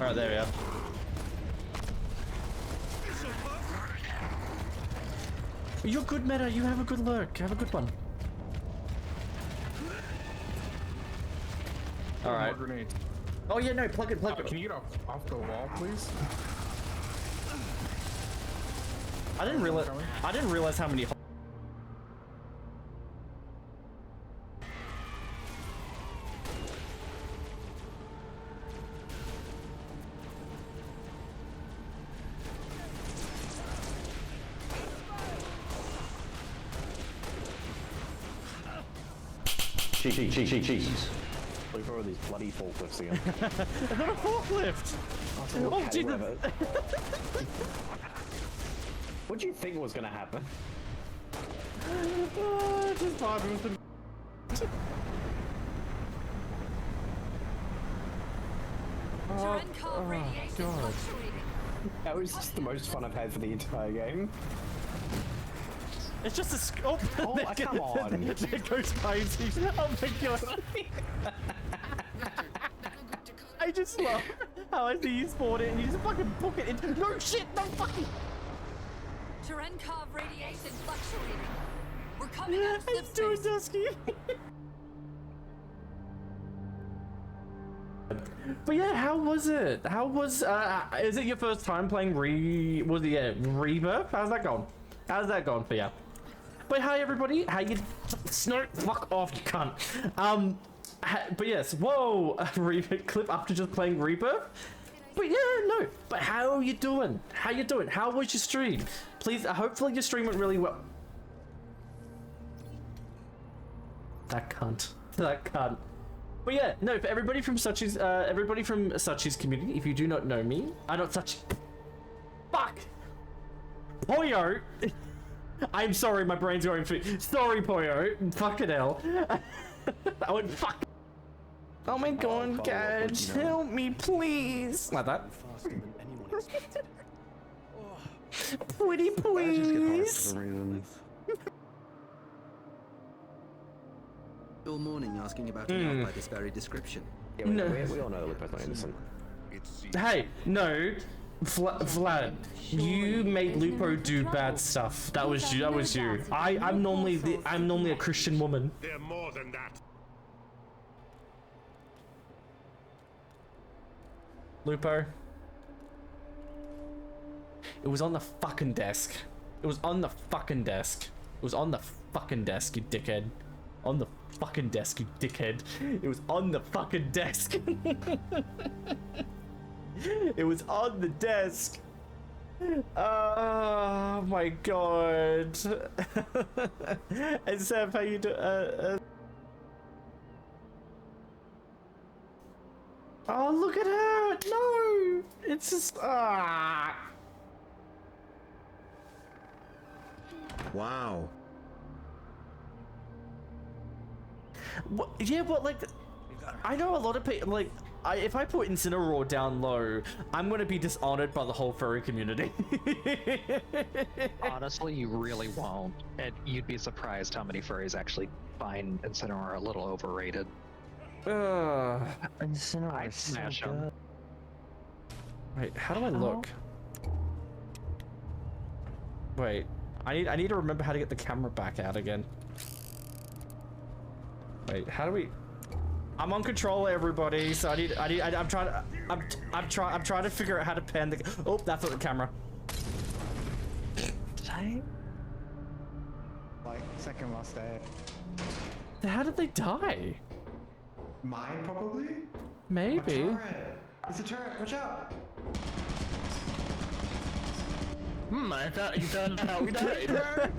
Alright, there we are. You're good, Meta. You have a good lurk. Have a good one. Alright. Oh yeah, no, plug it. Can you get off the wall, please? I didn't realize how many. Jeez. Look for these bloody forklifts again. I got a forklift! Oh, Jesus! What do you think was gonna happen? Just vibing with them. Oh, God. That was just the most fun I've had for the entire game. It's just a scope. Oh, come on. It goes crazy. Oh my God. I just love how I see you spawn it and you just fucking book it into. No shit, no fucking. Cherenkov radiation fluctuating. We're coming out of slip It's too space. dusky. But yeah, how was it? How was is it your first time playing Rebirth? How's that going? How's that going for you? But hi everybody, how you Snow? Fuck off, you cunt. But yes, whoa, clip after just playing Rebirth. But yeah, no. But how are you doing? How you doing? How was your stream? Please, hopefully your stream went really well. That cunt. That cunt. But yeah, no, for everybody from Suchi's community, if you do not know me, I don't Suchi. Fuck! Poyo! I'm sorry, my brain's going for. Sorry, Poyo. Fucking hell. I went fuck. Oh my God, guys, help me, please. Like that. Pretty please. All morning asking about an elf by this very description. Yeah, we all know that Lupo's not innocent. Hey, no, Vlad, you made Lupo do bad stuff. That was you. That was you. I'm normally a Christian woman. They're more than that. Lupo. It was on the fucking desk. It was on the fucking desk. It was on the fucking desk, you dickhead. On the fucking desk, you dickhead. It was on the fucking desk. It was on the desk. Oh my God. And Sam, how you do? Oh, look at her! No! It's just Wow. What, yeah, but like, I know a lot of people, like, if I put Incineroar down low, I'm gonna be dishonored by the whole furry community. Honestly, you really won't. And you'd be surprised how many furries actually find Incineroar a little overrated. Incineroar I is so smash good. 'em. Wait, how do I look? Wait, I need to remember how to get the camera back out again. Wait, how do we? I'm on controller, everybody. So I'm trying to figure out how to pan the. Oh, that's not the camera. Same. Like second last day. How did they die? Mine, probably? Maybe. A turret. It's a turret, watch out! I thought you found out how we died.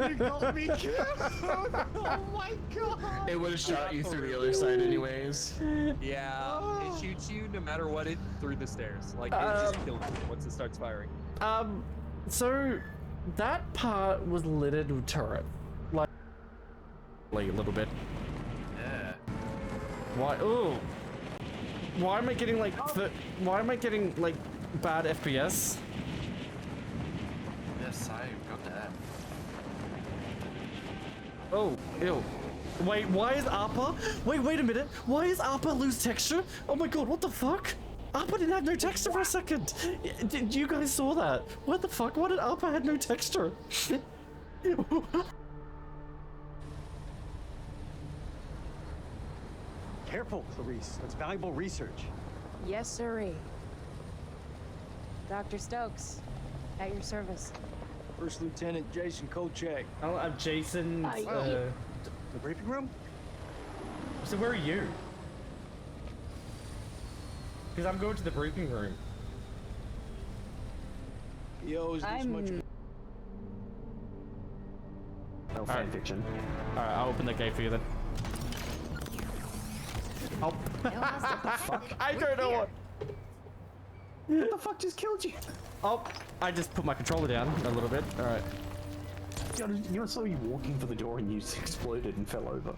You got me killed! Oh my God! It would have shot you through the other side anyways. Yeah, it shoots you no matter what it through the stairs. Like, it just kills you once it starts firing. So that part was littered with turret. Like a little bit. Yeah. Why? Oh. Why am I getting like? Why am I getting like bad FPS? Yes, I got that. Oh, ew. Wait, why is ARPA? Wait a minute. Why is ARPA lose texture? Oh my God, what the fuck? Alpha didn't have no texture for a second. Did you guys saw that? What the fuck? Why did Alpha had no texture? Careful, Clarice. That's valuable research. Yes, sirree. Dr. Stokes, at your service. First Lieutenant Jason Kochek. Oh, I'm Jason. The briefing room? So where are you? Because I'm going to the briefing room. He owes this much. No fan fiction. Alright, I'll open the gate for you then. Oh. I don't know what. What the fuck just killed you? Oh, I just put my controller down a little bit. Alright. You saw you walking for the door and you exploded and fell over.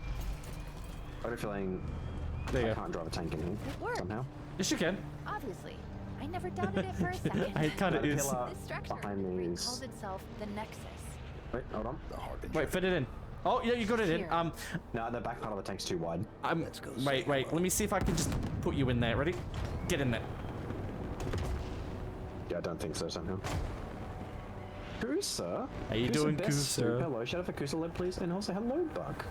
I had a feeling There you I go. can't drive a tank in here Work. somehow. Yes, you can. Obviously. I never doubted it for a second. It kind of That is. pillar This structure behind me calls is... itself the Nexus. Wait, hold on. Wait, fit it in. Oh, yeah, you got it in. Here. No, the back part of the tank's too wide. Let's go Wait. Let me see if I can just put you in there. Ready? Get in there. Yeah, I don't think so somehow. Kusa? How you Kusa doing, best soup. Kusa? Hello, shout out for Kusa Lib, please. And also, hello, Buck.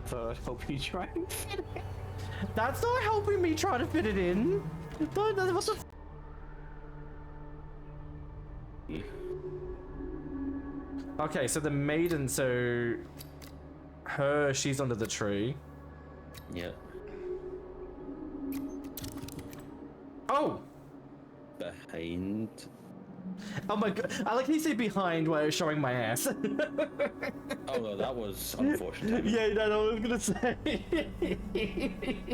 Third, hope you try and fit it. That's not helping me try to fit it in. What the Okay, so the maiden, so she's under the tree. Yeah. Oh! Behind. Oh my god, I like how you say behind while showing my ass. Oh no, that was unfortunate. Yeah, that's what I was gonna say.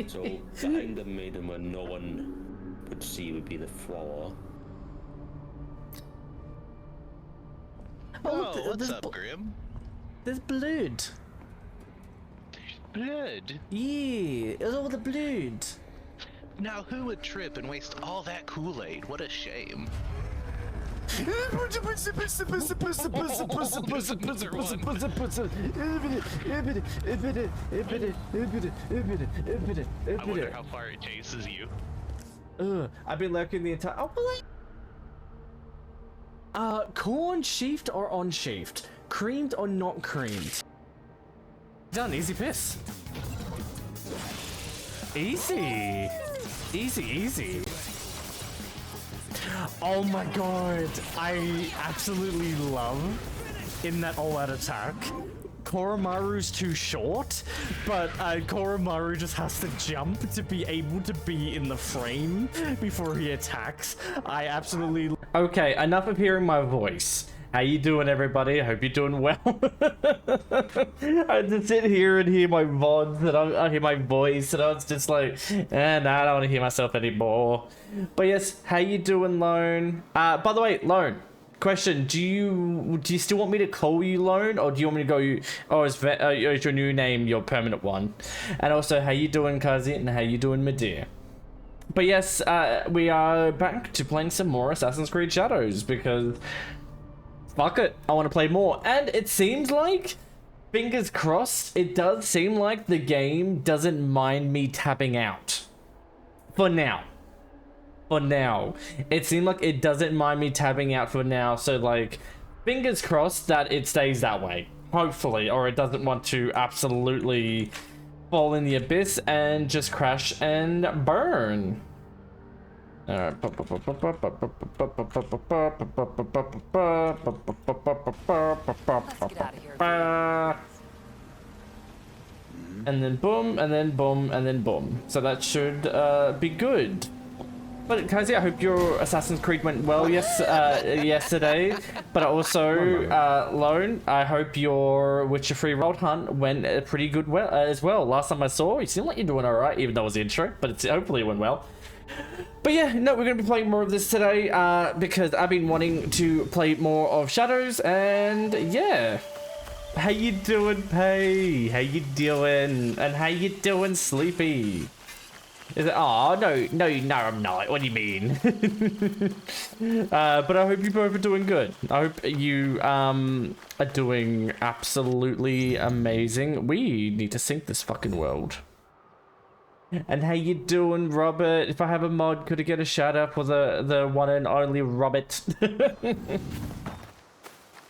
So behind the maiden where no one would see would be the floor. Oh, what's up, Grim? There's blood. Blood? Yeah, it's all the blood. Now who would trip and waste all that Kool-Aid? What a shame. I wonder how far it chases you. I've been lurking the entire. Oh, well, corn sheafed or unsheafed? Creamed or not creamed? Done, easy piss. Easy. Easy. Oh my god, I absolutely love in that all-out attack. Koromaru's too short, but Koromaru just has to jump to be able to be in the frame before he attacks. I absolutely... Okay, enough of hearing my voice. How you doing, everybody? I hope you're doing well. I just sit here and hear my VODs and I hear my voice and I was just like, nah, I don't want to hear myself anymore. But yes, how you doing, Lone? By the way, Lone, question, do you still want me to call you Lone, or do you want me to go, oh, is your new name your permanent one? And also, how you doing, Kazi, and how you doing, Medea? But yes, we are back to playing some more Assassin's Creed Shadows, because fuck it, I want to play more. And it seems like, fingers crossed, it does seem like the game doesn't mind me tapping out. For now. It seemed like it doesn't mind me tapping out for now, so like, fingers crossed that it stays that way. Hopefully, or it doesn't want to absolutely fall in the abyss and just crash and burn. Alright. Let's get out of here. And then boom, and then boom, and then boom. So that should be good. But Kazi, I hope your Assassin's Creed went well yesterday. But also, Lone, I hope your Witcher 3 Road Hunt went pretty good as well. Last time I saw, you seem like you're doing alright, even though it was the intro, but hopefully it went well. But yeah, no, we're going to be playing more of this today, because I've been wanting to play more of Shadows, and yeah. How you doing, Pay? How you doing? And how you doing, Sleepy? Is it? Oh, no, I'm not. What do you mean? But I hope you both are doing good. I hope you are doing absolutely amazing. We need to sink this fucking world. And how you doing, Robert? If I have a mod, could I get a shout out for the one and only Robert?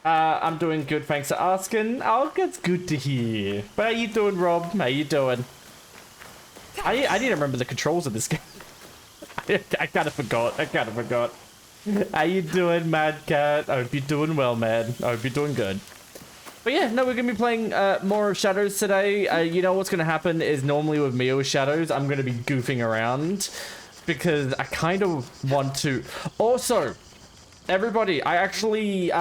I'm doing good, thanks for asking. Oh, that's good to hear. But how you doing, Rob? How you doing? I need to remember the controls of this game. I kind of forgot. How you doing, Mad Cat? I hope you're doing well, man. I hope you're doing good. But yeah, no, we're going to be playing more Shadows today. You know what's going to happen is normally with me with Shadows, I'm going to be goofing around because I kind of want to. Also, everybody, I actually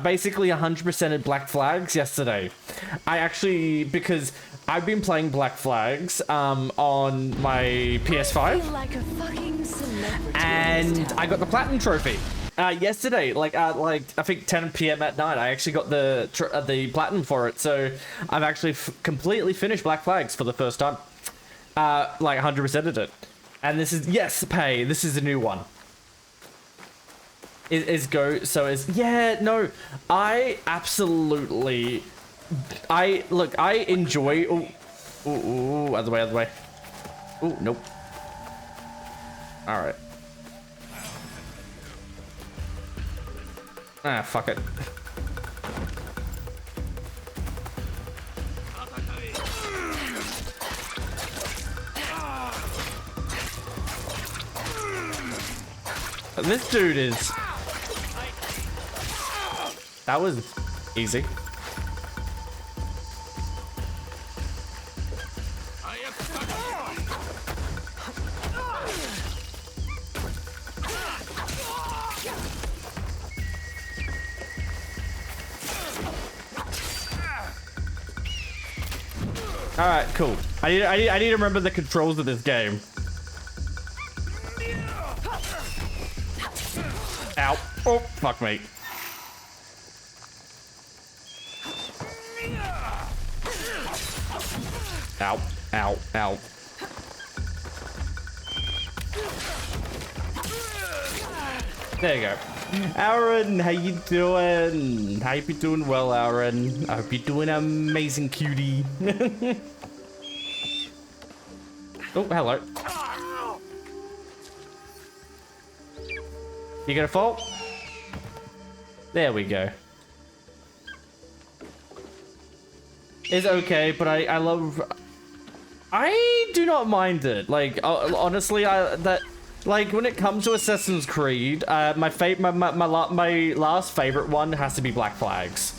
basically 100%ed Black Flags yesterday. Because I've been playing Black Flags on my PS5, Like a fucking celebrity and I got the Platinum Trophy. Yesterday, like I think 10 p.m. at night, I actually got the Platinum for it. So I've actually completely finished Black Flags for the first time. Like 100%ed it. And this is, yes, pay, this is a new one. Yeah, no, I absolutely, I enjoy, ooh, other way. Ooh, nope. All right. Ah, fuck it. This dude is... That was easy. All right, cool. I need to remember the controls of this game. Ow. Oh, fuck me. Ow, ow, ow. There you go. Aaron, how you doing? I hope you're doing well, Aaron. I hope you're doing amazing, cutie. Oh, hello. You gonna fall? There we go. It's okay, but I love... I do not mind it. Like, honestly, like, when it comes to Assassin's Creed, my last favorite one has to be Black Flags.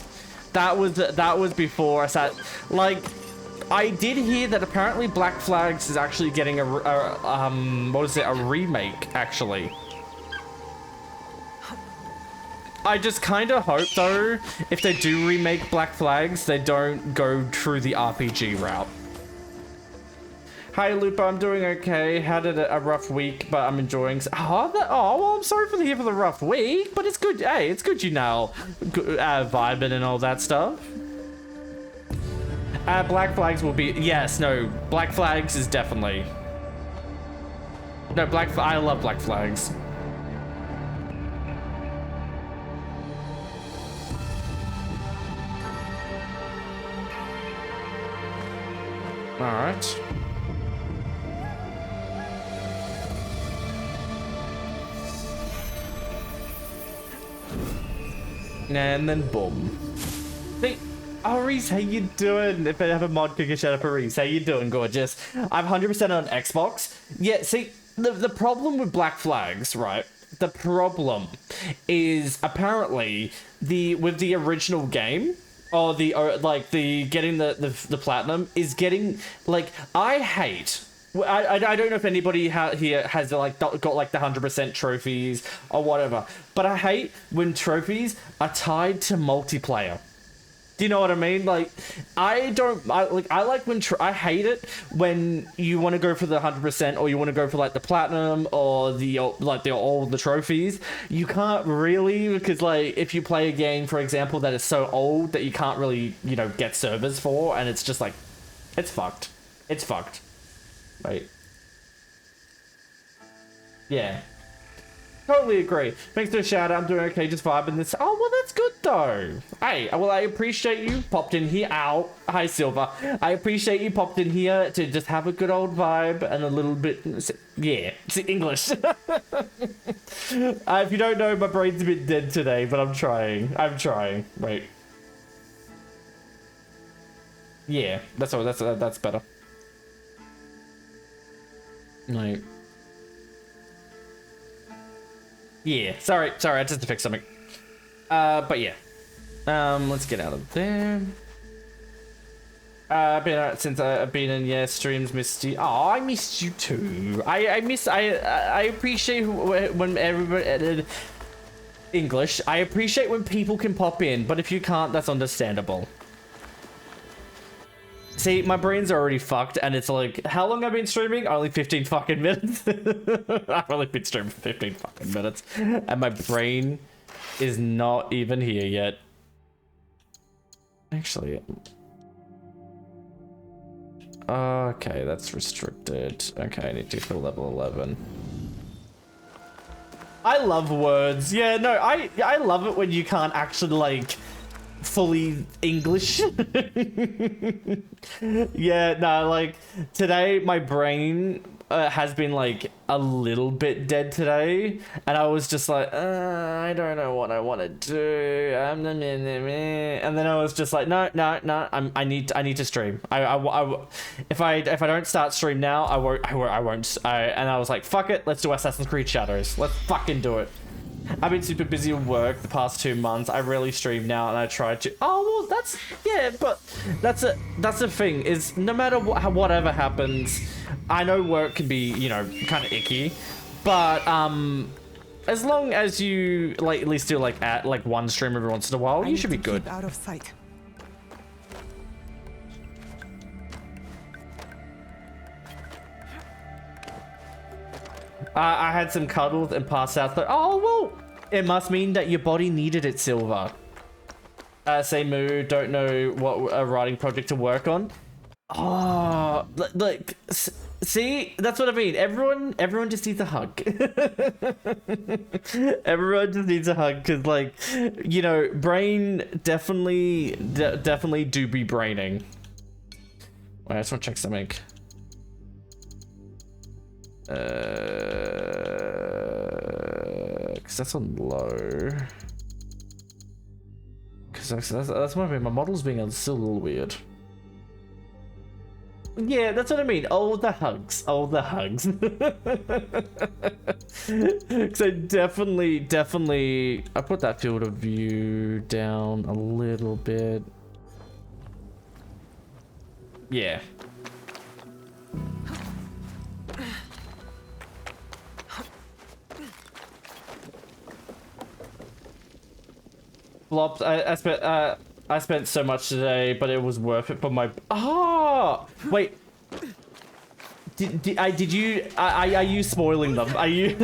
That was before I sat... Like, I did hear that apparently Black Flags is actually getting a remake, actually. I just kind of hope, though, if they do remake Black Flags, they don't go through the RPG route. Hi, Lupa, I'm doing okay. Had a rough week, but I'm enjoying... Oh, well, I'm sorry for the rough week, but it's good. Hey, it's good you now vibing and all that stuff. Black Flags will be... Yes, no, Black Flags is definitely... No, I love Black Flags. All right. And then boom. Hey, Reese, how you doing? If I have a mod, could you shout out for Reese? How you doing, gorgeous? I'm 100% on Xbox. Yeah, see, the problem with Black Flags, right? The problem is apparently with the original game, or getting the platinum is getting, like, I hate... I don't know if anybody here has like got like the 100% trophies or whatever, but I hate when trophies are tied to multiplayer. Do you know what I mean? Like, I hate it when you want to go for the 100% or you want to go for like the platinum or all the trophies. You can't really, because like if you play a game, for example, that is so old that you can't really, get servers for, and it's just like, it's fucked. It's fucked. Right. Yeah. Totally agree. Thanks for the shout out. I'm doing okay, just vibing this. Oh, well, that's good though. Hey, well, I appreciate you popped in here. Ow. Hi, Silver. I appreciate you popped in here to just have a good old vibe and a little bit. Yeah, it's English. If you don't know, my brain's a bit dead today, but I'm trying. Wait. Yeah, that's better. No. Yeah, sorry, I just had to fix something. But yeah. Let's get out of there. I've been out since I've been in, yeah, streams, missed you. Oh, I missed you too. I appreciate when everybody, English, I appreciate when people can pop in, but if you can't, that's understandable. See, my brain's already fucked, and it's like, how long have I been streaming? Only 15 fucking minutes. I've only been streaming for 15 fucking minutes, and my brain is not even here yet. Actually, okay, that's restricted. Okay, I need to fill level 11. I love words. Yeah, no, I love it when you can't actually, like, fully English. Yeah, no, like today my brain has been like a little bit dead today, and I was just like, I don't know what I want to do. And then I was just like, no, I need to stream. If I don't start stream now, I won't. And I was like, fuck it, let's do Assassin's Creed Shadows. Let's fucking do it. I've been super busy with work the past 2 months. I rarely stream now, and I tried to. Oh well, that's yeah, but that's the thing is no matter whatever happens, I know work can be, you know, kind of icky, but as long as you like at least do like one stream every once in a while, you should be good. Keep out of sight. I had some cuddles and passed out. Oh, well, it must mean that your body needed it, Silver. Say moo, don't know what a writing project to work on. Oh, like, see, that's what I mean. Everyone just needs a hug. Everyone just needs a hug, because, like, you know, brain definitely do be braining. Wait, I just want to check something. Because that's on low. Because that's what I mean. My model's being still a little weird. Yeah, that's what I mean. Oh, the hugs. Oh, the hugs. So definitely, I put that field of view down a little bit. Yeah. Flops. I spent so much today, but it was worth it for my. Oh wait. Did you? Are you spoiling them? Are you?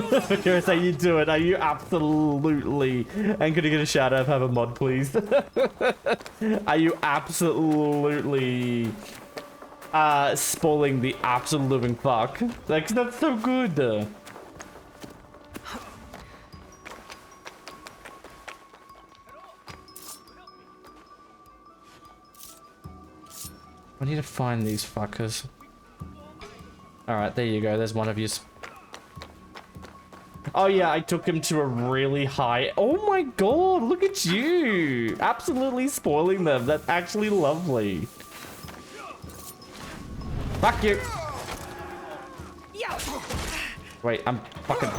Curious how you do it? Are you absolutely? And could you get a shout out? Have a mod, please. Are you absolutely? Spoiling the absolute living fuck? Like that's so good. I need to find these fuckers. Alright, there you go. There's one of you. Oh yeah, I took him to a really high... Oh my god, look at you! Absolutely spoiling them. That's actually lovely. Fuck you! Wait, I'm fucking...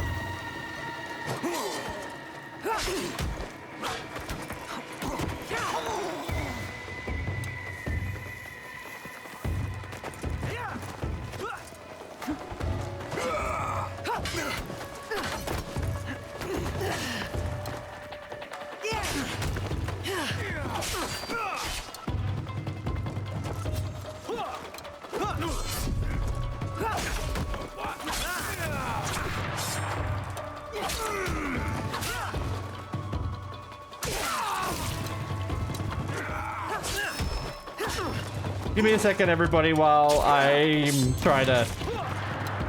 Give me a second, everybody, while I'm trying to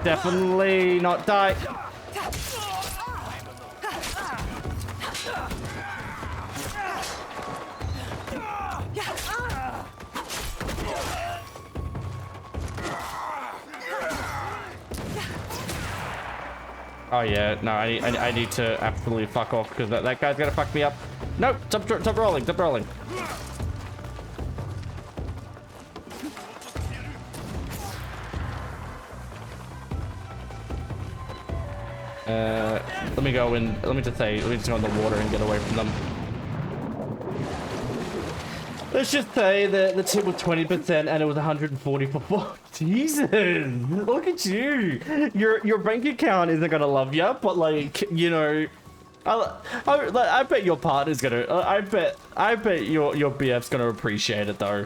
definitely not die. Oh yeah, no, I need to absolutely fuck off because that guy's gonna fuck me up. Nope, stop rolling, stop rolling. Let me go in. Let me just go in the water and get away from them. Let's just say that the tip was 20% and it was 140 for 4. Jesus, look at you. Your bank account isn't gonna love you, but like, you know, I bet your partner's gonna. I bet your BF's gonna appreciate it though.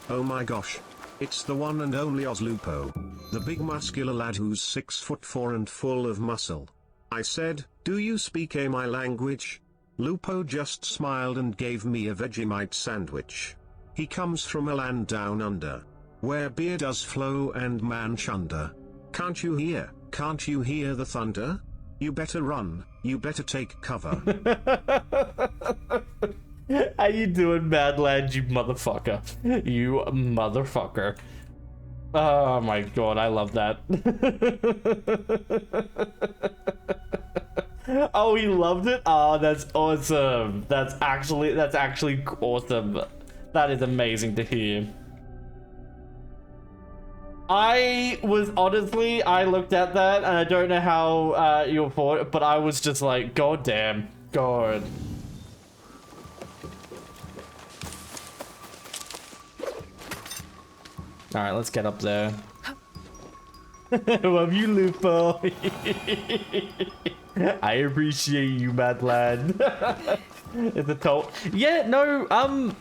Oh my gosh. It's the one and only Oslupo. The big muscular lad who's 6'4" and full of muscle. I said, do you speak my language? Lupo just smiled and gave me a Vegemite sandwich. He comes from a land down under, where beer does flow and man chunder. Can't you hear the thunder? You better run, you better take cover. How you doing, Madland, you motherfucker? You motherfucker. Oh my god, I love that. Oh, he loved it? Oh, that's awesome. That's actually awesome. That is amazing to hear. I looked at that and I don't know how you thought it, but I was just like, god damn. God. Alright, let's get up there. Love you, Lupo. I appreciate you, mad lad. It's a toll. Yeah, no, I'm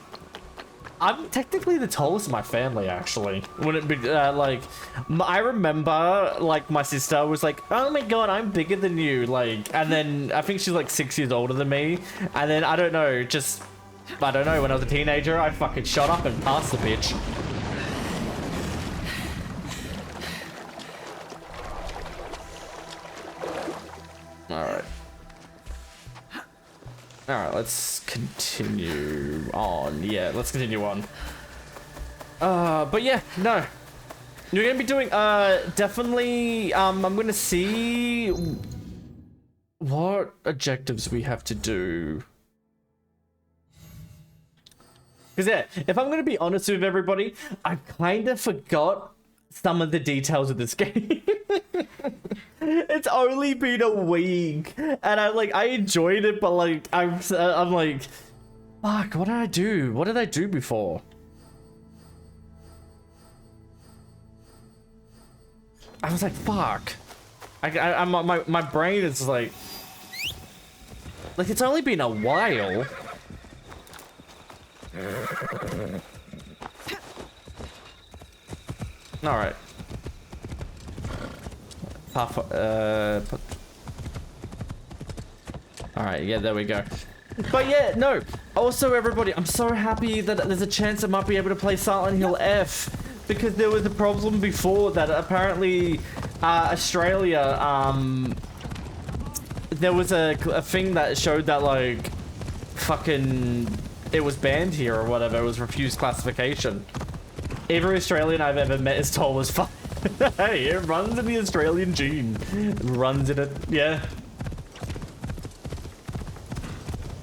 technically the tallest in my family, actually. Wouldn't it be, like, I remember, like, my sister was like, oh my god, I'm bigger than you, like, and then, I think she's like 6 years older than me, and then, I don't know, when I was a teenager, I fucking shot up and passed the bitch. Alright, let's continue on. Yeah, let's continue on. But yeah, no. You're gonna be doing, definitely, I'm gonna see what objectives we have to do. Because yeah, if I'm gonna be honest with everybody, I kind of forgot some of the details of this game. It's only been a week, and I enjoyed it, but like I'm like, fuck, what did I do? What did I do before? I was like, fuck. My brain is like it's only been a while. All right. Alright, yeah, there we go. But yeah, no. Also, everybody, I'm so happy that there's a chance I might be able to play Silent Hill F. Because there was a problem before that apparently Australia, there was a thing that showed that, like, fucking, it was banned here or whatever. It was refused classification. Every Australian I've ever met is tall as fuck. Hey, it runs in the Australian gene. Runs in it, yeah.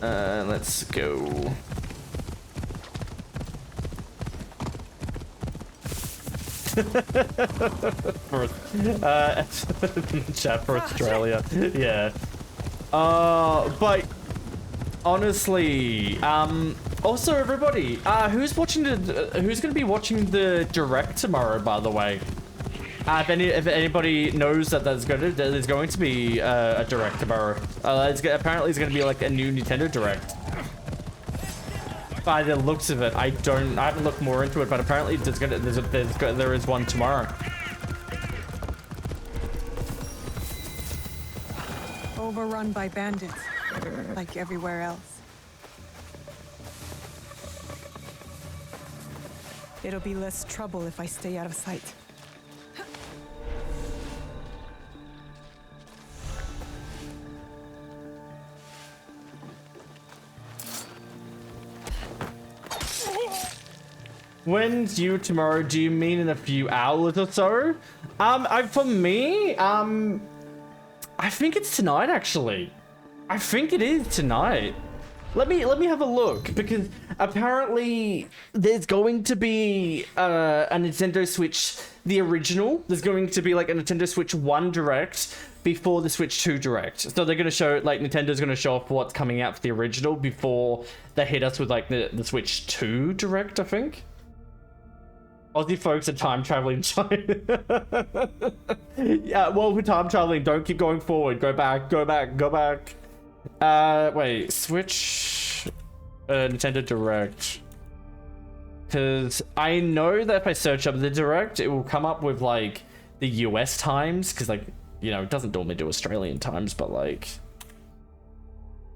Let's go. Chat for Australia. Yeah. But honestly, also everybody, who's gonna be watching the direct tomorrow, by the way? If anybody knows that there's going to be a direct tomorrow, apparently it's going to be like a new Nintendo Direct. By the looks of it, I haven't looked more into it, but apparently there is one tomorrow. Overrun by bandits, like everywhere else. It'll be less trouble if I stay out of sight. When's you tomorrow? Do you mean in a few hours or so? For me, I think it's tonight, actually. I think it is tonight. Let me have a look, because apparently there's going to be a Nintendo Switch, the original. There's going to be like a Nintendo Switch 1 Direct before the Switch 2 Direct. So they're going to show, like, Nintendo's going to show off what's coming out for the original before they hit us with, like, the Switch 2 Direct, I think. Aussie folks are time traveling. Yeah, well, with time traveling, don't keep going forward. Go back, go back, go back. Wait, Switch, Nintendo Direct. Because I know that if I search up the Direct, it will come up with, like, the US times. Because, like, you know, it doesn't normally do Australian times, but, like...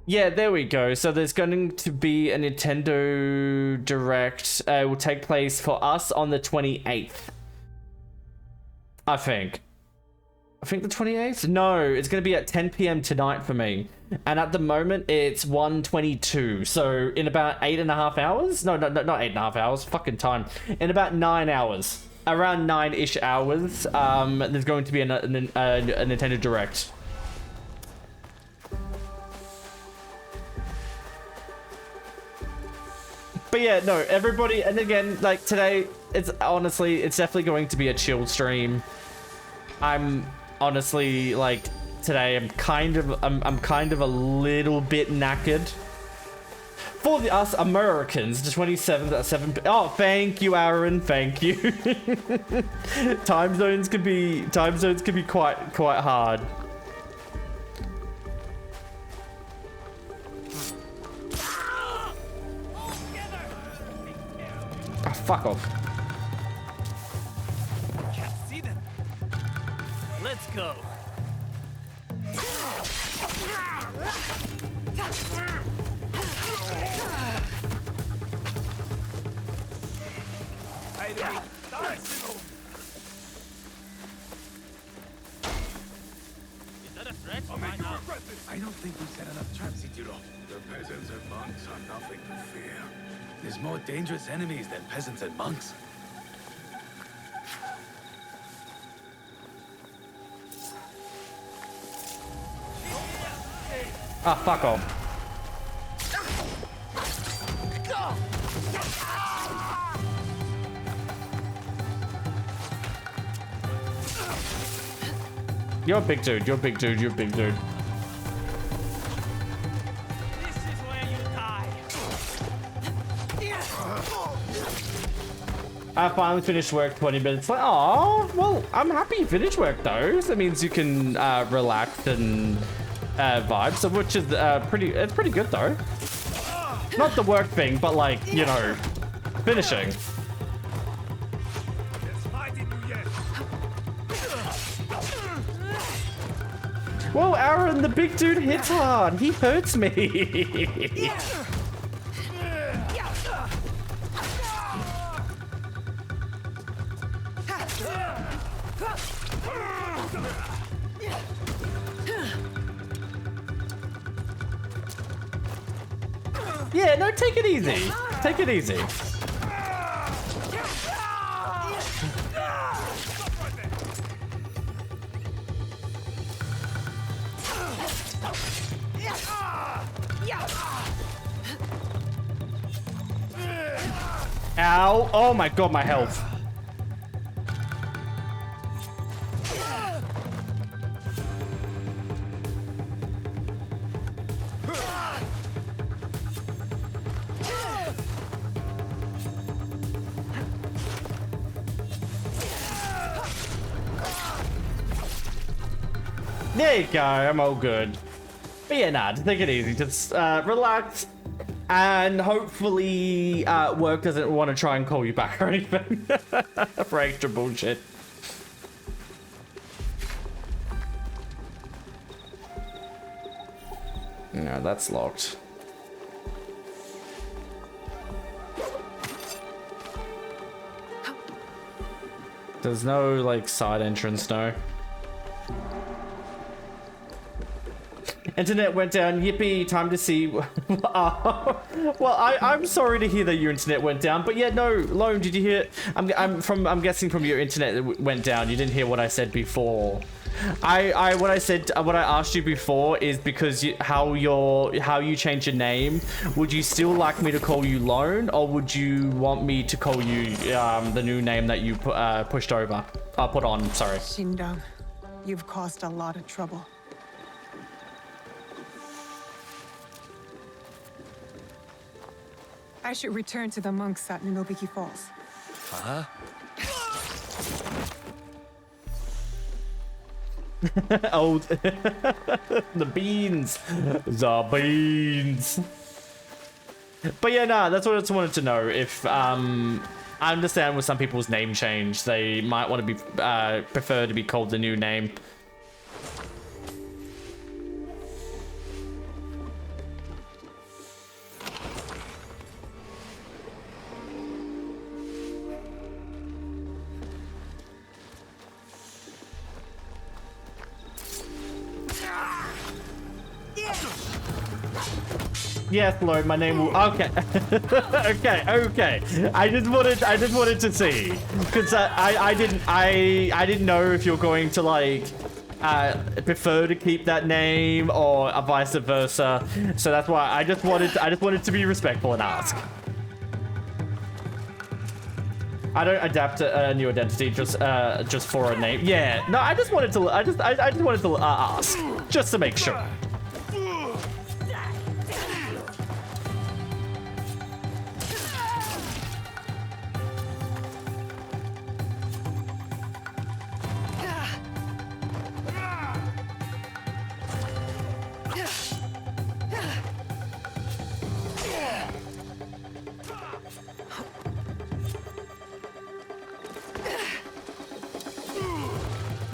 Yeah, there we go. So there's going to be a Nintendo Direct. It will take place for us on the 28th. I think the 28th? No, it's going to be at 10 p.m. tonight for me. And at the moment, it's 1:22. So in about 8.5 hours? No, not 8.5 hours. Fucking time. In about 9 hours. Around 9-ish hours, there's going to be a Nintendo Direct. But yeah, no, everybody, and again, like today, it's definitely going to be a chill stream. I'm honestly, like, today I'm kind of a little bit knackered. For us Americans, the 27th at 7 p.m. Oh, thank you, Aaron. Thank you. Time zones could be quite hard. Oh, fuck off. Can't see them. Let's go. Is that a threat? I don't think we set enough traps, Ichiro. The peasants and monks are nothing to fear. There's more dangerous enemies than peasants and monks. Ah, fuck off. You're a big dude, you're a big dude, you're a big dude. This is where you die. I finally finished work 20 minutes late. Oh, well, I'm happy you finished work though. So that means you can relax and vibe, so which is it's pretty good though. Not the work thing, but like, you know, finishing. Whoa, Aaron, the big dude hits hard. He hurts me. Yeah, no, take it easy. Take it easy. Ow. Oh my god, my health. There you go, I'm all good. But yeah, nah, just take it easy. Just relax. And hopefully work doesn't want to try and call you back or anything for extra bullshit. No, that's locked. There's no, like, side entrance, no. Internet went down. Yippee! Time to see. Well, I'm sorry to hear that your internet went down, but yeah, no, Lone, did you hear? I'm guessing from your internet that went down. You didn't hear what I said before. what I asked you before is because how you change your name. Would you still like me to call you Lone, or would you want me to call you the new name that you put on? Sorry. Shindong, you've caused a lot of trouble. I should return to the monks at Ninobiki Falls. Huh? Oh, the beans. But yeah, nah, that's what I just wanted to know. If I understand with some people's name change, they might want to be prefer to be called the new name. Yes, Lord, my name will. Okay, okay. I just wanted to see, because I didn't know if you're going to like prefer to keep that name or vice versa. So that's why I just wanted to be respectful and ask. I don't adapt a new identity just for a name. Yeah, no, I just wanted to ask just to make sure.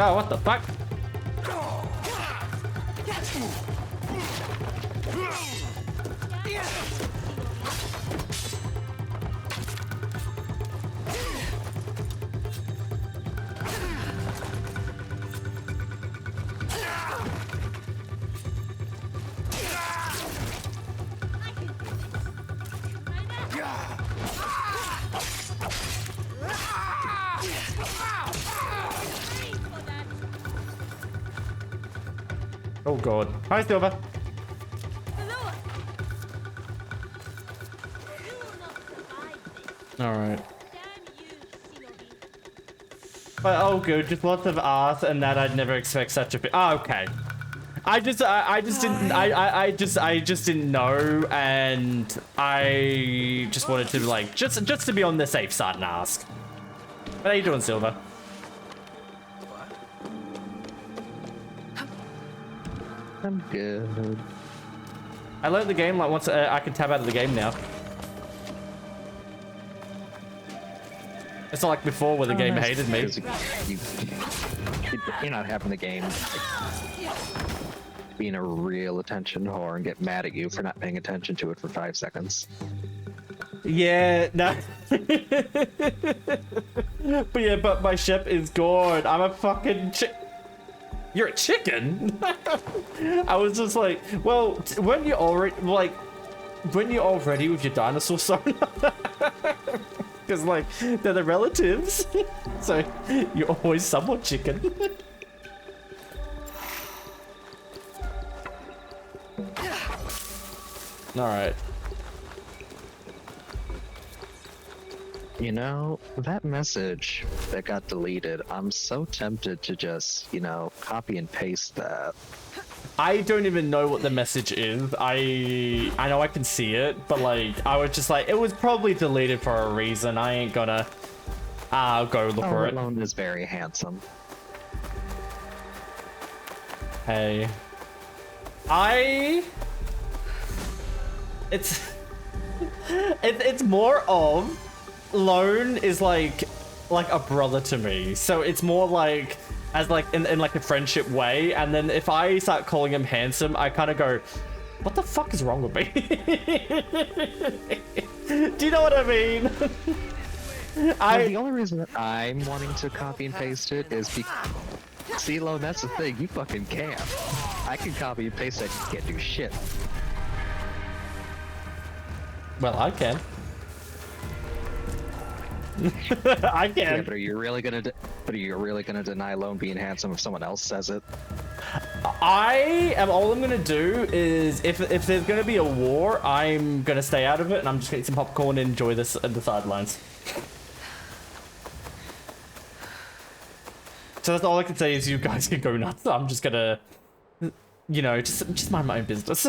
Oh, what the fuck? Oh god. Hi, Silver. Alright. But oh good, just lots of art and that I'd never expect such a bit. Oh, okay. I just didn't know, and I just wanted to like just to be on the safe side and ask. How you doing, Silver? I'm good. I learned the game like once I can tab out of the game now. It's not like before where the game hated me. You're not having the game being a real attention whore and get mad at you for not paying attention to it for 5 seconds. Yeah, no. But yeah, but my ship is gone. I'm a fucking You're a chicken? I was just like, well, when you're already with your dinosaur sonar, because like they're the relatives, so you're always somewhat chicken. All right. You know, that message that got deleted, I'm so tempted to just, you know, copy and paste that. I don't even know what the message is. I know I can see it, but like, I was just like, it was probably deleted for a reason. I ain't gonna go look for it. Lone is very handsome. Hey. It's more of Lone is like a brother to me, so it's more like as like in like a friendship way, and then if I start calling him handsome, I kind of go, what the fuck is wrong with me? Do you know what I mean? The only reason that I'm wanting to copy and paste it is because, see, Lone, that's the thing, you fucking can't. I can copy and paste it, you can't do shit. Well, I can. I can. Yeah, but are you really gonna? But are you really gonna deny Lone being handsome if someone else says it? All I'm gonna do is if there's gonna be a war, I'm gonna stay out of it, and I'm just gonna eat some popcorn and enjoy this at the sidelines. So that's all I can say is you guys can go nuts. I'm just gonna, you know, just mind my own business.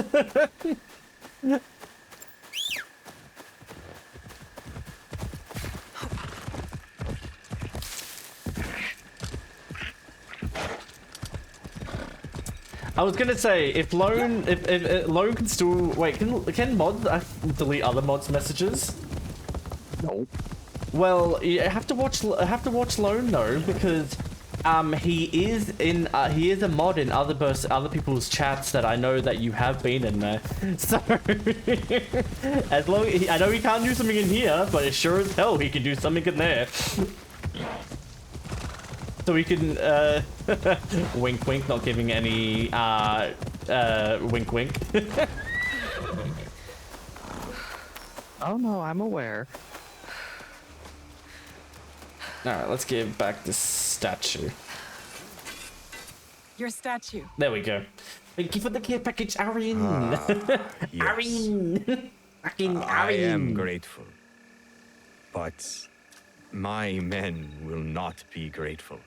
I was gonna say if Lone if Lone can still wait, can mods delete other mods' messages? No. Well, you have to watch Lone though, because he is a mod in other people's chats that I know that you have been in there. So as long I know he can't do something in here, but it's sure as hell he can do something in there. So we can, wink wink, not giving any, wink wink. Oh no, I'm aware. Alright, let's give back this statue. Your statue. There we go. Thank you for the care package, Arin. Yes. Arin. Fucking I Arin. am grateful. But my men will not be grateful.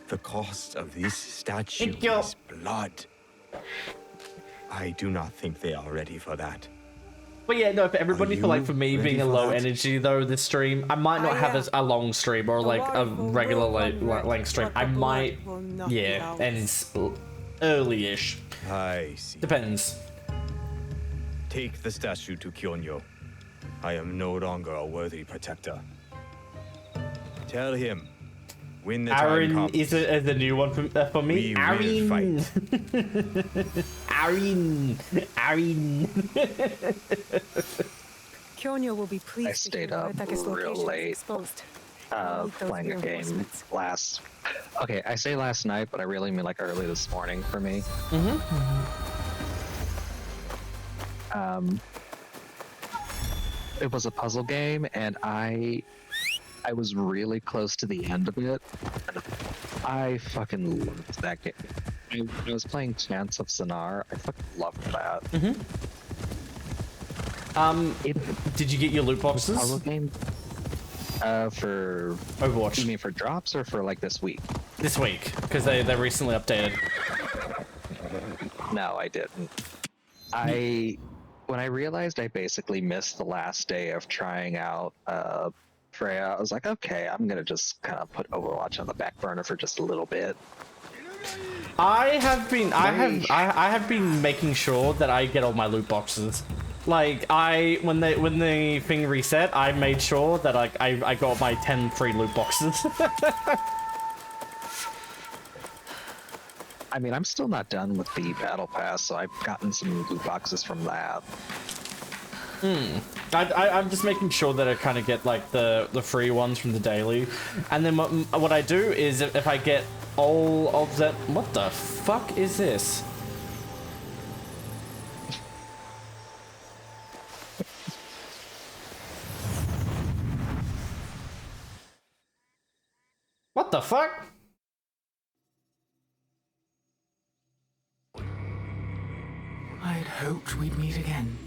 The cost of this statue is blood. I do not think they are ready for that. But yeah, no, for everybody, for me being a low energy though, this stream, I might not have a long stream or like a regular length stream. I might, yeah, end early-ish. I see. Depends. Take the statue to Kyonyo. I am no longer a worthy protector. Tell him, when the time comes, is the new one for me. we will fight. Arin. Kyonyo will be pleased. I stayed up real late playing a game last. Okay, I say last night, but I really mean like early this morning for me. It was a puzzle game, and I was really close to the end of it. I fucking loved that game. I was playing Chance of Sonar. I fucking loved that. Did you get your loot boxes? Puzzle game? For Overwatch. You mean for drops or for like this week? This week, because they recently updated. No, I didn't. When I realized I basically missed the last day of trying out Freya, I was like, okay, I'm gonna just kind of put Overwatch on the back burner for just a little bit. I have been making sure that I get all my loot boxes. Like when the thing reset, I made sure that I got my 10 free loot boxes. I mean, I'm still not done with the battle pass, so I've gotten some loot boxes from that. I'm just making sure that I kind of get like the free ones from the daily, and then what I do is if I get all of that. What the fuck is this? What the fuck? I'd hoped we'd meet again.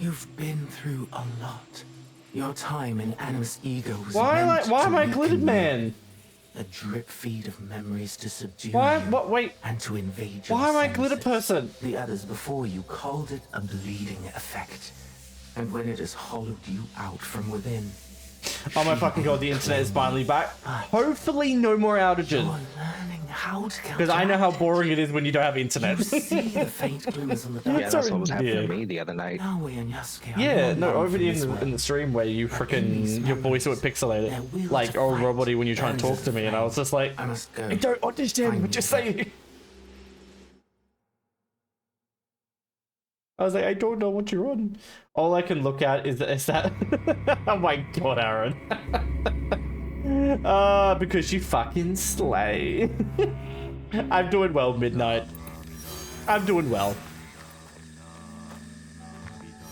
You've been through a lot. Your time in Animus Ego was Why am I glittered man? A drip feed of memories to subdue wait. and to invade your Why am I senses. glitter person? The others before you called it a bleeding effect. And when it has hollowed you out from within, Oh my fucking god, the internet is finally back. Hopefully no more outages. Because I know how boring it is when you don't have internet. you see the faint glimmers on the Yeah, that's what was happening to me the other night. Yeah, no, over in the stream where you frickin' your voice would pixelate it. Like old Roboty when you try and talk to me, and I was just like, I don't understand what you're saying. I was like, I don't know what you're on. All I can look at is that. Oh my god, Aaron. Because you fucking slay. I'm doing well, Midnight. I'm doing well.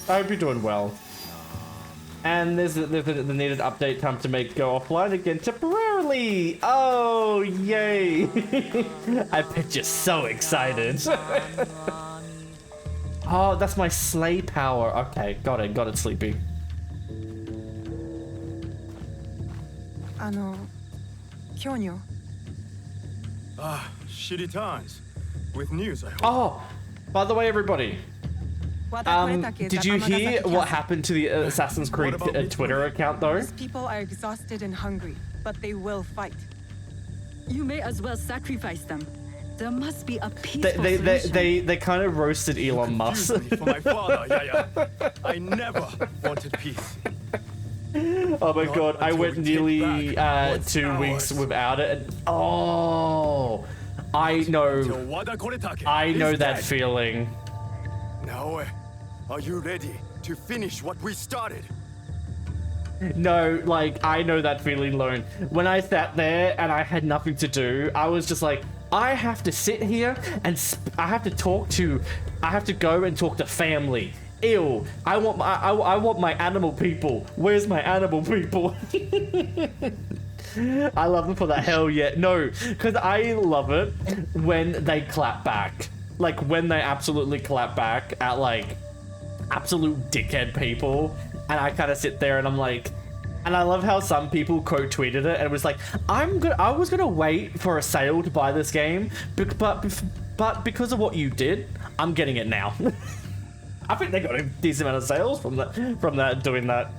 I hope you're doing well. And there's the needed update time to make go offline again temporarily. Oh, yay. I bet you're so excited. Oh, that's my sleigh power. Okay, got it, Sleepy. Kyonyo. Ah, shitty times. With news, I hope. Oh, by the way, everybody. Did you hear what happened to the Assassin's Creed Twitter account, though? These people are exhausted and hungry, but they will fight. You may as well sacrifice them. There must be a peaceful solution. They kind of roasted Elon Musk. For my father, Yaya. I never wanted peace. Oh my god, I went nearly 2 weeks without it. And, oh, I know that feeling. Now, are you ready to finish what we started? No, like, I know that feeling, Lone. When I sat there and I had nothing to do, I was just like, I have to sit here and I have to go and talk to family. Ew, I want my animal people. Where's my animal people? I love them for that. Hell yeah. No, because I love it when they clap back. Like, when they absolutely clap back at, like, absolute dickhead people. And I kind of sit there and I'm like... And I love how some people quote tweeted it and it was like, I was gonna wait for a sale to buy this game, but because of what you did, I'm getting it now. I think they got a decent amount of sales from that doing that.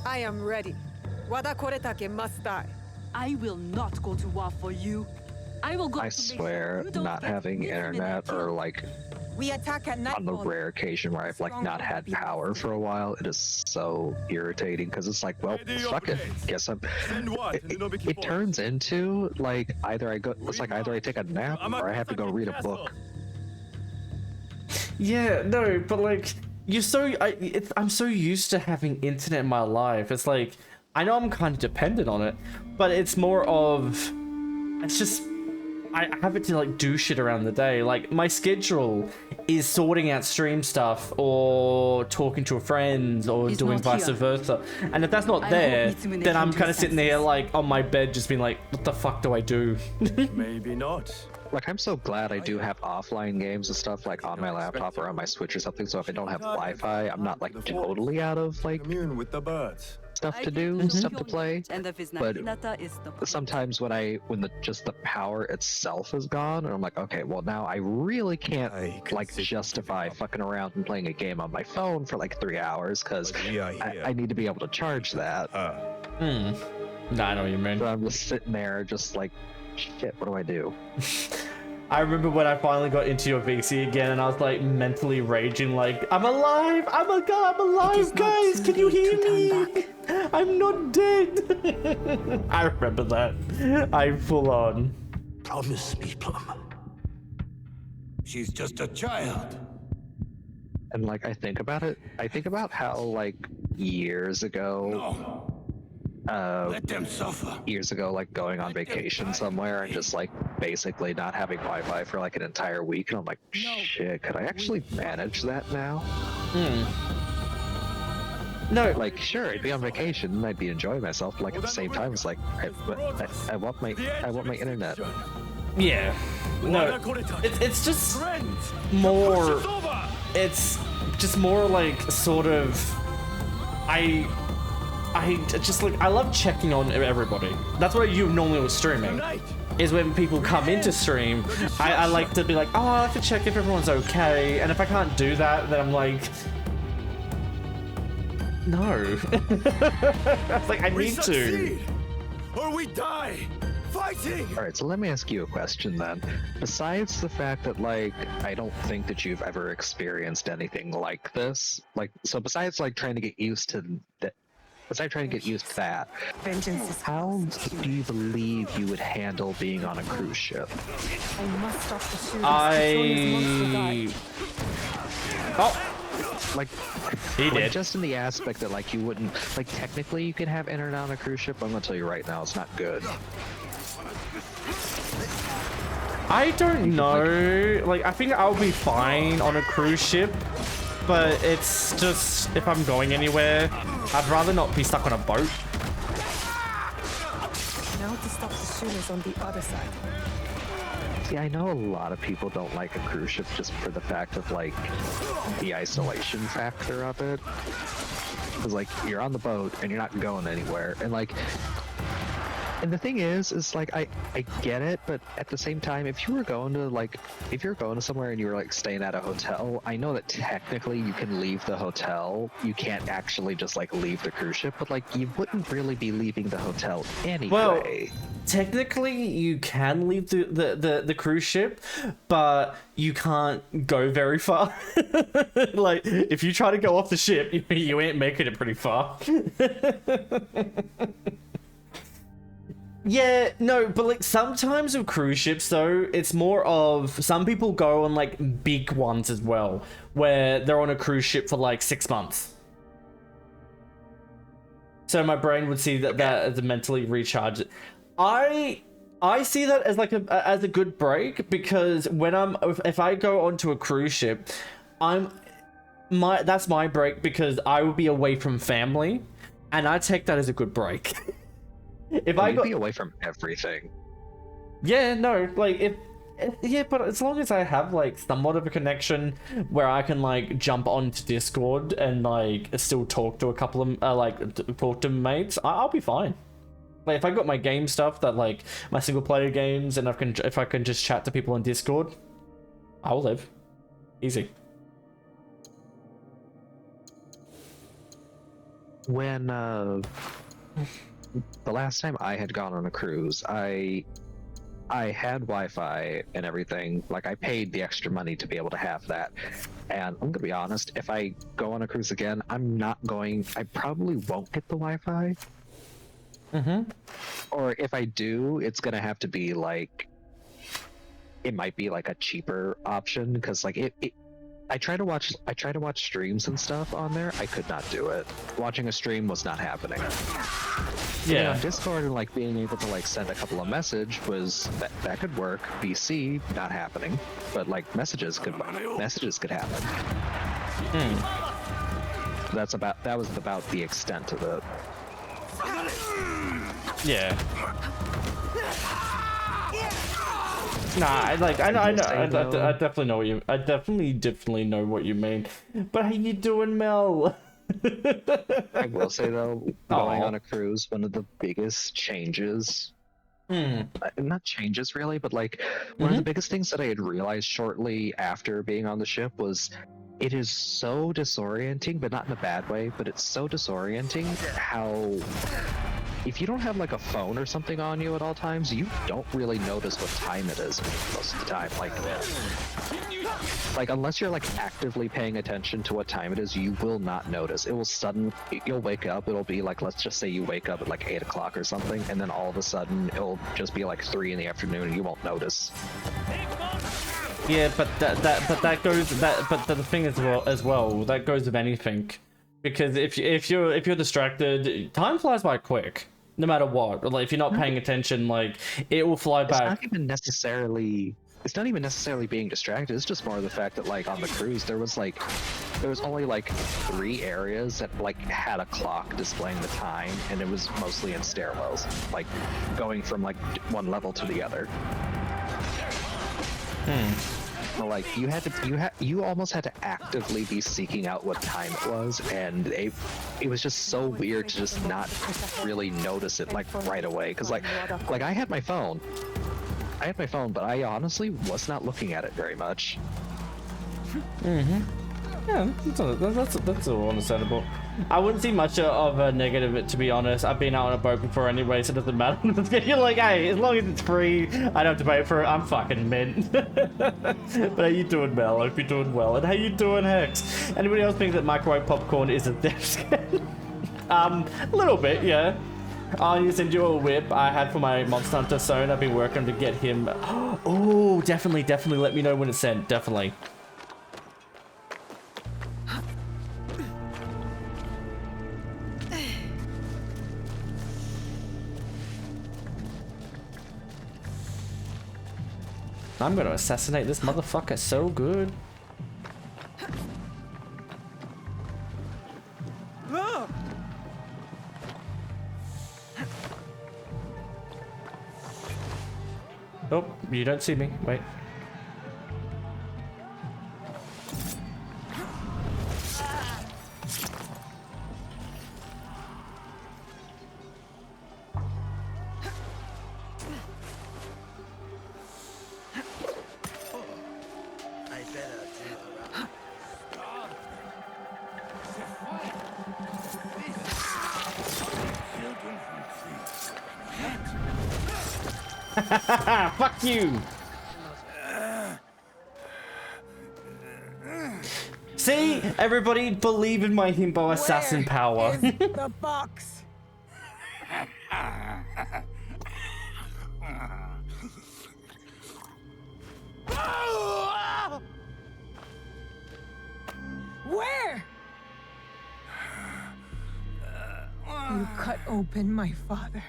I am ready. Wada Koretake must die. I will not go to war for you. I will go. I swear, not having internet or like we attack at night on the rare occasion where I've like not had power for a while, it is so irritating because it's like, well, fuck it. Guess I'm. It turns into like either I take a nap or I have to go read a book. Yeah, no, but like I'm so used to having internet in my life. It's like I know I'm kind of dependent on it, but it's more of it's just. I have it to like do shit around the day. Like my schedule is sorting out stream stuff or talking to a friend or doing vice versa. And if that's not there, then I'm kind of sitting there like on my bed just being like, what the fuck do I do? Maybe not. Like, I'm so glad I do have offline games and stuff like on my laptop or on my Switch or something, so if I don't have Wi-Fi, I'm not like totally out of like with the birds. Stuff to do, stuff to play. But sometimes when just the power itself is gone, and I'm like, okay, well now I really can't like justify fucking around and playing a game on my phone for like 3 hours because I need to be able to charge that. No, I know what you mean. So I'm just sitting there, just like, shit, what do I do? I remember when I finally got into your VC again and I was like mentally raging like, I'm alive! I'm alive, guys! Can you hear me? I'm not dead! I remember that. I full on. Promise me, Plum. She's just a child. And like, I think about it. I think about how like years ago... let them suffer. Years ago, like going on vacation somewhere and just like basically not having Wi-Fi for like an entire week, and I'm like, shit, could I actually manage that now? No, like sure, I'd be on vacation and I'd be enjoying myself. But, like at the same time, it's like I want my internet. Yeah, no, it's just more. It's just more like sort of. I just like, I love checking on everybody. That's what you normally was streaming. Is when people come into stream, I like to be like, oh, I like to check if everyone's okay. And if I can't do that, then I'm like, no. It's like, I need to. Or we die fighting. All right, so let me ask you a question then. Besides the fact that like, I don't think that you've ever experienced anything like this, like, so besides like trying to get used to that. Besides trying to get used to that, how do you believe you would handle being on a cruise ship? I must stop the shooters. Like, he did. Just in the aspect that like you wouldn't, like technically you can have internet on a cruise ship, but I'm gonna tell you right now, it's not good. I don't know. Like, I think I'll be fine on a cruise ship. but it's just, if I'm going anywhere, I'd rather not be stuck on a boat. Now to stop the shooters on the other side. See, I know a lot of people don't like a cruise ship just for the fact of, like, the isolation factor of it. Because, like, you're on the boat and you're not going anywhere. And, like, and the thing is like, I get it, but at the same time, if you were going to, like, if you're going to somewhere and you were, like, staying at a hotel, I know that technically you can leave the hotel. You can't actually just, like, leave the cruise ship, but, like, you wouldn't really be leaving the hotel anyway. Well, technically you can leave the cruise ship, but you can't go very far. Like, if you try to go off the ship, you ain't making it pretty far. Yeah, no, but like sometimes with cruise ships though, it's more of, some people go on like big ones as well, where they're on a cruise ship for like 6 months. So my brain would see that as a mentally recharge. I see that as like as a good break, because when if I go onto a cruise ship, that's my break, because I will be away from family, and I take that as a good break. If I be away from everything. Yeah, no, like yeah, but as long as I have like somewhat of a connection where I can like jump onto Discord and like still talk to a couple of talk to mates, I'll be fine. Like if I got my game stuff, that like my single player games, and if I can just chat to people on Discord, I'll live easy. When the last time I had gone on a cruise, I had Wi-Fi and everything. Like, I paid the extra money to be able to have that. And I'm gonna be honest, if I go on a cruise again, I probably won't get the Wi-Fi. Or if I do, it's gonna have to be like, it might be like a cheaper option, because like I try to watch streams and stuff on there. I could not do it. Watching a stream was not happening. Yeah. On Discord and like being able to like send a couple of that could work. VC not happening, but like messages could happen. That was about the extent of it. Yeah. Nah, I definitely know what you. I definitely know what you mean. But how you doing, Mel? I will say though, going on a cruise, one of the biggest changes. Not changes really, but like one of the biggest things that I had realized shortly after being on the ship was, it is so disorienting, but not in a bad way. But it's so disorienting how, if you don't have like a phone or something on you at all times, you don't really notice what time it is most of the time. Like unless you're like actively paying attention to what time it is, you will not notice. You'll wake up, it'll be like, let's just say you wake up at like 8 o'clock or something, and then all of a sudden it'll just be like 3 in the afternoon and you won't notice. Yeah, but the thing as well, that goes with anything. Because if you're distracted, time flies by quick, no matter what. Like if you're not paying attention, like it will fly back. It's not even necessarily being distracted. It's just more the fact that like on the cruise there was only like 3 areas that like had a clock displaying the time, and it was mostly in stairwells, like going from like one level to the other. Like you almost had to actively be seeking out what time it was, and it was just so weird to just not really notice it like right away. Because like I had my phone, but I honestly was not looking at it very much. Yeah, that's all understandable. I wouldn't see much of a negative, to be honest. I've been out on a boat before anyway, so it doesn't matter. You're like, hey, as long as it's free, I don't have to pay for it. I'm fucking mint. But how you doing, Mel? I hope you're doing well. And how you doing, Hex? Anybody else think that microwave popcorn is a death skin? A little bit, yeah. I'll need to send you a whip I had for my Monster Hunter Zone. I've been working to get him. Oh, definitely let me know when it's sent. Definitely. I'm gonna assassinate this motherfucker so good. Oh, you don't see me. Wait. Fuck you! See? Everybody believe in my Himbo assassin power. The box. Where? You cut open my father.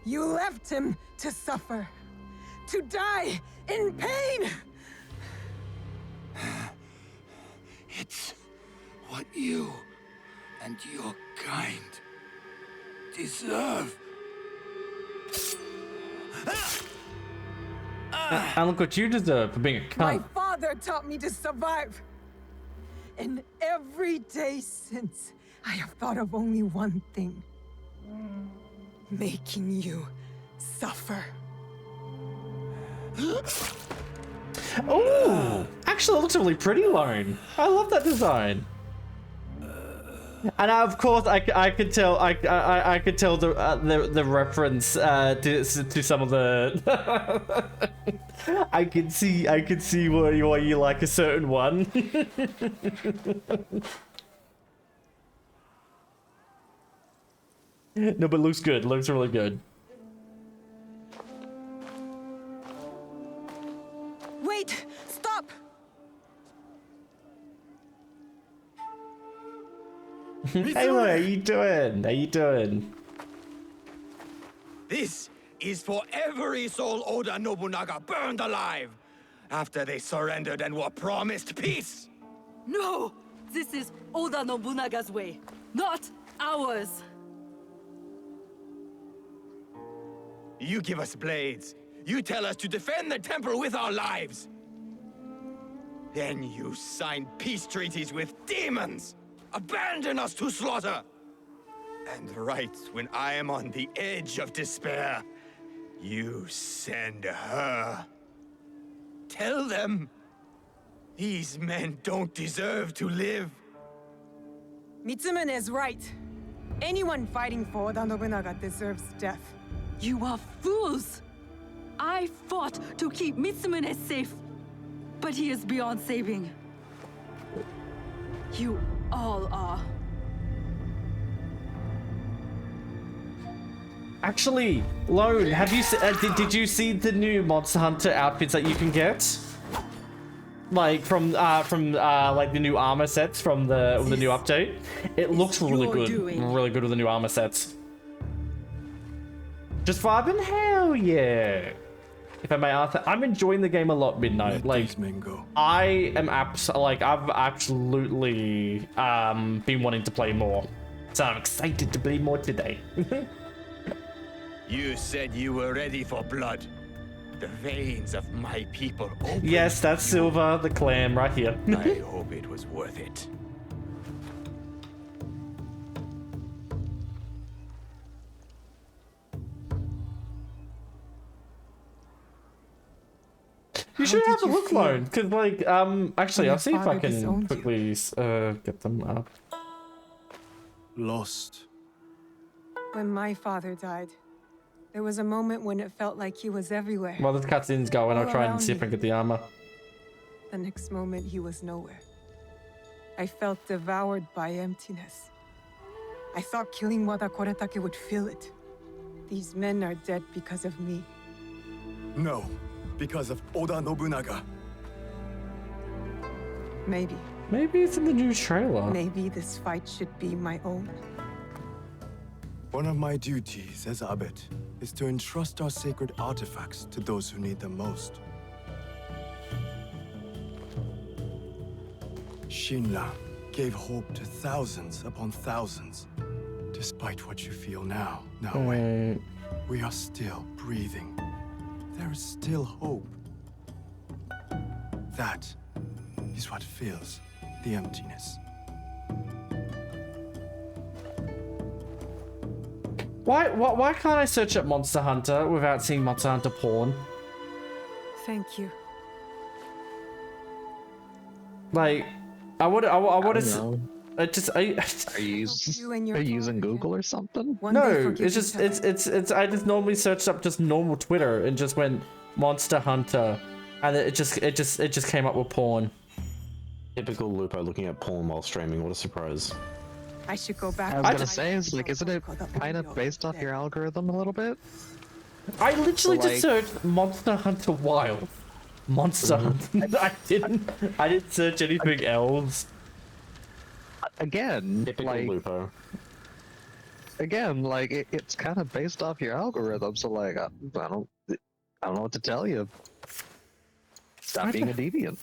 You left him to suffer, to die in pain. It's what you and your kind deserve. And look what you deserve for being a My cunt. father taught me to survive. And every day since, I have thought of only one thing. Making you suffer. Oh, actually, it looks really pretty, Lone. I love that design. And of course, I could tell I could tell the reference to some of the. I could see why you like a certain one. No, but it looks good. It looks really good. Wait! Stop! Hey, what are you doing? How you doing? This is for every soul Oda Nobunaga burned alive after they surrendered and were promised peace. No! This is Oda Nobunaga's way, not ours! You give us blades. You tell us to defend the temple with our lives. Then you sign peace treaties with demons. Abandon us to slaughter. And right when I am on the edge of despair, you send her. Tell them these men don't deserve to live. Mitsumune is right. Anyone fighting for Oda Nobunaga deserves death. You are fools! I fought to keep Mitsumune safe, but he is beyond saving. You all are. Actually, Lone, have you did you see the new Monster Hunter outfits that you can get? Like from like the new armor sets from the new update. It looks really good, really good with the new armor sets. Just vibing, hell yeah! If I may ask, I'm enjoying the game a lot. Midnight, like I am I've absolutely been wanting to play more, so I'm excited to play more today. You said you were ready for blood. The veins of my people open. Yes, that's Silver, the clam, right here. I hope it was worth it. You should have a look, Lone, because like actually I'll see if I can quickly get them up. Lost. When my father died, there was a moment when it felt like he was everywhere. While the cutscene's going, I'll try and see if I can get the armor. The next moment, he was nowhere. I felt devoured by emptiness. I thought killing Wada Koretake would fill it. These men are dead because of me. No, because of Oda Nobunaga. Maybe. Maybe it's in the new trailer. Maybe this fight should be my own. One of my duties as abbot is to entrust our sacred artifacts to those who need them most. Shinra gave hope to thousands upon thousands. Despite what you feel now, we are still breathing. there is still hope. That is what fills the emptiness. Why can't I search up Monster Hunter without seeing Monster Hunter porn? Thank you. Like, I would know. I just Are you using Google or something? No, it's just it's I just normally searched up just normal Twitter and just went Monster Hunter, and it just came up with porn. Typical Lupo looking at porn while streaming. What a surprise. I should go back. I was gonna say, isn't it kind of based off your algorithm a little bit? I literally So, just searched Monster Hunter Wild. Monster Hunter. I didn't search anything else. Again, Typical like Lupo. Again, like it's kind of based off your algorithm. So like, I don't know what to tell you. Stop being a deviant.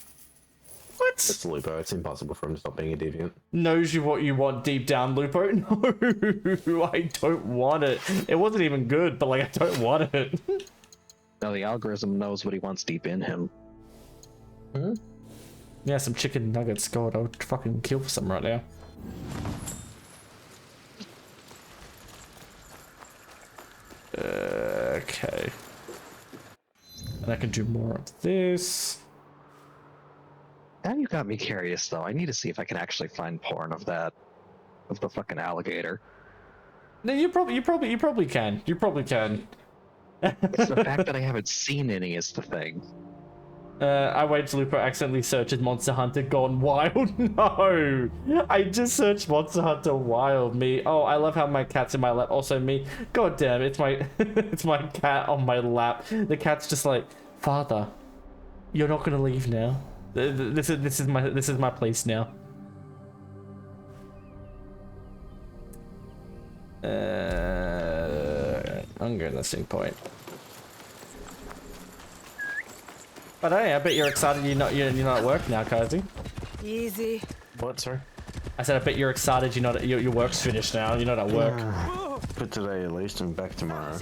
What? It's Lupo. It's impossible for him to stop being a deviant. Knows you what you want deep down, Lupo. No, I don't want it. It wasn't even good, but like I don't want it. No, the algorithm knows what he wants deep in him. Hmm? Yeah, some chicken nuggets. God, I would fucking kill for some right now. Okay. And I can do more of this. Now you got me curious, though. I need to see if I can actually find porn of that, of the fucking alligator. No, you probably can. You probably can. It's the fact that I haven't seen any is the thing. I wait till Lupo accidentally searches Monster Hunter Gone Wild. No! I just searched Monster Hunter Wild. Me. Oh, I love how my cat's in my lap. Also me. God damn, it's my it's my cat on my lap. The cat's just like, Father, you're not gonna leave now. This is my place now. I'm going to the same point. But hey, I bet you're excited you're not at work now, Cozy. Easy. What, sorry? I said I bet you're excited your work's finished now. You're not at work. For today at least, and back tomorrow.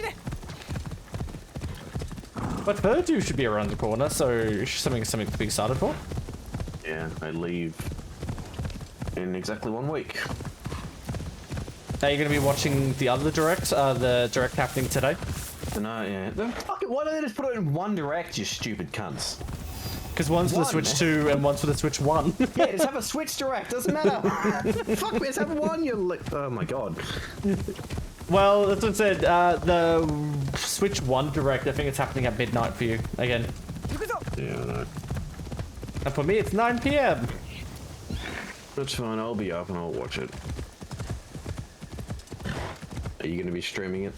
But Purdue should be around the corner, so something to be excited for. Yeah, I leave in exactly 1 week. Are you going to be watching the other direct, the direct happening today? No, yeah. Why don't they just put it in one direct, you stupid cunts? Because one's for the Switch 2 and one's for the Switch 1. Yeah, just have a Switch direct, doesn't matter. Fuck, just have one, you oh my god. Well, that's what it said. The Switch 1 direct, I think it's happening at midnight for you, again. Yeah, I know. And for me, it's 9 PM. That's fine, I'll be up and I'll watch it. Are you going to be streaming it?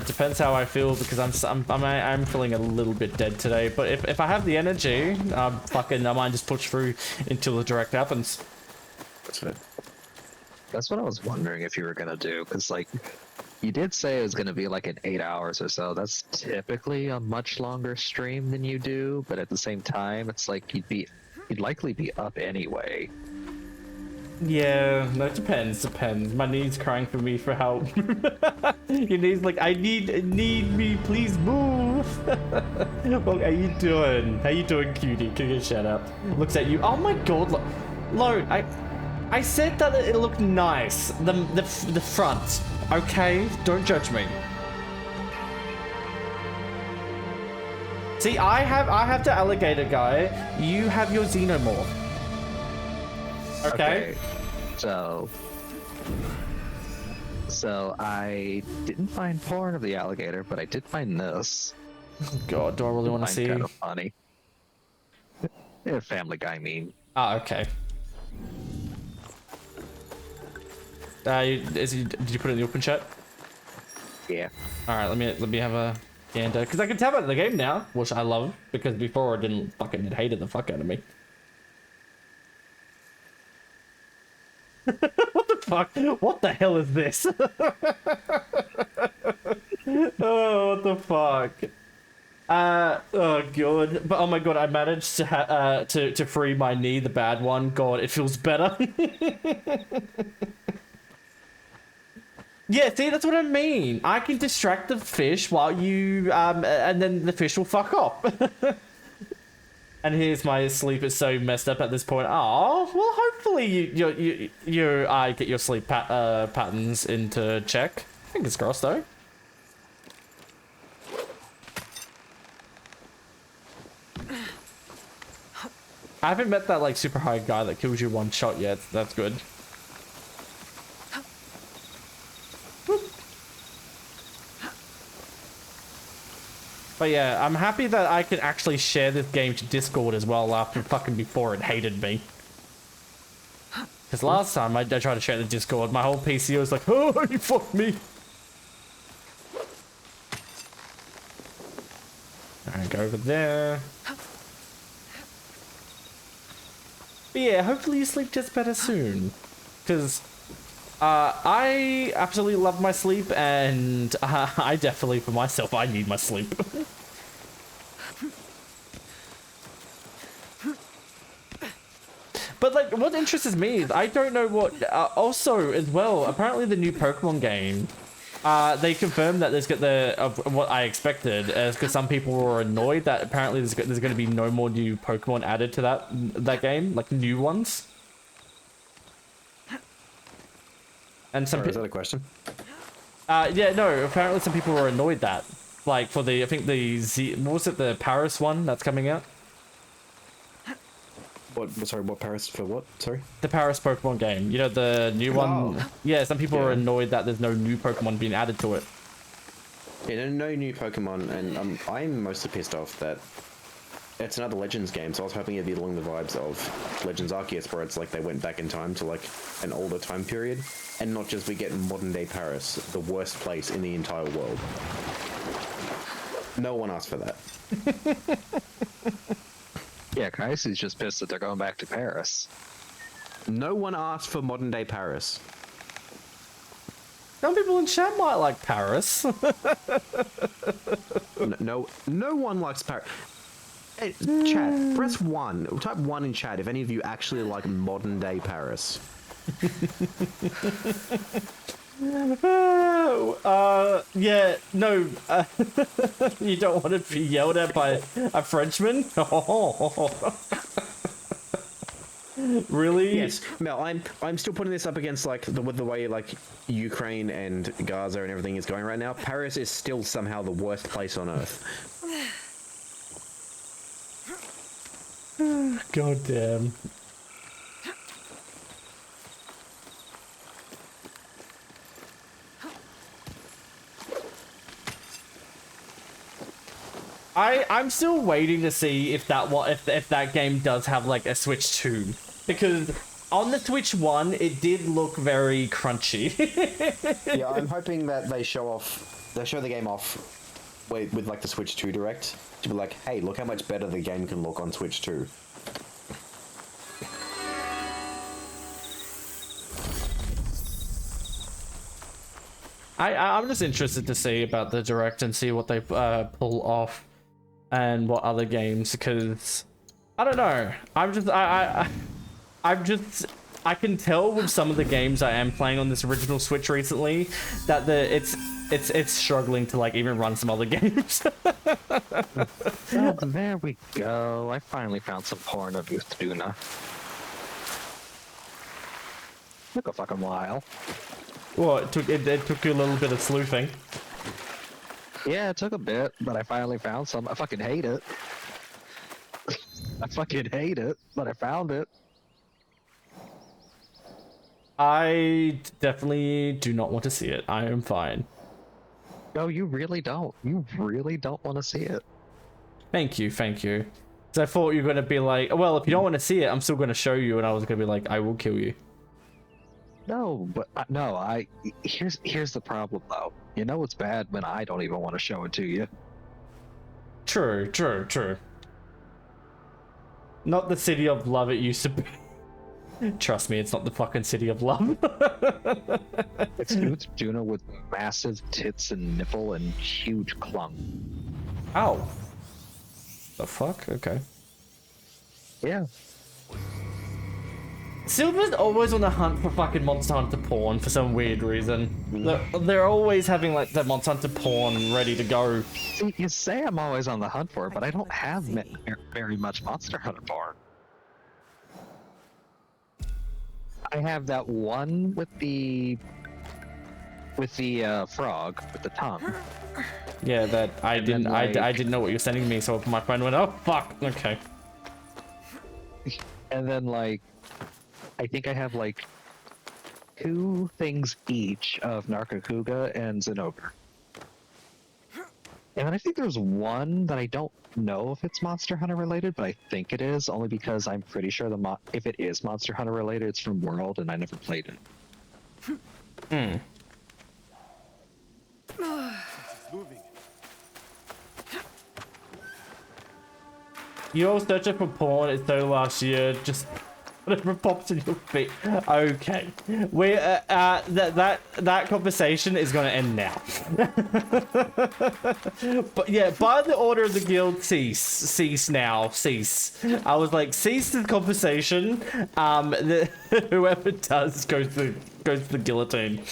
Depends how I feel, because I'm feeling a little bit dead today. But if I have the energy, I might just push through until the direct happens. That's it. That's what I was wondering if you were gonna do, because like, you did say it was gonna be like in 8 hours or so. That's typically a much longer stream than you do, but at the same time, it's like you'd likely be up anyway. Yeah, no, it depends. My knee's crying for me for help. Your knee's like, I need me, please move. Well, how you doing? How you doing, cutie? Can you shut up? Looks at you. Oh my god, Lo, I said that it looked nice. The front, okay? Don't judge me. See, I have the alligator guy. You have your xenomorph. Okay. So I didn't find porn of the alligator, but I did find this. God, do I really want to see? Kind of funny. Yeah, Family Guy meme. Ah, okay. Did you put it in the open chat? Yeah. All right, let me have a gander, because I can tell about the game now, which I love, because before it didn't fucking, it hated the fuck out of me. What the fuck? What the hell is this? Oh, what the fuck? Oh god. But oh my god, I managed to free my knee, the bad one. God, it feels better. Yeah, see, that's what I mean. I can distract the fish while you, and then the fish will fuck off. And here's my sleep is so messed up at this point. Oh, well, hopefully you get your sleep patterns into check. Fingers crossed, though. I haven't met that like super high guy that kills you one shot yet. That's good. But yeah, I'm happy that I can actually share this game to Discord as well after fucking before it hated me. Because last time I tried to share the Discord, my whole PC was like, oh, you fucked me. Alright, go over there. But yeah, hopefully you sleep just better soon. Because I absolutely love my sleep, and I definitely, for myself, I need my sleep. But like, what interests me is I don't know what. Also, as well, apparently the new Pokemon game, they confirmed that there's what I expected, because some people were annoyed that apparently there's going to be no more new Pokemon added to that game, like new ones. And some Sorry, is that a question? Yeah, no. Apparently, some people were annoyed that, like, for the I think the what was it, the Paris one that's coming out? What? Sorry, what Paris for what? Sorry. The Paris Pokemon game. You know, the new one. Oh. Yeah, some people were annoyed that there's no new Pokemon being added to it. Yeah, no new Pokemon, and I'm mostly pissed off that it's another Legends game, so I was hoping it'd be along the vibes of Legends Arceus, where it's like they went back in time to like an older time period, and not just we get modern day Paris, the worst place in the entire world. No one asked for that. Yeah, Kaiser's just pissed that they're going back to Paris. No one asked for modern day Paris. Some people in chat might like Paris. no one likes Paris. Hey, chat, press 1. Type 1 in chat if any of you actually like modern day Paris. Yeah, no. You don't want to be yelled at by a Frenchman? Really? Yes. Mel, I'm still putting this up against like with the way like Ukraine and Gaza and everything is going right now. Paris is still somehow the worst place on earth. God damn. I'm still waiting to see if that game does have like a Switch 2, because on the Switch 1 it did look very crunchy. Yeah, I'm hoping that they show the game off with like the Switch 2 Direct to be like, hey, look how much better the game can look on Switch 2. I'm just interested to see about the Direct and see what they pull off and what other games, because I don't know. I can tell with some of the games I am playing on this original Switch recently that it's struggling to like even run some other games. Oh, there we go. I finally found some porn of Duna. Took a fucking while. Well, it took you a little bit of sleuthing. Yeah, it took a bit, but I finally found some. I fucking hate it. I fucking hate it, but I found it. I definitely do not want to see it. I am fine. No, you really don't. You really don't want to see it. Thank you, thank you. Because I thought you were going to be like, well, if you don't want to see it, I'm still going to show you, and I was going to be like, I will kill you. No, but no, here's the problem though. You know it's bad when I don't even want to show it to you. True. Not the city of love it used to be. Trust me, it's not the fucking city of love. It's Duna with massive tits and nipple and huge clung. Ow. The fuck? Okay. Yeah. Silver's always on the hunt for fucking Monster Hunter porn for some weird reason. They're always having like the Monster Hunter porn ready to go. See, you say I'm always on the hunt for it, but I don't have very much Monster Hunter porn. I have that one with the frog with the tongue. Yeah, that I didn't I didn't know what you were sending me, so my friend went, oh fuck, okay. And then like I think I have like 2 things each of Narcocuga and Zenogre. And then I think there's one that I don't know if it's Monster Hunter related, but I think it is, only because I'm pretty sure if it is Monster Hunter related, it's from World, and I never played it. Hmm. You all searching for porn, it's so last year, just whatever pops in your feet. Okay. We that conversation is gonna end now. But yeah, by the order of the guild, cease now. I was like, cease the conversation. Whoever does goes to the guillotine.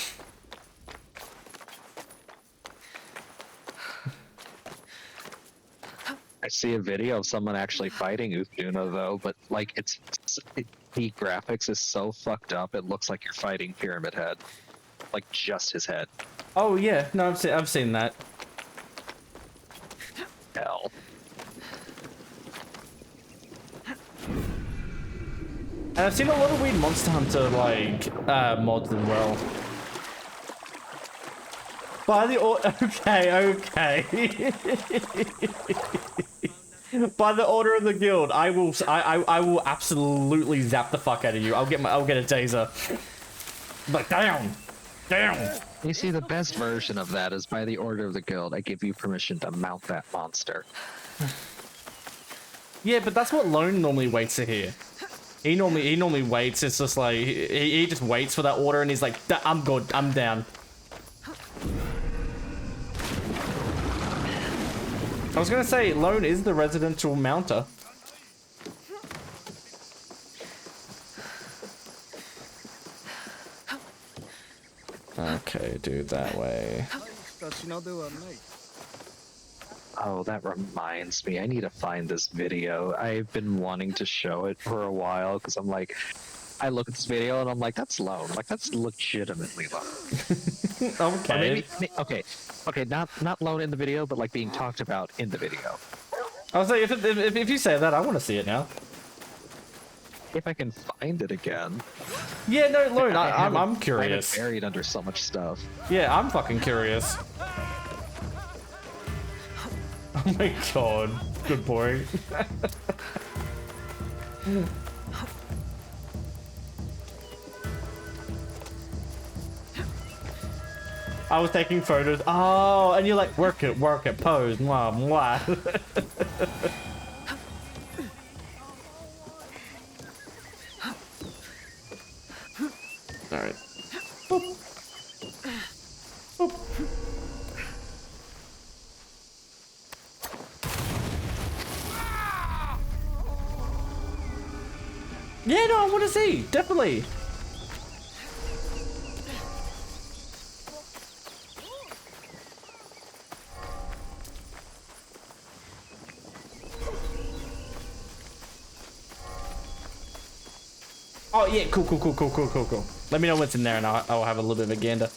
I see a video of someone actually fighting Uthduna though, but like the graphics is so fucked up. It looks like you're fighting Pyramid Head, like just his head. Oh yeah, no, I've seen that. Hell. And I've seen a lot of weird Monster Hunter like mods as well. By the okay. By the order of the guild, I will absolutely zap the fuck out of you. I'll get a taser. Like down. You see, the best version of that is by the order of the guild. I give you permission to mount that monster. Yeah, but that's what Lone normally waits to hear. He normally waits. It's just like he just waits for that order, and he's like, I'm good. I'm down. I was gonna say, Lone is the residential mounter. Okay, dude, that way. Oh, that reminds me. I need to find this video. I've been wanting to show it for a while because I'm like, I look at this video and I'm like, that's Lone. Like, that's legitimately Lone. Okay. Okay, not Lone in the video, but like being talked about in the video. I was like, if you say that, I want to see it now. If I can find it again. Yeah, no, Lone, I'm curious. I have it buried under so much stuff. Yeah, I'm fucking curious. Oh my god, good boy. I was taking photos. Oh, and you're like, work it, pose, mwah, mwah. All right. Boop. Boop. Yeah, no, I want to see, definitely. Oh yeah, cool. Let me know what's in there, and I'll have a little bit of a gander.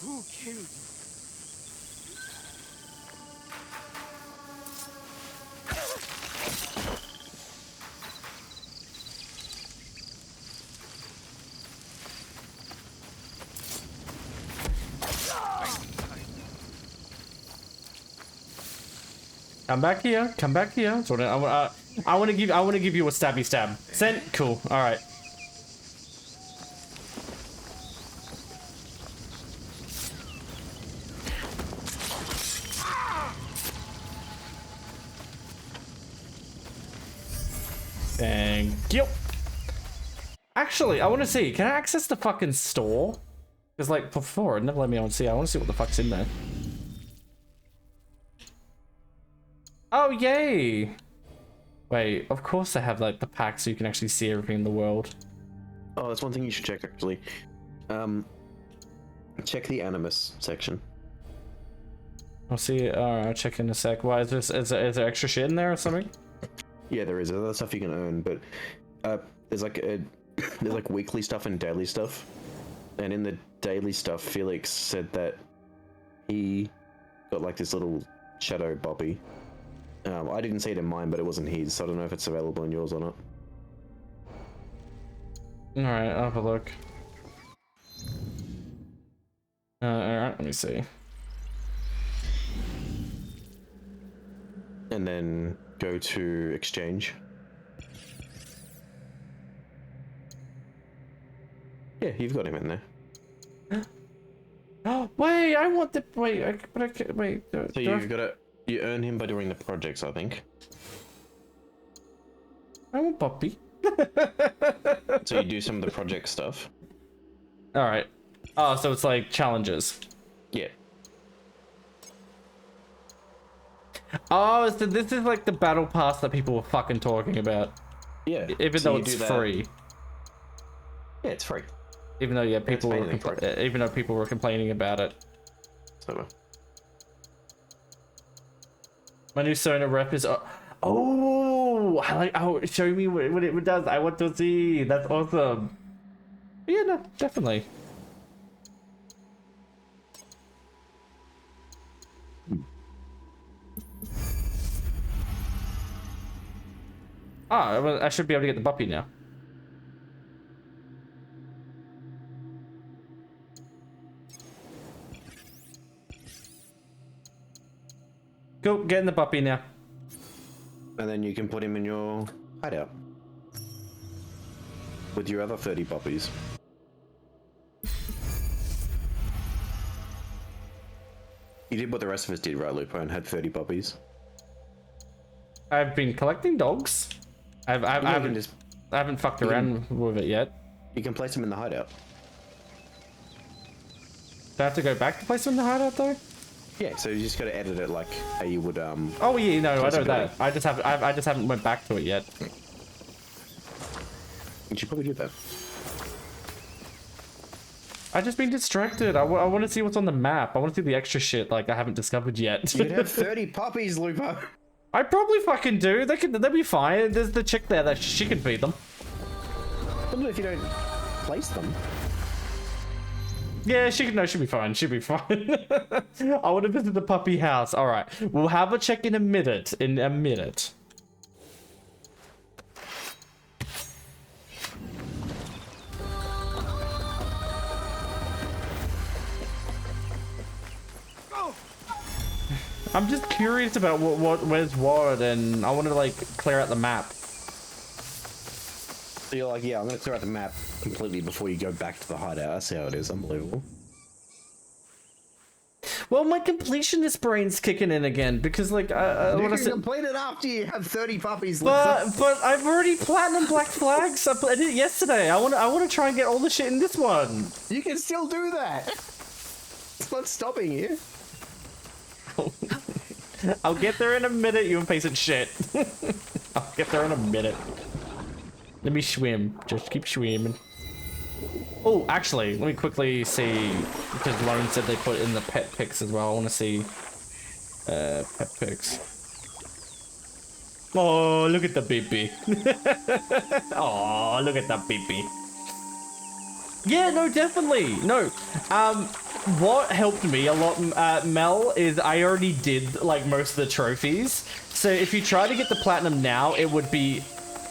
Who killed you? Come back here. So I want to give you a stabby stab. Send. Cool. All right. Thank you. Actually, I want to see. Can I access the fucking store? Because like before, it never let me on see. I want to see what the fuck's in there. Oh, yay! Wait, of course they have like the pack so you can actually see everything in the world. Oh, that's one thing you should check actually. Check the animus section. I'll see. I'll check in a sec. Why is this? Is there extra shit in there or something? Yeah, there is other stuff you can earn, but there's like there's like weekly stuff and daily stuff. And in the daily stuff, Felix said that he got like this little shadow boppy. I didn't see it in mine, but it wasn't his, so I don't know if it's available in yours or not. Alright, I'll have a look. Alright, let me see. And then go to exchange. Yeah, you've got him in there. Oh, wait, I want the... Wait, wait. So you've got to... You earn him by doing the projects, I think. I want Poppy. So you do some of the project stuff. Alright. Oh, so it's like challenges. Yeah. Oh, so this is like the battle pass that people were fucking talking about. Yeah. Even so though you it's do that. free. Yeah, it's free. Even though, yeah, people were mainly free. even though people were complaining about it. So. My new Sona rep is... Oh, I like... Oh, show me what it does. I want to see. That's awesome. Yeah, no, definitely. Ah, well, I should be able to get the puppy now. Go, get in the puppy now. And then you can put him in your hideout. With your other 30 puppies. You did what the rest of us did, right, Lupo, and had 30 puppies? I've been collecting dogs. I haven't fucked around with it yet. You can place them in the hideout. Do I have to go back to place them in the hideout though? Yeah, so you just got to edit it like how you would. Oh yeah, no, I know that. I just haven't went back to it yet. You should probably do that. I've just been distracted. I want to see what's on the map. I want to see the extra shit like I haven't discovered yet. You'd have 30 puppies, Lupo. I probably fucking do. They'll be fine. There's the chick there that she can feed them. Probably if you don't place them. Yeah, she'll be fine. She'll be fine. I want to visit the puppy house. All right, we'll have a check in a minute. I'm just curious about where's what, and I want to like clear out the map. So you're like, yeah, I'm gonna clear out the map completely before you go back to the hideout. That's how it is. Unbelievable. Well, my completionist brain's kicking in again because, like, I you want can to complete it after you have 30 puppies. But I've already platinum Black Flags. I did it yesterday. I want to try and get all the shit in this one. You can still do that. It's not stopping you. I'll get there in a minute, you piece of shit. I'll get there in a minute. Let me swim. Just keep swimming. Oh, actually, let me quickly see, because Lauren said they put in the pet pics as well. I want to see pet pics. Oh, look at the baby. Oh, look at the baby. Yeah, no, definitely. No. What helped me a lot, Mel, is I already did, like, most of the trophies. So if you try to get the platinum now, it would be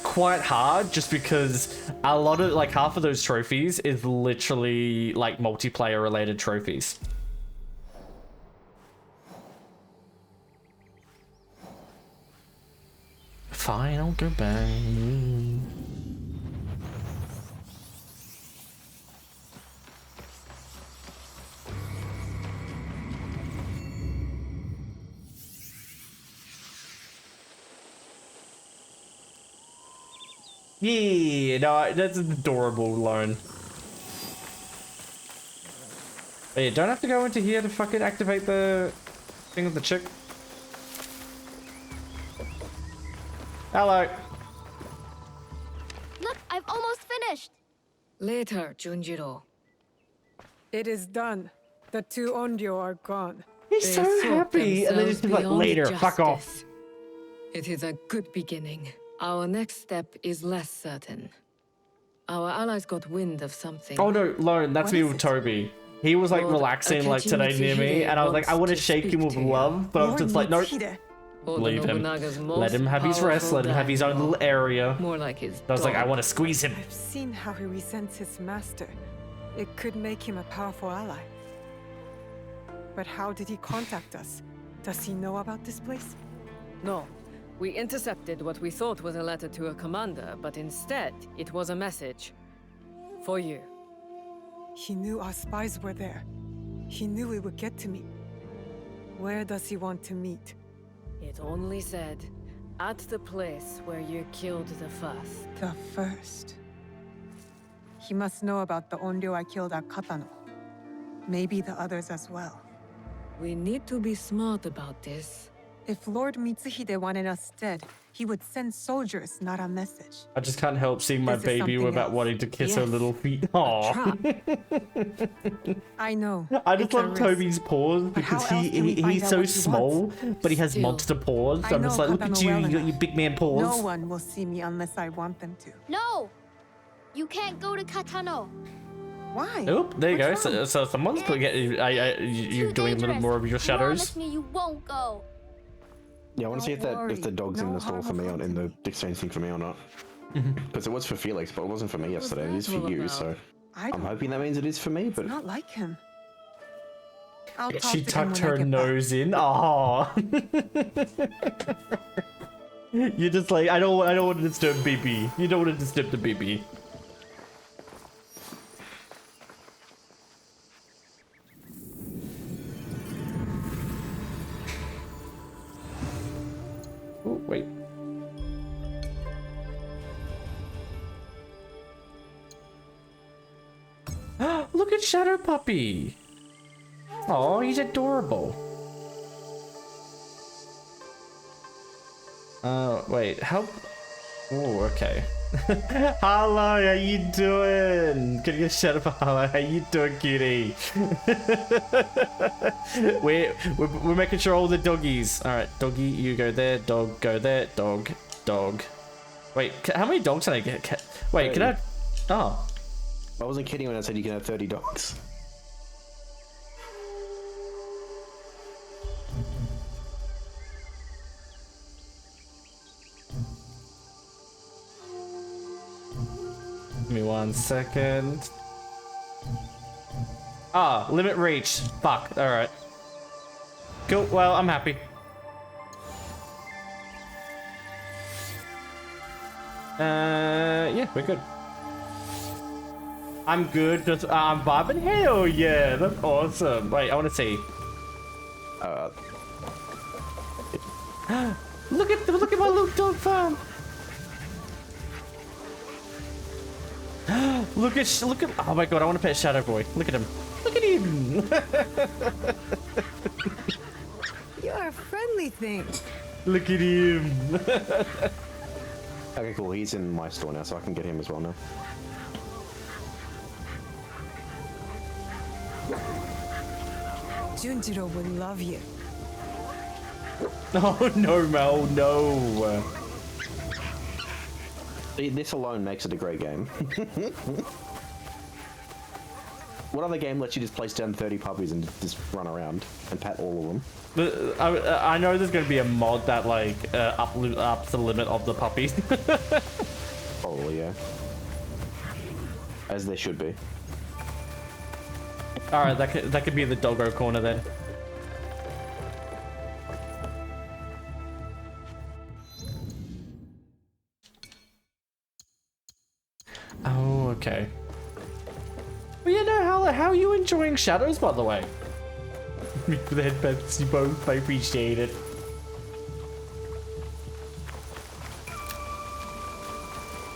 quite hard just because a lot of, like, half of those trophies is literally, like, multiplayer-related trophies. Fine, I'll go back. Yeah, no, that's an adorable loan. But yeah, don't have to go into here to fucking activate the thing with the chick. Hello. Look, I've almost finished. Later, Junjiro. It is done. The two Onryo are gone. He's They so thought happy, and then he's themselves like, beyond later, fuck off. justice. It is a good beginning. Our next step is less certain. Our allies got wind of something. Oh no, Lauren, that's me with Toby. He was like Lord relaxing like Akechi today near me, Mitsuhide and I was like, I want to wants to shake him speak with to you. love, but I'm just like, nope. Leave him. Nobunaga's Let him most have his rest. Let him have his own powerful little area. More like his I was like, I dog. want to squeeze him. I've seen how he resents his master. It could make him a powerful ally. But how did he contact us? Does he know about this place? No. We intercepted what we thought was a letter to a commander, but instead, it was a message. For you. He knew our spies were there. He knew we would get to me. Where does he want to meet? It only said, at the place where you killed the first. The first. He must know about the Onryo I killed at Katano. Maybe the others as well. We need to be smart about this. If Lord Mitsuhide wanted us dead, he would send soldiers, not a message. I just can't help seeing my This is baby something without else. wanting to kiss her Yes. little feet. Aww. I know. I just it's a love risk. Toby's paws because how else can we find he's out so what he small, wants? but he has Still, monster paws. So I I'm just know like, look at Katano you, well you got enough. your big man paws. No one will see me unless I want them to. No! You can't go to Katano. Why? Oop, there you go. What's wrong? So someone's you're doing a little more of your shadows. Promise me you won't go. Yeah, I want to see if Don't if the worry. dog's in No the store harm for me will on come in to the me. exchange thing for me or not. Mm-hmm. Because it was for Felix, but it wasn't for me yesterday. It is for all you, about? so I I'm don't hoping that means it is for me. But It's not like him. I'll talk She to him tucked when I her get nose in. Oh. You're just like, I don't want to disturb baby. You don't want to disturb the baby. Oh, wait. Look at Shadow Puppy. Oh, he's adorable. Wait, how? Oh, okay. Hello, how you doing? Can you shut up? Hello, how you doing, cutie? we're making sure all the doggies. All right, doggy, you go there. Dog, go there. Dog, dog. Wait, how many dogs can I get? Wait, can I? Oh. I wasn't kidding when I said you can have 30 dogs. Give me 1 second. Ah, limit reach. Fuck. All right. Cool. Well, I'm happy. Yeah, we're good. I'm good. Just I'm vibing. Hell yeah, that's awesome. Wait, I want to see. Look at my little dog farm. look at. Oh my god, I want to pet Shadow Boy. Look at him. Look at him. You're a friendly thing. Look at him. Okay, cool. He's in my store now, so I can get him as well now. Junjiro would love you. Oh no, Mel, no. This alone makes it a great game. What other game lets you just place down 30 puppies and just run around and pat all of them? I know there's gonna be a mod that like ups the limit of the puppies. Probably, yeah. As there should be. All right, that could be the doggo corner then. Oh, okay. Well, you know, how are you enjoying Shadows, by the way? Me for the headbands, you both. I appreciate it.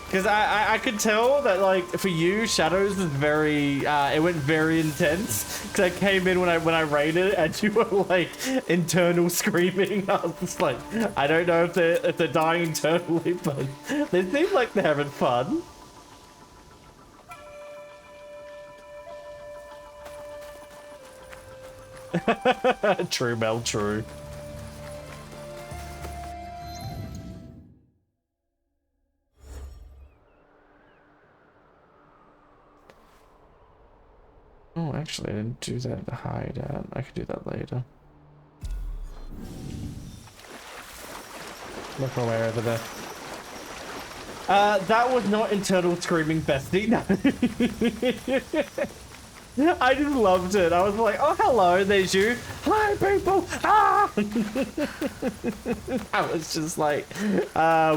Because I could tell that, like, for you, Shadows was very, it went very intense. Because I came in when I raided and you were, like, internal screaming. I was just like, I don't know if they're dying internally, but they seem like they're having fun. True, Mel, true. Oh, actually, I didn't do that hideout. I could do that later. Look away over there. That was not internal screaming, bestie. No. I just loved it. I was like, oh, hello, there's you. Hi, people. Ah! I was just like,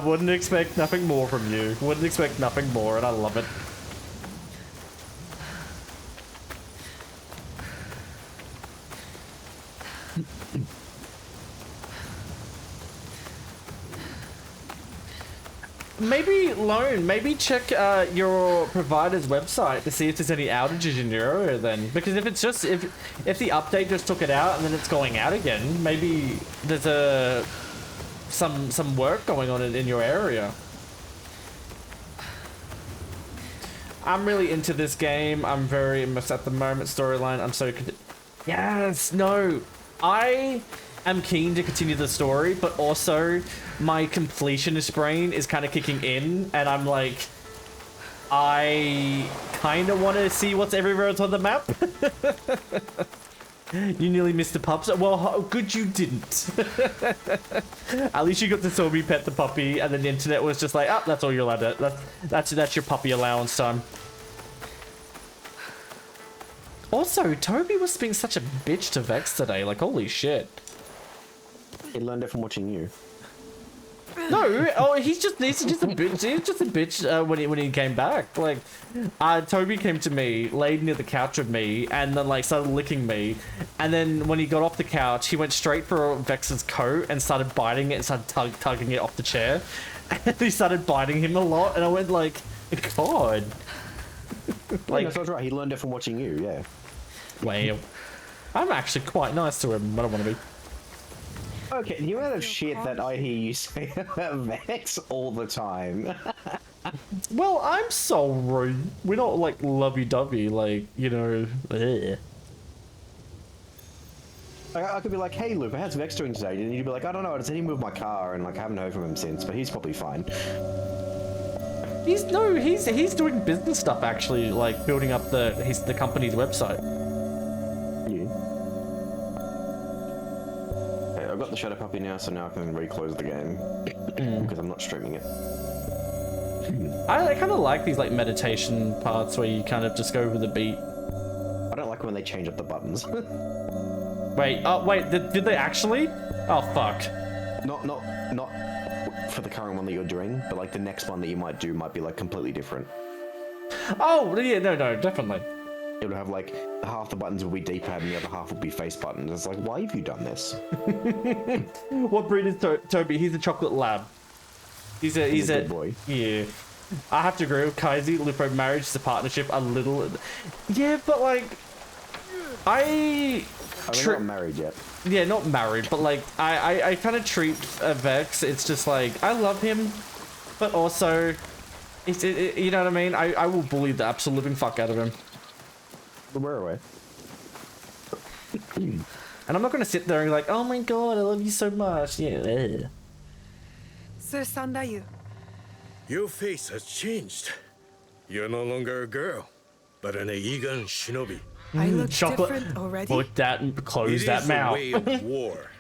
wouldn't expect nothing more from you. Wouldn't expect nothing more, and I love it. Maybe Lone, maybe check your provider's website to see if there's any outages in your area then. Because if it's just, if the update just took it out and then it's going out again, maybe there's some work going on in your area. I'm really into this game. I'm very immersed at the moment. Storyline, I'm so... Yes, no. I am keen to continue the story, but also my completionist brain is kind of kicking in, and I'm like, I kind of want to see what's everywhere else on the map. You nearly missed the pups. Well, good you didn't. At least you got to saw me pet the puppy, and then the internet was just like, oh, that's all you're allowed to. That's your puppy allowance time. Also, Toby was being such a bitch to Vex today. Like, holy shit. He learned it from watching you. No, oh, he's just a bitch. He's just a bitch when he came back. Like, Toby came to me, laid near the couch with me, and then like started licking me. And then when he got off the couch, he went straight for Vex's coat and started biting it and started tugging it off the chair. And he started biting him a lot, and I went like, God. Like, that's right. He learned it from watching you. Yeah. Well, I'm actually quite nice to him. I don't want to be. Okay, the amount of shit that I hear you say about Vex all the time. Well, I'm sorry. We're not like lovey-dovey, like, you know. Ugh. I could be like, hey Luke, how's Vex doing today? And you'd be like, I don't know, I just had him move my car, and like I haven't heard from him since, but he's probably fine. He's doing business stuff actually, like building up the company's website. I've got the Shadow Puppy now, so now I can reclose the game because I'm not streaming it. I kind of like these like meditation parts where you kind of just go with the beat. I don't like when they change up the buttons. Wait, oh wait, did they actually? Oh fuck. Not for the current one that you're doing, but like the next one that you might do might be like completely different. Oh yeah, no, definitely. It would have like half the buttons will be D-pad and the other half will be face buttons. It's like, why have you done this? What breed is Toby? He's a chocolate lab. He's a good boy. Yeah. I have to agree with Kaiser. Lupo, marriage is a partnership. A little. Yeah, but like, I'm not married yet. Yeah, not married, but like, I kind of treat Vex. It's just like, I love him, but also, you know what I mean? I will bully the absolute living fuck out of him. Where away? And I'm not going to sit there and be like, oh my god, I love you so much. Yeah. Sir Sandayu. Your face has changed. You're no longer a girl, but an Eigan shinobi. I look Chocolate. different already. Put that, close that mouth. It is a way of war.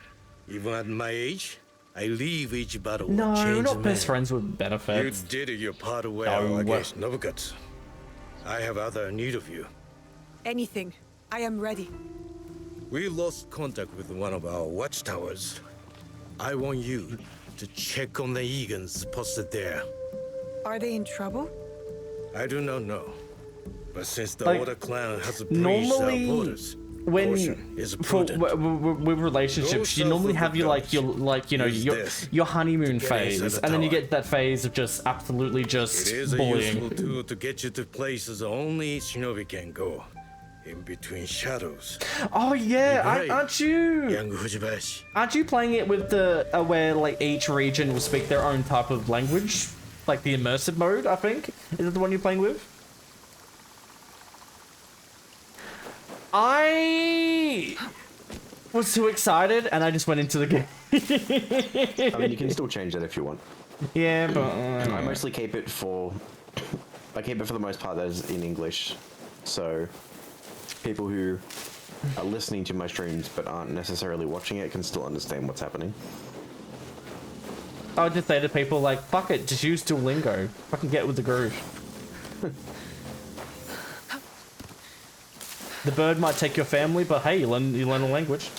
Even at my age, I leave each battle. No, we're not man. best friends with benefits. You did your part well against Nobugatsu. I have other need of you. Anything. I am ready. We lost contact with one of our watchtowers. I want you to check on the Egans posted there. Are they in trouble? I do not know. But since the Like, Oda clan has breached our borders, when Caution is for prudent. with relationships, you normally have your your honeymoon phase, and then you get that phase of just absolutely just It is a bullying. useful tool to get you to places only shinobi can go. In between shadows. Oh yeah, Right. aren't you? Young Fujibashi. Aren't you playing it with the where like each region will speak their own type of language, like the immersive mode? I think is it the one you're playing with? I was too excited and I just went into the game. I mean, you can still change that if you want. Yeah, but I mostly keep it for. I keep it for the most part that is in English, so people who are listening to my streams but aren't necessarily watching it can still understand what's happening. I would just say to people like, fuck it, just use Duolingo. Fucking get with the groove. The bird might take your family, but hey, you learn a language.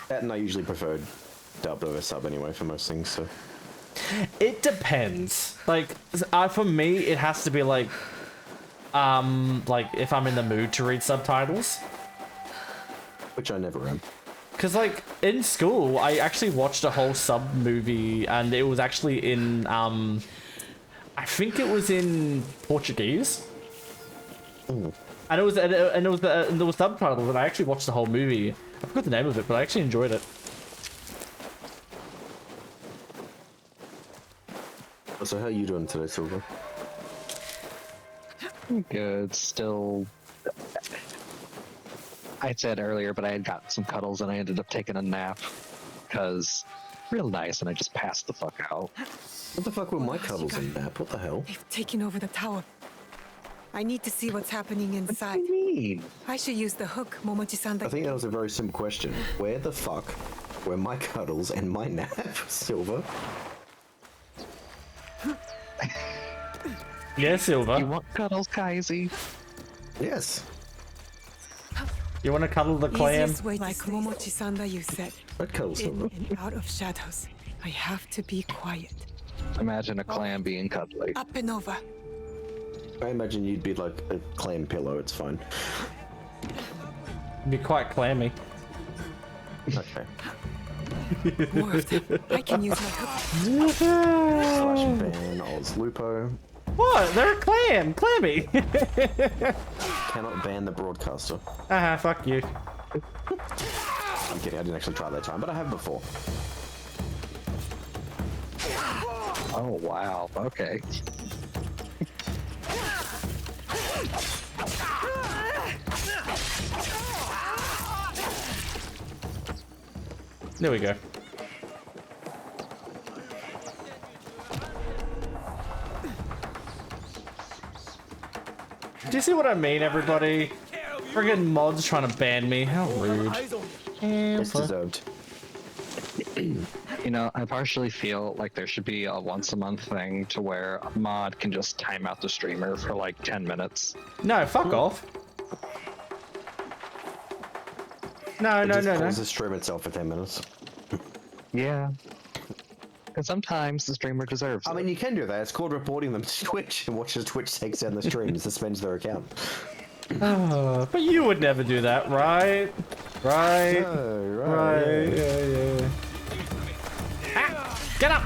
That and I usually prefer dubbed over sub anyway for most things, so. It depends. Like, for me, it has to be like if I'm in the mood to read subtitles. Which I never am. Because, like, in school, I actually watched a whole sub movie, and it was actually in, I think it was in Portuguese. Ooh. And there was subtitles, and I actually watched the whole movie. I forgot the name of it, but I actually enjoyed it. So how are you doing today, Silver? Good. Still, I said earlier, but I had gotten some cuddles and I ended up taking a nap because real nice, and I just passed the fuck out. What the fuck were my cuddles and nap? What the hell? They've taken over the tower. I need to see what's happening inside. What do you mean? I should use the hook Momochi-san. I think that was a very simple question. Where the fuck were my cuddles and my nap, Silver? Yeah, Silver. You want cuddles, Kaisi? Yes. You want to cuddle the clam? Easiest way like Momochi-san that you said. What cuddles, In Silver? and out of shadows. I have to be quiet. Imagine a clam being cuddly. Up and over. I imagine you'd be like a clam pillow, it's fine. Be quite clammy. Okay. More of them. I can use my hook. Slash ban Oz Lupo. What? They're a clam! Clammy! Cannot ban the broadcaster. Fuck you. I'm kidding, I didn't actually try that time, but I have before. Oh wow. Okay. There we go. Do you see what I mean, everybody? Friggin' mods trying to ban me. How rude. It's deserved. You know, I partially feel like there should be a once-a-month thing to where a mod can just time out the streamer for like 10 minutes. No, fuck off. No. Pause the stream itself for 10 minutes. Yeah. And sometimes the streamer deserves I mean, you can do that. It's called reporting them to Twitch, and watch as Twitch takes down the stream and suspends their account. But you would never do that, right? Right? No, Right. yeah. Yeah. Ah, get up!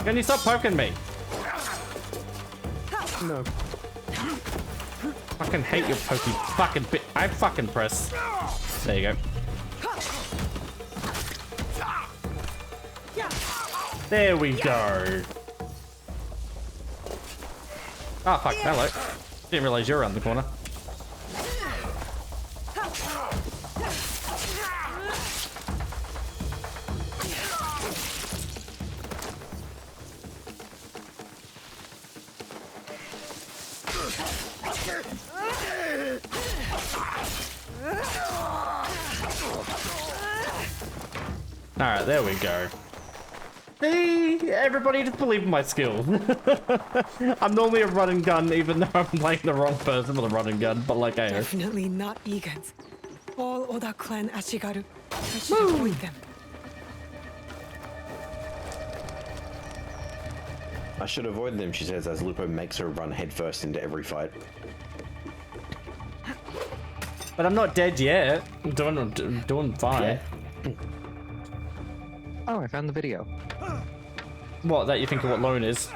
Can you stop poking me? No. Fucking hate your pokey fucking bit. I fucking press. There you go. There we go. Oh fuck, hello. Didn't realize you were around the corner. Alright, there we go. See, everybody just believe in my skills. I'm normally a run and gun, even though I'm playing the wrong person with a run and gun, but like, hey. Definitely not vegans. All Oda clan Ashigaru. I should avoid them. I should avoid them, she says, as Lupo makes her run headfirst into every fight. But I'm not dead yet. I'm doing fine. Yeah. Oh, I found the video. What, that you think of what Lone is?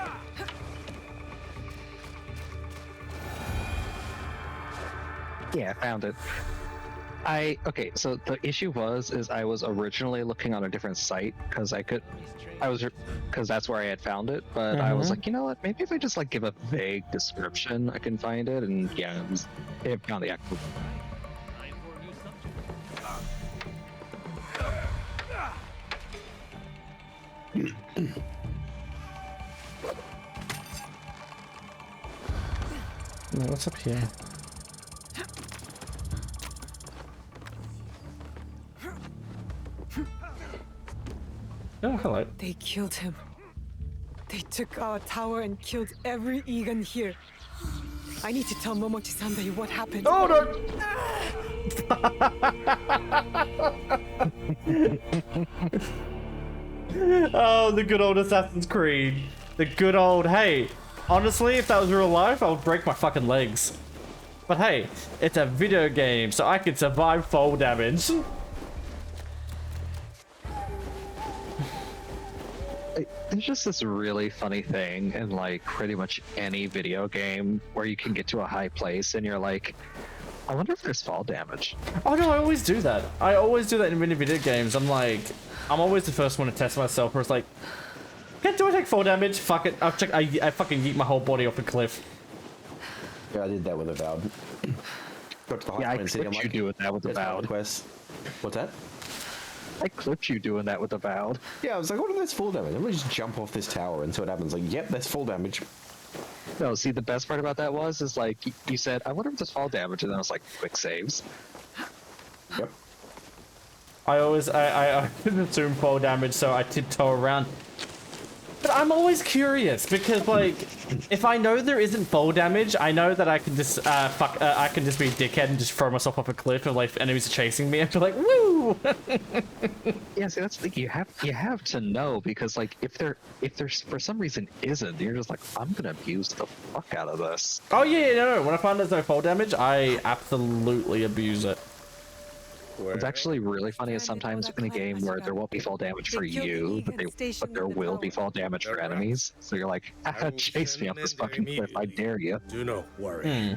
Yeah, I found it. Okay, so the issue is I was originally looking on a different site because because that's where I had found it, but I was like, you know what, maybe if I just like give a vague description, I can find it, and yeah, it found the actual. What's up here? Oh, hello. They killed him. They took our tower and killed every Egan here. I need to tell Momochi-Sandai what happened. Oh no! Oh, the good old Assassin's Creed. The good old, hey, honestly, if that was real life, I would break my fucking legs. But hey, it's a video game, so I can survive fall damage. There's just this really funny thing in like pretty much any video game where you can get to a high place and you're like, I wonder if there's fall damage. Oh no, I always do that. I always do that in many video games. I'm always the first one to test myself where it's like, do I take fall damage? Fuck it. I fucking yeet my whole body off a cliff. Yeah, I did that with a Avowed. Yeah, I clipped you doing that with Avowed. What's that? I clipped you doing that with Avowed. Yeah, I was like, what if there's full damage? I'm gonna just jump off this tower and see what happens. Like, yep, there's full damage. No, see, the best part about that is like, you said, I wonder if there's fall damage, and then I was like, quick saves. Yep. I assume fall damage, so I tiptoe around. But I'm always curious because, like, if I know there isn't fall damage, I know that I can just I can just be a dickhead and just throw myself off a cliff and like enemies are chasing me and be like, woo! Yeah, see, that's the thing. You have to know because, like, if there's for some reason isn't, you're just like, I'm gonna abuse the fuck out of this. Oh yeah, no. When I find there's no fall damage, I absolutely abuse it. What's actually really funny is sometimes in a game where there won't be fall damage for you, but there will be fall damage for enemies. So you're like, chase me up this fucking cliff, I dare you. Do not worry.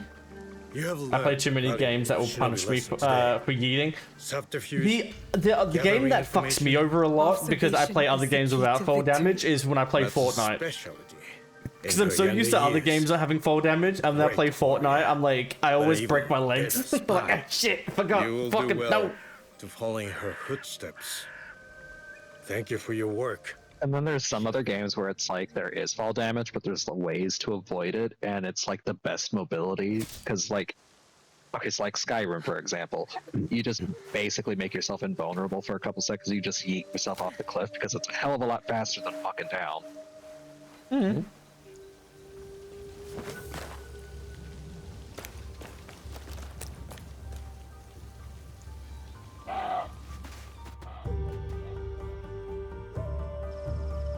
You have I play too many games that will punish me for yeeting. Subterfuge. The game that fucks me over a lot because I play other games without fall damage is when I play Fortnite. Because I'm so used to other games not having fall damage, and then I play Fortnite, I'm like, I always break my legs. Like, ah, shit, forgot, fucking no. To following her footsteps. Thank you for your work. And then there's some other games where it's like there is fall damage, but there's ways to avoid it, and it's like the best mobility, because like, okay, it's like Skyrim, for example. You just basically make yourself invulnerable for a couple seconds, you just yeet yourself off the cliff, because it's a hell of a lot faster than fucking down. Mm-hmm.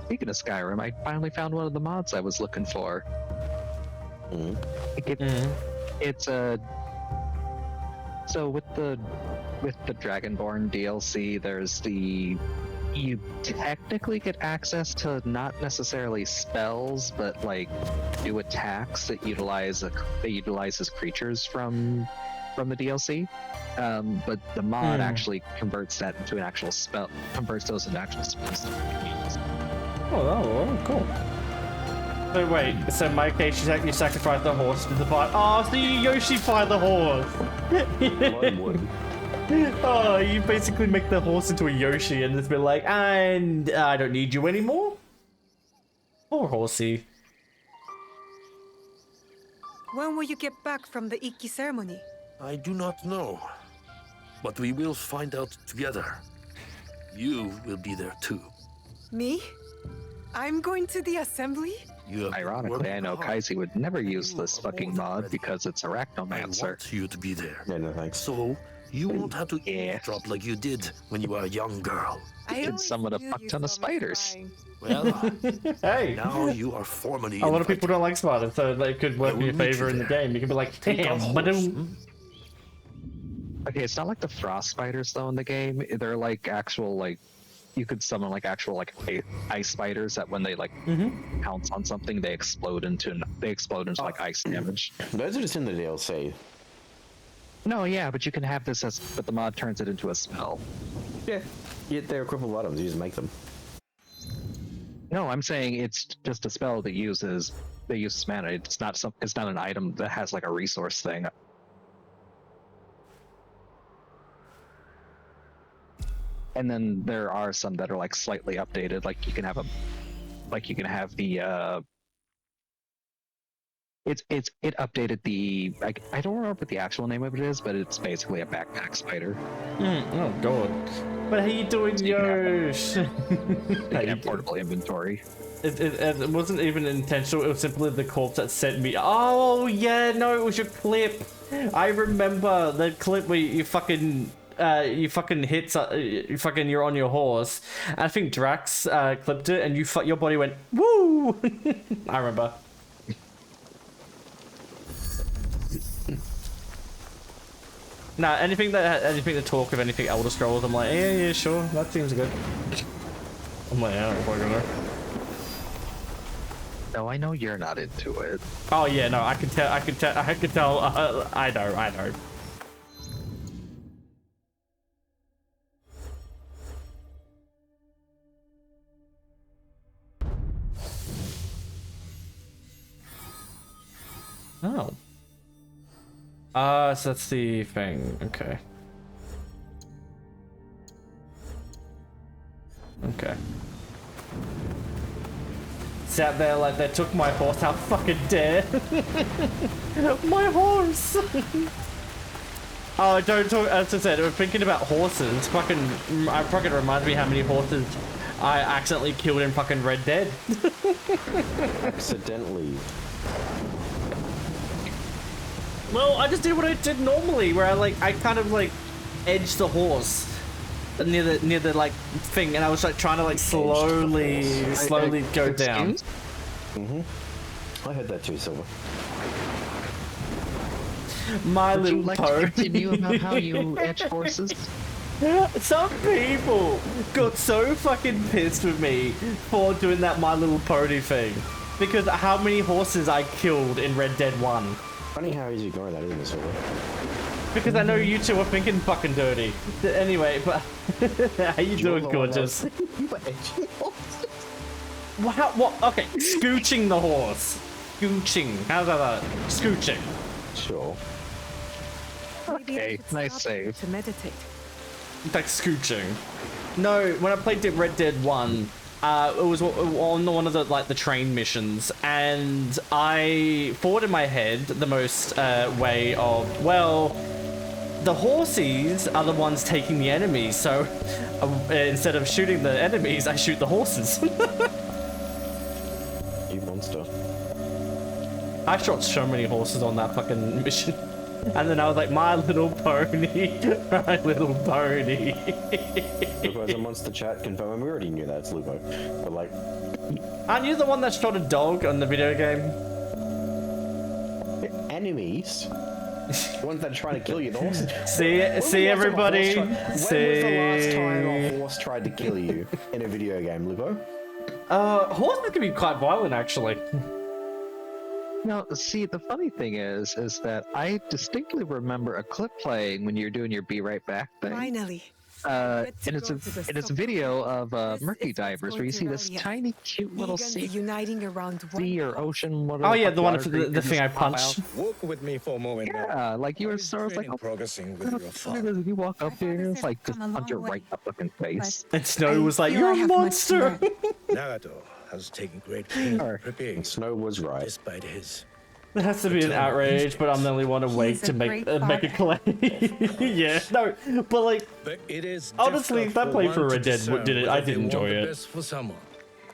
Speaking of Skyrim, I finally found one of the mods I was looking for. It's a so with the Dragonborn DLC, there's the You technically get access to not necessarily spells, but like new attacks that utilizes creatures from the DLC. But the mod actually converts that into an actual spell, converts those into actual spells. Oh, cool. So wait, so in my case, you sacrifice the horse to the fight. Oh, so you Yoshi-fy the horse. One would. Oh, you basically make the horse into a Yoshi and it's been like, and I don't need you anymore? Poor horsey. When will you get back from the Ikki ceremony? I do not know, but we will find out together. You will be there too. Me? I'm going to the assembly? Ironically, I know Kaisi would never use this fucking mod because it's Arachnomancer. I want you to be there. Yeah, no thanks. So you won't have to drop like you did when you were a young girl. You can summon a fuck ton of spiders. Well, hey, now you are formally a lot of people don't like spiders, so they could work in your favor in the game. You could be like, damn, but okay, it's not like the frost spiders though in the game. They're like actual like you could summon like actual like ice spiders that when they like pounce on something they explode into like ice damage. Those are just in the DLC. No, yeah, but you can have this as, but the mod turns it into a spell. Yeah, they're equivalent items. You just make them. No, I'm saying it's just a spell that uses mana. It's not an item that has like a resource thing. And then there are some that are like slightly updated. Like you can have the it updated the I don't remember what the actual name of it is, but it's basically a backpack spider. Oh god. But how you doing, Yosh? You have portable inventory. It wasn't even intentional, it was simply the corpse that sent me. Oh yeah, no, it was your clip. I remember the clip where you fucking hit, you're on your horse. And I think Drax clipped it, and your body went woo. I remember. Nah, anything to talk of anything Elder Scrolls, I'm like, yeah, sure, that seems good. I'm like, yeah, I don't fucking know. No, I know you're not into it. Oh yeah, no, I can tell. I know. Oh. So that's the thing. Okay. Okay. Sat there like they took my horse. How fucking dare! My horse! Oh, don't talk. As I said, we're thinking about horses. Fucking reminds me how many horses I accidentally killed in fucking Red Dead. Accidentally. Well, I just did what I did normally, where I kind of like edged the horse near the like thing, and I was like trying to like slowly go down. I heard that too, Silver. My Little Pony. To continue about how you edge horses? Some people got so fucking pissed with me for doing that My Little Pony thing, because how many horses I killed in Red Dead 1. Funny how easy ignoring that, isn't it, Silver? Because I know you two are thinking fucking dirty. Anyway, but how you doing, gorgeous? Wow, what? Okay, scooching the horse. Scooching. How's that? Scooching. Sure. Okay, nice save. To meditate. Like scooching. No, when I played Red Dead 1, it was on one of the train missions, and I thought in my head the most way of, well, the horses are the ones taking the enemies, so instead of shooting the enemies, I shoot the horses. You monster. I shot so many horses on that fucking mission. And then I was like, My Little Pony, My Little Pony. Lupo is a monster chat confirm. We already knew that, it's Lupo. But like... Aren't you the one that shot a dog on the video game? Enemies? Ones that are trying to kill you. See everybody. When was the last time a horse tried to kill you in a video game, Lupo? Horses can be quite violent, actually. No, see, the funny thing is that I distinctly remember a clip playing when you're doing your "Be Right Back" thing. Finally. And it's a video of murky divers where you see this tiny, cute little sea, uniting around sea or ocean. Whatever Oh yeah, the one water for the creature thing I just pop punched. out. Walk with me for a moment. Yeah, like you were sort of like, oh, progressing with your what is it? You walk up here, it's like just punch you right in the fucking face. And Snow was like, "You're a monster." Naruto has taken great pain in preparing. Snow was right. Despite his. There has to be an outrage, but I'm the only one awake to make a claim. Yeah, no, but like, But it is honestly, that playthrough I I did enjoy it. For someone,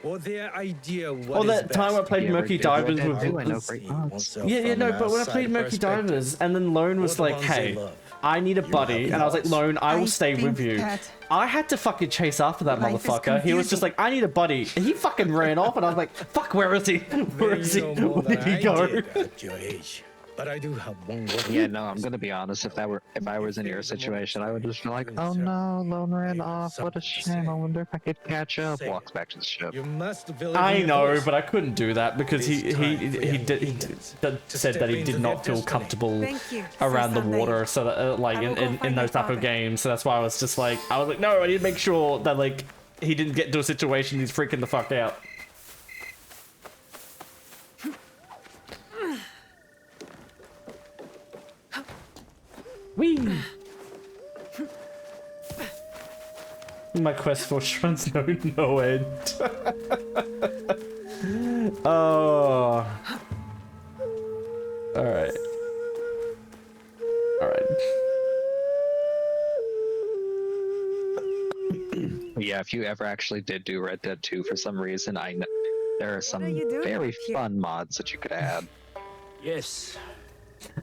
or their idea what Or that time I played Murky Divers with. Yeah, no, but when I played Murky Divers, and then Lone was like, "Hey, I need a buddy," and I was like, "Lone, I will stay with you." I had to fucking chase after that motherfucker. He was just like, "I need a buddy," and he fucking ran off, and I was like, "Fuck, where is he? Where is he? Where did he go?" At your age. But I do have one more. Yeah, no, I'm gonna be honest. If I was in your situation, I would just be like, "Oh no, Lone ran off. What a shame. I wonder if I could catch up." Walks back to the ship. You must I know, but I couldn't do that because he said that he did not feel comfortable around the water. So that like in those type of games. So that's why I was just like, no, I need to make sure that like he didn't get into a situation he's freaking the fuck out. Whee! My quest for runs no end. Oh. Alright. Yeah, if you ever actually did do Red Dead 2 for some reason, I know there are some very fun mods that you could add. Yes.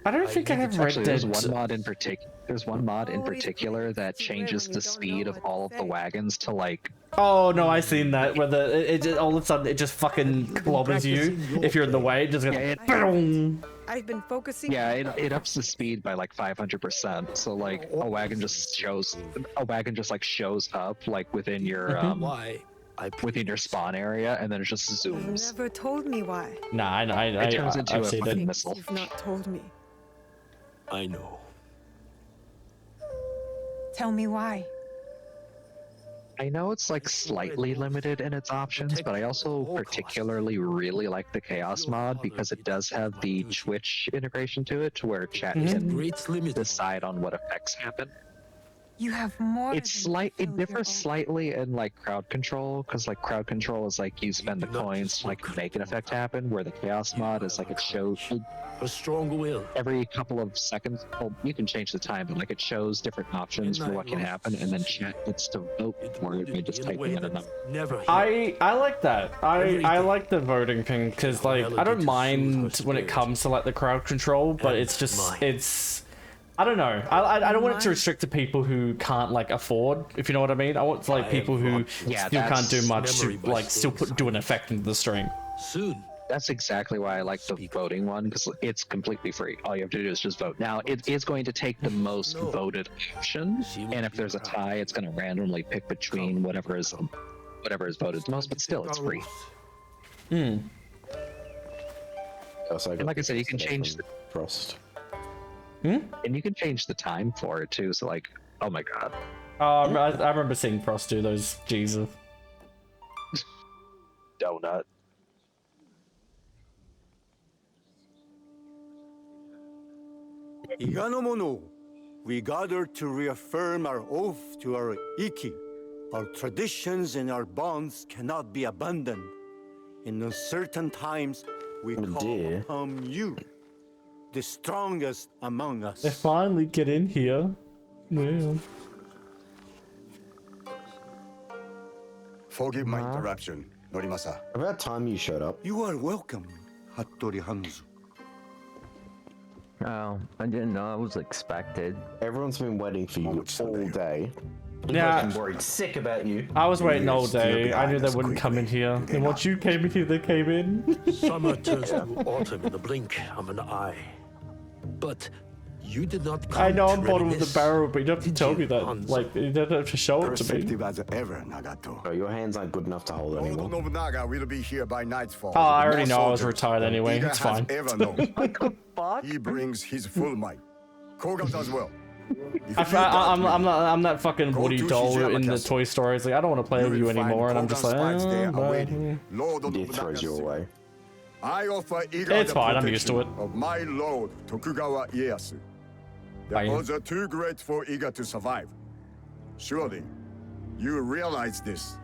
I don't think I have Red Dead. There's one mod in particular that changes the speed of all of the wagons to like. Oh no, I seen that where all of a sudden it just fucking clobbers you if you're in the way. Just I've been focusing. Yeah, it ups the speed by like 500%. So like a wagon just shows up like within your within your spawn area, and then it just zooms. You never told me why. Nah, it turns into a fucking missile. You've not told me. I know. Tell me why. I know it's like slightly limited in its options, but I also particularly really like the Chaos mod because it does have the Twitch integration to it, to where chat can decide on what effects happen. You have more. It differs slightly in like crowd control, because like crowd control is like you spend the coins to like make an effect happen, where the Chaos mod is like it shows a stronger will every couple of seconds. Well, you can change the time, but like it shows different options for what can happen, and then chat gets to vote for it by just typing in a number. I like that. I like the voting thing because like I don't mind when it comes to like the crowd control, but it's just I don't know. I don't want it to restrict to people who can't like afford, if you know what I mean. I want like people who still can't do much to like still do an effect into the stream. Soon. That's exactly why I like the voting one, because it's completely free. All you have to do is just vote. Now, it is going to take the most voted option, and if there's a tie, it's going to randomly pick between whatever is voted the most, but still, it's free. Hmm. And like I said, you can change the Frost. And you can change the time for it too. So like, oh my god. I remember seeing Frost do those. Jesus. Donut. Iganomono, we gather to reaffirm our oath to our Iki. Our traditions and our bonds cannot be abandoned. In uncertain times, we call upon you, the strongest among us. They finally get in here. Yeah. Forgive my interruption, Norimasa. About time you showed up. You are welcome, Hattori Hanzo. Oh, I didn't know. I was expected. Everyone's been waiting for you all day. Yeah. I'm worried sick about you. I was waiting all day. I knew they wouldn't come in here. And once you came in here, they came in. Summer turns to autumn in the blink of an eye. But You did not come I know I'm to bottom of the reminisce. barrel, but you don't have to Did tell you, me that. Hanzo? Like, you don't have to show it to me. Perceptive as ever, Nagato. Oh, your hands aren't good enough to hold anymore. Oda Nobunaga will be here by nightfall. Oh, I with already more know I was soldiers retired than anyway. Iga It's has fine. ever known. Fuck. He brings his full might. Koga's as well. I'm that fucking Go Woody to doll Shijima in the Castle. Toy Story. It's like, I don't want to play with you will find anymore, and I'm just like, Kogan's spies there but- awaiting. Lord of Death throws Nobunaga's you away. I offer Iga It's the fine, I'm used to protection it. of my lord Tokugawa Ieyasu. The Fine. odds are too great for Iga to survive. Surely, you realize this.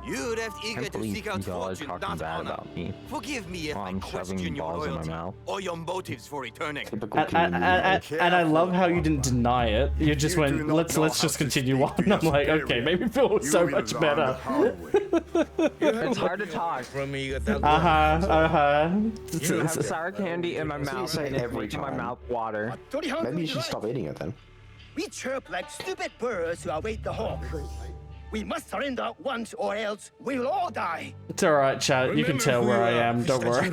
You left I eager can't to believe seek out you all are fortune, talking not bad honor. about me. Forgive me if While I I'm shoving question your balls in my loyalty mouth. or your motives for returning. Typical And community. I love how you didn't deny it. You just You do went, not let's know just how to continue speak on. to your I'm like, okay, superior. maybe feel You so will much learn better. the hard way. It's hard to talk. From me, you got that You have sour candy in my That's what you mouth say and it's every making my time. mouth water. Maybe you should stop eating it then. We chirp like stupid birds who await the hawk. We must surrender once or else we'll all die. It's alright, chat. You can tell where I am. Don't worry.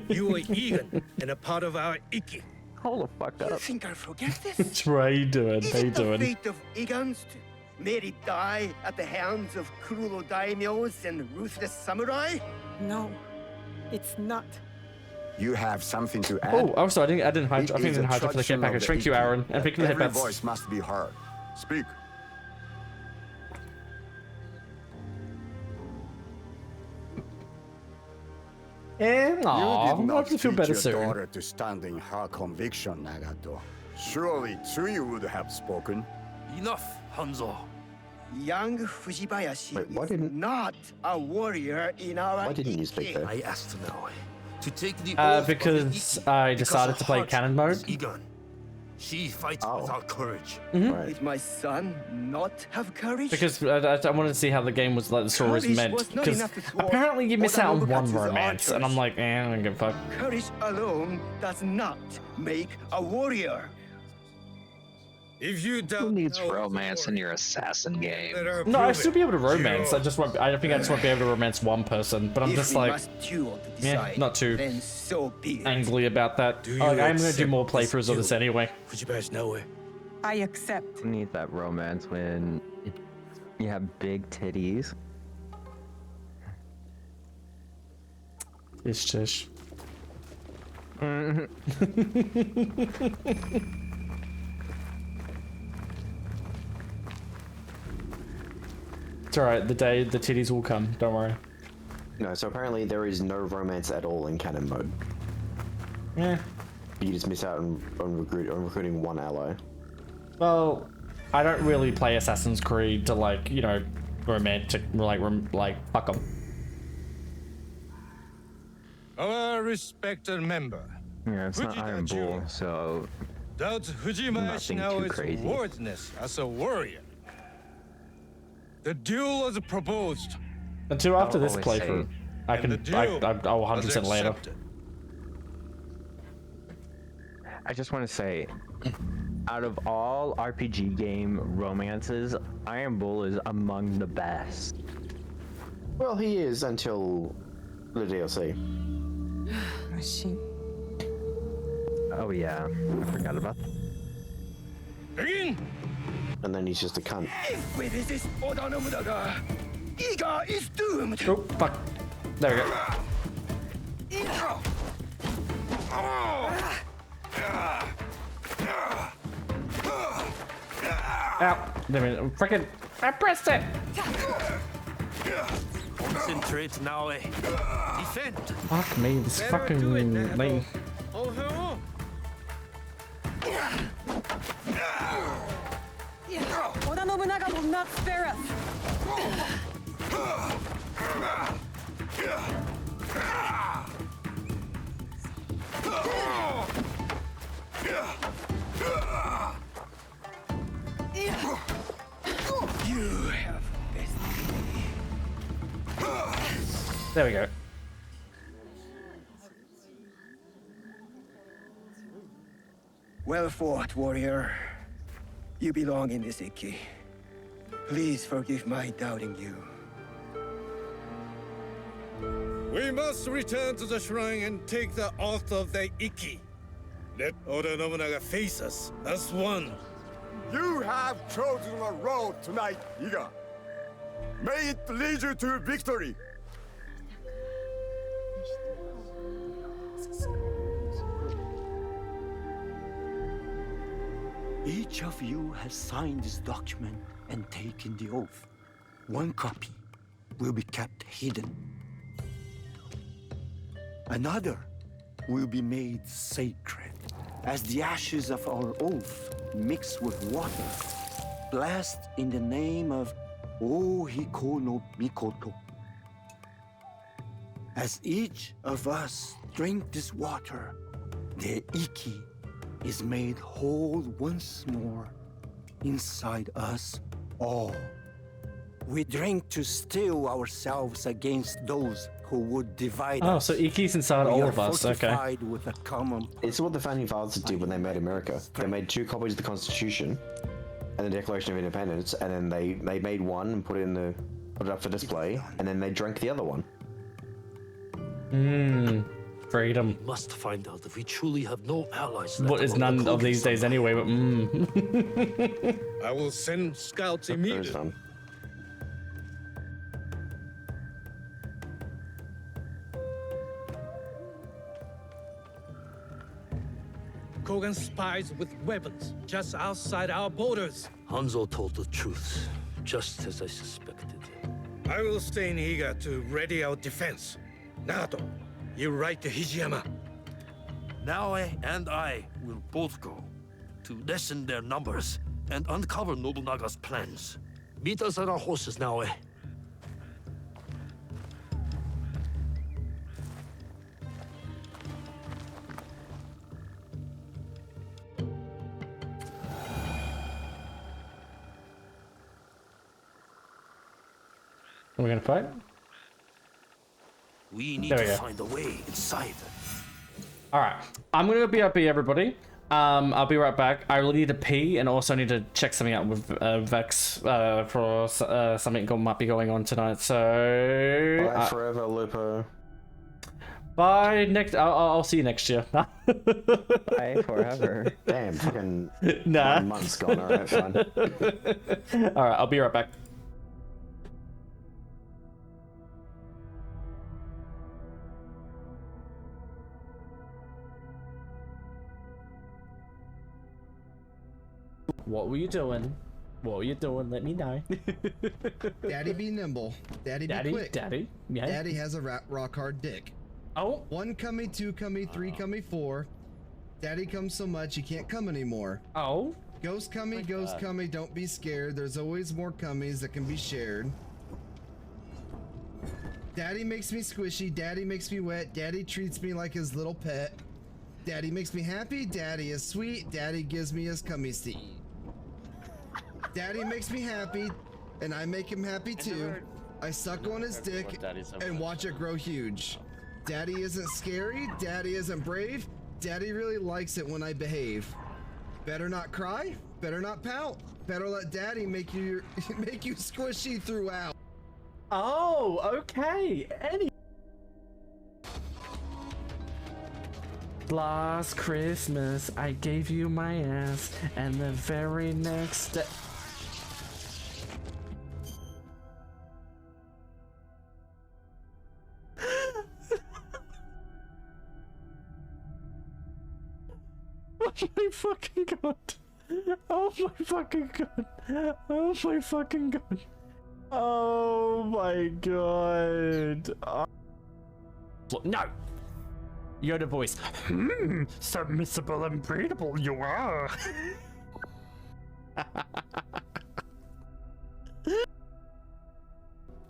You are Egan and a part of our Iki. Hold the fuck You up. think I forget this? It's right. How you doing? Is How you it the doing? fate of Igans to merely die at the hands of cruel daimyos and ruthless samurai? No, it's not. You have something to add? Oh, also, I didn't hide. I It think I is didn't a hide for the care tradition of package. the Thank you, Iki Aaron. And that thank you for the every headbats. voice must be heard. Speak. Aw, You did I not feel teach better your soon. daughter to stand in her conviction, Nagato. Surely Tsuyu would have spoken. Enough, Hanzo. Young Fujibayashi Wait, why is didn't- not a warrior in our Why didn't you speak Iki. there? I asked Naoe to take the oath of the Because Iki I because decided her to play heart cannon mode. is Egan. She fights without courage. Right. Did my son not have courage? Because I wanted to see how the game was, like, the story was Courage meant. was not Because enough to thwart apparently you miss Oda out on one Nobukatsu's romance, and I'm archers. like, I don't give a fuck. Courage alone does not make a warrior. If you Who don't needs know romance in your assassin game? let her No, I prove still it. be able to romance. Sure. I just won't. I think I just won't be able to romance one person. But I'm If just we like, must duel to yeah, decide, not too then so be it. angry about that. Do you Like, I'm gonna do accept more this playthroughs of this duel? anyway. Fujibayashi Naoe. I accept. You need that romance when you have big titties. Ish tish. It's alright. The day the titties will come. Don't worry. No, so apparently there is no romance at all in canon mode. Yeah. You just miss out on recruiting one ally. Well, I don't really play Assassin's Creed to, like, you know, romantic, like fuck 'em. Our respected member Yeah, it's not Iron Bull, so doubts Fujibayashi Nothing too Naoe's crazy. worthiness as a warrior. The duel was proposed. Until after I'll this always playthrough, say- I and can, the deal I'll was 100% later. accepted. I just want to say, out of all RPG game romances, Iron Bull is among the best. Well, he is until the DLC. She. Oh yeah, I forgot about that. Begin! And then he's just a cunt. If we resist Oda Nobunaga, Iga is doomed. Oh, fuck. There we go. Ow. There we freaking. I pressed it! Concentrate, Naoe. Defend. Fuck me, this fucking thing. Oda Nobunaga will not spare us. You have There we go. well fought, warrior. You belong in this Iki. Please forgive my doubting you. We must return to the shrine and take the oath of the Iki. Let Oda Nobunaga face us as one. You have chosen a road tonight, Iga. May it lead you to victory. Each of you has signed this document and taken the oath. One copy will be kept hidden. Another will be made sacred as the ashes of our oath mixed with water, blessed in the name of Ohiko no Mikoto. As each of us drink this water, the Iki is made whole once more inside us all. We drink to steel ourselves against those who would divide us. Oh, so Iki's inside all of us. Okay. With a common It's what the founding fathers did when they made America. They made 2 copies of the Constitution and the Declaration of Independence, and then they made one and put it up for display, and then they drank the other one. Freedom. We must find out if we truly have no allies. What is none of these days anyway, but I will send scouts immediately. Kogan spies with weapons just outside our borders. Hanzo told the truth, just as I suspected. I will stay in Higa to ready our defense. Nagato, you ride to Hijiyama. Naoe and I will both go to lessen their numbers and uncover Nobunaga's plans. Meet us at our horses, Naoe. Are we gonna fight? We need There we to go. find a way inside. Alright, I'm gonna be up here, everybody. I'll be right back. I really need to pee and also need to check something out with Vex for something might be going on tonight. So Bye forever, Lupo. bye next. I'll see you next year. Bye forever. Damn, fucking Nah. 1 month's gone. Alright, fine. Alright, I'll be right back. What were you doing? What were you doing? Let me know. Daddy be nimble. Daddy be quick. Daddy. Yeah. Daddy has a rock hard dick. Oh. 1 cummy, 2 cummy, 3 cummy, 4. Daddy comes so much he can't come anymore. Oh. Ghost cummy, ghost cummy, don't be scared. There's always more cummies that can be shared. Daddy makes me squishy. Daddy makes me wet. Daddy treats me like his little pet. Daddy makes me happy. Daddy is sweet. Daddy gives me his cummies to eat. Daddy makes me happy, and I make him happy too. I suck on his dick and watch it grow huge. Daddy isn't scary. Daddy isn't brave. Daddy really likes it when I behave. Better not cry. Better not pout. Better let Daddy make you squishy throughout. Oh, okay. Last Christmas, I gave you my ass, and the very next day. Oh my fucking god. Oh my fucking god. Oh my fucking god. Oh my god. No! Yoda voice. Submissible and breedable you are.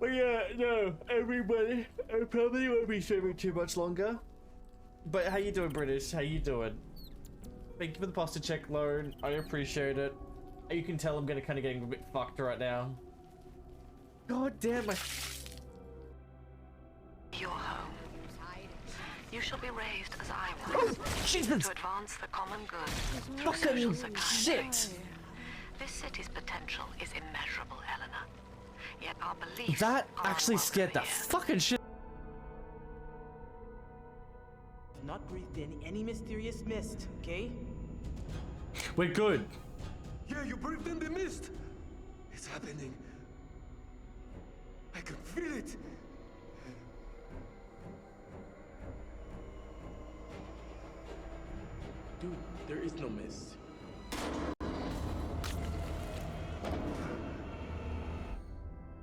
But yeah, no, everybody. I probably won't be streaming too much longer. But how you doing, British? How you doing? Thank you for the pasta check loan. I appreciate it. You can tell I'm getting a bit fucked right now. God damn it. Your home. You shall be raised as I was, to advance the common good through social psychiatry. Shit! This city's potential is immeasurable, Eleanor. Yet our beliefs That actually scared the fucking shit. not breathed in any mysterious mist, okay? We're good. Yeah, you breathed in the mist. It's happening. I can feel it. Dude, there is no mist.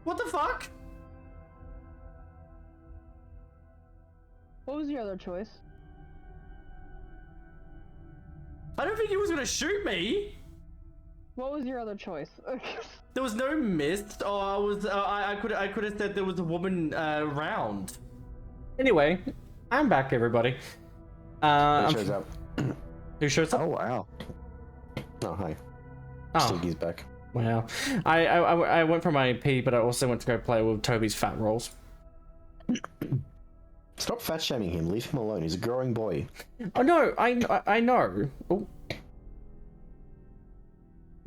What the fuck? What was your other choice? I don't think he was gonna shoot me. What was your other choice? There was no mist. Oh, I could have said there was a woman around. Anyway, I'm back, everybody. Who shows up? Who shows up? Oh wow. Oh hi. Oh. Stinky's back. Wow. I went for my pee, but I also went to go play with Toby's fat rolls. Stop fat shaming him. Leave him alone. He's a growing boy. Oh no, I know. Oh.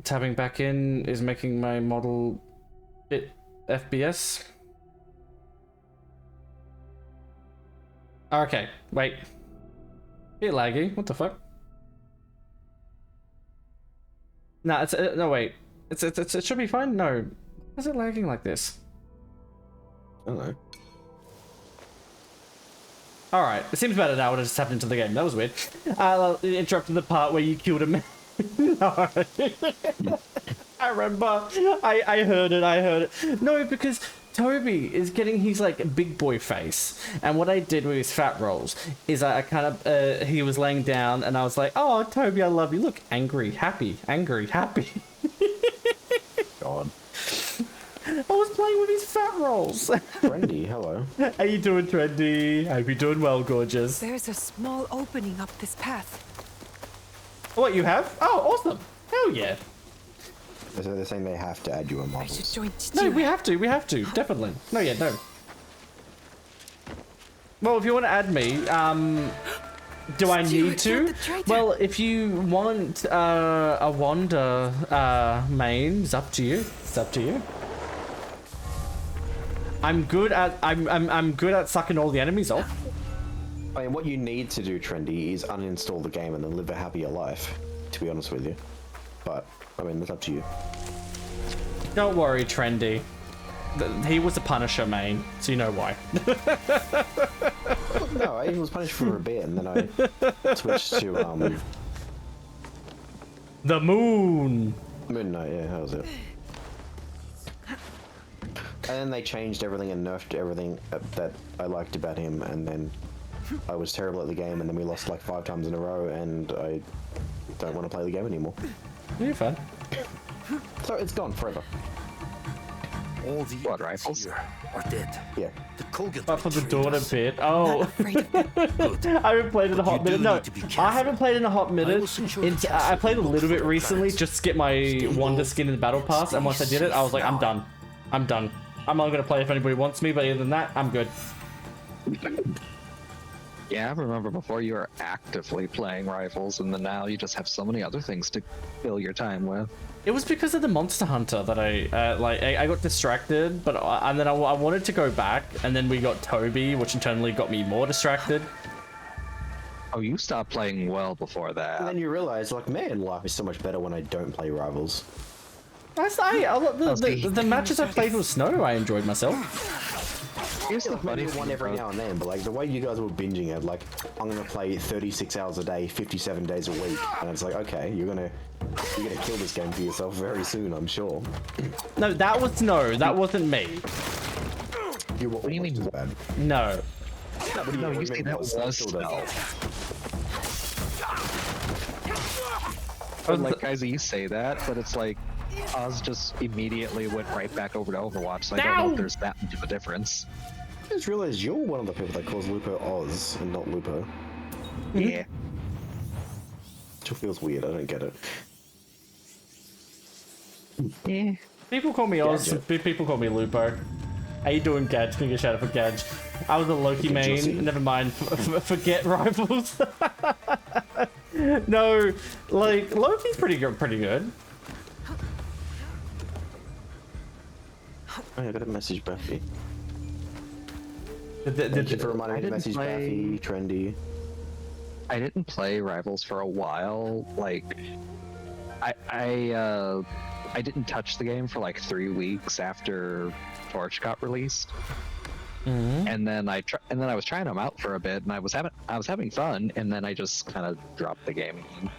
Tabbing back in is making my model bit FPS. Okay, wait. Bit laggy. What the fuck? Nah, it's no wait. It should be fine. No, why is it lagging like this? I don't know. All right, it seems better now. What just happened to the game? That was weird. I interrupted the part where you killed him. No. I remember. I heard it. No, because Toby is getting his like big boy face, and what I did with his fat rolls is I kind of he was laying down, and I was like, "Oh, Toby, I love you. Look, angry, happy, angry, happy." God. I was playing with his fat rolls. Trendy, hello. How you doing, Trendy? Hope you're doing well, gorgeous. There's a small opening up this path. What, you have? Oh, awesome. Hell yeah. So they're saying they have to add you a model. No, we have to, definitely. No, yeah, no. Well, if you want to add me, do I need to? Well, if you want a Wanda main, it's up to you. It's up to you. I'm good at sucking all the enemies off. I mean, what you need to do, Trendy, is uninstall the game and then live a happier life, to be honest with you. But, I mean, it's up to you. Don't worry, Trendy. He was a Punisher main, so you know why. No, I was punished for a bit, and then I switched to, The Moon! Moon Knight, yeah, that was it. And then they changed everything and nerfed everything that I liked about him, and then I was terrible at the game, and then we lost like 5 times in a row, and I don't want to play the game anymore. You're fine. So it's gone forever. All the rifles here are dead. Yeah. The Kogan. But for the daughter bit. Oh. I haven't played in a hot minute. No, I haven't played in a hot minute. I played a little bit recently just to get my Wanda skin in the battle pass, and once I did it, I was like, I'm done. I'm done. I'm not gonna play if anybody wants me, but other than that, I'm good. Yeah, I remember before you were actively playing rifles, and then now you just have so many other things to fill your time with. It was because of the Monster Hunter that I got distracted, but and then I wanted to go back, and then we got Toby, which internally got me more distracted. Oh, you stopped playing well before that. And then you realize, like, man, life is so much better when I don't play rivals. The matches I played with Snow, I enjoyed myself. Here's the funny one every now and then, but like the way you guys were binging it, like I'm gonna play 36 hours a day, 57 days a week, and it's like, okay, you're gonna kill this game for yourself very soon, I'm sure. No, that was Snow. That wasn't me. You were almost as bad. No. No, you say that was Snow. Like, guys, you say that, but it's like Oz just immediately went right back over to Overwatch, so I don't know if there's that much of a difference. I just realized you're one of the people that calls Lupo Oz and not Lupo. Yeah. Still feels weird, I don't get it. Yeah. People call me Oz, people call me Lupo. How you doing, Gadge? Can you get a shout out for Gadge? I was a Loki main, never mind, forget rivals. No, like, Loki's pretty good. Oh, I got a message, Buffy. Thank you for reminding me to message Buffy, Trendy. I didn't play Rivals for a while. Like, I didn't touch the game for like 3 weeks after Torch got released. And then I was trying them out for a bit, and I was having fun, and then I just kind of dropped the game again.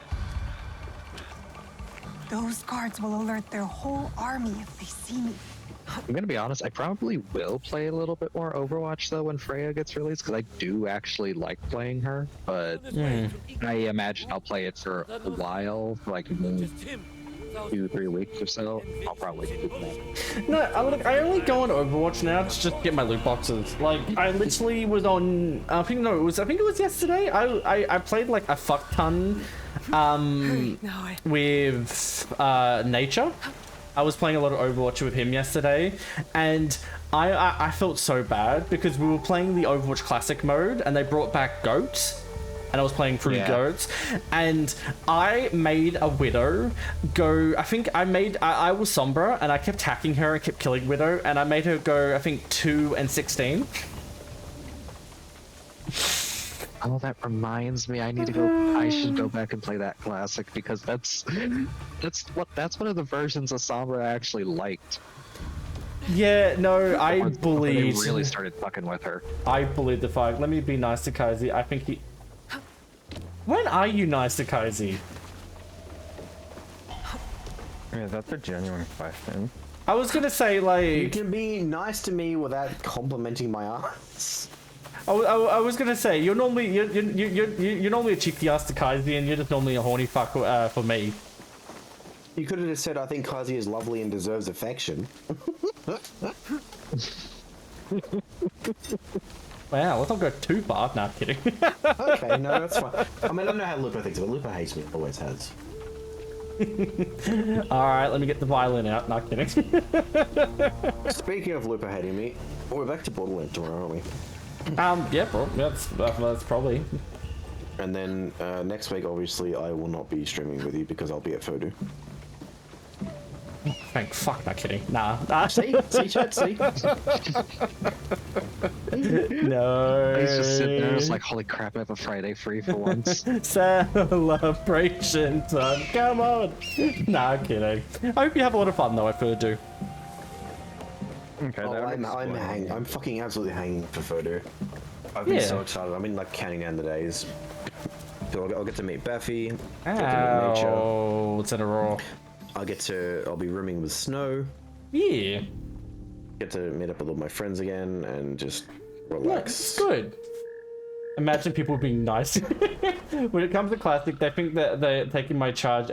Those guards will alert their whole army if they see me. I'm gonna be honest, I probably will play a little bit more Overwatch though when Freya gets released, because I do actually like playing her, but I imagine I'll play it for a while, like 2-3 weeks or so. I'll probably do that. No, look, I only go on Overwatch now to just get my loot boxes. Like, I literally was on, I think it was yesterday. I played like a fuck ton with Nature. I was playing a lot of Overwatch with him yesterday, and I felt so bad because we were playing the Overwatch Classic mode, and they brought back goats, and I was playing through goats, and I made a Widow go. I think I was Sombra, and I kept hacking her and kept killing Widow, and I made her go, I think, 2 and 16. Oh, that reminds me. I should go back and play that classic, because that's one of the versions of Sombra I actually liked. Yeah, no, I bullied. They really started fucking with her. I bullied the fuck. Let me be nice to Kaisi. I think he. When are you nice to Kaisi? Yeah, that's a genuine question. I was gonna say, like, you can be nice to me without complimenting my ass. I was gonna say, you're normally you're normally a cheeky ass to Kaisi, and you're just normally a horny fuck for me. You could have just said, I think Kazi is lovely and deserves affection. Wow, let's not go too far. Nah, kidding. Okay, no, that's fine. I mean, I don't know how Lupo thinks, but Lupo hates me. Always has. Alright, let me get the violin out. Not kidding. Speaking of Lupo hating me, we're back to Borderlands tomorrow, aren't we? Yeah, bro. That's probably. And then next week, obviously, I will not be streaming with you because I'll be at Feudal. Thank fuck, not kidding. Nah. See, chat, see. No. He's just sitting there, just like, holy crap, I have a Friday free for once. Celebration time. Come on. Nah, kidding. I hope you have a lot of fun though. I feel do. Okay, I'm fucking absolutely hanging for Feudal. I've been so excited. I'm like counting down the days. So I'll get to meet Buffy. Oh, it's in a row. I'll be rooming with Snow. Yeah. Get to meet up with all my friends again and just relax. Yeah, good. Imagine people being nice. When it comes to Classic, they think that they're taking my charge.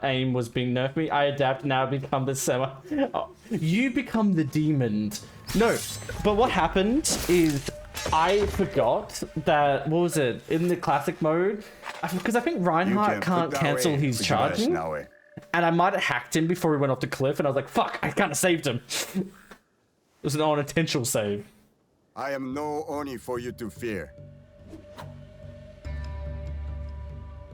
Aim was being nerfed me. I adapt now, become the semi. Oh, you become the demon. No, but what happened is I forgot that, what was it, in the Classic mode? Because I think Reinhardt can't cancel his charging. And I might have hacked him before he went off the cliff, and I was like, fuck, I kind of saved him. It was an unintentional save. I am no Oni for you to fear.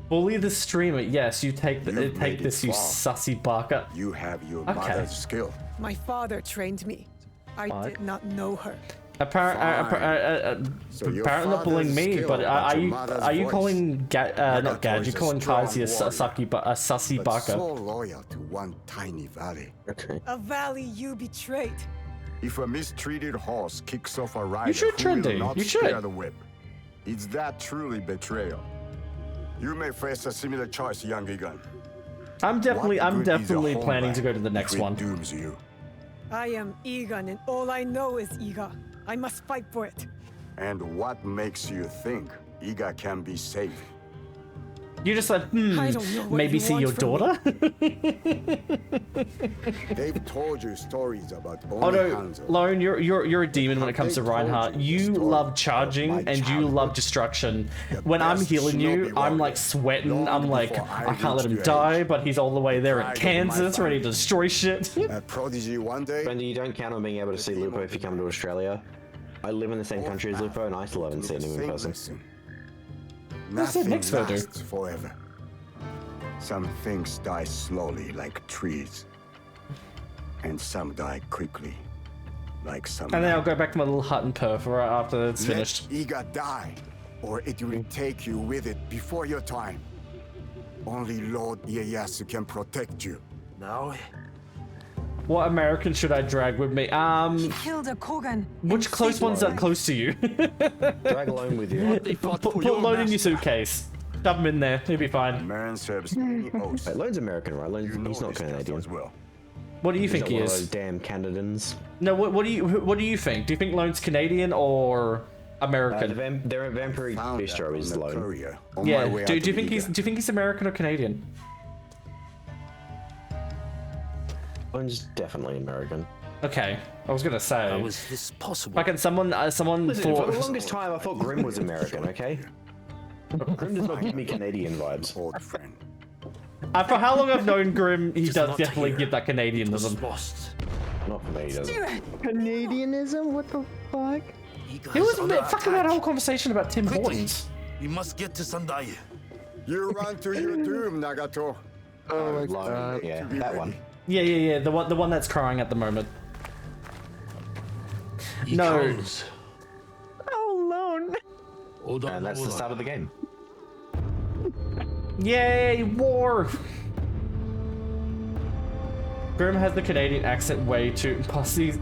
Bully the streamer. Yes, you take this, you sussy barker. You have your mother's skill. My father trained me. I did not know her. Apparently not bullying me, but are you calling not Gad? You're calling Kazi a sussy baka? So loyal to one tiny valley. Okay. A valley you betrayed. If a mistreated horse kicks off a rider, you should, Trendy. You should. The whip. It's that truly betrayal. You may face a similar choice, young Egan. I'm definitely planning to go to the next one. Dooms you. I am Egan, and all I know is Iga. I must fight for it. And what makes you think Iga can be saved? You just said, maybe see your daughter? They've told you stories about Oh no, Lone, you're a demon when it comes to Reinhardt. You love charging and you love destruction. When I'm healing you, I'm like sweating. I'm like, I can't let him die, but he's all the way there in Kansas, ready to destroy shit. Prodigy one day. Bendy, you don't count on being able to see Lupo if you come to Australia. I live in the same country as Lupo, and I still haven't seen him in person. Nothing lasts forever. Some things die slowly like trees. And some die quickly like some. And then I'll go back to my little hut and perf right after it's finished. Let Iga die. or it will take you with it before your time. Only Lord Ieyasu can protect you. Now, What American should I drag with me? He killed a Kogan. Which close ones are close to you? Drag Lone with you. Put Lone in your suitcase. Shove him in there. He'll be fine. Man serves many oaths. Wait, Lone's American, right? He's not Canadian. As well. What do you think not he one of is? those damn Canadians. No, what do you think? Do you think Lone's Canadian or American? Their vampiric bistro is Lone. Yeah. Do you think he's American or Canadian? Lone's definitely American. Okay, I was gonna say. how is this possible? Fucking someone Listen, for for the longest time, I thought Grim was American. Okay. Grim does not give me Canadian vibes. Old friend. For how long I've known Grim, he Just does not definitely here. give that Canadianism. Lost. Not for me, he doesn't. Canadianism? What the fuck? He was fucking that whole conversation about Tim Hortons. We must get to Sendai. You run to your doom, Nagato. Oh my god. Yeah, that one. Yeah. The one that's crying at the moment. He No. comes. Oh, Lone. Hold on, And that's the hold on. start of the game. Yay, war! Grim has the Canadian accent way too. Plus he's...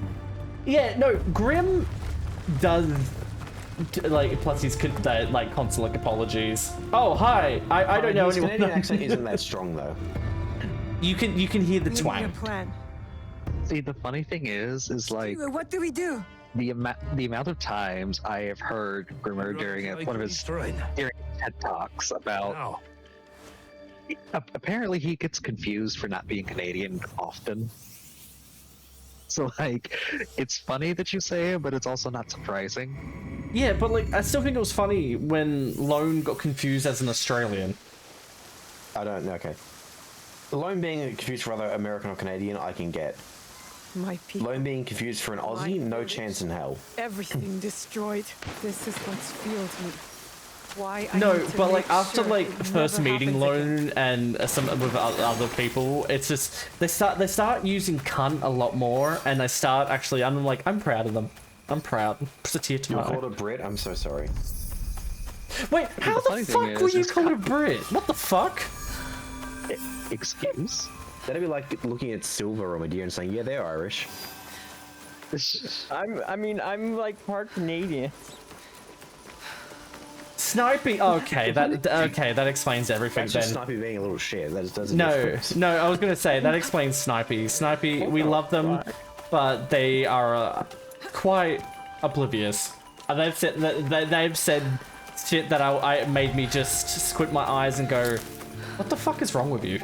Yeah, no, Grim does... Like, plus he's like consular apologies. Oh, hi! I don't know His anyone. Canadian accent isn't that strong though. You can hear the We need a twang. plan. See, the funny thing is like What do we do? the amount of times I have heard Grimmer during one of his during TED talks about. Now. Apparently, he gets confused for not being Canadian often. So like, it's funny that you say it, but it's also not surprising. Yeah, but like, I still think it was funny when Lone got confused as an Australian. I don't know. Okay. Lone being confused for either American or Canadian, I can get. My people. Lone being confused for an Aussie, no chance in hell. Everything destroyed. This is what's fueled me. Why I No, need to but make like after sure like it first never meeting happens again. Lone and some with other people, it's just they start using cunt a lot more, and they start actually. I'm like, I'm proud of them. I'm proud. Put a tear to You my called eye. a Brit? I'm so sorry. Wait, how the funny thing fuck were is you it's called a Brit? What the fuck? Excuse? That'd be like looking at Silver or Medea and saying, yeah, they're Irish. I'm like part Canadian. Snipey. Okay, that explains everything That's then. just Snipey being a little shit. That just doesn't. No, I was gonna say that explains Snipey. Snipey, we love them, but they are quite oblivious. And they've said shit that I made me just squint my eyes and go, "What the fuck is wrong with you?"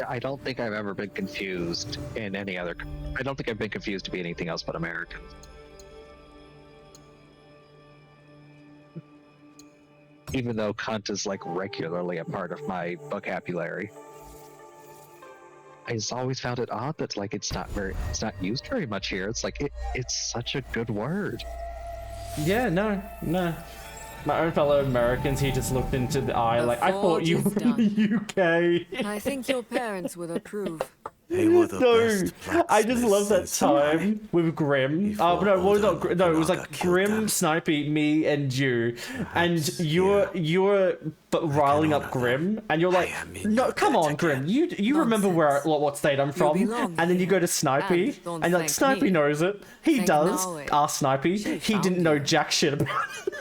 I don't think I've ever been confused in any other. I don't think I've been confused to be anything else but American. Even though cunt is like regularly a part of my vocabulary. I just always found it odd that like it's not used very much here. It's like it's such a good word. Yeah, no. My own fellow Americans, he just looked into the eye like, I thought you were in the UK. I think your parents will approve. They were the No, I just love that time with Grim. Oh no, it was not. No, it was like Grim, Snipey, me, and you, and you were riling up Grim, and you're like, no, come on, Grim, you remember what state I'm from, and then you go to Snipey, and you're like, Snipey knows it. He does. Ask Snipey. He didn't know jack shit about it.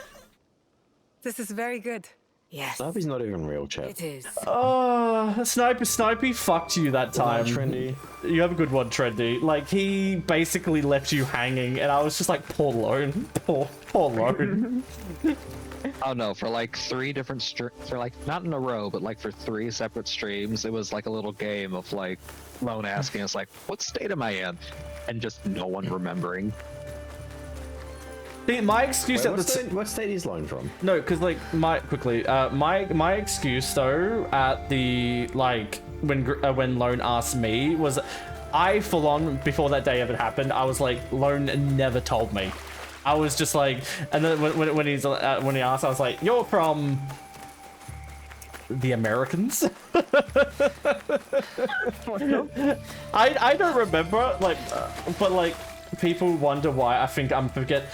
This is very good. Yes. Snipey's not even real, chat. It is. Oh, Snipey fucked you that time. Trendy. You have a good one, Trendy. Like, he basically left you hanging, and I was just like, poor Lone. Poor Lone. Oh no, for like 3 different for like not in a row, but like for 3 separate streams, it was like a little game of like Lone asking us like, what state am I in? And just no one remembering. See, my excuse Wait, at the what state is Lone from? No, because like my excuse though at the like when Lone asked me was, I full on before that day ever happened, I was like, Lone never told me. I was just like, and then when he asked, I was like, you're from the Americans. I don't remember like, but like. people wonder why I think I'm forget.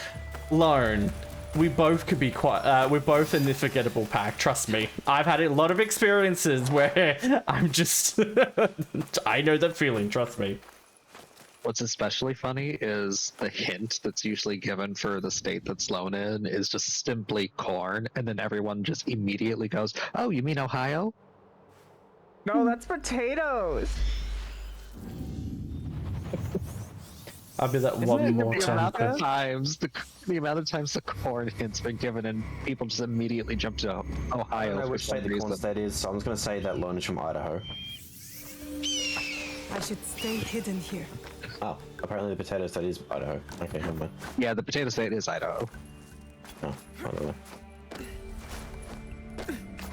Lone, we both could be quite. We're both in the forgettable pack. Trust me, I've had a lot of experiences where I'm just. I know that feeling. Trust me. What's especially funny is the hint that's usually given for the state that's Lone in is just simply corn, and then everyone just immediately goes, "Oh, you mean Ohio?" No, that's potatoes. I'll be that one more time. The amount of times the corn hint's been given, and people just immediately jump to Ohio. I don't know for which some state the corn reason. state is, so I'm just going to say that Lone is from Idaho. I should stay hidden here. Oh, apparently the potato state is Idaho. Okay, never mind. Yeah, the potato state is Idaho. Oh, I don't know.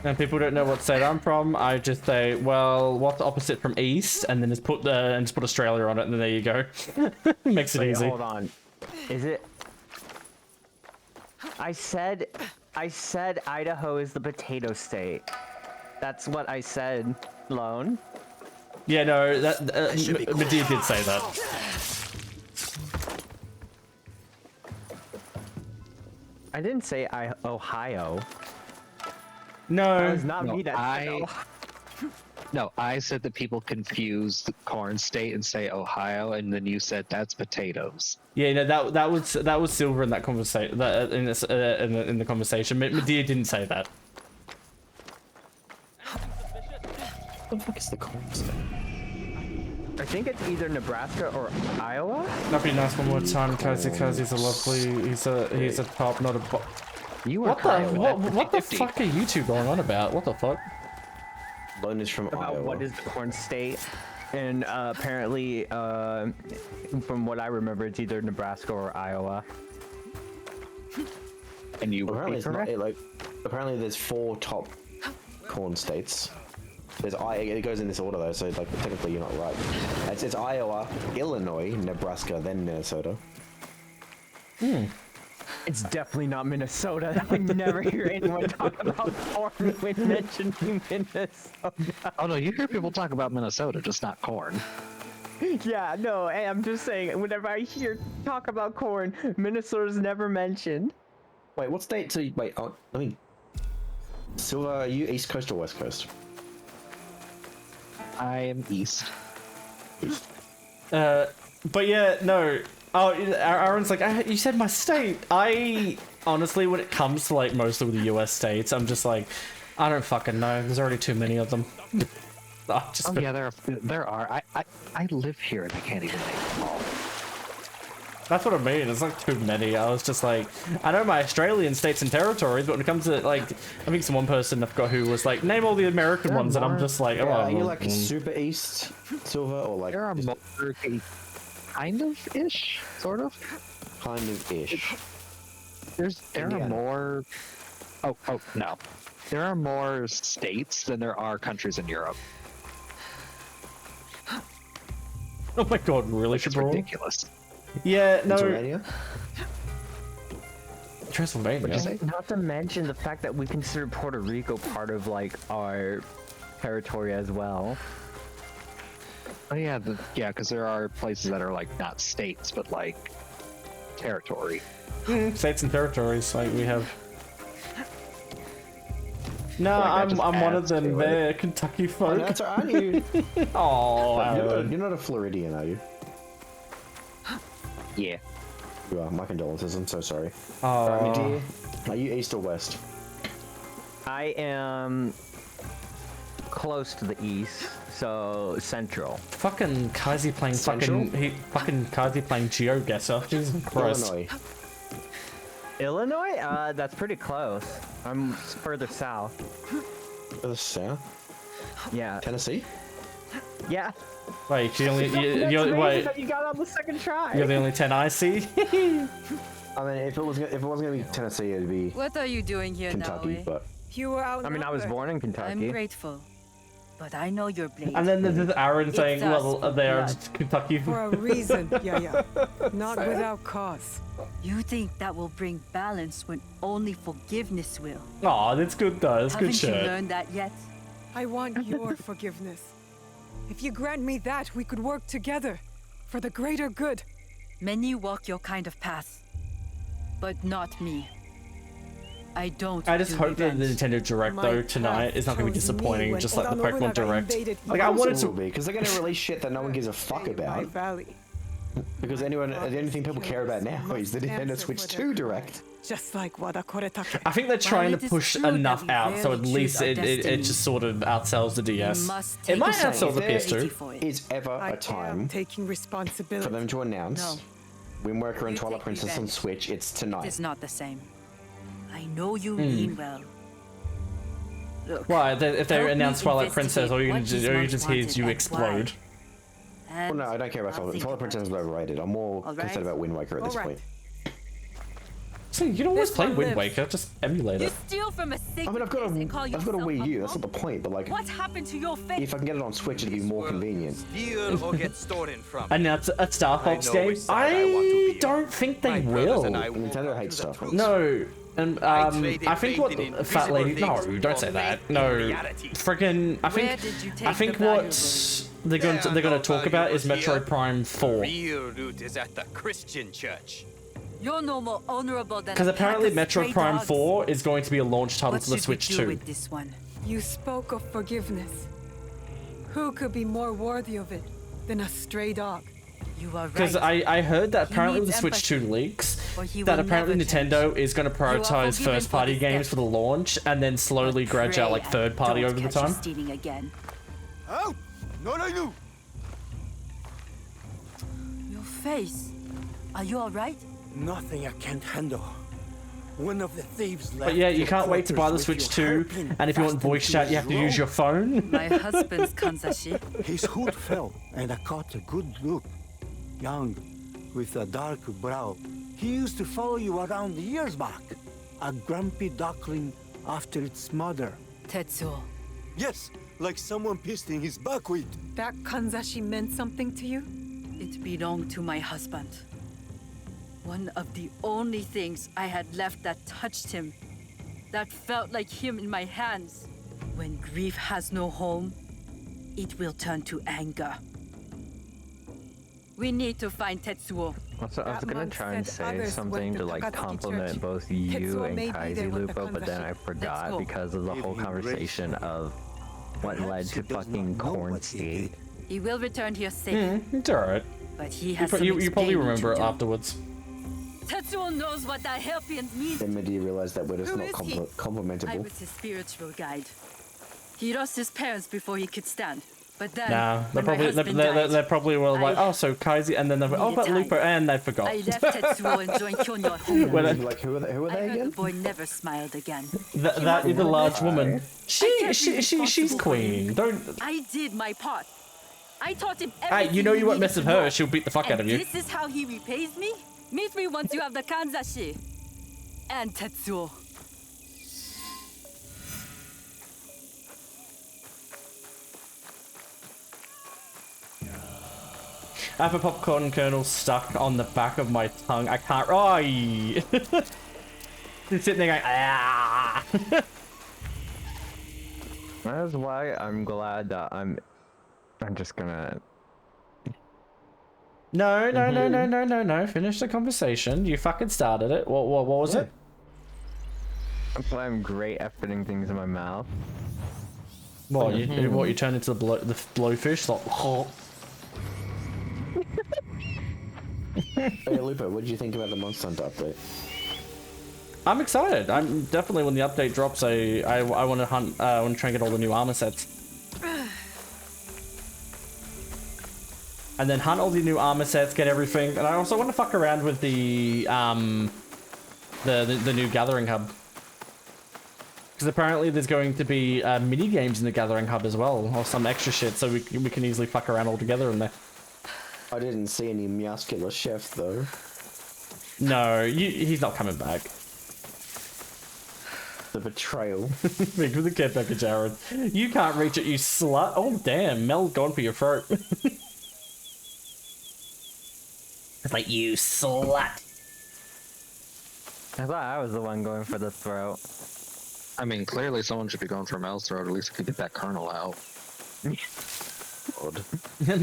And people don't know what state I'm from. I just say, well, what's the opposite from east, and then just put Australia on it, and then there you go. Makes it easy. Hold on. Is it? I said Idaho is the potato state. That's what I said, Lone. Yeah, no, that Medea did say that. I didn't say Ohio. No, that was not me that said No, I said that people confuse the corn state and say Ohio, and then you said that's potatoes. Yeah, no, that was Silver in that conversation. That in the conversation, Medea didn't say that. What the fuck is the corn state? I think it's either Nebraska or Iowa. That'd be nice one more time, Cozy, because he's a lovely, he's a top, not a bot. What the fuck are you two going on about? What the fuck? Lone is from Iowa. What is the corn state? And apparently, from what I remember, it's either Nebraska or Iowa. And you apparently it's not, apparently there's 4 top corn states. It goes in this order though, so like technically you're not right. It's Iowa, Illinois, Nebraska, then Minnesota. It's definitely not Minnesota. I never hear anyone talk about corn when mentioning Minnesota. Oh no, you hear people talk about Minnesota, just not corn. Yeah, no, I'm just saying, whenever I hear talk about corn, Minnesota's never mentioned. Wait, what state? So wait, let me. Silver, are you East Coast or West Coast? I am East. But yeah, no. Oh, Aaron's like, you said my state. I honestly, when it comes to like most of the US states, I'm just like, I don't fucking know. There's already too many of them. Yeah, there are. I live here and I can't even name them all. That's what I mean. It's like too many. I was just like, I know my Australian states and territories, but when it comes to like, I think one person I forgot who was like, name all the American ones, and I'm just like, oh, are you like super East, Silver, or like? There are more kind of ish, sort of. Kind of ish. There are more. Oh no, there are more states than there are countries in Europe. Oh my god, really? It's ridiculous. Yeah, no. Transylvania. Not to mention the fact that we consider Puerto Rico part of like our territory as well. Oh yeah, because there are places that are like not states but like territory. States and territories, like we have. No, Like, I'm one of them. There, Kentucky folk. That's aren't you? Oh, you're not a Floridian, are you? Yeah. You are. My condolences. I'm so sorry. Oh. Medea, are you East or West? I am close to the east, so central. Fucking Kazi playing Central? fucking Kazi playing GeoGuessr. Jesus Christ. Illinois. That's pretty close. I'm further south. Further south? Yeah. Tennessee? Yeah. Wait, you only wait. You got on the second try. You're the only 10 I see. I mean, if it wasn't gonna be Tennessee, it'd be What are you doing here, Kentucky. Naoe? But You were out. I mean, I was born in I'm Kentucky. grateful, but I know your blade. And then there's Aaron It's saying, us well, for they're blood. just Kentucky. For a reason, yeah. Not without cause. You think that will bring balance when only forgiveness will? Aw, that's good though. That's Haven't good you shit. learned that yet? I want your forgiveness. If you grant me that, we could work together for the greater good. Many walk your kind of path, but not me. I don't. I just do hope that the revenge. Nintendo Direct though tonight is not going to be chose me disappointing, when just like the Oda Pokemon Nobunaga Direct. invaded Like I wanted to be because they're going to release shit that no one gives a fuck about. Because the only thing people care about now is the Nintendo Switch 2 Direct. Just like Wada Koretake. I think they're trying to push enough out, so at least it just sort of outsells the DS. It might outsell the PS2. Is ever a time taking responsibility for them to announce Wind Waker and You Twilight take Princess on revenge. Switch? It's tonight. It's not the same. I know you mean well. Look, Why? If they help me announce Twilight Princess, investigate all you what just hear is Gizmon's you wanted explode. Well, no, I don't care about Twilight. Twilight Princess is overrated. I'm more concerned about Wind Waker at this point. So you can always play Wind Waker, just emulate You it. steal from a sacred I mean, I've got a Wii U. That's not the point. But like, What happened to your face? if I can get it on Switch, it'd be more convenient. Steal or get stolen from. Announce a Star Fox know game? which side I want to I be don't think they My brothers will. and I will Nintendo hates Star Fox. No. And traded I think what faith in fat lady. invisible No, things don't say for that. faith in No, reality. friggin' Where did you take I think the what valuables? they're going to talk about is Metroid Prime 4. Real root is at the Christian church. You're no more honorable than Because a pack apparently of Metroid stray Prime dogs. 4 is going to be a launch title What for the should we Switch do 2. with this one? You spoke of forgiveness. Who could be more worthy of it than a stray dog? You are Because right. I heard that He apparently with the needs Switch 2 empathy, leaks, or he that will apparently never change. Nintendo is going to You are prioritize forgiven first-party for this games debt. for the launch, and then slowly grudge out Pray like I third-party don't over the catch you time. stealing again. Out! Not I knew! Your face. Are you all right? Nothing I can't handle. One of the thieves left. But yeah, you your can't wait to buy the quarters Switch with your 2, hairpin and if you want fastened voice to chat, his you have to use robe. your phone. My husband's Kanzashi. His hood fell, and I caught a good look. Young, with a dark brow. He used to follow you around years back. A grumpy duckling after its mother. Tetsuo. Yes, like someone pissed in his buckwheat. That Kanzashi meant something to you? It belonged to my husband. One of the only things I had left that touched him, that felt like him in my hands. When grief has no home, it will turn to anger. We need to find Tetsuo. Also, I was That gonna monk try and said say others something went to to like Takatsuki compliment Church. both you Tetsuo and may be Kaisi there with the Lupo, but then I Kanzashi. forgot go. because of the whole Give him grace. conversation of what Perhaps led he to does not fucking know Corn what he State. did. He will return here safe, It's alright. but he has some You probably explaining remember to it do. afterwards. Tetsuo knows what that hairpin means. Then do you realize that we're just Who not is he? I complimentable? was his spiritual guide. He lost his parents before he could stand. But then, Nah, they when my probably husband died, they probably were like, I oh, so Kaisi, and then they're like, oh, needed but time. Lupo, and they forgot. I left Tetsuo and joined Kyonyo at home. When I- Like who are they I heard again? the boy never smiled again. That is a large woman. can't be She's responsible for queen. Don't. I did my part. I taught him Hey, everything you know he you won't needed mess with to her. know. She'll beat the fuck out of And you. This is how he repays me? Meet me once you have the Kanzashi. And Tetsuo. I have a popcorn kernel stuck on the back of my tongue. I can't. Oh, He's sitting there going, ah. That's why I'm glad that I'm just gonna. No. Finish the conversation. You fucking started it. What was it? That's why I'm great at putting things in my mouth. What you turn into the blowfish? Like, oh. Hey Lupo, what did you think about the Monster Hunter update? I'm excited. I'm definitely when the update drops. I want to hunt. I want to try and get all the new armor sets. And then hunt all the new armor sets, get everything. And I also want to fuck around with the new Gathering Hub. Because apparently there's going to be mini games in the Gathering Hub as well, or some extra shit, so we can easily fuck around all together in there. I didn't see any muscular chef though. No, he's not coming back. The betrayal. Big with the cat back at Jared. You can't reach it, you slut. Oh damn, Mel's gone for your throat. It's like, you slut. I thought I was the one going for the throat. I mean, clearly someone should be going for Mel's throat. At least we could get that kernel out.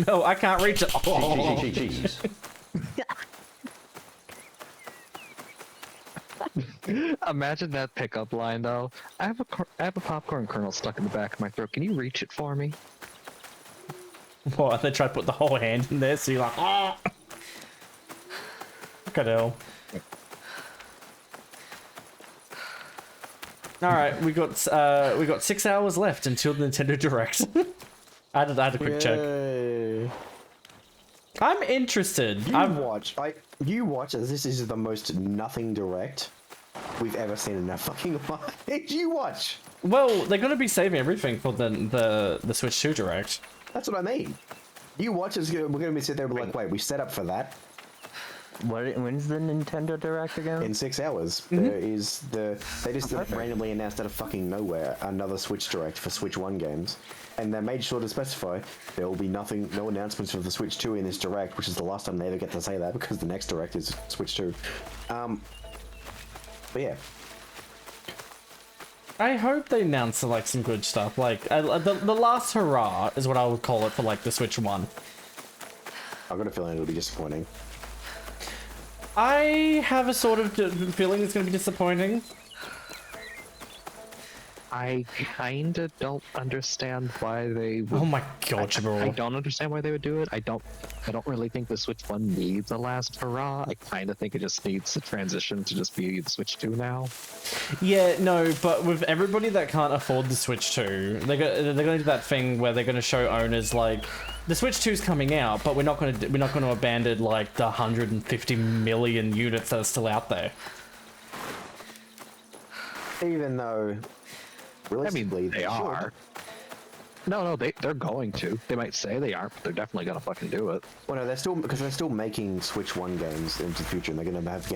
No, I can't reach it. Oh. Jeez. Imagine that pickup line though. I have a popcorn kernel stuck in the back of my throat. Can you reach it for me? What? They try to put the whole hand in there, so you're like, ah. Look at hell. All right, we got 6 hours left until the Nintendo Direct. I had a quick check. I'm interested. You watch as this is the most nothing Direct we've ever seen in our fucking life. You watch. Well, they're gonna be saving everything for the Switch 2 Direct. That's what I mean. You watch as we're gonna be sitting there and be like, wait, we set up for that. When's the Nintendo Direct again? In 6 hours. There is they just randomly announced out of fucking nowhere another Switch Direct for Switch 1 games. And they made sure to specify there will be no announcements for the Switch 2 in this Direct, which is the last time they ever get to say that because the next Direct is Switch 2. But yeah. I hope they announce like some good stuff. Like the last hurrah is what I would call it for like the Switch 1. I've got a feeling it'll be disappointing. I have a sort of feeling it's going to be disappointing. I kinda don't understand why they would... Oh my god, I don't understand why they would do it. I don't really think the Switch 1 needs a last hurrah. I kinda think it just needs to transition to just be the Switch 2 now. Yeah, no, but with everybody that can't afford the Switch 2, they're gonna do that thing where they're gonna show owners like the Switch 2 is coming out, but we're not gonna abandon like the 150 million units that are still out there. Even though realistically, they are. No, they're going to. They might say they aren't, but they're definitely gonna fucking do it. Well, no, they're still making Switch 1 games into the future, and they're gonna have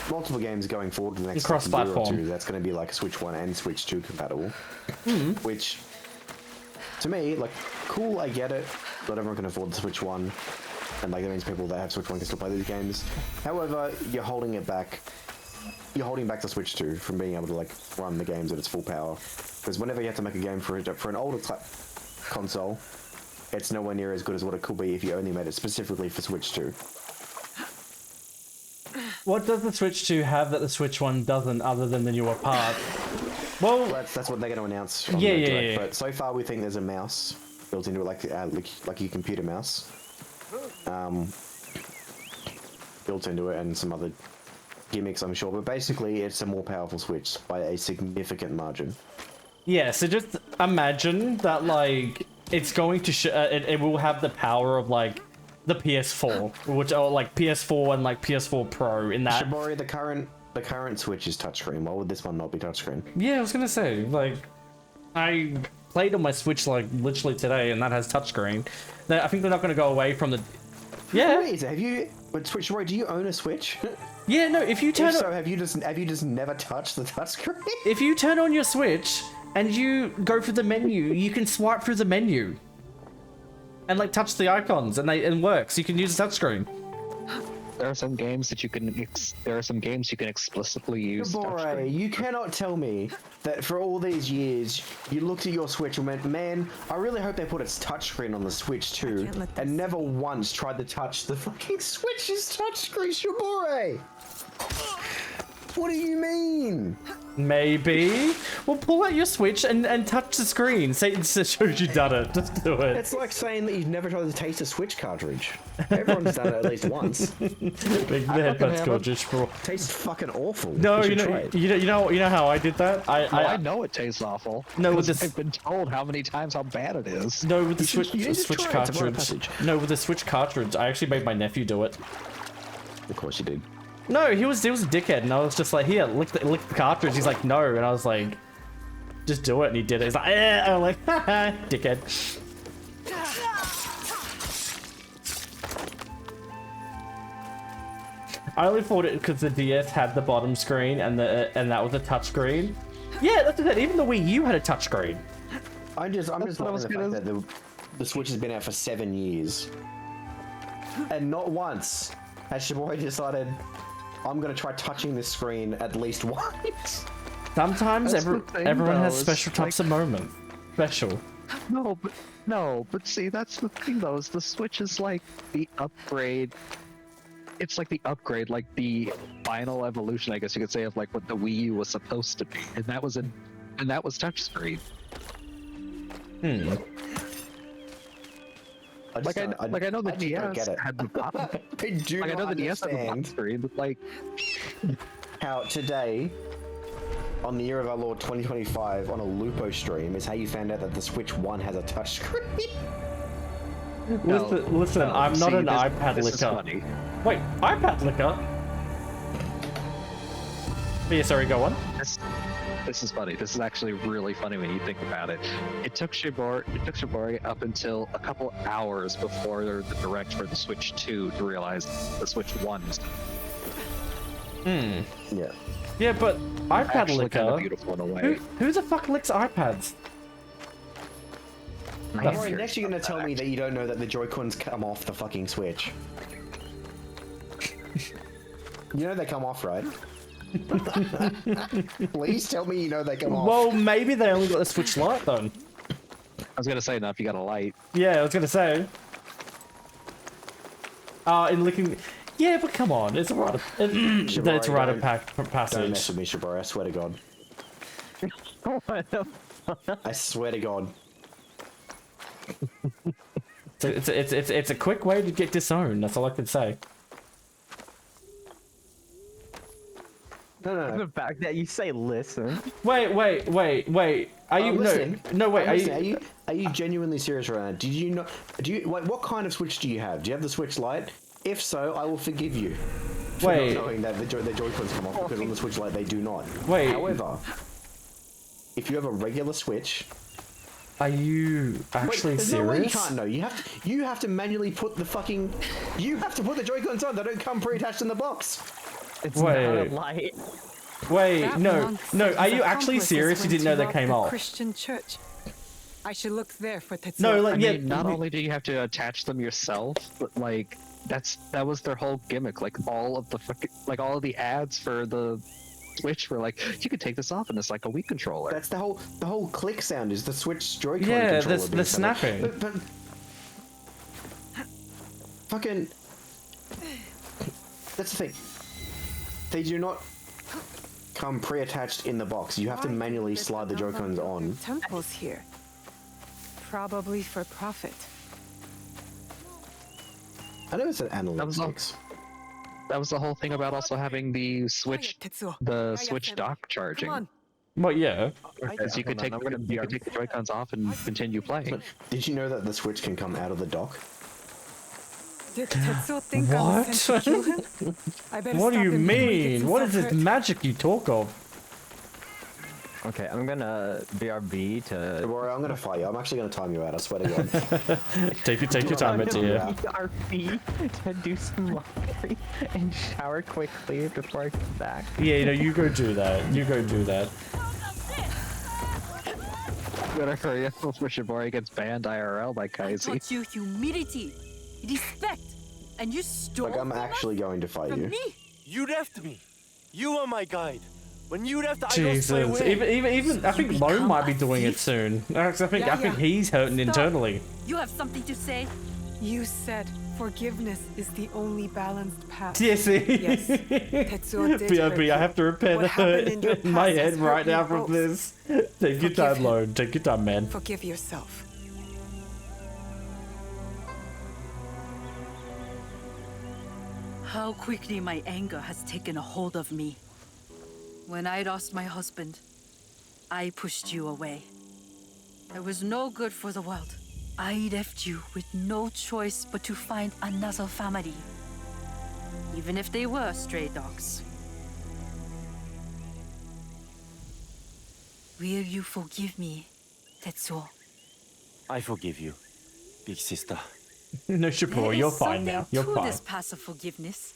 multiple games going forward in the next year or two. That's gonna be like Switch 1 and Switch 2 compatible. Which, to me, like, cool. I get it. Not everyone can afford the Switch 1, and like that means people that have Switch 1 can still play these games. However, you're holding it back. You're holding back the Switch 2 from being able to like run the games at its full power, because whenever you have to make a game for an older console, it's nowhere near as good as what it could be if you only made it specifically for Switch 2. What does the Switch 2 have that the Switch 1 doesn't, other than the newer part? Well, that's what they're going to announce. On yeah, the yeah, Direct, yeah. But so far, we think there's a mouse built into it, like your computer mouse, built into it, and some other gimmicks, I'm sure, but basically it's a more powerful Switch by a significant margin. Yeah, so just imagine that like it's going to it will have the power of like the PS4, which are like PS4 and like PS4 Pro in that. Shibori, the current Switch is touchscreen. Why would this one not be touchscreen? Yeah, I was gonna say, like, I played on my Switch like literally today, and that has touchscreen. I think they're not gonna go away from the. Yeah. Wait, have you? But Switch, do you own a Switch? Yeah, no. If you turn, so have you just never touched the touchscreen? If you turn on your Switch and you go through the menu, you can swipe through the menu and like touch the icons, and it works. You can use a touchscreen. There are some games that you can explicitly use. Boy, you cannot tell me that for all these years you looked at your Switch and went, man, I really hope they put its touchscreen on the Switch too, and never once tried to touch the fucking Switch's touchscreen, Shibori. What do you mean? Maybe. Well, pull out your Switch and touch the screen. Say it shows you done it. Just do it. It's like saying that you've never tried to taste a Switch cartridge. Everyone's done it at least once. Big headphones cartridge for. Tastes fucking awful. No, you know how I did that. I know it tastes awful. No, with this, I've been told how many times how bad it is. No, with the Switch cartridge. No, with the Switch cartridge, I actually made my nephew do it. Of course you did. No, he was a dickhead, and I was just like, here, lick the cartridge. He's like, no, and I was like, just do it, and he did it. He's like, eh, and I'm like, haha, dickhead. I only thought it because the DS had the bottom screen and that was a touch screen. Yeah, that's it. Even the Wii U had a touch screen. I'm just loving the fact that the Switch has been out for 7 years, and not once has Shibori decided, I'm gonna try touching this screen at least once. Sometimes everyone has special types of moments. Special. No, but see, that's the thing though, is the Switch is like the upgrade it's like the upgrade, like the final evolution, I guess you could say, of like what the Wii U was supposed to be, and that was touchscreen. I know the DS had the bottom. I do like, I know not the DS had the bottom understand screen, but like how today, on the year of our Lord 2025, on a Lupo stream, is how you found out that the Switch 1 has a touchscreen. Listen, I'm not an iPad licker. Wait, iPad licker? Yeah, sorry, go on. This is funny. This is actually really funny when you think about it. It took Shibori up until a couple hours before the direct for the Switch 2 to realize the Switch 1 was Yeah. Yeah, but iPad actually licker. kind of beautiful in a way. Who the fuck licks iPads? Rory, next you're gonna tell me that you don't know that the Joy-Cons come off the fucking Switch. You know they come off, right? Please tell me you know they come off. Well, maybe they only got the Switch Lite then. I was gonna say, no, if you got a light. Yeah, I was gonna say. In licking. Yeah, but come on, it's a rite of it's a rite of passage. Don't mess with me, Shibori. I swear to God. What the fuck? I swear to God. It's a quick way to get disowned. That's all I can say. No. The fact that you say listen. Wait. Are you listening? no? Wait. Are you genuinely serious right now? Did you not? What kind of Switch do you have? Do you have the Switch Lite? If so, I will forgive you. For Wait. not knowing that the Joy-Cons come off, because on the Switch Lite they do not. Wait. However, if you have a regular Switch. Are you actually there's serious? No way you can't know. You have to manually put the fucking. You have to put the Joy-Cons on. They don't come pre-attached in the box. It's not a light. Wait, That no. monk said Are his you actually accomplices serious? You went didn't know to they rob came the off? Christian church. I should look there for Tetsuo. No, like, I mean, not only do you have to attach them yourself, but like that was their whole gimmick. Like all of the ads for the Switch were like, you could take this off and it's like a Wii controller. That's the whole click sound is the Switch Joy-Con Yeah, controller. the snapping. But fucking. That's the thing. They do not come pre-attached in the box. You have to manually slide the Joy-Cons on. Temples here. Probably for profit. I know it's an analog sticks. That was the whole thing about also having the Switch dock charging. Well, yeah. Because you could take the Joy-Cons off and continue playing. But did you know that the Switch can come out of the dock? Did Tetsuo think I was sent to kill him? I better What do stop you him before he gets mean? What is himself this hurt. magic you talk of? Okay, I'm gonna BRB to. Don't worry, I'm gonna fight you. I'm actually gonna time you out. I swear to God. Take your time, my dear. BRB to do some laundry and shower quickly before I come back. Yeah, you go do that. You go do that. Better hurry up before Shibori gets banned IRL by I Kaisi. taught you humility, respect, and you stole Like I'm actually going to fight you. me. You left me. You are my guide. When you left, I lost my Jesus, way. even I think Lone might be doing it soon. I think he's hurting internally. You have something to say? You said forgiveness is the only balanced path. Yeah, see? Yes. Tetsuo did hurt BRB, you. I have to repair What the happened in your hurt in my past head has right hurt me now from both. this. Take your Forgive time, him. Lone. Take your time, man. Forgive yourself. How quickly my anger has taken a hold of me. When I lost my husband, I pushed you away. I was no good for the world. I left you with no choice but to find another family. Even if they were stray dogs. Will you forgive me, Tetsuo? I forgive you, big sister. No, Shibori, you're fine now. You're to fine. this path of forgiveness.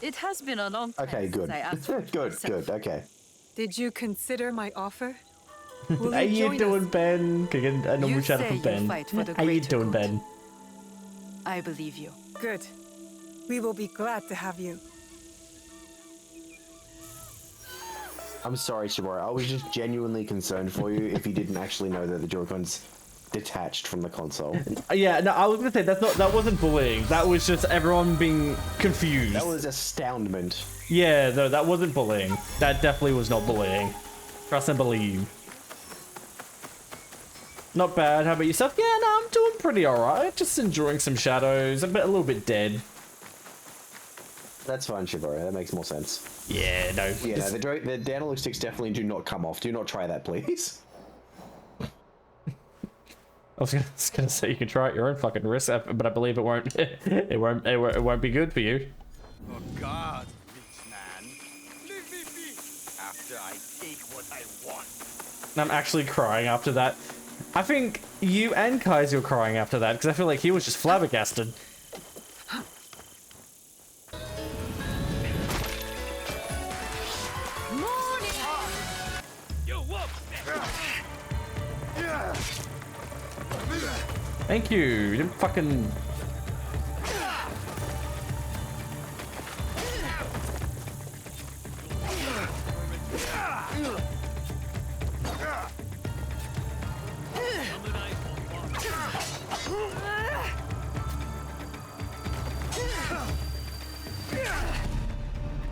It has been a long time Okay, good. since I asked for Good, okay. Did you consider my offer? How you doing, Ben? Can I get a normal You shout out say from you Ben? fight for the How you greater doing, good. Ben? I believe you. Good. We will be glad to have you. I'm sorry, Shibori. I was just genuinely concerned for you if you didn't actually know that the Joy-Cons detached from the console. Yeah, no, I was gonna say that wasn't bullying. That was just everyone being confused. That was astoundment. Yeah, no, that wasn't bullying. That definitely was not bullying. Trust and believe. Not bad. How about yourself? Yeah, no, I'm doing pretty alright. Just enjoying some shadows. A little bit dead. That's fine, Shibori. That makes more sense. Yeah, no. Yeah, no, the analog sticks definitely do not come off. Do not try that, please. I was gonna say you can try at your own fucking risk, but I believe it won't. It won't be good for you. Oh God, rich man, leave me be. After I take what I want. I'm actually crying after that. I think you and Kaiser were crying after that because I feel like he was just flabbergasted. Thank you. You didn't fucking.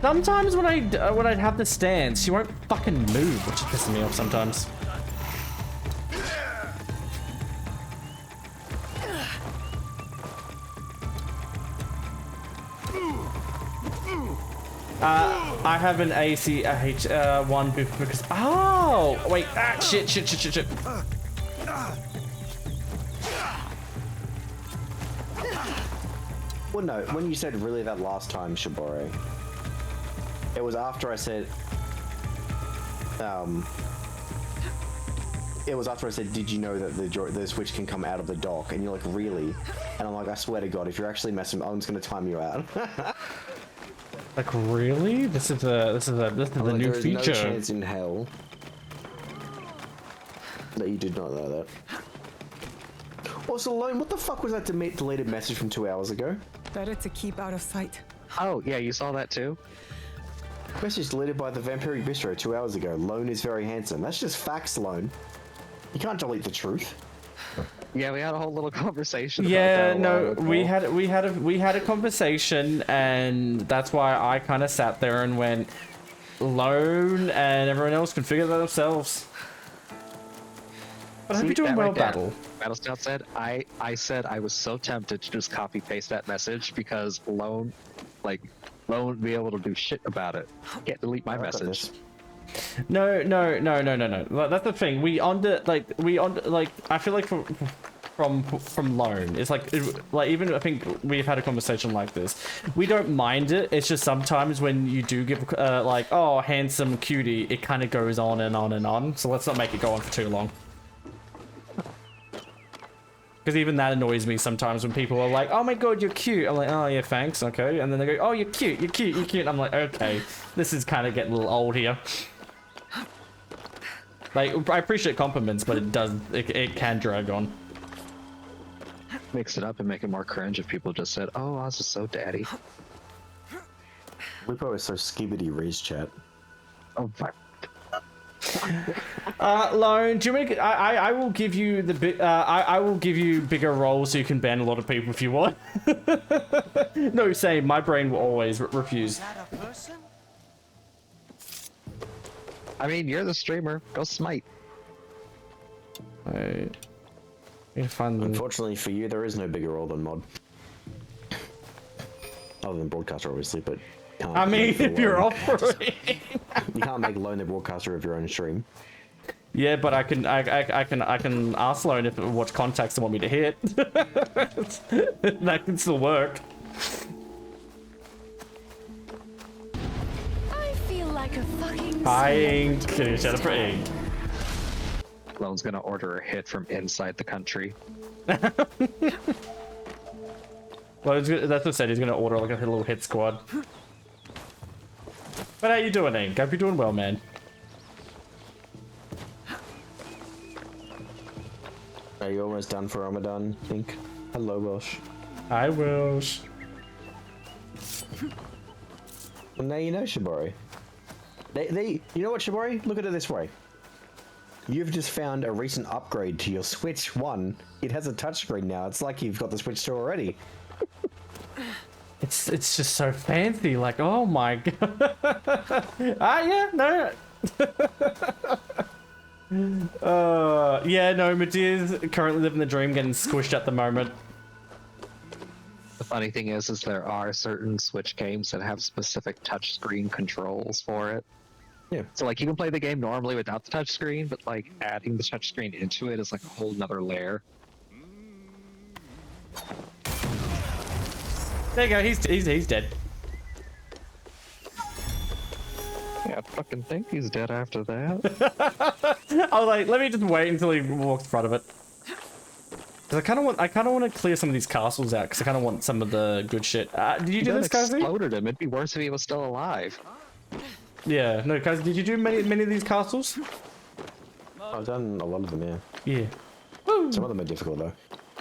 Sometimes when I'd have the stance, she won't fucking move, which is pissing me off sometimes. I have an ACH one because wait, shit. Well, no, when you said really that last time, Shibori, it was after I said, did you know that the switch can come out of the dock? And you're like, really? And I'm like, I swear to God, if you're actually messing, I'm just gonna time you out. Like, really? This is the new feature. There's no chance in hell that you did not know that. Also, Lone, what the fuck was that deleted message from 2 hours ago? Better to keep out of sight. Oh, yeah, you saw that too? Message deleted by the Vampiric Bistro 2 hours ago. Lone is very handsome. That's just facts, Lone. You can't delete the truth. Yeah, we had a whole little conversation. Yeah, about that no, we had a conversation, and that's why I kind of sat there and went, Lone and everyone else can figure that themselves. But I hope you're doing well, Battle. Battle Scout said, I said I was so tempted to just copy paste that message because Lone would be able to do shit about it. Can't delete my message. No. That's the thing. I feel like from Lone, it's like even I think we've had a conversation like this. We don't mind it. It's just sometimes when you do give handsome cutie, it kind of goes on and on and on. So let's not make it go on for too long. Because even that annoys me sometimes when people are like, oh my god, you're cute. I'm like, oh yeah, thanks, okay. And then they go, oh, you're cute. And I'm like, okay, this is kind of getting a little old here. Like, I appreciate compliments, but it can drag on. Mix it up and make it more cringe if people just said, oh, Oz is so daddy. Lupo is so skibbity Riz chat. Oh, fuck. Lone, do you make? I will give you I will give you bigger roles so you can ban a lot of people if you want. No, same. My brain will always refuse. Is that a person? I mean, you're the streamer. Go smite. I need to find them. Unfortunately for you, there is no bigger role than mod. Other than broadcaster, obviously, but. I mean, if you're offering, you can't make Lone the broadcaster of your own stream. Yeah, but I can ask Lone if what contacts they want me to hit. That can still work. I feel like a fucking. Hi, Ink. Can you shut up for Ink? Lone's gonna order a hit from inside the country. Well, that's what I said. He's gonna order like a little hit squad. But how you doing, Ink? Hope you're doing well, man. Are you almost done for Ramadan, Ink? Hello, Welsh. Hi, Welsh. Well, now you know, Shibori. You know what, Shibori? Look at it this way. You've just found a recent upgrade to your Switch 1. It has a touchscreen now. It's like you've got the Switch 2 already. It's just so fancy. Like, oh my god. Yeah, no. Yeah, no. Medea's currently living the dream, getting squished at the moment. The funny thing is there are certain Switch games that have specific touchscreen controls for it. Yeah. So like you can play the game normally without the touchscreen, but like adding the touchscreen into it is like a whole nother layer. There you go. He's dead. Yeah, I fucking think he's dead after that. I was like, let me just wait until he walks in front of it. Cause I kind of want to clear some of these castles out, because I kind of want some of the good shit. Did you do this, Kazi? Exploded him. It'd be worse if he was still alive. Yeah, no, Kazi, did you do many of these castles? I've done a lot of them, yeah. Yeah. Some of them are difficult though.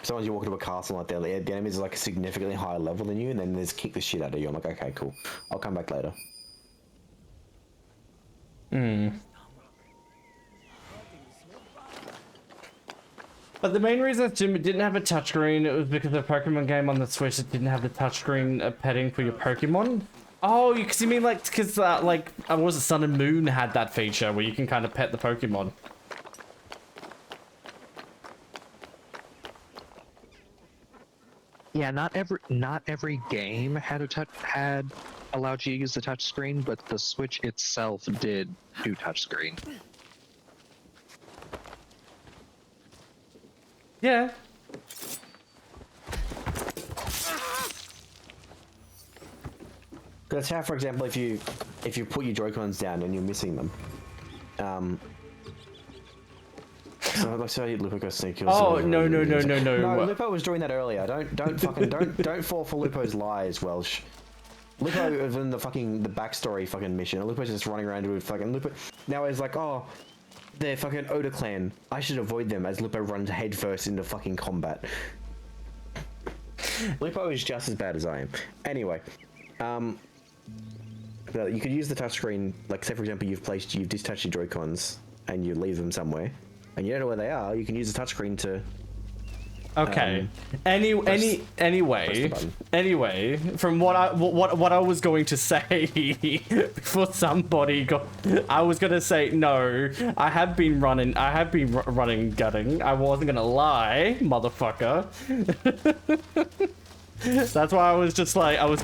Sometimes you walk into a castle like that, the enemies are like a significantly higher level than you, and then they just kick the shit out of you. I'm like, okay, cool. I'll come back later. But the main reason Jim didn't have a touchscreen, it was because the Pokemon game on the Switch that didn't have the touchscreen petting for your Pokemon. Oh, because you mean like, because like, was it Sun and Moon had that feature where you can kind of pet the Pokemon? Yeah, not every game had allowed you to use the touchscreen, but the Switch itself did do touchscreen. Yeah. That's how, for example, if you put your Joy-Cons down and you're missing them, so like say Lupo got sneak kills. Oh no. No, Lupo was doing that earlier. Don't fall for Lupo's lies, Welsh. Lupo was in the backstory fucking mission. Lupo's just running around with fucking Lupo. Now he's like, oh, they're fucking Oda clan. I should avoid them, as Lupo runs headfirst into fucking combat. Lupo is just as bad as I am. Anyway, you could use the touchscreen, like say for example you've disattached your Joy-Cons and you leave them somewhere, and you don't know where they are. You can use the touchscreen to. Okay. Anyway, from what I was going to say before somebody got, I was gonna say no. I have been running gutting. I wasn't gonna lie, motherfucker. That's why I was just like, I was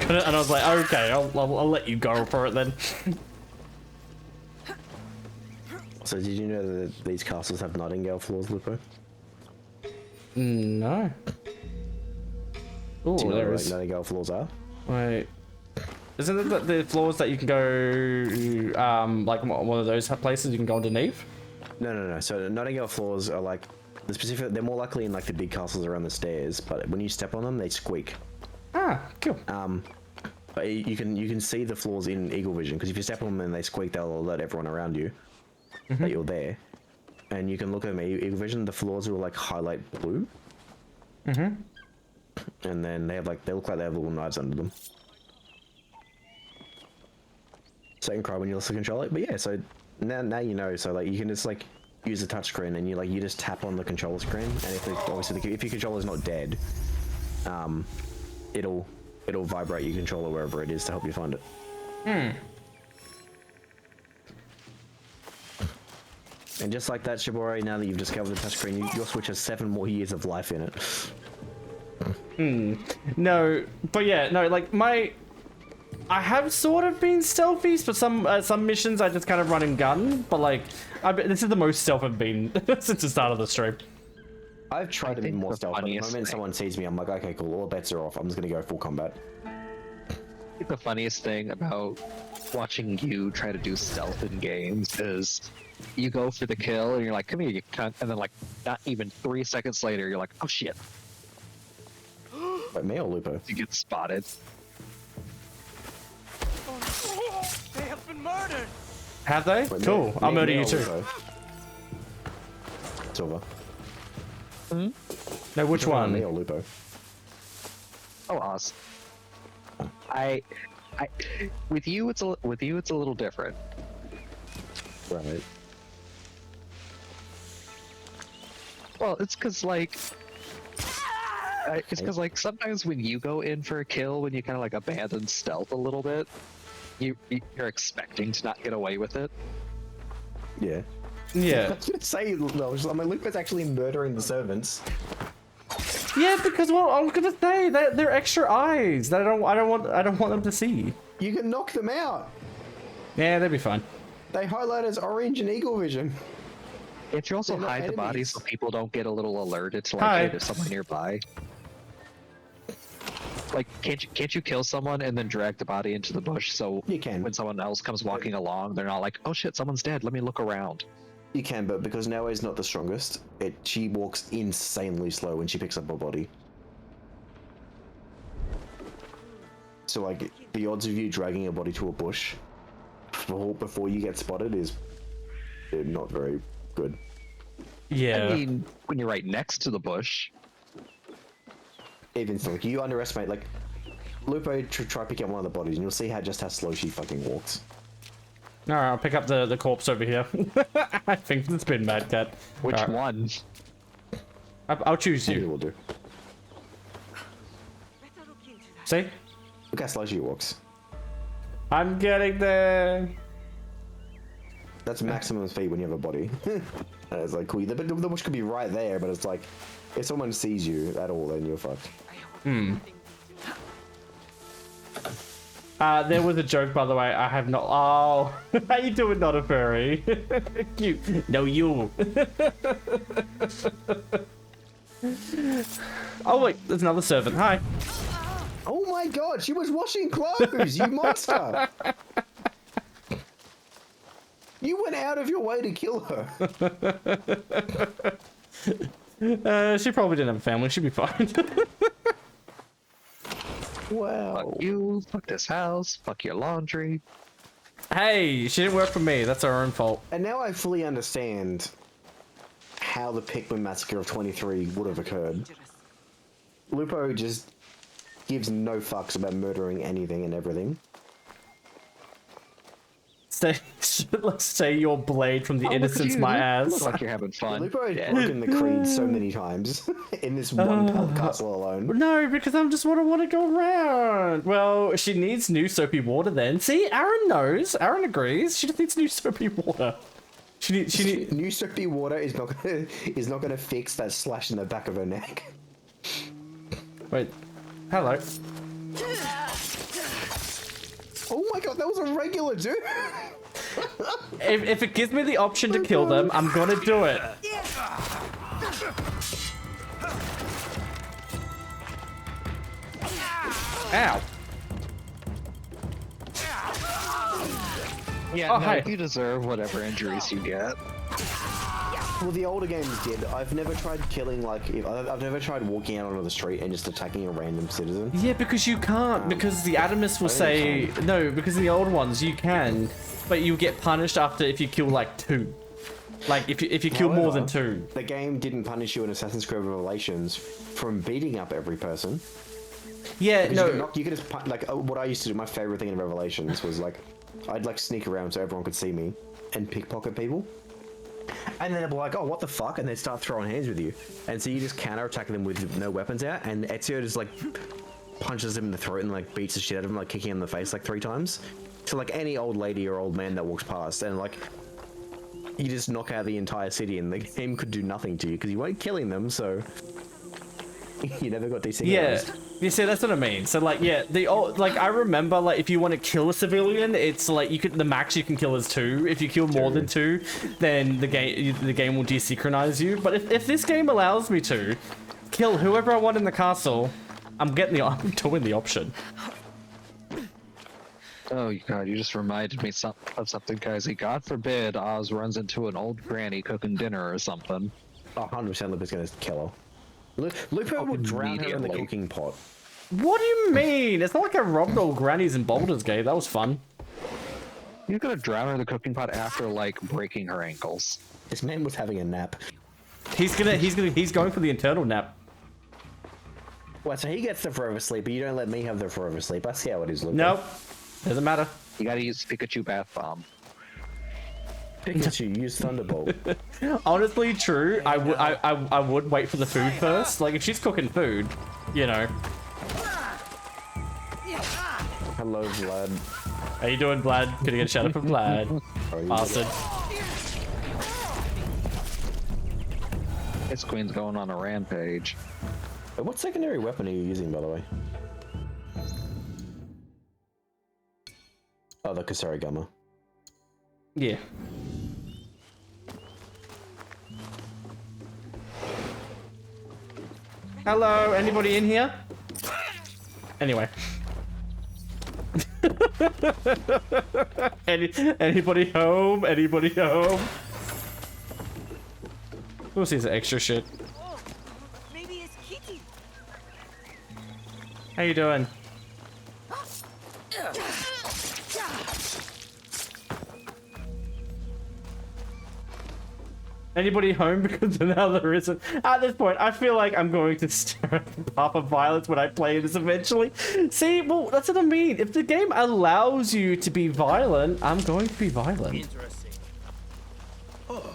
like, okay, I'll let you go for it then. So did you know that these castles have Nightingale floors, Lupo? No. Oh, do you know there what is. Nightingale floors are? Wait. Isn't it the floors that you can go, like one of those places you can go underneath? No. So Nightingale floors are like they're more likely in like the big castles around the stairs, but when you step on them, they squeak. Ah, cool. But you can see the floors in Eagle Vision, because if you step on them and they squeak, they'll alert everyone around you that you're there. And you can look at them, Eagle Vision, the floors will like highlight blue. And then they look like they have little knives under them. So you can cry when you also control it. But yeah, so now you know. So like you can just like use the touchscreen and you just tap on the controller screen, and if your controller's not dead, it'll vibrate your controller wherever it is to help you find it. And just like that, Shibori, now that you've discovered the touchscreen, your Switch has 7 more years of life in it. No, but yeah, no, like I have sort of been stealthy, but some missions I just kind of run and gun, but like, this is the most stealth I've been since the start of the stream. I've tried to be more stealthy, but the moment someone sees me, I'm like, okay, cool, all bets are off, I'm just gonna go full combat. I think the funniest thing about watching you try to do stealth in games is you go for the kill and you're like, come here, you cunt, and then like, not even 3 seconds later, you're like, oh shit. Like me or Lupo? You get spotted. They have been murdered! Have they? Wait, cool, I'll murder you too. Silver. No, which one? Me or Lupo? Oh, Oz. With you, it's a little different. Right. Well, it's because like sometimes when you go in for a kill, when you kind of like abandon stealth a little bit, you're expecting to not get away with it. Yeah. Yeah. I was gonna say, my Lupo's actually murdering the servants. Yeah, because well, I was gonna say that they're extra eyes that I don't want them to see. You can knock them out. Yeah, they'd be fine. They highlight as orange and eagle vision. If you also hide the bodies so people don't get a little alerted to like, Hi. hey, there's someone nearby. Like, can't you kill someone and then drag the body into the bush so you can. When someone else comes walking along, they're not like, oh shit, someone's dead. Let me look around. You can, but because Naoe's not the strongest, she walks insanely slow when she picks up a body. So like the odds of you dragging a body to a bush before you get spotted is not very good. Yeah. I mean, when you're right next to the bush. Even so, like, you underestimate, like, Lupo try pick up one of the bodies and you'll see how slow she fucking walks. Alright, I'll pick up the corpse over here. I think it's been Mad Cat. Which one? I'll choose you. Will do. See? Look how slow she walks. I'm getting there. That's maximum speed when you have a body. And it's like, cool. The bush could be right there, but it's like, if someone sees you at all, then you're fucked. There was a joke, by the way. I have not. Oh, how you doing, not a furry? Cute. No, you. Oh wait, there's another servant. Hi. Oh my god, she was washing clothes, you monster! You went out of your way to kill her. She probably didn't have a family. She'd be fine. Wow. Fuck you, fuck this house, fuck your laundry. Hey, she didn't work for me. That's her own fault. And now I fully understand how the Pikmin Massacre of 23 would have occurred. Lupo just gives no fucks about murdering anything and everything. Let's say your blade from the innocence, my ass. Look like you're having fun. Lupo has broken the creed so many times in this one castle alone. No, because I'm just want to go around. Well, she needs new soapy water then. See, Aaron knows. Aaron agrees. She just needs new soapy water. She needs new soapy water is not gonna fix that slash in the back of her neck. Wait. Hello. Oh my god, that was a regular dude. If it gives me the option to kill them, I'm gonna do it. Ow. Yeah, oh, no, hi. you deserve whatever injuries you get. Well, the older games did. I've never tried killing, I've never tried walking out onto the street and just attacking a random citizen. Yeah, because you can't. Because the Adamus will say no. Because in the old ones you can, but you get punished after if you kill like 2. Like if you kill more than 2. The game didn't punish you in Assassin's Creed Revelations from beating up every person. Yeah, because no. You could just what I used to do. My favorite thing in Revelations was I'd sneak around so everyone could see me and pickpocket people. And then they'll be like, oh, what the fuck? And they start throwing hands with you. And so you just counter-attack them with no weapons out, and Ezio just, punches him in the throat and, beats the shit out of him, kicking him in the face, 3 times. So, any old lady or old man that walks past, and, you just knock out the entire city, and the game could do nothing to you, because you weren't killing them, so... you never got desynchronized. Yeah. You see, that's what I mean. So, yeah, the old, I remember, if you want to kill a civilian, it's the max you can kill is 2. If you kill more than 2, then the game will desynchronize you. But if this game allows me to kill whoever I want in the castle, I'm doing the option. Oh god, you just reminded me of something, Kaisi. God forbid Oz runs into an old granny cooking dinner or something. 100% Lupo's gonna kill her. Lupo will drown her in the cooking pot. What do you mean? It's not like I robbed old grannies in Baldur's Gate. That was fun. You're gonna drown her in the cooking pot after breaking her ankles. This man was having a nap. He's going for the internal nap. Well, so he gets the forever sleep, but you don't let me have the forever sleep. I see how it is, Lupo. Nope. Doesn't matter. You gotta use Pikachu bath bomb. Pikachu, use Thunderbolt. Honestly, true. I would wait for the food first. Like if she's cooking food, you know. Hello, Vlad. How you doing, Vlad? Gonna get shut up from Vlad. Bastard. This queen's going on a rampage. What secondary weapon are you using, by the way? Oh, the Kasarigama. Yeah. Hello, anybody in here? Anyway. Anybody home? Anybody home? Who sees the extra shit? Oh, maybe it's Kitty. How you doing? Anybody home? Because now there isn't. At this point, I feel like I'm going to stir up the path of violence when I play this eventually. See, well, that's what I mean. If the game allows you to be violent, I'm going to be violent. Interesting. Oh.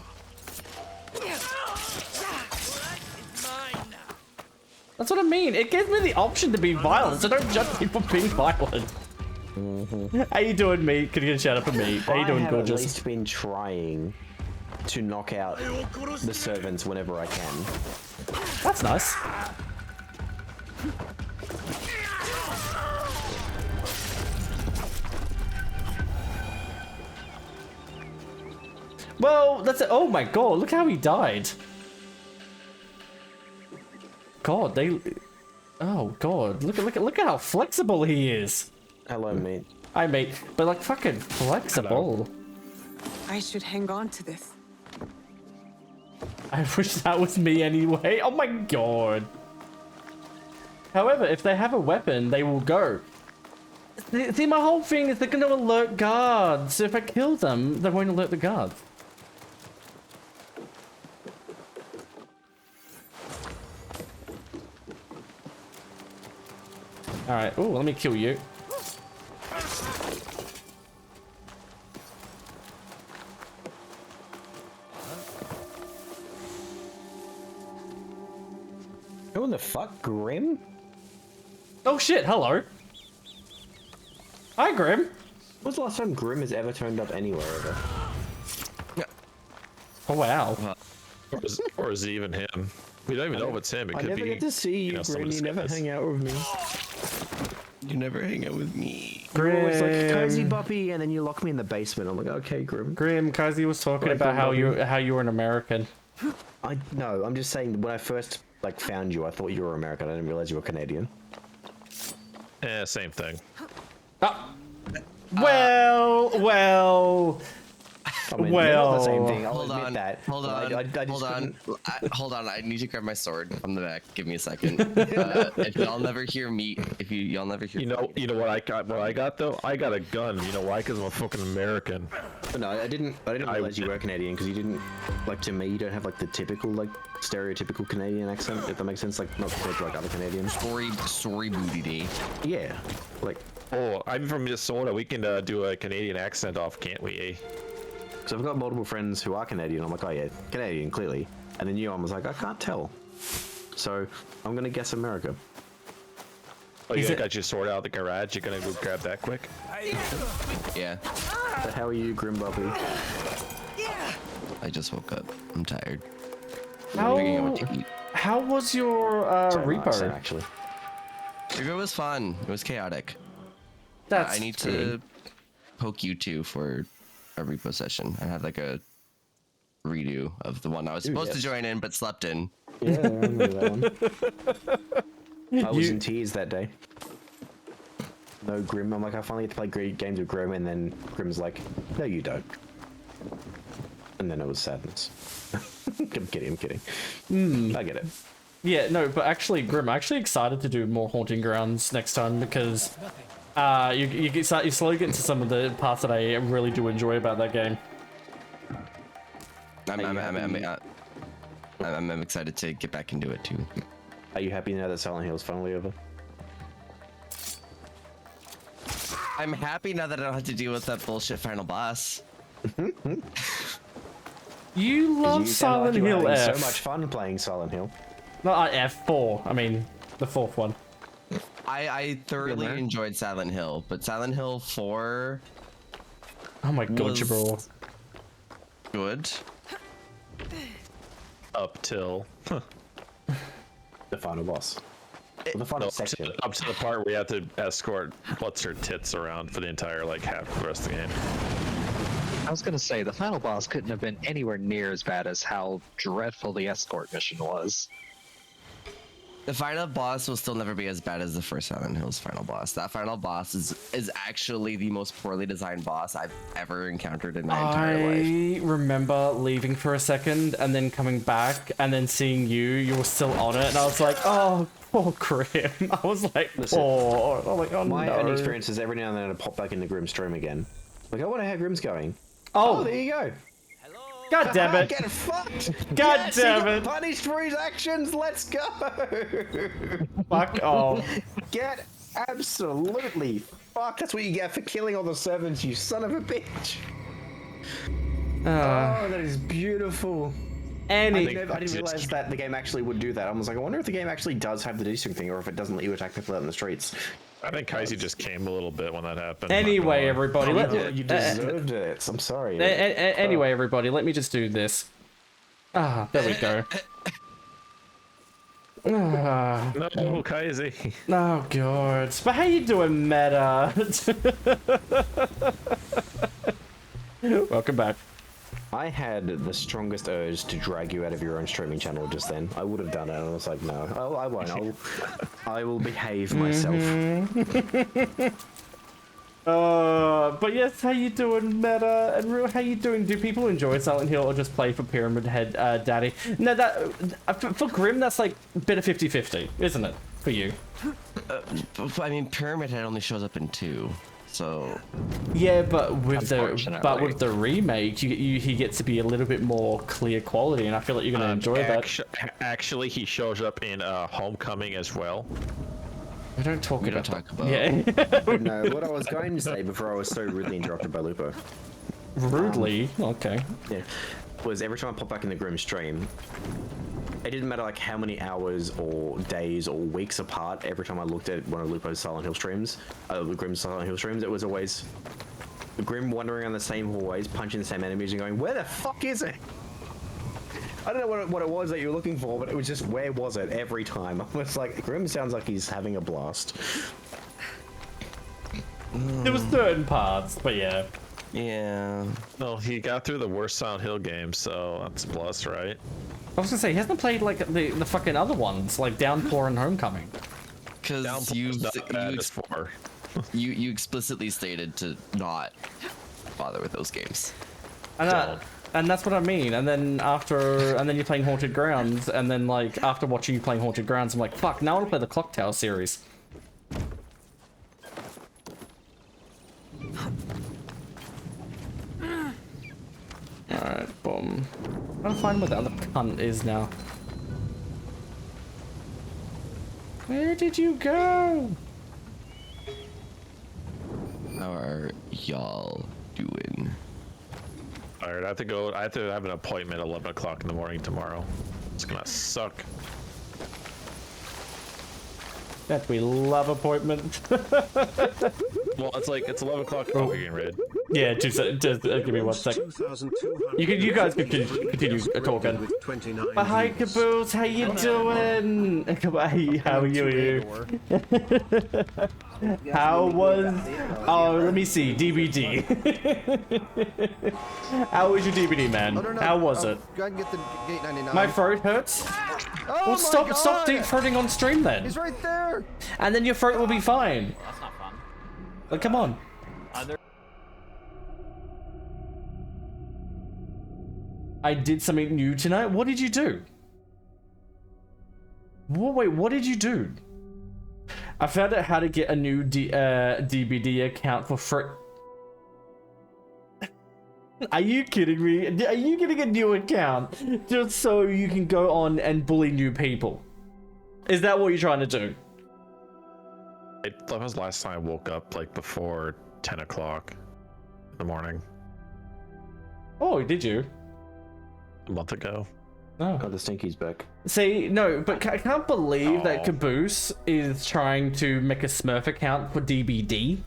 That's what I mean. It gives me the option to be violent, so don't judge me for being violent. How you doing, mate? Can you get a shout out for me? How you doing, gorgeous? I have at least been trying to knock out the servants whenever I can. That's nice. Well, that's it. Oh my god, look how he died. God, they... Oh god, look at how flexible he is. Hello, mate. Hi, mate. But like fucking flexible. I should hang on to this. I wish that was me anyway. Oh my god. However, if they have a weapon, they will go. See, my whole thing is they're gonna alert guards. So if I kill them, they won't alert the guards. Alright, oh, let me kill you. Who in the fuck? Grim? Oh shit, hello. Hi, Grim. When's the last time Grim has ever turned up anywhere ever? Oh, wow. Or is it even him? We don't even know if it's him. It could I never be, get to see you, Grim. You never hang out with me. You never hang out with me. Grim. It's like cozy Boppy, and then you lock me in the basement. I'm like, okay, Grim. Grim, Kazi was talking about how you were an American. No, I'm just saying when I first found you, I thought you were American. I didn't realize you were Canadian. Yeah, same thing. Well. I mean, well, the same thing. I'll Hold admit on, that. hold on, I just hold on, couldn't- hold on. I need to grab my sword from the back. Give me a second. If y'all never hear me, y'all never hear. You know what I got? What I got though? I got a gun. You know why? Because I'm a fucking American. No, I didn't realize you were Canadian because you didn't to me. You don't have the typical stereotypical Canadian accent. If that makes sense, not compared to other Canadians. Sorry, booty day. Yeah, Oh, I'm from Minnesota. We can do a Canadian accent off, can't we? Eh? So I've got multiple friends who are Canadian. I'm like, oh yeah, Canadian, clearly. And then I was like, I can't tell. So I'm gonna guess America. Oh, you got your sword out of the garage. You're gonna go grab that quick? Yeah. How are you, Grim Bobby? I just woke up. I'm tired. How was your repo? Actually, Repo was fun. It was chaotic. That's I need to poke you two for a repo session. I had a redo of the one I was supposed to join in but slept in. Yeah, I remember that one. I was in tears that day. No Grim. I'm like, I finally get to play great games with Grim, and then Grim's like, no, you don't. And then it was sadness. I'm kidding. I get it. Yeah, no, but actually, Grim, I'm actually excited to do more Haunting Grounds next time because you slowly get into some of the parts that I really do enjoy about that game. I'm excited to get back into it too. Are you happy now that Silent Hill's finally over? I'm happy now that I don't have to deal with that bullshit final boss. You love Silent you were Hill having F. so much fun playing Silent Hill. Not F4. I mean, the fourth one. I thoroughly enjoyed Silent Hill, but Silent Hill 4. Oh my god, Jabril. Good. Up till the final boss. Well, the final section. Up to the part where you have to escort what's her tits around for the entire like half the rest of the game. I was gonna say the final boss couldn't have been anywhere near as bad as how dreadful the escort mission was. The final boss will still never be as bad as the first Silent Hill's final boss. That final boss is actually the most poorly designed boss I've ever encountered in my entire life. I remember leaving for a second and then coming back and then seeing you were still on it, and I was like, oh, poor Grim. I was like, poor. I'm like, oh My no. only experience is every now and then I pop back into Grim's stream again. Like, I wonder how Grim's going. Oh, there you go. God damn it. Get fucked! God Yes, damn he it. got punished for his actions. Let's go. Fuck off. Get absolutely fucked. That's what you get for killing all the servants, you son of a bitch. Oh, that is beautiful. I didn't realize that the game actually would do that. I was like, I wonder if the game actually does have the desync thing, or if it doesn't let you attack people out in the streets. I think Kaisi just came a little bit when that happened. Anyway, everybody, you deserved it. I'm sorry. Anyway, everybody, let me just do this. Ah, there we go. No, Kaisi. Oh god. But how you doing, Meta? Welcome back. I had the strongest urge to drag you out of your own streaming channel just then. I would have done it, and I was like, no, I won't. I will behave myself. But yes, how you doing, Meta? And Real, how you doing? Do people enjoy Silent Hill or just play for Pyramid Head Daddy? No, that for Grim, that's like a bit of 50-50, isn't it? For you? I mean, Pyramid Head only shows up in 2. So yeah, but with the remake, he gets to be a little bit more clear quality, and I feel like you're gonna enjoy that. Actually, he shows up in Homecoming as well. We don't talk about about. Yeah. No, what I was going to say before I was so rudely interrupted by Lupo. Rudely? Okay. Yeah. Was every time I pop back in the Grim stream, it didn't matter like how many hours or days or weeks apart. Every time I looked at one of Lupo's Silent Hill streams, Grim's Silent Hill streams, it was always Grim wandering on the same hallways, punching the same enemies and going, where the fuck is it? I don't know what it was that you were looking for, but it was just, where was it every time? I was like, Grim sounds like he's having a blast. There was certain parts, but yeah. Yeah. No, he got through the worst Silent Hill game, so that's a plus, right? I was gonna say, he hasn't played like the fucking other ones, like Downpour and Homecoming. Because you explicitly stated to not bother with those games. And that's what I mean. And then you're playing Haunted Grounds, and then like after watching you playing Haunted Grounds, I'm like, fuck, now I want to play the Clock Tower series. Alright, boom. I'm trying to find where the other cunt is now. Where did you go? How are y'all doing? Alright, I have to go. I have to have an appointment at 11 o'clock in the morning tomorrow. It's gonna suck. That we love appointments. Well, it's 11 o'clock. Oh, we're getting red. Yeah, just give me 1 sec. You guys can continue talking. But hi, Caboose, how you doing? How are you? How was? Oh, let me see. DBD. How was your DBD, man? How was it? Go ahead and get the gate 99. My throat hurts. Oh well, stop deep throating on stream then. He's right there. And then your throat will be fine. That's not fun. Like, come on. I did something new tonight. What did you do? Wait, what did you do? I found out how to get a new DBD account for free. Are you kidding me? Are you getting a new account just so you can go on and bully new people? Is that what you're trying to do? That was the last time I woke up, like before 10 o'clock in the morning. Oh, did you? a month ago. Oh. Oh, the Stinky's back. See, no, but I can't believe that Caboose is trying to make a Smurf account for DBD.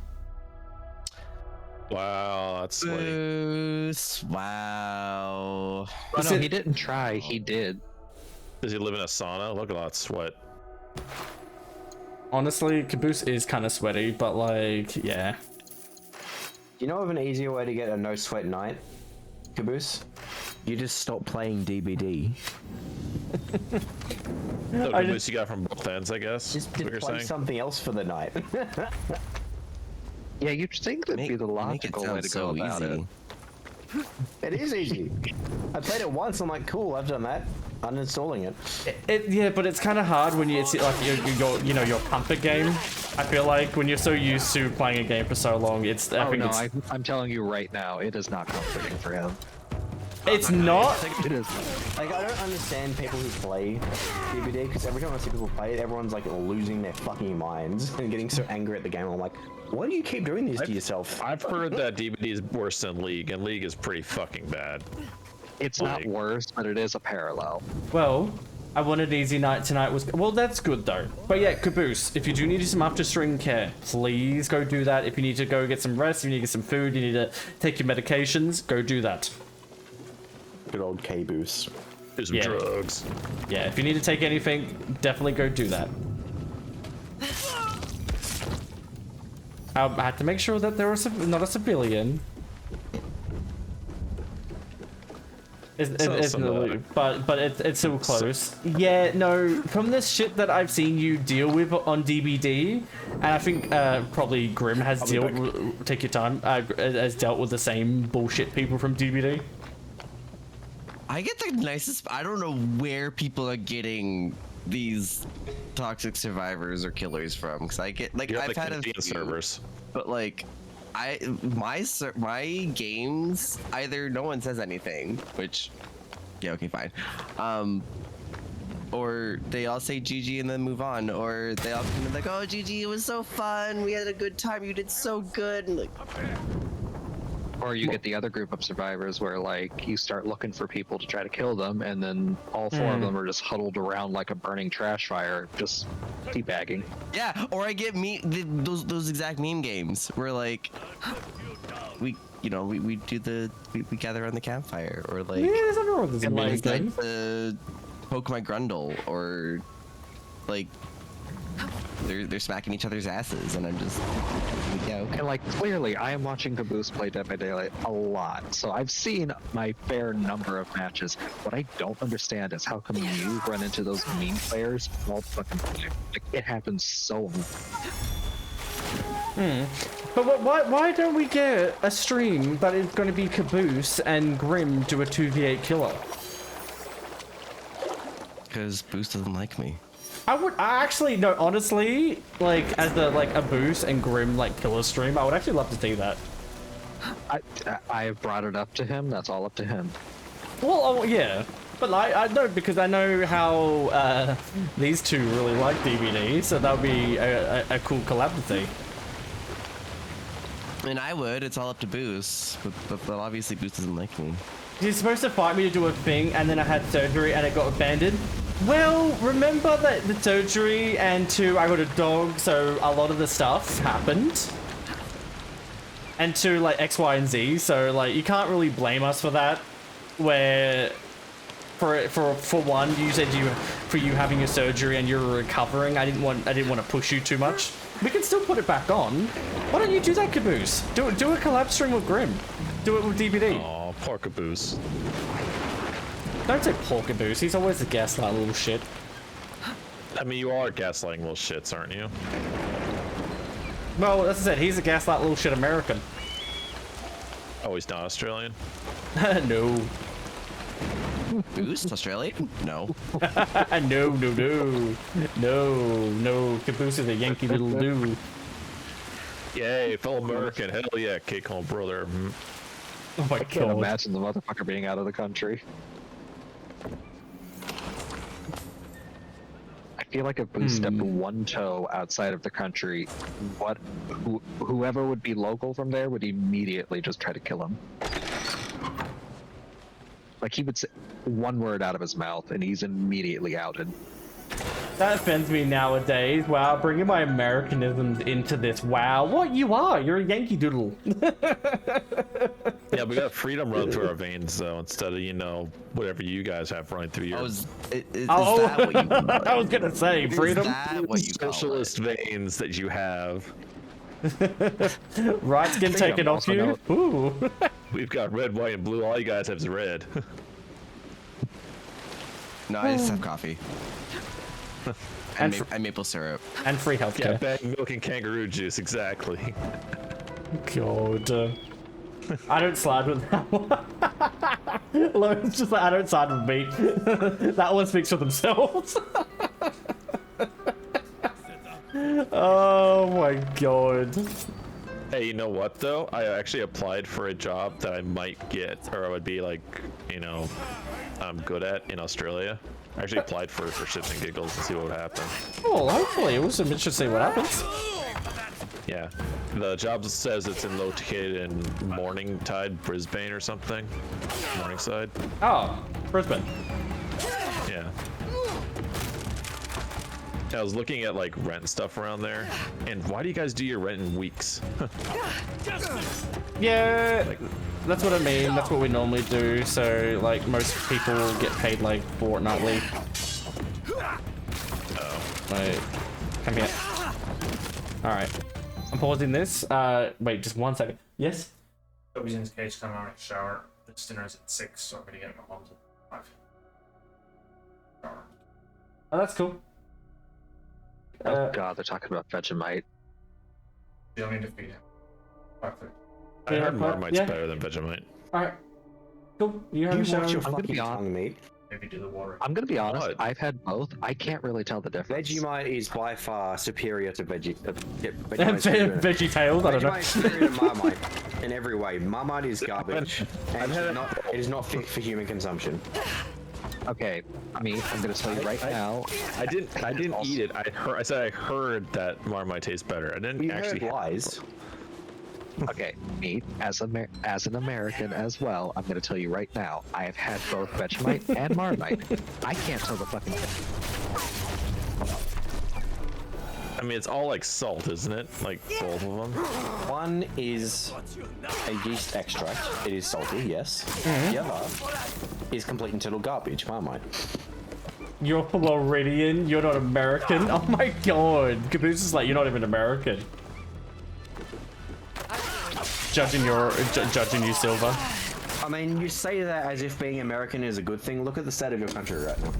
Wow, that's sweaty. Boost. Wow. Oh, no, he didn't try. He did. Does he live in a sauna? Look at all that sweat. Honestly, Caboose is kind of sweaty, but like, yeah. Do you know of an easier way to get a no sweat night, Caboose? You just stop playing DBD. No, Caboose, you got from both ends, I guess. Just what you're play saying. something else for the night. Yeah, you'd think that'd be the logical way to go about it. It is easy. I played it once. I'm like, cool, I've done that. Uninstalling it. Yeah, but it's kind of hard when it's like your comfort game. I feel like when you're so used to playing a game for so long, it's. I'm telling you right now, it is not comforting for him. It's not. It is. Like, I don't understand people who play DBD because every time I see people play it, everyone's like losing their fucking minds and getting so angry at the game. I'm like, why do you keep doing this to yourself? I've heard that DBD is worse than League, and League is pretty fucking bad. It's not worse, but it is a parallel. Well, I wanted easy night tonight was. Well, that's good though. But yeah, Caboose, if you do need some after string care, please go do that. If you need to go get some rest, if you need to get some food, you need to take your medications, go do that. Good old Caboose. Do some drugs. Yeah, if you need to take anything, definitely go do that. I had to make sure that there was not a civilian. But it's so close. Yeah, no, from this shit that I've seen you deal with on DBD, and I think probably Grim has take your time, has dealt with the same bullshit people from DBD. I get the nicest. I don't know where people are getting these toxic survivors or killers from, because I get like I've had a few servers, but like my games either no one says anything, which yeah, okay, fine, or they all say GG and then move on, or they all come in like, oh GG, it was so fun, we had a good time, you did so good, and like. Or you get the other group of survivors where, like, you start looking for people to try to kill them, and then all four of them are just huddled around like a burning trash fire, just teabagging. Yeah, or I get those exact meme games where, like, we do we gather on the campfire, or like, yeah, there's nothing wrong with this like thing. the poke my grundle, or like. They're smacking each other's asses, and I'm just And like clearly, I am watching Caboose play Dead by Daylight a lot, so I've seen my fair number of matches. What I don't understand is how come you run into those meme players all the fucking time. Like, it happens so often. But why don't we get a stream that is going to be Caboose and Grim do a 2v8 killer? Because Boost doesn't like me. I actually, no, honestly, like, as a Boost and Grim, like, killer stream, I would actually love to see that. I have brought it up to him, that's all up to him. Well, oh, yeah. But I know, because I know how these two really like DBD, so that would be a cool collab to see. I mean, I would, it's all up to Boost, but obviously Boost doesn't like me. You're supposed to fight me to do a thing, and then I had surgery and it got abandoned. Well, remember that the surgery and I got a dog, so a lot of the stuff happened. And like X, Y, and Z, so like you can't really blame us for that. Where for one, you said for you having your surgery and you're recovering, I didn't want to push you too much. We can still put it back on. Why don't you do that, Caboose? Do a collab stream with Grim. Do it with DBD. Oh, poor Caboose. Don't say poor Caboose. He's always a gaslight little shit. I mean, you are gaslighting little shits, aren't you? Well, as I said, he's a gaslight little shit American. Oh, he's not Australian? No. Boost? Australian? No. No. Caboose is a Yankee little dude. Yay, fellow American. Hell yeah, kick home, brother. Oh my I can't imagine the motherfucker being out of the country. I feel like if Boost stepped one toe outside of the country, whoever would be local from there would immediately just try to kill him. Like he would say one word out of his mouth and he's immediately outed. That offends me nowadays. Wow, bringing my Americanisms into this. Wow, what you are? You're a Yankee Doodle. Yeah, we got freedom running through our veins, though, instead of, you know, whatever you guys have running through your... Is that what you call it? I was gonna say, freedom. Is that what you call Socialist veins that you have. Rights getting taken off you? Ooh. We've got red, white, and blue. All you guys have is red. No, I just have coffee. And maple syrup. And free healthcare. Yeah, bag milk and kangaroo juice, exactly. God. I don't slide with that one. Logan's just like, I don't side with meat. That one speaks for themselves. Oh my god. Hey, you know what, though? I actually applied for a job that I might get, or I would be, like, you know, I'm good at in Australia. I actually applied for shits and giggles to see what would happen. Well, hopefully. It was interesting to see what happens. Yeah. The job says it's located in Morningside, Brisbane or something. Morningside. Oh, Brisbane. Yeah. I was looking at like rent and stuff around there, and why do you guys do your rent in weeks? Yeah, that's what I mean. That's what we normally do. So like most people get paid like fortnightly. Oh. Wait, come here. All right, I'm pausing this. Wait, just 1 second. Yes. Toby's in his cage, come out and shower. It's dinner's at 6, so I'm gonna get my mom's at 5. Oh, that's cool. Oh god, they're talking about Vegemite. You'll need to feed him. I heard Marmite's better than Vegemite. Alright. Cool. You have a shower. I'm gonna be honest, mate. Maybe do the water. I'm gonna be honest. I've had both. I can't really tell the difference. Vegemite is by far superior to VeggieTales. VeggieTales. I don't know. Vegemite is superior to Marmite in every way. Marmite is garbage. And it is not fit for human consumption. Okay, I'm gonna tell you right now. I didn't eat it. I said I heard that Marmite tastes better. I didn't actually. Heard lies. Okay, me as an American as well. I'm gonna tell you right now. I have had both Vegemite and Marmite. I can't tell the fucking difference. I mean, it's all like salt, isn't it? Like both of them. One is a yeast extract. It is salty, yes. The other is complete and total garbage. Marmite. You're Floridian. You're not American. Oh my god. Caboose is like, you're not even American. Judging you, Silver. I mean, you say that as if being American is a good thing. Look at the state of your country right now.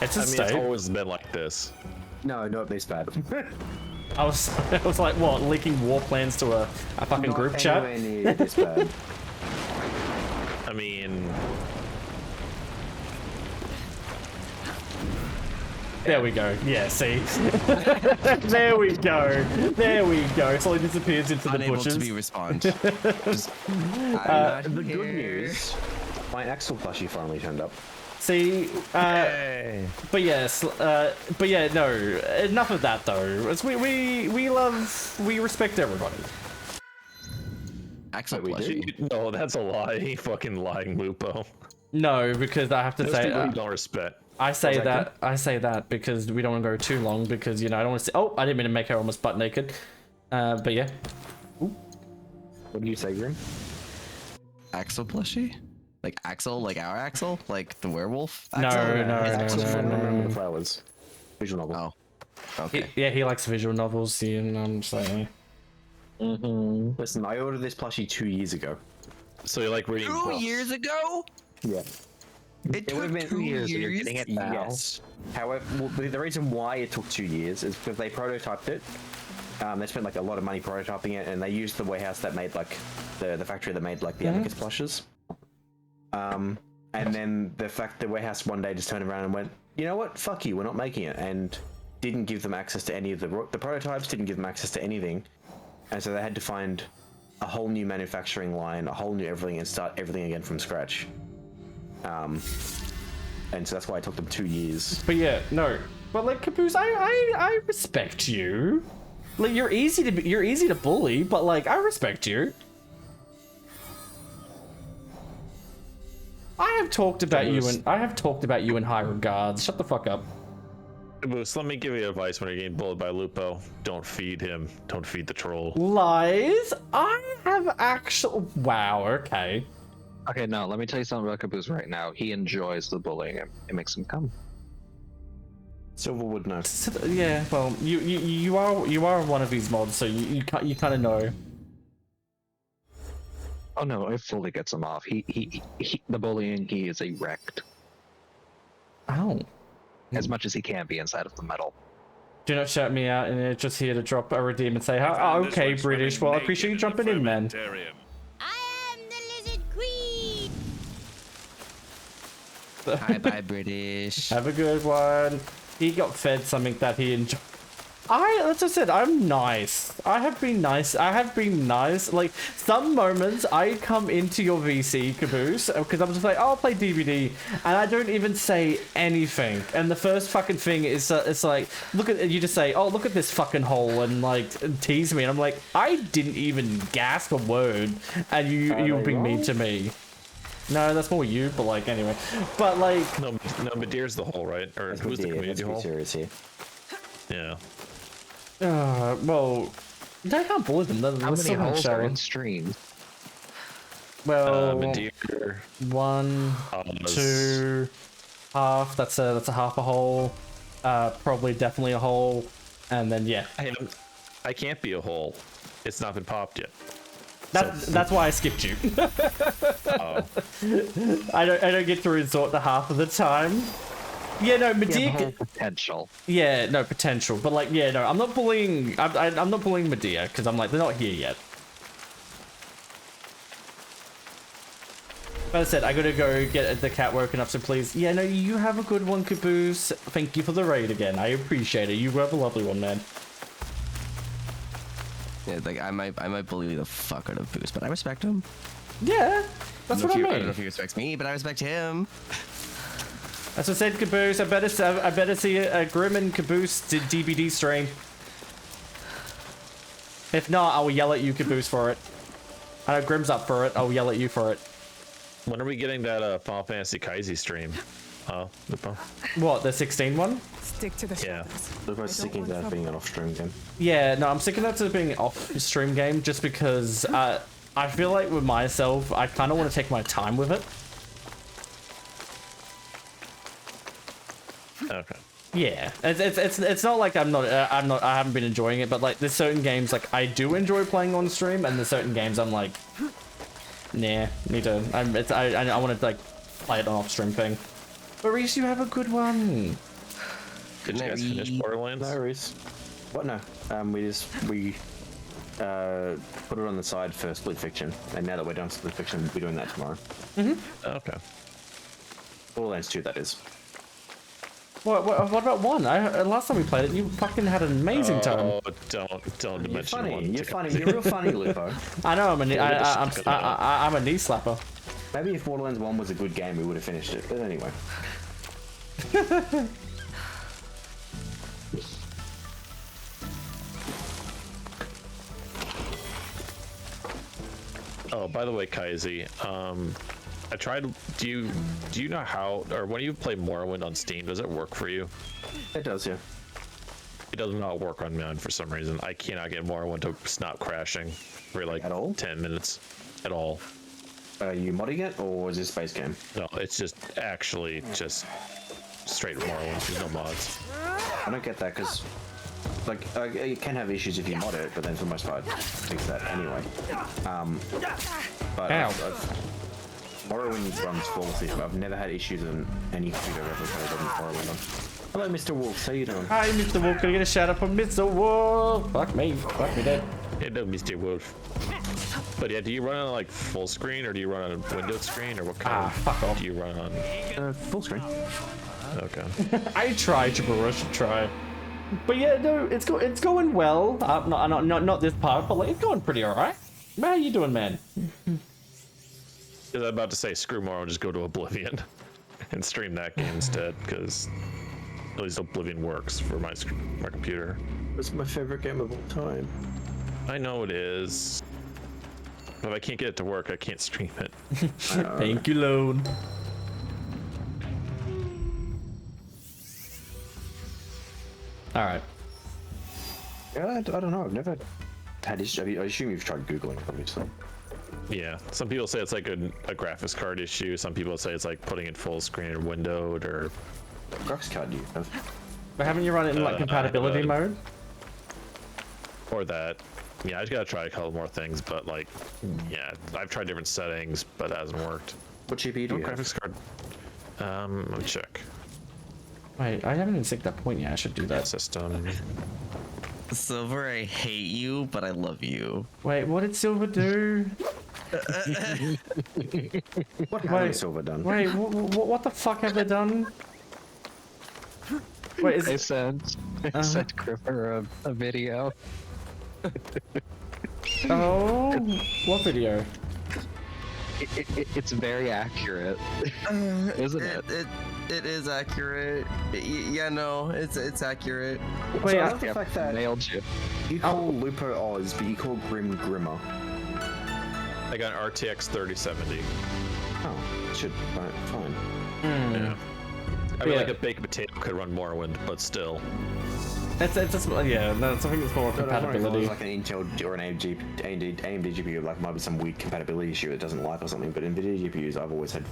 It's a state. It's always been like this. No, not this bad. I was like, what, leaking war plans to a fucking group chat? Near this bad. I mean, there we go. Yeah, see, there we go. There we go. Slowly disappears into the bushes. Unable to be respond. The good news, my Axel plushie finally turned up. See, but yes, but yeah, no, enough of that though. As we respect everybody. Axel plushie. No, that's a lie. He fucking lying, Lupo. No, because I have to say, you don't respect. I say that because we don't want to go too long because, you know, I don't want to say, oh, I didn't mean to make her almost butt naked. But yeah. Ooh. What do you say, Grim? Axel plushie? Like Axel, like our Axel? Like the werewolf? No, Axel? no. The Flowers. Visual novel. Oh. Okay. Yeah, he likes visual novels, see, and I'm just like, Listen, I ordered this plushie 2 years ago. So you like reading books? 2 years ago? Yeah. It would have been 2 years. And you're getting it now. Yes. However, the reason why it took 2 years is because they prototyped it. They spent like a lot of money prototyping it, and they used the warehouse that made like the factory that made like the Amicus plushes. And then the warehouse one day just turned around and went, you know what? Fuck you. We're not making it, and didn't give them access to any of the prototypes. Didn't give them access to anything, and so they had to find a whole new manufacturing line, a whole new everything, and start everything again from scratch. And so that's why it took them 2 years. But yeah, no. But like Caboose, I respect you. Like you're easy to bully, but like I respect you. have talked about you and I have talked about you in high regards. Shut the fuck up. Caboose, let me give you advice when you're getting bullied by Lupo. Don't feed him. Don't feed the troll. Lies? I have actual. Wow. Okay. Okay, no, let me tell you something about Caboose right now. He enjoys the bullying. It makes him come. Silverwood, no. Yeah. Well, you are one of these mods, so you kind of know. Oh no, it fully gets him off. He the bullying, he is erect. Oh. As much as he can be inside of the metal. Do not shout me out, and just here to drop a redeem and say, oh, okay, British. Well, I appreciate you jumping in, man. Hi, bye, British. Have a good one. He got fed something that he enjoyed. As I said, I'm nice. I have been nice. Like, some moments I come into your VC, Caboose, because I'm just like, oh, I'll play DVD, and I don't even say anything. And the first fucking thing is, it's like, you just say, oh, look at this fucking hole, and like, tease me. And I'm like, I didn't even gasp a word, and you're being mean to me. No, that's more you, but like, anyway. But like... No, Madeir's the hole, right? Or who's the community hole? Serious here. Yeah. Well, I can't bully them. How many holes are in stream? Well, Madeir. 1, 2, half. That's a half a hole. Probably definitely a hole, and then yeah. I can't be a hole. It's not been popped yet. That's why I skipped you. Oh. I don't get to resort to half of the time. Yeah, no, Madeir. Potential. Yeah, no potential, but like, yeah, no, I'm not bullying. I'm not bullying Madeir because I'm like, they're not here yet. But as I said, I gotta go get the cat woken up, so please. Yeah, no, you have a good one, Caboose. Thank you for the raid again. I appreciate it. You have a lovely one, man. Yeah, like I might bully the fuck out of Boost, but I respect him. Yeah, that's what I mean. I don't know if he respects me, but I respect him. As I said, Caboose, I better see a Grim and Caboose DBD stream. If not, I will yell at you, Caboose, for it. I know Grim's up for it. I'll yell at you for it. When are we getting that Final Fantasy Kaisi stream? Lupo? What, the 16 one? Stick to the shadows. Lupo's sick of that being an off-stream game. Yeah, no, I'm sick of that to being an off-stream game just because I feel like with myself, I kind of want to take my time with it. Okay. Yeah, it's not like I haven't been enjoying it, but like there's certain games like I do enjoy playing on stream, and there's certain games I'm like, nah, need to. I want to like play it on off stream thing. But Reese, you have a good one. Did you guys finish Borderlands? No, Reese. What? No. We put it on the side for Split Fiction, and now that we're done Split Fiction, we'll be doing that tomorrow. Okay. Borderlands 2, that is. What about 1? Last time we played it, you fucking had an amazing time. Oh, don't mention 1. You're funny. You're real funny, Lupo. I know. I'm a knee slapper. Maybe if Borderlands 1 was a good game, we would have finished it. But anyway. Oh, by the way, Kaisi, I tried. Do you know how, or when you play Morrowind on Steam, does it work for you? It does, yeah. It does not work on mine for some reason. I cannot get Morrowind to stop crashing for like at all? 10 minutes at all. Are you modding it, or is it a space game? No, it's just actually just straight Morrowind. There's no mods. I don't get that because, like, you can have issues if you mod it, but then for the most part, fix that anyway. But Morrowind runs flawlessly. I've never had issues in any computer I've ever played on Morrowind on. Hello, Mr. Wolf. How you doing? Hi, Mr. Wolf. Can I get a shout out from Mr. Wolf? Fuck me, dead. Hello, Mr. Wolf. But yeah, do you run on like full screen, or do you run on Windows screen, or what kind of fuck off. do you run on? Full screen. Okay. I try to try. But yeah, no, it's going well. Not this part, but like it's going pretty alright. How you doing, man? Because I'm about to say, screw Morrowind, just go to Oblivion and stream that game instead, because at least Oblivion works for my computer. It's my favorite game of all time. I know it is. But if I can't get it to work, I can't stream it. Thank you, Lone. All right. Yeah, I don't know. I've never had issue. I assume you've tried Googling, obviously. Yeah, some people say it's like a graphics card issue. Some people say it's like putting it full screen or windowed or. What graphics card do you have? But haven't you run it in like compatibility mode? Or that. Yeah, I just gotta try a couple more things, but like, yeah, I've tried different settings, but it hasn't worked. What GPU do you have? Graphics card. Let me check. Wait, I haven't even synced that point yet. I should do that. System. Silver, I hate you, but I love you. Wait, what did Silver do? What has Silver done? Wait, what the fuck have they done? Wait, is I sent Gripper a video. Oh, what video? It's very accurate, isn't it? It is accurate. Yeah, no, it's accurate. Wait, I love the fact that nailed you. You call Lupo Oz, but you call Grim Grimmer. I got an RTX 3070. Oh, should fine. Yeah. I mean, like a baked potato could run Morrowind, but still. Yeah, no, I think it's more compatibility. Like an Intel or an AMD GPU, like might be some weird compatibility issue it doesn't like or something. But NVIDIA GPUs, I've always had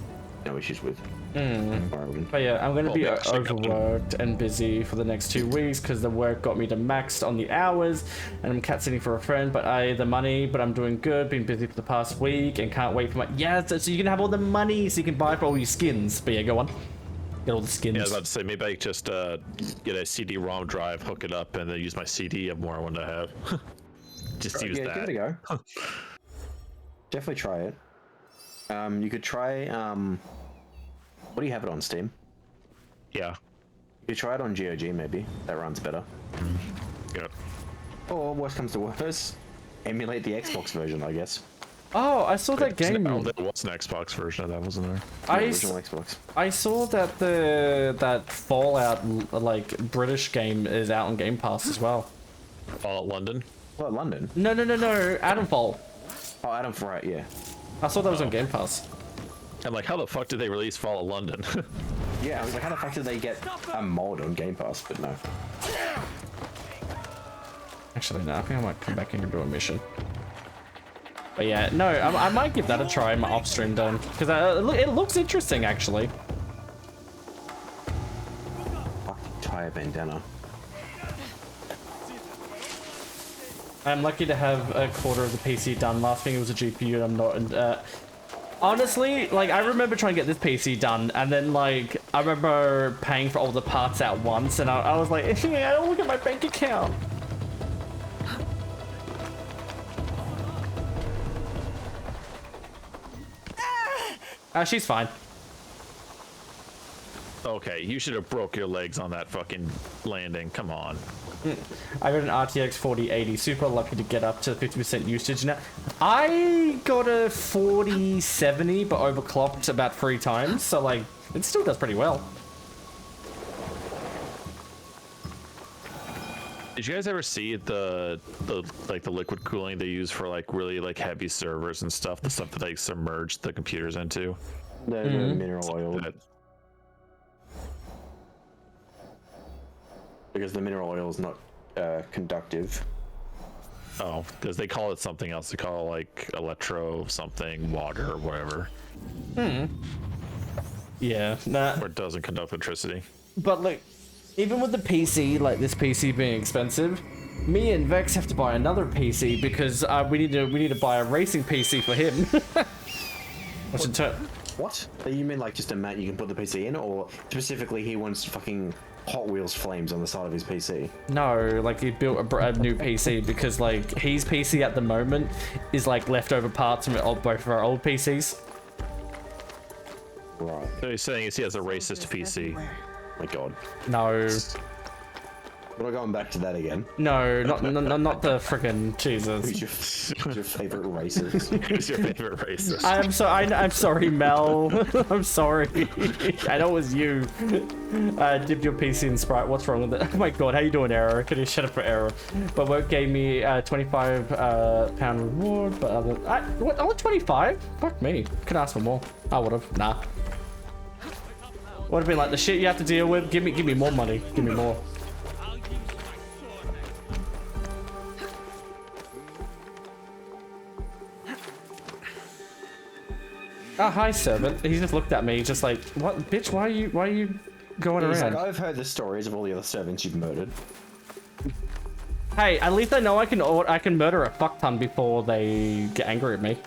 no issues with. But yeah, I'm gonna be overworked and busy for the next 2 weeks because the work got me to maxed on the hours, and I'm cat sitting for a friend. But the money. But I'm doing good. Been busy for the past week and can't wait for my so you can have all the money so you can buy for all your skins. But yeah, go on. Get all the skins. Yeah, I was about to say, maybe I just get a CD-ROM drive, hook it up, and then use my CD of Morrowind I have. Just use that. Give it a go. Definitely try it. You could try. What do you have it on, Steam? Yeah. You could try it on GOG, maybe. That runs better. Yeah. Or worst comes to worst, emulate the Xbox version, I guess. Oh, I saw that game. There was an Xbox version of that, wasn't there? Original Xbox. I saw that that Fallout like British game is out on Game Pass as well. Fallout London? Fallout London? No, Adamfall. Oh, Adamfall, right, yeah. I saw that was on Game Pass. I'm like, how the fuck did they release Fallout London? Yeah, I was like, how the fuck did they get a mod on Game Pass? But no. Actually, no, I think I might come back in and do a mission. But yeah, no, I might give that a try in my off-stream done, because it looks interesting, actually. Tire bandana. I'm lucky to have a quarter of the PC done. Last thing it was a GPU, and I'm not. Honestly, like, I remember trying to get this PC done, and then, like, I remember paying for all the parts at once, and I was like, yeah, I don't look at my bank account. She's fine. Okay, you should have broke your legs on that fucking landing. Come on. I got an RTX 4080. Super lucky to get up to 50% usage now. I got a 4070, but overclocked about 3 times. So, like, it still does pretty well. Did you guys ever see the liquid cooling they use for like really like heavy servers and stuff? The stuff that they submerge the computers into. The mineral oil. Because the mineral oil is not conductive. Oh, because they call it something else. They call it like electro something, water or whatever. Yeah, nah. Or it doesn't conduct electricity. But like, even with the PC, like this PC being expensive, me and Vex have to buy another PC because we need to buy a racing PC for him. What? You mean like just a mat you can put the PC in, or specifically he wants fucking Hot Wheels flames on the side of his PC? No, like he built a new PC because like his PC at the moment is like leftover parts from both of our old PCs. Right. So he's saying he has a racist PC. My God. No. We're not going back to that again. No, not the friggin' Jesus. Who's your favorite racist? Who's your favorite racist? I'm sorry, Mel. I'm sorry. I know it was you. Dipped your PC in Sprite. What's wrong with it? Oh my God, how you doing, Error? Can you shut up for Error? But work gave me a £25 reward. But what? Only 25? Fuck me. Could ask for more. I would have. Nah. Would have been like the shit you have to deal with. Give me more money. Give me more. Oh, hi, servant. He just looked at me, just like, what, bitch? Why are you going He's around? like, I've heard the stories of all the other servants you've murdered. Hey, at least I know I can murder a fuck ton before they get angry at me.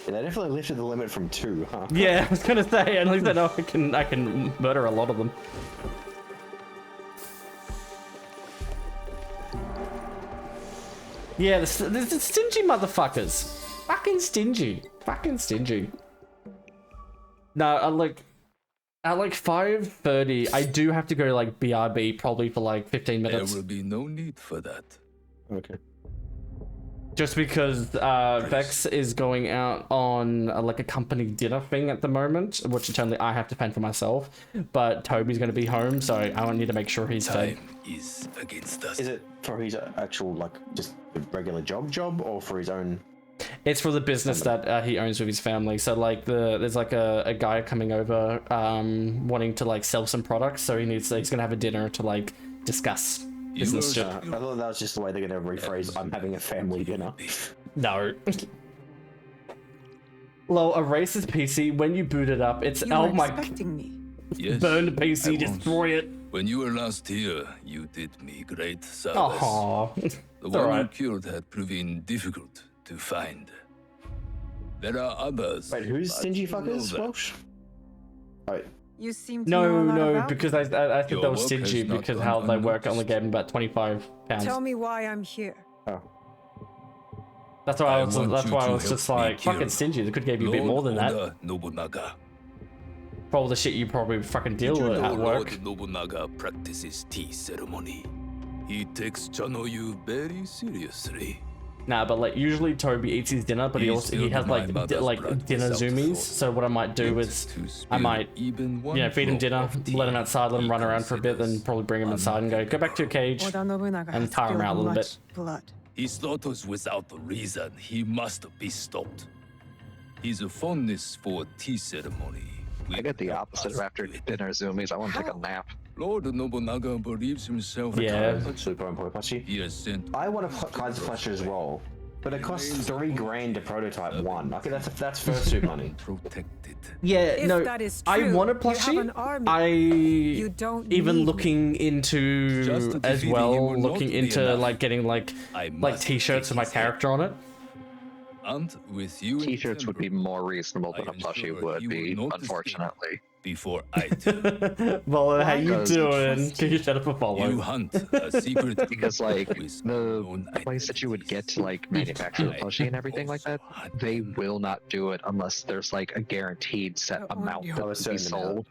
Yeah, they definitely lifted the limit from 2, huh? Yeah, I was gonna say, at least I know I can murder a lot of them. Yeah, the stingy motherfuckers. Fucking stingy. Fucking stingy. No, at like 5:30, I do have to go to like BRB probably for like 15 minutes. There will be no need for that. Okay. Just because Vex is going out on like a company dinner thing at the moment, which internally I have to pay for myself. But Toby's going to be home, so I need to make sure he's fed. Is against us. Is it for his actual, like, just a regular job, or for his own? It's for the business that he owns with his family. So like there's like a guy coming over wanting to like sell some products. So he's gonna have a dinner to like discuss business shit. I thought that was just the way they're gonna rephrase. I'm having a family dinner. No. Lol, a racist PC. When you boot it up, it's oh my. Me. Yes, burn the PC, destroy it. When you were last here, you did me great service. Aww. The It's one alright. you killed had proven difficult to find. There are others. Wait, who's but stingy you know fuckers, them. Welsh? Oh, You seem to know a lot No, about because me. I think Your that was work stingy has not because gone how they work unnoticed. only gave him about 25 pounds. Tell me why I'm here. oh. That's why I I was. want That's you why I to was help just me like kill fucking stingy. They could give you a bit more than that. Oda Nobunaga. For all the shit you probably fucking deal Did you with know at work. Lord Nobunaga practices tea ceremony? He takes Chanoyu very seriously. Nah, but like usually Toby eats his dinner, but he has like dinner zoomies. So what I might do is I might feed him dinner, let him outside, let him run around for a bit, then probably bring him inside and go back to your cage Oda Nobunaga and has tire him spilled out a little much bit. blood. He slaughters without a reason. He must be stopped. His fondness for tea ceremony. I get the opposite of after dinner zoomies. I want to take a nap. Lord Nobunaga believes himself. Yeah. Super important plushie. He has sent. I want a Kaiser plushie as well, but it costs $3,000 to prototype one. Okay, that's fursuit money. Protected. Yeah, If no, that is I true, want a you have plushie. an army. I even looking into Just to as defeat him well, will not looking be into enough. like getting like must t-shirts with my take his head. character on it. And with you. in T-shirts would be Denver, more reasonable than I a am plushie sure would he will be, notice unfortunately. Before I do. Well, how you Because- doing? Can you shut up and follow? You hunt a secret. Because like with the unknown place that you would get to like manufacture the plushie and everything like that, they will not do it unless there's like a guaranteed set amount that Oh, a will be certain amount. sold.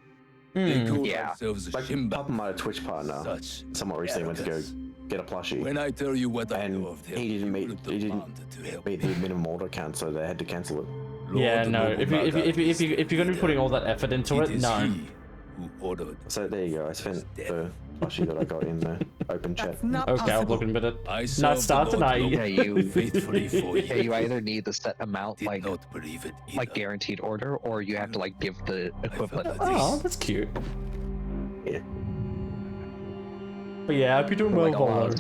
They call Yeah. themselves Like, Himbo. Papa, my Twitch partner, Such somewhat recently went to go arrogance. get a plushie, When I tell you what I and know of him, he didn't you meet will he didn't demand to help meet the minimum order count, so they had to cancel it. Yeah, Lord no. If you're Nobunaga gonna be putting all that effort into it, is no. he who ordered. So there you go. I spent the plushie that I got in the open chat. That's not Okay, I'm possible. looking at it. I Not served start the Lord tonight. Yeah, you faithfully for yeah, you years. either need the set amount Did like not believe it either. like guaranteed order, or you have to like give the equivalent of Oh, these. that's cute. Yeah. But yeah, I'd be doing well, Like a lot Volo. of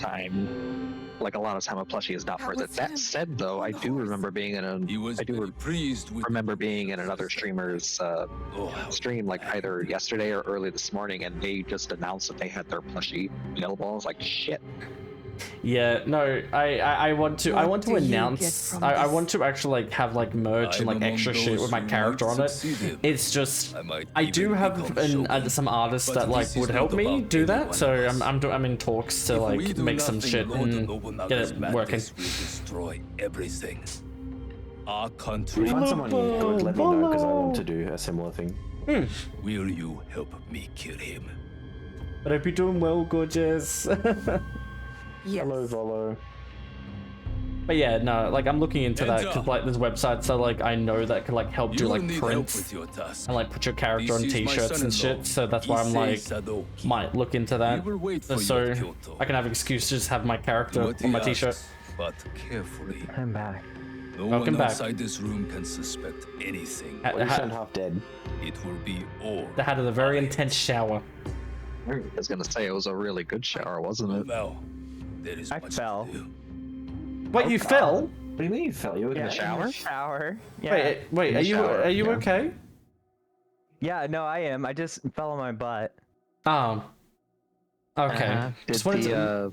time, a plushie is not worth it. That said, though, I do remember being in a He was I do very pleased with remember being in another streamer's stream like either yesterday or early this morning, and they just announced that they had their plushie available. I was like, shit. Yeah, no, I want to What do you get announce from I this? want to actually like have like merch and like I'm among extra shit those with my who character might on it. succeed him. It's just might I do even have become some artists But that like this is would help not me about do any that, one so of us. I'm in talks to If we like do make some nothing, shit Lord and Nobunaga's get it working. madness will destroy everything. Our If country. you find someone good, let me know because I want to do a similar thing. Will you help me kill him? But I hope you're doing well, gorgeous. Yes. Hello, Volo. But yeah, no, like I'm looking into that Enter. because like there's websites so like I know that could like help do You like need help prints with your task. and like put your character on This is my t-shirts and son-in-law, shit. So that's why I'm Issei like Sadoki. might look into that. We will wait for you So at Kyoto. I can have an excuse to just have my character Do what on he my t-shirt. asks, but carefully. I'm back. No Welcome one back. outside this room can suspect anything. Ha- Well, you ha- sound half dead. It will be all. They had a very intense shower. I was gonna say it was a really good shower, wasn't it? Now, there is I much fell. to do. Wait, you fell? do you mean you fell? You were in the shower? In the shower. Yeah. Wait, are you okay? Yeah, no, I am. I just fell on my butt. Okay. Just wanted to...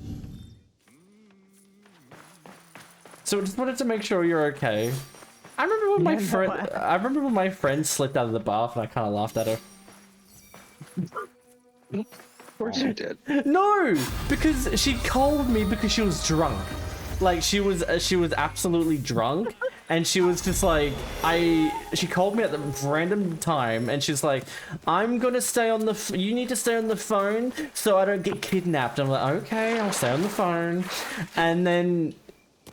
So just wanted to make sure you're okay. I remember when my friend slipped out of the bath and I kind of laughed at her. Of course you did. No, because she called me because she was drunk. Like she was absolutely drunk, and she was just like, she called me at the random time, and she's like, I'm gonna stay on the. You need to stay on the phone so I don't get kidnapped. I'm like, okay, I'll stay on the phone, and then.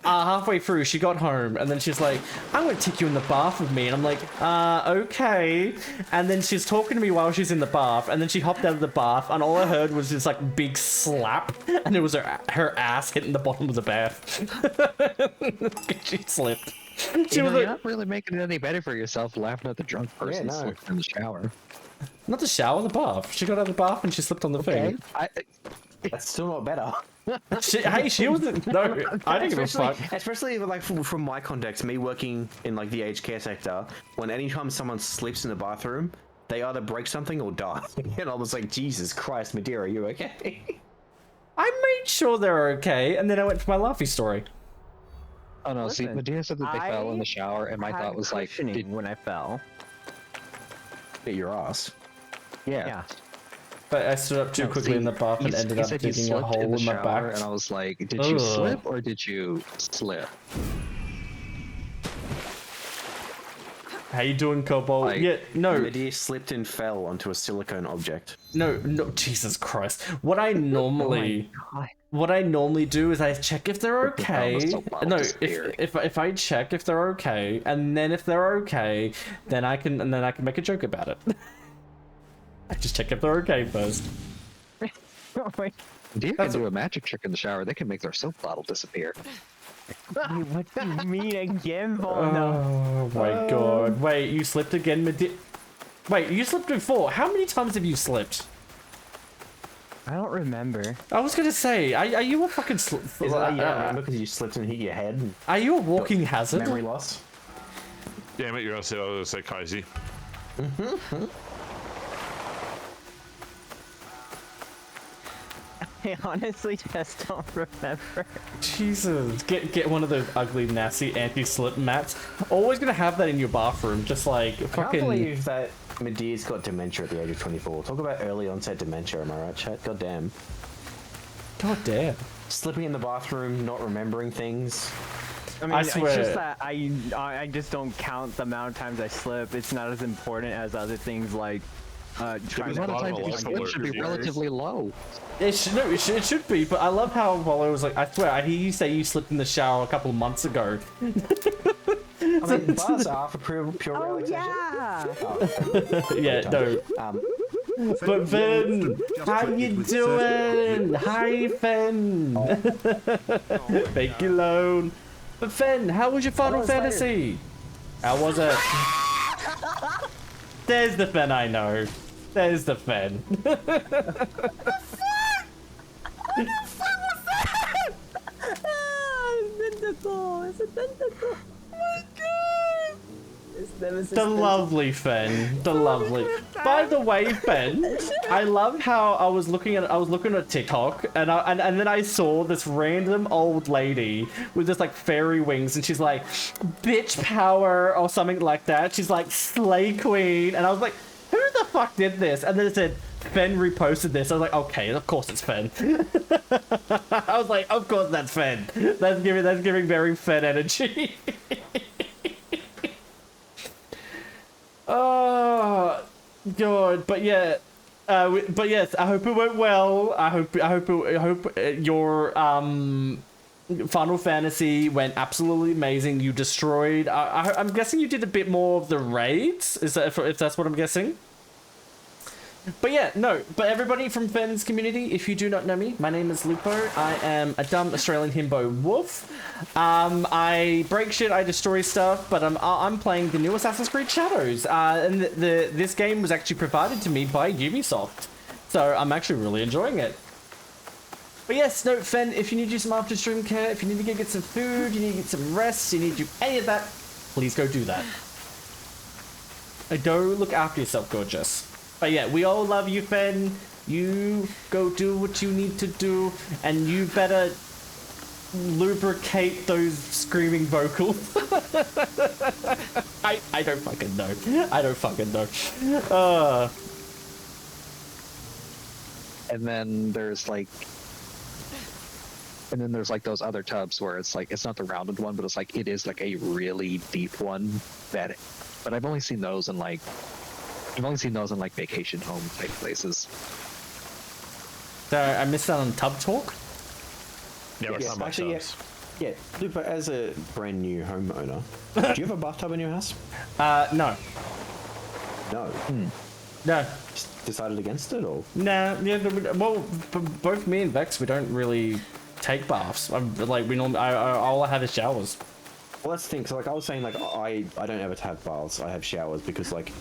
Halfway through, she got home, and then she's like, I'm gonna take you in the bath with me. And I'm like, okay. And then she's talking to me while she's in the bath, and then she hopped out of the bath, and all I heard was this, like, big slap, and it was her ass hitting the bottom of the bath. She slipped. You're not really making it any better for yourself laughing at the drunk person slipping in the shower. Not the shower, the bath. She got out of the bath, and she slipped on the thing. That's still not better. She wasn't. No, I didn't give a fuck. Especially like from my context, me working in like the aged care sector, when anytime someone sleeps in the bathroom, they either break something or die. And I was like, Jesus Christ, Madeira, are you okay? I made sure they're okay, and then I went for my laughy story. Oh no, see, Madeira said that they fell in the shower, and my thought was like, when I fell. Hit your ass. Yeah. But I stood up too quickly in the bath and ended up digging a hole in my back. And I was like, did you slip or did you slip? How you doing, Cobalt? Yeah, no. Medea slipped and fell onto a silicone object. No, Jesus Christ. What I normally do is I check if they're okay. No, if I check if they're okay, and then if they're okay, then I can make a joke about it. I just check if they're okay first. You can do a magic trick in the shower. They can make their soap bottle disappear. What do you mean again, Oh my god. Wait, you slipped again, Wait, you slipped before. How many times have you slipped? I don't remember. I was gonna say, are you a fucking because you slipped and hit your head. Are you a walking hazard? Memory loss. Damn it, you're gonna say I was gonna say Kaisi. I honestly just don't remember. Jesus, get one of those ugly, nasty anti-slip mats. Always gonna have that in your bathroom, just like fucking. I can't believe that Medea's got dementia at the age of 24. Talk about early onset dementia, am I right, chat? God damn. God damn. Slipping in the bathroom, not remembering things. I mean, it's just that I just don't count the amount of times I slip. It's not as important as other things like trying to slip should be relatively low. It should be, but I love how Volo was like, I swear, I hear you say you slipped in the shower a couple of months ago. I mean, bars are for pure relaxation. Yeah, no. But Finn, how you doing? Hi, Finn. Thank you, Lone. But Finn, how was your Final Fantasy? How was it? There's the Finn I know. There's the Finn. It's a tentacle. Oh my god! The lovely Fen. The lovely. By the way, Fen, I love how I was looking at TikTok and then I saw this random old lady with this like fairy wings and she's like, bitch power or something like that. She's like, slay queen, and I was like, who the fuck did this? And then it said Fen reposted this. I was like, okay, of course it's Fen. I was like, of course that's Fen. That's giving very Fen energy. Oh god, but yeah, but yes, I hope it went well. I hope your Final Fantasy went absolutely amazing. You destroyed. I'm guessing you did a bit more of the raids. Is that if that's what I'm guessing? But yeah, no. But everybody from Fen's community, if you do not know me, my name is Lupo. I am a dumb Australian himbo wolf. I break shit, I destroy stuff, but I'm playing the new Assassin's Creed Shadows. And this game was actually provided to me by Ubisoft, so I'm actually really enjoying it. But yes, no, Fen, if you need to do some after stream care, if you need to go get some food, you need to get some rest, you need to do any of that, please go do that. Go look after yourself, gorgeous. But yeah, we all love you, Fen. You go do what you need to do, and you better lubricate those screaming vocals. I don't fucking know. I don't fucking know. And then there's like those other tubs where it's like it's not the rounded one, but it's like it is like a really deep one but I've only seen those in like vacation home type places. So I missed out on tub talk. Yeah, we're talking about tubs. Yeah, Lupa, as a brand new homeowner, do you have a bathtub in your house? No. No. No. Just decided against it, or? Nah, yeah, well, both me and Vex, we don't really take baths. Like, we normally, all I have is showers. Well, that's the thing, so like I was saying, like, I don't ever have baths, I have showers, because like,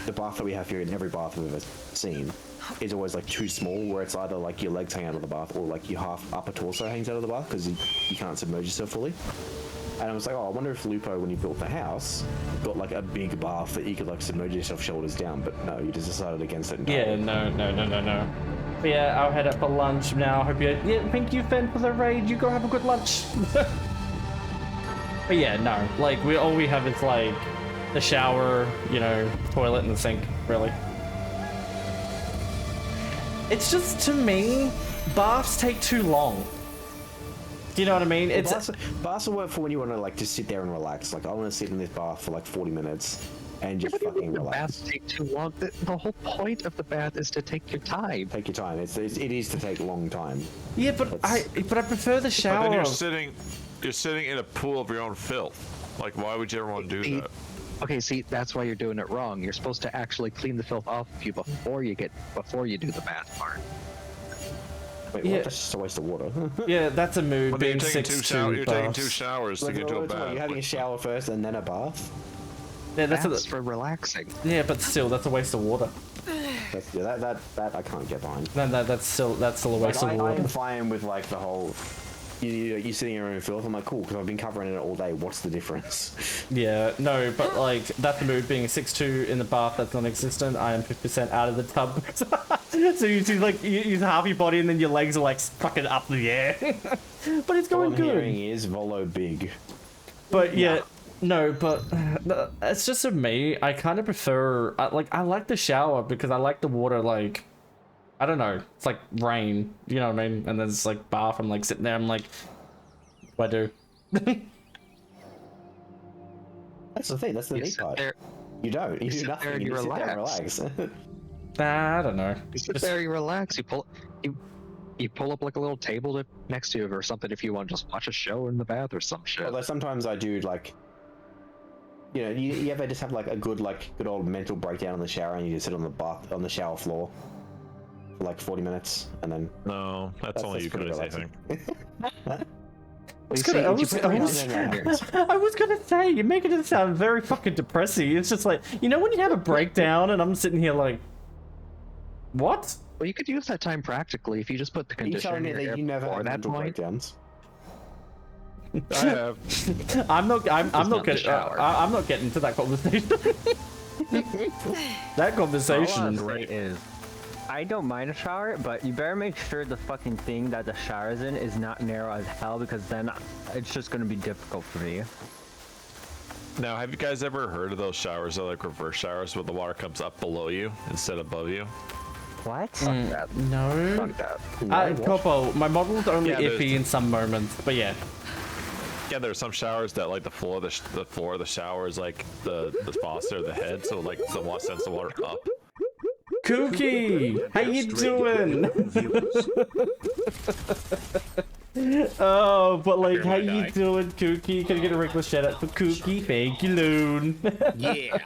the bath that we have here in every bath I've ever seen is always like too small, where it's either like your legs hang out of the bath or like your half upper torso hangs out of the bath because you can't submerge yourself fully. And I was like, oh, I wonder if Lupo, when you built the house, got like a big bath that you could like submerge yourself shoulders down, but no, you just decided against it entirely. Yeah, no. But yeah, I'll head up for lunch now. Hope you, yeah, thank you, Fen, for the raid. You go have a good lunch. But yeah, no, like all we have is like the shower, you know, toilet and the sink, really. It's just, to me, baths take too long. Do you know what I mean? Well, baths will work for when you want to like just sit there and relax. Like I want to sit in this bath for like 40 minutes and just fucking relax. Baths take too long. The whole point of the bath is to take your time. Take your time. It is to take a long time. Yeah, but I prefer the shower. But then you're sitting in a pool of your own filth. Like, why would you ever want to do that? Okay, see, that's why you're doing it wrong. You're supposed to actually clean the filth off of you before you do the bath part. Wait, what? That's just a waste of water. Yeah, that's a mood. Well, being you're taking two showers to get to a bath. You're having a shower first and then a bath. Yeah, that's for relaxing. Yeah, but still, that's a waste of water. That I can't get behind. No, that's still a waste of water. I'm fine with like the whole. You're sitting in your own filth. I'm like, cool, because I've been covering it all day. What's the difference? Yeah, no, but like that's the mood. Being a 6'2" in the bath, that's non-existent. I am 50% out of the tub. So you see, like, you use half your body and then your legs are like fucking up in the air. But it's going all I'm good. Hearing is Volo big. But yeah, no, but it's just for me. I kind of prefer. I like the shower because I like the water. Like, I don't know. It's like rain. You know what I mean? And then it's like bath. I'm like sitting there. I'm like, what do I do? That's the thing. That's the neat part. You don't. You do nothing. You just sit there and relax. I don't know. You sit there, you relax. You pull up like a little table next to you or something if you want to just watch a show in the bath or some shit. Although sometimes I do like. You know, you ever just have like a good old mental breakdown in the shower and you just sit on the shower floor for like 40 minutes and then. No, that's only you guys, I think. I was gonna say, you're making it sound very fucking depressing. It's just like, you know when you have a breakdown and I'm sitting here like, what? Well, you could use that time practically if you just put the conditioner in your hair before that point. I have. I'm not getting to that conversation. That conversation. All I'll say is, I don't mind a shower, but you better make sure the fucking thing that the shower's in is not narrow as hell, because then it's just gonna be difficult for me. Now, have you guys ever heard of those showers that are like reverse showers where the water comes up below you instead of above you? What? Fuck that. No. Fuck that. Copo, my model's only iffy in some moments, but yeah. Yeah, there's some showers that like the floor of the shower is like the faucet or the head, so like the water sends the water up. Kooky, how you doing? Oh, but like, how you doing, Kooky? Can I get a regular shout out for Kooky? Thank you, Loon. Yeah.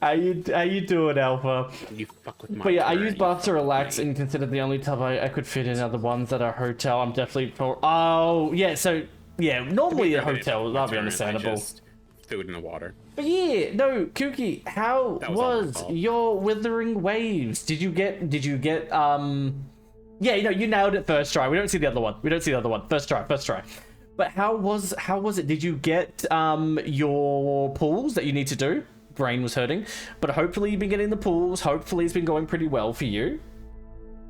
How you doing, Alpha? You fuck with my But yeah, I turn, use you baths to relax and consider the only tub I could fit in are the ones that are hotel. I'm definitely for. Oh yeah, so yeah, normally a hotel that'd be understandable. Just threw it in the water. But yeah, no, Kooky, how was your Withering Waves? Did you get Yeah, you nailed it first try. We don't see the other one. First try. But how was it? Did you get your pulls that you need to do? Brain was hurting, but hopefully you've been getting the pulls. Hopefully it's been going pretty well for you.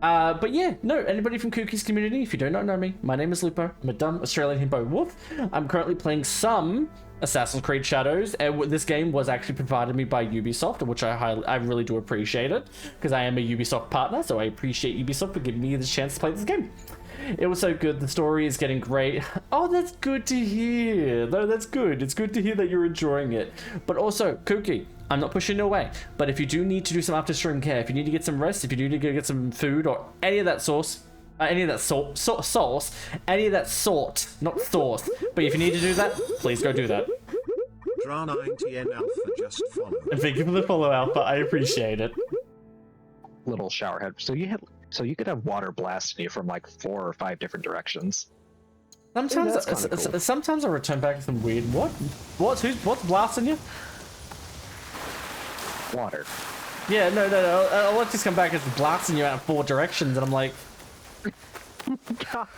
But yeah, no, anybody from Kookie's community, if you do not know me, my name is Lupo. I'm a dumb Australian himbo wolf. I'm currently playing some Assassin's Creed Shadows, and this game was actually provided me by Ubisoft, which I really do appreciate it, because I am a Ubisoft partner, so I appreciate Ubisoft for giving me the chance to play this game. It was so good. The story is getting great. Oh, that's good to hear. No, that's good. It's good to hear that you're enjoying it. But also, Kookie, I'm not pushing you away, but if you do need to do some after stream care, if you need to get some rest, if you need to go get some food or any of that sauce, any of that sauce, any of that sort, not sauce, but if you need to do that, please go do that. Dra9TN Alpha just follow. And thank you for the follow, Alpha. I appreciate it. Little shower head. So you could have water blasting you from like 4 or 5 different directions. Sometimes, cool. sometimes I return back to some weird. What's blasting you? Water. Yeah, no. I'll let this come back as blasting you out in 4 directions, and I'm like, God.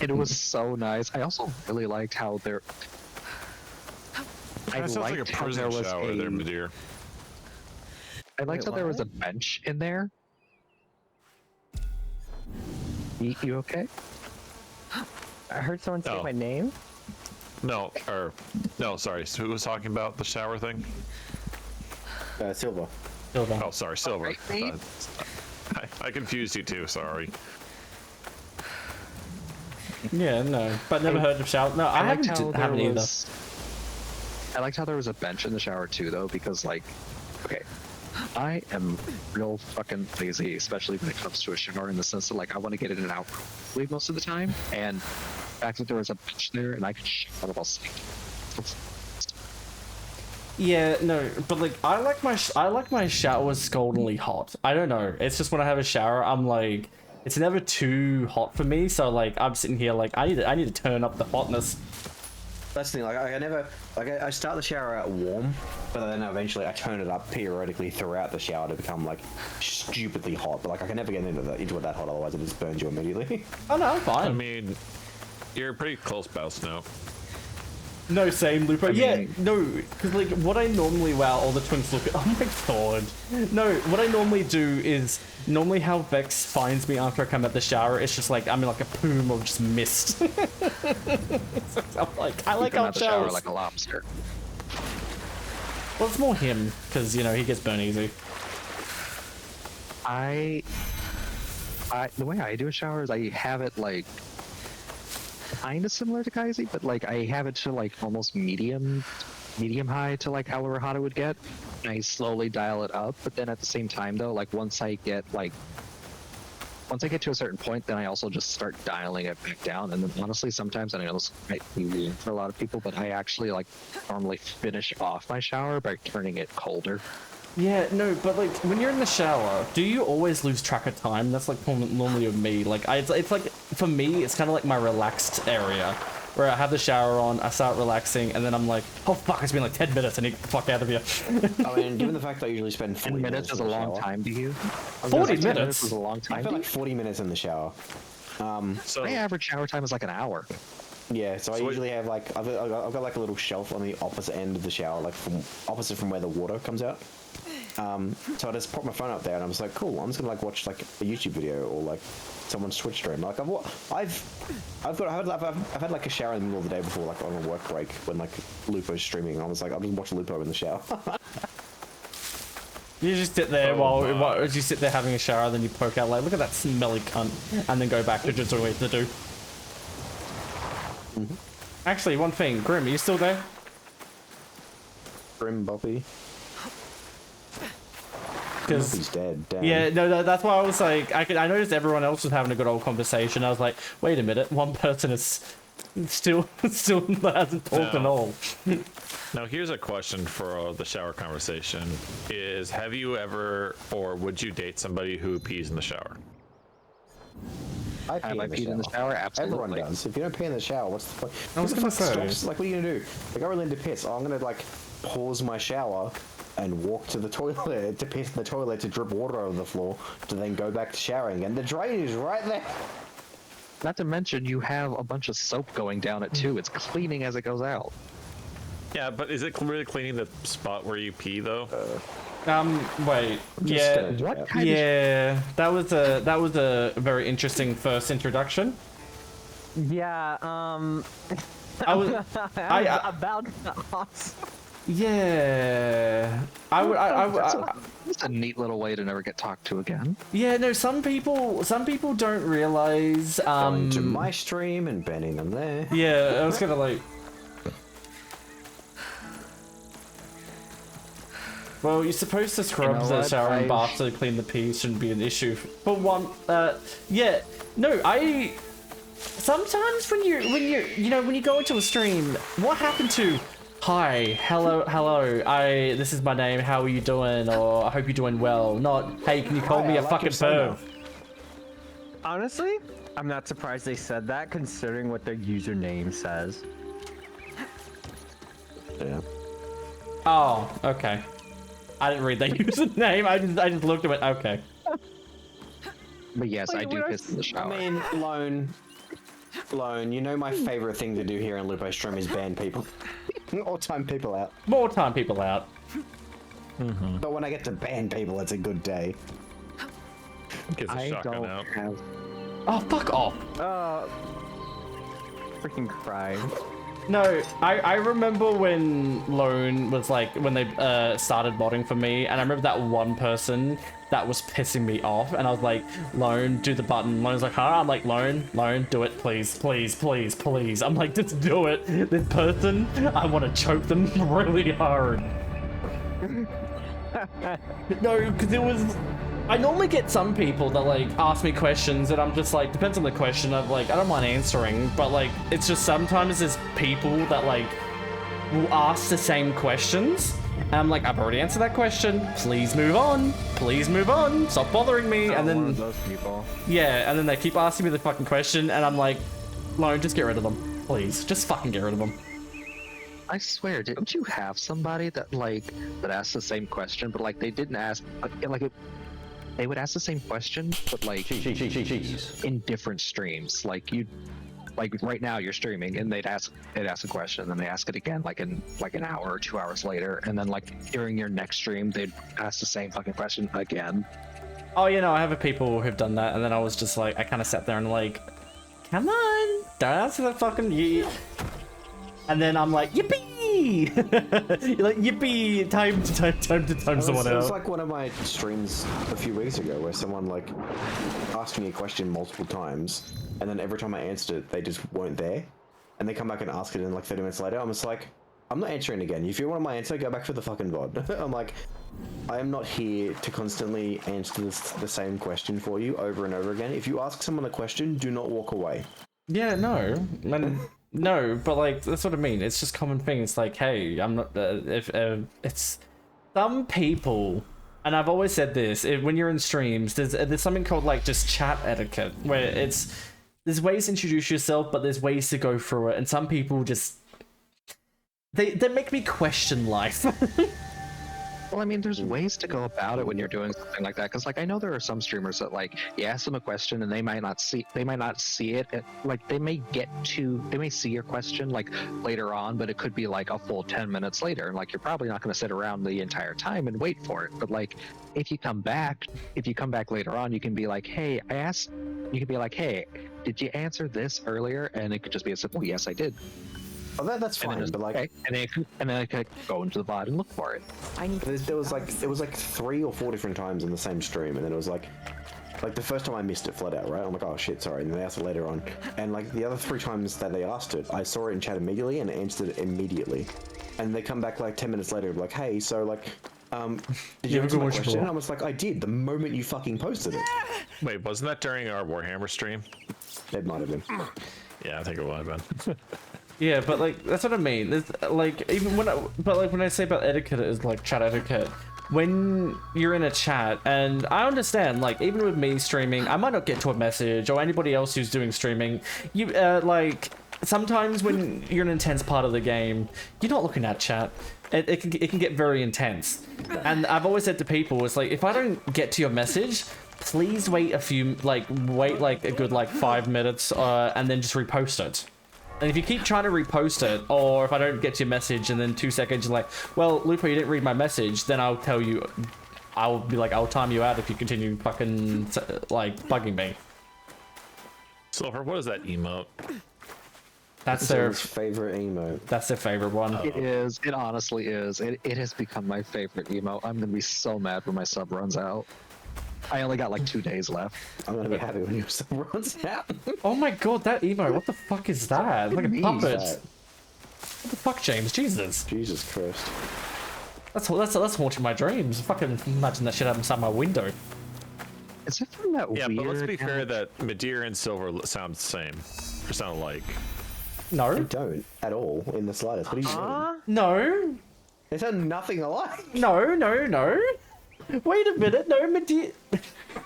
It was so nice. I also really liked how there. That sounds like a prison shower there, my dear. I liked how there was a bench in there. You okay? I heard someone say my name. No, sorry. So who was talking about the shower thing? Silva. Oh, sorry, Silva. Right, I confused you too. Sorry. yeah, no, but never heard of shower. No, I haven't either. I liked how there was a bench in the shower too, though, because like, okay, I am real fucking lazy, especially when it comes to a shower, in the sense that like I want to get in and out quickly most of the time, and the fact that there was a bench there and I could shower while sitting. Yeah, no, but like I like my showers scaldingly hot. I don't know. It's just when I have a shower, I'm like, it's never too hot for me. So like I'm sitting here like I need to turn up the hotness. That's the thing. Like I start the shower out warm, but then eventually I turn it up periodically throughout the shower to become like stupidly hot. But like I can never get into it that hot, otherwise it just burns you immediately. Oh no, I'm fine. I mean, you're a pretty close spouse now. No, same, Lupo. No, because like what I normally, wow, all the twins look at. Oh my god. No, what I normally do is how Vex finds me after I come out the shower. It's just like I'm in like a plume of just mist. So I'm like, I like our shower like a lobster. Well, it's more him because he gets burned easy. The way I do a shower is I have it like kind of similar to Kaisi, but like I have it to like almost medium high to like however hot it would get. And I slowly dial it up, but then at the same time though, like once I get to a certain point, then I also just start dialing it back down. And then honestly, sometimes, I know this might be weird for a lot of people, but I actually like normally finish off my shower by turning it colder. Yeah, no, but like when you're in the shower, do you always lose track of time? That's like normally with me. Like it's like for me, it's kind of like my relaxed area where I have the shower on, I start relaxing, and then I'm like, oh fuck, it's been like 10 minutes. I need to get the fuck out of here. I mean, given the fact that I usually spend 40 minutes is a long time to you. 40 minutes is a long time. I feel like 40 minutes in the shower. So my average shower time is like an hour. Yeah, so I usually have like I've got like a little shelf on the opposite end of the shower, like opposite from where the water comes out. So I just pop my phone up there and I'm just like, cool, I'm just gonna like watch like a YouTube video or like someone's Twitch stream. Like I've had like a shower in the middle of the day before, like on a work break when like Lupo's streaming, and I was like, I'll just watch Lupo in the shower. You just sit there while you sit there having a shower, then you poke out like, look at that smelly cunt, and then go back to just what to do. Mm-hmm. Actually, one thing, Grim, are you still there? Grim Bobby. Because he's dead. Damn. Yeah, no, that's why I was like, I noticed everyone else was having a good old conversation. I was like, wait a minute, one person is still hasn't talked at all. Now here's a question for the shower conversation: is have you ever or would you date somebody who pees in the shower? I pee in the shower. Absolutely. Everyone does. If you don't pee in the shower, what's the point? I was gonna say, like, what are you gonna do? Like, I really need to piss. Oh, I'm gonna like pause my shower and walk to the toilet to piss in the toilet to drip water over the floor to then go back to showering, and the drain is right there. Not to mention, you have a bunch of soap going down it too. It's cleaning as it goes out. Yeah, but is it really cleaning the spot where you pee though? Wait. Yeah. Yeah. That was a very interesting first introduction. Yeah. I was about to ask. Yeah. It's a neat little way to never get talked to again. Yeah, no, some people don't realize going to my stream and banning them there. Yeah, I was gonna like. Well, you're supposed to scrub the shower and bath to clean the pee. Shouldn't be an issue. For one, yeah, no, sometimes when you go into a stream, what happened to hi, hello, this is my name, how are you doing, or I hope you're doing well, not hey, can you call me a fucking perv? Honestly, I'm not surprised they said that considering what their username says. Yeah. Oh, okay. I didn't read that username. I just looked at it. Okay. But yes, I do piss in the shower. I mean, Lone, you know my favorite thing to do here in Lupo Stream is ban people. Or time people out. More time people out. But when I get to ban people, it's a good day. Gets a shotgun out. Oh, fuck off. Freaking crying. No, I remember when Lone was like, when they started modding for me, and I remember that one person that was pissing me off, and I was like, Lone, do the button. Lone's like, huh? I'm like, Lone, do it, please, please, please, please. I'm like, just do it. This person, I want to choke them really hard. No, because it was... I normally get some people that like ask me questions and I'm just like, depends on the question, I'm like, I don't mind answering, but like, it's just sometimes there's people that like will ask the same questions and I'm like, I've already answered that question, please move on, stop bothering me. And then those people. Yeah, and then they keep asking me the fucking question and I'm like, no, just get rid of them, please, just fucking get rid of them. I swear, didn't you have somebody that that asked the same question, but like they didn't ask they would ask the same question, but like in different streams. Like right now you're streaming, and they'd ask a question, and then they ask it again, like an hour or 2 hours later, and then like during your next stream, they'd ask the same fucking question again. Oh, you know, I have people who've done that, and then I was just like, I kind of sat there and like, come on, don't answer the fucking and then I'm like, yippee! You're like, yippee! Time to someone else. It was like one of my streams a few weeks ago where someone like asked me a question multiple times, and then every time I answered it, they just weren't there, and they come back and ask it, and like 30 minutes later, I'm just like, I'm not answering again. If you want my answer, go back to the fucking VOD. I'm like, I am not here to constantly answer the same question for you over and over again. If you ask someone a question, do not walk away. Yeah, no, no, but like that's what I mean. It's just common thing. It's like, hey, I'm not. It's some people, and I've always said this. When you're in streams, there's something called like just chat etiquette, where there's ways to introduce yourself, but there's ways to go through it, and some people just they make me question life. Well, I mean, there's ways to go about it when you're doing something like that. Because, like, I know there are some streamers that, like, you ask them a question and they might not see it. Like, they may see your question, like, later on, but it could be, like, a full 10 minutes later. And, like, you're probably not going to sit around the entire time and wait for it. But, like, if you come back later on, you can be like, hey, hey, did you answer this earlier? And it could just be a simple, yes, I did. Oh, that's fine, but like, okay. and then I could go into the VOD and look for it. There was like 3 or 4 different times in the same stream, and then it was like the first time I missed it flat out, right? I'm like, oh shit, sorry. And then they asked it later on, and like the other 3 times that they asked it, I saw it in chat immediately and answered it immediately. And they come back like 10 minutes later, like, hey, so like, did you answer my question? And I was like, I did the moment you fucking posted it. Wait, wasn't that during our Warhammer stream? It might have been. Yeah, I think it would have been. Yeah, but like that's what I mean. There's, like even when I say about etiquette is like chat etiquette. When you're in a chat, and I understand, like even with me streaming, I might not get to a message or anybody else who's doing streaming. You like sometimes when you're in an intense part of the game, you're not looking at chat. It can get very intense. And I've always said to people, it's like, if I don't get to your message, please wait a good 5 minutes and then just repost it. And if you keep trying to repost it, or if I don't get to your message and then 2 seconds you're like, well, Lupo, you didn't read my message, then I'll tell you, I'll be like, I'll time you out if you continue fucking bugging me. Silver, what is that emote? That's their favorite emote. That's their favorite one. It is. It honestly is. It has become my favorite emote. I'm gonna be so mad when my sub runs out. I only got like 2 days left. I'm gonna be happy when your sub runs out. Oh my god, that emote! What the fuck is that? Like a puppet. What the fuck, James? Jesus. Jesus Christ. That's haunting my dreams. Fucking imagine that shit inside my window. Is it from that weird... but let's be fair animal? that Madeira and Silver sound the same. Or sound alike. No. They don't at all in the slightest. What are you doing? No. They sound nothing alike. No. Wait a minute. No, Madeira.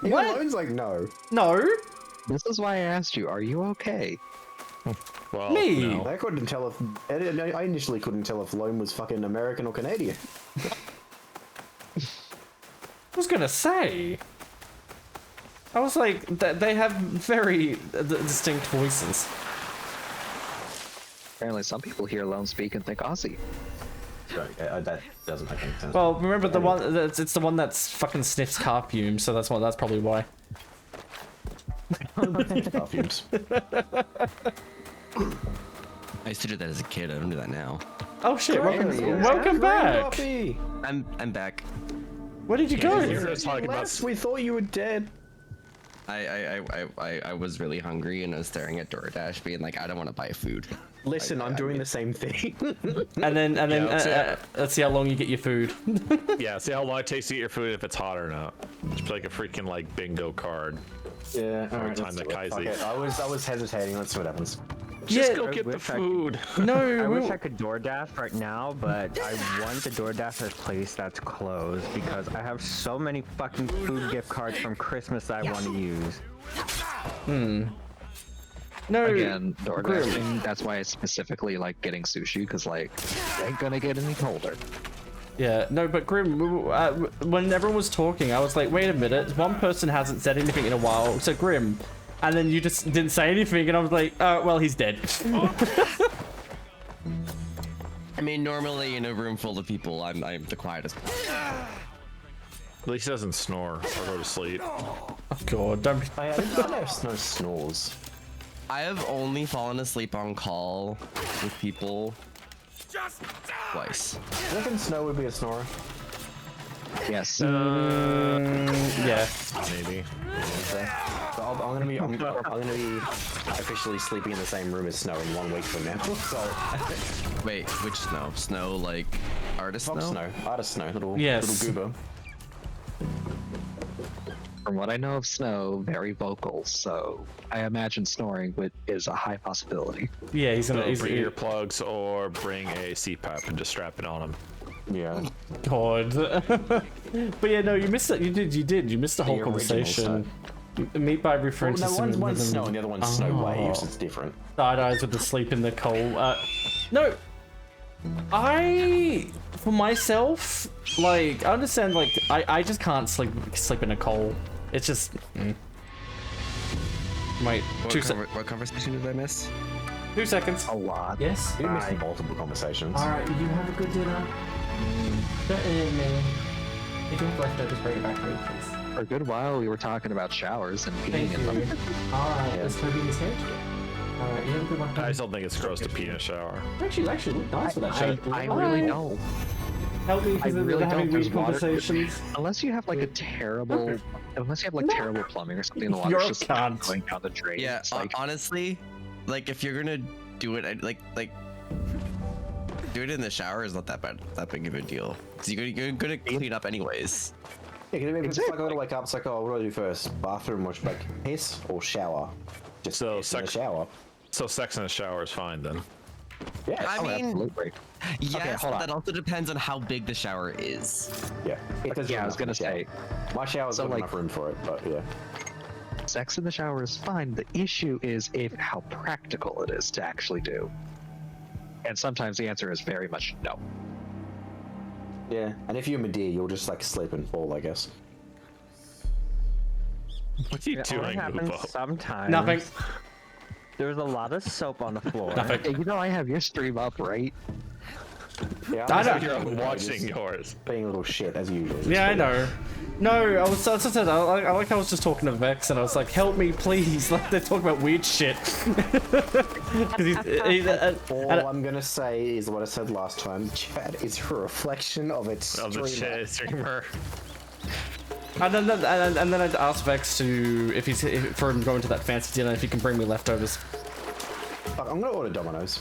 What? Alone's like, no. No. This is why I asked you, are you okay? Well, me? No. I couldn't tell if... I initially couldn't tell if Lone was fucking American or Canadian. I was gonna say. I was like, they have very distinct voices. Apparently some people hear Lone speak and think Aussie. That doesn't make any sense. Well, remember the one it's the one that's fucking sniffs car fumes, so that's probably why. Car fumes. I used to do that as a kid. I don't do that now. Oh shit! Welcome back. I'm back. Where did you go? We thought you were dead. I was really hungry and I was staring at DoorDash, being like, I don't want to buy food. Listen, I'm doing the same thing. and then let's see how long you get your food. Yeah, see how long it takes to get your food if it's hot or not. It's like a freaking bingo card. Yeah, every alright, time the fuck Kaisi. it. I was hesitating. Let's see what happens. Just go get the food. I wish I could DoorDash right now, but I want the DoorDash at a place that's closed because I have so many fucking food gift cards from Christmas I want to use. No. Again, DoorDashing, that's why I specifically like getting sushi, because like, it ain't gonna get any colder. Yeah, no, but Grim, when everyone was talking, I was like, wait a minute, one person hasn't said anything in a while, so Grim, and then you just didn't say anything, and I was like, well, he's dead. I mean, normally in a room full of people, I'm the quietest. At least he doesn't snore or go to sleep. Oh god, don't be... I don't know if no snores. I have only fallen asleep on call with people twice. Do you reckon Snow would be a snorer? Yes. Yeah. Maybe. So I'm gonna be officially sleeping in the same room as Snow in 1 week from now. So. Wait, which Snow? Snow like artist Snow? Artist Snow, little goober. From what I know of Snow, very vocal, so I imagine snoring is a high possibility. Yeah, he's gonna bring earplugs or bring a CPAP and just strap it on him. Yeah. God. But yeah, no, you missed it. You did. You missed the whole conversation. Meat by referring to one's Snow and the other one's Snow Waves. It's different. Side eyes with the sleep in the coal. No. For myself, like, I understand, like, I just can't sleep in a coal. It's just... Wait, what conversation did I miss? 2 seconds. A lot. Yes? You missed multiple conversations. Alright, you have a good dinner. If you have leftovers, bring it back for me, please. For a good while, we were talking about showers and peeing in them. Alright, let's go be in the stage. Alright, you have a good one. I still think it's gross to pee in a shower. Actually look nice for that shit. I really don't. Help me, because they're having weird conversations. Unless you have like a terrible, terrible plumbing or something, the water's just going down the drain. Yeah, it's like, honestly, like if you're gonna do it, like do it in the shower is not that big of a deal. Cause you're gonna clean up anyways. Yeah, if it's like I gotta wake up, it's like, oh, what do I do first? Bathroom, or like piss or shower? Just so piss in the shower. So sex in a shower is fine then. Yeah, I mean, absolutely. yes, Okay, hold but on. that also depends on how big the shower is. Yeah, Yeah, I was gonna say. My shower's So, got like- enough room for it, but yeah. Sex in the shower is fine. The issue is how practical it is to actually do. And sometimes the answer is very much no. Yeah, and if you're Medea, you'll just like slip and fall, I guess. What are you It only doing, happens Himbo? sometimes. Nothing. There's a lot of soap on the floor. Nothing. Hey, you know I have your stream up, right? Yeah, I'm watching yours. Being a little shit as usual. Yeah, I know. No, I was. As I said, I was just talking to Vex, and I was like, "Help me, please!" Like they're talking about weird shit. All I'm gonna say is what I said last time. Chat is a reflection of its streamer. And then I'd ask Vex to for him going to that fancy dinner if he can bring me leftovers. Fuck, I'm gonna order Domino's.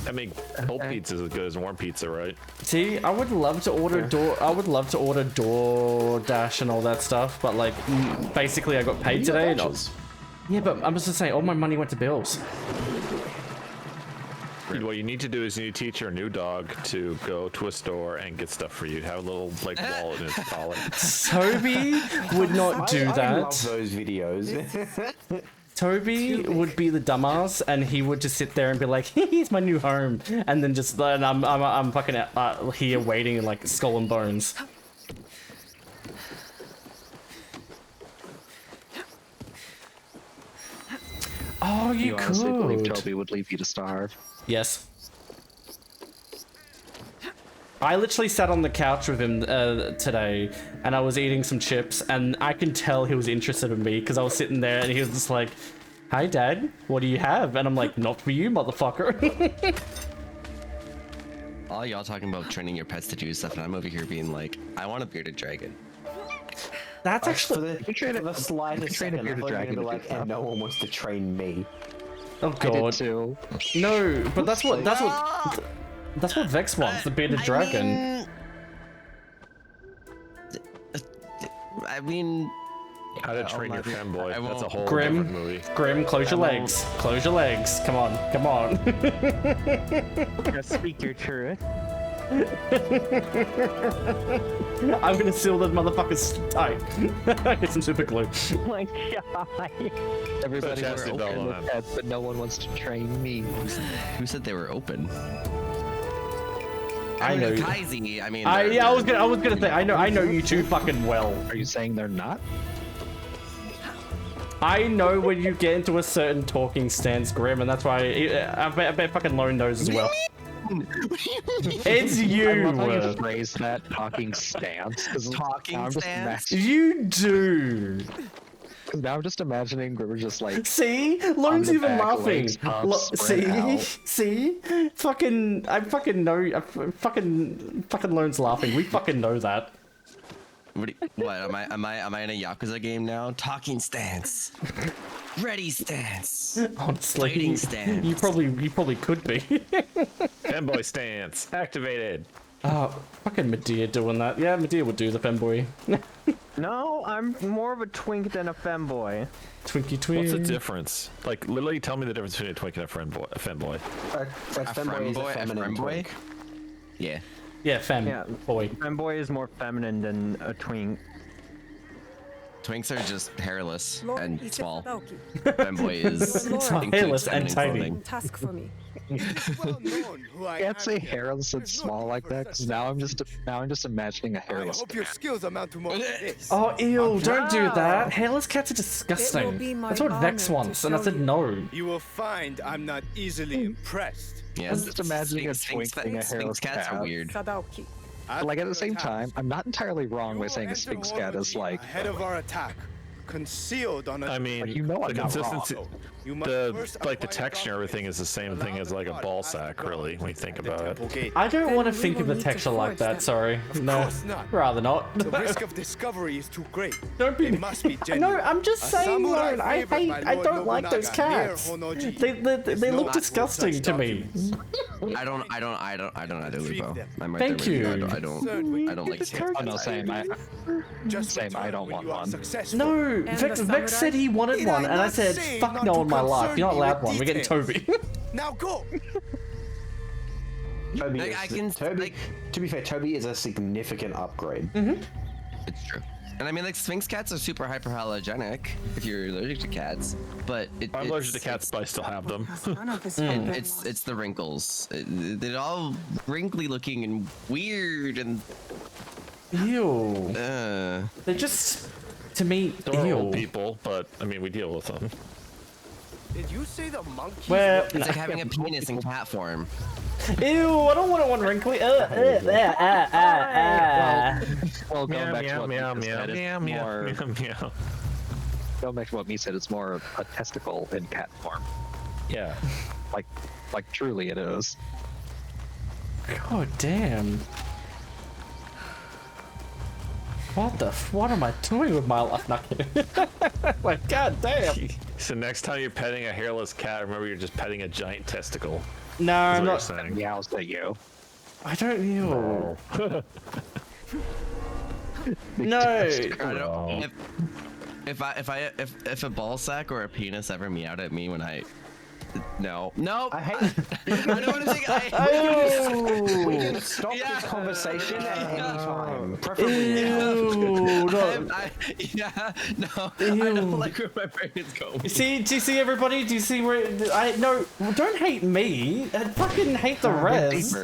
I mean, cold pizza is as good as warm pizza, right? See, I would love to order DoorDash and all that stuff, but like, basically I got paid today. And yeah, but I'm just saying, all my money went to bills. What you need to do is you need to teach your new dog to go to a store and get stuff for you. Have a little like wallet in his collar. Toby would not do that. I love those videos. Toby would be the dumbass, and he would just sit there and be like, "Here's my new home," and then just, and I'm fucking here waiting like skull and bones. Oh, you could. Honestly believe Toby would leave you to starve? Yes. I literally sat on the couch with him today, and I was eating some chips, and I can tell he was interested in me because I was sitting there, and he was just like, "Hi, Dad, what do you have?" And I'm like, "Not for you, motherfucker." All y'all talking about training your pets to do stuff, and I'm over here being like, I want a bearded dragon. That's actually for the slightest second, I thought you were gonna be like, and no one wants to train me. Oh god. Too. No, but that's what Vex wants, the bearded dragon. I mean, How to Train Your Femboy. That's a whole Grim, different movie. Grim, close your legs. Close your legs. Come on, come on. Just speak your truth. I'm gonna seal those motherfuckers tight. Get some super glue. Oh my god. Everybody were open with pets, but no one wants to train me. Who said they were open? I know. Kaizi, I mean. Yeah, I was gonna say. I know you two fucking well. Are you saying they're not? I know when you get into a certain talking stance, Grim, and that's why I bet fucking Lone knows as well. It's you. I love how you phrase that talking stance. Talking stance? You do. Because now I'm just imagining Grimmer just like. See, Lone's even laughing. See, see, fucking, I fucking know. Fucking Lone's laughing. We fucking know that. What am I in a Yakuza game now? Talking stance. Ready stance. Honestly, fighting stance. You probably could be. Femboy stance activated. Oh, fucking Medea doing that. Yeah, Medea would do the femboy. No, I'm more of a twink than a femboy. Twinky twink. What's the difference? Like, literally, tell me the difference between a twink and a femboy. A femboy is a feminine twink. Yeah. Yeah, boy. Femboy is more feminine than a twink. Twinks are just hairless and small. Femboy is hairless and tiny. Task for me. I can't say hairless and small like that because now I'm just imagining a hairless. I hope your skills amount to more than this. Oh, ew, don't do that. Hairless cats are disgusting. That's what Vex wants, and I said no. You will find I'm not easily impressed. Yeah, I'm just imagining a twink being a hairless cats cat. are weird. Like at the same time, I'm not entirely wrong by saying a Sphinx cat is like ahead of our attack, concealed on a. I mean, you know the I'm not consistency, wrong. the texture, and everything is the same thing as like a ball sack, really, when you think about it. I don't want to think of the texture like that. Sorry, no, rather not. The risk of discovery is too great. Don't be. It must be genuine. No, I'm just saying, Lone. I don't like those cats. They look disgusting to me. I don't either, Lupo. I'm right Thank there with you. I don't like cats. Oh no, same. I don't want one. No, Vex said he wanted one, and I said, "Fuck no in my life. You're not allowed one. We're getting Toby." Now go. To be fair, Toby is a significant upgrade. It's true. And I mean, like, Sphinx cats are super hyperhalogenic if you're allergic to cats, but I'm allergic to cats, but I still have them. It's the wrinkles. They're all wrinkly looking and weird and. Ew. They're just, to me, They're ew. old people, but I mean, we deal with them. Did you say the monkey? Well, it's like having a penis in cat form. Ew, I don't want one wrinkly. Well, going back to what meow, Mika said, it's meow, meow, more- meow, meow. Going back to what me said, it's more a testicle in cat form. Yeah. Like truly it is. God damn. What am I doing with my life? Not kidding. Like, god damn. So next time you're petting a hairless cat, remember you're just petting a giant testicle. No, That's I'm what not. you're saying. Meows at you. I don't know. No. I don't, if a ball sack or a penis ever meowed at me when I. No. I hate. I know what I'm saying. We can stop this conversation at any time. Preferably now. Ew. No. Yeah, no. I don't like where my brain is going. Do you see everybody? Do you see where no, don't hate me. I fucking hate the rest.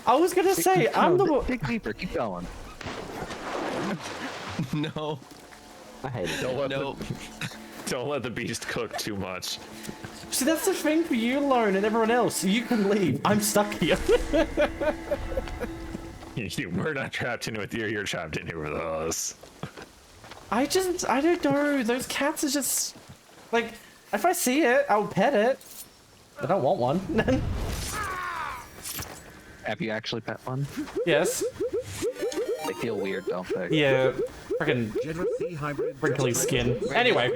I was gonna say I'm the one. Dig deeper, keep going. No. I hate it. Don't let the beast cook too much. See, that's the thing for you, Lone, and everyone else. You can leave. I'm stuck here. We're not trapped in with you. You're trapped in here with us. I don't know. Those cats are just like, if I see it, I'll pet it. I don't want one. Have you actually pet one? Yes. They feel weird, don't they? Yeah. Freaking wrinkly skin. Anyway.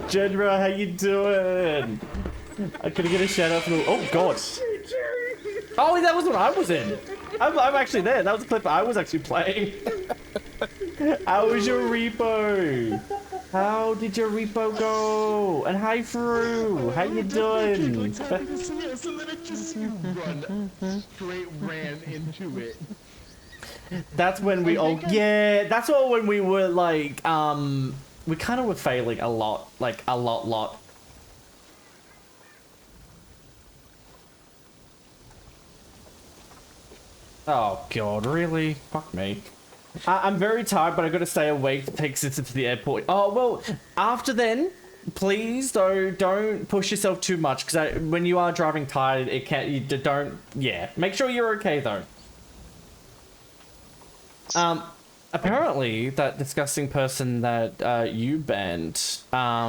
Jedra, how you doing? I couldn't get a shout out from the. Oh god. Oh, that was what I was in. I'm actually there. That was the clip I was actually playing. How was your repo? How did your repo go? And hi, Fru. How you doing? Straight ran into it. That's when we all that's all when we were like we kind of were failing a lot, like a lot. Oh god, really? Fuck me. I'm very tired, but I gotta stay awake to take Sister to the airport. Oh well, after then, please though don't push yourself too much because when you are driving tired, it can't. You don't. Yeah, make sure you're okay though. Apparently that disgusting person that you banned, what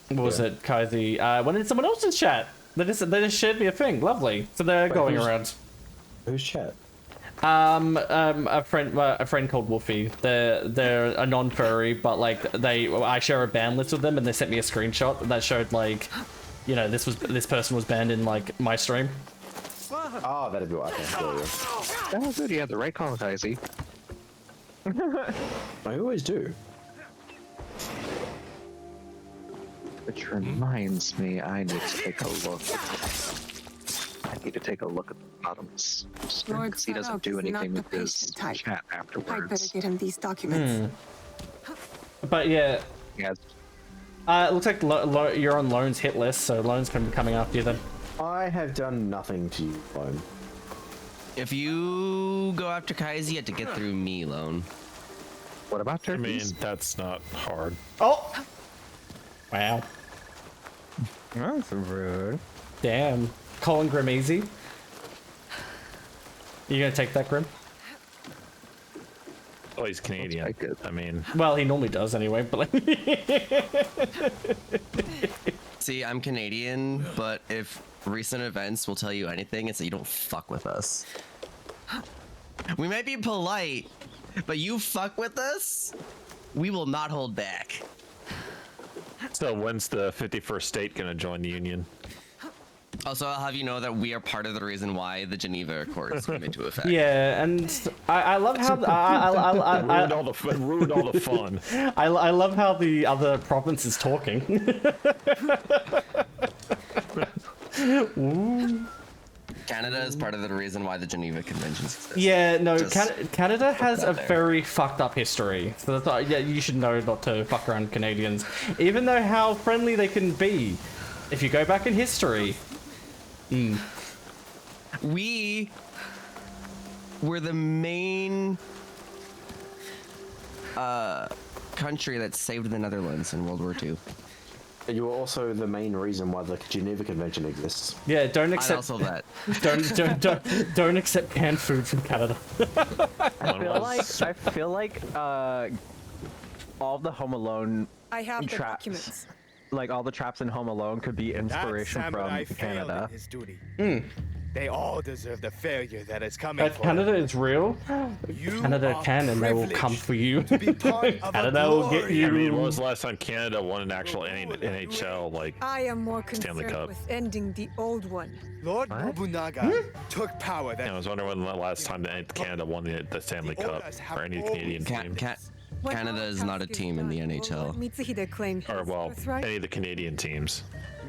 was it, Kaizi? Went in someone else's chat. They just shared me a thing. Lovely. So they're going around. Whose chat? A friend called Wolfie. They're a non-furry, but like I share a ban list with them, and they sent me a screenshot that showed like, you know, this person was banned in like my stream. Oh, that'd be what I can do. That was good. You had the right call, Kaizi. I always do. Which reminds me, I need to take a look. I need to take a look at the bottoms. Because he doesn't do anything with his chat afterwards. I'd better get him these documents. But yeah. Yes. It looks like you're on Lone's hit list, so Lone's gonna be coming after you then. I have done nothing to you, Lone. If you go after Kaizi, you have to get through me, Lone. What about turkeys? I mean, that's not hard. Oh! Wow. That's rude. Damn. Calling Grim easy. You gonna take that, Grim? Oh, he's Canadian. I mean... Well, he normally does anyway, but like... See, I'm Canadian, but if recent events will tell you anything, it's that you don't fuck with us. We might be polite, but you fuck with us, we will not hold back. So when's the 51st state gonna join the union? Also, I'll have you know that we are part of the reason why the Geneva Accords came into effect. Yeah, and I love how ruined all the fun. I love how the other province is talking. Ooh. Canada is part of the reason why the Geneva Conventions exist. Yeah, no, Just Canada has a that there. very fucked up history. So that's why, yeah, you should know not to fuck around with Canadians. Even though how friendly they can be. If you go back in history. We were the main country that saved the Netherlands in World War II. And you were also the main reason why the Geneva Convention exists. Yeah, don't accept also that. don't accept canned food from Canada. I feel like all the Home Alone I have the traps, documents. like all the traps in Home Alone, could be inspiration That from samurai failed Canada. in his duty. They all deserve the failure that is coming If for Canada them. is real, Canada can and they will come for you. Canada will get you. I mean, when was the last time Canada won an actual NHL like I am more Stanley concerned Cup? with ending the old one. Lord Nobunaga took power that I was wondering when the last time that Canada won the Stanley Cup or any Canadian team. Canada is not a team in the NHL. Mitsuhide claimed Or well, birthright. any of the Canadian teams.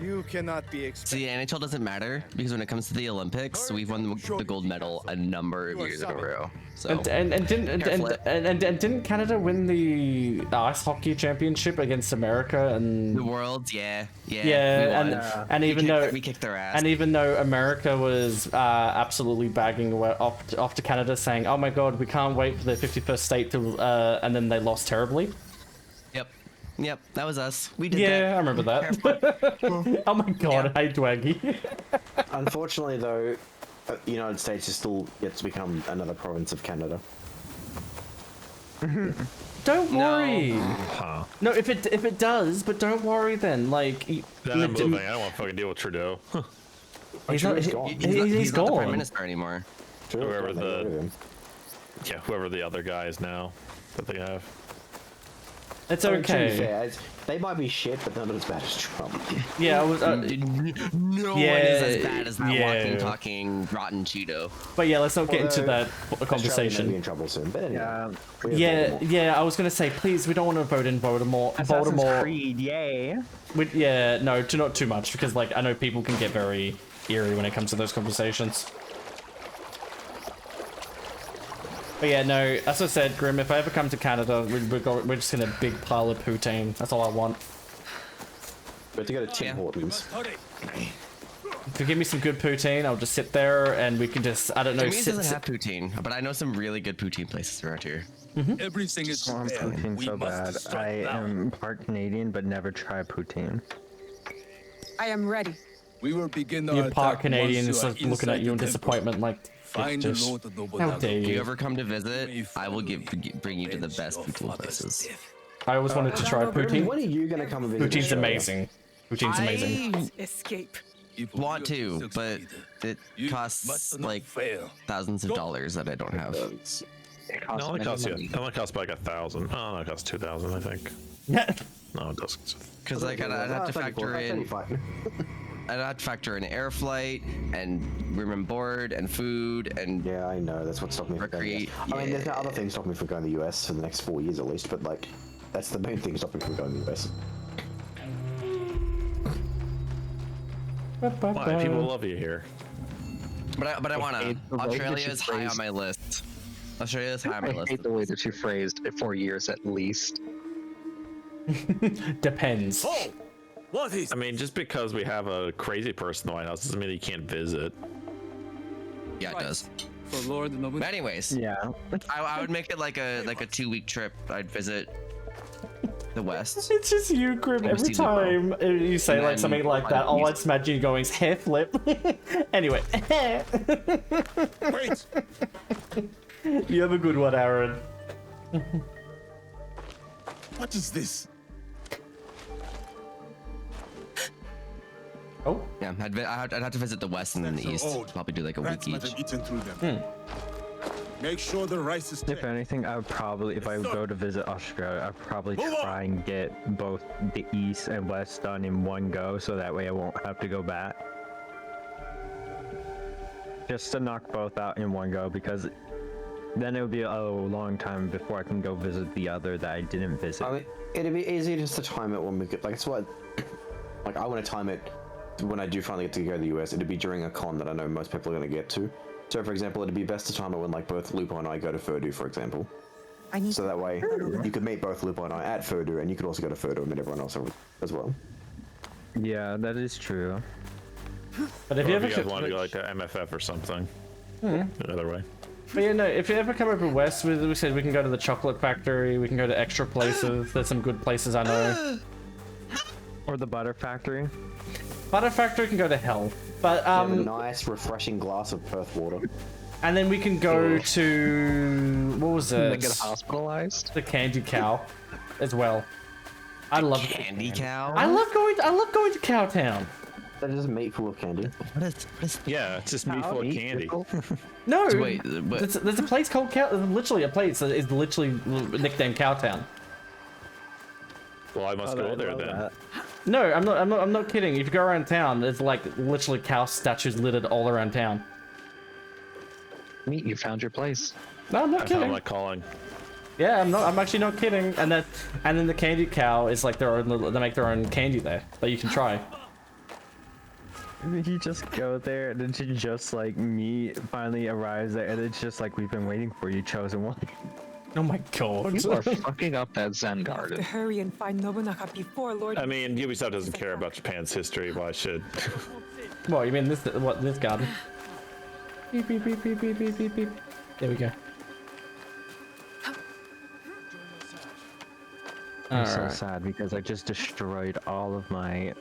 You cannot be expected. See, the NHL doesn't matter because when it comes to the Olympics, we've won the gold medal a number of years in a row. So And didn't Canada win the ice hockey championship against America and the world? Yeah, we and even though we kicked their ass, and even though America was absolutely bagging off to Canada, saying, "Oh my God, we can't wait for the 51st state to," and then they lost terribly. Yep, that was us. We did that. Yeah, I remember that. Oh my God, I hate Dwaggy. Unfortunately, though, the United States is still yet to become another province of Canada. Don't worry. Huh. No, if it does, but don't worry then. Like, Then I'm moving. I don't want to fucking deal with Trudeau. he's not. He's not the prime gone. minister anymore. Whoever the other guy is now that they have. It's I mean, to be okay. fair, they might be shit, but they're not as bad as Trump. Yeah, I was. No one is as bad as that walking, talking, rotten Cheeto. But yeah, let's not get into that Australia may conversation. be in trouble soon, but anyway. Yeah. I was gonna say, please, we don't want to vote in Voldemort. Assassin's Creed, yay. No, not too much because like I know people can get very eerie when it comes to those conversations. But yeah, no, as I said, Grim, if I ever come to Canada, we're just in a big pile of poutine. That's all I want. We have to go to Tim Hortons. If you give me some good poutine, I'll just sit there and we can just, I don't know, Jimmy's doesn't have poutine, but I know some really good poutine places around here. Everything is I want poutine so bad. I am part Canadian, but never try poutine. I am ready. We will begin our You're part attack Canadian, once it's you are like looking inside at you in the temple. disappointment, like, Find the just, Lord how Nobunaga. dare If you you? ever come to visit, I will bring you to the best poutine places. I always wanted to try poutine. When are you going to come and visit Poutine's Australia? amazing. Poutine's amazing. Escape. Want to, but it costs like thousands of dollars that I don't have. It only costs about like 1,000. Oh no, it costs 2,000, I think. Yeah. No, it doesn't. Because like I'd have to factor in. I'd have to factor in air flight and room and board and food and yeah, I know that's what stopped me from going. I mean, there's no other things stopping me from going to the US for the next 4 years at least, but like that's the main thing stopping me from going to the US. Why? People love you here. But I wanna. Australia is high on my list. Australia is high on my I list. hate the way that you phrased 4 years at least. Depends. What is? I mean, just because we have a crazy person in the White House doesn't mean he can't visit. Yeah, it does. For Lord Nobunaga. But anyways, yeah, I would make it like a 2-week trip. I'd visit the West. It's just you, Grim. Every time you say like something like that, all I just imagine you going is hair flip. Anyway. Wait. You have a good one, Aaron. What is this? Oh. Yeah, I'd have to visit the West and then the East. Probably do like a week Rats might each. have eaten through them. Make sure the rice is If anything, I would probably, if I go to visit Australia, I'd probably try and get both the East and West done in one go, so that way I won't have to go back. Just to knock both out in one go, because then it would be a long time before I can go visit the other that I didn't visit. I mean, it'd be easy just to time it when we get like it's what, like I want to time it when I do finally get to go to the US, it'd be during a con that I know most people are going to get to. So, for example, it'd be best to time it when like both Lupo and I go to Feudal, for example. So that way, you could meet both Lupo and I at Feudal, and you could also go to Feudal and meet everyone else as well. Yeah, that is true. But if you ever guys want to go like to MFF or something, the other way. But yeah, no, if you ever come over west, we said we can go to the chocolate factory, we can go to extra places. There's some good places I know. Or the butter factory. Butter factory can go to hell. But a nice, refreshing glass of Perth water. And then we can go to what was it? They get hospitalized. The Candy Cow, as well. I love Candy Cow. I love going to Cowtown. That is meat full of candy. What is Yeah, it's just meat full of candy. No, So wait, there's a place called Cow. Literally a place that is literally nicknamed Cowtown. Well, I must go there then. That. No, I'm not kidding. If you go around town, there's like literally cow statues littered all around town. Meat, you found your place. No, I'm not I kidding. found my calling. Yeah, I'm actually not kidding. And then the Candy Cow is like their own. They make their own candy there that you can try. You just go there, and then you just like meat finally arrives there, and it's just like we've been waiting for you, chosen one. Oh my god! You are fucking up that Zen To garden. hurry and find Nobunaga before Lord. I mean, Ubisoft doesn't care about Japan's history. Why should? What you mean this garden? Beep beep beep beep beep beep beep beep. There we go. I'm so sad because I just destroyed all of my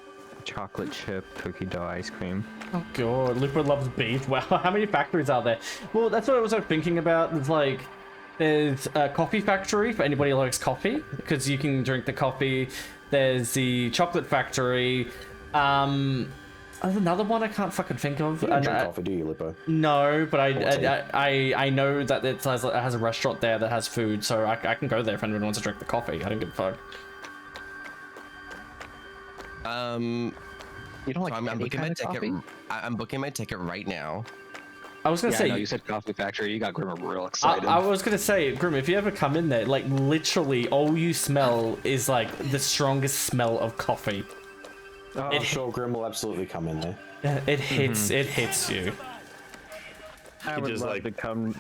chocolate chip cookie dough ice cream. Oh god, Lupo loves beef. Wow, how many factories are there? Well, that's what I was thinking about. It's like there's a coffee factory for anybody who likes coffee because you can drink the coffee. There's the chocolate factory. There's another one I can't fucking think of. You don't drink coffee, do you, Lupo? No, but I know that it has a restaurant there that has food, so I can go there if anyone wants to drink the coffee. I don't give a fuck. You don't like I'm any booking kind my of ticket. coffee? I'm booking my ticket right now. I was gonna say no, you said coffee factory. You got Grimmer real excited. I was gonna say, Grim, if you ever come in there, like literally all you smell is like the strongest smell of coffee. I'm sure Grim will absolutely come in there. Yeah, it hits you. I would just love like to come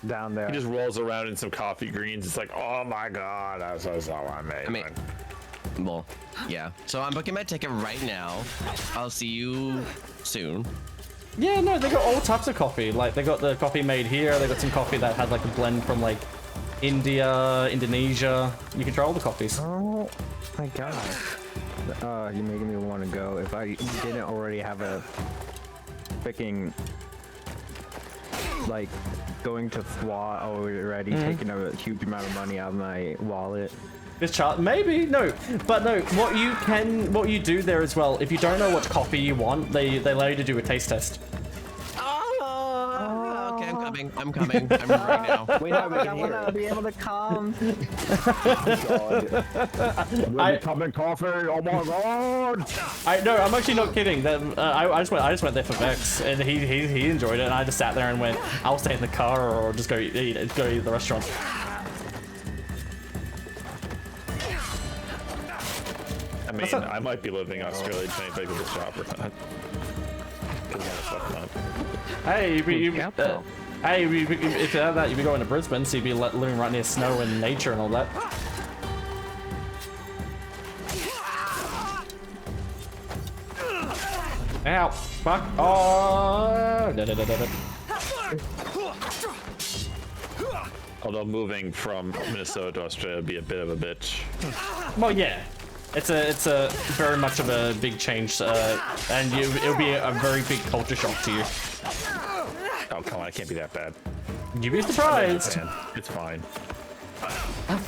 down there. He just rolls around in some coffee greens. It's like, oh my god, that's all I made. I mean, well, yeah. So I'm booking my ticket right now. I'll see you soon. Yeah, no, they got all types of coffee. Like they got the coffee made here. They got some coffee that had like a blend from like India, Indonesia. You can try all the coffees. Oh my god. You're making me want to go. If I didn't already have a freaking like going to FWA already, taking a huge amount of money out of my wallet. This chart, maybe no, but no. What you do there as well. If you don't know what coffee you want, they allow you to do a taste test. Oh, okay, I'm coming. I'm right now. Wait, no, we I can want hear to it. be able to come. Will you come in coffee? Oh my god! I'm actually not kidding. I just went there for Vex, and he enjoyed it, and I just sat there and went, I'll stay in the car or just go eat at the restaurant. I mean, I might be living in Australia trying to take this shop or not. Hey, if you have that, you'd be going to Brisbane, so you'd be living right near snow and nature and all that. Ow! Fuck! Oh! Although moving from Minnesota to Australia would be a bit of a bitch. Well, yeah. It's a very much of a big change, and it'll be a very big culture shock to you. Oh, come on, it can't be that bad. You'd be surprised. It's fine.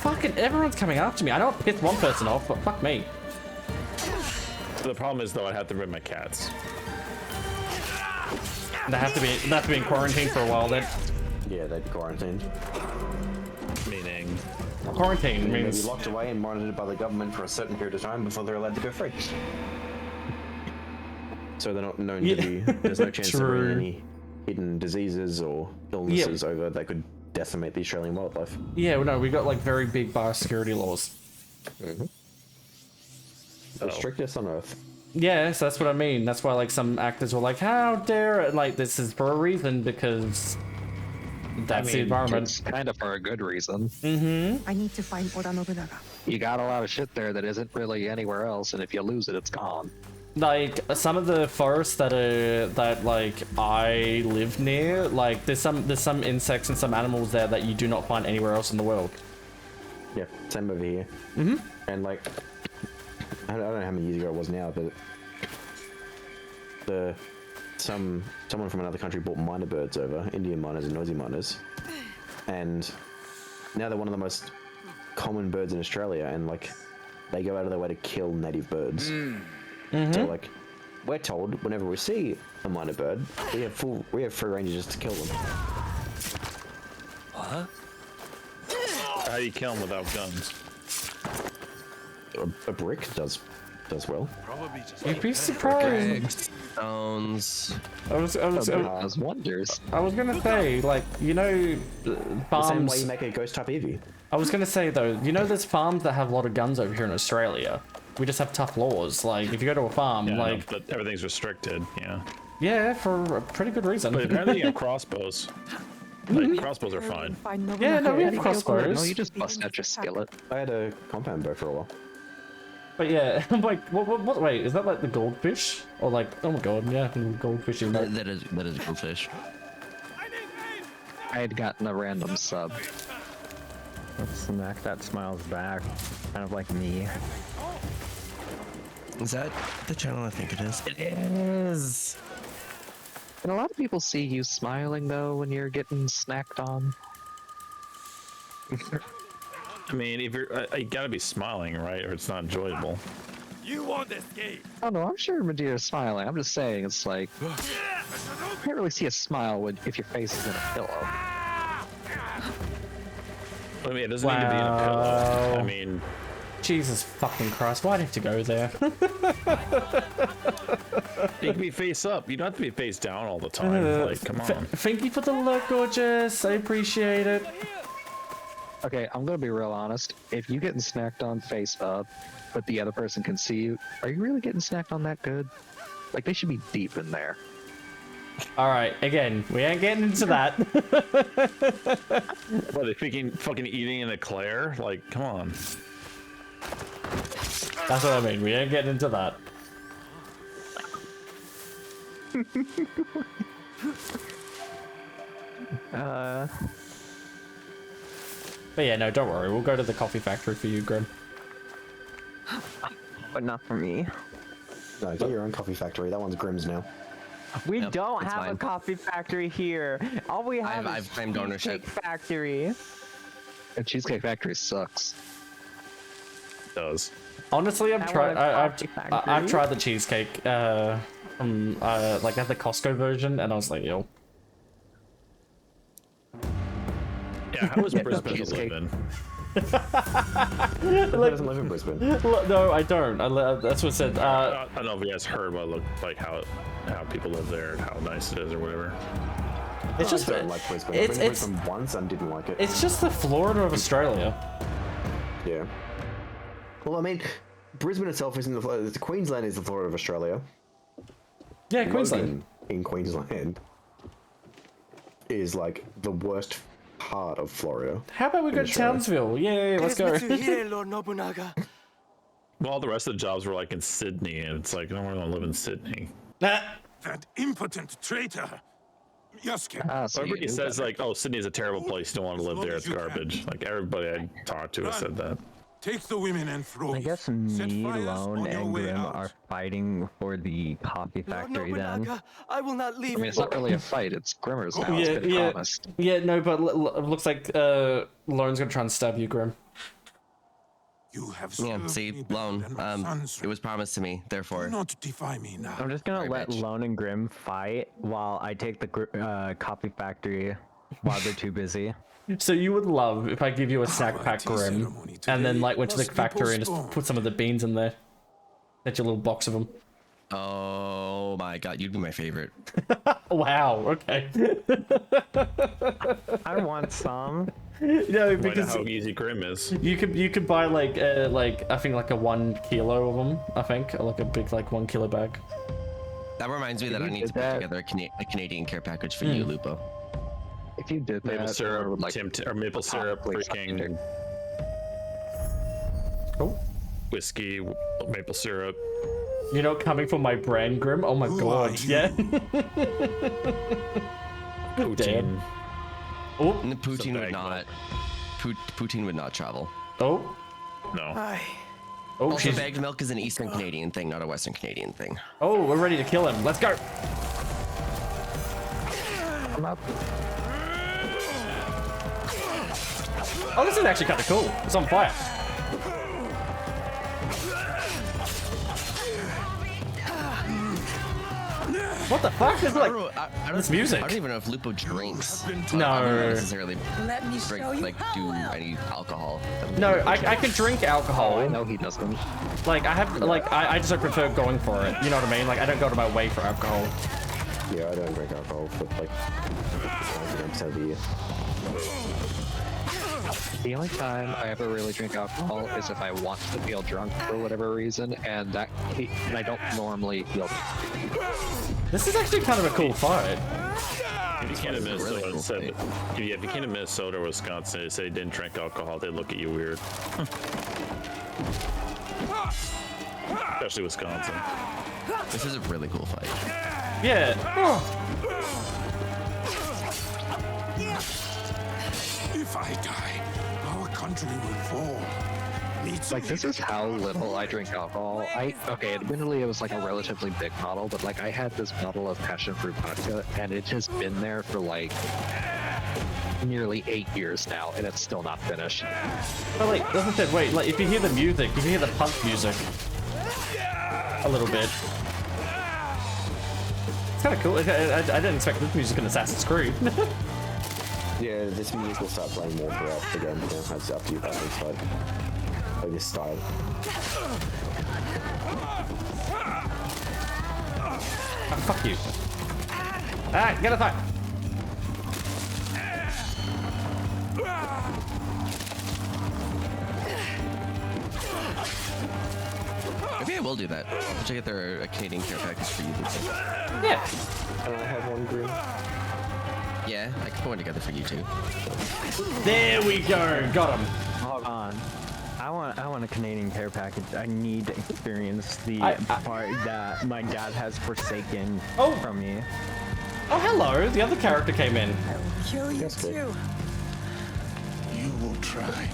Fucking everyone's coming after me. I know it pissed one person off, but fuck me. The problem is, though, I'd have to bring my cats. They have to be in quarantine for a while then. Yeah, they'd be quarantined. Meaning? Quarantine They'd means be locked away and monitored by the government for a certain period of time before they're allowed to go free. So they're not known to be. There's no chance of bringing any hidden diseases or illnesses over that could decimate the Australian wildlife. Yeah, well, no, we got like very big biosecurity laws. The strictest on Earth. Yeah, so that's what I mean. That's why like some actors were like, "How dare it?" Like this is for a reason because that's the environment. It's kind of for a good reason. Mm-hmm. I need to find Oda Nobunaga. You got a lot of shit there that isn't really anywhere else, and if you lose it, it's gone. Like some of the forests that like I live near, like there's some insects and some animals there that you do not find anywhere else in the world. Yeah, same over here. Mm-hmm. And like, I don't know how many years ago it was now, but someone from another country brought miner birds over, Indian miners and noisy miners, and now they're one of the most common birds in Australia, and like they go out of their way to kill native birds. So like, we're told whenever we see a miner bird, we have free range just to kill them. What? How do you kill them without guns? A brick does well. Probably just You'd be surprised. Stones. I was wonders. I was gonna say, like, you know, The farms. same way you make a ghost type Eevee. I was gonna say though, you know, there's farms that have a lot of guns over here in Australia. We just have tough laws. Like, if you go to a farm, Yeah, like, but everything's restricted. Yeah. yeah, for a pretty good reason. But apparently you have crossbows. Like, crossbows are fine. Yeah, no, we have crossbows. No, you just bust out your skillet. I had a compound bow for a while. But yeah, I'm like, what? Wait, is that like the goldfish? Or like, oh my god, yeah, goldfish. That is goldfish. I had gotten a random sub. Snack that smiles back, kind of like me. Is that the channel I think it is? It is. And a lot of people see you smiling though when you're getting snacked on. I mean, if you're, you gotta be smiling, right? Or it's not enjoyable. You won this game. Oh no, I'm sure Medeiros smiling. I'm just saying, it's like you can't really see a smile if your face is in a pillow. I mean, it doesn't need to be in a pillow. I mean, Jesus fucking Christ, why'd you have to go there? you can be face up. You don't have to be face down all the time. Like, come on. Thank you for the look, gorgeous. I appreciate it. Okay, I'm gonna be real honest. If you getting snacked on face up, but the other person can see you, are you really getting snacked on that good? Like, they should be deep in there. Alright, again, we ain't getting into that. What, they fucking eating an eclair? Like, come on. That's what I mean, we ain't getting into that. But yeah, no, don't worry, we'll go to the coffee factory for you, Grim. But not for me. No, get your own coffee factory. That one's Grim's now. We Yep, don't it's have a fine. coffee factory here. All we have I've is claimed ownership. Cheesecake Factory. And Cheesecake Factory sucks. It does. Honestly, I've I tried. want a coffee I've factory. tried the cheesecake, from like I had the Costco version, and I was like, yo. Yeah, how was Brisbane to cheesecake. live in? Who doesn't live in Brisbane? No, I don't. That's what I said. I don't know if you guys heard what it looked like, how people live there and how nice it is or whatever. It's just I don't like Brisbane. I've been to Brisbane once and didn't like it. It's just the Florida of Australia. Yeah. Well, I mean, Brisbane itself isn't the Queensland is the Florida of Australia. Yeah, Queensland. Logan in Queensland is like the worst part of Florida. How about we go to Townsville? Yay, let's go. Lord Nobunaga. Well, all the rest of the jobs were like in Sydney, and it's like, I don't want to live in Sydney. That impotent traitor. Yosuke. Everybody says like, oh, Sydney is a terrible place. You don't want to live there. It's garbage. Like everybody I talked to has said that. Take the women and throw. I guess me, Lone, and Grim are fighting for the coffee factory then. I will not leave. I mean, it's not really a fight. It's Grimmer's now. It's been promised. Yeah, no, but it looks like Lauren's gonna try and stab you, Grim. You have Yeah, see, Lone, it was promised to me, therefore. Do not defy me now. I'm just gonna let bitch. Lone and Grim fight while I take the coffee factory while they're too busy. So you would love if I give you a snack pack, Grim, and then like went to the factory and just put some of the beans in there. That's your little box of them. Oh my god, you'd be my favorite. Wow. Okay. I want some. No, because Find out how easy Grim is. you could buy like I think like a 1 kilo of them. I think like a big like 1 kilo bag. That reminds me that I need to put together a Canadian care package for you, Lupo. If you did that, Maple syrup, or, like, or maple syrup, freaking whiskey, maple syrup. You know, coming from my brand, Grim. Oh my god. Yeah. Poutine. Oh, Poutine would not. Poutine would not travel. Oh. No. Oh, also, bagged milk is an Eastern Canadian thing, not a Western Canadian thing. Oh, we're ready to kill him. Let's go. I'm up. Oh, this is actually kind of cool. It's on fire. What the fuck? This is like this music. I don't even know if Lupo drinks. No. I don't necessarily Let me drink, show you like do any alcohol. No, I can drink alcohol. I know he doesn't. Like I have, like I just prefer going for it. You know what I mean? Like I don't go to my way for alcohol. Yeah, I don't drink alcohol for like 99% of the year. The only time I ever really drink alcohol is if I want to feel drunk for whatever reason, and I don't normally feel. This is actually kind of a cool fight. If you came to Minnesota, if you came to Minnesota or Wisconsin, and said you didn't drink alcohol, they'd look at you weird. Especially Wisconsin. This is a really cool fight. Yeah. If I die, our country will fall. Like, this is how little I drink alcohol. Okay, admittedly it was like a relatively big bottle, but like I had this bottle of passion fruit vodka, and it has been there for like nearly 8 years now, and it's still not finished. But like, as I said, wait, like if you hear the music, you can hear the punk music a little bit. It's kind of cool. I didn't expect this music in Assassin's Creed. Yeah, this music will start playing more throughout the game. You know, it's up to you guys inside. Like this style. Oh, fuck you. Alright, get a fight. Maybe I will do that. I'll check out a Canadian care package for you, Lupo. Yeah. Can I have one, Green? Yeah, I can put one together for you too. There we go. Got him. Hold on. I want a Canadian care package. I need to experience the part that my dad has forsaken from me. Oh, hello. The other character came in. I will kill you too. You will try.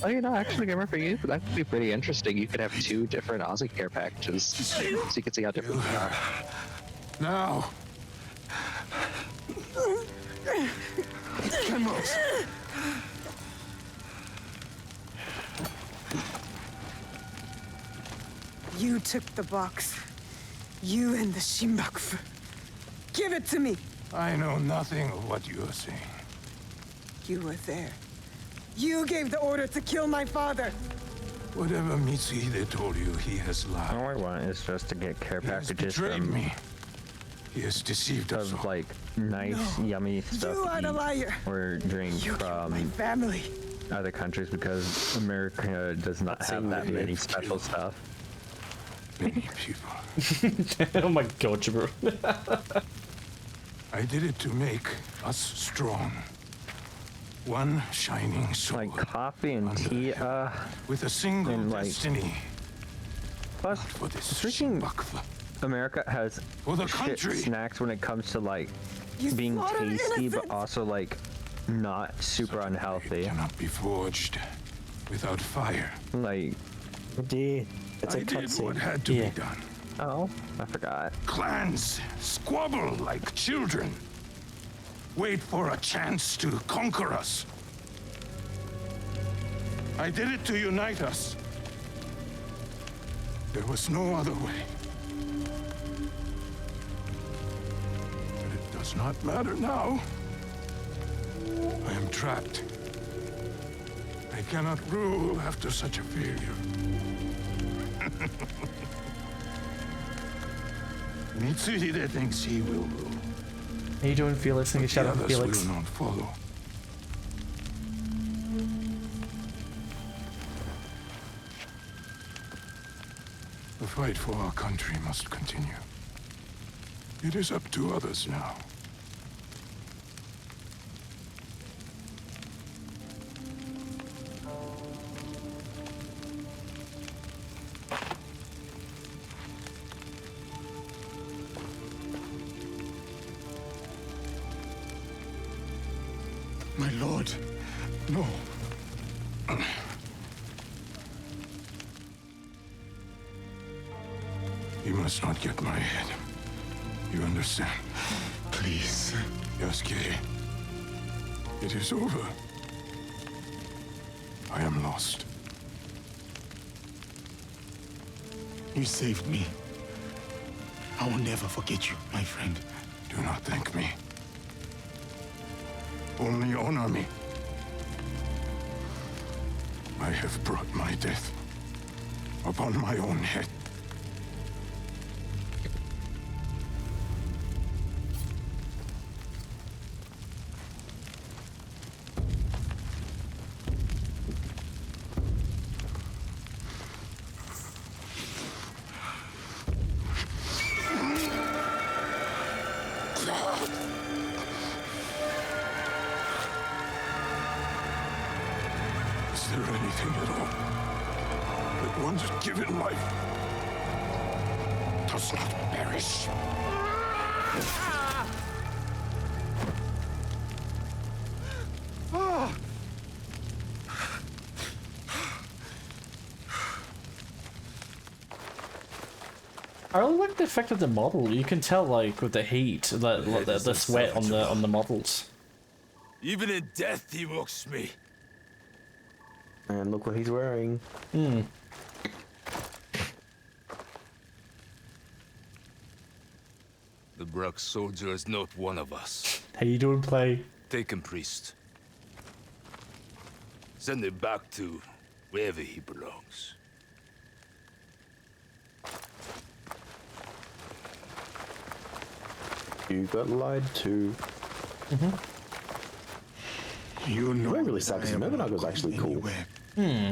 Oh, you know, actually, gamer, for you, that could be pretty interesting. You could have 2 different Aussie care packages, so you can see how different they are. Now. You took the box. You and the Shimbakufu. Give it to me. I know nothing of what you are saying. You were there. You gave the order to kill my father. Whatever Mitsuhide told you, he has lied. All I want is just to get care packages betrayed from me. He has deceived us all. like nice, yummy stuff You are to the eat liar. or drink from Family. other countries because America does not have that many special stuff. Many people. Oh my god, Jabber. I did it to make us strong. One shining soul. Like coffee and tea, with a single and like destiny. Plus, freaking America has For the shit country. snacks when it comes to like being slaughtered tasty, but innocents. also like not super unhealthy. Cannot be forged without fire. Like, It's I did what had to be done. Oh, I forgot. Clans squabble like children. Wait for a chance to conquer us. I did it to unite us. There was no other way. But it does does not matter now. I am trapped. I cannot rule after such a failure. Mitsuhide thinks he will rule. How you doing, Felix? Thank you, shout out to Felix. Will not follow. The fight for our country must continue. It is up to others now. My lord, no. You must not get my head. You understand? Please. Yasuke. It is over. I am lost. You saved me. I will never forget you, my friend. Do not thank me. Only honor me. I have brought my death upon my own head. Is there anything at all that one's given life does not perish? I really like the effect of the model. You can tell, like, with the heat, the sweat on the models. Even in death, he mocks me. And look what he's wearing. Hmm. The Bruk soldier is not one of us. How you doing, Play? Take him, priest. Send him back to wherever he belongs. You got lied to. You know, really sucks. Nobunaga was actually cool. Hmm.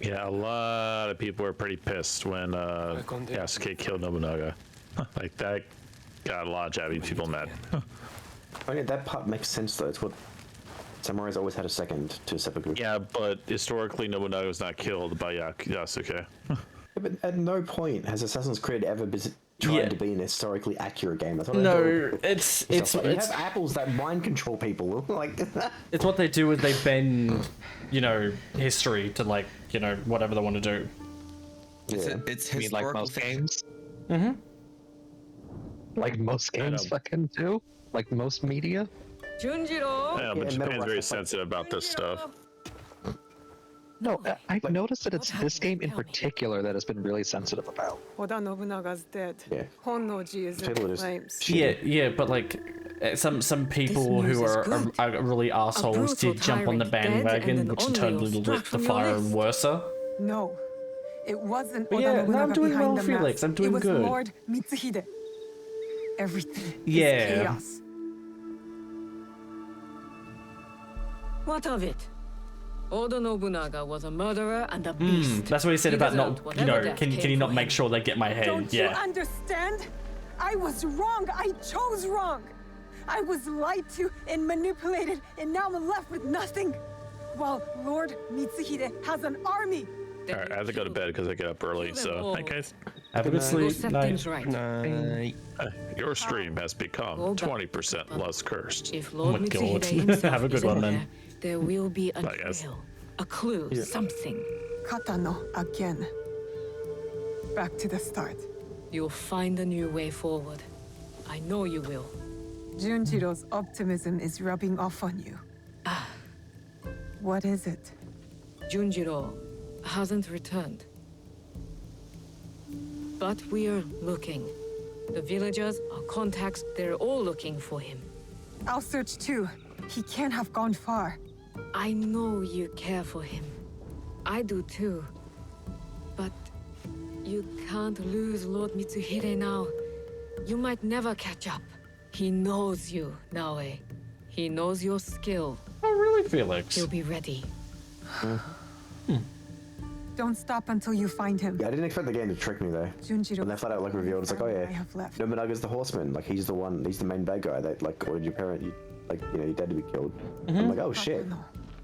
Yeah, a lot of people were pretty pissed when Yasuke killed Nobunaga. Like, that got a lot of Japanese people mad. I mean, that part makes sense though. It's what samurais always had a second to seppuku. Yeah, but historically Nobunaga was not killed by Yasuke. Yeah, but at no point has Assassin's Creed ever been trying to be an historically accurate game. That's what it's you have apples that mind control people. Like it's what they do is they bend, history to whatever they want to do. Yeah. It's I mean, like most games. Mm-hmm. Like most games fucking do. Like most media. I know, but Japan's very sensitive about this stuff. No, I've noticed that it's this game in particular that has been really sensitive about. Oda Nobunaga's dead. Yeah. Honnoji is in flames. Yeah, but some people who are really assholes did jump on the bandwagon, which totally lit the fire worse. No, it wasn't But Oda yeah, Nobunaga no, I'm doing behind well, the Felix. mask. I'm doing it was good. Lord Mitsuhide. Everything Yeah. is chaos. What of it? Oda Nobunaga was a murderer and a beast. That's what he said about not, deserved whatever death can came you not for make him. sure they get my head? Don't you Yeah. understand? I was wrong. I chose wrong. I was lied to and manipulated, and now I'm left with nothing. While Lord Mitsuhide has an army. Alright, I have to go to bed because I get up early, so night guys. Have a good sleep. Set Night. things right. Night. Your stream has become 20% less cursed. If Oh Lord my Mitsuhide God. himself Have a good is one, in then. there, there will be a Bye, guys. trail, a clue, something. Katano again. Back to the start. You'll find a new way forward. I know you will. Junjiro's optimism is rubbing off on you. What is it? Junjiro hasn't returned. But we are looking. The villagers, our contacts, they're all looking for him. I'll search too. He can't have gone far. I know you care for him. I do too. But you can't lose Lord Mitsuhide now. You might never catch up. He knows you, Naoe. He knows your skill. Oh, really, Felix? He'll be ready. Don't stop until you find him. Yeah, I didn't expect the game to trick me though. Junjiro, When they flat out like revealed, it's like, oh yeah, I have left. Nobunaga's the horseman. Like he's the one, he's the main bad guy that like ordered your parent, your dad to be killed. I'm like, oh shit.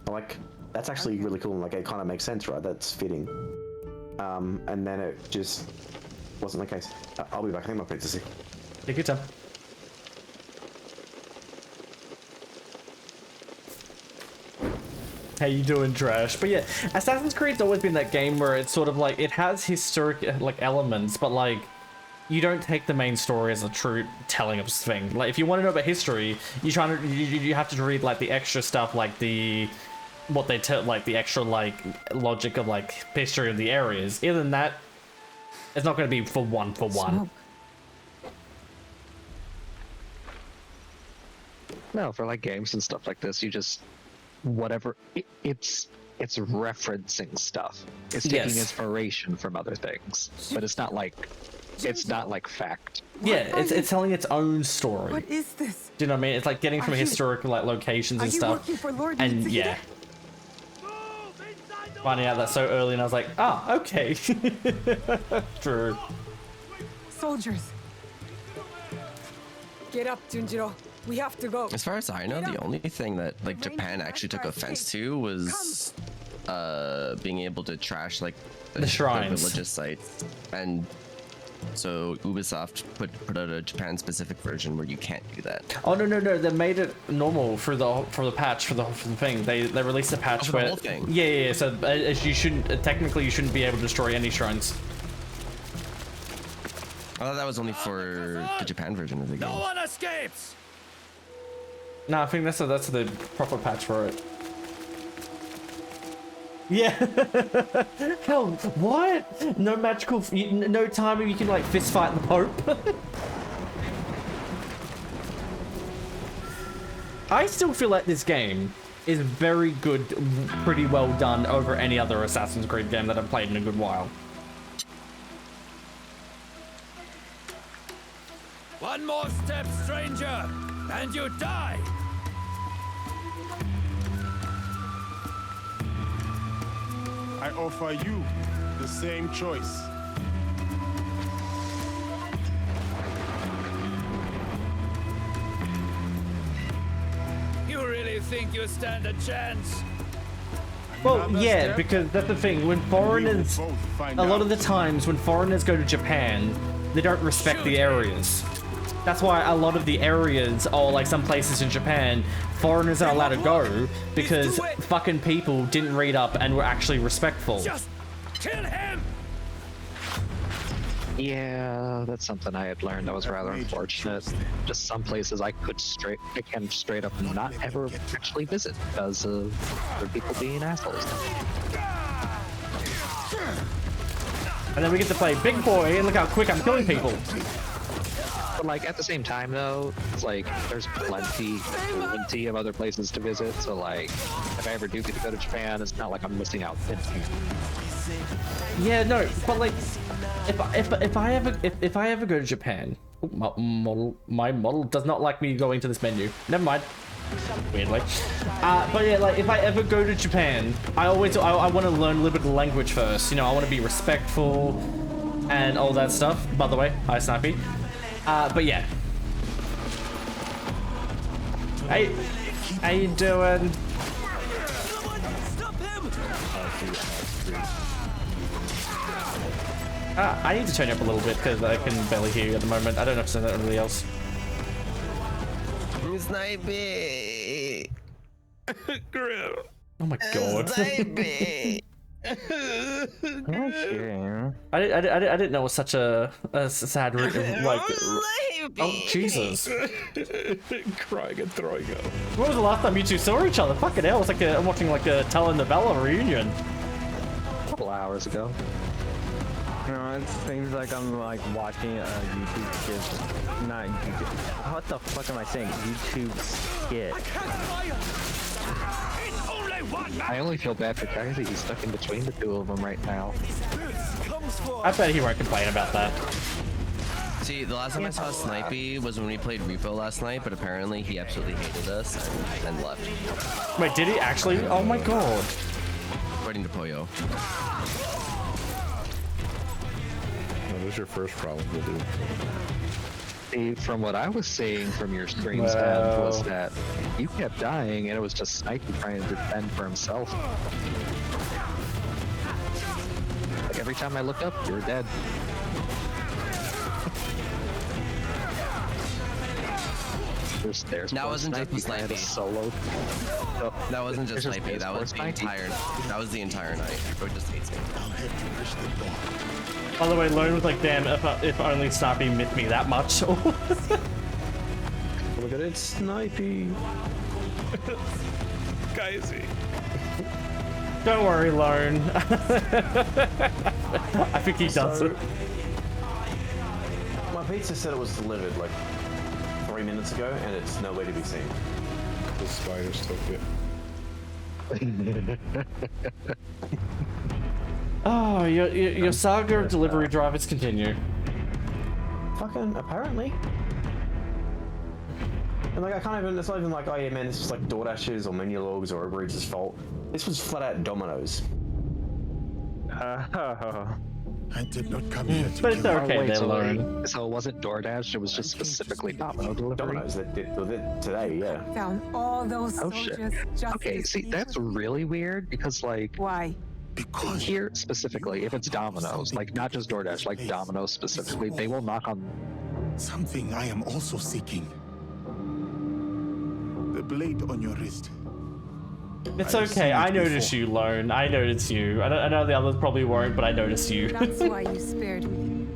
I'm like, that's actually really cool. And like, it kind of makes sense, right? That's fitting. And then it just wasn't the case. I'll be back. I think my pizza's here. Take your time. How you doing, Trash? But yeah, Assassin's Creed's always been that game where it's sort of like, it has historic like elements, but like, you don't take the main story as a true telling of thing. Like, if you want to know about history, you have to read like the extra stuff, like the like the extra like logic of like history of the areas. Other than that, it's not going to be for one. No, for like games and stuff like this, you just whatever it's referencing stuff. It's taking inspiration from other things, but it's not like fact. Yeah, it's telling its own story. What is this? Do you know what I mean? It's like getting from historical like locations and stuff. And yeah. Finding out that so early, and I was like, ah, okay. True. Soldiers. Get up, Junjiro. We have to go. As far as I know, the only thing that like Japan actually took offense to was being able to trash like the shrines, religious sites, and so Ubisoft put out a Japan-specific version where you can't do that. Oh no! They made it normal for the patch for the thing. They released a patch for where the whole thing. Yeah. So as you shouldn't technically you shouldn't be able to destroy any shrines. I thought that was only for the Japan version of the game. No one escapes. No, I think that's the proper patch for it. Yeah. Hell, what? No magical, no time where you can like fist fight the Pope. I still feel like this game is very good, pretty well done over any other Assassin's Creed game that I've played in a good while. One more step, stranger, and you die. I offer you the same choice. You really think you stand a chance? Well, yeah, because that's the thing. When foreigners, a lot of the times when foreigners go to Japan, they don't respect the areas. That's why a lot of the areas, or like some places in Japan, foreigners are allowed to go because fucking people didn't read up and were actually respectful. Just kill him! Yeah, that's something I had learned that was rather unfortunate. Just some places I can straight up not ever actually visit because of other people being assholes. And then we get to play big boy and look how quick I'm killing people. But like at the same time though, it's like there's plenty of other places to visit. So like if I ever do get to go to Japan, it's not like I'm missing out. Yeah, no, but like if I ever go to Japan, my model does not like me going to this menu. Never mind. Weirdly. But yeah, like if I ever go to Japan, I want to learn a little bit of the language first. You know, I want to be respectful and all that stuff. By the way, hi Snappy. But yeah. Hey, how you doing? I need to turn you up a little bit because I can barely hear you at the moment. I don't know if it's anybody else. Snipey. Oh my god. Snipey. Okay. I didn't know it was such a sad like. Oh Jesus! Crying and throwing up. When was the last time you two saw each other? Fucking hell! It's like I'm watching like a telenovela reunion. A couple hours ago. No, it seems like I'm like watching a YouTube skit. Not YouTube. What the fuck am I saying? YouTube skit. I only feel bad for Kaiser. He's stuck in between the two of them right now. I bet he won't complain about that. See, the last time I saw Snipey was when we played Repo last night, but apparently he absolutely hated us and left. Wait, did he actually? Oh my god. According to Poyo. What was your first problem with it? See, from what I was seeing from your stream, Stan, was that you kept dying and it was just Snipey trying to defend for himself. Like every time I looked up, you were dead. There's that wasn't just Snipey. Solo. So, that wasn't just Snipey. That was the entire. That was the entire night. Bro just hates me. By the way, Lone was like, damn, if only Snipey miffed me that much. Look at it, Snipey. Guysy. Don't worry, Lone. I think he does it. My pizza said it was delivered like 3 minutes ago, and it's nowhere to be seen. The spiders took it. Oh, your saga of delivery drivers continue. Fucking apparently. And like I can't even. It's not even like, oh yeah, man, this is like DoorDash's or Menulogs or Uber Eats' fault. This was flat out Domino's. I did not come here to But it's okay, they so learn. So it wasn't DoorDash, it was just specifically Domino delivery? Domino's that did it today, yeah. Down all those Oh soldiers. shit. Okay, see, that's really weird because like... Why? Because here specifically, if it's Domino's, like not just DoorDash, like Domino's specifically, they will knock on... Something I am also seeking. The blade on your wrist. It's okay, I noticed you, Lone. I noticed you. I know the others probably won't, but I noticed you. That's why you spared me.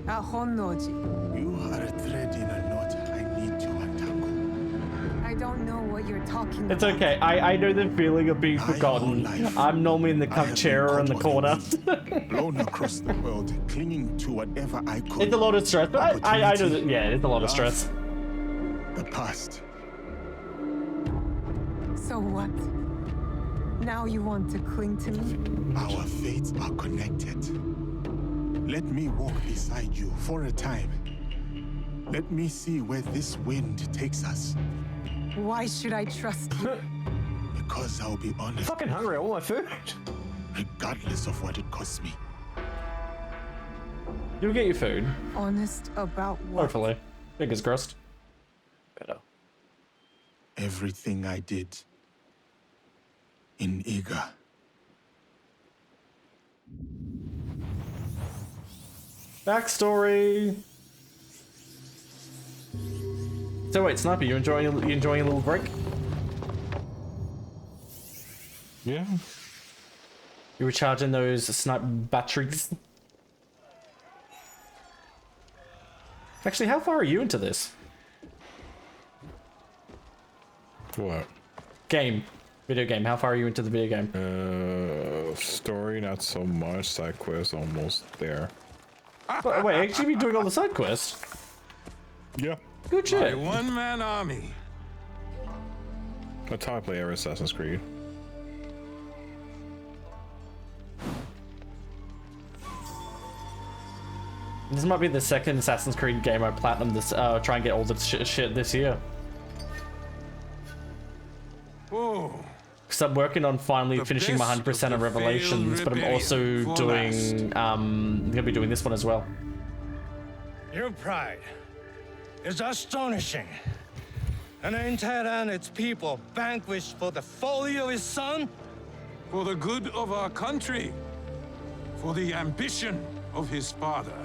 A Honnoji. You are a thread in a knot I need to untangle. I don't know what you're talking about. It's okay, I know the feeling of being forgotten. I'm normally in the cup chair or in the corner. Blown across the world, clinging to whatever I could. It's a lot of stress, but I know that, yeah, it's a lot of stress. The past. So what? Now you want to cling to me? Our fates are connected. Let me walk beside you for a time. Let me see where this wind takes us. Why should I trust you? Because I'll be honest. I'm fucking hungry, I want my food. Regardless of what it costs me. You'll get your food. Honest about what? Hopefully. Fingers crossed. Better. Everything I did in Iga. Backstory. So wait, Sniper, you enjoying a little break? Yeah. You recharging those snipe batteries? Actually, how far are you into this? What? Game. Video game. How far are you into the video game? Story, not so much. Side quest, almost there. Wait, actually be doing all the side quests? Yeah. Good shit. My one-man army. That's how I play every Assassin's Creed. This might be the second Assassin's Creed game I platinum this, try and get all the shit this year. Oh. Because I'm working on finally finishing my 100% of Revelations, but I'm also doing, gonna be doing this one as well. Your pride is astonishing. An Ainted and its people vanquished for the folly of his son? For the good of our country. For the ambition of his father.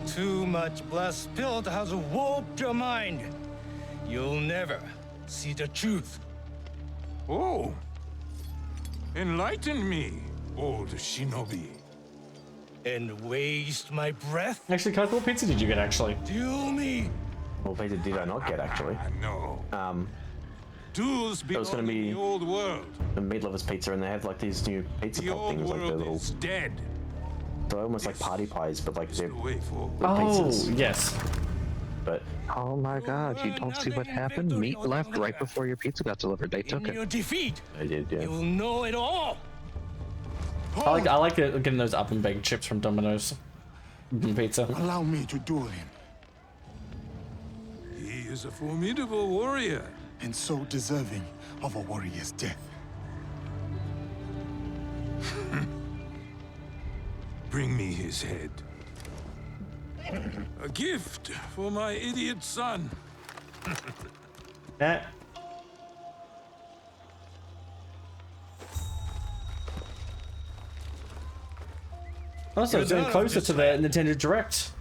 Too much blood spilled has warped your mind. You'll never see the truth. Oh. Enlighten me, old shinobi. And waste my breath? Actually, Kyle, what pizza did you get, actually? Duel me! What pizza did I not get, actually? No. Duels it was going to be the old world. The Meat Lovers Pizza, and they have like these new pizza pop things, like the little dead. They're almost like party pies, but like they're Oh, pizzas. yes. But oh my god, you don't see what happened? Meat left right before your pizza got delivered. They took it. Your defeat, I did, yeah. you will know it all. I like getting those oven baked chips from Domino's pizza. Allow me to duel him. He is a formidable warrior. And so deserving of a warrior's death. Bring me his head. A gift for my idiot son. Also, it's getting closer to the Nintendo Direct.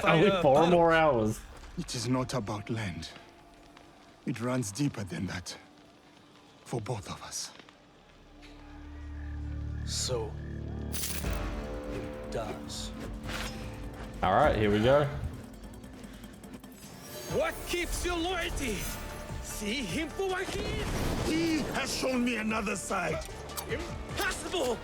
Only 4 more hours. It is not about land. It runs deeper than that. For both of us. So, it does. Alright, here we go. What keeps your loyalty? See Himbo again? He has shown me another side. Impossible!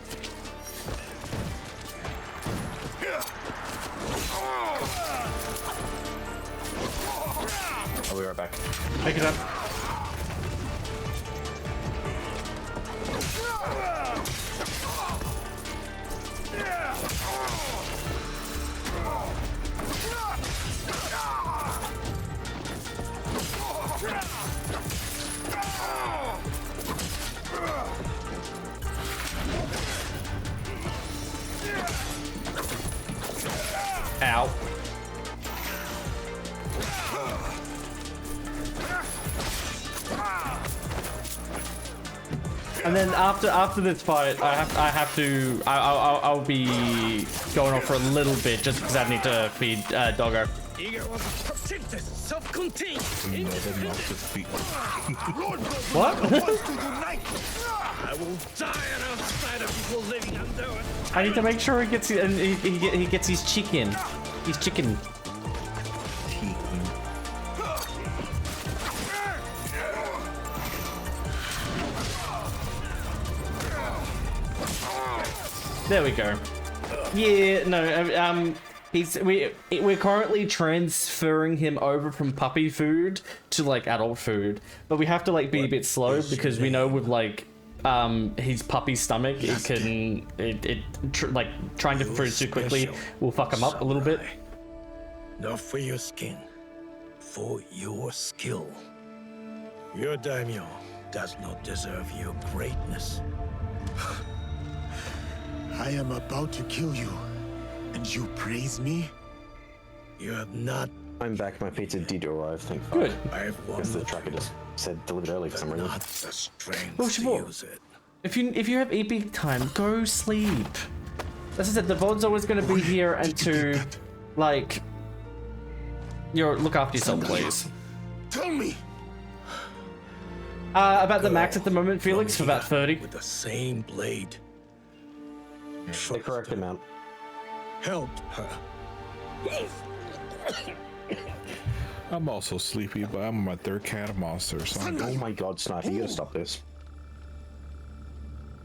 I'll be right back. Pick it up. Ow. And then after this fight, I'll be going off for a little bit just because I need to feed Doggo. Iga was a protected, self-contained. What? I will die an outsider before living under it. I need to make sure he gets he gets his chicken. His chicken. There we go. Yeah, no, we're currently transferring him over from puppy food to like adult food, but we have to like be a bit slow because we know with like his puppy stomach, like trying different foods too quickly will fuck him up a little bit. Not for your skin, for your skill. Your daimyo does not deserve your greatness. I am about to kill you, and you praise me? You have not. I'm back. My pizza did arrive. Thank God. Good. I have won. Guess the tracker just said delivered early for some reason. Not the strength Well, to Shibor, use it. if you have EP time, go sleep. As I said, the VOD's always going to be here and to like look after yourself, please. Tell me. About the max at the moment, Felix, for about 30. With the same blade. The correct amount. Help her. I'm also sleepy, but I'm on my 3rd can of Monster. So Oh my God, Sniper, you gotta stop this.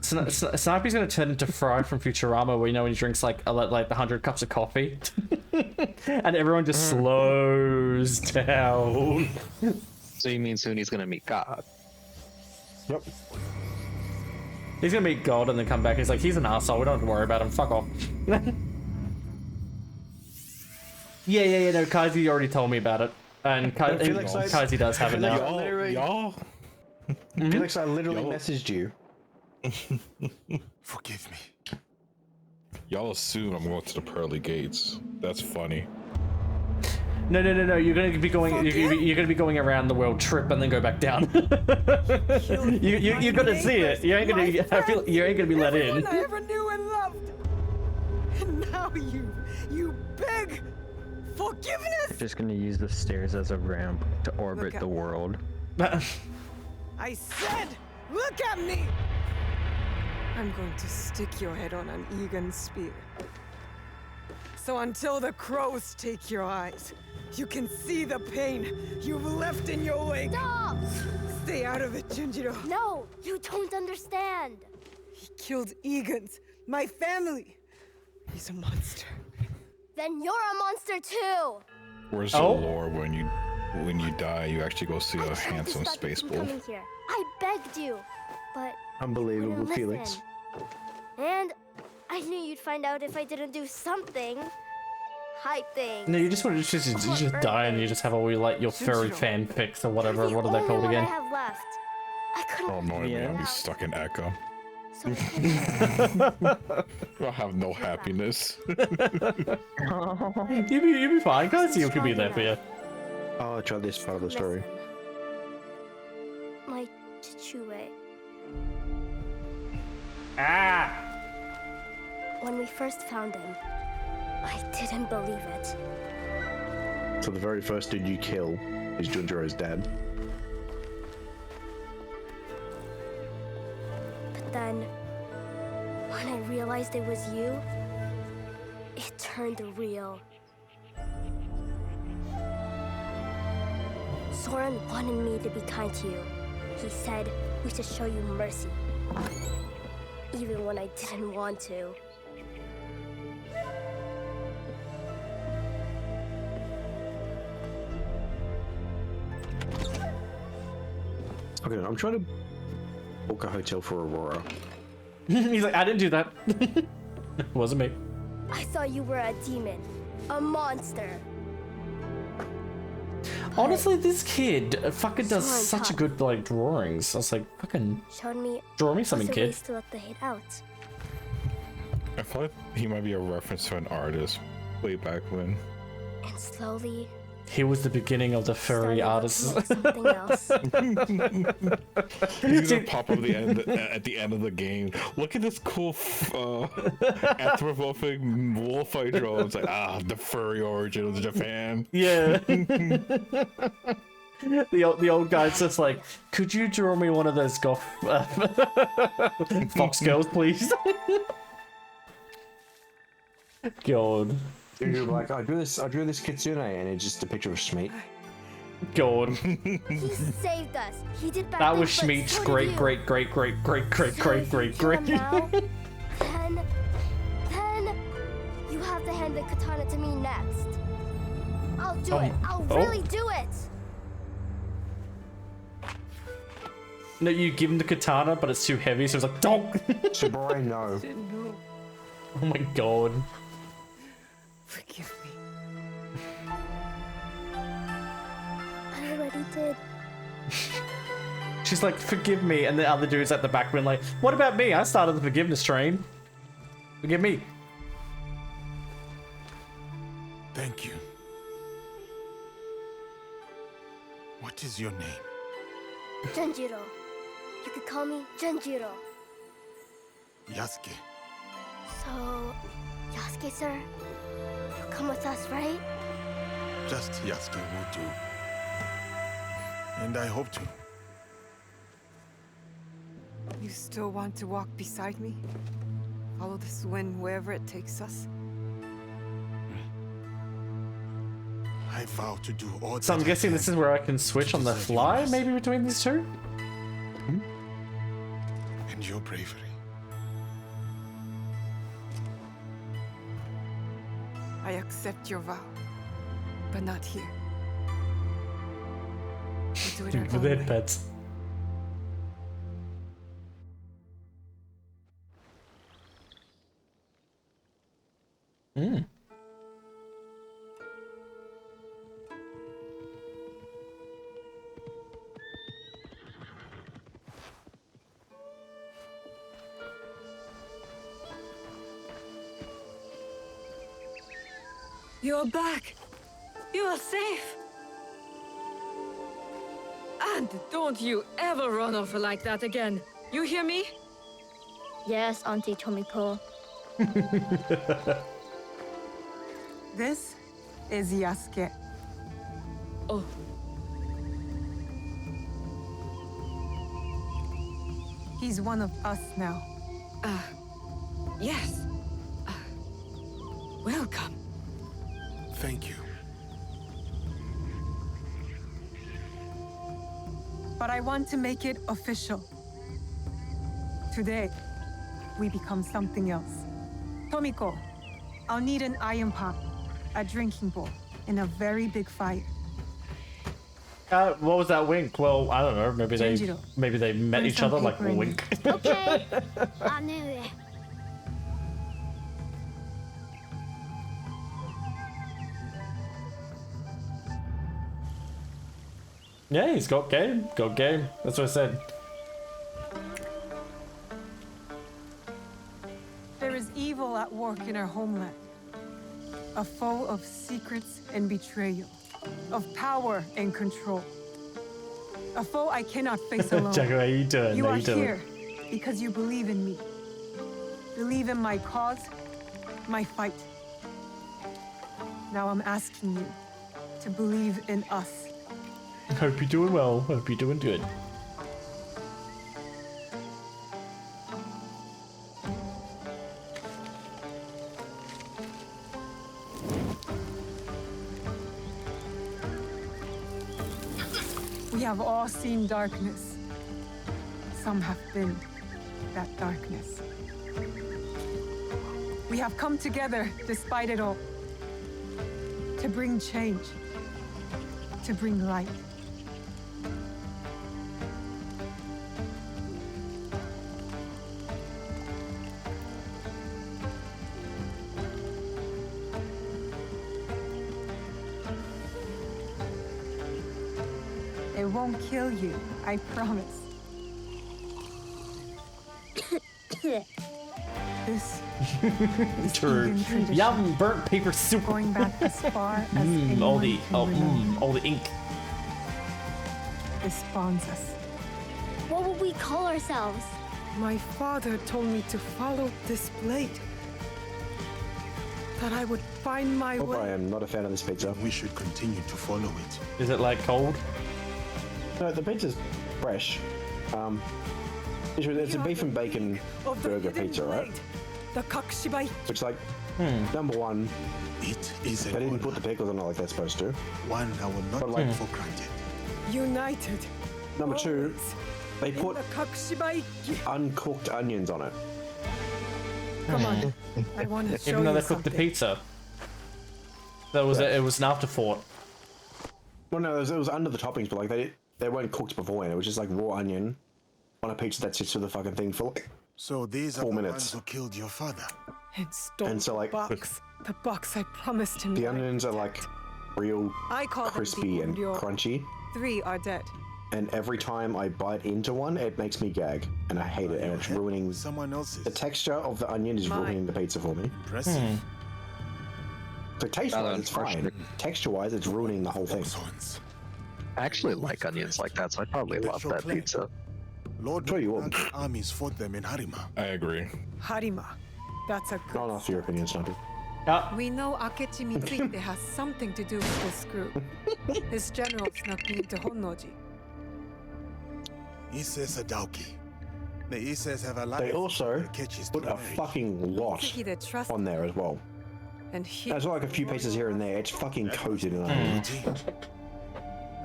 Sniper's gonna turn into Fry from Futurama, where when he drinks like 100 cups of coffee, and everyone just slows down. So you mean soon he's gonna meet God? Yep. He's gonna meet God and then come back. He's like, he's an asshole. We don't have to worry about him. Fuck off. Yeah. No, Kazi already told me about it, and Kazi does have it now. Y'all. Felix, I literally messaged you. Forgive me. Y'all assume I'm going to the pearly gates. That's funny. No. You're gonna be going. You're gonna be going around the world trip and then go back down. You're gonna see it. You ain't gonna. I feel you ain't gonna be let in. I ever knew and loved. And now you beg forgiveness. Just gonna use the stairs as a ramp to orbit the world. I said, look at me. I'm going to stick your head on an Egan spear. So until the crows take your eyes, you can see the pain you've left in your wake. Stop! Stay out of it, Junjiro. No, you don't understand. He killed Egans, my family. He's a monster. Then you're a monster too! Where's the lore when you die, you actually go see a handsome space wolf? Coming here. I begged you, but Unbelievable, wouldn't Felix. listen. And I knew you'd find out if I didn't do something. Hype thing. No, you just want to just die and you just have all your like your furry fan pics or whatever. What are they called again? I have left. I couldn't. Oh no, I'll be stuck in Echo. I'll have no happiness. You'll be fine. Can't see you could be there for you. Oh, try this part of the story. My Chichue. Ah! When we first found him, I didn't believe it. So the very first dude you kill is Junjiro's dad. But then, when I realized it was you, it turned real. Soren wanted me to be kind to you. He said we should show you mercy. Even when I didn't want to. Okay, I'm trying to book a hotel for Aurora. He's like, I didn't do that. Wasn't me. I thought you were a demon. A monster. Honestly, this kid fucking does Soren such a taught. good like drawings. I was like, fucking Showed me draw me something, lots of kid. ways to let the hate out. I feel like he might be a reference to an artist way back when. And slowly, He was the beginning of the furry artists. something else. He's gonna pop up at the end of the game. Look at this cool anthropomorphic wolf I draw. It's like, the furry origin of Japan. Yeah. The old guy's just like, could you draw me one of those goth fox girls, please? God. Dude, you're like, I drew this kitsune, and it's just a picture of Schmeat. God. He saved us. He did bad That was things, but Schmeat's so did great, you. great, great, great, great, great, So great, if great, you kill great. him now, then you have to hand the katana to me next. I'll do it. I'll really do it. No, you give him the katana, but it's too heavy, so it's like, dog. Saburai, no. Oh my god. Forgive me. I already did. She's like, forgive me, and the other dude's at the back being like, what about me? I started the forgiveness train. Forgive me. Thank you. What is your name? Genjiro. You could call me Genjiro. Yasuke. So, Yasuke, sir, you'll come with us, right? Just Yasuke will do. And I hope to. You still want to walk beside me? Follow this wind wherever it takes us? I vow to do all So I'm that I guessing can. this is where I can switch on the fly, maybe between these two? And your bravery. I accept your vow, but not here. We do it our Dude, own the way. bed pets. You're back. You are safe. And don't you ever run off like that again. You hear me? Yes, Auntie Tomiko. This is Yasuke. Oh. He's one of us now. Yes. Welcome. Thank you. But I want to make it official. Today, we become something else. Tomiko, I'll need an iron pot, a drinking bowl, and a very big fire. What was that wink? Well, I don't know. Maybe they met Bring each some other like paper in wink. Okay. Yeah, he's got game. Got game. That's what I said. There is evil at work in our homeland. A foe of secrets and betrayal. Of power and control. A foe I cannot face alone. Jacko, how you doing? You How are you doing? here because you believe in me. Believe in my cause, my fight. Now I'm asking you to believe in us. Hope you're doing well. Hope you're doing good. We have all seen darkness. Some have been that darkness. We have come together despite it all. To bring change. To bring light. It won't kill you, I promise. This is True. Indian tradition. Yum, burnt paper soup. Going back as far as all anyone the can remember. all the ink. This bonds us. What would we call ourselves? My father told me to follow this blade. That I would find my Oh, way. I am not a fan of this pizza. We should continue to follow it. Is it like cold? No, the pizza's fresh. It's a beef and bacon burger pizza, right? The Kakushibai. Which, like, number one, it is they didn't put the pickles on it like they're supposed to. One I will not like, take for granted. United. Number two, they In put the Kakushibai. uncooked onions on it. Come on. I want to show Even though you they cooked the something. pizza. That was it was an afterthought. Well, no, it was under the toppings, but like they weren't cooked beforehand. It was just like raw onion on a pizza that sits with the fucking thing for like So these 4 are the minutes. ones who killed your father. And stole And so, like, the box. The box I promised him. The onions are like real I call them crispy the and Uryo. crunchy. 3 are dead. And every time I bite into one, it makes me gag, and I hate it. And it's ruining. Someone else's. The texture of the onion is ruining the pizza for me. Impressive. So taste-wise, it's fine. unfortunate. Texture-wise, it's ruining the whole thing. I actually like onions like that, so I probably love that pizza. Lord Nobunaga's armies fought them in Harima. I agree. Harima. That's a good. Not enough for your opinion, Snuppy. We know Akechi Mitsuite has something to do with this group. His general snuck me into Honnoji. Ise Sadauki. The Ises have a lot They of also Akechi's put a fucking lot Mitsuhide trusts on there as well. And he. There's like a few pieces here and there. It's fucking coated in onion.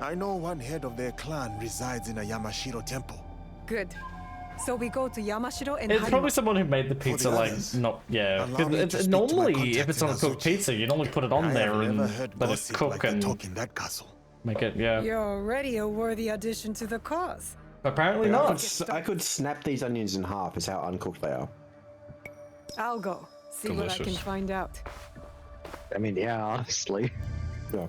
I know one head of their clan resides in a Yamashiro temple. Good. So we go to Yamashiro and It's Harima. probably someone who made the pizza like not allow 'cause me to it's speak to my normally if contact it's in on a cooked pizza, you'd only put it on I there have and never heard let it gossip cook like the and talk in that castle. make it yeah. You're already a worthy addition to the cause. Apparently I not. I could snap these onions in half. Is how uncooked they are. I'll go. See what I can Delicious. find out. I mean, yeah, honestly. Yeah.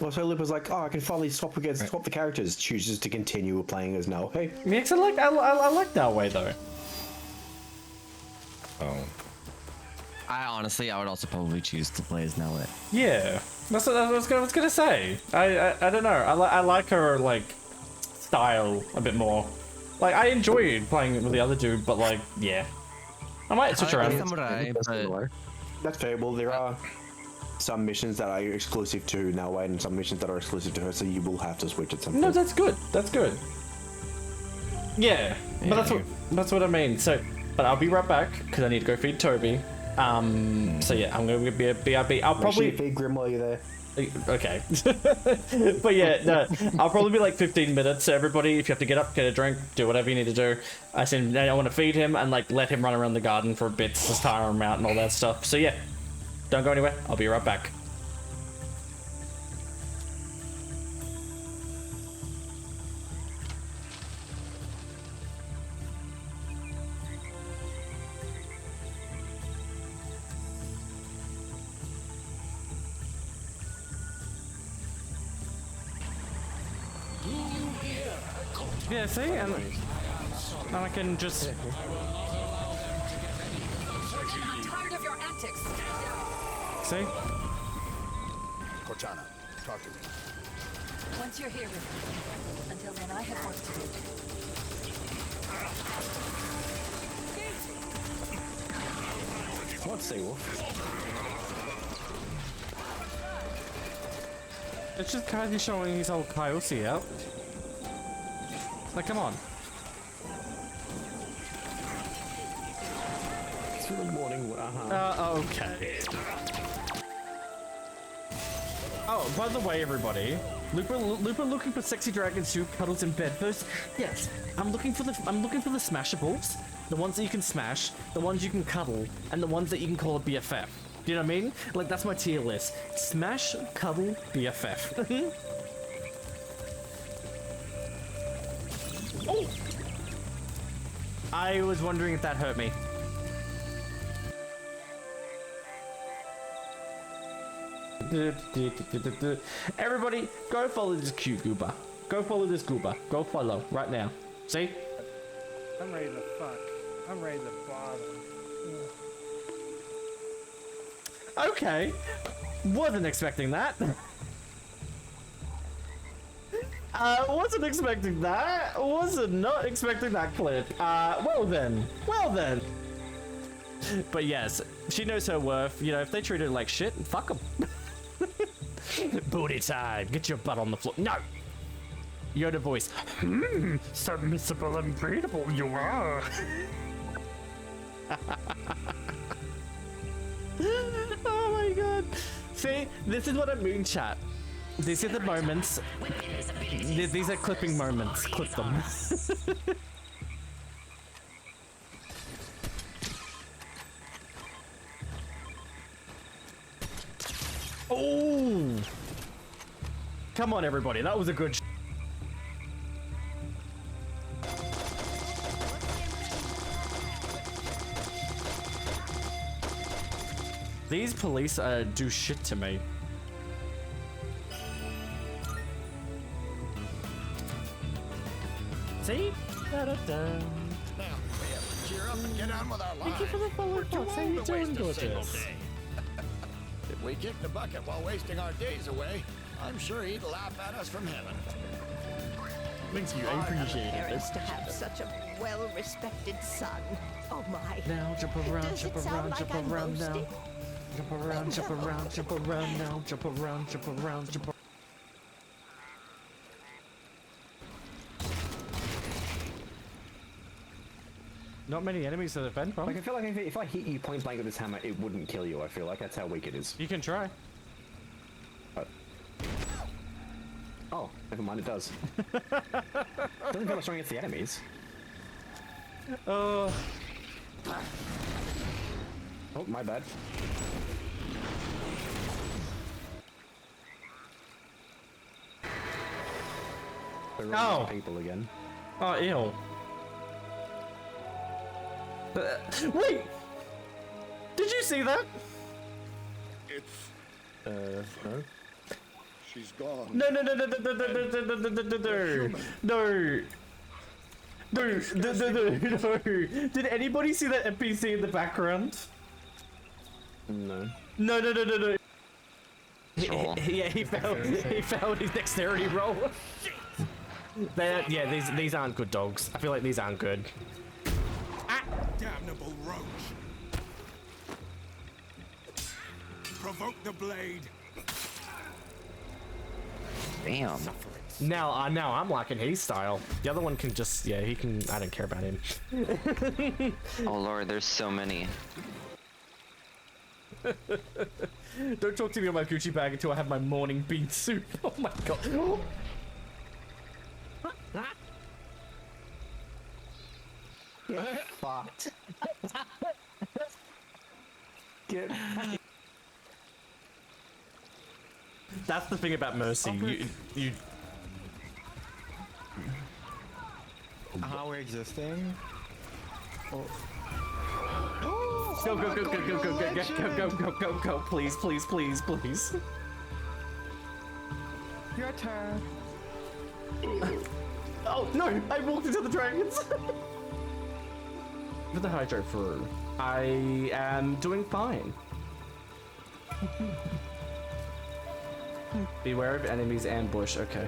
Also, Lip was like, "Oh, I can finally swap the characters." Chooses to continue playing as Nell. Hey, Yeah, 'cause I like that way though. Oh. I would also probably choose to play as Nelly. Yeah, that's what I was gonna say. I don't know. I like her like style a bit more. Like I enjoyed playing with the other dude, but like yeah, I might switch around. That's fair. Well, there are some missions that are exclusive to Nell and some missions that are exclusive to her, so you will have to switch at some point. No, that's good. That's good. Yeah, but that's what I mean. So, but I'll be right back because I need to go feed Toby. So yeah, I'm gonna be BRB. I'll Make sure probably you feed Grim while you're there. Okay. But yeah, no, I'll probably be like 15 minutes. So everybody, if you have to get up, get a drink, do whatever you need to do. I want to feed him and like let him run around the garden for a bit, just tire him out and all that stuff. So yeah, don't go anywhere. I'll be right back. Yeah, see, and I can just. I'm tired of your antics. See? Cortana, talk to me. Once you're here with me. Until then, I have work to do. What's Seawolf? It's just Kazi showing his old Kyosi out. Like, come on. It's really morning. Okay. Oh, by the way, everybody, Looper looking for sexy dragons who cuddles in bed first. Yes, I'm looking for the smashables, the ones that you can smash, the ones you can cuddle, and the ones that you can call a BFF. Do you know what I mean? Like, that's my tier list: smash, cuddle, BFF. Oh! I was wondering if that hurt me. Everybody, go follow this cute goober. Go follow this goober. Go follow right now. See? I'm ready to fuck. I'm ready to bottom. Okay. Wasn't expecting that. Wasn't expecting that. Wasn't not expecting that clip. Well then. Well then. But yes, she knows her worth. You know, if they treat her like shit, fuck them. Booty time. Get your butt on the floor. No. Yoda voice. Submissible and breedable you are. Oh my god. See, this is what I mean, chat. These are the moments. These are clipping moments. Clip them. Oh! Come on, everybody. That was a good. These police do shit to me. See? Da-da-da. Cheer up and get on with our lives. Thank you for the follow, Fox. How you doing, gorgeous? If we kick the bucket while wasting our days away, I'm sure he'd laugh at us from heaven. Thank you, I appreciate it. Parents to have such a well-respected son. Oh my. Now jump around, Does jump it sound around, like jump I'm around now. boasting? Jump around, jump around, jump around now. Jump around, jump around, jump around. Not many enemies to defend from. Like, I feel like if I hit you point blank with this hammer, it wouldn't kill you. I feel like that's how weak it is. You can try. Oh, never mind, it does. Doesn't feel as strong against the enemies. Oh, my bad. They're running out of people again. Oh, ew. Wait! Did you see that? It's... no? She's gone. No. Did anybody see that NPC in the background? No. No. He failed his dexterity roll. These aren't good dogs. I feel like these aren't good. Damnable roach. Provoke the blade. Damn. Now I'm liking his style. The other one can just, he can. I don't care about him. Oh lord, there's so many. Don't talk to me on my Gucci bag until I have my morning bean soup. Oh my god. Get fucked. Get That's the thing about Mercy. You. How we're existing? Go, please, please, please, please. Your turn. Oh, no, I walked into the dragons. For the hydro through, I am doing fine. Beware of enemies, ambush, okay.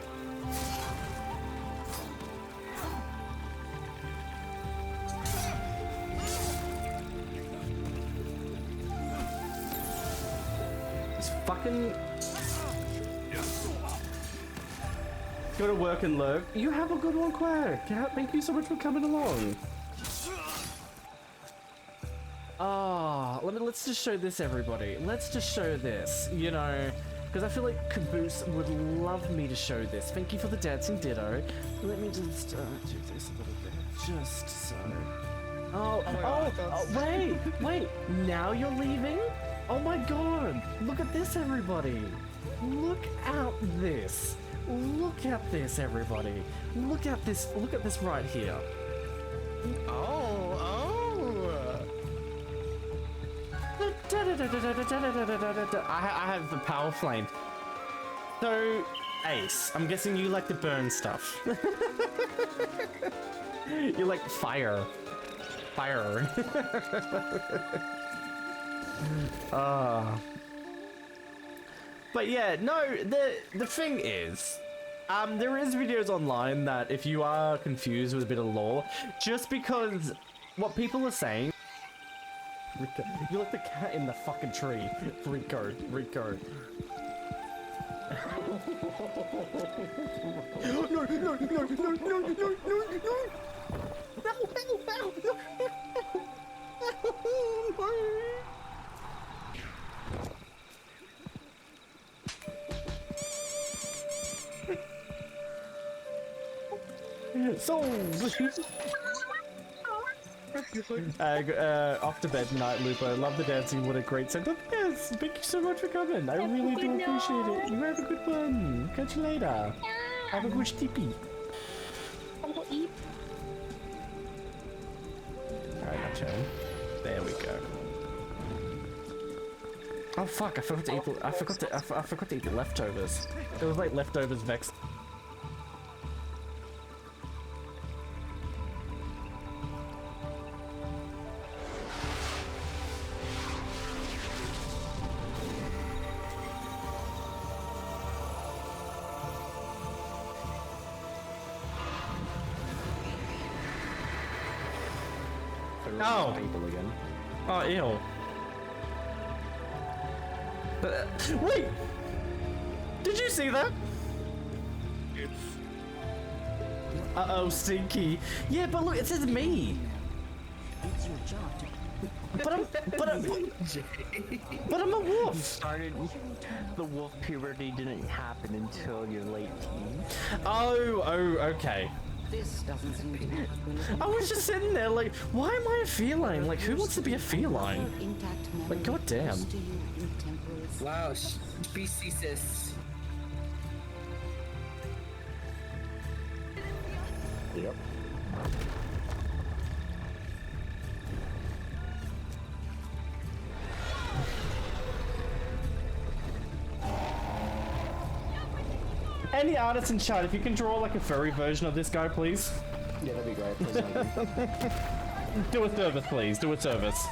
Fucking gotta work and lurk. You have a good one, Quack. Thank you so much for coming along. Let's just show this, everybody. Let's just show this, you know, because I feel like Caboose would love me to show this. Thank you for the dancing ditto. Let me just do this a little bit, just so. Wait, now you're leaving? Oh my god! Look at this, everybody! Look at this! Look at this, everybody! Look at this right here! I have the power flame. So, Ace, I'm guessing you like to burn stuff. You like fire. Fire. But yeah, no, the thing is, there is videos online that if you are confused with a bit of lore, just because what people are saying, Rico, you're like the cat in the fucking tree. Rico. No. Off to bed night, Lupo. Love the dancing. What a great setup. Yes, thank you so much for coming. I really do appreciate it. You have a good one. Catch you later. Have a good sleepy. Alright, now chill. There we go. Oh fuck! I forgot to eat. I forgot to eat the leftovers. It was like leftovers Vex. Oh! People again. Oh, ew. Wait! Did you see that? Uh-oh, stinky. Yeah, but look, it says me. It's your job to... But I'm a wolf. You started. The wolf puberty didn't happen until your late teens. Oh, okay. This doesn't seem to be. I was just sitting there like, why am I a feline? Like, who wants to be a feline? Like, goddamn. Wow, species. Yep. Any artists in chat, if you can draw like a furry version of this guy, please. Yeah, that'd be great. Do a service, please. Do a service.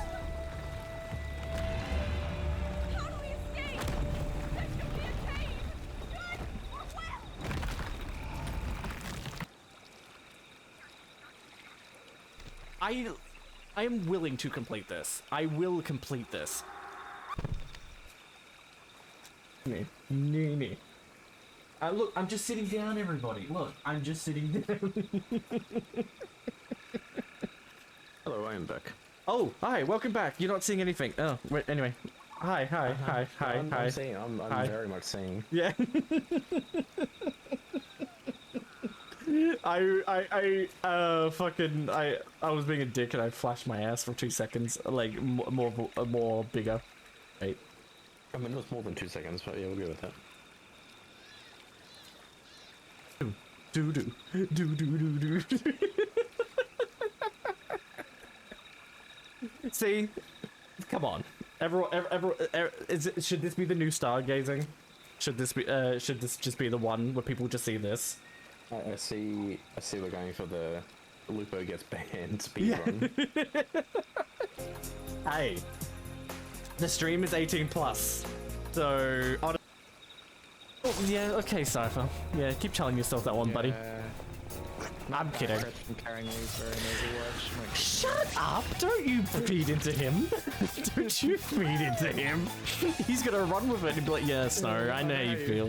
I am willing to complete this. I will complete this. Nee. Look, I'm just sitting down, everybody. Look, I'm just sitting down. Hello, I am back. Oh, hi, welcome back. You're not seeing anything. Oh, wait, anyway. Hi. I'm seeing. I'm Hi. very much seeing. Yeah. I was being a dick and I flashed my ass for 2 seconds, like more bigger. Wait. I mean, it was more than 2 seconds, but yeah, we'll go with that. Do. See, come on, everyone. Should this be the new stargazing? Should this just be the one where people just see this? I see we're going for the Lupo gets banned speedrun. Hey, the stream is 18+, so. Oh, yeah, okay, Cypher. Yeah, keep telling yourself that one, buddy. I'm kidding. Shut up! Don't you feed into him. Don't you feed into him. He's gonna run with it and be like, yeah, Snow, I know how you feel.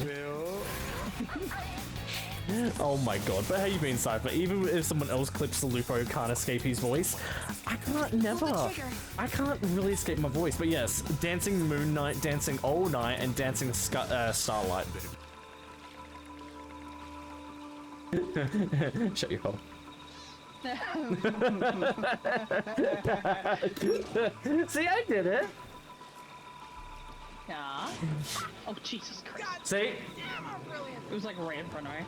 Oh my god, but how you been, Cypher? Even if someone else clips the Lupo, can't escape his voice. I can't really escape my voice, but yes, dancing Moon Knight, dancing All Night, and dancing Starlight. Shut your hole. See, I did it. Yeah. Oh, Jesus Christ. See? It was like right in front of me.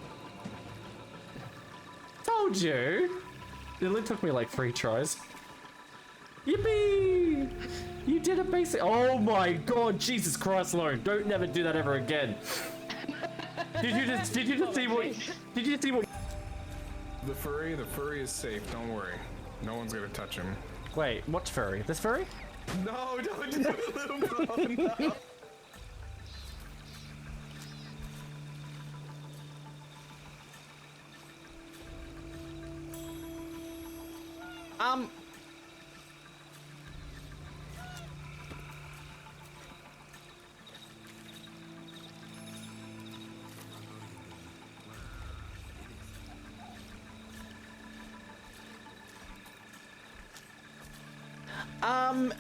Told you. It only took me like 3 tries. Yippee! You did it basic. Oh my god, Jesus Christ, Lone. Don't never do that ever again. Did you just see what? The furry is safe. Don't worry. No one's gonna touch him. Wait, what's furry? This furry? No, don't do it, little bro. No.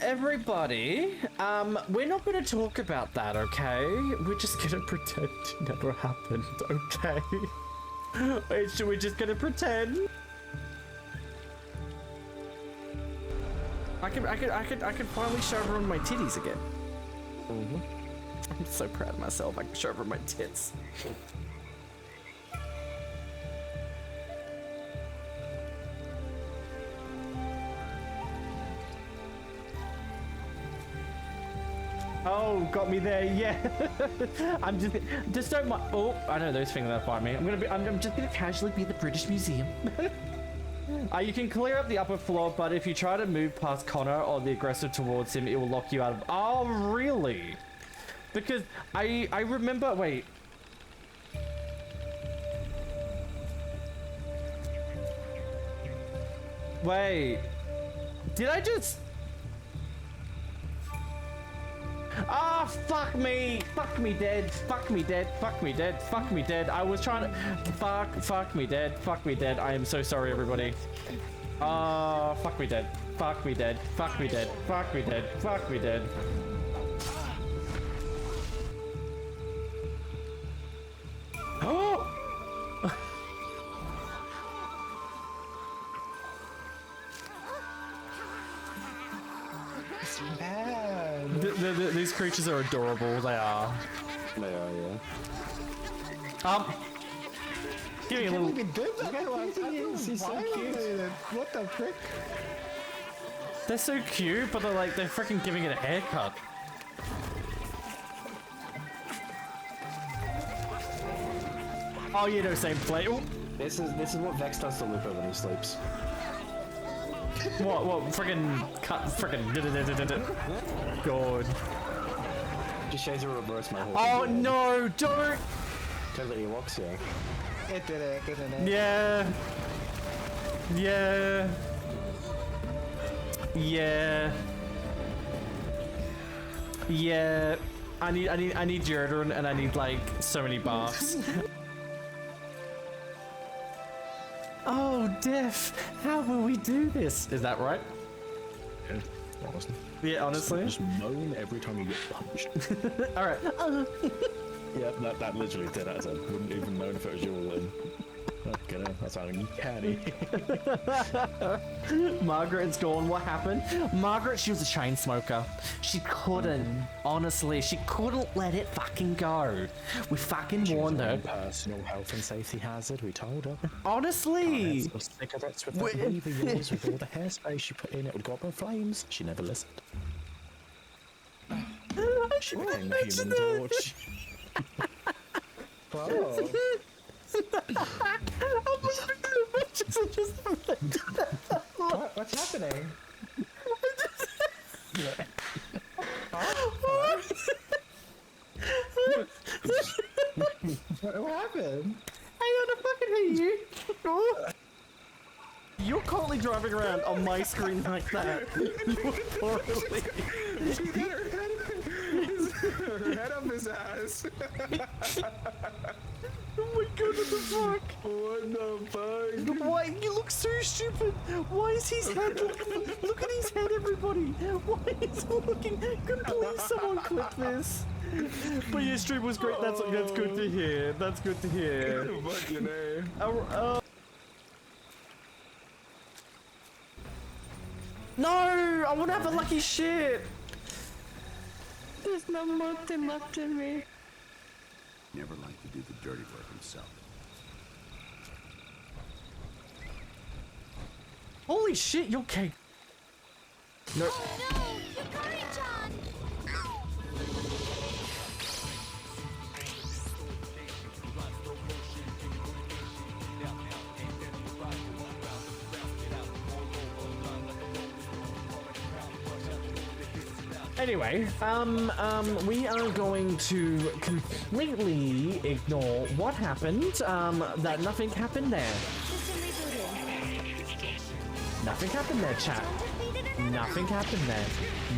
Everybody, we're not gonna talk about that, okay? We're just gonna pretend it never happened, okay? We're just gonna pretend. I can finally show everyone my titties again. I'm so proud of myself. I can show everyone my tits. Oh, got me there, yeah. I'm just don't mind. Oh, I know those things that fight me. I'm just gonna casually be the British Museum. You can clear up the upper floor, but if you try to move past Connor or the aggressor towards him, it will lock you out of. Oh, really? Because I remember. Wait. Wait. Did I just? Ah, oh, fuck me! Fuck me dead! Fuck me dead! Fuck me dead! Fuck me dead! I was trying to... Fuck me dead! Fuck me dead! I am so sorry, everybody. Ah, fuck me dead! Fuck me dead! Fuck me dead! Fuck me dead! Fuck me dead! Oh! These creatures are adorable. They are. They are, yeah. Give me a little. He's so cute. What the frick? They're so cute, but they're freaking giving it a haircut. Oh, you know, same play. Ooh. This is what Vex does to Lupo when he sleeps. What freaking cut freaking God. Just shows a reverse my whole. Oh no, don't! Turns out he walks, yeah. Yeah. Yeah. Yeah. Yeah. I need deodorant and I need like so many baths. Oh, Def, how will we do this? Is that right? honestly. Yeah, honestly. Just moan every time you get punched. All right. Yeah, that literally 10 out of 10. Wouldn't even know if it was your win. Okay, that's uncanny. Margaret's gone. What happened? Margaret, she was a chain smoker. She couldn't. Honestly, she couldn't let it fucking go. We fucking warned her. Personal health and safety hazard. We told her. Honestly. Cigarettes with that weave of yours, with all the hairspray she put in, it would go up in flames. She never listened. She became the Human Torch. Wow. What's happening? What happened? I gotta fucking hate you. You're currently driving around on my screen like that. Her head up his ass. Oh my god, what the fuck? What the fuck? Why? You look so stupid. Why is his head looking? Look at his head, everybody. Why is he looking? Could please someone clip this? But your stream was great. That's good to hear. That's good to hear. Fucking A. No, I want to have a lucky shit. There's no nothing left in me. Never liked to do the dirty work himself. Holy shit, you're cake. No. Anyway, we are going to completely ignore what happened, that nothing happened there. Nothing happened there, chat. Nothing happened there.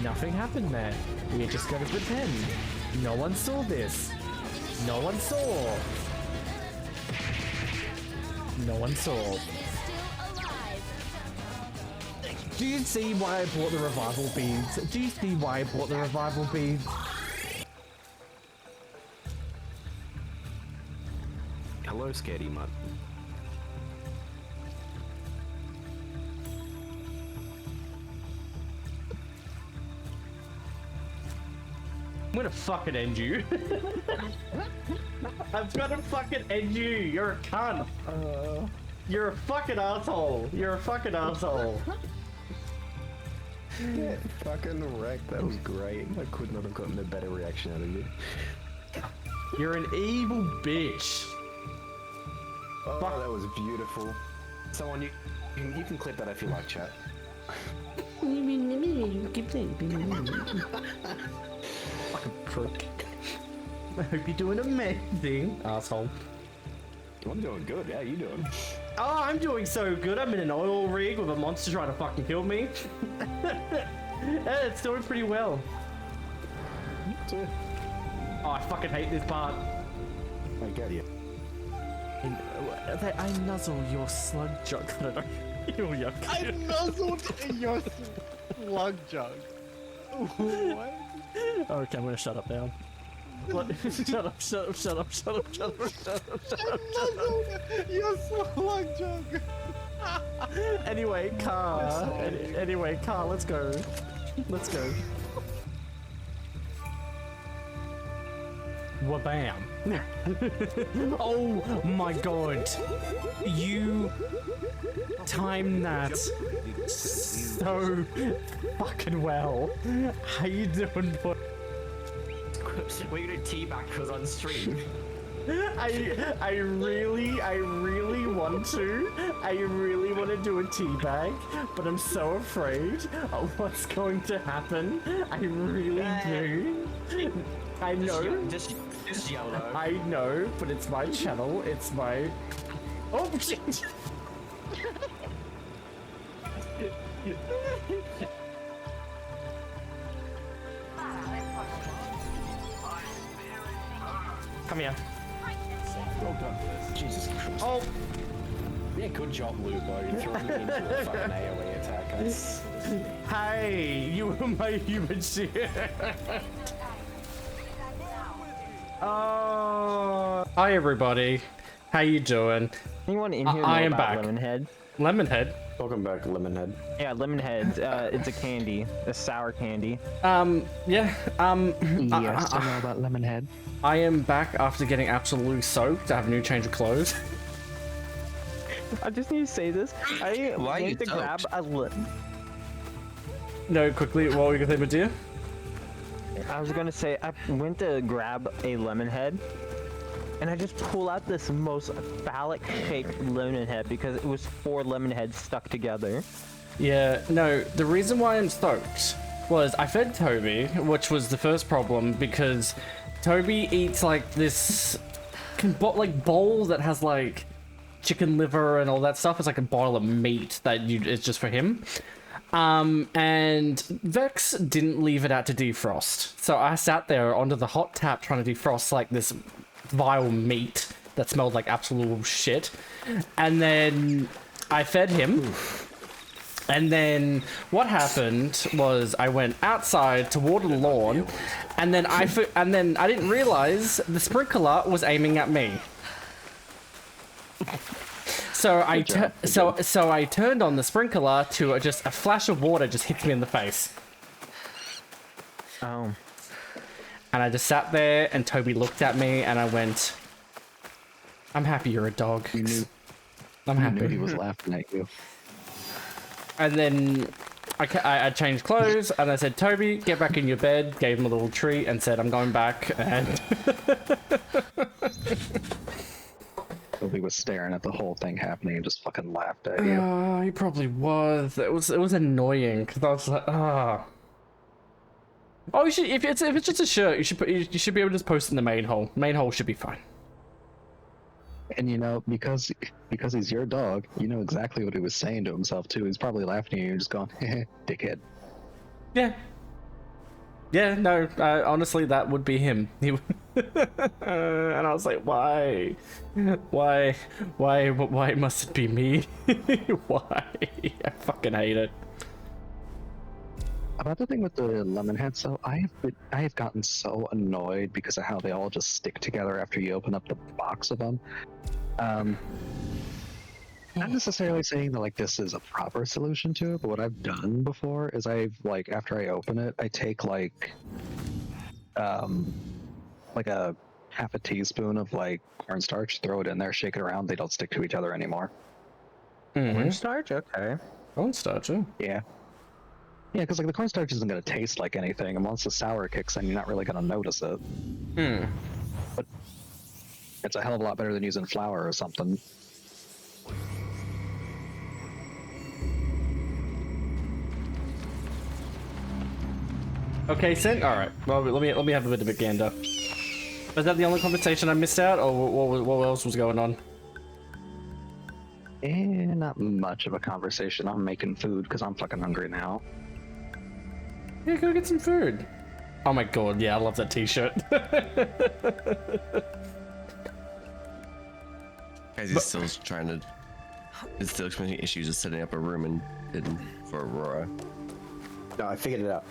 Nothing happened there. We're just gonna pretend. No one saw this. No one saw. No one saw. Do you see why I bought the revival beads? Do you see why I bought the revival beads? Hello, Scaredy Mutt. I'm gonna fucking end you. I'm gonna fucking end you. You're a cunt. You're a fucking asshole. You're a fucking asshole. Yeah, fucking wrecked. That was great. I could not have gotten a better reaction out of you. You're an evil bitch. Oh, that was beautiful. Someone, you can clip that if you like, chat. Fucking prick. I hope you're doing amazing, asshole. I'm doing good. How you doing? Oh, I'm doing so good. I'm in an oil rig with a monster trying to fucking kill me. Yeah, it's doing pretty well. Oh, I fucking hate this part. I get you. I nuzzle your slug jug. I don't know. I nuzzled your slug jug. What? Okay, I'm gonna shut up now. What? Shut up, shut up, shut up, shut up, shut up, shut up, shut up, shut up. Your slug jug. Anyway, car. Anyway, car, let's go. Let's go. Wabam. Oh my god. You timed that so fucking well. How you doing, boy? We're gonna teabag because on stream. I really want to. I really want to do a teabag, but I'm so afraid of what's going to happen. I really do. I know. Just yellow. I know, but it's my channel. It's my. Oh shit! Come here. Jesus Christ. Oh! Yeah, good job, Lupo. You threw me into a fucking AoE attack. That's... Hey, you were my human shield. Oh. Hi everybody. How you doing? Anyone in here know I am about back. Lemonhead? Lemonhead? Welcome back, Lemonhead. Yeah, Lemonhead. It's a candy. A sour candy. Yeah. Yes, I know about Lemonhead. I am back after getting absolutely soaked. I have a new change of clothes. I just need to say this. I went to grab a No, quickly, what were you gonna say, Medea? I was gonna say I went to grab a lemon head, and I just pull out this most phallic-shaped lemon head because it was 4 lemon heads stuck together. Yeah, no, the reason why I'm stoked was I fed Toby, which was the first problem because Toby eats like this bowl that has like chicken liver and all that stuff. It's like a bowl of meat that it's just for him. And Vex didn't leave it out to defrost. So I sat there under the hot tap trying to defrost like this vile meat that smelled like absolute shit. And then I fed him. And then what happened was I went outside to water the lawn, and then I didn't realize the sprinkler was aiming at me. So I turned on the sprinkler to just a flash of water just hits me in the face. Oh. And I just sat there, and Toby looked at me, and I went, "I'm happy you're a dog." You knew. I'm happy. You knew he was laughing at you. And then I changed clothes, and I said, "Toby, get back in your bed." Gave him a little treat, and said, "I'm going back." And Toby was staring at the whole thing happening and just fucking laughed at you. Oh, he probably was. It was annoying because I was like, ah. Oh, you should, if it's just a shirt, you should be able to just post it in the main hole. Main hole should be fine. And you know, because he's your dog, you know exactly what he was saying to himself too. He's probably laughing at you and just going, "Heh, dickhead." Yeah. Yeah, no, honestly, that would be him. And I was like, why must it be me? Why? I fucking hate it. About the thing with the lemon heads, though, I have gotten so annoyed because of how they all just stick together after you open up the box of them. Not necessarily saying that like this is a proper solution to it, but what I've done before is I've like after I open it, I take like a half a teaspoon of like cornstarch, throw it in there, shake it around. They don't stick to each other anymore. Cornstarch? Okay. Cornstarch, yeah. Yeah. Yeah, because like the cornstarch isn't going to taste like anything, and once the sour kicks in, you're not really going to notice it. But it's a hell of a lot better than using flour or something. Okay, Sin. All right. Well, let me have a bit of a gander. Was that the only conversation I missed out, or what else was going on? Not much of a conversation. I'm making food because I'm fucking hungry now. Yeah, go get some food. Oh my god, yeah, I love that t-shirt. Guys, he's still trying to... He's still experiencing issues of setting up a room for Aurora. No, I figured it out.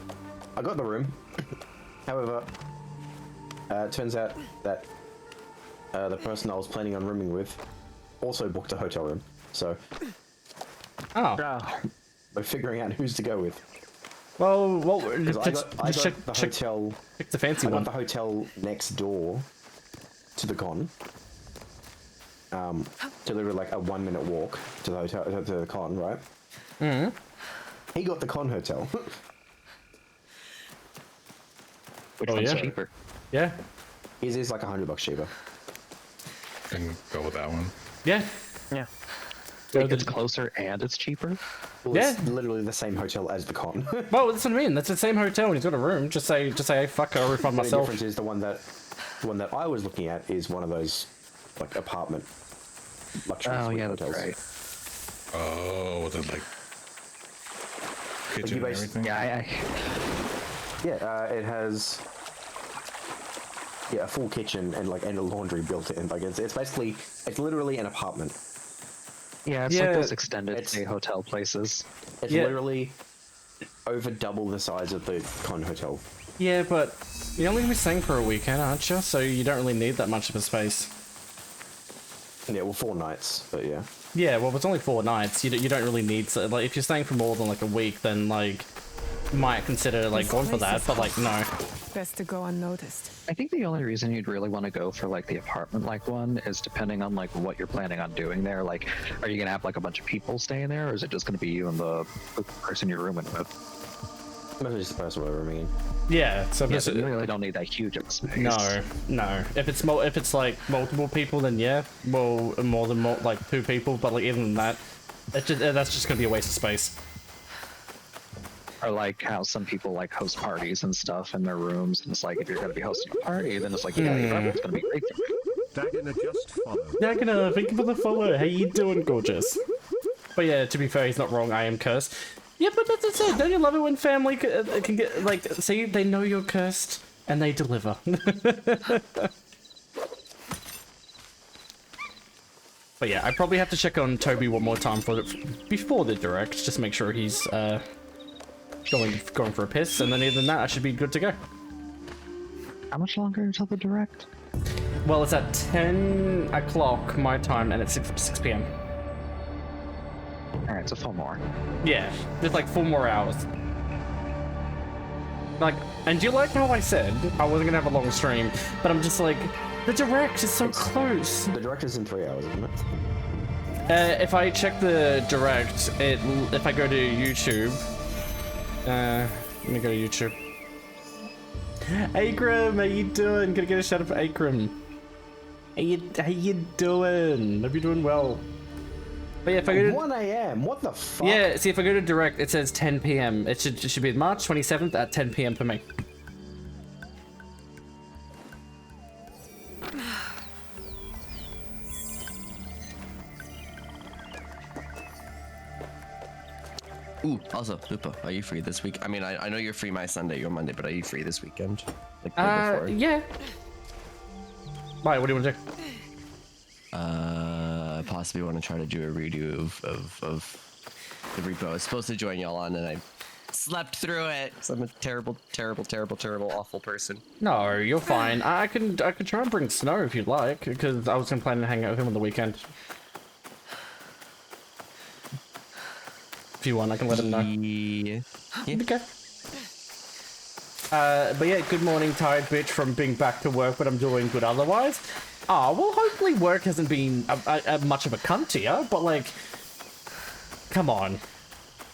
I got the room. However, it turns out that the person I was planning on rooming with also booked a hotel room. So, we're figuring out who's to go with. Well, I got the hotel. Pick the fancy one. I got the hotel next door to the con. Literally like a 1-minute walk to the hotel to the con, right? Mm-hmm. He got the con hotel. Which one's cheaper? Yeah. His is like $100 cheaper. And go with that one. Yeah. Yeah. It's closer and it's cheaper? Well, it's literally the same hotel as the con. Well, that's what I mean. That's the same hotel and he's got a room. Just say, hey, fuck, I'll refund myself. The difference is the one that I was looking at is one of those like apartment luxury suite hotels. That's right. Oh, with like kitchen and everything. Yeah, it has a full kitchen and a laundry built in. Like it's literally an apartment. Yeah, it's like those extended stay hotel places. It's literally over double the size of the con hotel. Yeah, but you're only gonna be staying for a weekend, aren't you? So you don't really need that much of a space. Yeah, well, 4 nights, but yeah. Yeah, well, if it's only 4 nights, you don't really need to, like, if you're staying for more than like a week, then like you might consider like going for that, but like no. Best to go unnoticed. I think the only reason you'd really want to go for like the apartment like one is depending on like what you're planning on doing there. Like, are you gonna have like a bunch of people staying there, or is it just gonna be you and the person you're rooming with? Mostly just the person we're rooming in. Yeah, so Yeah, so you really don't need that huge of a space. No. If it's like multiple people, then yeah, well, more than like 2 people. But like even than that, that's just gonna be a waste of space. Or like how some people like host parties and stuff in their rooms, and it's like if you're gonna be hosting a party, then it's like yeah, it's gonna be great. Dagana just followed. Dagana, thank you for the follow. How you doing, gorgeous? But yeah, to be fair, he's not wrong. I am cursed. Yeah, but that's it. Don't you love it when family can get like, see, they know you're cursed and they deliver. But yeah, I probably have to check on Toby one more time before the direct, just make sure he's going for a piss, and then other than that, I should be good to go. How much longer until the direct? Well, it's at 10 o'clock my time, and it's 6 p.m. Alright, so 4 more. Yeah, there's like 4 more hours. Like, and do you like how I said I wasn't gonna have a long stream, but I'm just like, the direct is so close. The direct is in 3 hours, isn't it? If I check the direct, if I go to YouTube, let me go to YouTube. Akram, how you doing? Gonna get a shout out for Akram. How you doing? Hope you're doing well. But yeah, if I go to 1 a.m. What the fuck? yeah, see if I go to direct, it says 10 p.m. It should be March 27th at 10 p.m. for me. Ooh, also, Lupa, are you free this week? I mean, I know you're free my Sunday, your Monday, but are you free this weekend? Like before? Yeah. Why, what do you want to do? Possibly want to try to do a redo of the repo. I was supposed to join y'all on, and I slept through it. So I'm a terrible, awful person. No, you're fine. I could try and bring Snow if you'd like, because I was gonna plan to hang out with him on the weekend. If you want, I can let him know. Yeah. Okay. But yeah, good morning, tired bitch from being back to work, but I'm doing good otherwise. Ah, well, hopefully work hasn't been much of a cunt to you, but like, come on.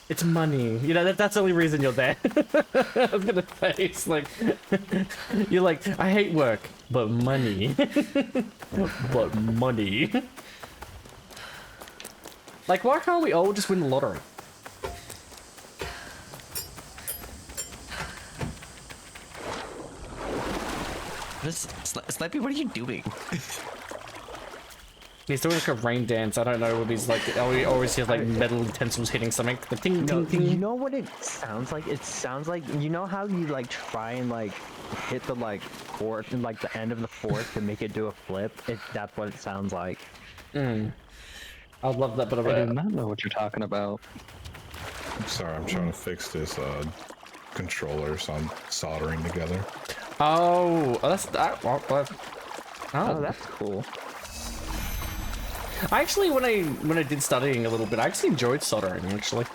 It's money. You know, that's the only reason you're there. I was gonna say, it's like, you're like, I hate work, but money. But money. Like, why can't we all just win the lottery? Snipey, what are you doing? He's doing like a rain dance. I don't know what he's like. Or is he like metal utensils hitting something? The ting ting ting. You know what it sounds like? It sounds like, you know how you like try and like hit the like fourth and like the end of the fourth to make it do a flip? That's what it sounds like. I'd love that, but I do not know what you're talking about. I'm sorry, I'm trying to fix this controller, so I'm soldering together. Oh, that's that. Oh, that's cool. I actually, when I did studying a little bit, I actually enjoyed soldering. Actually,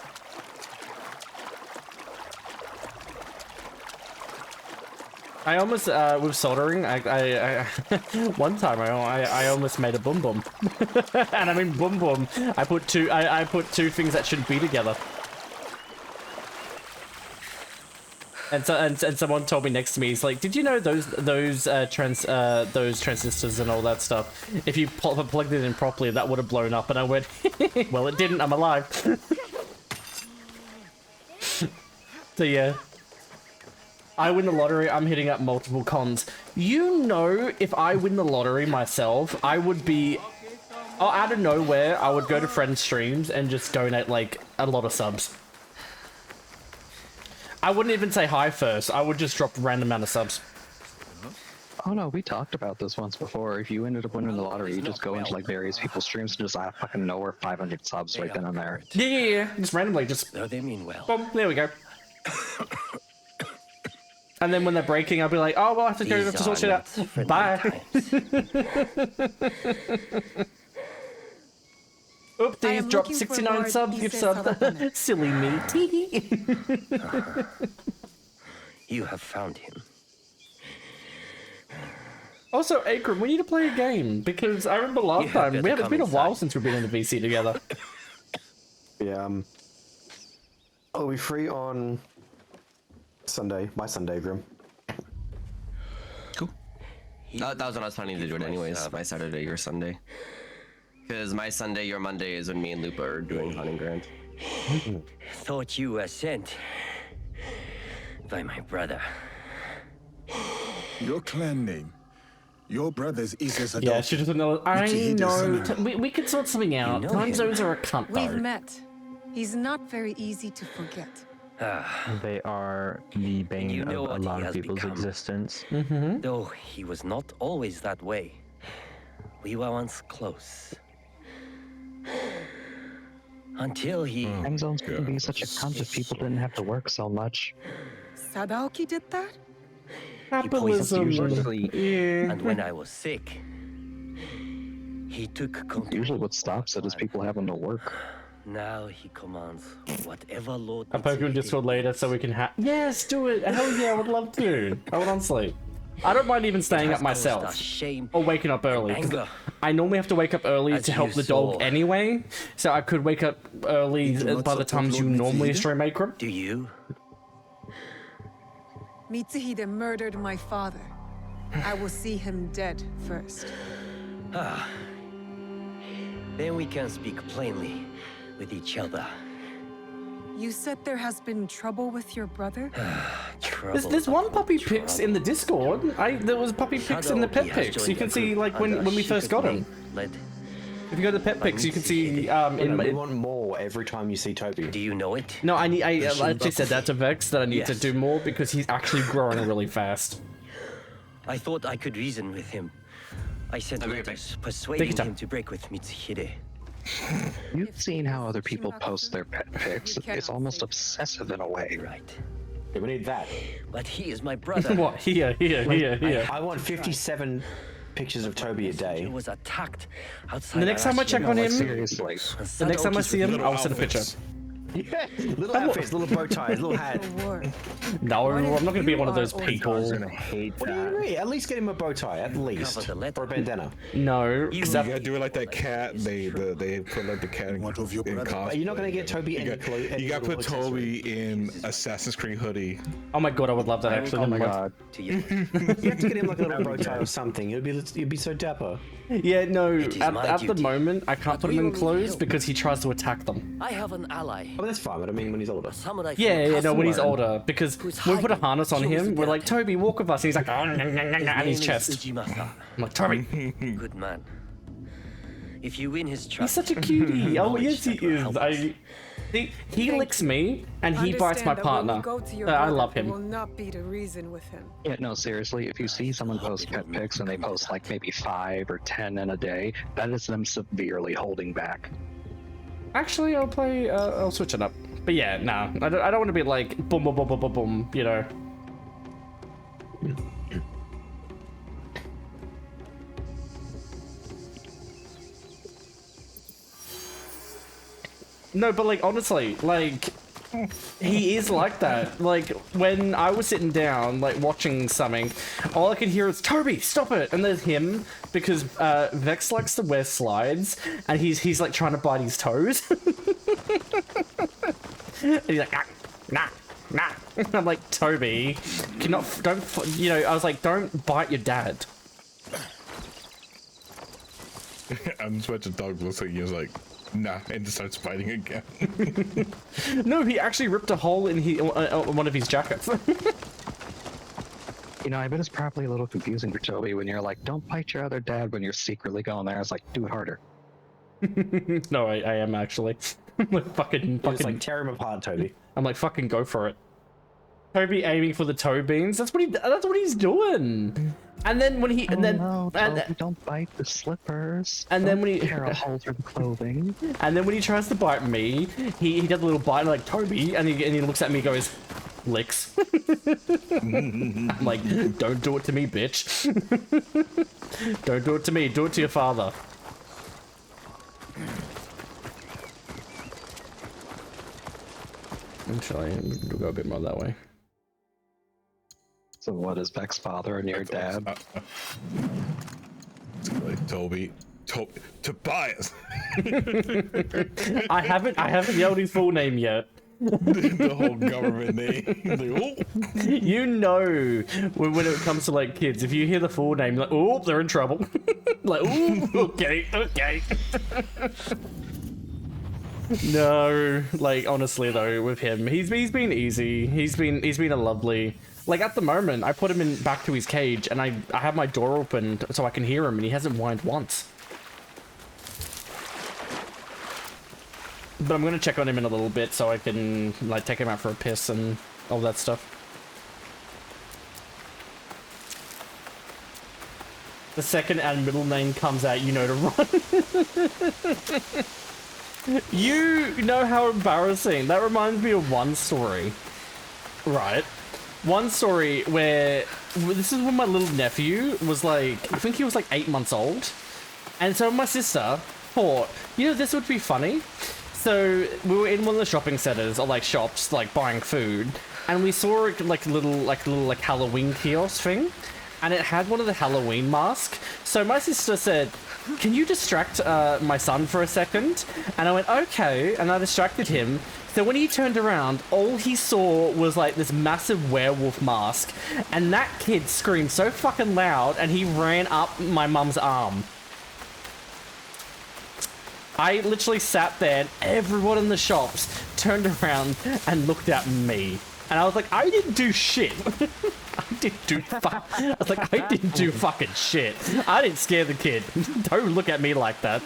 I almost with soldering, I one time I almost made a boom boom, and I mean boom boom. I put two things that shouldn't be together. And someone told me next to me, he's like, "Did you know those transistors and all that stuff? If you plugged it in properly, that would have blown up." And I went, "Well, it didn't. I'm alive." So yeah, I win the lottery. I'm hitting up multiple cons. You know, if I win the lottery myself, I would be, out of nowhere, I would go to friends' streams and just donate like a lot of subs. I wouldn't even say hi first. I would just drop a random amount of subs. Oh no, we talked about this once before. If you ended up winning the lottery, you just go into like various people's streams and just fucking know where 500 subs right then and there. Yeah, just randomly, just. No, they mean well. Boom, there we go. And then when they're breaking, I'll be like, oh, well, I have to go to sort shit out. Bye. Oop, these dropped 69 subs. You've subbed. Silly me. You have found him. Also, Akram, we need to play a game because I remember last time it's been a while since we've been in the VC together. Yeah. I'll be free on Sunday. My Sunday, Grim. Cool. That was when I was planning to do it anyways. My Saturday, your Sunday. Because my Sunday, your Monday is when me and Lupa are doing Hunting Grant. Thought you were sent by my brother. Your clan name. Your brother's is a Yeah, she doesn't know. I know. We could sort something out. You know Time him. zones are a cunt, though. We've met. He's not very easy to forget. They are the bane You know of a what he lot of has people's become. existence. Though he was not always that way. We were once close. Until he... Time zones couldn't be such a cunt if people didn't have to work so much. Sadaoki did that? He poisoned Capitalism. me. Yeah. And when I was sick, he took control. Usually what stops it is people having to work. Now he commands whatever Lord I'll poke you in Discord later so we can Yes, do it. Hell yeah, I would love to. I would honestly. I don't mind even staying up myself or waking up early. 'Cause I normally have to wake up early to help the dog anyway, so I could wake up early by the times you normally stream, Akram. Do you? Mitsuhide murdered my father. I will see him dead first. Ah. Then we can speak plainly with each other. You said there has been trouble with your brother? There's one puppy pics in the Discord. There was puppy pics in the pet pics. You can see like when we first got him. If you go to the pet pics, you can see we want more every time you see Toby. Do you know it? No, I actually said that to Vex that I need to do more because he's actually growing really fast. I thought I could reason with him. I sent letters persuading him to break with Mitsuhide. You've seen how other people post their pet pics. It's almost obsessive in a way. Right. Yeah, we need that. But he is my brother. What? Here. I want 57 pictures of Toby a day. He was attacked outside. The next time I check on him, seriously. the next time I see him, I'll send a picture. Yeah, little outfits, little bow ties, little hat. No, I'm not going to be one of those people. What do you mean? At least get him a bow tie, at least. Or a bandana. No. You gotta do it like that cat. They put like the cat in cosplay. You're not gonna get Toby any clothes. You gotta put Toby in Assassin's Creed hoodie. Oh my god, I would love that actually. Oh my god. You have to get him like a little bow tie or something. You'd be so dapper. Yeah, no. At the moment, I can't put him in clothes because he tries to attack them. I have an ally. Oh, that's fine. But I mean, when he's older. Yeah, no, when he's older, because when we put a harness on him, we're like, Toby, walk with us, and he's like, and his chest. I'm like, Toby. Good man. If you win his trust, He's such a cutie. Oh, yes, he is. He licks me, and he bites my partner. I love him. Will not be to reason with him. Yeah, no, seriously, if you see someone post pet pics and they post like maybe 5 or 10 in a day, that is them severely holding back. Actually, I'll switch it up. But yeah, nah, I don't want to be like, boom, boom, boom, boom, boom, boom, you know. No, but like, honestly, like, he is like that. Like, when I was sitting down, like, watching something, all I could hear is, Toby, stop it! And there's him, because Vex likes to wear slides, and he's like, trying to bite his toes. And he's like, nah. I'm like, Toby, I was like, don't bite your dad. I'm just watching dog looks like he was like, nah, and just starts fighting again. No, he actually ripped a hole in one of his jackets. You know, I bet it's probably a little confusing for Toby when you're like, don't bite your other dad when you're secretly going there. It's like, do it harder. No, I am actually. I'm like, fucking. It's like, tear him apart, Toby. I'm like, fucking go for it. Toby aiming for the toe beans. That's what he's doing. And then when he, no, don't bite the slippers. And then when he tear a hole through the clothing. And then when he tries to bite me, he does a little bite like Toby, and he looks at me and goes, licks. I'm like, don't do it to me, bitch. Don't do it to me, do it to your father. Actually, we'll go a bit more that way. So what is Beck's father and your dad? Like Tobias. I haven't yelled his full name yet. The whole government name. You know, when it comes to like kids, if you hear the full name, like, oh, they're in trouble. Like, ooh, okay. No, like honestly though, with him, he's been easy. He's been a lovely. Like at the moment, I put him in back to his cage, and I have my door opened so I can hear him, and he hasn't whined once. But I'm gonna check on him in a little bit so I can like take him out for a piss and all that stuff. The second and middle name comes out, you know to run. You know how embarrassing. That reminds me of one story. Right. One story where this is when my little nephew was like, I think he was like 8 months old. And so my sister thought, you know, this would be funny. So we were in one of the shopping centers or like shops, like buying food, and we saw like a little Halloween kiosk thing, and it had one of the Halloween masks. So my sister said, can you distract my son for a second? And I went, okay, and I distracted him. So when he turned around, all he saw was like this massive werewolf mask, and that kid screamed so fucking loud, and he ran up my mum's arm. I literally sat there, and everyone in the shops turned around and looked at me. And I was like, I didn't do shit. I didn't do fucking shit. I didn't scare the kid. Don't look at me like that.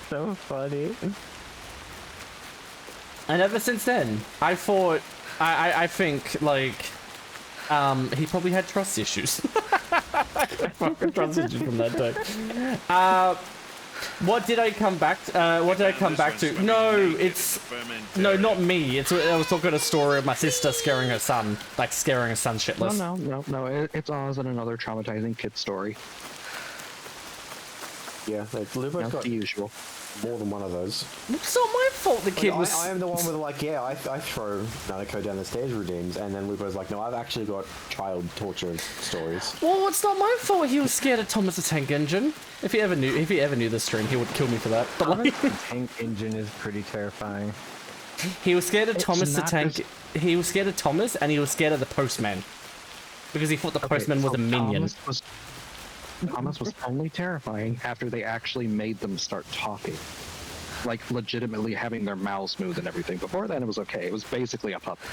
So funny. And ever since then, I thought, I think, like, he probably had trust issues. Fucking trust issues from that day. What did I come back to? No, it's... No, not me. I was talking a story of my sister scaring her son. Like, scaring her son shitless. No. It's always another traumatizing kid story. Yeah, Lupo's got the usual. More than one of those. It's not my fault the kid was... I am the one with like, yeah, I throw Nanako down the stairs routines, and then Lupo's like, no, I've actually got child torture stories. Well, it's not my fault he was scared of Thomas the Tank Engine. If he ever knew the stream, he would kill me for that. But like, the Tank Engine is pretty terrifying. He was scared of Thomas the Tank. He was scared of Thomas, and he was scared of the Postman. Because he thought the Postman was a minion. Thomas was only terrifying after they actually made them start talking. Like, legitimately having their mouths move and everything. Before then, it was okay. It was basically a puppet.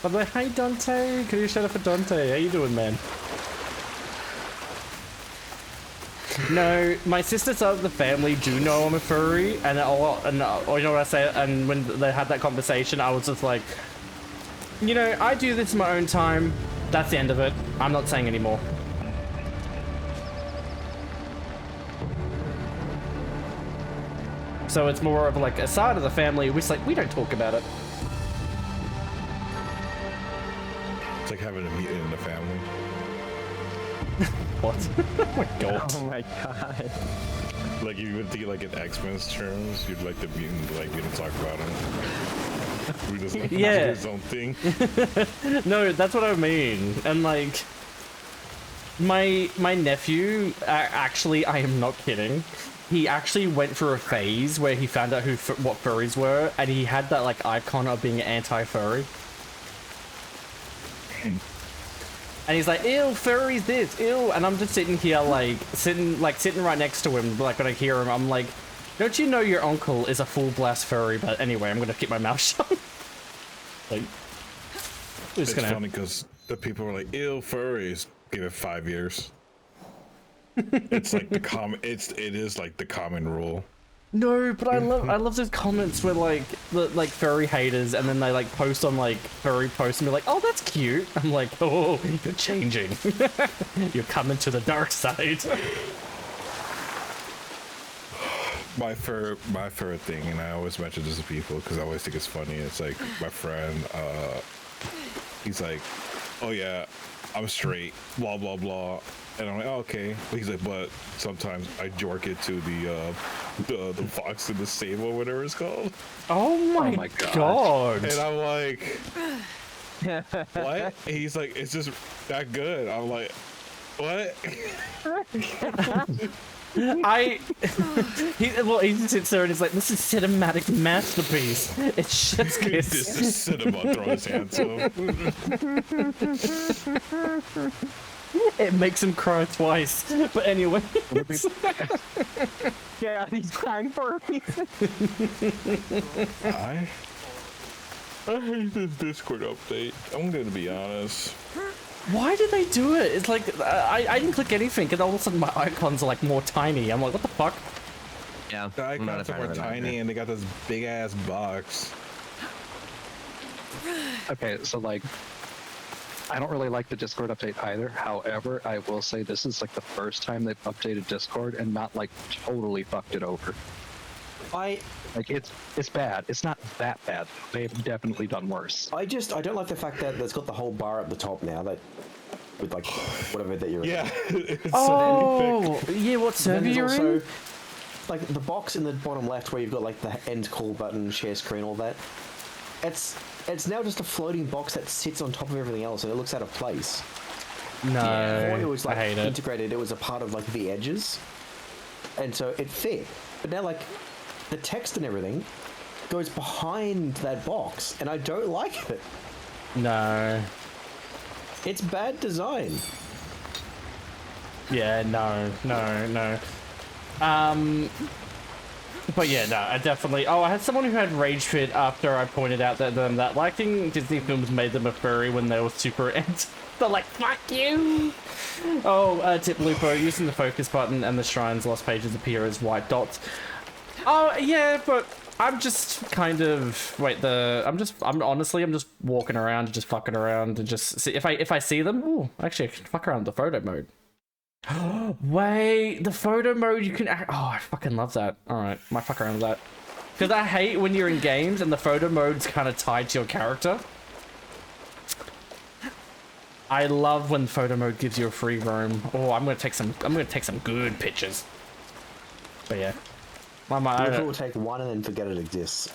But like, hi Dante! Can you shout out for Dante? How you doing, man? No, my sisters of the family do know I'm a furry, and you know what I say, and when they had that conversation, I was just like, you know, I do this in my own time. That's the end of it. I'm not saying anymore. So it's more of like a side of the family which like we don't talk about it. It's like having a meeting in the family. What? Oh my god. Oh my god. Like you would think like in X-Men's terms, you'd like to be like we don't talk about him. We just like do his own thing. No, that's what I mean. And like my nephew, actually, I am not kidding. He actually went through a phase where he found out what furries were, and he had that like icon of being anti-furry. And he's like, ew, furry's this, ew. And I'm just sitting here sitting right next to him. Like when I hear him, I'm like, don't you know your uncle is a full blast furry? But anyway, I'm gonna keep my mouth shut. Like, it's funny because the people were like, ew, furries. Give it 5 years. It's like the common. It is like the common rule. No, but I love those comments where like like furry haters, and then they like post on like furry posts and be like, "Oh, that's cute." I'm like, "Oh, you're changing. You're coming to the dark side." My favorite thing, and I always mention this to people because I always think it's funny. It's like my friend, he's like, "Oh yeah, I'm straight," blah blah blah, and I'm like, "Oh, okay." But he's like, "But sometimes I jork it to the fox in the stable, whatever it's called." Oh my god! And I'm like, "What?" And he's like, "It's just that good." I'm like, "What?" He sits there and he's like, "This is cinematic masterpiece. It's shit's kiss." This is cinema. Throw his hands up. It makes him cry twice. But anyway. Yeah, he's crying for me. I hate this Discord update. I'm gonna be honest. Why did they do it? It's like, I didn't click anything, and all of a sudden my icons are like more tiny. I'm like, what the fuck? Yeah, the icons are more tiny, and they got this big ass box. Okay, so like, I don't really like the Discord update either. However, I will say this is like the first time they've updated Discord and not like totally fucked it over. Like it's bad. It's not that bad. They've definitely done worse. I don't like the fact that it's got the whole bar at the top now that with like whatever that you're in. Yeah. Oh, yeah. What server you're in? Like the box in the bottom left where you've got like the end call button, share screen, all that. It's now just a floating box that sits on top of everything else, and it looks out of place. No, Before it was like I hate it. integrated. It was a part of like the edges, and so it fit. But now like the text and everything goes behind that box, and I don't like it. No. It's bad design. Yeah, no. But yeah, no, I definitely... Oh, I had someone who had rage fit after I pointed out that liking Disney films made them a furry when they were super ent. They're like, fuck you! Oh, tip Lupo, using the focus button and the shrine's lost pages appear as white dots. Oh, yeah, but I'm just kind of... Wait, I'm just walking around, just fucking around, and just... See, if I see them... Ooh, actually, I can fuck around with the photo mode. Wait, the photo mode you can... Oh, I fucking love that. Alright, might fuck around with that. Because I hate when you're in games and the photo mode's kind of tied to your character. I love when photo mode gives you a free roam. Oh, I'm gonna take some good pictures. But yeah. You will take one and then forget it exists.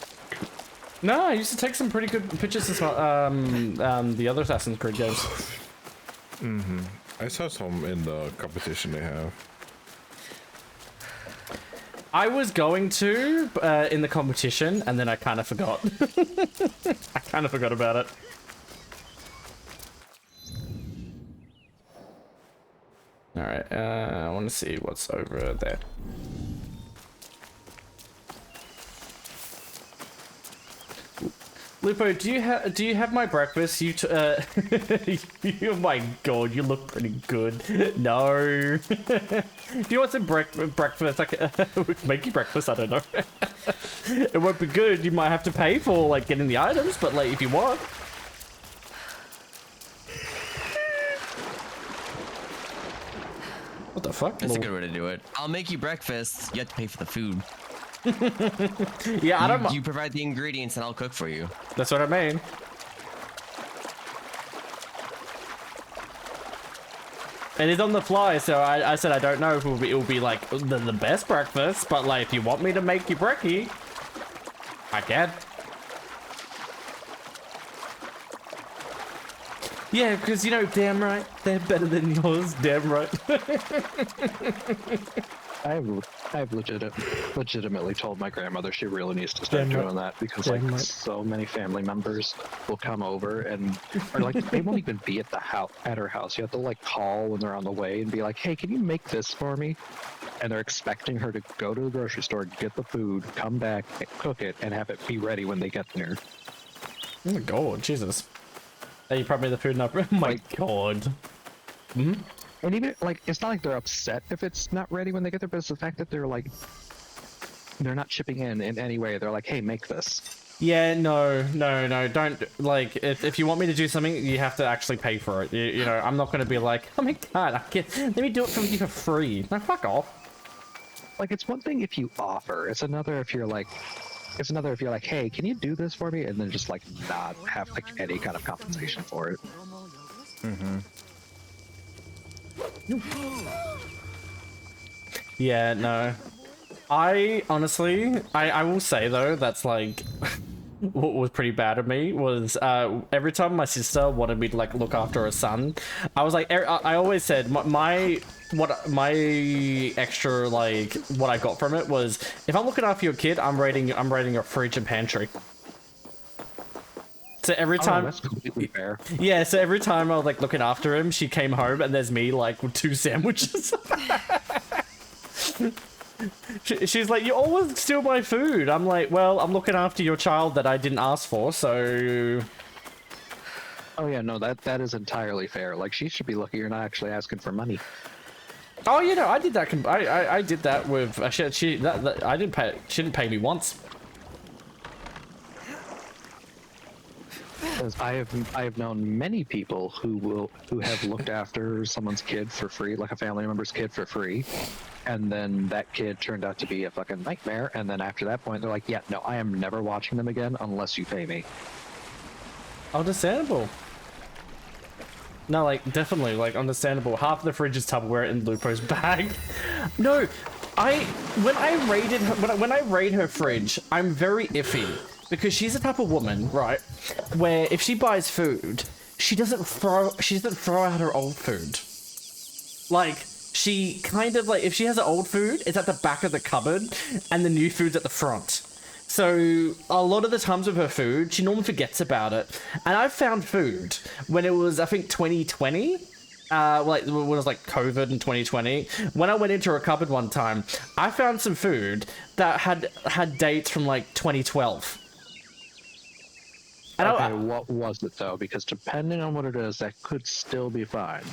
No, I used to take some pretty good pictures as well, the other Assassin's Creed games. Mm-hmm. I saw some in the competition they have. I was going to in the competition, and then I kind of forgot. I kind of forgot about it. All right, I want to see what's over there. Lupo, do you have my breakfast? Oh my god, you look pretty good. No. Do you want some breakfast? I can make you breakfast. I don't know. It won't be good. You might have to pay for like getting the items, but like if you want. What the fuck? That's a good way to do it. I'll make you breakfast. You have to pay for the food. Yeah, I don't. You provide the ingredients, and I'll cook for you. That's what I mean. It is on the fly, so I said I don't know if it will be like the best breakfast, but like if you want me to make you brekkie, I can. Yeah, because you know, damn right, they're better than yours. Damn right. I've legitimately told my grandmother she really needs to start doing that because like so many family members will come over and or like they won't even be at her house. You have to like call when they're on the way and be like, "Hey, can you make this for me?" And they're expecting her to go to the grocery store, get the food, come back, cook it, and have it be ready when they get there. Oh my god, Jesus! Hey, you brought me the food now. Oh my god. Hmm. And even like it's not like they're upset if it's not ready when they get there, but it's the fact that they're like they're not chipping in any way. They're like, hey, make this. Yeah, no, don't, like, if you want me to do something, you have to actually pay for it. You know, I'm not going to be like, oh my god, let me do it for you for free. No, fuck off. Like, it's one thing if you offer. It's another if you're like, hey, can you do this for me? And then just, like, not have, like, any kind of compensation for it. Yeah, no. I honestly, I will say though, that's like, what was pretty bad of me was every time my sister wanted me to like look after her son, I was like, I always said my extra, like, what I got from it was, if I'm looking after your kid, I'm raiding your fridge and pantry. So every time, that's completely fair. Yeah, so every time I was like looking after him, she came home and there's me like with 2 sandwiches. She's like, you always steal my food. I'm like, well, I'm looking after your child that I didn't ask for, so... Oh yeah, no, that is entirely fair. Like, she should be lucky you're not actually asking for money. Oh, you know, I did that. I did that with she didn't pay me once. Because I have known many people who have looked after someone's kid for free, like a family member's kid for free, and then that kid turned out to be a fucking nightmare. And then after that point, they're like, "Yeah, no, I am never watching them again unless you pay me." Understandable. No, like, definitely, like, understandable. Half of the fridge is Tupperware in Lupo's bag. No, when I raid her fridge, I'm very iffy. Because she's the type of woman, right, where if she buys food, she doesn't throw out her old food. Like, she kind of, like, if she has an old food, it's at the back of the cupboard, and the new food's at the front. So, a lot of the times with her food, she normally forgets about it. And I found food when it was, I think, 2020. Like, when it was like COVID in 2020, when I went into her cupboard one time, I found some food that had dates from like 2012. Okay, what was it though? Because depending on what it is, that could still be fine.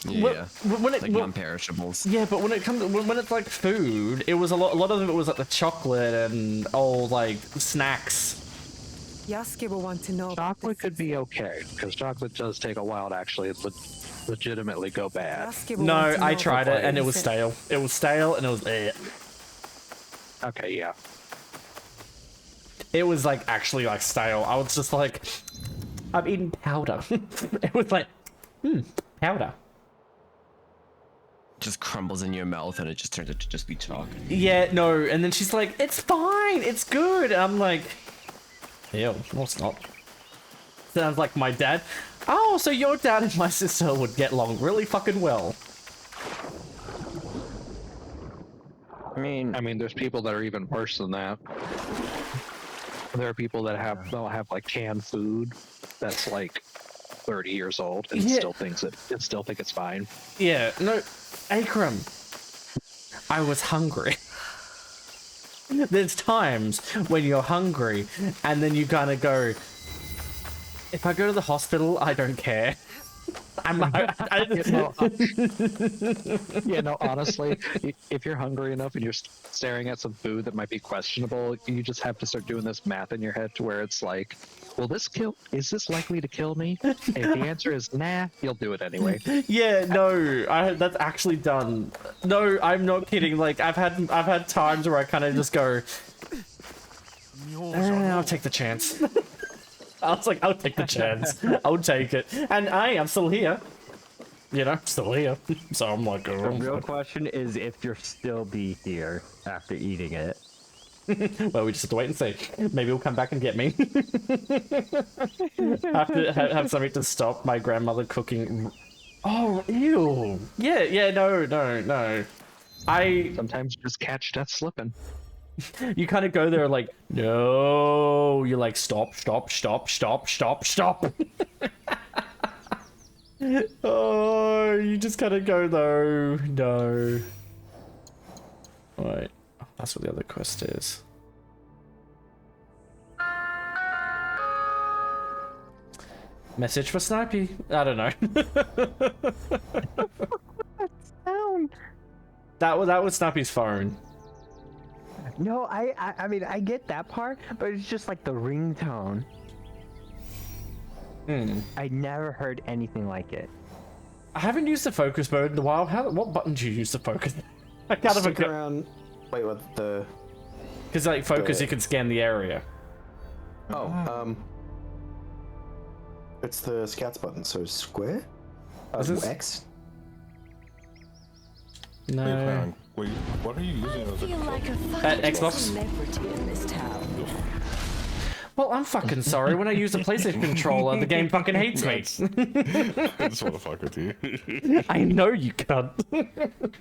Yeah, like non-perishables. Yeah, but when it's like food, it was a lot of it was like the chocolate and old like snacks. Yasuke will want to know. Chocolate could be okay because chocolate does take a while to actually legitimately go bad. No, I tried it and it was stale. It was stale and it was Okay, yeah. It was like actually like stale. I was just like, I'm eating powder. It was like, powder. Just crumbles in your mouth and it just turns out to just be chalk. Yeah, no. And then she's like, it's fine. It's good. And I'm like, ew, no, it's not. Sounds like my dad. Oh, so your dad and my sister would get along really fucking well. I mean, there's people that are even worse than that. There are people that they'll have like canned food that's like 30 years old and still think it's fine. Yeah, no, Akram, I was hungry. There's times when you're hungry and then you kind of go, if I go to the hospital, I don't care. Yeah, no, honestly, if you're hungry enough and you're staring at some food that might be questionable, you just have to start doing this math in your head to where it's like, is this likely to kill me? If the answer is nah, you'll do it anyway. Yeah, no, that's actually done. No, I'm not kidding. Like, I've had times where I kind of just go, I'll take the chance. I was like, I'll take the chance. I'll take it. And I'm still here. You know, still here. So I'm like, oh. The real question is if you'll still be here after eating it. Well, we just have to wait and see. Maybe he'll come back and get me. Have to have something to stop my grandmother cooking. Oh, ew. Yeah, no. Sometimes you just catch death slipping. You kind of go there like, no. You're like, stop. Oh, you just kind of go though. No. Alright. That's what the other quest is. Message for Snipey. I don't know. That was Snipey's phone. No, I mean I get that part, but it's just like the ringtone. I never heard anything like it. I haven't used the focus mode in a while. What button do you use to focus? I kind of Stick around. Wait, what the? Because like focus, you can scan the area. Oh, it's the scouts button. So square. X. No. Wait, what are you using? I feel like a Xbox. celebrity in this town. Well, I'm fucking sorry. When I use a PlayStation controller, the game fucking hates me. I just want to fuck with you. I know you cunt.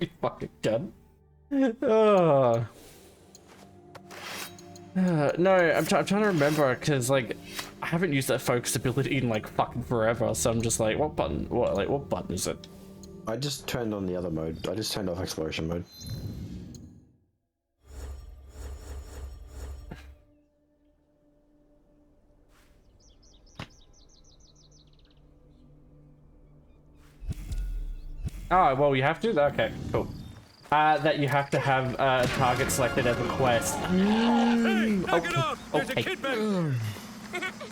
You fucking cunt. No, I'm trying to remember because like I haven't used that focus ability in like fucking forever. So I'm just like, what button? What button is it? I just turned on the other mode. I just turned off exploration mode. Oh, well, you have to? Okay, cool. That you have to have a target selected as a quest. Okay.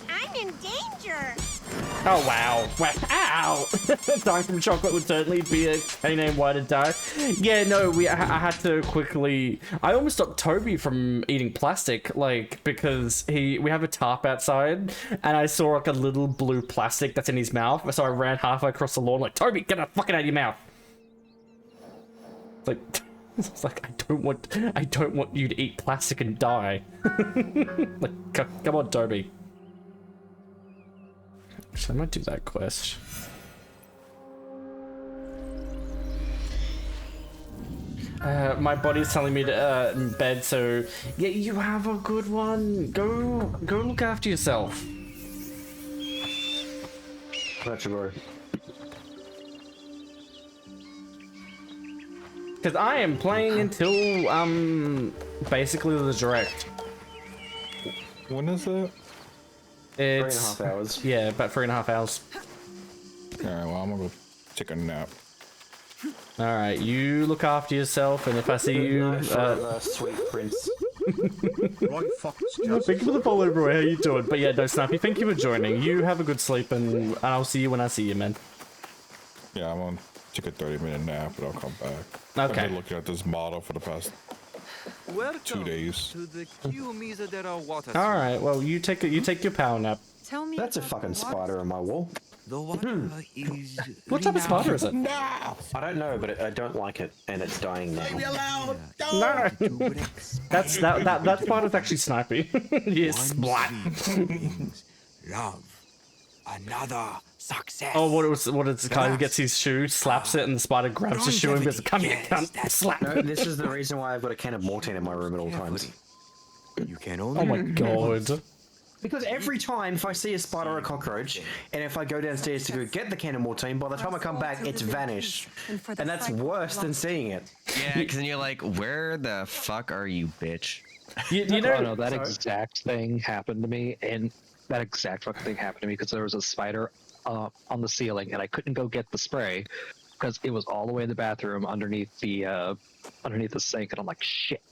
I'm in danger. Oh, wow. Wow. Dying from chocolate would certainly be a canine way to die. Yeah, no, I had to quickly... I almost stopped Toby from eating plastic, like, because we have a tarp outside, and I saw, like, a little blue plastic that's in his mouth, so I ran halfway across the lawn, like, Toby, get that fucking out of your mouth! It's like, I don't want you to eat plastic and die. Like, come on, Toby. Actually, I might do that quest. My body's telling me to in bed, so yeah, you have a good one. Go look after yourself. That's your Because I am playing until basically the direct. When is it? It's 3.5 hours. Yeah, about 3.5 hours. Alright, well, I'm gonna go take a nap. Alright, you look after yourself, and if I see you... sweet prince. Thank you for the follow, bro. How you doing? But yeah, no, Snappy, thank you for joining. You have a good sleep, and I'll see you when I see you, man. Yeah, I'm gonna take a 30-minute nap, but I'll come back. Okay. I've been looking at this model for the past 2 days. To the Kiyomiza water. Alright, well, you take your power nap. Tell me. That's a fucking spider on my wall. The water is. What type of spider is it? No! I don't know, but I don't like it, and it's dying now. No! that spider's actually Snipey. Yes, splat. Love. Another success. Oh, what it's kind of gets his shoe, slaps it, and the spider grabs the shoe and goes, "Come here, cunt!" Slap. No, this is the reason why I've got a can of mortine in my room at all times. You can only. Oh my god. Because every time if I see a spider or a cockroach, and if I go downstairs to go get the can of mortine, by the time I come back, it's vanished. And that's worse than seeing it. Yeah, because then you're like, where the fuck are you, bitch? You know, no, that exact thing happened to me, and that exact fucking thing happened to me because there was a spider on the ceiling, and I couldn't go get the spray because it was all the way in the bathroom underneath the sink, and I'm like, shit.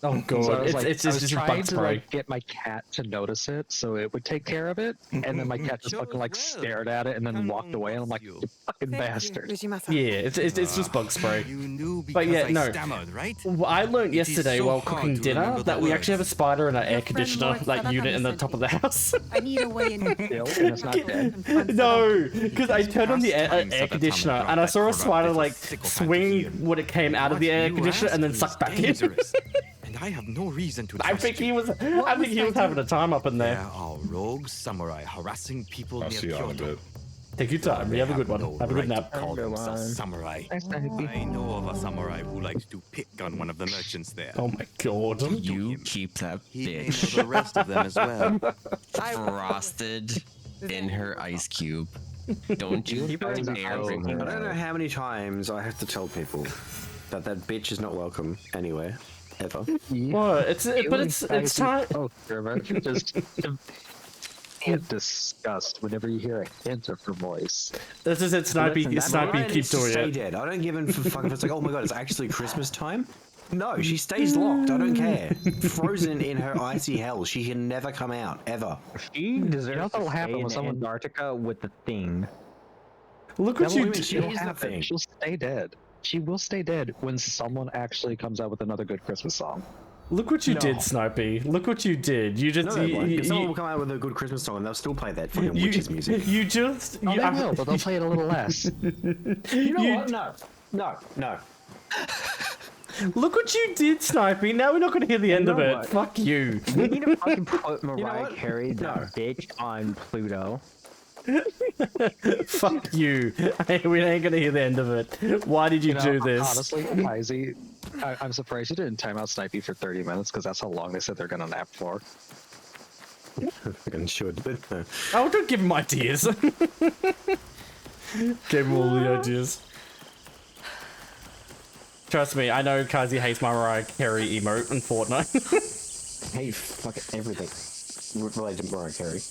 Oh god, so it's just trying bug to spray. like get my cat to notice it so it would take care of it, and then my cat just fucking like stared at it and then walked away, and I'm like, you fucking bastard. Yeah, it's just bug spray. But yeah, no. Right? I learned yesterday while cooking dinner that we actually have a spider in our air conditioner like unit in the top of the house. I need a way in. It's not dead. No, because I turned on the air conditioner and I saw a spider like swing when it came out of the air conditioner and then suck back in. And I have no reason to. I think he was having a time up in there. There are rogue samurai harassing people I'll near see you on a Kyoto. bit. Take your time. You have a good one. Have a good nap. Call themselves samurai. I know of a samurai who likes to pick on one of the merchants there. Oh my god. You keep that He may bitch know the rest of them as well. frosted in her ice cube. Don't you dare I don't bring know her. how many times I have to tell people that bitch is not welcome anywhere, ever. What? It's time. Oh, just get disgust whenever you hear a hint of her voice. This is it, Snipey. Snipey, keep doing Stay it. dead. I don't give in for fucking. It's like, oh my god, it's actually Christmas time. No, she stays locked. I don't care. Frozen in her icy hell. She can never come out ever. She deserves You know to what'll stay happen in when someone Antarctica with the thing. Look what you She did. is the thing. She'll stay dead. She will stay dead when someone actually comes out with another good Christmas song. Look what you did, Snipey. Look what you did. You just someone will come out with a good Christmas song and they'll still play that fucking witches music. You just They will, but they'll play it a little less. You know what? No. Look what you did, Snipey. Now we're not going to hear the end of it. what? Fuck you. We need to fucking put Mariah what? Carey, that bitch, on Pluto. Fuck you. We ain't going to hear the end of it. Why did you do this? Honestly, Izzy, I'm surprised you didn't time out Snipey for 30 minutes because that's how long they said they're gonna nap for. Fucking should, but Oh, don't give him ideas. Give him all the ideas. Trust me, I know Kazi hates my Mariah Carey emote in Fortnite. hey, fuck everything related to Mariah Carey.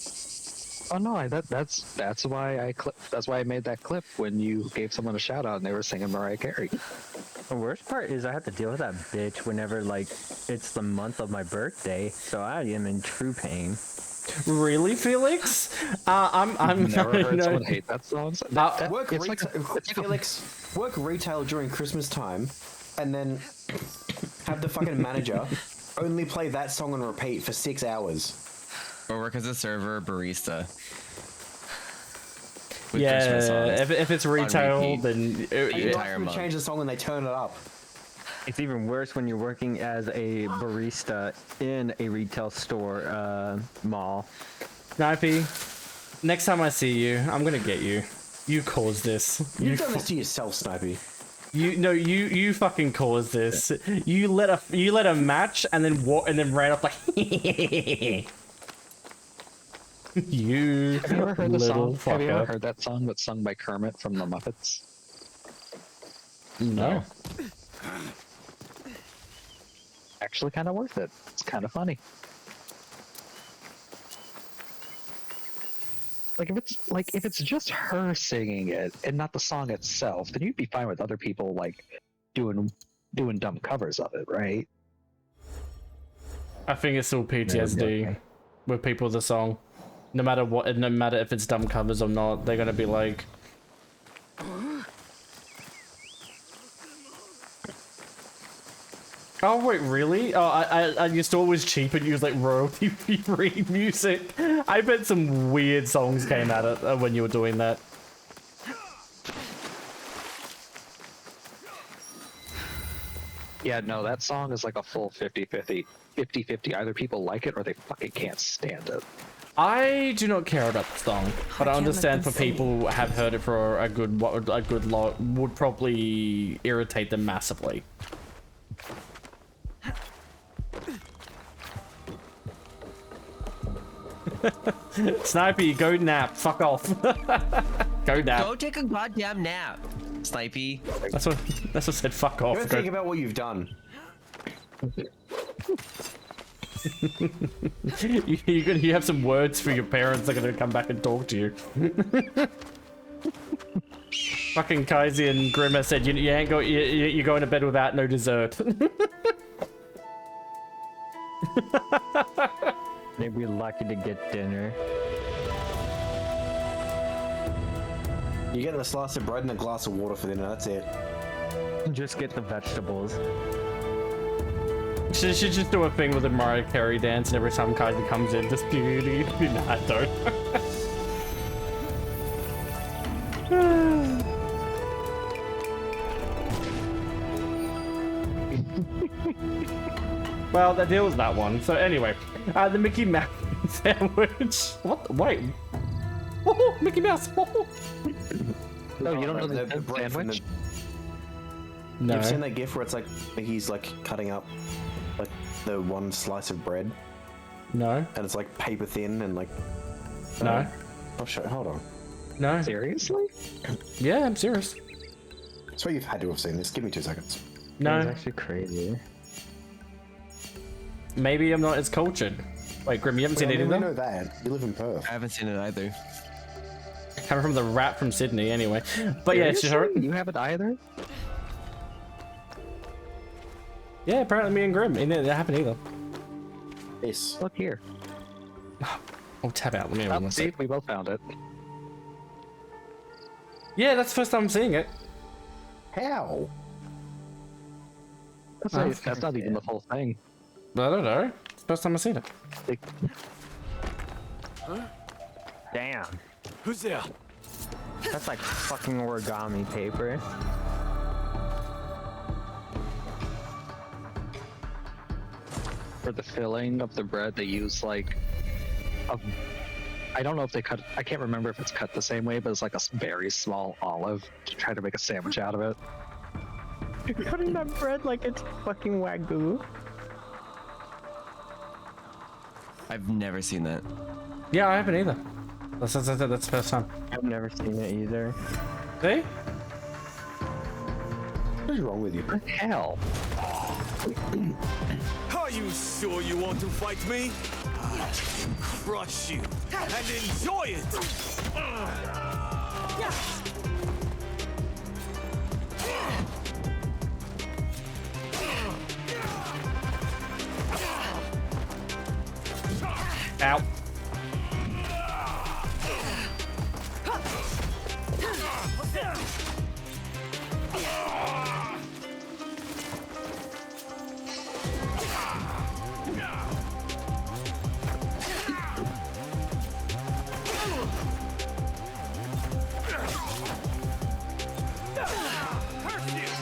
Oh no, that's why that's why I made that clip when you gave someone a shout out and they were singing Mariah Carey. The worst part is I have to deal with that bitch whenever, like, it's the month of my birthday, so I am in true pain. Really, Felix? I'm Never heard no. someone hate that song. Felix, work retail during Christmas time, and then have the fucking manager only play that song on repeat for 6 hours. Or work as a server or barista. With Christmas Yeah, songs if it's on retail, repeat. then You entire ask them to month. change the song and they turn it up. It's even worse when you're working as a barista in a retail store mall. Snipey, next time I see you, I'm gonna get you. You caused this. You've done this to yourself, Snipey. You fucking caused this. You let a match and then ran off like you Have you ever heard the little song? Have you ever fucker. heard that song that's sung by Kermit from the Muppets? No. Actually, kind of worth it. It's kind of funny. If it's just her singing it and not the song itself, then you'd be fine with other people like doing dumb covers of it, right? I think it's still PTSD with people with the song. No matter what, no matter if it's dumb covers or not, they're gonna be like, oh wait, really? Oh, I used to always cheap and use like royalty-free music. I bet some weird songs came out of when you were doing that. Yeah, no, that song is like a full 50-50. 50-50. Either people like it or they fucking can't stand it. I do not care about the song, but I understand for people who have heard it for a good lot would probably irritate them massively. Snipey, go nap. Fuck off. Go nap. Go take a goddamn nap, Snipey. That's what said. Fuck off. Go think about what you've done. You have some words for your parents. They're gonna come back and talk to you. Fucking Kaisi and Grimmer said you ain't go. You're going to bed without no dessert. They'd be lucky to get dinner. You get a slice of bread and a glass of water for dinner. That's it. Just get the vegetables. She should just do a thing with a Mariah Carey dance, and every time Kaisi comes in, just beauty. Nah, don't. Well, that deals that one. So anyway, the Mickey Mouse sandwich. What? Wait. Oh, Mickey Mouse. Oh. No, you don't know the bread from sandwich? No. You've seen that gif where it's like Mickey's like cutting up like the one slice of bread? No. And it's like paper thin and like. No. I'll show. Hold on. No. Seriously? Yeah, I'm serious. So you've had to have seen this. Give me 2 seconds. No. It's actually crazy. Maybe I'm not as cultured. Wait, Grim, you haven't seen Well, I any mean, of we them? know that. You live in Perth. I haven't seen it either. Coming from the rat from Sydney, anyway. But yeah, Seriously? sure. You haven't either? Yeah, apparently me and Grim. It didn't happen either. Yes. Look here. Oh, tab out. Let me have one See, sec. we both found it. Yeah, that's the first time I'm seeing it. How? That's not even the full thing. I don't know. It's the first time I've seen it. Huh? Damn. Who's there? That's like fucking origami paper. For the filling of the bread, they use like I don't know if they cut. I can't remember if it's cut the same way, but it's like a very small olive to try to make a sandwich out of it. You're cutting that bread like it's fucking wagyu. I've never seen that. Yeah, I haven't either. That's the first time. I've never seen it either. See? What is wrong with you? What the hell? Are you sure you want to fight me? I'll crush you and enjoy it! Ow.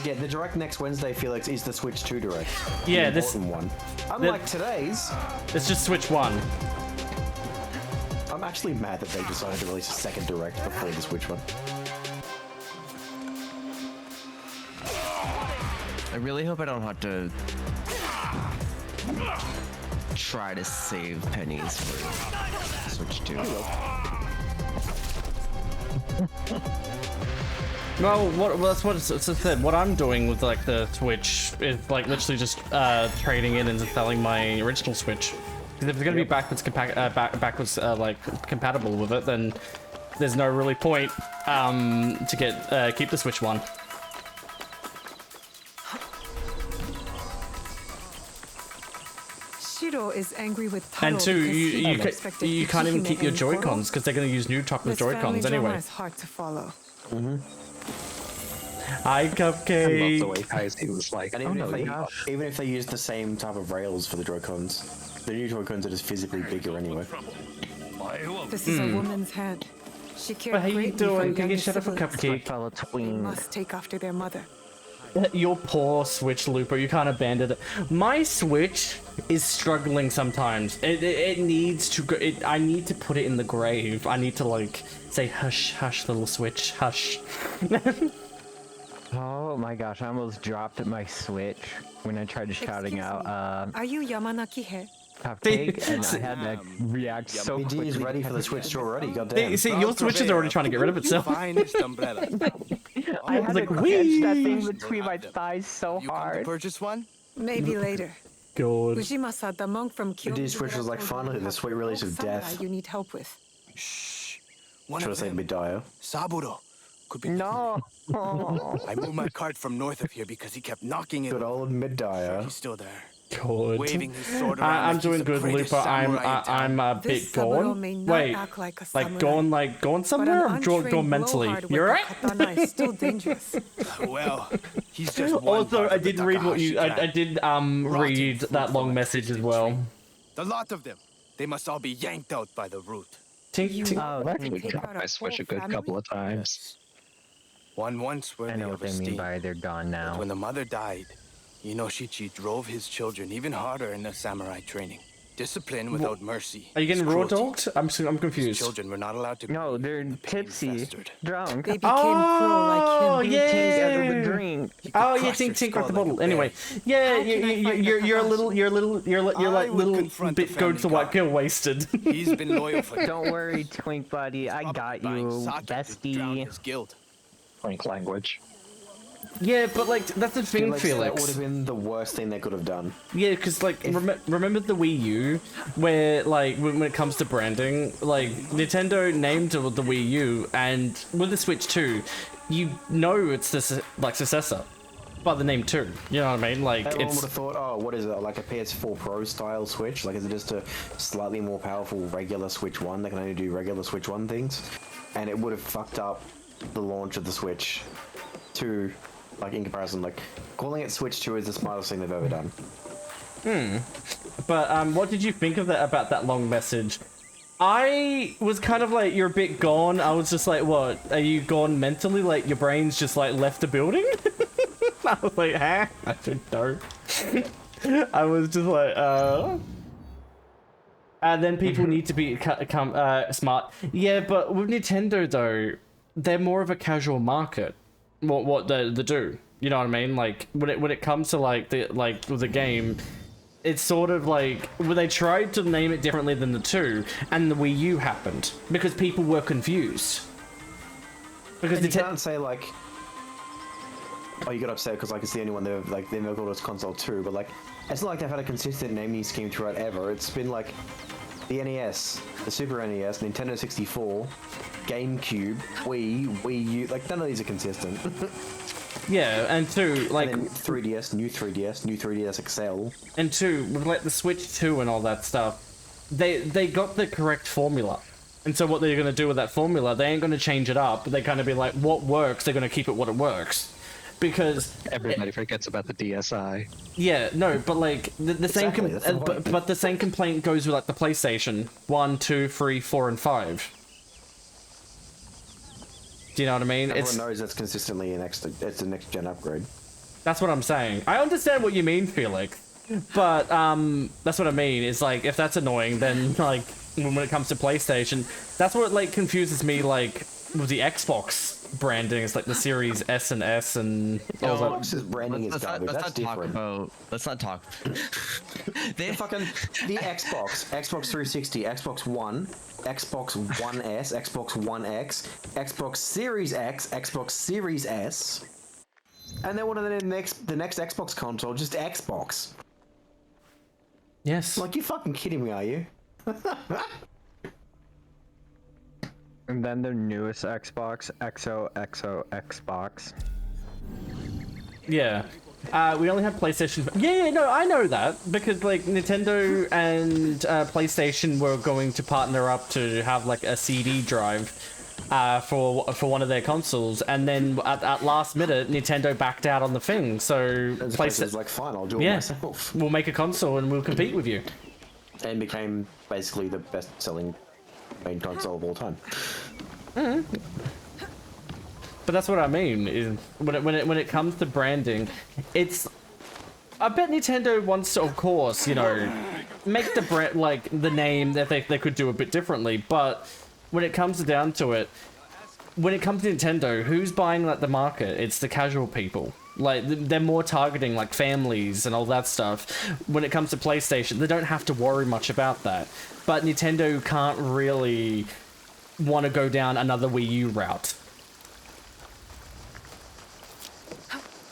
Yeah, the direct next Wednesday, Felix, is the Switch 2 direct. Yeah, the this important one. Unlike today's. It's just Switch 1. I'm actually mad that they decided to release a second direct before the Switch one. I really hope I don't have to try to save pennies for Switch 2. No, that's what it's said. What I'm doing with like the Switch is like literally just trading in and selling my original Switch. Because if it's gonna be backwards like compatible with it, then there's no really point to get keep the Switch one. Shiro is angry with Taro And two, because you can't even keep your Joy-Cons because they're gonna use new chocolate Joy-Cons anyway. It's hard to follow. Hi, Cupcake. I love the way Kaisi was like, and even if they use the same type of rails for the Joy-Cons, the new Joy-Cons are just physically bigger anyway. This is a woman's hand. She cared But how you greatly doing? for Can you young shut up a siblings. Cupcake? They must take after their mother. Your poor Switch, Looper. You can't abandon it. My Switch is struggling sometimes. It needs to go. I need to put it in the grave. I need to like say hush, hush, little Switch, hush. Oh my gosh! I almost dropped my Switch when I tried shouting out. Are you Yamanaki He? Cupcake, and I had to react so BD quickly. is ready for the Switch 2 already. Goddamn. See, your Switch is already trying to get rid of itself. I had like, to catch that thing between my thighs so hard. Purchase one? Maybe later. God. Ujimasa, the monk from Kyoto. BD's Switch was like, finally, the sweet release of death. You need help with. Shh. Should I say Midayo? Saburo. Could be. No. I moved my cart from north of here because he kept knocking it. Good old Midayo. He's still there. God. Waving his sword around I'm like he's doing the good, greatest Looper. samurai in town. I'm a This bit Saburo gone. may not Wait, act like a going samurai, somewhere? but Or an gone untrained mentally? blowhard with You a alright? katana is still dangerous. Well, he's just one Also, part I of the did read what you. Takahashi I did read that long message as well. The lot of them. They must all be yanked out by the root. Tink, tink. I've actually dropped my Switch a good couple of times. One once worthy I know what of they mean esteem. by they're gone now. But when the mother died, Inoshichi drove his children even harder in their samurai training. Discipline without mercy. Are you getting is raw cruelty. dogged? I'm His confused. children were not allowed to. No, they're tipsy, drunk. They became cruel like him. yeah. Out of the drink. Oh yeah, Tink cracked the bottle. Anyway, yeah, you're a little bit go to the white pill wasted. He's been loyal for. Don't worry, Twink buddy, I got you, bestie. His guild. Twink language. Yeah, but like that's the thing, That Felix. would have been the worst thing they could have done. Yeah, because like remember the Wii U, where like when it comes to branding, like Nintendo named the Wii U, and with the Switch 2, you know it's the like successor. by the name 2. You know what I mean? Like, Everyone it's... would have thought, oh, what is it, like a PS4 Pro style Switch? Like, is it just a slightly more powerful regular Switch 1 that can only do regular Switch 1 things? And it would have fucked up the launch of the Switch 2, like, in comparison. Like, calling it Switch 2 is the smartest thing they've ever done. But, what did you think of that, about that long message? I was kind of like, you're a bit gone. I was just like, what? Are you gone mentally? Like, your brain's just, like, left the building? I was like, huh? I don't know. I was just like, And then people need to become smart. Yeah, but with Nintendo, though, they're more of a casual market. What they do. You know what I mean? Like, when it comes to, like, the game... It's sort of like, well, they tried to name it differently than the 2, and the Wii U happened because people were confused. Because you can't say like, oh, you got upset because like it's the only one they never called it console 2, but like it's not like they've had a consistent naming scheme throughout ever. It's been like the NES, the Super NES, Nintendo 64, GameCube, Wii U. Like none of these are consistent. Yeah, and 2, like... And then 3DS, new 3DS XL. And 2, with like the Switch 2 and all that stuff, they got the correct formula. And so what they're going to do with that formula, they ain't going to change it up. They're going to be like, what works, they're going to keep it what it works. Because... Everybody forgets about the DSi. Yeah, no, but like, the same... Exactly, but the same complaint goes with like the PlayStation 1, 2, 3, 4, and 5. Do you know what I mean? Everyone knows that's consistently it's a next gen upgrade. That's what I'm saying. I understand what you mean, Felix, but that's what I mean. Is like, if that's annoying, then like when it comes to PlayStation, that's what like confuses me. Like with the Xbox branding, it's like the Series S and S and all that. Xbox's branding is garbage. That's different. Let's not talk. The Xbox 360, Xbox One, Xbox One S, Xbox One X, Xbox Series X, Xbox Series S, and then the next Xbox console, just Xbox. Yes. Like, you fucking kidding me, are you? And then the newest Xbox, XOXO Xbox. Yeah. We only have PlayStation. Yeah, no, I know that because like Nintendo and PlayStation were going to partner up to have like a CD drive for one of their consoles, and then at last minute, Nintendo backed out on the thing. So PlayStation's like, fine, I'll do it myself. We'll make a console and we'll compete with you. And became basically the best-selling main console of all time. But that's what I mean. Is when it comes to branding, it's. I bet Nintendo wants to, of course, you know, make the brand like the name that they could do a bit differently. But when it comes down to it, when it comes to Nintendo, who's buying like the market? It's the casual people. Like they're more targeting like families and all that stuff. When it comes to PlayStation, they don't have to worry much about that. But Nintendo can't really want to go down another Wii U route.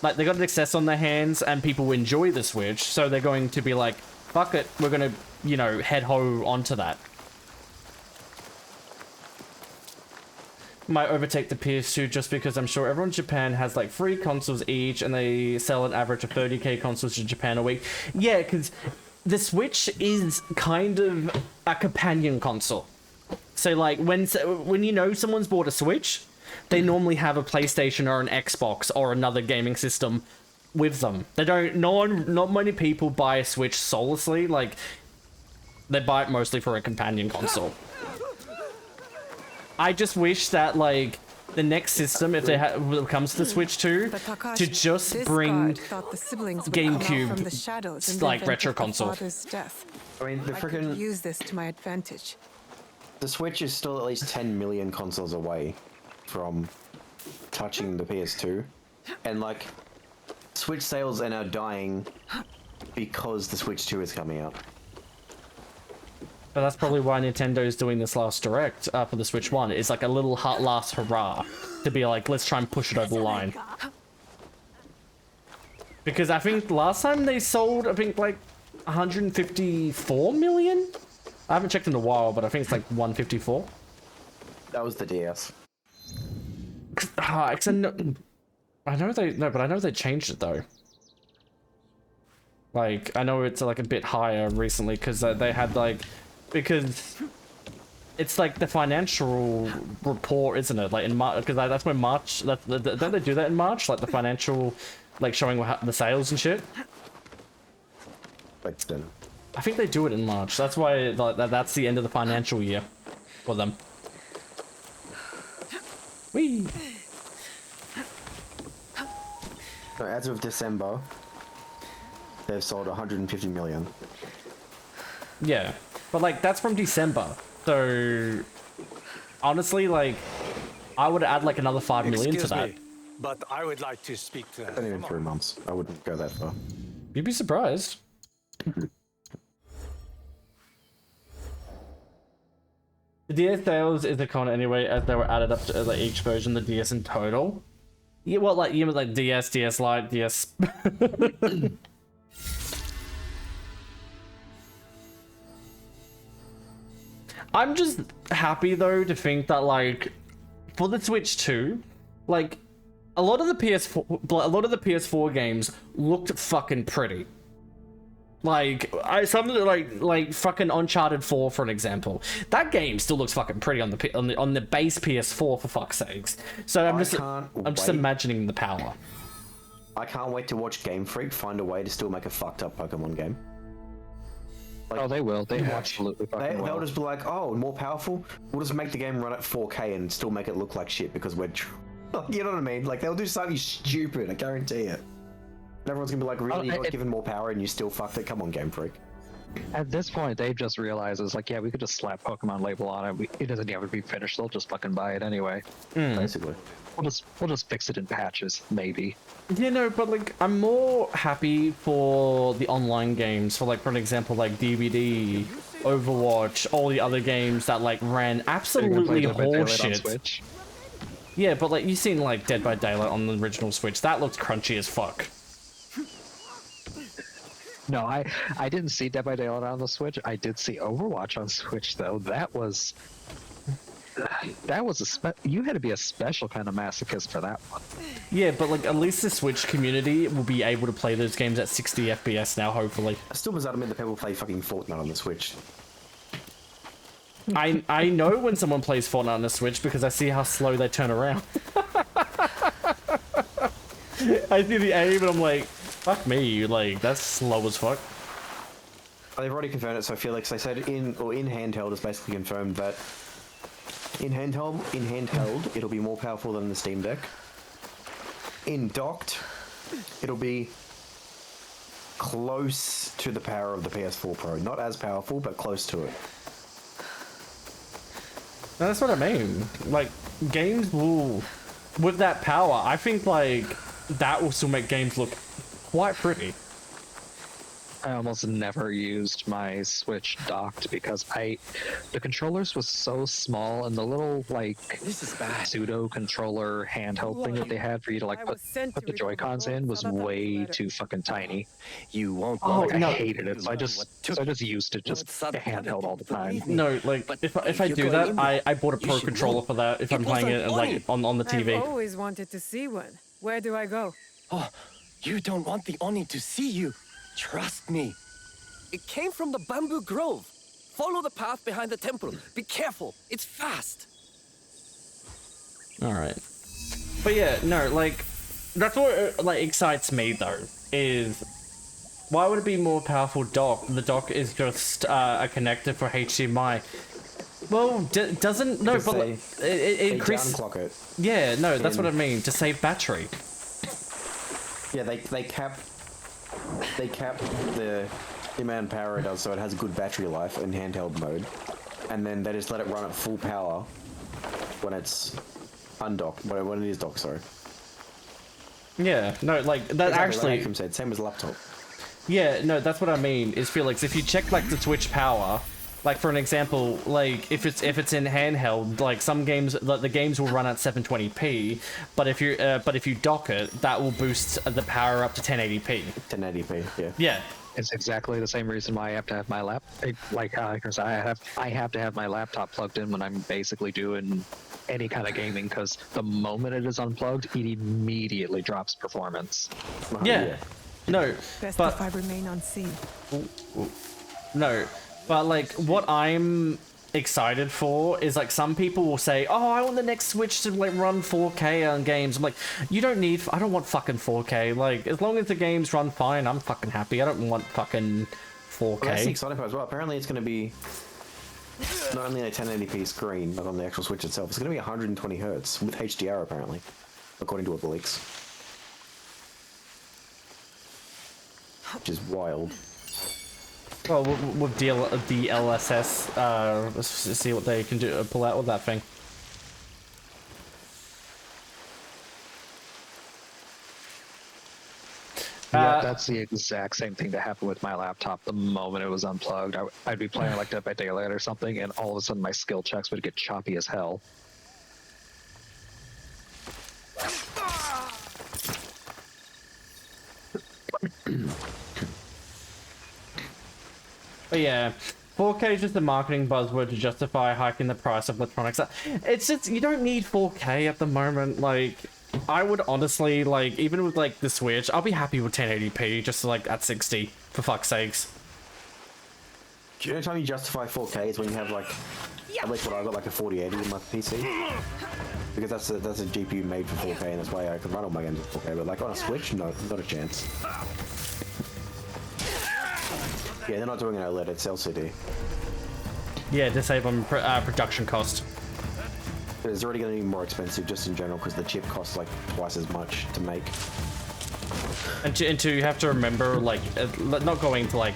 Like, they got an excess on their hands, and people enjoy the Switch, so they're going to be like, fuck it, we're gonna, you know, head-ho onto that. Might overtake the PS2 just because I'm sure everyone in Japan has, like, 3 consoles each, and they sell an average of 30k consoles in Japan a week. Yeah, because the Switch is kind of a companion console. So, like, when you know someone's bought a Switch, they normally have a PlayStation or an Xbox or another gaming system with them. They don't. Not many people buy a Switch soullessly. Like, they buy it mostly for a companion console. I just wish that like the next system, if when it comes to the Switch 2, to just bring GameCube like retro console. I mean, the freaking use this to my advantage. The Switch is still at least 10 million consoles away from touching the PS2, and like Switch sales are now dying because the Switch 2 is coming out. But that's probably why Nintendo's doing this last direct for the Switch 1. It's like a little last hurrah to be like, let's try and push it over the line. Because I think last time they sold, I think like 154 million? I haven't checked in a while, but I think it's like 154. That was the DS. I know they no, but I know they changed it though. Like I know it's like a bit higher recently because they had like because it's like the financial report, isn't it? Like in March, because that's when March. Don't they do that in March? Like the financial, like showing the sales and shit. Like then. I think they do it in March. That's why like, that's the end of the financial year for them. Whee! So as of December, they've sold 150 million. Yeah, but like that's from December. So honestly, like I would add like another 5 million to that. Me, but I would like to speak to It's only been 3 months. I wouldn't go that far. You'd be surprised. The DS sales is a con anyway, as they were added up to like each version, the DS in total. Yeah, well, like you mean like DS, DS Lite, DS. I'm just happy though to think that like for the Switch 2, like a lot of the PS4 games looked fucking pretty. Like something like fucking Uncharted 4 for an example. That game still looks fucking pretty on the base PS4 for fuck's sakes. So I'm just imagining the power. I can't wait to watch Game Freak find a way to still make a fucked up Pokemon game. Like, oh, they will. They absolutely fucking will. They'll just be like, oh, more powerful? We'll just make the game run at 4K and still make it look like shit because we're... You know what I mean? Like, they'll do something stupid, I guarantee it. And everyone's gonna be like, really, you got given more power and you still fucked it? Come on, Game Freak. At this point, they've just realized it's like, yeah, we could just slap Pokemon label on it. It doesn't have to be finished. They'll just fucking buy it anyway. Basically. We'll just fix it in patches, maybe. Yeah, no, but like I'm more happy for the online games. For like, for an example, like DVD, Overwatch, all the other games that like ran absolutely horseshit. Yeah, but like you seen like Dead by Daylight on the original Switch. That looked crunchy as fuck. No, I didn't see Dead by Daylight on the Switch. I did see Overwatch on Switch though. That was you had to be a special kind of masochist for that one. Yeah, but like at least the Switch community will be able to play those games at 60 FPS now, hopefully. I still bizarre to me that people play fucking Fortnite on the Switch. I know when someone plays Fortnite on the Switch because I see how slow they turn around. I see the aim and I'm like, fuck me, like that's slow as fuck. They've already confirmed it, so Felix, they said in handheld is basically confirmed that in handheld it'll be more powerful than the Steam Deck. In docked, it'll be close to the power of the PS4 Pro. Not as powerful, but close to it. That's what I mean. Like, games will... With that power, I think, like, that will still make games look quite pretty. I almost never used my Switch docked because the controllers was so small and the little like pseudo controller handheld thing that they had for you to like put the Joy-Cons in was way too fucking tiny. You won't. I hated it, so I just used it just handheld all the time. No, like if I do that, I bought a Pro controller for that if I'm playing it like on the TV. I've always wanted to see one. Where do I go? Oh, you don't want the Oni to see you. Trust me. It came from the bamboo grove. Follow the path behind the temple. Be careful. It's fast. All right. But yeah, no, like that's what like excites me though is why would it be more powerful dock? The dock is just a connector for HDMI. Well, doesn't no, but like, it increases. Downclock it. Yeah, no, that's what I mean to save battery. Yeah, they cap the amount of power it does so it has good battery life in handheld mode, and then they just let it run at full power when it's undocked, when it is docked, sorry. Yeah, no, like that exactly, actually. Like said, same as a laptop. Yeah, no, that's what I mean. Is Felix, if you check like the Switch power, like for an example, like if it's in handheld, like some games, the games will run at 720p, but if you dock it, that will boost the power up to 1080p. 1080p, yeah. Yeah, It's exactly the same reason why I have to have my like Alex, I have to have my laptop plugged in when I'm basically doing any kind of gaming, because the moment it is unplugged, it immediately drops performance. Yeah. No, Best but if I remain unseen. no, but like what I'm excited for is like some people will say, oh, I want the next Switch to like run 4K on games. I'm like, I don't want fucking 4K. Like, as long as the games run fine, I'm fucking happy. I don't want fucking 4K. Well, that's the exciting part as well. Apparently it's going to be not only a 1080p screen, but on the actual Switch itself. It's going to be 120 hertz with HDR apparently, according to what the leaks. Which is wild. Well, with DLSS, let's see what they can do, pull out with that thing. Yeah, that's the exact same thing that happened with my laptop. The moment it was unplugged, I'd be playing like Dead by Daylight or something, and all of a sudden my skill checks would get choppy as hell. But yeah, 4K is just a marketing buzzword to justify hiking the price of electronics. It's just, you don't need 4K at the moment. Like, I would honestly, like, even with like the Switch, I'll be happy with 1080p, just like at 60, for fuck's sakes. The only time you justify 4K is when you have like, at least what I got, like a 4080 in my PC. Because that's a GPU made for 4K, and that's why I can run all my games at 4K. But like on a Switch, no, not a chance. Yeah, they're not doing an OLED, it's LCD. Yeah, to save on production cost. It's already going to be more expensive just in general because the chip costs like twice as much to make. And to you have to remember, like, not going to like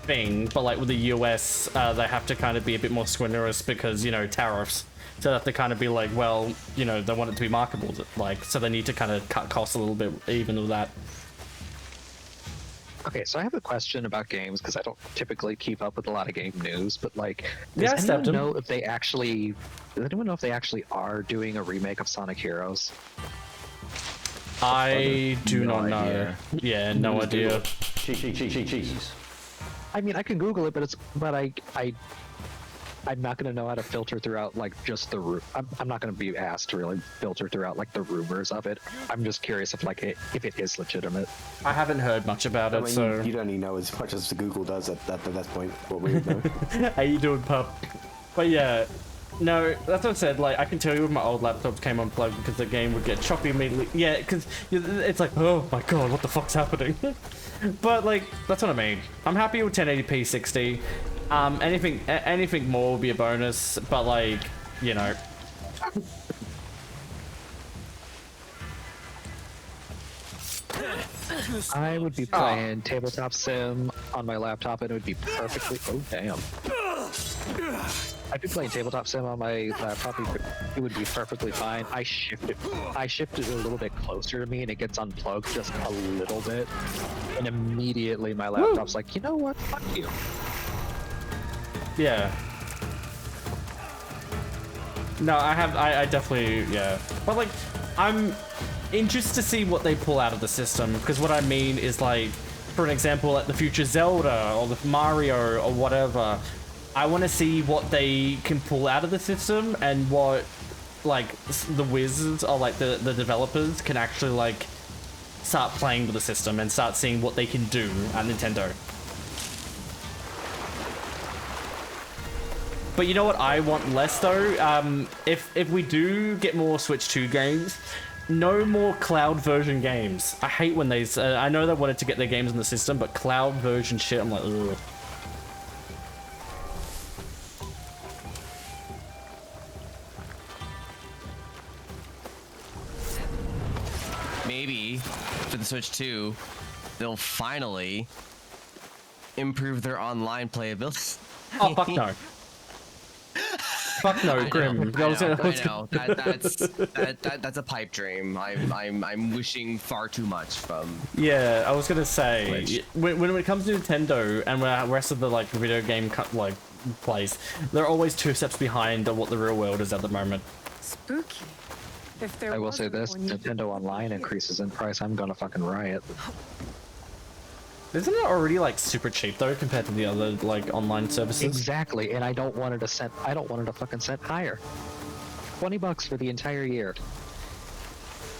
thing, but like with the US, they have to kind of be a bit more squinderous because, you know, tariffs. So they have to kind of be like, well, you know, they want it to be marketable, like, so they need to kind of cut costs a little bit even with that. Okay, so I have a question about games because I don't typically keep up with a lot of game news, but like, does Yeah, anyone know if they actually? Does anyone know if they actually are doing a remake of Sonic Heroes? I do not know. Yeah, no idea. Cheese. I mean, I can Google it, but I'm not going to know how to filter throughout like just the. I'm not going to be asked to really filter throughout like the rumors of it. I'm just curious if if it is legitimate. I haven't heard much about it, so you don't even know as much as Google does at that point. What we would know. How you doing, pup? But yeah, no, that's what I said. Like, I can tell you when my old laptops came unplugged because the game would get choppy immediately. Yeah, because it's like, oh my god, what the fuck's happening? But like, that's what I mean. I'm happy with 1080p 60. Anything more will be a bonus, but like, you know. I would be playing tabletop sim on my laptop, and it would be perfectly. Oh damn! I'd be playing tabletop sim on my laptop. It would be perfectly fine. I shift it a little bit closer to me, and it gets unplugged just a little bit, and immediately my laptop's like, you know what? Fuck you. Yeah. No, I definitely, yeah. But like, I'm interested to see what they pull out of the system, because what I mean is like, for an example, like the future Zelda or the Mario or whatever, I want to see what they can pull out of the system and what like the wizards or like the developers can actually like start playing with the system and start seeing what they can do at Nintendo. But you know what I want less though? If we do get more Switch 2 games, no more cloud version games. I hate when they... I know they wanted to get their games in the system, but cloud version shit, I'm like, ugh. Maybe for the Switch 2, they'll finally improve their online playability. Oh, fuck no. Fuck no, Grim. I know. That's a pipe dream. I'm wishing far too much from. Yeah, I was gonna say when it comes to Nintendo and the rest of the like video game place, they're always 2 steps behind what the real world is at the moment. Spooky. If there I will say this: Nintendo Online increases in price, I'm gonna fucking riot. Isn't it already like super cheap though compared to the other like online services? Exactly, and I don't want it a cent. I don't want it a fucking cent higher. $20 for the entire year.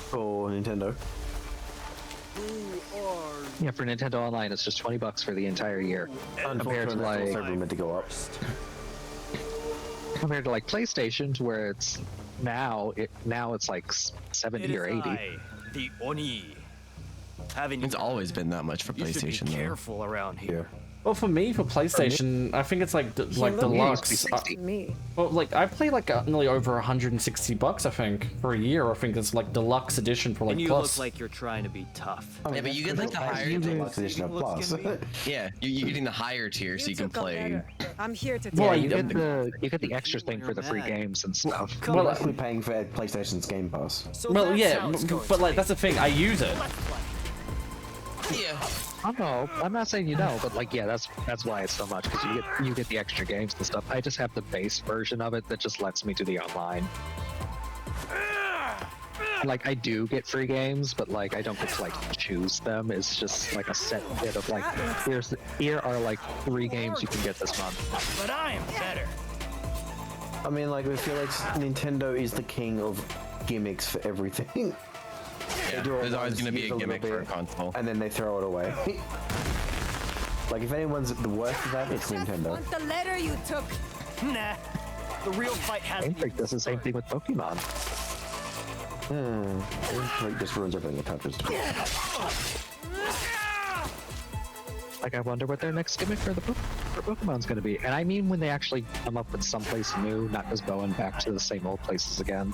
For Nintendo. Yeah, for Nintendo Online, it's just $20 for the entire year. Compared to like meant to go up. Compared to like PlayStation, where it's now it's like 70 or 80. The Oni. It's always been that much for PlayStation, though. Careful around here. Well, for me, for PlayStation, I think it's like deluxe. Well, like I play like nearly over $160, I think, for a year. I think it's like deluxe edition for like And you plus. look like you're trying to be tough. Yeah, but you get like the higher deluxe edition of plus. Yeah, you're getting the higher tier so you can play. I'm here to Yeah, tell you get the extra thing for the free games and stuff. Well, actually paying for PlayStation's Game Pass. Well, yeah, but like that's the thing. I use it. Yeah. I don't know. I'm not saying you know, but like, yeah, that's why it's so much, because you get the extra games and stuff. I just have the base version of it that just lets me do the online. Like, I do get free games, but like I don't get to like choose them. It's just like a set bit of like, here are like 3 games you can get this month. But I am better. I mean, like, I feel like Nintendo is the king of gimmicks for everything. Yeah, there's always going to be a gimmick for a console. And then they throw it away. Like, if anyone's the worst of that, it's Nintendo. Want the letter you took? Nah. The real fight has Game Freak does the same thing with Pokemon. Game Freak just ruins everything it touches. Like, I wonder what their next gimmick for Pokemon's going to be. And I mean when they actually come up with someplace new, not just going back to the same old places again.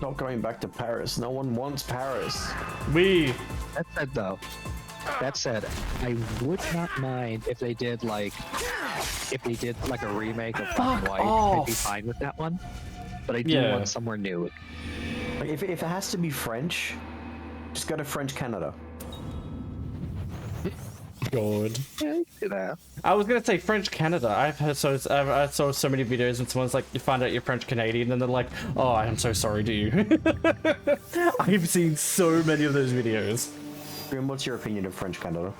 Not going back to Paris. No one wants Paris. That said, though, I would not mind if they did like a remake of Black and White. I'd be fine with that one. But I do want somewhere new. If it has to be French, just go to French Canada. God. Yeah, do that. I was gonna say French Canada. I saw so many videos and someone's like, you find out you're French Canadian, and they're like, oh, I'm so sorry to you. I've seen so many of those videos. Grim, what's your opinion of French Canada?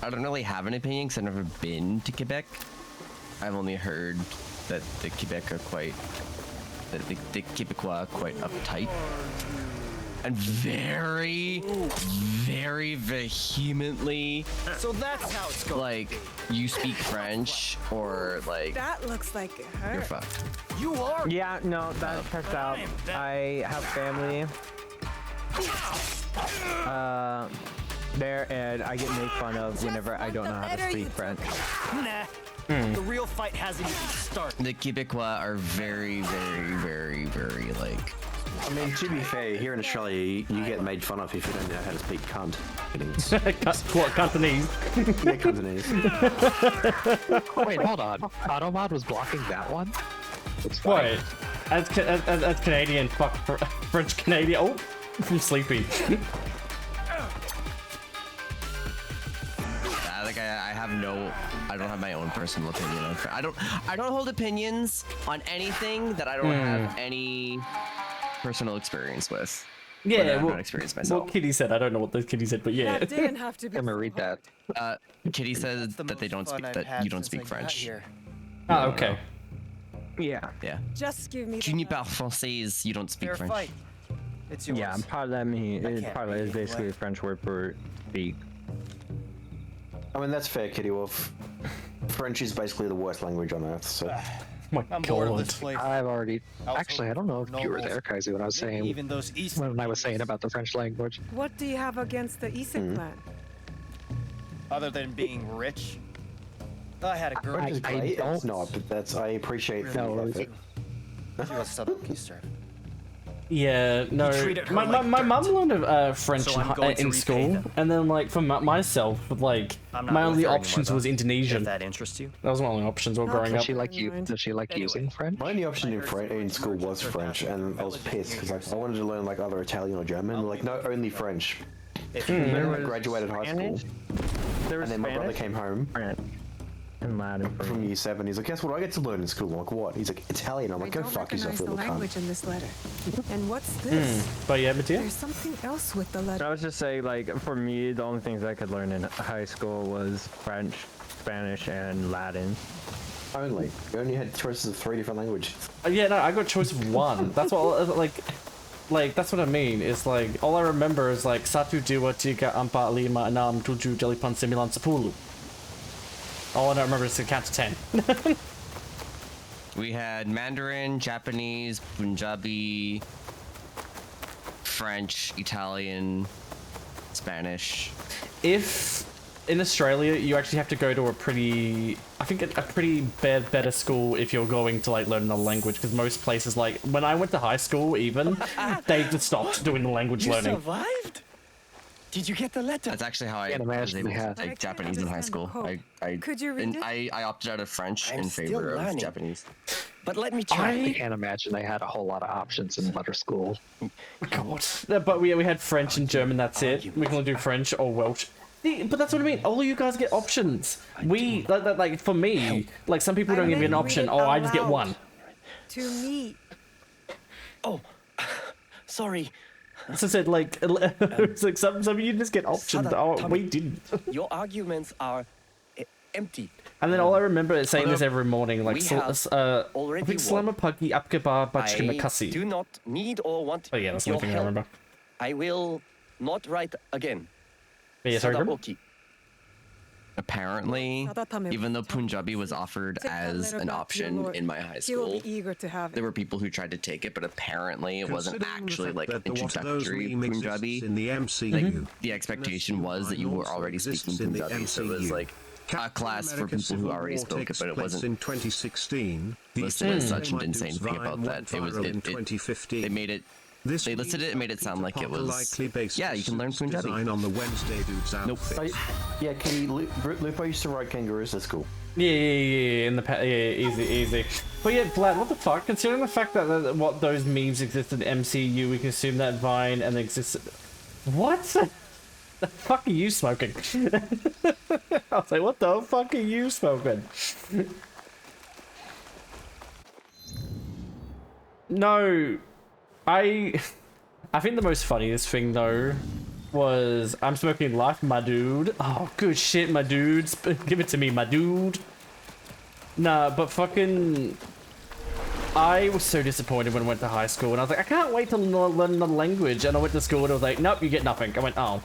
I don't really have an opinion because I've never been to Quebec. I've only heard that the Quebec are quite, that the Quebecois are quite uptight. And very, very vehemently. So that's how it's going. Like, you speak French, or like. That looks like it hurt. You're fucked. You are. Yeah, no, that checks out. I have family there, and I get made fun of whenever I don't know how to speak French. Nah. The real fight hasn't even started. The Quebecois are very, very, very, very like. I mean, to be fair, here in Australia, you get made fun of if you don't know how to speak cunt. What, Cantonese? Yeah, Cantonese. Wait, hold on. Automod was blocking that one? What? As Canadian, fuck French Canadian. Oh, from Sleepy. I don't have my own personal opinion on. I don't hold opinions on anything that I don't have any personal experience with. Yeah, well, not experience myself. Well, Kitty said, I don't know what the Kitty said, but yeah. That didn't have to be. I'm gonna read that. Kitty says that they don't speak, that you don't speak French. Oh, okay. Yeah. Yeah. Just give me. Tu n'y parles français, you don't speak French. Fight. It's yours. Yeah, parle is basically a French word for speak. I mean, that's fair, Kitty Wolf. French is basically the worst language on earth, so. My I'm bored of this place. I've already. Actually, I don't know if you were there, Kaiser, when I was saying. Even those East. When I was saying about the French language. What do you have against the Isaac clan? Other than being rich, I had a girl. French is great. It's not, but that's. I appreciate the effort. She was Southern Yeah, no. My mum learned French in school, and then like for myself, like my only options was Indonesian. If that interests you. That was my only options while growing up. Does she like using French? My only option in school was French, and I was pissed because I wanted to learn like either Italian or German. Like no, only French. Then I graduated high school, and then my brother came home. And Latin. From year 7, he's like, guess what I get to learn in school? I'm like, what? He's like, Italian. I'm like, go fuck yourself, the little language cunt. in this letter. And what's this? But yeah, Mattia? There's something else with the letter. I was just saying, like, for me, the only things I could learn in high school was French, Spanish, and Latin. Only. You only had choices of 3 different languages. Yeah, no, I got choice of 1. That's what, like, that's what I mean. It's like, all I remember is like, Satu Diwa Tiga Empat Lima Enam Tujuh Delapan Sembilan Sepuluh. All I don't remember is to count to 10. We had Mandarin, Japanese, Punjabi, French, Italian, Spanish. If in Australia you actually have to go to a pretty, I think a pretty better school if you're going to like learn another language, because most places, like when I went to high school, even they just stopped doing the language learning. Survived? Did you get the letter? That's actually how I was able to take Japanese in high school. Could you read it? I opted out of French I'm in still favor learning. of Japanese. But let me try. I can't imagine they had a whole lot of options in letter school. God. But we had French and German, that's it. We can only do French or Welsh. But that's what I mean. All of you guys get options. We, like for me, like some people don't give me an option. Oh, I just get one. To me. Oh, sorry. So I said, like, it's like some of you just get options. Oh, we didn't. Your arguments are empty. And then all I remember is saying this every morning, like, We I have think already Slama Puggy Apkaba Bachki I Makasi. do not need or want Oh yeah, that's the your only thing I help. remember. I will not write again. Yeah, sorry, Grim? Sadaoki. Apparently, even though Punjabi was offered as an option in my high He will school, be eager to have it. there were people who tried to take it, but apparently it wasn't Considering the actually fact like that there was those introductory meme Punjabi. exists in the MCU, Like, the expectation was that you were already speaking in the Punjabi, so it was MCU. like a class for American people who Civil already War spoke it, takes but it place wasn't in 2016. listed as such and didn't say anything about that. It was they made it. They listed it and made it sound like it was. Yeah, you can learn Punjabi. On the Wednesday dude's outfit. Nope. Yeah, Lupo used to ride kangaroos at school. Yeah, in the easy. But yeah, Vlad, what the fuck? Considering the fact that what those memes exist in MCU, we can assume that Vine and exists. What? The fuck are you smoking? I was like, what the fuck are you smoking? No, I think the most funniest thing though was I'm smoking life, my dude. Oh, good shit, my dudes. Give it to me, my dude. Nah, but fucking, I was so disappointed when I went to high school, and I was like, I can't wait to learn another language. And I went to school, and it was like, nope, you get nothing. I went, oh.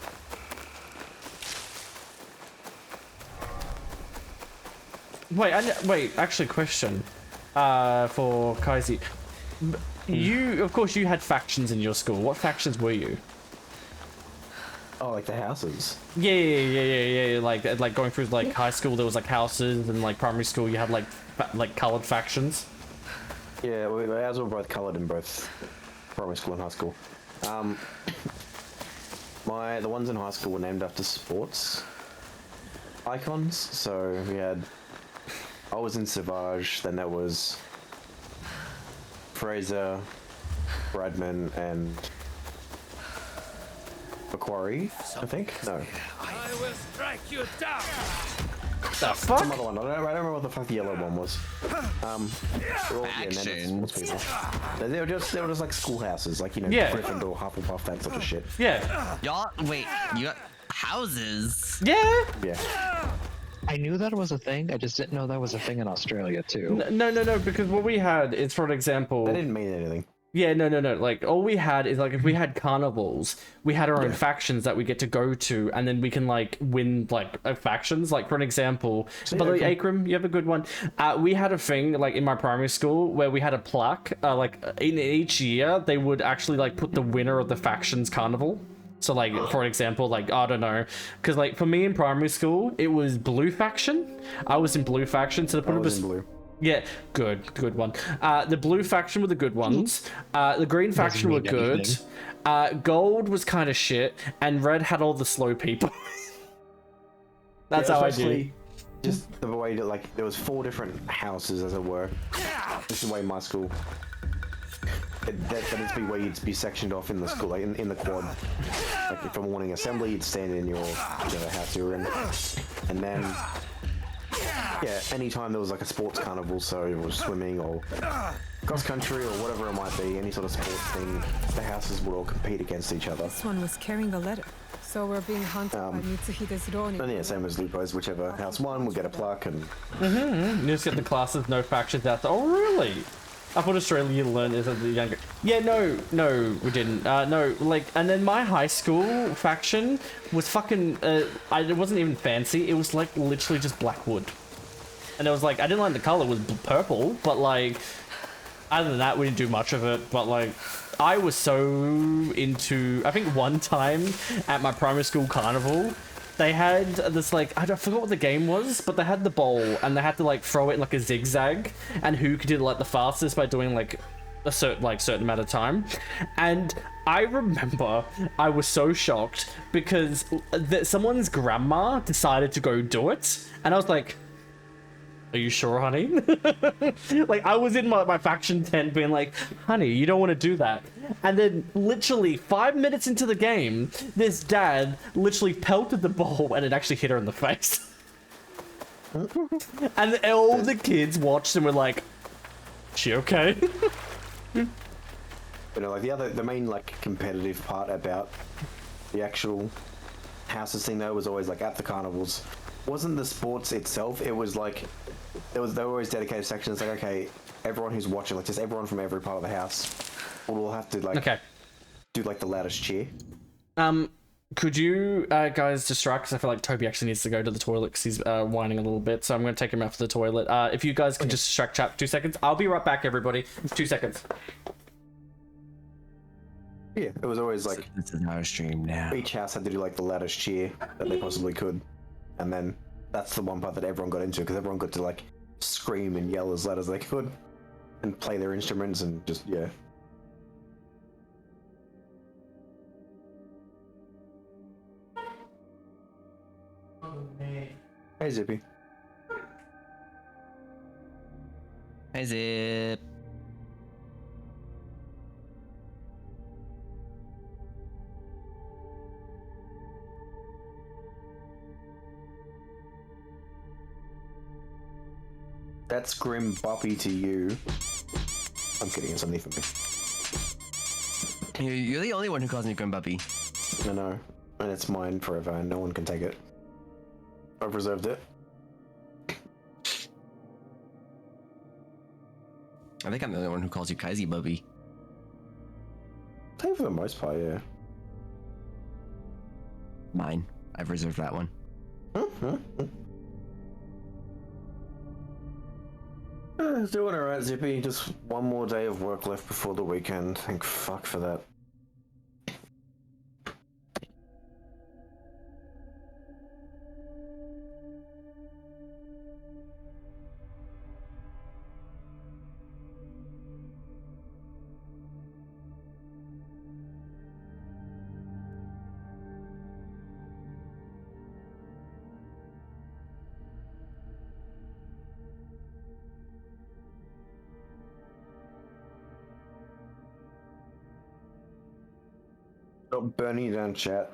Wait, actually, question for Kaisi. You, of course, you had factions in your school. What factions were you? Oh, like the houses. Yeah. Like going through like high school, there was like houses, and like primary school, you had like colored factions. Yeah, ours were both colored in both primary school and high school. The ones in high school were named after sports icons. So we had. I was in Savage, then there was Fraser, Bradman, and Macquarie, I think? No. I will strike you down. The fuck? Some other one. I don't remember what the fuck the yellow one was. They're all, sports people. They were just like schoolhouses, like, you know, Gryffindor, Hufflepuff, that sort of shit. Yeah. Y'all, wait, you got houses? Yeah. Yeah. I knew that was a thing. I just didn't know that was a thing in Australia too. No. Because what we had is, for example, that didn't mean anything. Yeah, no. Like, all we had is, like, if we had carnivals, we had our own factions that we get to go to, and then we can, like, win, like, factions. Like, for an example, by the way, Akram, you have a good one. We had a thing, like, in my primary school, where we had a plaque, like, in each year, they would actually, like, put the winner of the factions carnival. So, like, for example, like, I don't know, because, like, for me in primary school, it was blue faction. I was in blue faction, so they put it in blue. Yeah, good one. The blue faction were the good ones. The green faction were good. Gold was kind of shit, and red had all the slow people. That's how I do. Just the way that, like, there was 4 different houses, as it were. This is the way my school. That'd be where you'd be sectioned off in the school, like in the quad. Like, for morning assembly, you'd stand in your house you were in, and then yeah, anytime there was like a sports carnival, so it was swimming or cross country or whatever it might be, any sort of sports thing, the houses would all compete against each other. This one was carrying a letter. So we're being hunted by Mitsuhide's Ronin. And yeah, same as Lupo's, whichever house won would get a plaque and... You just get the classes, no factions out there. Oh, really? I thought Australia learned is at the younger... Yeah, no, we didn't. No, like, and then my high school faction was fucking... it wasn't even fancy. It was, like, literally just Blackwood. And it was, like, I didn't like the color. It was purple, but, like... Other than that, we didn't do much of it, but, like... I was so into... I think one time at my primary school carnival, they had this, like... I forgot what the game was, but they had the ball, and they had to, like, throw it in, like, a zigzag, and who could do it, like, the fastest by doing, like, a certain amount of time. And I remember I was so shocked because someone's grandma decided to go do it, and I was like... Are you sure, honey? Like, I was in my faction tent being like, honey, you don't want to do that. And then literally 5 minutes into the game, this dad literally pelted the ball and it actually hit her in the face. And all the kids watched and were like, she okay? You know, like the main like competitive part about the actual houses thing though was always like at the carnivals. Wasn't the sports itself, it was like there were always dedicated sections like, okay, everyone who's watching, like just everyone from every part of the house will all have to like do like the loudest cheer. Could you guys distract, because I feel like Toby actually needs to go to the toilet because he's whining a little bit, so I'm going to take him out to the toilet. If you guys can just distract chat for 2 seconds. I'll be right back, everybody. 2 seconds. Yeah, it was always like this is our stream now. Each house had to do like the loudest cheer that they possibly could, and then that's the one part that everyone got into because everyone got to like scream and yell as loud as they could, and play their instruments and just yeah. Hey Zippy. Hey Zip. That's grim boppy to you. I'm kidding, it's only for me. You're the only one who calls me Grim Puppy. I know. And it's mine forever and no one can take it. I've reserved it. I think I'm the only one who calls you Kaisi Bubby. I think for the most part, yeah. Mine. I've reserved that one. Doing alright, Zippy. Just one more day of work left before the weekend. Thank fuck for that. Stop burning down chat.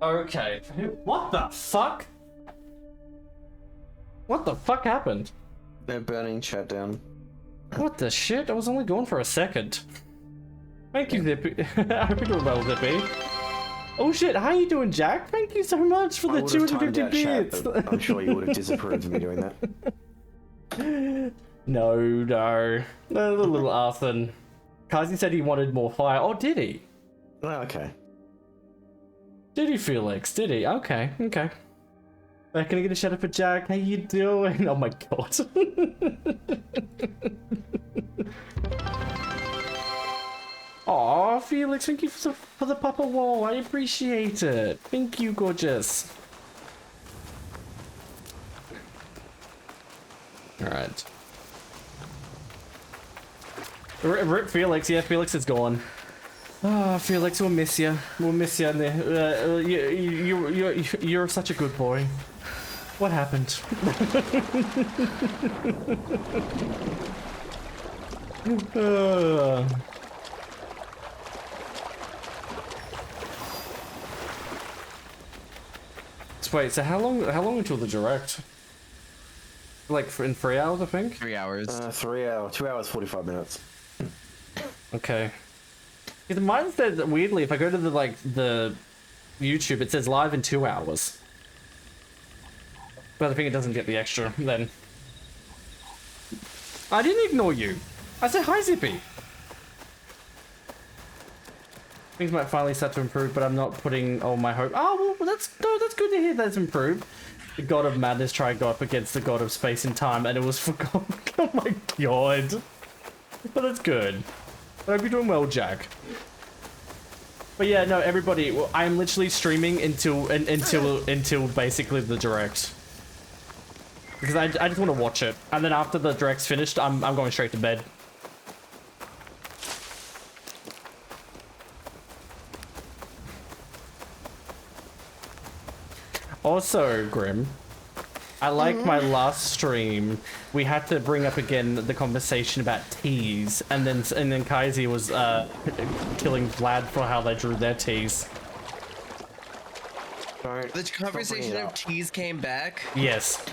Okay. What the fuck? What the fuck happened? They're burning chat down. What the shit? I was only going for a second. Thank you, Zippy. I hope you're doing well, Zippy. Oh shit, how you doing, Jack? Thank you so much for the 250 bits. I'm sure you would have disapproved of me doing that. No. The little Arthur. Kazi said he wanted more fire. Oh, did he? Oh, okay. Did he, Felix? Did he? Okay. Can I get a shout out for Jack? How you doing? Oh my god. Aw, Felix, thank you for the Papa Wall. I appreciate it. Thank you, gorgeous. Alright. Rip Felix. Yeah, Felix is gone. Ah, Felix, we'll miss you. We'll miss you. You're such a good boy. What happened? Wait, so how long until the direct? Like in 3 hours, I think? 3 hours. 3 hours. 2 hours, 45 minutes. Okay. Yeah, mine says weirdly, if I go to the YouTube, it says live in 2 hours. But I think it doesn't get the extra then. I didn't ignore you. I said hi, Zippy. Things might finally start to improve, but I'm not putting all my hope. Oh, well, that's good to hear that's improved. The God of Madness tried go up against the God of Space and Time, and it was forgotten. Oh my god. But that's good. I hope you're doing well, Jack. But yeah, no, everybody, I am literally streaming until basically the direct. Because I just want to watch it, and then after the direct's finished, I'm going straight to bed. Also, Grim, I like my last stream. We had to bring up again the conversation about teas, and then Kaiser was killing Vlad for how they drew their teas. The conversation of teas came back. Yes.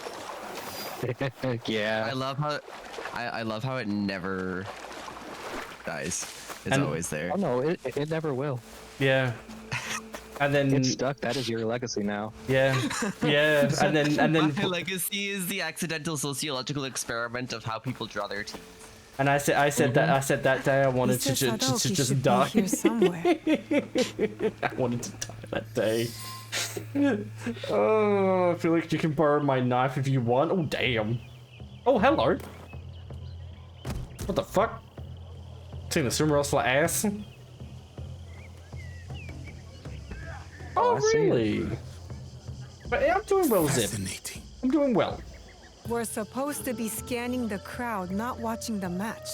Yeah. I love how it never dies. It's always there. Oh no, it never will. Yeah. And then it's stuck. That is your legacy now. Yeah, yeah. and then my legacy is the accidental sociological experiment of how people draw their teeth. And I said that day I wanted to just die. Here somewhere. I wanted to die that day. Oh, I feel like you can borrow my knife if you want. Oh damn. Oh hello. What the fuck? Seen the swimmer else for ass. Oh, really? But I'm doing well, Zip. I'm doing well. We're supposed to be scanning the crowd, not watching the match.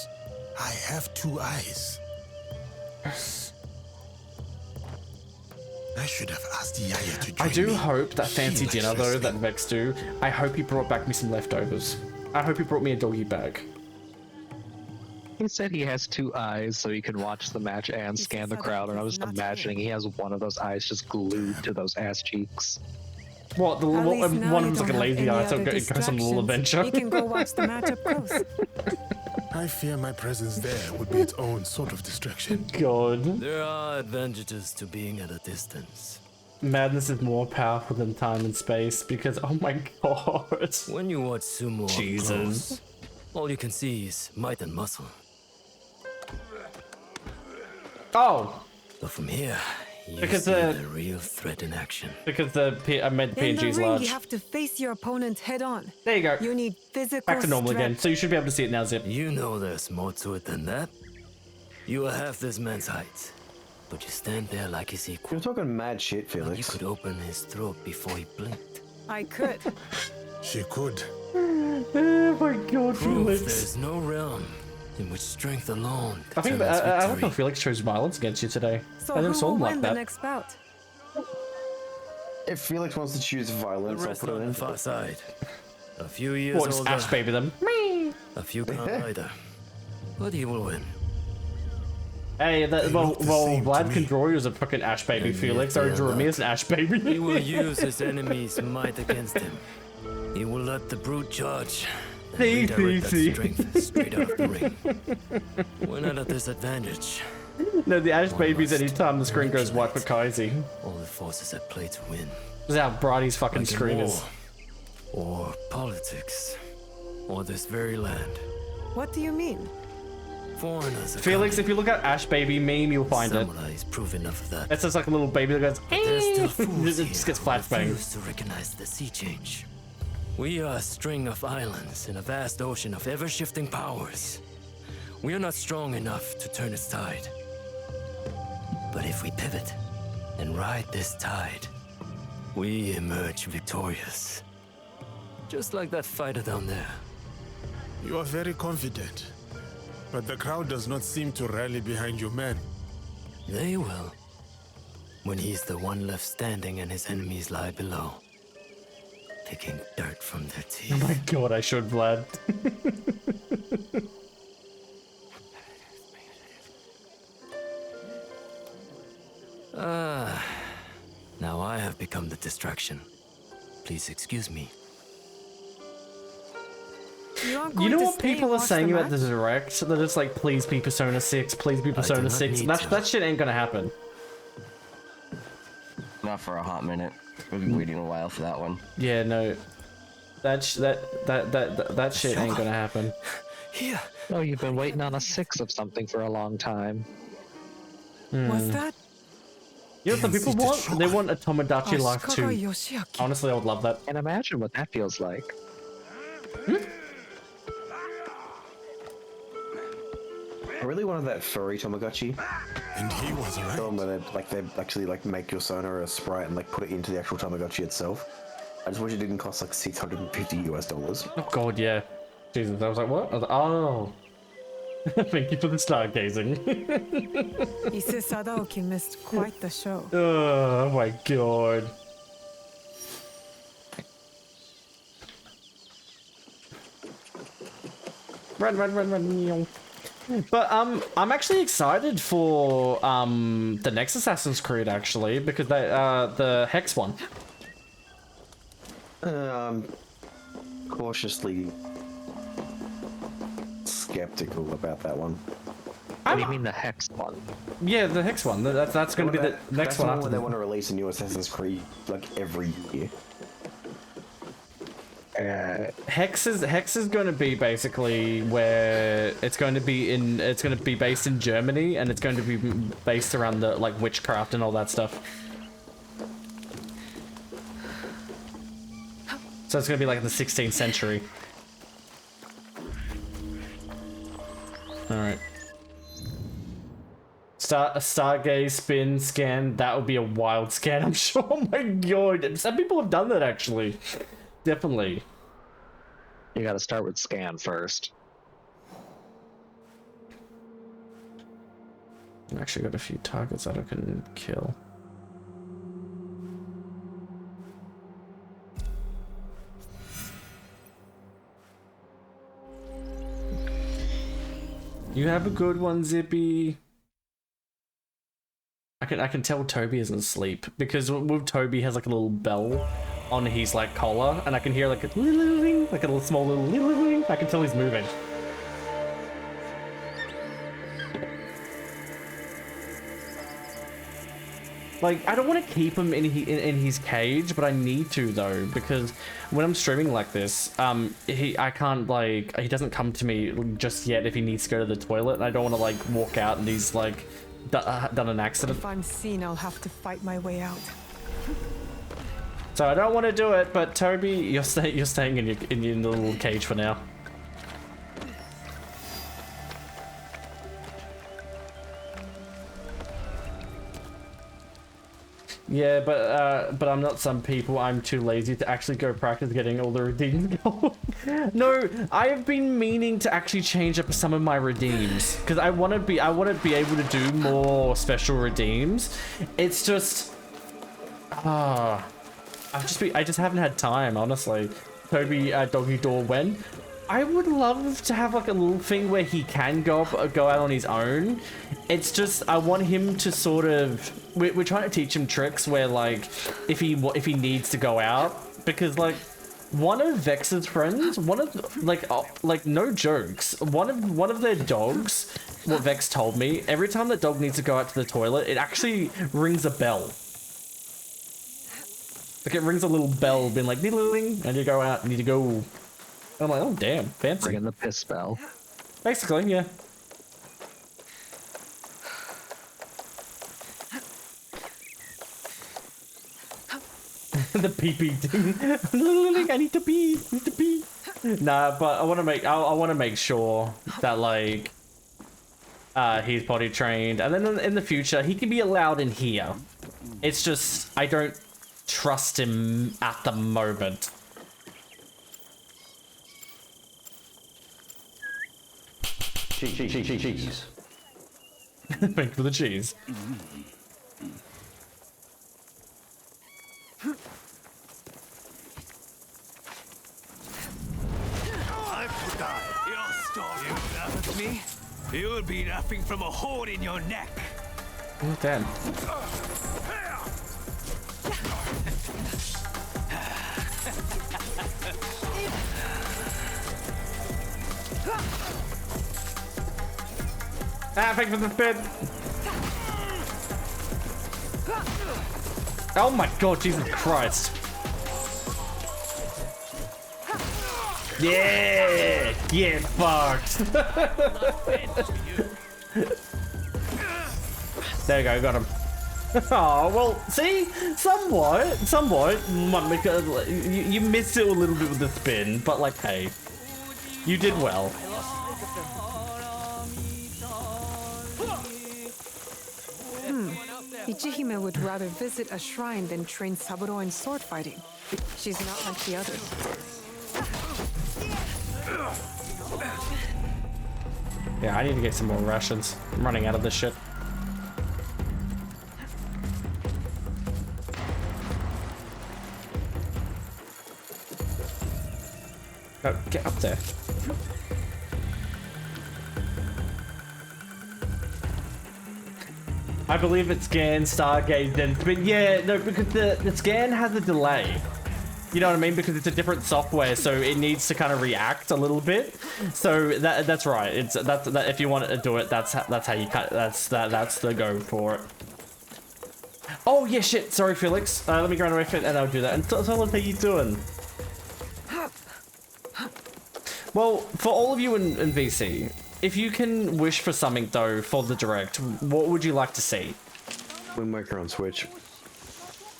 I have 2 eyes. I should have asked Yaya to join I do me. hope that fancy He dinner likes though wrestling. that Vex do. I hope he brought back me some leftovers. I hope he brought me a doggy bag. He said he has 2 eyes so he can watch the match and scan the crowd, and I was imagining he has one of those eyes just glued to those ass cheeks. What? One of them's like a lazy eye, so it goes on a little adventure. You can go watch the match up close. I fear my presence there would be its own sort of distraction. God. There are advantages to being at a distance. Madness is more powerful than time and space because, oh my god. When you watch sumo Jesus. up close, all you can see is might and muscle. Oh. But from here, you Because see the real threat in action. Because I made the In the PNGs ring, large. you have to face your opponent head on. There you go. You need physical Back to normal strength. again, so you should be able to see it now, Zip. You know there's more to it than that. You are half this man's height, but you stand there like his equal. You're talking mad shit, Like Felix. you could open his throat before he blinked. I could. She could. Oh my god, Proof Felix. there's no realm in which strength alone I think determines I like victory. how Felix chose violence against you today. So I never who saw will him win like the that. next bout? If Felix wants to choose The violence, I'll rest put it on the in. far side. A few years What, just older. ash baby them? A few can't either. But he will win. Hey, They well, look the same to Vlad me. can draw you as a fucking ash baby, And Felix. yet Or they drew are me not. as an ash baby. He will use his enemy's might against him. He will let the brute charge. And redirect that strength straight out of the ring. When at a disadvantage, No, the Ash babies anytime the screen goes white for Kaisi. All the forces at play to win. This is how bright his fucking Like in screen is. Or politics. Or this very land. What do you mean? Foreigners are Felix, if you look at Ash baby meme, you'll find it. Samurai's prove enough of that. It's just like a little baby that goes, But there's still fools it just here gets who flashbanged. refuse to recognize the sea change. We are a string of islands in a vast ocean of ever-shifting powers. We are not strong enough to turn its tide. But if we pivot and ride this tide, we emerge victorious. Just like that fighter down there. You are very confident, but the crowd does not seem to rally behind your men. They will. When he's the one left standing and his enemies lie below. Picking dirt from their teeth. Oh my god, I should, Vlad. Now I have become the distraction. Please excuse me. You know what people are saying about the Direct? They're just like, please be Persona 6, please be Persona 6. That shit ain't gonna happen. Not for a hot minute. We'll be waiting a while for that one. Yeah, no. That shit ain't gonna happen. Here. Oh, you've been waiting on a 6 of something for a long time. What's that? You know what the people want? They want a Tomodachi Life 2. Honestly, I would love that. And imagine what that feels like. I really wanted that furry Tamagotchi. And he was right. The one where they actually like make your Sona a sprite and like put it into the actual Tamagotchi itself. I just wish it didn't cost like $650 US. Oh god, yeah. Jesus, I was like, what? I was like, oh. Thank you for the stargazing. Ise Sadaoki missed quite the show. Oh my god. Run. But I'm actually excited for the next Assassin's Creed actually, because they the Hex one. Cautiously skeptical about that one. What do you mean the Hex one? Yeah, the Hex one. That's going to be the next one after they want to release a new Assassin's Creed like every year. Hex is going to be basically where it's going to be based in Germany, and it's going to be based around the like witchcraft and all that stuff. So it's going to be like in the 16th century. All right. Stargaze spin scan. That would be a wild scan, I'm sure. Oh my god, some people have done that actually. Definitely. You gotta start with scan first. I've actually got a few targets that I can kill. You have a good one, Zippy. I can tell Toby isn't asleep because with Toby has like a little bell on his like collar, and I can hear like a little, like a little small little. I can tell he's moving. Like, I don't want to keep him in his cage, but I need to though, because when I'm streaming like this, I can't like, he doesn't come to me just yet if he needs to go to the toilet, and I don't want to like walk out and he's like done an accident. If I'm seen, I'll have to fight my way out. So I don't want to do it, but Toby, you're staying in your little cage for now. Yeah, but I'm not some people. I'm too lazy to actually go practice getting all the redeems going. No, I have been meaning to actually change up some of my redeems because I want to be able to do more special redeems. It's just, I just haven't had time, honestly. Toby, Doggy Door, when? I would love to have like a little thing where he can go out on his own. It's just I want him to sort of. We're trying to teach him tricks where like if he needs to go out, because like one of Vex's friends, one of like no jokes, one of their dogs, what Vex told me, every time the dog needs to go out to the toilet, it actually rings a bell. Like it rings a little bell, being like, "Diddling," and you go out, and you go. I'm like, oh damn, fancy. Ringing the piss bell. Basically, yeah. The pee-pee thing. I need to pee. I need to pee. Nah, but I want to make sure that like he's potty trained, and then in the future he can be allowed in here. It's just I don't trust him at the moment. Cheese. Thanks for the cheese. I could die. Your story would happen to me. You would be nothing from a horn in your neck. Oh damn. Ah, thanks for the spin. Oh my god, Jesus Christ. Yeah! Get fucked! There you go, got him. Oh, well, see? Somewhat. You missed it a little bit with the spin, but like, hey. You did well. Ichihime would rather visit a shrine than train Saburo in sword fighting. She's not like the others. Yeah, I need to get some more rations. I'm running out of this shit. Oh, get up there. I believe it's scan, Stargate, then, but yeah, no, because the scan has a delay. You know what I mean? Because it's a different software, so it needs to kind of react a little bit. So that's right. It's that if you want to do it, that's how you cut. That's the go for it. Oh yeah, shit. Sorry, Felix. Let me go away fit, and I'll do that. And tell us how you doing. Well, for all of you in VC, if you can wish for something though for the direct, what would you like to see? Wind Waker on Switch.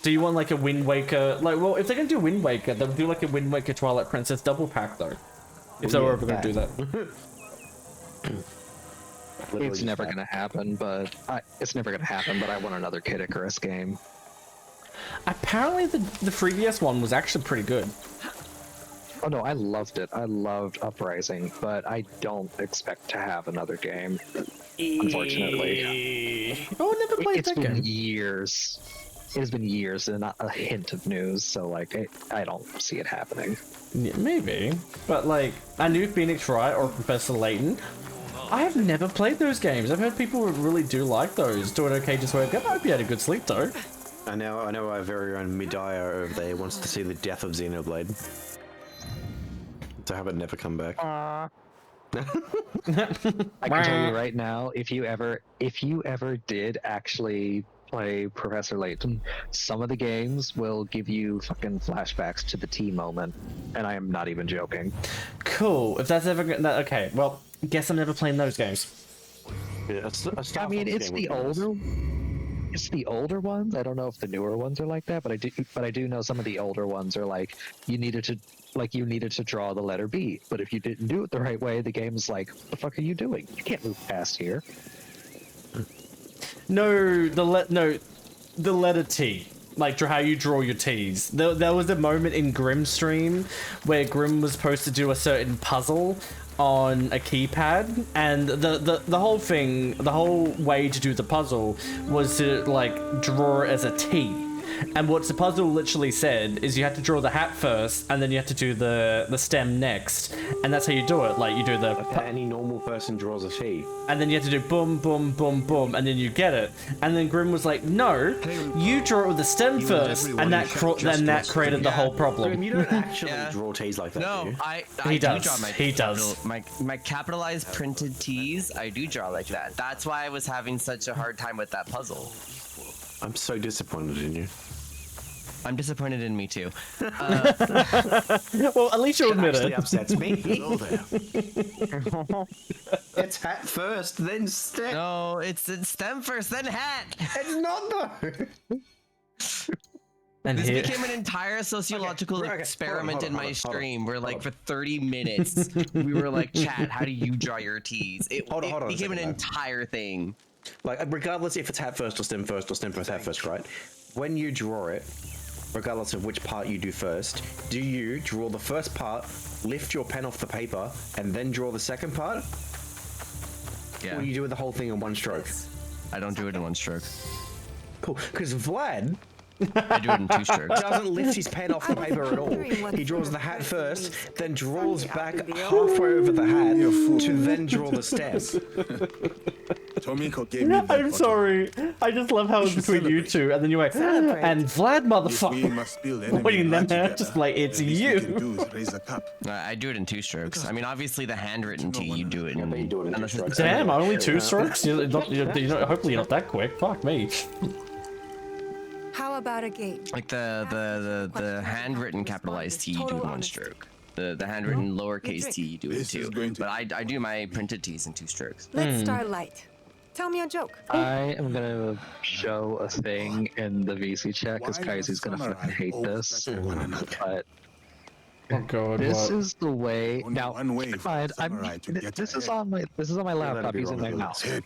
Do you want like a Wind Waker? Like, well, if they're gonna do Wind Waker, they'll do like a Wind Waker Twilight Princess double pack though. If they were ever gonna do that. It's never gonna happen, but I want another Kid Icarus game. Apparently, the 3DS one was actually pretty good. Oh no, I loved it. I loved Uprising, but I don't expect to have another game. Unfortunately. Oh, I never played that game. It's been years. It has been years and not a hint of news, so like I don't see it happening. Yeah, maybe, but like a new Phoenix Wright or Professor Layton, I have never played those games. I've heard people really do like those. Do it okay, just wake up. I hope you had a good sleep though. I know our very own Midaya over there wants to see the death of Xenoblade. To have it never come back. I can tell you right now, if you ever did actually play Professor Layton, some of the games will give you fucking flashbacks to the T moment, and I am not even joking. Cool. If that's ever okay, well, guess I'm never playing those games. Yeah, I mean, it's the older ones. I don't know if the newer ones are like that, but I do know some of the older ones are like you needed to draw the letter B, but if you didn't do it the right way, the game's like, what the fuck are you doing? You can't move past here. No, the letter T. Like how you draw your T's. There was a moment in Grimm's stream where Grimm was supposed to do a certain puzzle on a keypad, and the whole thing, the whole way to do the puzzle was to like draw it as a T. And what the puzzle literally said is you had to draw the hat first, and then you have to do the stem next, and that's how you do it. Like you do the. Like any normal person draws a sheet. And then you have to do boom, boom, boom, boom, and then you get it. And then Grim was like, "No, you draw it with the stem first," and that created the whole problem. Grim, you don't actually draw T's like that. No, do you? I He do does. draw my He does. my capitalized printed T's. I do draw like that. That's why I was having such a hard time with that puzzle. I'm so disappointed in you. I'm disappointed in me too. Well, at least you admit actually it. upsets me. It's hat first, then stem. No, it's stem first, then hat. It's not though. And This here- became an entire sociological Okay, experiment hold on, in my hold on, stream where, like, hold for 30 minutes, we were like, chat, how do you draw your T's? It Hold on a became an second, entire thing. Like, regardless if it's hat first or stem first hat first, right? When you draw it, regardless of which part you do first, do you draw the first part, lift your pen off the paper, and then draw the second part? Yeah. Or you do the whole thing in one stroke? I don't do it in one stroke. Cool, because Vlad I do it in 2 strokes. doesn't lift his pen off the paper at all. He draws the hat first, then draws back halfway over the hat to then draw the stem. Tomiko gave me the I'm sorry. I just love how it's between you two, and then you went, and Vlad, We motherfucker. must build enemy Pointing them right out, just like, it's The least we you. can do is raise a cup. I do it in 2 strokes. I mean, obviously the handwritten T, you do it in. unless it's the Damn, same. only 2 strokes? You're not, hopefully you're not that quick. Fuck me. How about a game? Like the handwritten capitalized T, you do it in 1 stroke. The handwritten lowercase T, you do it in 2. But I do my printed T's in 2 strokes. Let's start light. Tell me a joke. I am gonna show a thing in the VC chat because Kaiser's gonna fucking hate this. But Oh god, this what? is the way. Now, one way keep in for mind, the samurai to get this is ahead. on my laptop be using wrong my with mouse. You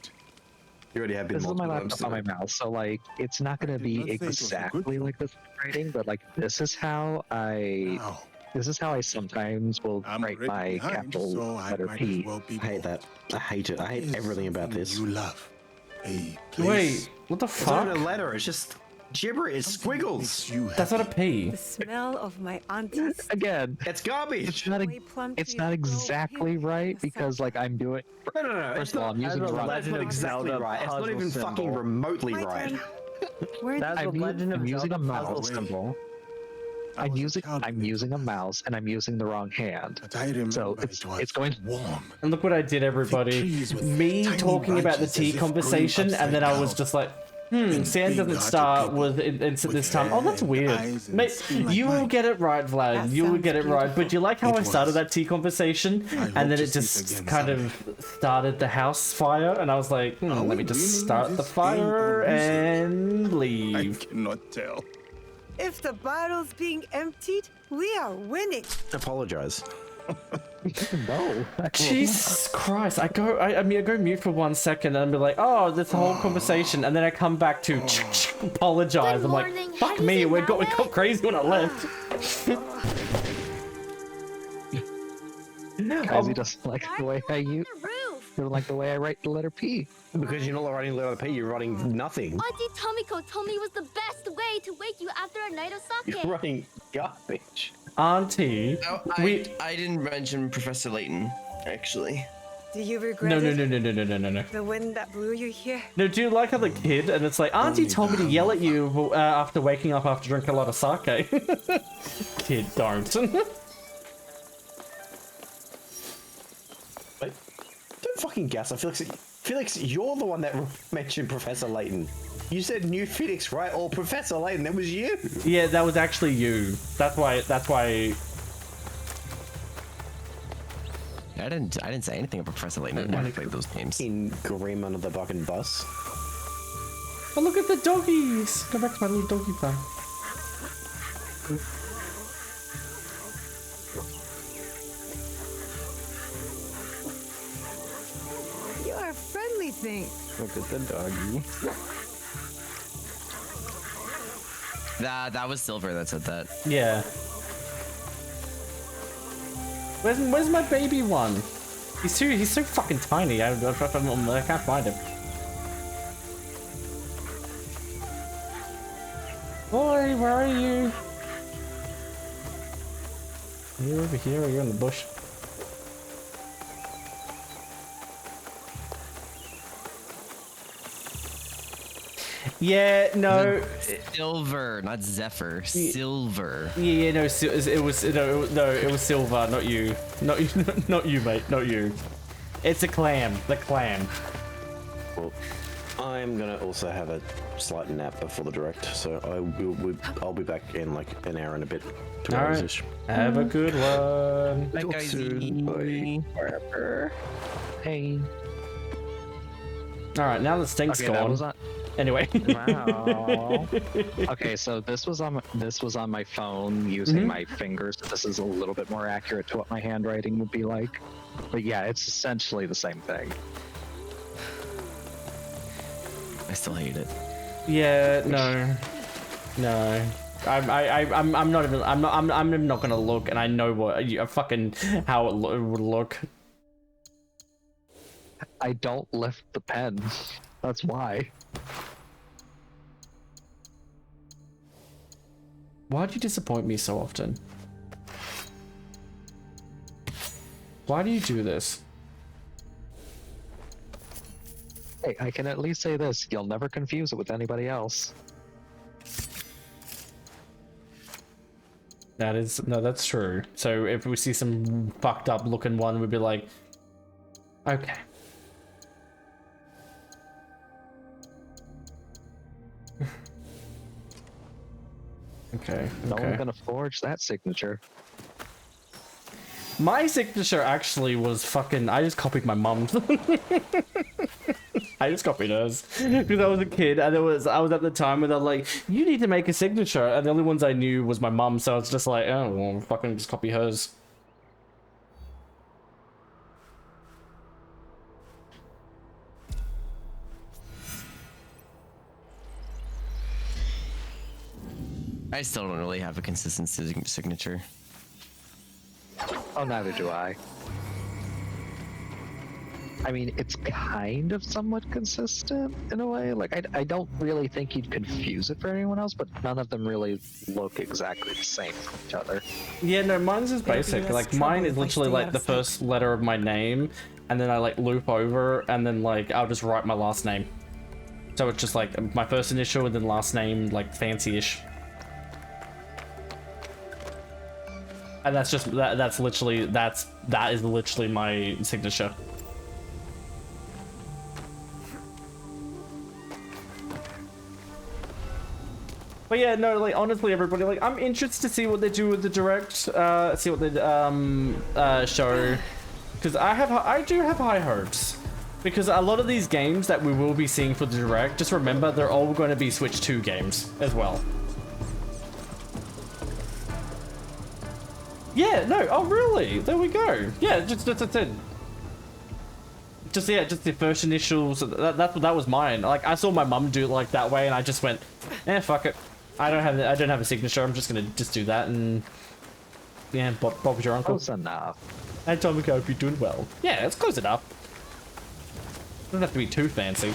already have been This is my multiple laptop on my times. mouse, so like it's not gonna be not think it was a exactly good like this writing, but like this is how I sometimes will I'm write already my behind, capital so I letter might P. as well be I hate that. I hate it. I hate everything about this. You love a place. Wait, what the It's not fuck? a letter, it's just gibberish, it's squiggles. You That's not a P. The smell of my auntie's Again, It's garbage. it's not exactly right because like I'm doing. No. First of all, I'm using the wrong. That's not exactly right. It's not even fucking remotely right. I'm using a mouse symbol. I'm using a mouse and I'm using the wrong hand. So it's going warm. And look what I did, everybody. Me talking about the tea conversation, and then I was just like, sand doesn't start with this time. Oh, that's weird. Mate, you will get it right, Vlad. You will get it right. But do you like how I started that tea conversation, and then it just kind of started the house fire, and I was like, let me just start the fire and leave. I cannot tell. If the bottle's being emptied, we are winning. Apologize. No. Jesus Christ! I go mute for 1 second, and I'll be like, "Oh, this whole conversation," and then I come back to apologize. I'm like, "Fuck me, we got crazy when I left." Kazi doesn't like the way I use. Doesn't like the way I write the letter P. Because you're not writing the letter P, you're writing nothing. Auntie Tomiko told me it was the best way to wake you after a night of sake. You're writing garbage. Auntie, I didn't mention Professor Layton, actually. Do you regret No. it? The wind that blew you here? No, do you like how the kid, and it's like, Auntie told me to yell at you after waking up after drinking a lot of sake. Kid, don't. Wait, don't fucking gas. Felix, you're the one that mentioned Professor Layton. You said New Phoenix, right? Or Professor Layton, that was you. Yeah, that was actually you. That's why. I didn't say anything about Professor Layton. I never played those games. In Grim under the fucking bus. Oh, look at the doggies! Go back to my little doggy farm. You are a friendly thing. Look at the doggy. That was Silver that said that. Yeah. Where's my baby one? He's so fucking tiny. I can't find him. Boy. Where are you? Are you over here or are you in the bush? Yeah, no. Silver, not Zephyr. Silver. Yeah, no, it was it was Silver, not you. Not you, not you, mate, not you. It's a clam, the clam. Well, I'm gonna also have a slight nap before the direct, so I'll be back in like an hour and a bit. 2 hours ish. Have a good one. Bye, guys. Bye. Hey. All right, now the stink's Okay, that gone. was on- Anyway. Wow. Okay, so this was on my phone using my fingers. This is a little bit more accurate to what my handwriting would be like. But yeah, it's essentially the same thing. I still hate it. Yeah, no. I'm not even gonna look, and I know what fucking how it would look. I don't lift the pen. That's why. Why do you disappoint me so often? Why do you do this? Hey, I can at least say this: you'll never confuse it with anybody else. That's true. So if we see some fucked up looking one, we'd be like, okay. Okay. No one's gonna forge that signature. My signature actually was fucking. I just copied my mum's. I just copied hers because I was a kid, and I was at the time where they're like, "You need to make a signature," and the only ones I knew was my mum, so it's just like, "Oh, well, fucking just copy hers." I still don't really have a consistent signature. Oh, neither do I. I mean, it's kind of somewhat consistent in a way. Like, I don't really think you'd confuse it for anyone else, but none of them really look exactly the same from each other. Yeah, no, mine's just basic. Like, mine is literally like the first letter of my name, and then I like loop over, and then like I'll just write my last name. So it's just like my first initial and then last name, like fancy-ish. And that's just that is literally my signature. But yeah, no, like honestly, everybody, like I'm interested to see what they do with the direct, see what they show, because I do have high hopes, because a lot of these games that we will be seeing for the direct, just remember they're all going to be Switch 2 games as well. Yeah, no, oh really? There we go. Yeah, just that's it. Just the first initials. That was mine. Like I saw my mum do it like that way, and I just went, fuck it. I don't have a signature. I'm just gonna do that, and yeah, Bob's your uncle. Close enough. And Tommy, hope you're doing well. Yeah, it's close enough. Doesn't have to be too fancy.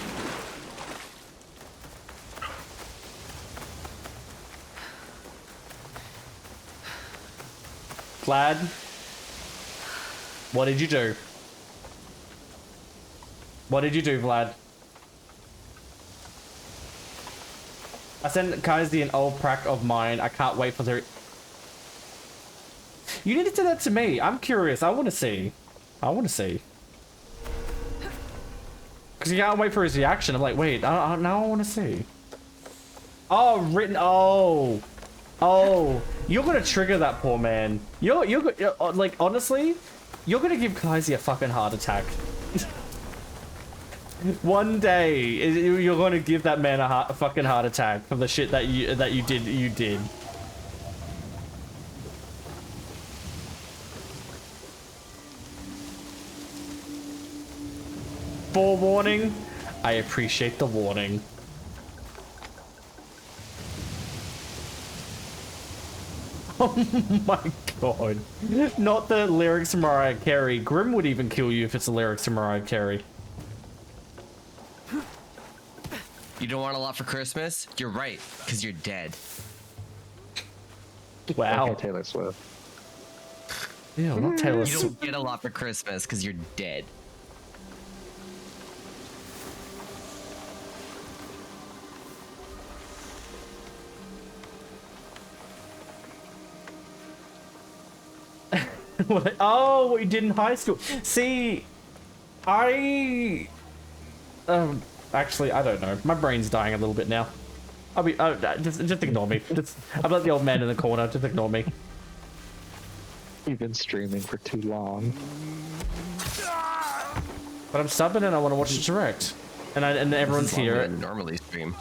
Vlad, what did you do? What did you do, Vlad? I sent Kaisi an old prac of mine. I can't wait for their... You need to send that to me. I'm curious. I want to see. Because you can't wait for his reaction. I'm like, wait, now I want to see. Oh, written... Oh, you're gonna trigger that poor man. You're like, honestly, you're gonna give Kaisi a fucking heart attack. One day, you're gonna give that man a fucking heart attack for the shit that you did. Forewarning, I appreciate the warning. Oh my god. Not the lyrics to Mariah Carey. Grim would even kill you if it's the lyrics to Mariah Carey. You don't want a lot for Christmas? You're right, because you're dead. Wow. Okay, Taylor Swift. Yeah, not Taylor You Swift. don't get a lot for Christmas because you're dead. Oh, what you did in high school. See, actually, I don't know. My brain's dying a little bit now. Just ignore me. I'm like the old man in the corner. Just ignore me. You've been streaming for too long. But I'm subbing and I want to watch it direct. And everyone's here. Normally stream.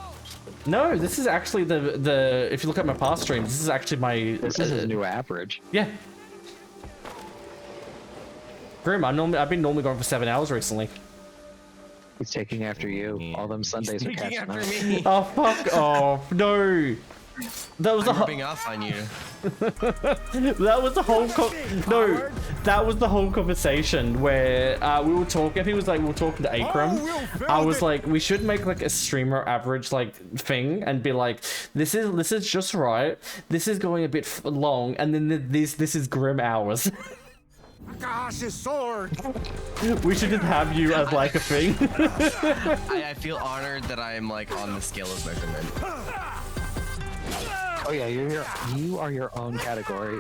No, this is actually the. If you look at my past streams, this is actually my. This is his new average. Yeah. Grim, I've been normally going for 7 hours recently. He's taking after you. All them Sundays are catching up. Oh fuck off! No, that was I'm rubbing off on you. That was the whole that was the whole conversation where we were talking. I think it was like we were talking to Akram. I was like, we should make like a streamer average like thing and be like, this is just right. This is going a bit long, and then this is grim hours. Gosh, his sword! We should just have you as like a thing. I feel honored that I am like on the scale of measurement. Oh yeah, you are your own category,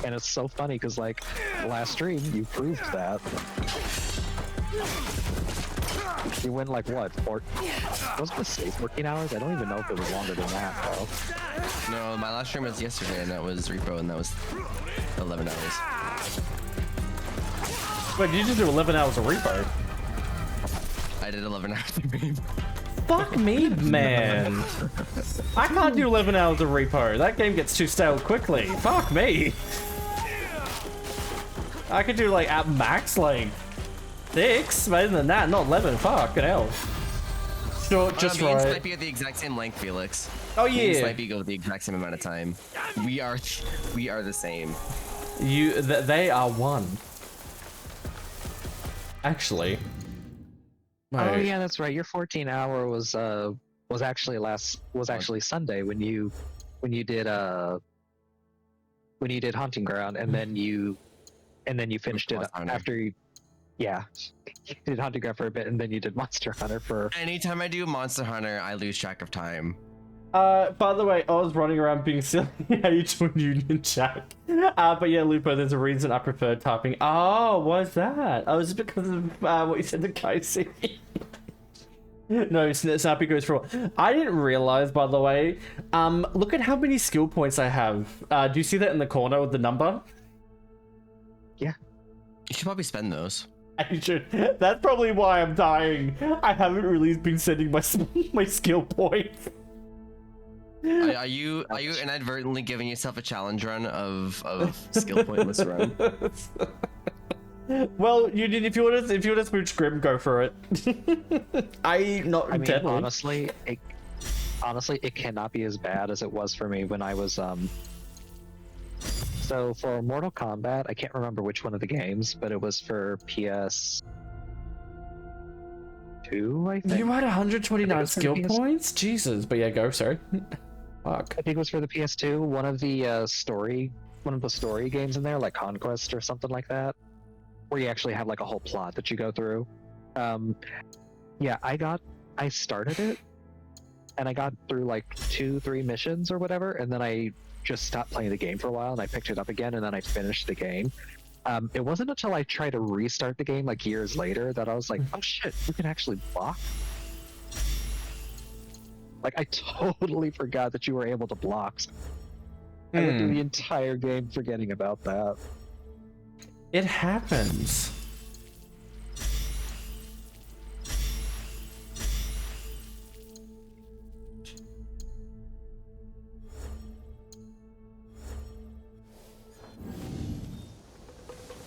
and it's so funny because like last stream you proved that. You win like what? Was it say 14 hours? I don't even know if it was longer than that though. No, my last stream was yesterday, and that was repo, and that was 11 hours. Wait, did you just do 11 hours of repo? I did 11 hours of repo. Fuck me, man. I can't do 11 hours of repo. That game gets too stale quickly. Fuck me. I could do like at max like 6, but other than that, not 11. Fucking hell. Sure, just me and right. Snipey are the exact same length, Felix. Oh Me and yeah. Snipey go the exact same amount of time. We are the same. They are one. Actually. Oh yeah, that's right. Your 14-hour was actually Sunday when you did Hunting Ground, and then you finished it after you did Hunting Ground for a bit, and then you did Monster Hunter for. Anytime I do Monster Hunter, I lose track of time. By the way, I was running around being silly. How you doing, Union Jack? But yeah, Lupo, there's a reason I prefer typing. Oh, what's that? Oh, it's because of what you said to Casey. No, Snappy goes for. I didn't realize, by the way. Look at how many skill points I have. Do you see that in the corner with the number? Yeah. You should probably spend those. I should. That's probably why I'm dying. I haven't really been sending my skill points. Are you inadvertently giving yourself a challenge run of skill pointless run? Well, if you want to smooch Grim, go for it. I mean, honestly, it cannot be as bad as it was for me when I was So for Mortal Kombat, I can't remember which one of the games, but it was for PS2, I think. You had 129 skill points? Jesus, but yeah, go, sorry. Fuck. I think it was for the PS2, one of the story games in there, like Conquest or something like that, where you actually have like a whole plot that you go through. Yeah, I started it, and I got through like 2-3 missions or whatever, and then I just stopped playing the game for a while, and I picked it up again, and then I finished the game. It wasn't until I tried to restart the game like years later that I was like, oh shit, you can actually block? Like, I totally forgot that you were able to block. I went through the entire game forgetting about that. It happens.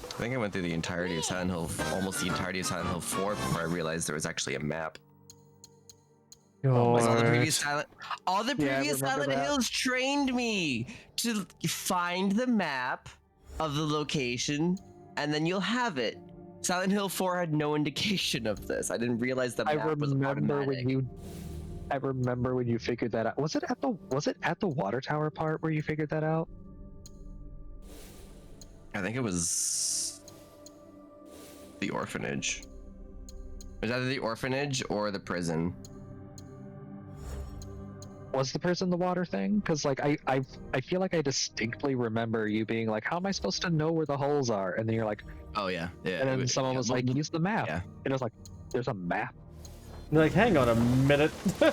I think I went through the entirety of Silent Hill, almost the entirety of Silent Hill 4 before I realized there was actually a map. All the previous Silent Hills trained me to find the map of the location, and then you'll have it. Silent Hill 4 had no indication of this. I didn't realize the map was automatic. I remember when you figured that out. Was it at the water tower part where you figured that out? I think it was the orphanage. It was either the orphanage or the prison. Was the prison the water thing? Because like I feel like I distinctly remember you being like, "How am I supposed to know where the holes are?" And then you're like, "Oh yeah, yeah." And then someone was like, "Use the map." Yeah. And it was like, "There's a map." You're like, hang on a minute. We're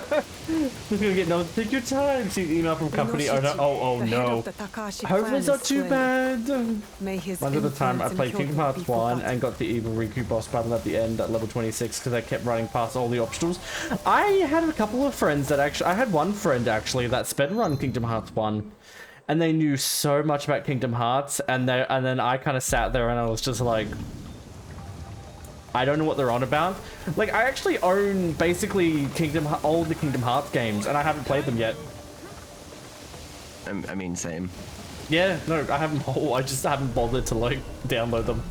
gonna get no. Take your time. See the email from company owner. Oh no. Hopefully it's not too bad. One of the time I played Kingdom Hearts 1 and got the evil Riku boss battle at the end at level 26 because I kept running past all the obstacles. I had a couple of friends that actually, I had one friend actually that sped run Kingdom Hearts 1, and they knew so much about Kingdom Hearts, and then I kind of sat there and I was just like, I don't know what they're on about. Like, I actually own basically all the Kingdom Hearts games, and I haven't played them yet. I mean, same. Yeah, no, I haven't. I just haven't bothered to like download them.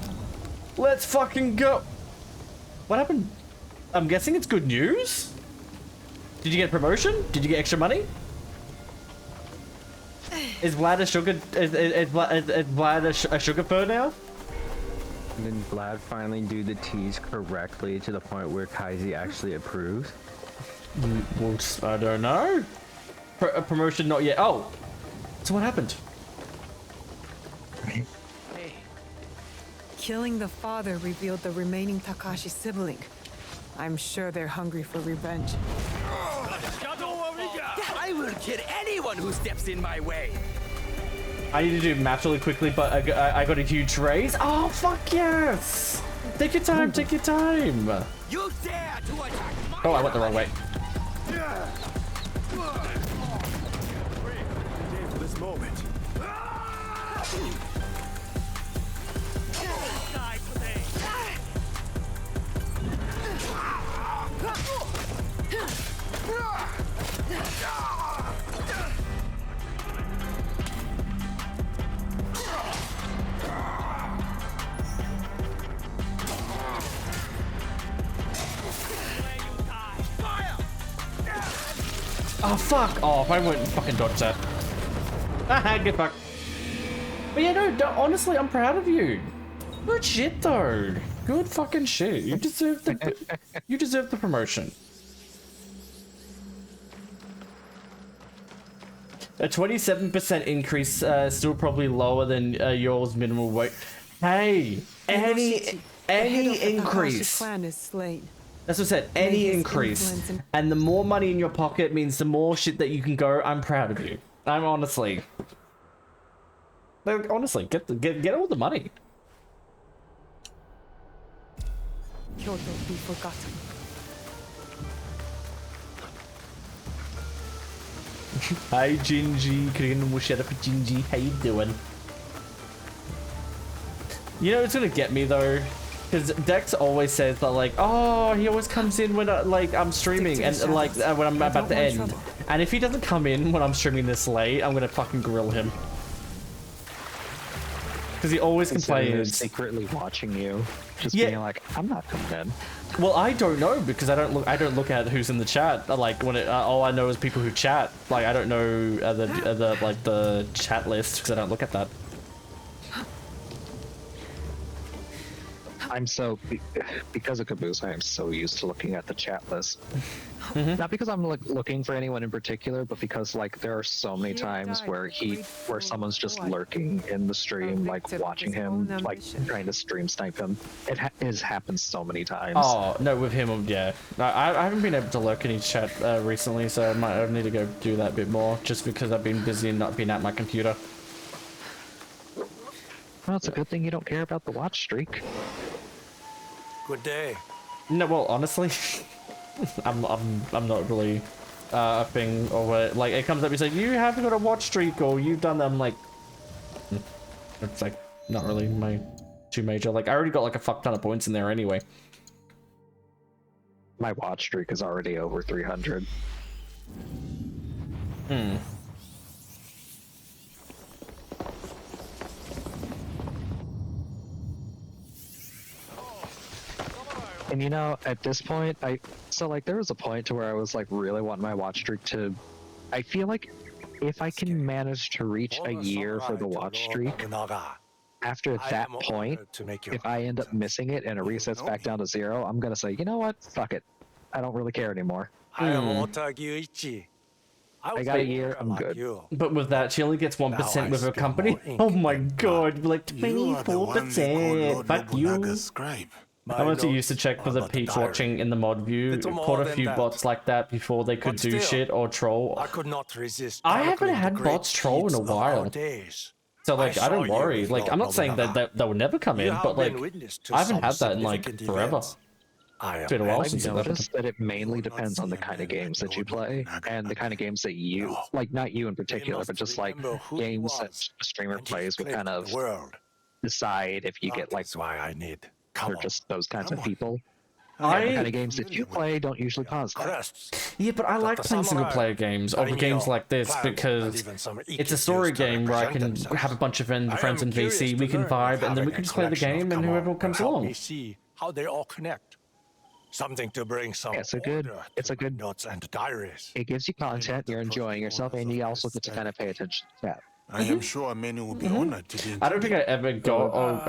Let's fucking go. What happened? I'm guessing it's good news. Did you get a promotion? Did you get extra money? Is Vlad a sugar? Is Vlad a sugar fur now? Did Vlad finally do the T's correctly to the point where Kaisi actually approves? Well, I don't know. A promotion not yet. Oh, so what happened? Killing the father revealed the remaining Takashi sibling. I'm sure they're hungry for revenge. I will kill anyone who steps in my way. I need to do math really quickly, but I got a huge raise. Oh, fuck yes! Take your time, take your time. You dare to attack my Oh, I went the wrong way. Ready for this moment. Oh, fuck off. I wouldn't fucking dodge that. Haha, get fucked. But yeah, no, honestly, I'm proud of you. Good shit, though. Good fucking shit. You deserve the promotion. A 27% increase, still probably lower than yours minimum weight. Hey, any increase. Clan is slain. That's what I said, any increase. And the more money in your pocket means the more shit that you can go. I'm proud of you. I'm honestly. Like, honestly, get all the money. Kyoto be forgotten. Hi Gingy, can you shut up Gingy? How you doing? You know it's gonna get me though? Because Dex always says that, like, oh, he always comes in when I'm streaming and like when I'm about to end. Trouble. And if he doesn't come in when I'm streaming this late, I'm gonna fucking grill him. Because he always complains. Secretly watching you, just being like, I'm not coming in. Well, I don't know because I don't look at who's in the chat. Like when all I know is people who chat. Like I don't know the chat list because I don't look at that. I'm so because of Caboose, I am so used to looking at the chat list. Not because I'm like looking for anyone in particular, but because like there are so many times where someone's just lurking in the stream, like watching him, like trying to stream snipe him. It has happened so many times. Oh no, with him, yeah. I haven't been able to lurk in his chat recently, so I need to go do that a bit more, just because I've been busy and not been at my computer. Well, it's a good thing you don't care about the watch streak. Good day. No, well, honestly, I'm not really a thing or what. Like it comes up, you say you haven't got a watch streak or you've done that. I'm like, it's like not really my too major. Like I already got like a fuck ton of points in there anyway. My watch streak is already over 300. And you know, at this point, there was a point to where I was like really wanting my watch streak to. I feel like if I can manage to reach a year for the watch streak, after that point, if I end up missing it and it resets back down to 0, I'm gonna say, you know what? Fuck it. I don't really care anymore. I am Otagu Ichi. I got a year, I'm good. But with that, she only gets 1% with her company. Oh my god, like 24%. Fuck you. I went to used to check for the peeps watching in the mod view. Caught a few bots like that before they could do shit or troll. I could not resist. I haven't had bots troll in a while. So like, I don't worry. Like, I'm not saying that they will never come in, but like, I haven't had that in like forever. It's been a while since I've noticed that it mainly depends on the kind of games that you play and the kind of games that you like. Not you in particular, but just like games that a streamer plays will kind of decide if you get like or just those kinds of people. The kind of games that you play don't usually cause that. Yeah, but I like playing single player games over games like this because it's a story game where I can have a bunch of friends in VC, we can vibe, and then we can just play the game and whoever comes along. See how they all connect. Something to bring some. Yeah, it's a good notes and diaries. It gives you content, you're enjoying yourself, and you also get to kind of pay attention to that. I am sure many will be honored to be. I don't think I ever got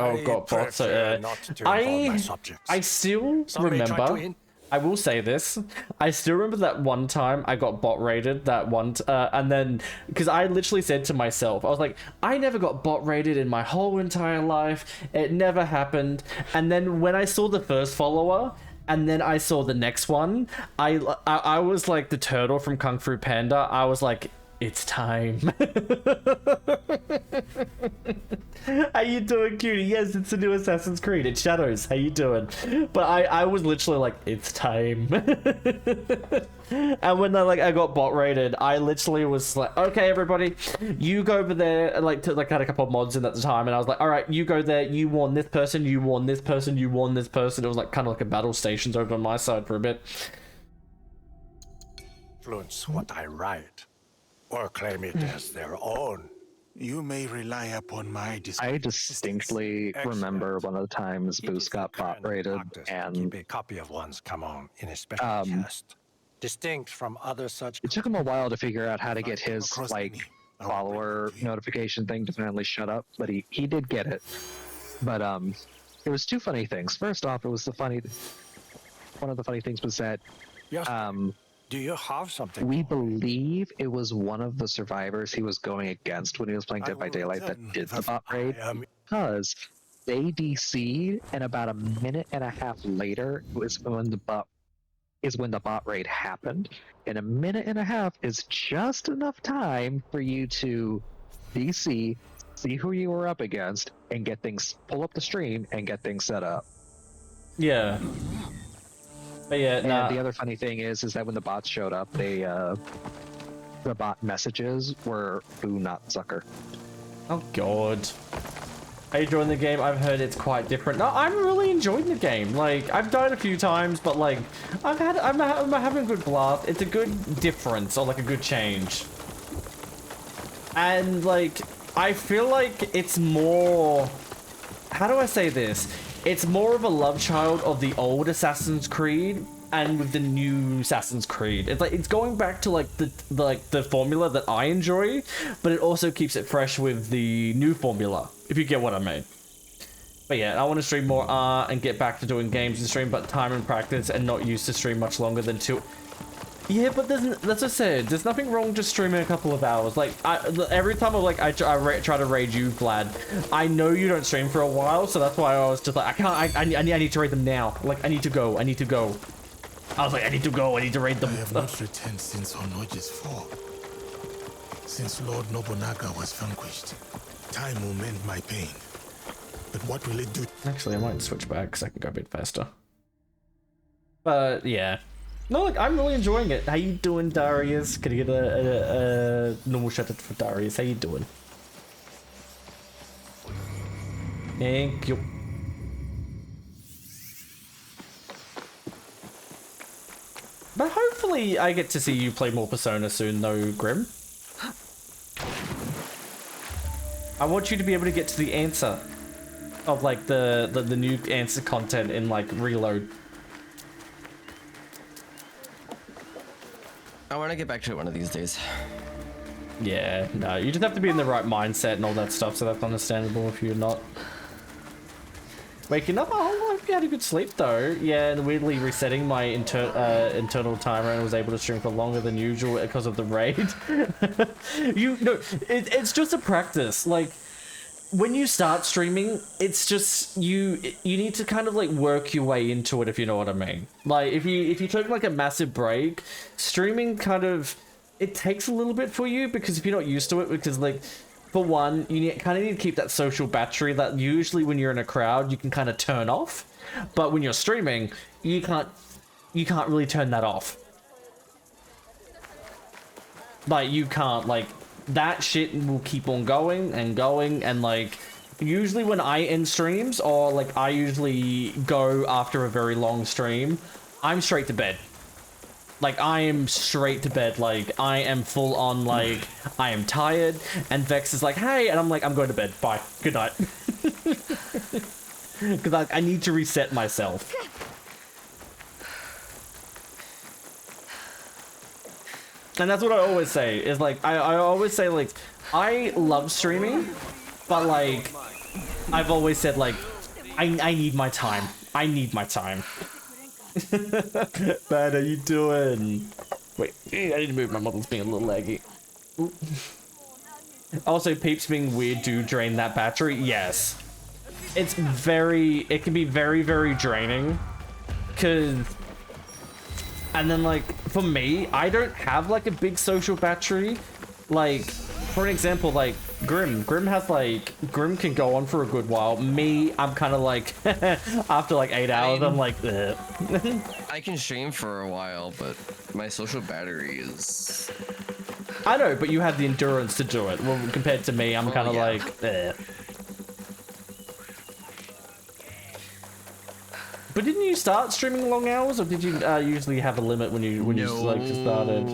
bots. I still remember. I will say this. I still remember that one time I got bot raided. And then because I literally said to myself, I was like, I never got bot raided in my whole entire life. It never happened. And then when I saw the first follower. And then I saw the next one. I was like the turtle from Kung Fu Panda. I was like, it's time. How you doing, cutie? Yes, it's a new Assassin's Creed. It's Shadows. How you doing? But I was literally like, it's time. And when I got bot raided, I literally was like, okay, everybody, you go over there. Had a couple of mods in at the time, and I was like, all right, you go there. You warn this person. You warn this person. You warn this person. It was like kind of like a battle stations over on my side for a bit. Influence what I write, or claim it as their own. You may rely upon my I distinctly remember one of the times Boost got bot raided, and keep a copy of one's come on in a special chest, distinct from other such. It took him a while to figure out how to get his follower notification thing to finally shut up, but he did get it. But there was two funny things. First off, it was one of the funny things was that do you have something? We believe it was one of the survivors he was going against when he was playing Dead by Daylight that did the bot raid, because they DC'd, and about a minute and a half later was when the bot raid happened. And a minute and a half is just enough time for you to DC, see who you were up against, and get things, pull up the stream and get things set up. Yeah. But yeah, and the other funny thing is that when the bots showed up, the bot messages were "Boo, not sucker." Oh god. Are you enjoying the game? I've heard it's quite different. No, I'm really enjoying the game. Like, I've died a few times, but like, I'm having a good blast. It's a good difference, or like a good change. And like, I feel like it's more. How do I say this? It's more of a love child of the old Assassin's Creed and with the new Assassin's Creed. It's like it's going back to like the formula that I enjoy, but it also keeps it fresh with the new formula, if you get what I mean. But yeah, I want to stream more and get back to doing games and stream, but time and practice and not used to stream much longer than 2. Yeah, but that's what I said. There's nothing wrong just streaming a couple of hours. Like, every time I try to raid you, Vlad, I know you don't stream for a while, so that's why I was just like, I need to raid them now. Like, I need to go. I was like, I need to go. I need to raid them. I have not returned since Onoji's fall. Since Lord Nobunaga was vanquished, time will mend my pain. But what will it do? Actually, I might switch back because I can go a bit faster. But yeah. No, like, I'm really enjoying it. How you doing, Darius? Can I get a normal shout out for Darius? How you doing? Thank you. But hopefully I get to see you play more Persona soon, though, Grim. I want you to be able to get to the answer of, like, the new answer content in, like, Reload. I want to get back to it one of these days. Yeah, no, you just have to be in the right mindset and all that stuff, so that's understandable if you're not. Waking up, oh, I hope you had a good sleep though. Yeah, and weirdly resetting my internal timer and was able to stream for longer than usual because of the raid. It's just a practice. Like, when you start streaming, it's just you need to kind of like work your way into it, if you know what I mean. Like, if you take like a massive break, streaming kind of, it takes a little bit for you because if you're not used to it, because like, for one, you kind of need to keep that social battery that usually when you're in a crowd you can kind of turn off, but when you're streaming you can't really turn that off. Like, you can't, like, that shit will keep on going and going, and like usually when I end streams, or like I usually go after a very long stream, I'm straight to bed. Like, I am straight to bed. Like, I am full on, like, I am tired. And Vex is like, hey. And I'm like, I'm going to bed. Bye. Good night. Because I need to reset myself. And that's what I always say. Is like, I always say, like, I love streaming. But, like, I've always said, like, I need my time. I need my time. Man, how you doing? Wait, I need to move. My model's being a little laggy. Ooh. Also, peeps being weird do drain that battery. Yes, it can be very, very draining. And then like for me, I don't have like a big social battery. Like, for an example, like Grim has like, Grim can go on for a good while. Me, I'm kind of like, after like 8 hours, I'm like, ugh. I can stream for a while, but my social battery is... I know, but you have the endurance to do it. Well, compared to me, I'm kind of like, ugh. But didn't you start streaming long hours, or did you usually have a limit when you like started?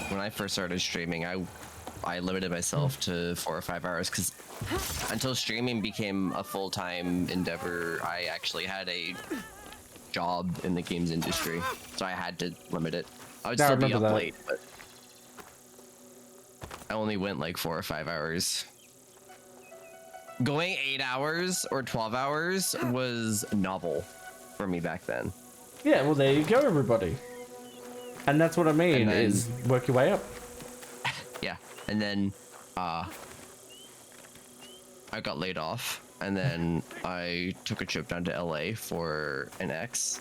When I first started streaming, I limited myself to 4 or 5 hours because until streaming became a full-time endeavor, I actually had a job in the games industry, so I had to limit it. I would still be up late, but I only went like 4 or 5 hours. Going 8 hours or 12 hours was novel for me back then. Yeah, well, there you go, everybody. And that's what I mean, is work your way up. Yeah, and then I got laid off, and then I took a trip down to LA for an ex,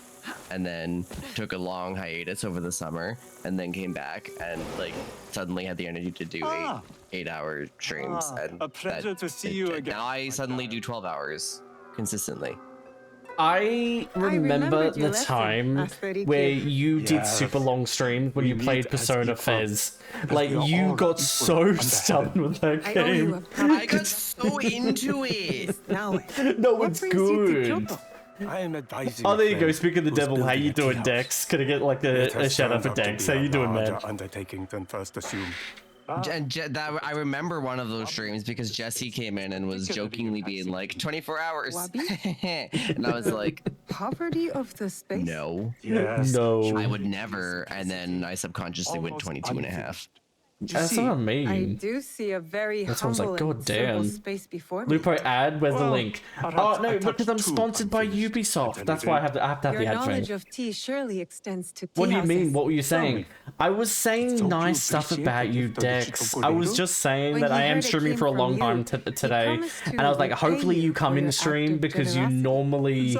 and then took a long hiatus over the summer, and then came back and like suddenly had the energy to do 8-hour streams. And a pleasure to see you again. Now I suddenly do 12 hours consistently. I remember the time where you did super long streams when you played Persona Fez. Like, you got so stubborn with that game. I got so into it. No, it's good. I am advising. Oh, there you go. Speaking of the devil, how you doing, Dex? Could I get like a shout out for Dex? How you doing, man? Undertaking than first assumed. I remember one of those streams because Jesse came in and was jokingly being like 24 hours. And I was like, poverty of the space? No. Yes. No. I would never. And then I subconsciously went 22 and a half. That's what I mean. I do see a very humble and simple space before me. Lupo ad, where's the link? Oh no, because I'm sponsored by Ubisoft. That's why I have to have the ad Your thing. knowledge of tea surely extends to tea What do you mean? houses. What were you saying? I was saying nice stuff about you, Dex. I was just saying that I am streaming for a long time today, and I was like, hopefully you come in stream because you normally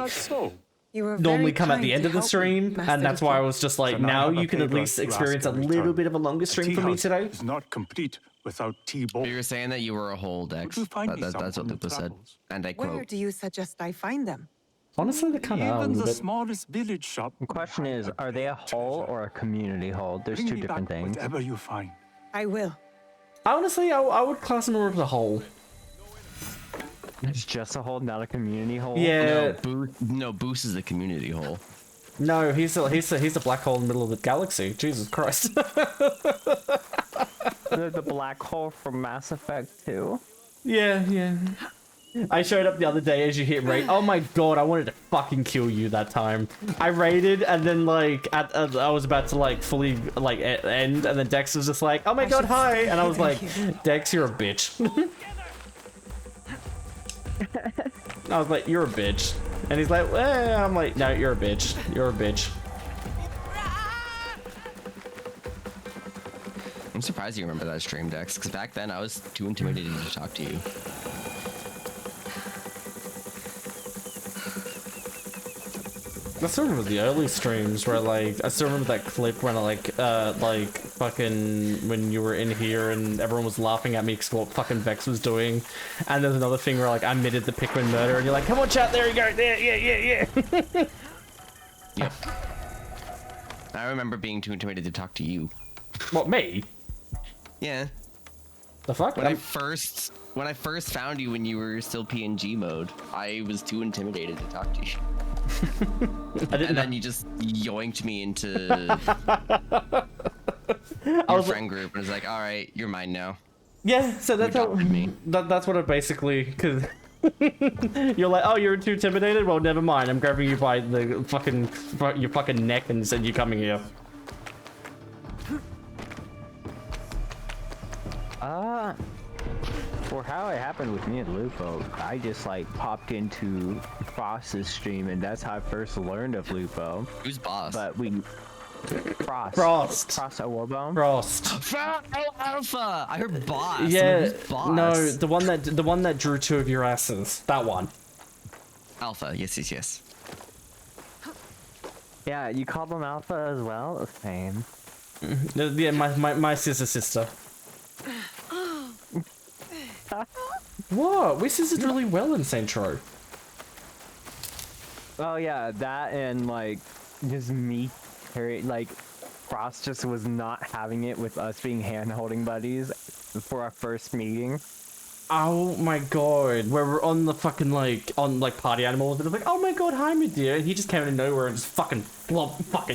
come at the end of the stream, and that's why I was just like, now you can at least experience a little bit of a longer stream for me today. It's not complete without tea bowl. You were saying that you were a whole Dex. That's what Lupo said, and I quote. Where do you suggest I find them? Honestly, they kind of are a Even little the bit. smallest village shop. The question is, are they a hole or a community hole? There's two different things. Whatever you find. I will. Honestly, I would class them more as a whole. It's just a hole, not a community hole. Yeah. No, Boost is the community hole. No, he's a black hole in the middle of the galaxy. Jesus Christ. They're the black hole from Mass Effect 2. Yeah. I showed up the other day as you hit raid. Oh my god, I wanted to fucking kill you that time. I raided and then like I was about to like fully like end, and then Dex was just like, oh my god, hi, and I was like, Dex, you're a bitch. I was like, you're a bitch, and he's like, I'm like, no, you're a bitch. You're a bitch. I'm surprised you remember that stream, Dex, because back then I was too intimidated to talk to you. I still remember the early streams where like I still remember that clip when I like fucking when you were in here and everyone was laughing at me because what fucking Vex was doing, and there's another thing where like I admitted the Pikmin murder and you're like, come on chat, there you go, there, yeah. Yep. I remember being too intimidated to talk to you. What, me? Yeah. The fuck? When I first found you when you were still PNG mode, I was too intimidated to talk to you. And then you just yoinked me into your friend group and was like, all right, you're mine now. Yeah, so that's how that's what it basically, because you're like, oh, you're too intimidated? Well, never mind. I'm grabbing you by the your fucking neck and said you're coming here. For how it happened with me and Lupo, I just like popped into Frost's stream, and that's how I first learned of Lupo. Who's boss? But we Frost. Frost. Frost Warbone. Frost. Alpha. I heard boss. Yeah. Who's boss? No, the one that drew two of your asses. That one. Alpha. Yes. Yeah, you called him Alpha as well. Same. Yeah, my sister. What? We scissored really well in Saint Tro. Oh yeah, that and like just me, like Frost just was not having it with us being hand-holding buddies for our first meeting. Oh my god, where we're on the fucking on party animals and I'm like, oh my god, hi my dear, and he just came out of nowhere and just fucking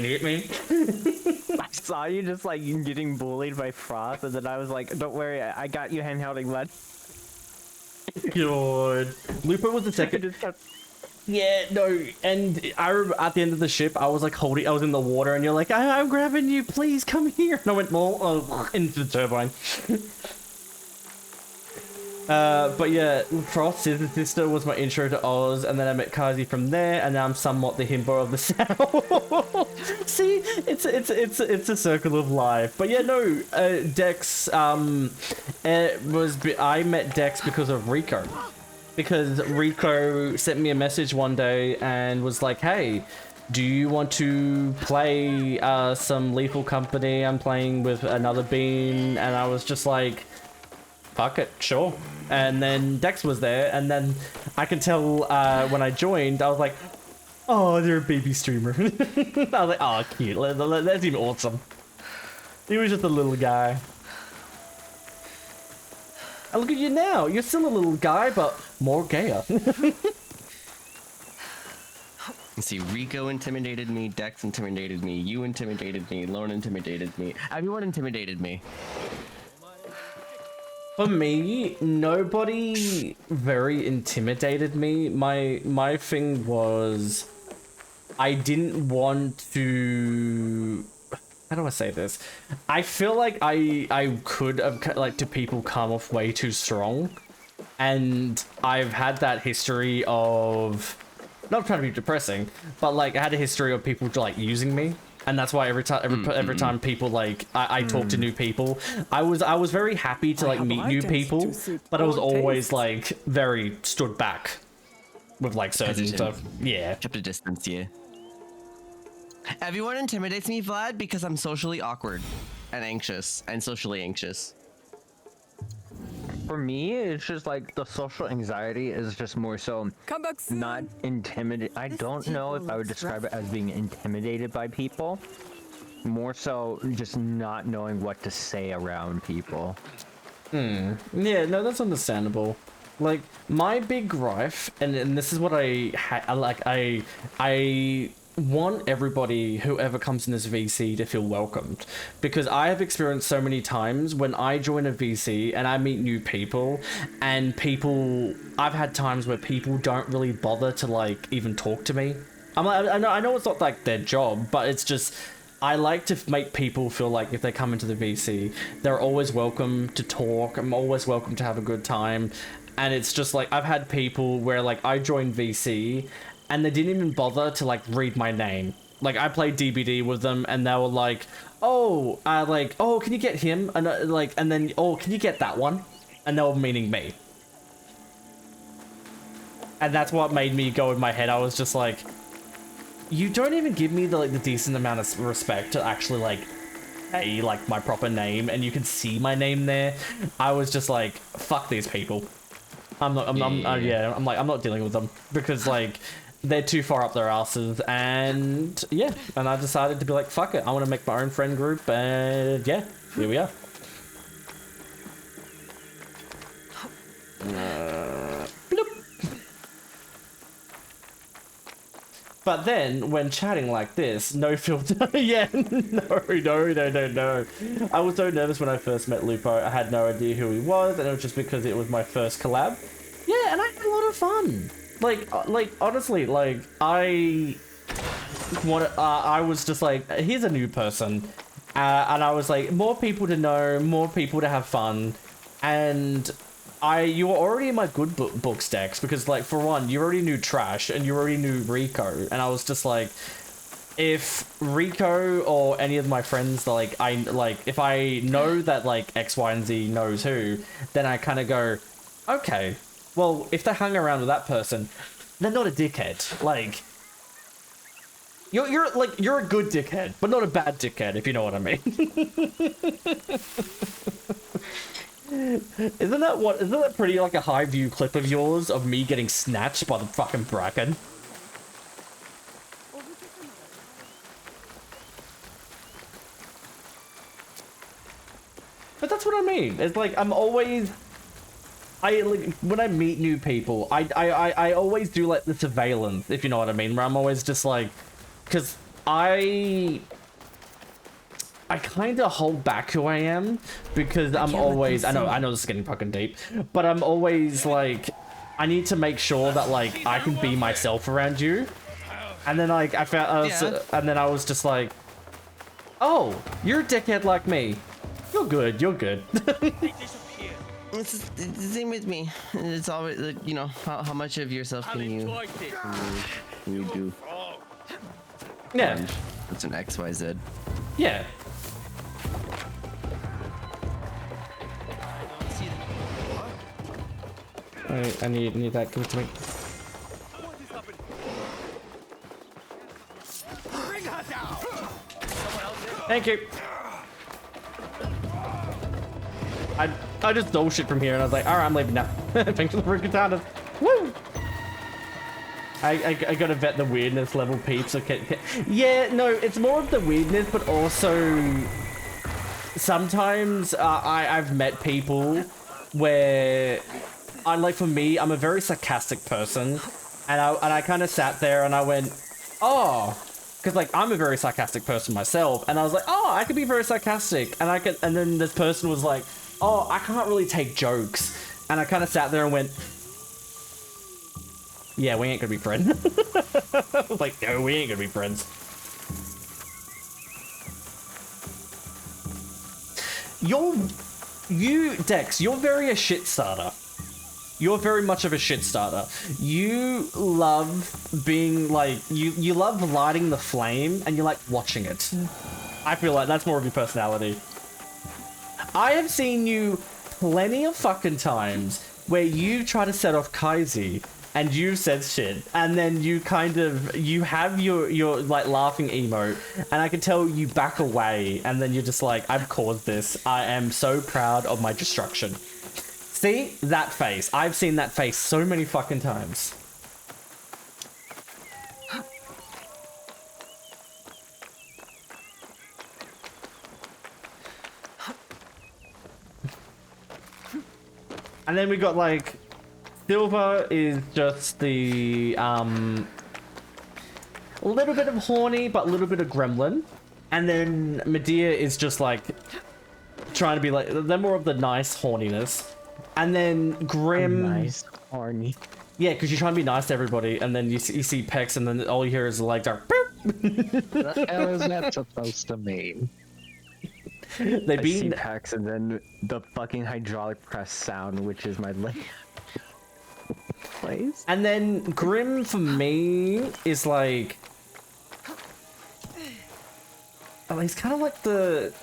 hit me. I saw you just like getting bullied by Frost, and then I was like, don't worry, I got you hand-holding bud. God. Lupo was the second. Yeah, no, and I remember at the end of the ship, I was like I was in the water, and you're like, I'm grabbing you, please come here. And I went into the turbine. But yeah, Frost's sister was my intro to Oz, and then I met Kazi from there, and now I'm somewhat the Himbo of the South. See, it's a circle of life. But yeah, no, Dex, I met Dex because of Rico. Because Rico sent me a message one day and was like, hey, do you want to play some Lethal Company? I'm playing with another bean, and I was just like, fuck it, sure. And then Dex was there, and then I can tell when I joined, I was like, oh, they're a baby streamer. I was like, oh, cute, that's even awesome. He was just a little guy. And look at you now, you're still a little guy, but more gayer. Let's see, Rico intimidated me, Dex intimidated me, you intimidated me, Lorne intimidated me, everyone intimidated me. For me, nobody very intimidated me. My thing was, I didn't want to. How do I say this? I feel like I could have like to people come off way too strong, and I've had that history of, not trying to be depressing, but like I had a history of people like using me. And that's why every time people like I talk to new people, I was very happy to like meet new people, but I was always like very stood back with like certain stuff. Yeah, kept a distance. Yeah. Everyone intimidates me, Vlad, because I'm socially awkward and anxious and socially anxious. For me, it's just like the social anxiety is just more so not intimidated. I don't know if I would describe it as being intimidated by people. More so just not knowing what to say around people. Yeah, no, that's understandable. Like my big gripe, and this is what I want everybody, whoever comes in this VC, to feel welcomed, because I have experienced so many times when I join a VC and I meet new people, and I've had times where people don't really bother to like even talk to me. I'm like, I know it's not like their job, but it's just, I like to make people feel like if they come into the VC, they're always welcome to talk. I'm always welcome to have a good time. And it's just like, I've had people where like I joined VC and they didn't even bother to like read my name. Like I played DBD with them and they were like, oh, oh, can you get him? And and then, oh, can you get that one? And they were meaning me. And that's what made me go in my head. I was just like, you don't even give me the decent amount of respect to actually like say like my proper name, and you can see my name there. I was just like, fuck these people. I'm not dealing with them because like they're too far up their asses, and yeah, and I decided to be like, fuck it, I want to make my own friend group, and yeah, here we are. Bloop. But then, when chatting like this, no filter. Yeah, no. I was so nervous when I first met Lupo. I had no idea who he was, and it was just because it was my first collab. Yeah, and I had a lot of fun. Like honestly, like I was just like, here's a new person, and I was like, more people to know, more people to have fun, and you were already in my good books decks because, like, for one, you already knew Trash and you already knew Rico, and I was just like, if Rico or any of my friends, if I know that like X, Y, and Z knows who, then I kind of go, okay, well, if they hung around with that person, they're not a dickhead. Like, you're a good dickhead, but not a bad dickhead, if you know what I mean. Isn't that pretty like a high view clip of yours of me getting snatched by the fucking Bracken? But that's what I mean. It's like I'm always, when I meet new people, I always do like the surveillance, if you know what I mean, where I'm always just like, because I kind of hold back who I am because I'm always, I know this is getting fucking deep, but I'm always like, I need to make sure that like I can be myself around you. And then like I found, and then I was just like, oh, you're a dickhead like me. You're good. It's the same with me. It's always like, you know, how much of yourself can you do? Yeah. It's an XYZ. Yeah. I need that. Give it to me. Thank you. I just stole shit from here, and I was like, all right, I'm leaving now. Thanks for the katanas. Woo! I gotta vet the weirdness level, peeps. Okay. Yeah, no, it's more of the weirdness, but also sometimes I've met people where for me, I'm a very sarcastic person, and I kind of sat there and I went, oh, because like I'm a very sarcastic person myself, and I was like, oh, I could be very sarcastic, and then this person was like, oh, I can't really take jokes, and I kind of sat there and went, yeah, we ain't gonna be friends. I was like, no, we ain't gonna be friends. Dex, you're very a shit starter. You're very much of a shit starter. You love being like, you love lighting the flame and you like watching it. I feel like that's more of your personality. I have seen you plenty of fucking times where you try to set off Kaisi and you said shit, and then you have your like laughing emote, and I can tell you back away, and then you're just like, I've caused this. I am so proud of my destruction. See? That face. I've seen that face so many fucking times. And then we got like, Silver is just the, a little bit of horny, but a little bit of gremlin. And then Medea is just like trying to be like, they're more of the nice horniness. And then Grim. Nice horny. Yeah, because you're trying to be nice to everybody, and then you see Pex, and then all you hear is the legs are. What the hell is that supposed to mean? They I see Pex, and then the fucking hydraulic press sound, which is my leg. Plays. And then Grim for me is like. Oh, he's kind of like the.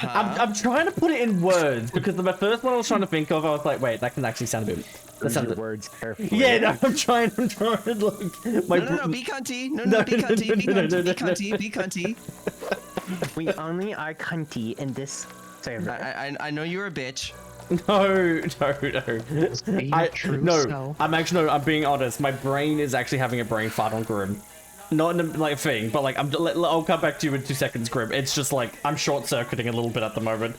I'm trying to put it in words because the first one I was trying to think of, I was like, wait, that can actually sound a bit. That sounds words carefully. Yeah, no, I'm trying to look. No, be cunty. No, be cunty. Be cunty. Be cunty. We only are cunty in this server. I know you're a bitch. No. I'm being honest. My brain is actually having a brain fart on Grim. Not in a like thing, but like I'll come back to you in 2 seconds, Grim. It's just like I'm short-circuiting a little bit at the moment.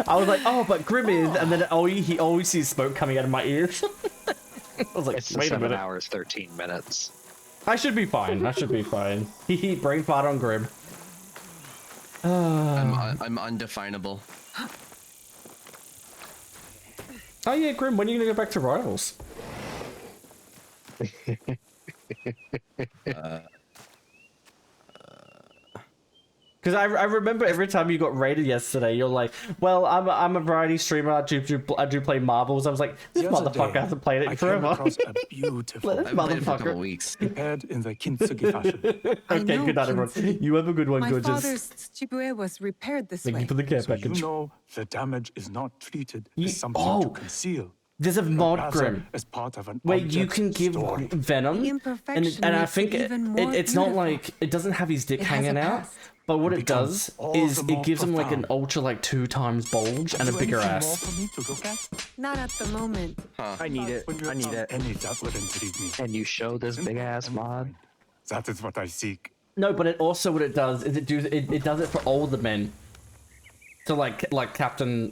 I was like, oh, but Grim is, and then he always sees smoke coming out of my ears. I was like, It's wait a minute. 7 hours, 13 minutes. I should be fine. I should be fine. Brain fart on Grim. I'm undefinable. Oh yeah, Grim. When are you gonna go back to Rivals? Because I remember every time you got raided yesterday, you're like, well, I'm a variety streamer, I do play Marvels. I was like, this motherfucker hasn't played it forever. A beautiful This motherfucker. Weeks. prepared in the kintsugi fashion. Okay, good night, everyone. You have a good one, My gorgeous. father's Tsubue was repaired this Thank way. you for the care So package. you know the damage is not treated as something to oh, conceal. There's a but mod, rather Grim, as part of an where you object can give story. Venom, The and imperfection I makes think it even more it's not beautiful. like, it doesn't have his dick It has a hanging out, past. but what It it does becomes all is the it more gives him like an profound. ultra like 2 times bulge and a Have you bigger anything more ass. for me to look at? Not at the moment. I need it. When you I need have it. Any that would intrigue me. And you show this big ass mod? That is what I seek. No, but it also what it does is it does it for all the men. So like Captain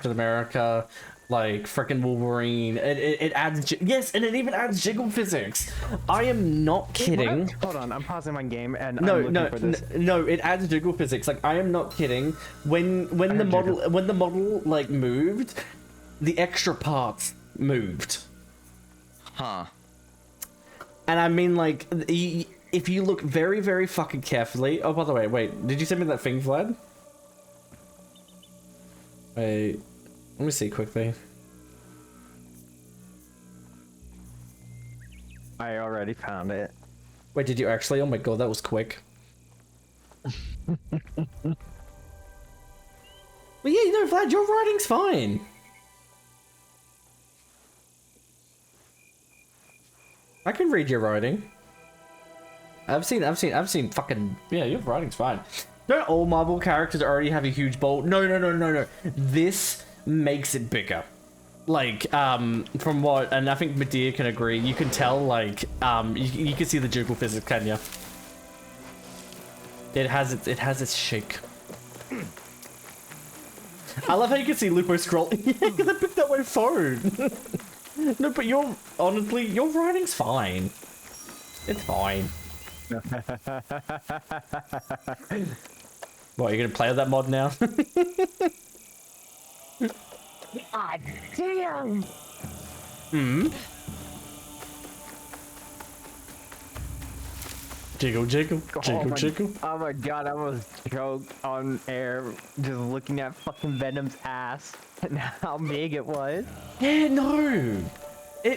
America, like freaking Wolverine. It adds yes, and it even adds jiggle physics. I am not kidding. Hold on, I'm pausing my game and No, I'm looking for this. no, it adds jiggle physics. Like I am not kidding. When the model like moved, the extra parts moved. Huh. And I mean like if you look very, very fucking carefully. Oh, by the way, wait, did you send me that thing, Vlad? Wait, let me see quickly. I already found it. Wait, did you actually? Oh my god, that was quick. Well, yeah, you know, Vlad, your writing's fine. I can read your writing. I've seen fucking, yeah, your writing's fine. Don't all Marvel characters already have a huge bowl? No. This makes it bigger. Like, from what, and I think Medea can agree, you can tell, like, you can see the jiggle physics, can you? It has its shake. I love how you can see Lupo scrolling. Yeah, because I picked up my phone. No, but honestly, your writing's fine. It's fine. What, you're gonna play with that mod now? God damn! Hmm? Jiggle. Oh my god, I was choked on air just looking at fucking Venom's ass and how big it was. Yeah, no!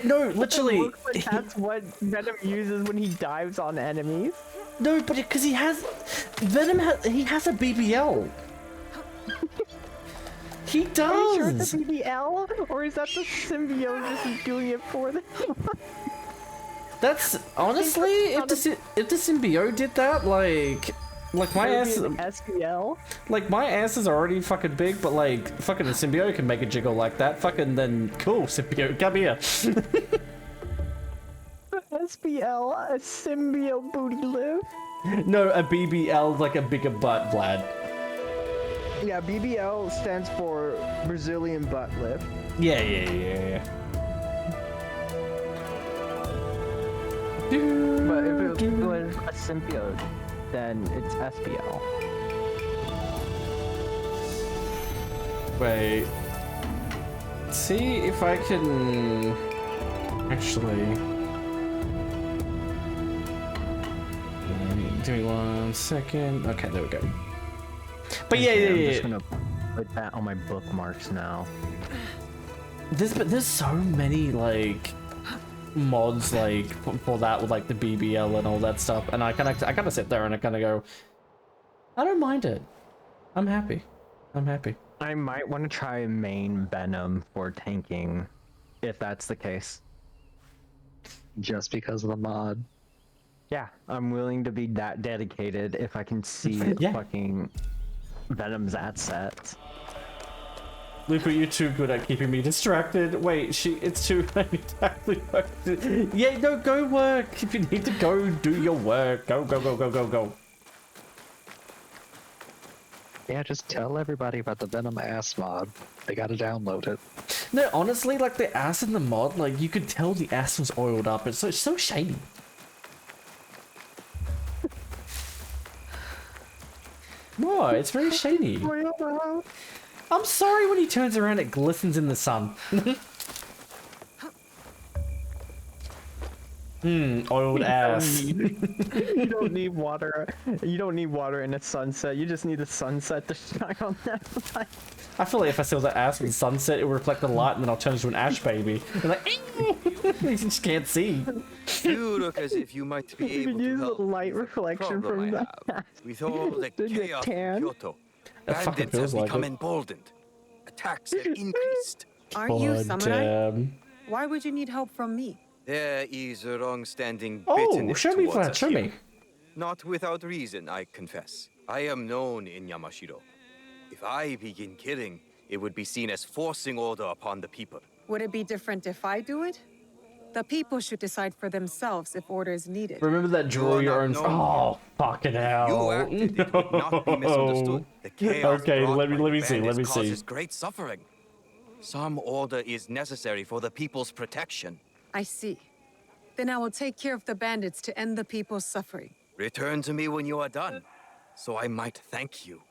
No, literally. It looks like that's what Venom uses when he dives on enemies. No, but because he has a BBL. He does. Are you sure it's a BBL, or is that the symbiote just doing it for them? That's honestly, if the symbiote did that, like my ass, SPL. Like my ass is already fucking big, but like fucking the symbiote can make a jiggle like that. Fucking then cool symbiote, come here. SPL, a symbiote booty lift. No, a BBL like a bigger butt, Vlad. Yeah, BBL stands for Brazilian butt lift. Yeah. But if it was a symbiote, then it's SPL. Wait. See if I can actually. Give me 1 second. Okay, there we go. But yeah, I'm yeah. just gonna put that on my bookmarks now. There's so many like mods like for that with like the BBL and all that stuff, and I kind of sit there and I kind of go, I don't mind it. I'm happy. I'm happy. I might want to try main Venom for tanking, if that's the case. Just because of the mod. Yeah, I'm willing to be that dedicated if I can see fucking Venom's assets. Lupa, you're too good at keeping me distracted. Wait, it's too late to actually work. Yeah, no, go work. If you need to go, do your work. Go, go, go, go, go, go. Yeah, just tell everybody about the Venom ass mod. They gotta download it. No, honestly, like the ass in the mod, like you could tell the ass was oiled up. It's so shiny. What? It's very shiny. I'm sorry when he turns around, it glistens in the sun. Oiled ass. You don't need water. You don't need water in a sunset. You just need the sunset to shine on that. I feel like if I saw that ass with sunset, it would reflect the light, and then I'll turn into an ash baby. And like, you just can't see. You look as if you might be able to use help the light reflection from that. with all the chaos in Kyoto. That fucking Bandits feels have like become it. emboldened. Attacks have increased. Aren't you God samurai? damn. Why would you need help from me? There is a long-standing Oh, bitterness show me towards that, us show here. me. Not without reason, I confess. I am known in Yamashiro. If I begin killing, it would be seen as forcing order upon the people. Would it be different if I do it? The people should decide for themselves if order is needed. Remember that draw your own. Oh, fucking hell. You acted, it would not be misunderstood. The chaos Okay, brought let by me the see, let bandits me see. causes great suffering. Some order is necessary for the people's protection. I see. Then I will take care of the bandits to end the people's suffering. Return to me when you are done, so I might thank you.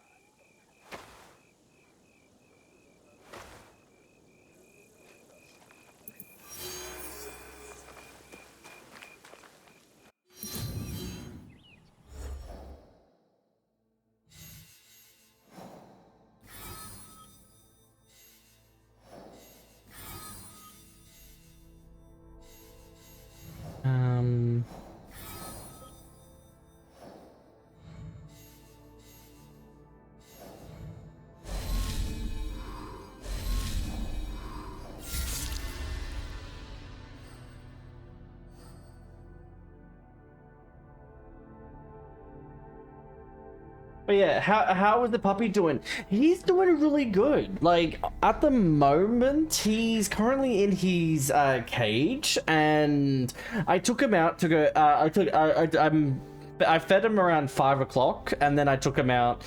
But yeah, how is the puppy doing? He's doing really good. Like at the moment, he's currently in his cage, and I took him out to go. I fed him around 5 o'clock, and then I took him out,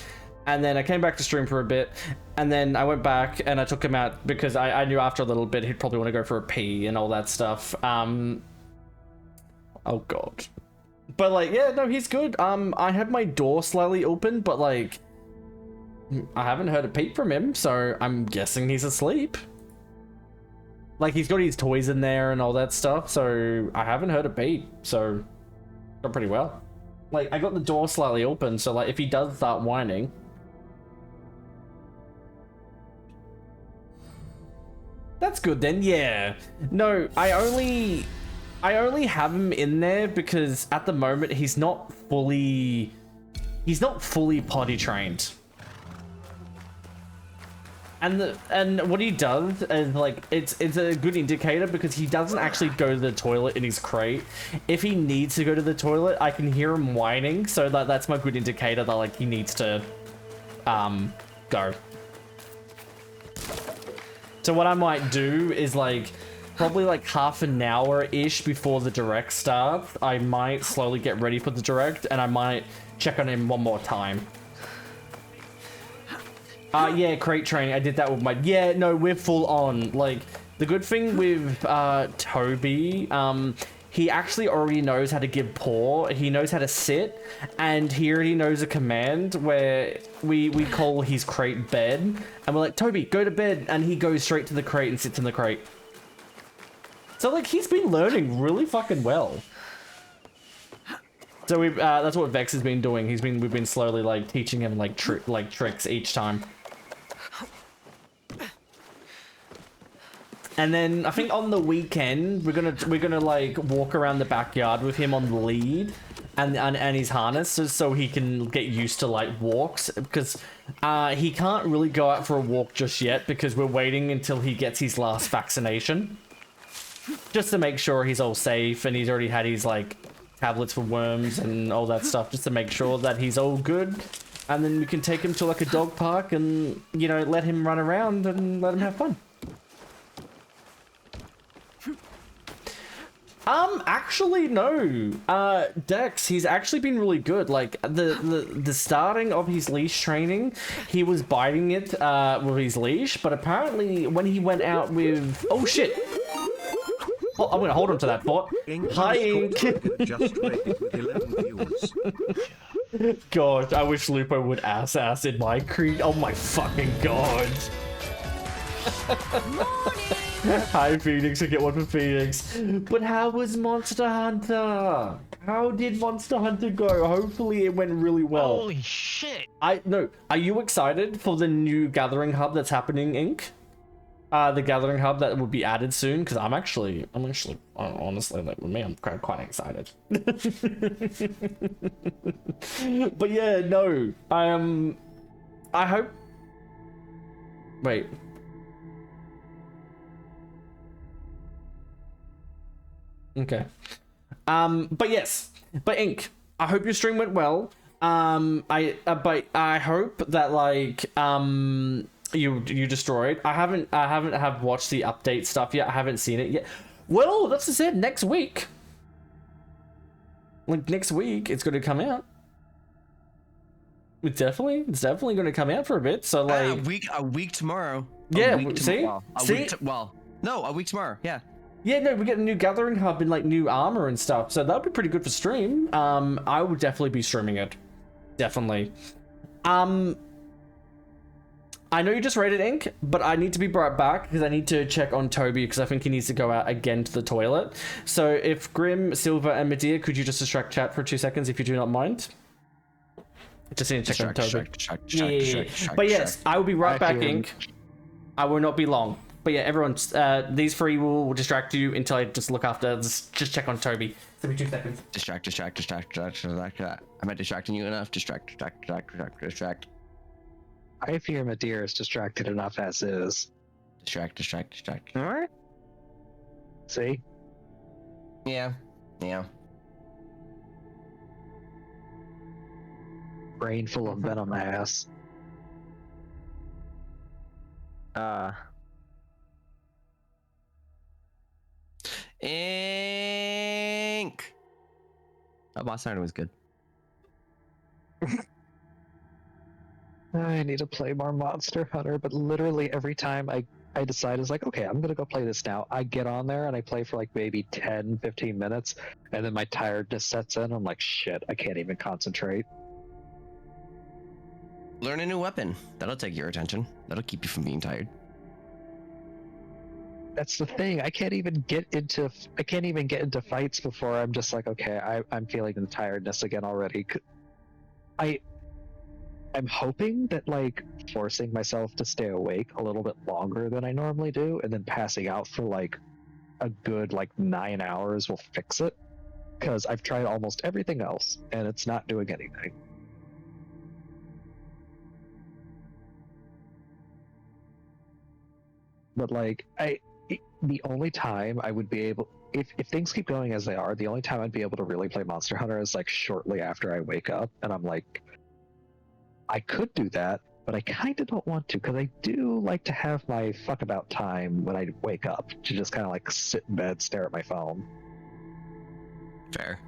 and then I came back to stream for a bit, and then I went back and I took him out because I knew after a little bit he'd probably want to go for a pee and all that stuff. Oh god. But like, yeah, no, he's good. I had my door slightly open, but like, I haven't heard a peep from him, so I'm guessing he's asleep. Like, he's got his toys in there and all that stuff, so I haven't heard a peep, so done pretty well. Like, I got the door slightly open, so like, if he does start whining, that's good then, yeah. No, I only have him in there because at the moment he's not fully potty trained. And what he does is like it's a good indicator because he doesn't actually go to the toilet in his crate. If he needs to go to the toilet, I can hear him whining, so that's my good indicator that like he needs to go. So what I might do is like probably like half an hour-ish before the direct starts, I might slowly get ready for the direct, and I might check on him one more time. Yeah, crate training, I did that with my... Yeah, no, we're full on. Like, the good thing with Toby, he actually already knows how to give paw. He knows how to sit, and he already knows a command where we call his crate bed, and we're like, Toby, go to bed, and he goes straight to the crate and sits in the crate. So like he's been learning really fucking well. So we that's what Vex has been doing. We've been slowly like teaching him like tricks each time. And then I think on the weekend we're gonna like walk around the backyard with him on the lead and his harness so he can get used to like walks, because he can't really go out for a walk just yet because we're waiting until he gets his last vaccination, just to make sure he's all safe, and he's already had his like tablets for worms and all that stuff, just to make sure that he's all good. And then we can take him to like a dog park and, you know, let him run around and let him have fun. Actually, no. Dex, he's actually been really good. Like, the starting of his leash training, he was biting it, with his leash, but apparently when he went out with... Oh, shit! Oh, I'm gonna hold him to that thought. Hi, Ink! Just rated with 11 views. God, I wish Lupo would ass in my creed. Oh my fucking god. Hi, Phoenix. I get one for Phoenix. But how was Monster Hunter? How did Monster Hunter go? Hopefully it went really well. Holy shit! No. Are you excited for the new gathering hub that's happening, Ink? The gathering hub that will be added soon, because I'm actually honestly, like with me, I'm quite excited. But yeah, no, I hope. Wait. Okay. But yes, but Ink, I hope your stream went well. But I hope that like you destroyed. I haven't watched the update stuff yet. I haven't seen it yet. Well, that's just it. Next week, like next week, it's going to come out. It's definitely going to come out for a bit. So like a week tomorrow. Yeah. A week tomorrow. Yeah. Yeah, no, we get a new gathering hub and like new armor and stuff, so that'll be pretty good for stream. I would definitely be streaming it. Definitely. I know you just rated Ink, but I need to be brought back because I need to check on Toby because I think he needs to go out again to the toilet. So if Grim, Silver, and Medea, could you just distract chat for 2 seconds if you do not mind? Just need to check on Toby. But yes, I will be right back, Ink. I will not be long. But yeah, everyone, these three will distract you until I just look after. Just check on Toby. Give me 2 seconds. Distract. Am I distracting you enough? Distract. I fear Medea is distracted enough as is. Distract. Alright. See? Yeah. Brain full of venom ass. Ink. Oh, Boss Hunter was good. I need to play more Monster Hunter, but literally every time I decide, it's like, okay, I'm gonna go play this now. I get on there and I play for like maybe 10-15 minutes, and then my tiredness sets in. I'm like, shit, I can't even concentrate. Learn a new weapon. That'll take your attention. That'll keep you from being tired. That's the thing. I can't even get into fights before I'm just like, okay, I'm feeling the tiredness again already. I'm hoping that like forcing myself to stay awake a little bit longer than I normally do, and then passing out for like a good like 9 hours will fix it. Because I've tried almost everything else, and it's not doing anything. But like the only time I would be able, if things keep going as they are, the only time I'd be able to really play Monster Hunter is like shortly after I wake up, and I'm like, I could do that, but I kind of don't want to, because I do like to have my fuck about time when I wake up, to just kind of like sit in bed, stare at my phone. Fair.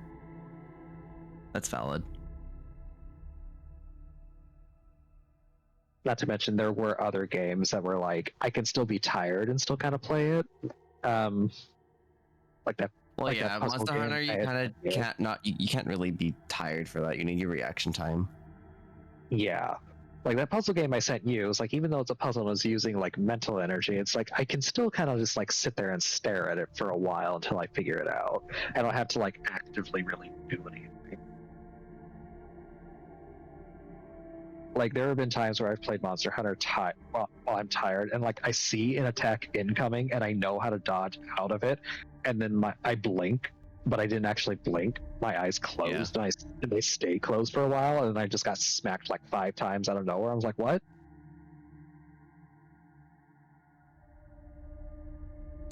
That's valid. Not to mention there were other games that were like, I can still be tired and still kind of play it. Like that Well, Like yeah, that puzzle Monster game Hunter, you I had kind of played. can't you can't really be tired for that. You need your reaction time. Yeah. Like that puzzle game I sent you, it's like even though it's a puzzle and it's using like mental energy, it's like I can still kind of just like sit there and stare at it for a while until I figure it out. I don't have to like actively really do anything. Like there have been times where I've played Monster Hunter while I'm tired, and like I see an attack incoming and I know how to dodge out of it, and then I blink, but I didn't actually blink. My eyes closed, and they stay closed for a while, and then I just got smacked like 5 times out of nowhere. I was like, what?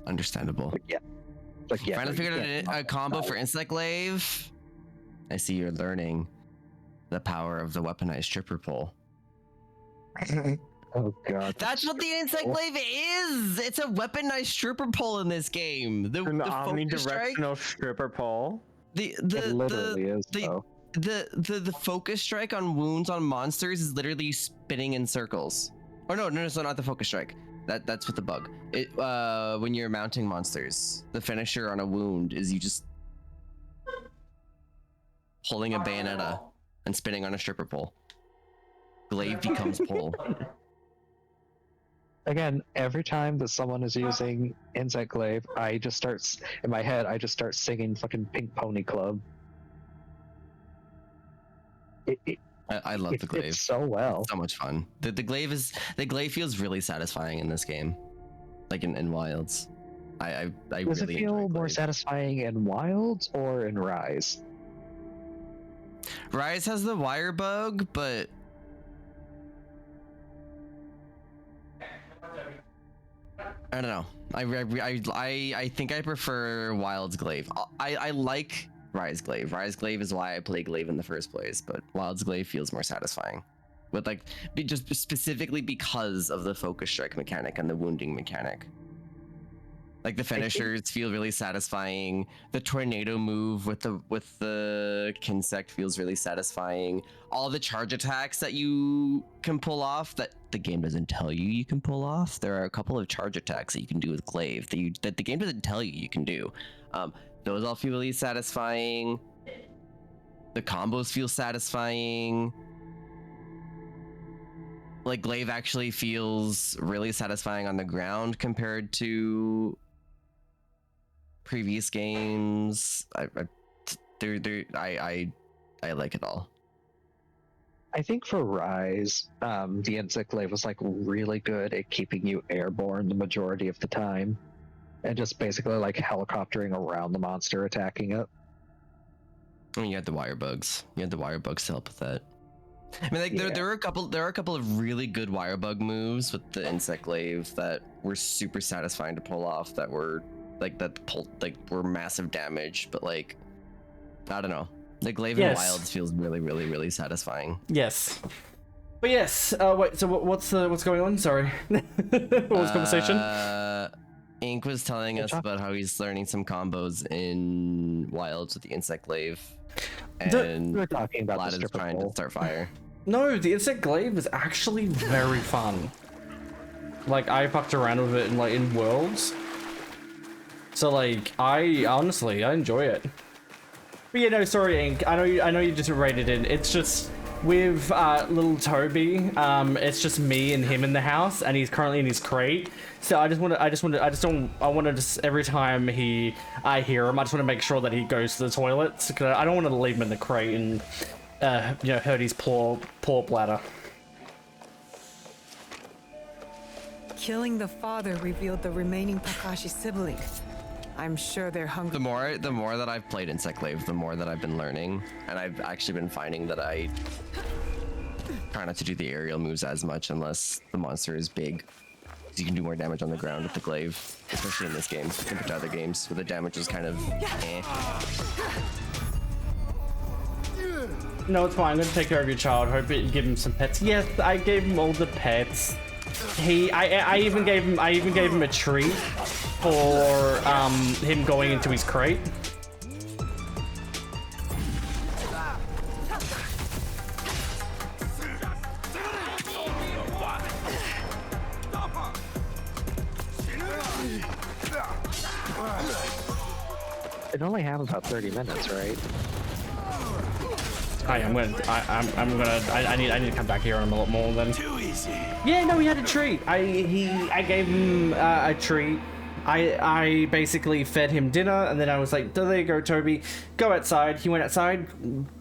Understandable. Yeah. Finally figured out a combo for Insect Glaive. I see you're learning the power of the weaponized stripper pole. Oh god. That's what the Insect Glaive is! It's a weaponized stripper pole in this game. The omnidirectional stripper pole. The focus strike on wounds on monsters is literally spinning in circles. Oh no, not the focus strike. That's with the bug. When you're mounting monsters, the finisher on a wound is you just pulling a bayonetta and spinning on a stripper pole. Glaive becomes pole. Again, every time that someone is using Insect Glaive, I just start in my head. I just start singing fucking Pink Pony Club. I love the glaive so well. It's so much fun. The glaive feels really satisfying in this game, like in Wilds. I Does really it feel enjoy more glaive. satisfying in Wilds or in Rise? Rise has the wire bug, but I don't know. I think I prefer Wild's glaive. I like Rise glaive. Rise glaive is why I play glaive in the first place, but Wild's glaive feels more satisfying. But like, just specifically because of the focus strike mechanic and the wounding mechanic. Like the finishers feel really satisfying. The tornado move with the Kinsect feels really satisfying. All the charge attacks that you can pull off that the game doesn't tell you can pull off. There are a couple of charge attacks that you can do with glaive that the game doesn't tell you can do. Those all feel really satisfying. The combos feel satisfying. Like glaive actually feels really satisfying on the ground compared to previous games. I like it all. I think for Rise, the Insect Glaive was like really good at keeping you airborne the majority of the time, and just basically like helicoptering around the monster attacking it. I mean, you had the wire bugs. You had the wire bugs to help with that. I mean, like there are a couple of really good wire bug moves with the Insect Glaive that were super satisfying to pull off. That were were massive damage, but like I don't know. The glaive in Wilds feels really, really, really satisfying. Yes. But yes, wait, so what's going on? Sorry. What was the conversation? Ink was telling us about how he's learning some combos in Wilds with the Insect Glaive. And we're talking about Vlad is trying to start fire. No, the Insect Glaive is actually very fun. Like, I fucked around with it in Worlds. So like, I enjoy it. But yeah, no, sorry, Ink. I know you just rated it. It's just with little Toby. It's just me and him in the house, and he's currently in his crate. So I want to just every time I hear him, I just want to make sure that he goes to the toilets, because I don't want to leave him in the crate and hurt his poor bladder. Killing the father revealed the remaining Takashi siblings. I'm sure they're hungry. The more that I've played Insect Glaive, the more that I've been learning, and I've actually been finding that I try not to do the aerial moves as much unless the monster is big. So you can do more damage on the ground with the glaive, especially in this game compared to other games where the damage is kind of eh. No, it's fine. I'm gonna take care of your child. Hope you give him some pets. Yes, I gave him all the pets. I even gave him a treat for him going into his crate. It only have about 30 minutes, right? I need to come back here in a lot more than. Too easy. Yeah, no, he had a treat. I gave him a treat. I basically fed him dinner, and then I was like, there you go, Toby, go outside. He went outside,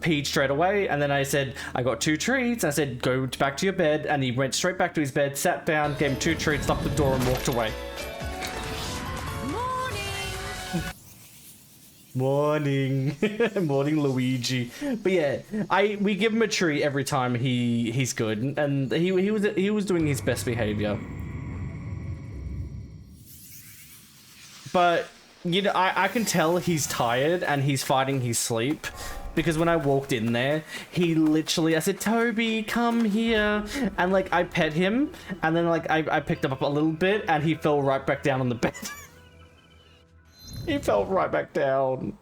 peed straight away, and then I said, I got 2 treats. I said, go back to your bed, and he went straight back to his bed, sat down, gave him 2 treats, locked the door, and walked away. Morning. Morning, Luigi. But yeah, we give him a treat every time he's good, and he was doing his best behavior. But you know, I can tell he's tired and he's fighting his sleep, because when I walked in there, he literally, I said, Toby, come here, and like I pet him, and then like I picked him up a little bit, and he fell right back down on the bed. He fell right back down.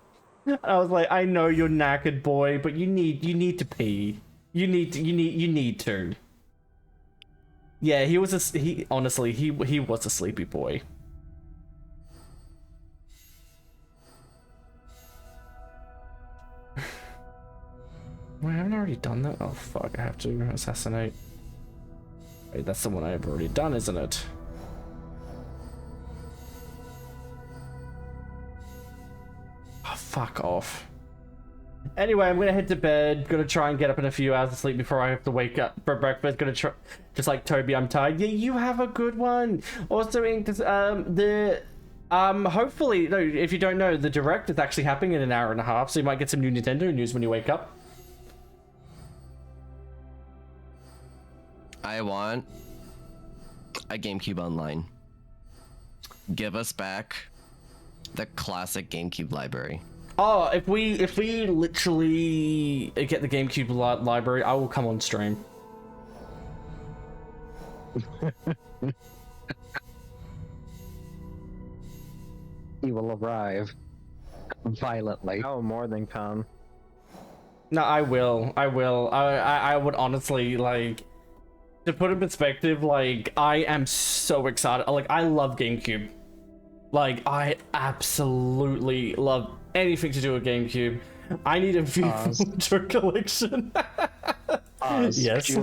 I was like, I know you're knackered, boy, but you need to pee. You need to. Yeah, he was honestly he was a sleepy boy. Wait, haven't I already done that? Oh fuck, I have to assassinate. Wait, that's the one I've already done, isn't it? Oh, fuck off. Anyway, I'm gonna head to bed. Gonna try and get up in a few hours of sleep before I have to wake up for breakfast. Gonna try, just like Toby, I'm tired. Yeah, you have a good one. Also, hopefully, no, if you don't know, the direct is actually happening in an hour and a half, so you might get some new Nintendo news when you wake up. I want a GameCube Online. Give us back the classic GameCube library. Oh, if we literally get the GameCube library, I will come on stream. He will arrive violently. Oh, more than come. No, I will. I would honestly, like, to put in perspective, like, I am so excited. Like, I love GameCube. Like, I absolutely love anything to do with GameCube. I need a feudal collection. Yes. Could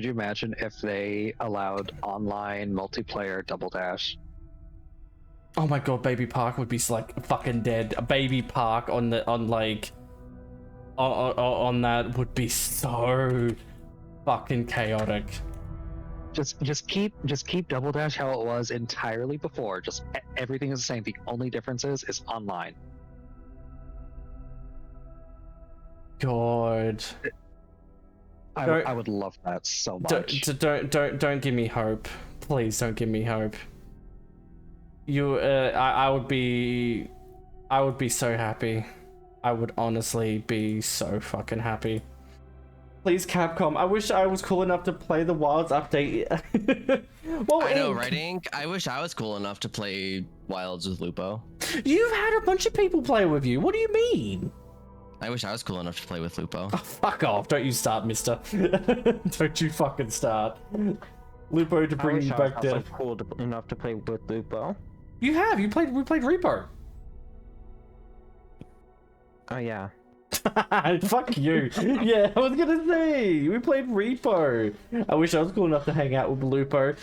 you imagine if they allowed online multiplayer Double Dash? Oh my god, Baby Park would be like fucking dead. A Baby Park on that would be so fucking chaotic. Just keep Double Dash how it was entirely before. Just everything is the same. The only difference is online. God. I would love that so much. Don't give me hope. Please don't give me hope. I would be so happy. I would honestly be so fucking happy. Please, Capcom. I wish I was cool enough to play the Wilds update. Well, I know, right, Ink? I wish I was cool enough to play Wilds with Lupo. You've had a bunch of people play with you. What do you mean? I wish I was cool enough to play with Lupo. Oh, fuck off. Don't you start, mister. Don't you fucking start. Lupo to bring you back down. I was cool enough to play with Lupo. You have. We played Repo. Oh, yeah. Fuck you. Yeah, I was gonna say, we played Repo. I wish I was cool enough to hang out with Lupo.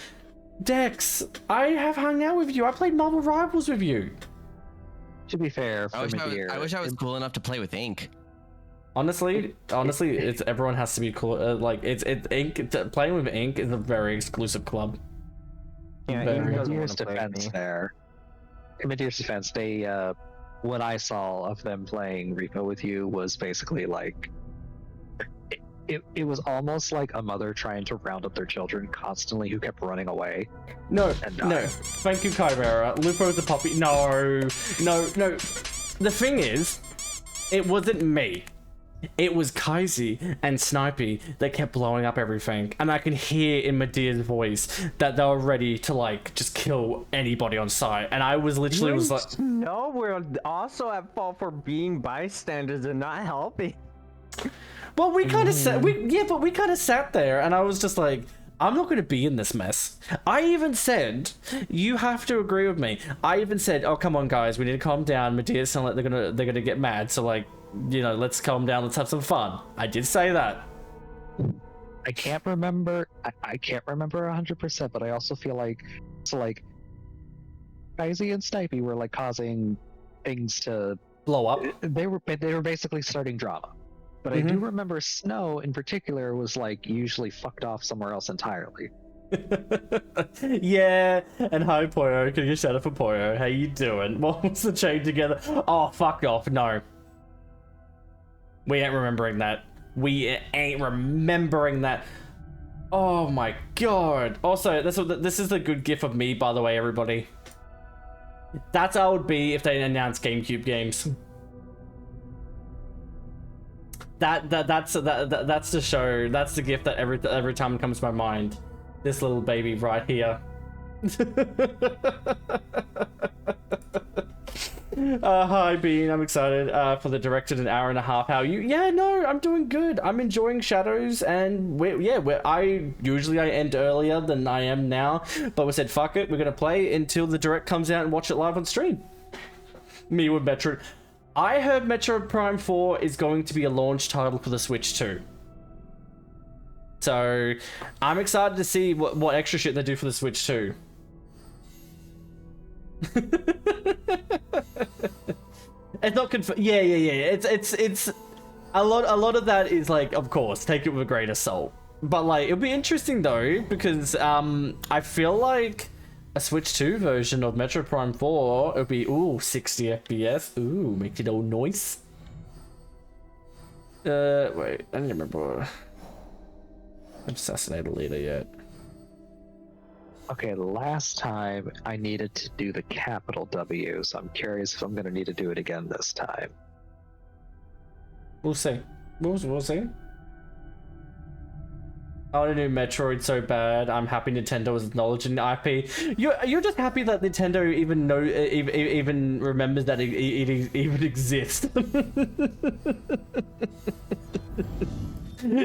Dex, I have hung out with you. I played Marvel Rivals with you. To be fair, I wish I was cool enough to play with Ink. Honestly, it's everyone has to be cool. Like it's Ink. Playing with Ink is a very exclusive club. Yeah, in Medeiros' defense, they what I saw of them playing Repo with you was basically like it was almost like a mother trying to round up their children constantly who kept running away. No. Thank you, Chimera. Lupo's a puppy. No. The thing is, it wasn't me. It was Kaisi and Snipey that kept blowing up everything, and I can hear in Medea's voice that they were ready to like just kill anybody on sight, and I was literally like, no, we're also at fault for being bystanders and not helping. Well, we kind of sat there, and I was just like, I'm not going to be in this mess. I even said, you have to agree with me. I even said, oh, come on, guys, we need to calm down. Medea sound like they're gonna get mad. So, like, you know, let's calm down. Let's have some fun. I did say that. I can't remember. I can't remember 100%, but I also feel like Kaisi and Snipey were like causing things to blow up. They were basically starting drama. But I do remember Snow in particular was like usually fucked off somewhere else entirely. Yeah, and hi Poyo, can you shout out for Poyo? How you doing? What was the chain together? Oh, fuck off, no. We ain't remembering that. We ain't remembering that. Oh my god. Also, this is the good gif of me, by the way, everybody. That's how it would be if they announced GameCube games. That's the show. That's the gift that every time it comes to my mind. This little baby right here. Hi Bean, I'm excited for the directed an hour and a half. How are you? Yeah, no, I'm doing good. I'm enjoying Shadows, and I usually end earlier than I am now, but we said fuck it, we're gonna play until the direct comes out and watch it live on stream. Me with Metroid. I heard Metroid Prime 4 is going to be a launch title for the Switch too. So, I'm excited to see what extra shit they do for the Switch too. It's not confirmed. Yeah. It's a lot of that is like, of course, take it with a grain of salt. But like, it'll be interesting though, because I feel like a Switch 2 version of Metro Prime 4, it'll be, 60 FPS. Ooh, make it all nice. Wait, I don't remember. Assassinate a leader yet. Okay, last time I needed to do the capital W, so I'm curious if I'm gonna need to do it again this time. We'll see. We'll see. I want to do Metroid so bad. I'm happy Nintendo is acknowledging the IP. You're just happy that Nintendo even remembers that it even exists.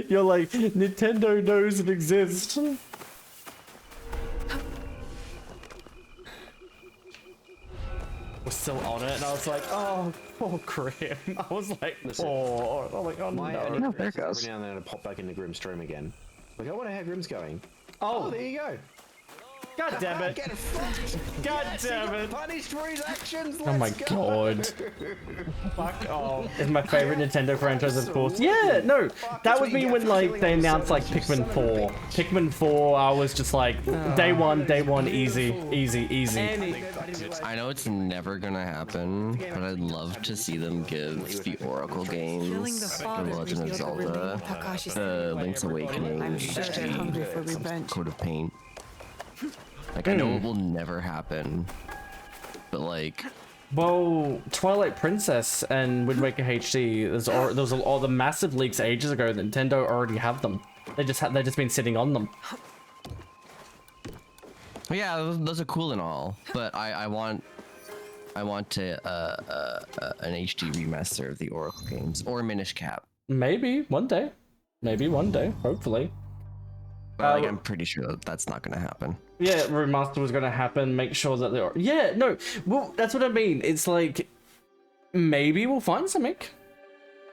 You're like, Nintendo knows it exists. We're still on it, and I was like, oh, poor Grim. I was like, poor. I'm like, oh no. There it goes. Every now and then it'll pop back into Grim's stream again. Like, I wonder how Grim's going. Oh, there you go. God damn it. Get fucked. God yes, damn it. Punished for his actions. Oh my god. Fuck off. It's my favorite Nintendo franchise, of course. Yeah, no. That was me when like they announced like Pikmin 4. Pikmin 4, I was just like, day one, easy. I know it's never gonna happen, but I'd love to see them give the Oracle games, The Legend of Zelda, Link's Awakening, Code of Paint. Like, I know it will never happen, but like... Well, Twilight Princess and Wind Waker HD, those are all the massive leaks ages ago that Nintendo already have them. They've just been sitting on them. Well, yeah, those are cool and all, but I want an HD remaster of the Oracle games, or Minish Cap. Maybe one day, hopefully. But like, I'm pretty sure that's not gonna happen. Yeah, remaster was gonna happen. Make sure that they're... Yeah, no. Well, that's what I mean. It's like, maybe we'll find something.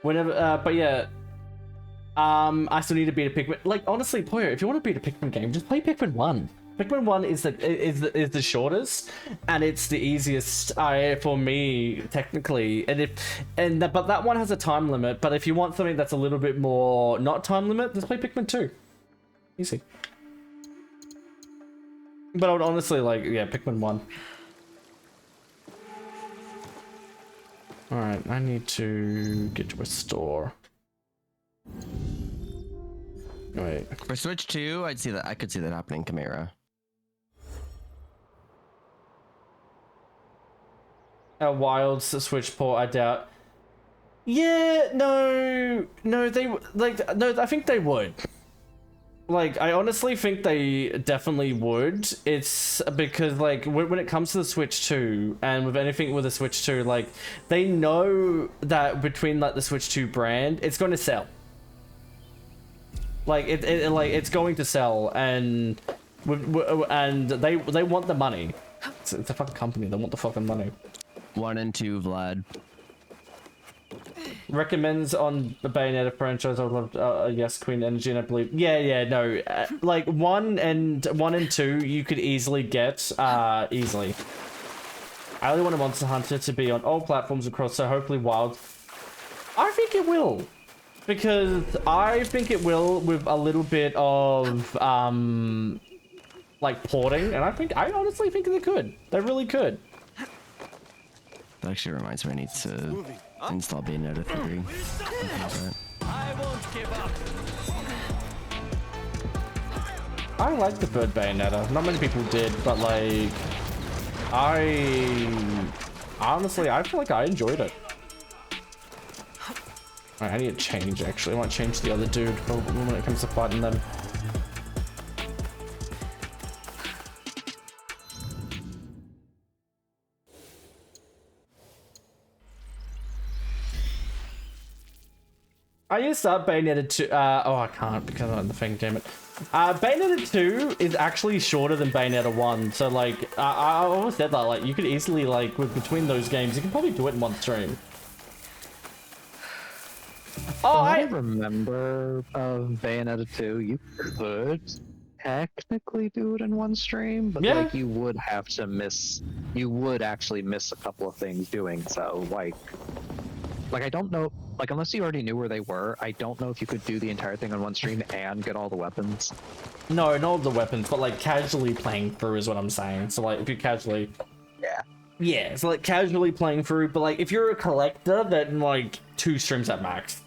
Whenever, but yeah. I still need to beat a Pikmin. Like, honestly, Poyo, if you want to beat a Pikmin game, just play Pikmin 1. Pikmin 1 is the shortest, and it's the easiest for me technically. But that one has a time limit. But if you want something that's a little bit more not time limit, just play Pikmin 2. Easy. But I would honestly like, yeah, Pikmin 1. Alright, I need to get to a store. Wait. For Switch 2, I could see that happening, Chimera. A wild Switch port, I doubt. Yeah, no, I think they would. Like, I honestly think they definitely would. It's because, like, when it comes to the Switch 2, and with anything with the Switch 2, like, they know that between, like, the Switch 2 brand, it's going to sell. Like it's going to sell, and they want the money. It's a fucking company. They want the fucking money. 1 and 2, Vlad. Recommends on the Bayonetta franchise. I would love yes, Queen Energy, and I believe no, like 1 and 2 you could easily get easily. I really want a Monster Hunter to be on all platforms across, so hopefully Wild. I think it will, because I think it will with a little bit of like porting, and I honestly think they could. They really could. That actually reminds me, I need to install Bayonetta 3. I won't give up. I like the third Bayonetta. Not many people did, but like, honestly, I feel like I enjoyed it. Alright, I need to change, actually. I want to change the other dude when it comes to fighting them. I need to start Bayonetta 2. Oh, I can't because I'm on the thing, damn it. Bayonetta 2 is actually shorter than Bayonetta 1, so like, I always said that, like, you could easily, like, between those games, you can probably do it in one stream. Oh, I remember of Bayonetta 2, you could technically do it in one stream, but like you would have to actually miss a couple of things doing so. Like I don't know, like unless you already knew where they were, I don't know if you could do the entire thing on one stream and get all the weapons. No, not all the weapons, but like casually playing through is what I'm saying. So like if you casually, yeah, so like casually playing through, but like if you're a collector, then like 2 streams at max.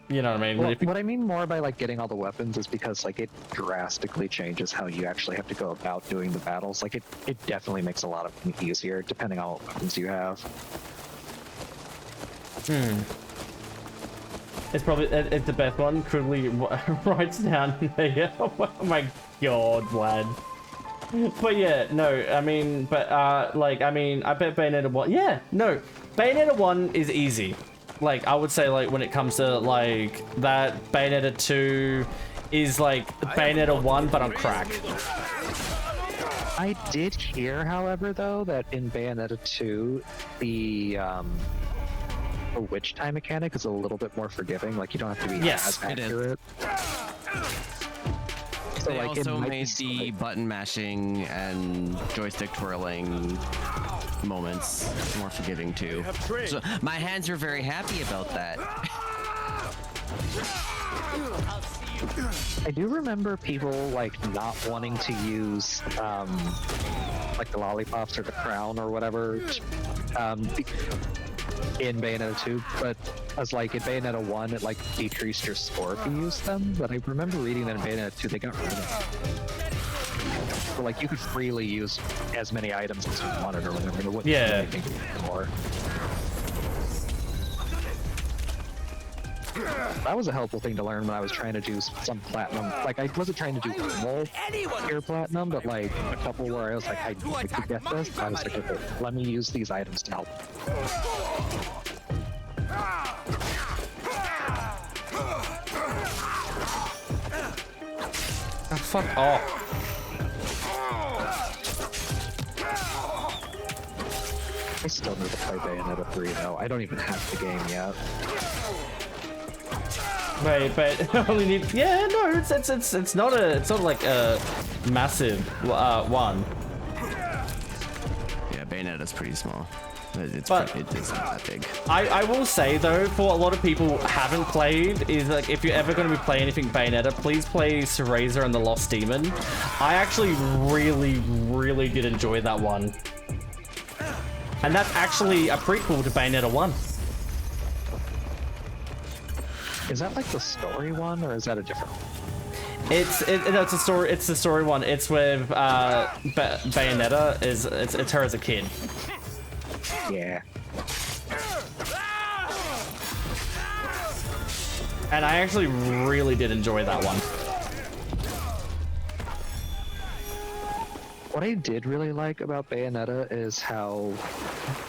You know what I mean? Well, what I mean more by like getting all the weapons is because like it drastically changes how you actually have to go about doing the battles. Like it definitely makes a lot of them easier depending on what weapons you have. It's probably it's the best one. Crudely writes down there. Oh my god, lad. But yeah, no, I mean, but like, I mean, I bet Bayonetta 1. Yeah, no, Bayonetta 1 is easy. Like, I would say, like, when it comes to like that, Bayonetta 2 is like Bayonetta 1, but on crack. I did hear, however, though, that in Bayonetta 2, the witch time mechanic is a little bit more forgiving. Like, you don't have to be as accurate. So, they like, also made the button mashing and joystick twirling moments more forgiving too. So my hands are very happy about that. I do remember people like not wanting to use like the lollipops or the crown or whatever in Bayonetta 2, but as like in Bayonetta 1 it like decreased your score if you used them, but I remember reading that in Bayonetta 2 they got rid of it. So like you could freely use as many items as you wanted or whatever. It wouldn't do anything more. That was a helpful thing to learn when I was trying to do some platinum. Like, I wasn't trying to do full pure platinum, but like a couple where I was like, I could get this. I was like, okay, let me use these items to help. Oh, fuck off. I still need to play Bayonetta 3 though. I don't even have the game yet. Wait, but only need. Yeah, no, it's not like a massive one. Yeah, Bayonetta's pretty small. It's not that big. I will say though, for a lot of people who haven't played, is like if you're ever going to be playing anything Bayonetta, please play Cereza and the Lost Demon. I actually really did enjoy that one, and that's actually a prequel to Bayonetta 1. Is that like the story one, or is that a different one? It's a story. It's the story one. It's with Bayonetta. It's her as a kid. Yeah. And I actually really did enjoy that one. What I did really like about Bayonetta is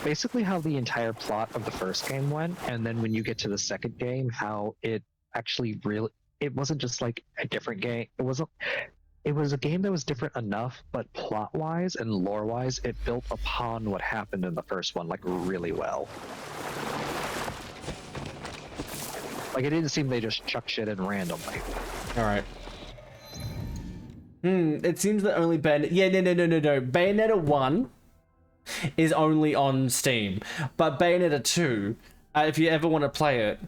basically how the entire plot of the first game went, and then when you get to the second game, how it actually it wasn't just like a different game. It wasn't. It was a game that was different enough, but plot-wise and lore-wise, it built upon what happened in the first one like really well. Like it didn't seem they just chuck shit in randomly. All right. It seems that only no. Bayonetta 1 is only on Steam, but Bayonetta 2, if you ever want to play it,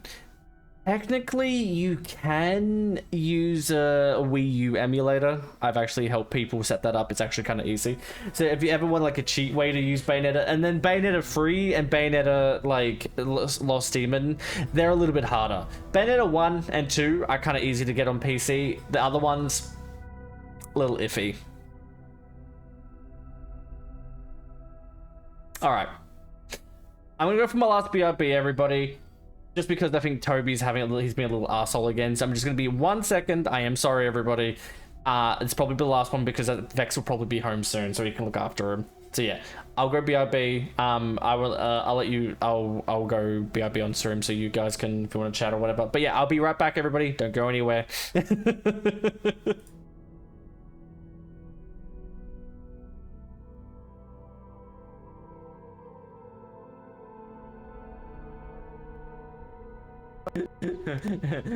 technically you can use a Wii U emulator. I've actually helped people set that up. It's actually kind of easy. So if you ever want like a cheat way to use Bayonetta, and then Bayonetta 3 and Bayonetta like Lost Demon, they're a little bit harder. Bayonetta 1 and 2 are kind of easy to get on PC. The other ones, a little iffy. All right, I'm gonna go for my last BRB, everybody. Just because I think Toby's he's being a little arsehole again. So I'm just gonna be 1 second. I am sorry, everybody. It's probably the last one because Vex will probably be home soon, so he can look after him. So yeah, I'll go BRB. I'll let you. I'll go BRB on stream so you guys can, if you want to chat or whatever. But yeah, I'll be right back, everybody. Don't go anywhere.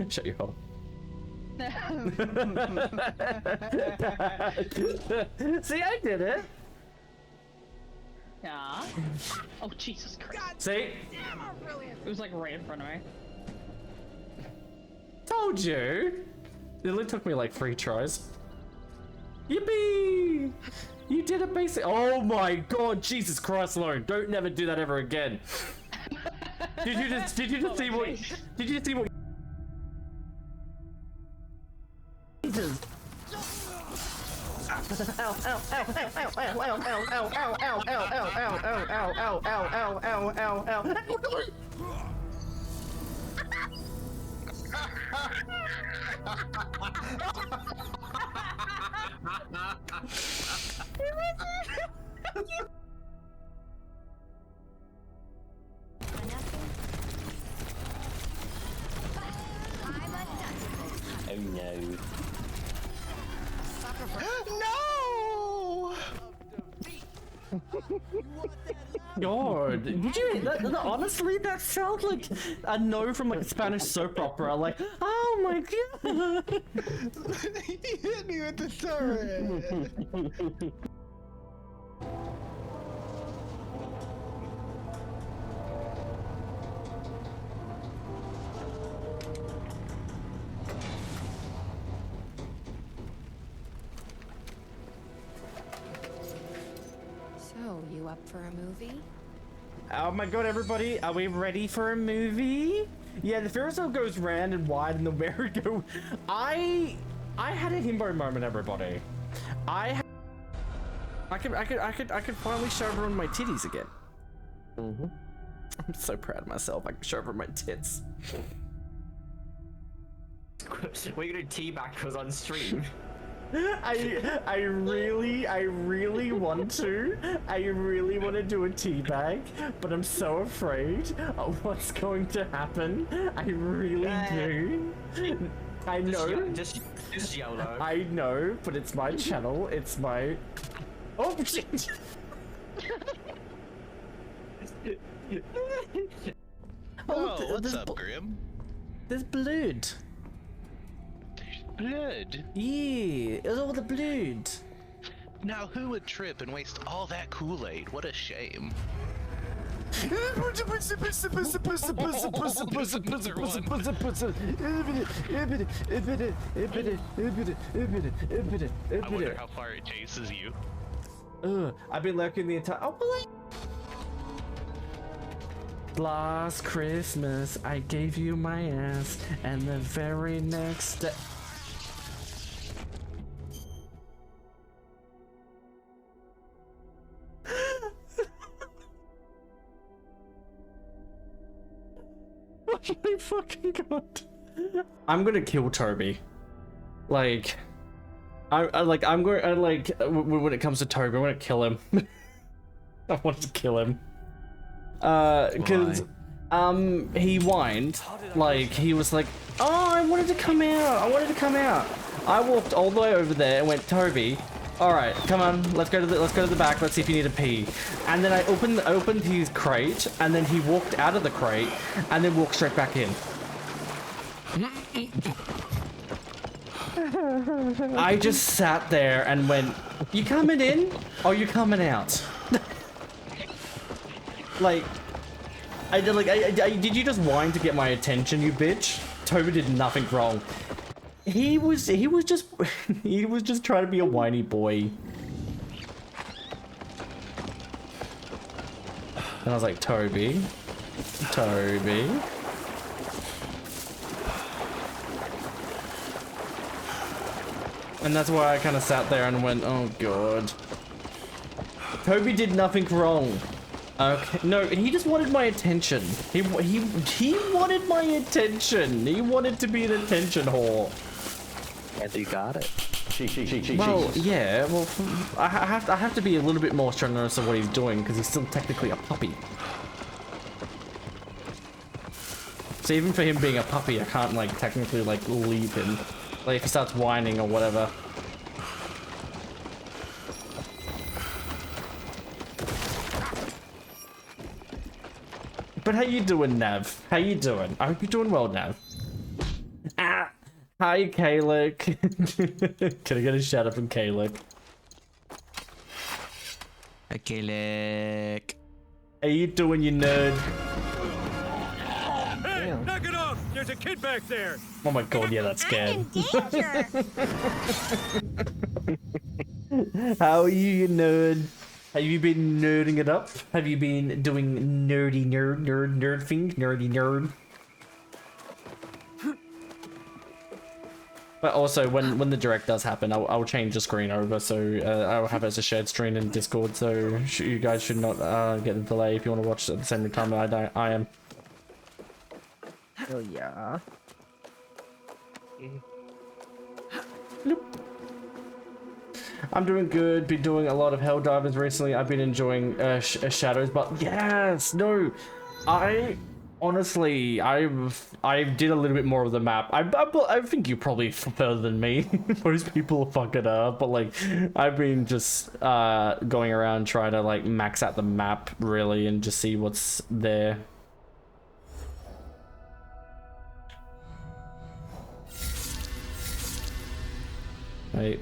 Shut your hole. See, I did it. Yeah. Oh, Jesus Christ. See? It was like right in front of me. Told you. It only took me like 3 tries. Yippee! You did it basic. Oh my God, Jesus Christ, Lauren! Don't never do that ever again. Did you just see what? Did you see what? Jesus. Oh no. No! God, did you? Honestly, that sounds like a no from like a Spanish soap opera. Like, oh my God! He hit me with the turret. So, you up for a movie? Oh my God, everybody, are we ready for a movie? Yeah, the Ferris wheel goes round and wide and the merry-go. I had a himbo moment, everybody. I could finally show everyone my titties again. I'm so proud of myself. I can show everyone my tits. We're gonna teabag because on stream. I really want to. I really want to do a teabag, but I'm so afraid of what's going to happen. I really do. I know. Just YOLO. I know, but it's my channel. It's my. Oh shit! Oh, what's up, Grim? There's blood. Blood? Yeah, it's all the blood. Now, who would trip and waste all that Kool-Aid? What a shame. I wonder how far it chases you. I've been lurking the entire. Oh, well, last Christmas, I gave you my ass, and the very next day. Oh my fucking God. I'm gonna kill Toby. Like, when it comes to Toby, I'm gonna kill him. I want to kill him. Because he whined, like, he was like, oh, I wanted to come out. I walked all the way over there and went, Toby, all right, come on, let's go to the back, let's see if you need a pee. And then I opened his crate, and then he walked out of the crate, and then walked straight back in. I just sat there and went, you coming in, or you coming out? like, did you just whine to get my attention, you bitch? Toby did nothing wrong. He was just trying to be a whiny boy. And I was like, Toby. And that's why I kind of sat there and went, oh god. Toby did nothing wrong. Okay, no, he just wanted my attention. He wanted my attention. He wanted to be an attention whore. And you got it. Well, yeah, well, I have to be a little bit more strenuous of what he's doing because he's still technically a puppy. So even for him being a puppy, I can't like technically like leave him. Like if he starts whining or whatever. But how you doing, Nav? How you doing? I hope you're doing well, Nav. Ah! Hi, Kalik. Can I get a shout out from Kalik? Hi, Kalik. How you doing, you nerd? Hey, knock it off! There's a kid back there! Oh my god, yeah, that's scared. How are you, you nerd? Have you been nerding it up? Have you been doing nerdy nerd thing? Nerdy nerd? But also, when the direct does happen, I'll change the screen over, so I'll have it as a shared screen in Discord, so you guys should not get a delay if you want to watch it at the same time that I am. Oh yeah. Nope. I'm doing good, been doing a lot of Helldivers recently. I've been enjoying Shadows, but yes, no, I honestly, I did a little bit more of the map. I think you probably further than me. Most people fuck it up, but like, I've been just going around trying to like max out the map really and just see what's there. Right.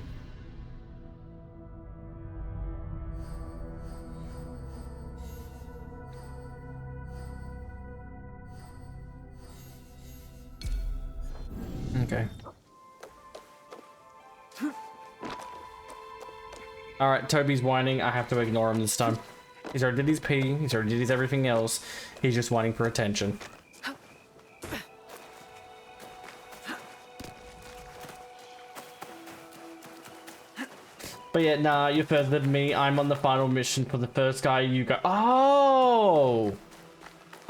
Okay. Alright, Toby's whining. I have to ignore him this time. He's already did his pee. He's already did his everything else. He's just whining for attention. But yeah, nah, you're further than me. I'm on the final mission for the first guy. You go. Oh!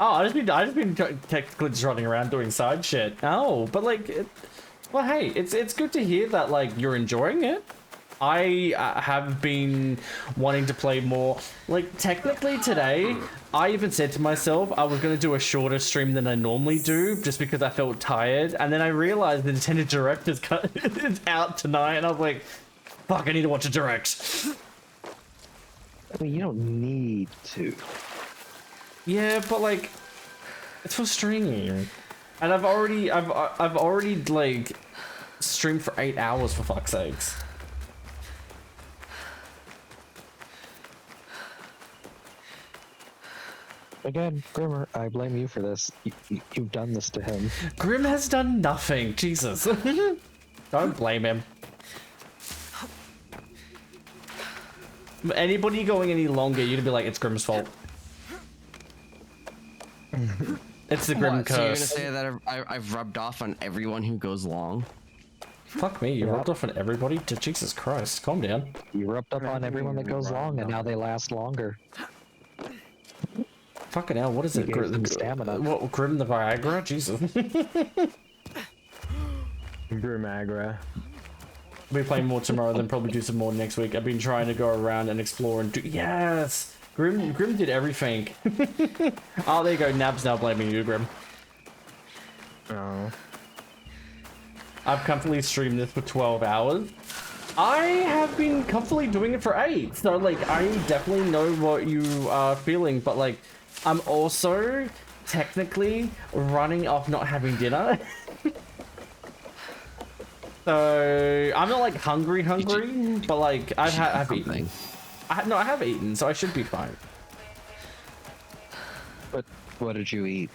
Oh, I just been technically just running around doing side shit. Oh, but like, well, hey, it's good to hear that like you're enjoying it. I have been wanting to play more. Like technically today, I even said to myself I was gonna do a shorter stream than I normally do, just because I felt tired. And then I realized the Nintendo Direct is out tonight, and I was like, fuck, I need to watch a Direct. I mean, you don't need to. Yeah, but like, it's for streaming, and I've already like streamed for 8 hours for fuck's sakes. Again, Grimmer, I blame you for this. You've done this to him. Grim has done nothing. Jesus, don't blame him. Anybody going any longer, you'd be like, it's Grim's fault. It's the Grim curse. So you're gonna say that I've rubbed off on everyone who goes long? Fuck me, you rubbed off on everybody? Jesus Christ, calm down. You rubbed up on everyone that goes long, and now they last longer. Fucking hell, what is it? Stamina. What, Grim the Viagra? Jesus. Grimagra. We'll be playing more tomorrow, then probably do some more next week. I've been trying to go around and explore and do... Yes! Grim did everything. Oh, there you go. Nab's now blaming you, Grim. Oh. I've comfortably streamed this for 12 hours. I have been comfortably doing it for 8. So, like, I definitely know what you are feeling. But, like, I'm also technically running off not having dinner. So, I'm not, like, hungry, but, like, I've eaten. No, I have eaten, so I should be fine. What did you eat?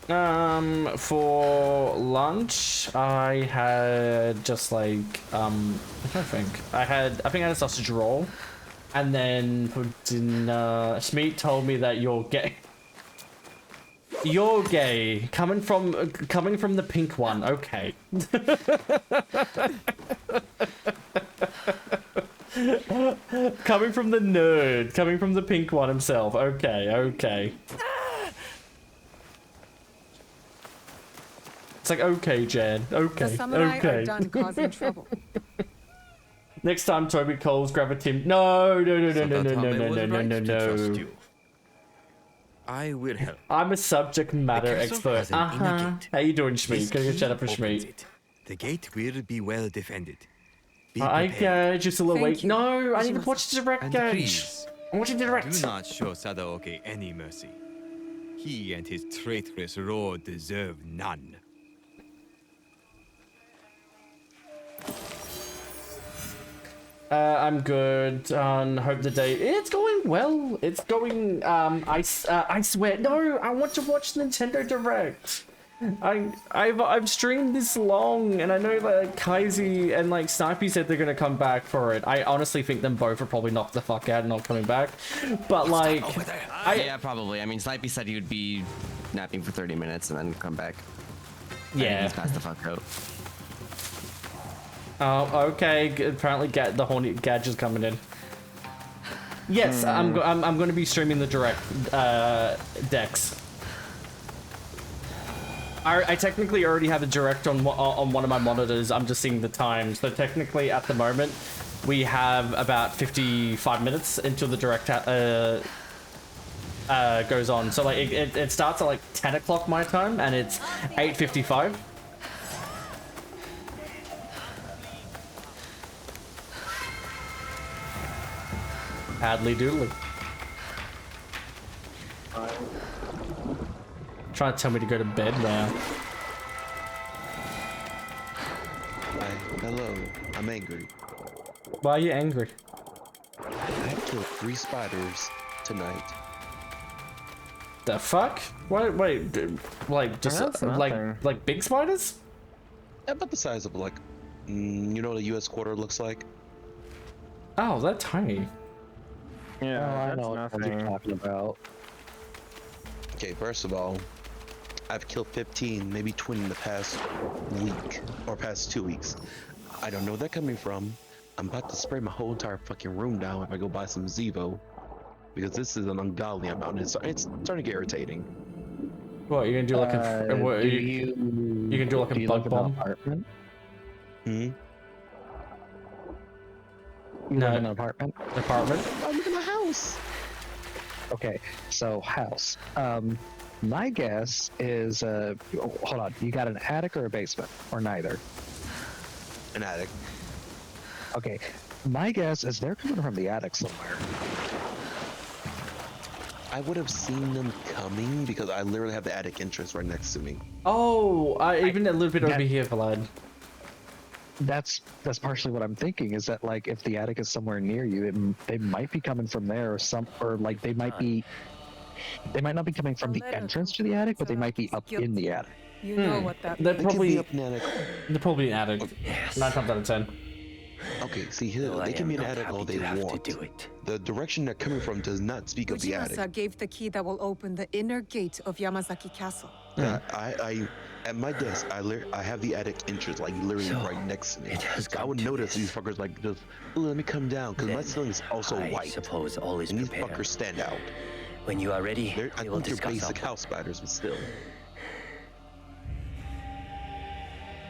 For lunch, I had just like, I think I had a sausage roll, and then for dinner, Smeet told me that you're gay. You're gay, coming from the pink one. Okay. Coming from the nerd, coming from the pink one himself. Okay, okay. It's like, okay, Jan. Okay, The samurai okay. are done causing trouble. Next time Toby calls, grab a Tim. No. I will help. I'm a subject matter The castle expert. has an inner gate. How you doing, Shmeet? This Can you key shut up for opens Shmeet? it. The gate will be well defended. Be I prepared. just a little Thank wait. you. No, I need to watch the direct And gauge. please, I'm watching the direct. do not show Sadaoke any mercy. He and his traitorous lord deserve none. I'm good. Hope the day. It's going well. It's going. I swear. No, I want to watch Nintendo Direct. I've streamed this long, and I know like Kaiser and like Snipey said they're gonna come back for it. I honestly think them both are probably knocked the fuck out and not coming back. But like, yeah, probably. I mean, Snipey said he would be napping for 30 minutes and then come back. Yeah. He's passed the fuck out. Oh, okay. Apparently, the horny gadget's coming in. Yes, I'm going to be streaming the direct decks. I technically already have a direct on one of my monitors. I'm just seeing the time. So technically, at the moment, we have about 55 minutes until the direct goes on. So like it starts at like 10 o'clock my time, and it's 8:55. Adley doodly. Trying to tell me to go to bed now. Hello, I'm angry. Why are you angry? I killed 3 spiders tonight. The fuck? Wait, like just like big spiders? About the size of like, you know what a U.S. quarter looks like? Oh, they're tiny. Yeah, I know what you're talking about. Okay, first of all, I've killed 15, maybe 20 in the past week or past 2 weeks. I don't know where they're coming from. I'm about to spray my whole entire fucking room down if I go buy some Zevo, because this is an ungodly amount. It's starting to get irritating. What, you gonna do like a what, you can do like a bug bomb? Apartment? Hmm. You live in an apartment? Apartment? I live in a house. Okay, so house. My guess is, hold on, you got an attic or a basement, or neither? An attic. Okay, my guess is they're coming from the attic somewhere. I would have seen them coming because I literally have the attic entrance right next to me. Oh, even a little bit over here, Vlad. That's partially what I'm thinking, is that like if the attic is somewhere near you, they might be coming from there, or like they might not be coming from the entrance to the attic, but they might be up in the attic. You know what that They're means. probably up in the attic. They're probably an attic. 9 times out of 10. Okay, see here, they can be an attic all they want. The direction they're coming from does not speak of the attic. Ujimasa gave the key that will open the inner gate of Yamazaki Castle. Yeah, I at my desk, I have the attic entrance like literally right next to me. I would notice these fuckers like just, let me come down, because my ceiling is also white. Suppose all is and these prepared. fuckers stand out. When you are ready, I we will think they're discuss basic our house spiders, but still.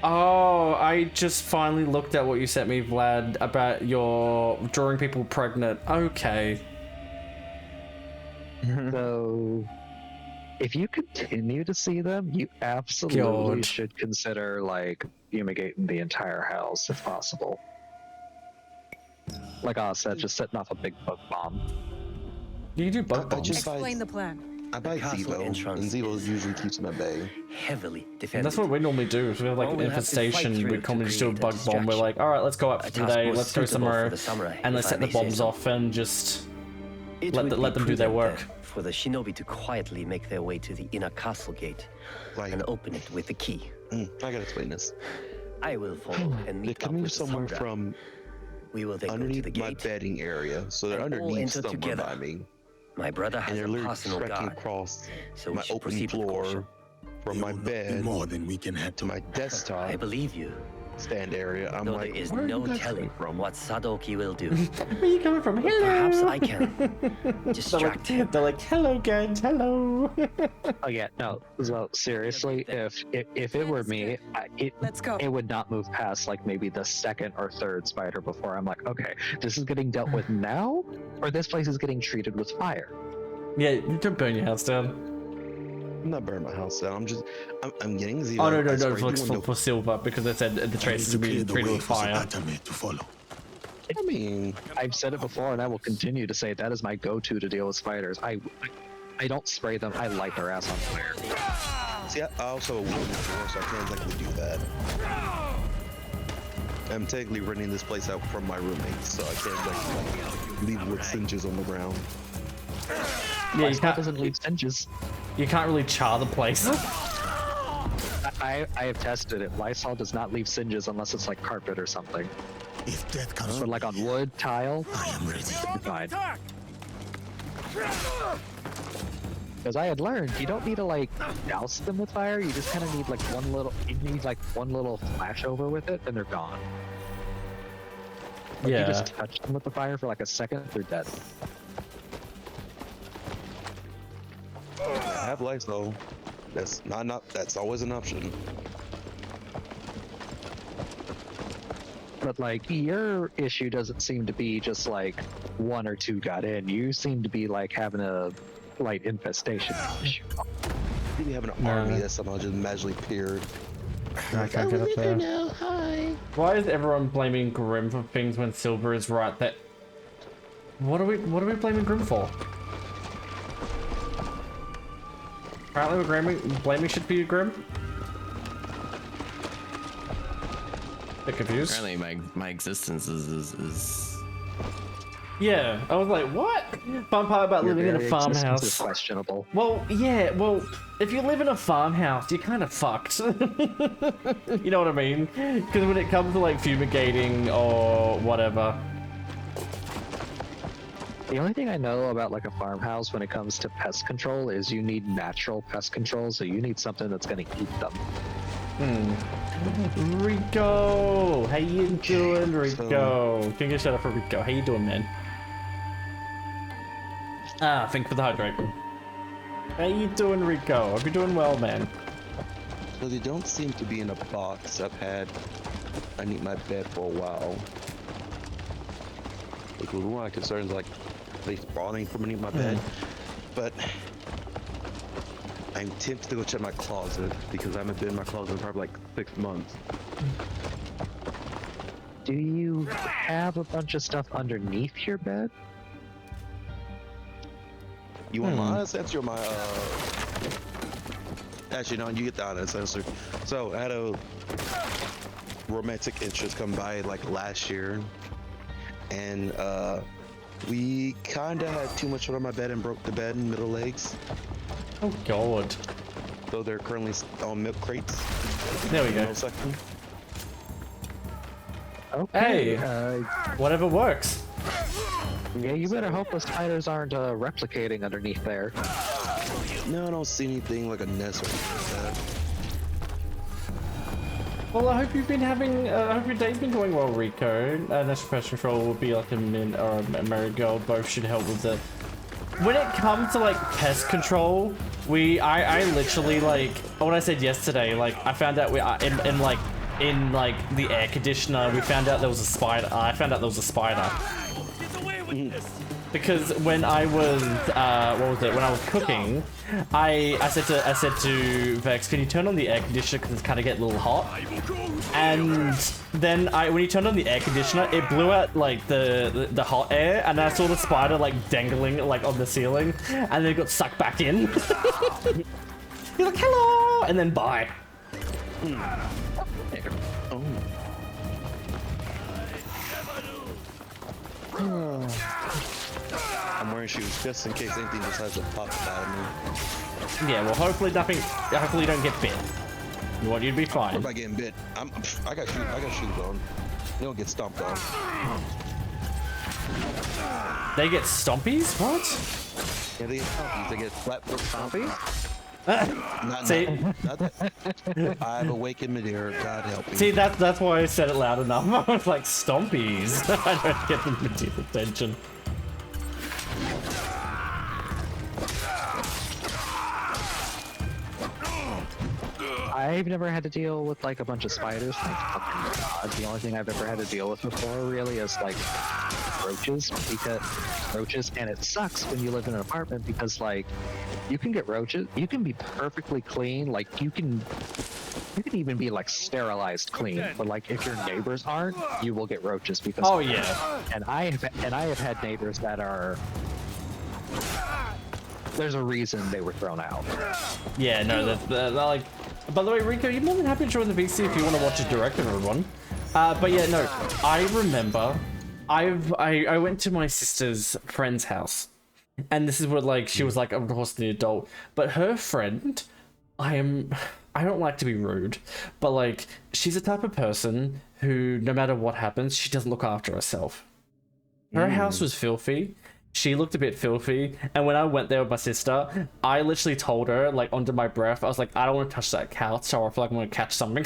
Oh, I just finally looked at what you sent me, Vlad, about your drawing people pregnant. Okay. So, if you continue to see them, you absolutely should consider like fumigating the entire house if possible. Like I said, just setting off a big bug bomb. You do bug bombs. Explain the plan. I buy Zebo, and Zebo usually keeps them at bay. Heavily defended. That's what we normally do. If we have like an infestation, we come and just do a bug bomb. We're like, all right, let's go up for the day, let's go somewhere, and let's set the bombs off and just let them do their work. For the shinobi to quietly make their way to the inner castle gate and open it with the key. I gotta explain this. I will follow and meet They're up coming with somewhere the from We will then underneath go to the my gate. bedding area, so they're and all underneath enter somewhere together. by me. My brother has And they're a literally personal trekking guard, across so my we should open proceed with caution. floor from my bed more than we can have to my desktop. I believe you. Stand area. I'm Though like, there is where are no you guys telling coming from? what Sadoki will do. Where are you coming from? Hello. Perhaps I can distract him. They're like, hello, guys, hello. Oh yeah, no. So seriously, if it were me, Let's go. It would not move past like maybe the second or third spider before I'm like, okay, this is getting dealt with now, or this place is getting treated with fire. Yeah, you don't burn your house down. I'm not burning my house down. I'm getting Zebo. Oh no, I sprayed the for, window. for silver because they said the traces would be treated with fire. I mean, I've said it before, and I will continue to say that is my go-to to deal with spiders. I don't spray them. I light their ass on fire. see, I also have a wooden floor, so I can't exactly do that. I'm technically renting this place out from my roommates, so I can't like leave with singes on the ground. Yeah, you can't. Doesn't leave singes. You can't really char the place. I have tested it. Lysol does not leave singes unless it's like carpet or something. If death comes, But like on wood, tile, I am ready. fine. Because I had learned you don't need to like douse them with fire. You just kind of need like one little. You need like one little flashover with it, and they're gone. Like, Yeah. You just touch them with the fire for like a second, they're dead. I have Lysol. That's not. That's always an option. But like your issue doesn't seem to be just like one or two got in. You seem to be like having a light infestation issue. Maybe having an army that somehow just magically appeared. I can't get up there. Now, hi. Why is everyone blaming Grim for things when Silver is right? That. What are we blaming Grim for? Apparently we're blaming shit for you, Grim. Bit confused. Apparently my existence is... Yeah, I was like, what? Fun part about living in a farmhouse. Is questionable. Well, yeah, well, if you live in a farmhouse, you're kind of fucked. You know what I mean? Because when it comes to like fumigating or whatever. The only thing I know about like a farmhouse when it comes to pest control is you need natural pest control, so you need something that's going to eat them. Rico! How you doing, Rico? Can you get a shout out for Rico? How you doing, man? Thank you for the hydrate. How you doing, Rico? Hope you're doing well, man. So they don't seem to be in a box. I need my bed for a while. Which was one of my concerns, like they spawning from underneath my bed. But I'm tempted to go check my closet because I haven't been in my closet in probably like 6 months. Do you have a bunch of stuff underneath your bed? You want my honest answer or my Actually, no, you get the honest answer. So I had a romantic interest come by like last year, and we kinda had too much on my bed and broke the bed in middle legs. Oh god. So they're currently on milk crates. There we go. Section. Okay. Hey, whatever works. Yeah, you better hope the spiders aren't replicating underneath there. No, I don't see anything like a nest or anything like that. Well, I hope you've been having. I hope your day's been going well, Rico. National Pest Control will be like a min or a marigold. Both should help with it. When it comes to like pest control, I literally like what I said yesterday. Like I found out in like the air conditioner, we found out there was a spider. I found out there was a spider. because when I was what was it? When I was cooking, I said to Vex, can you turn on the air conditioner because it's kind of getting a little hot? And then when you turned on the air conditioner, it blew out like the hot air, and I saw the spider like dangling like on the ceiling, and then it got sucked back in. He's like, hello, and then bye. I'm wearing shoes just in case anything decides to pop out of me. Yeah, well, hopefully nothing. Hopefully you don't get bit. You want you to be fine. What about getting bit? I got shoes on. They don't get stomped on. They get stompies? What? Yeah, they get stompies. They get flat foot stompies. I've awakened Madeira. God help me. See, that's why I said it loud enough. I was like, stompies. I don't get the Madeira's attention. I've never had to deal with like a bunch of spiders. Thank fucking God. The only thing I've ever had to deal with before really is like roaches, and it sucks when you live in an apartment because like you can get roaches, you can be perfectly clean, like you can even be like sterilized clean, but like if your neighbors aren't, you will get roaches because oh yeah. And I have had neighbors that are, there's a reason they were thrown out. Yeah, no, they're like. By the way, Rico, you're more than happy to join the VC if you want to watch a direct of everyone. But yeah, no, I remember I went to my sister's friend's house, and this is what like she was like, of course, the adult, but her friend, I don't like to be rude, but like she's the type of person who, no matter what happens, she doesn't look after herself. Her house was filthy. She looked a bit filthy, and when I went there with my sister, I literally told her, like, under my breath, I was like, I don't want to touch that couch, or I feel like I'm going to catch something.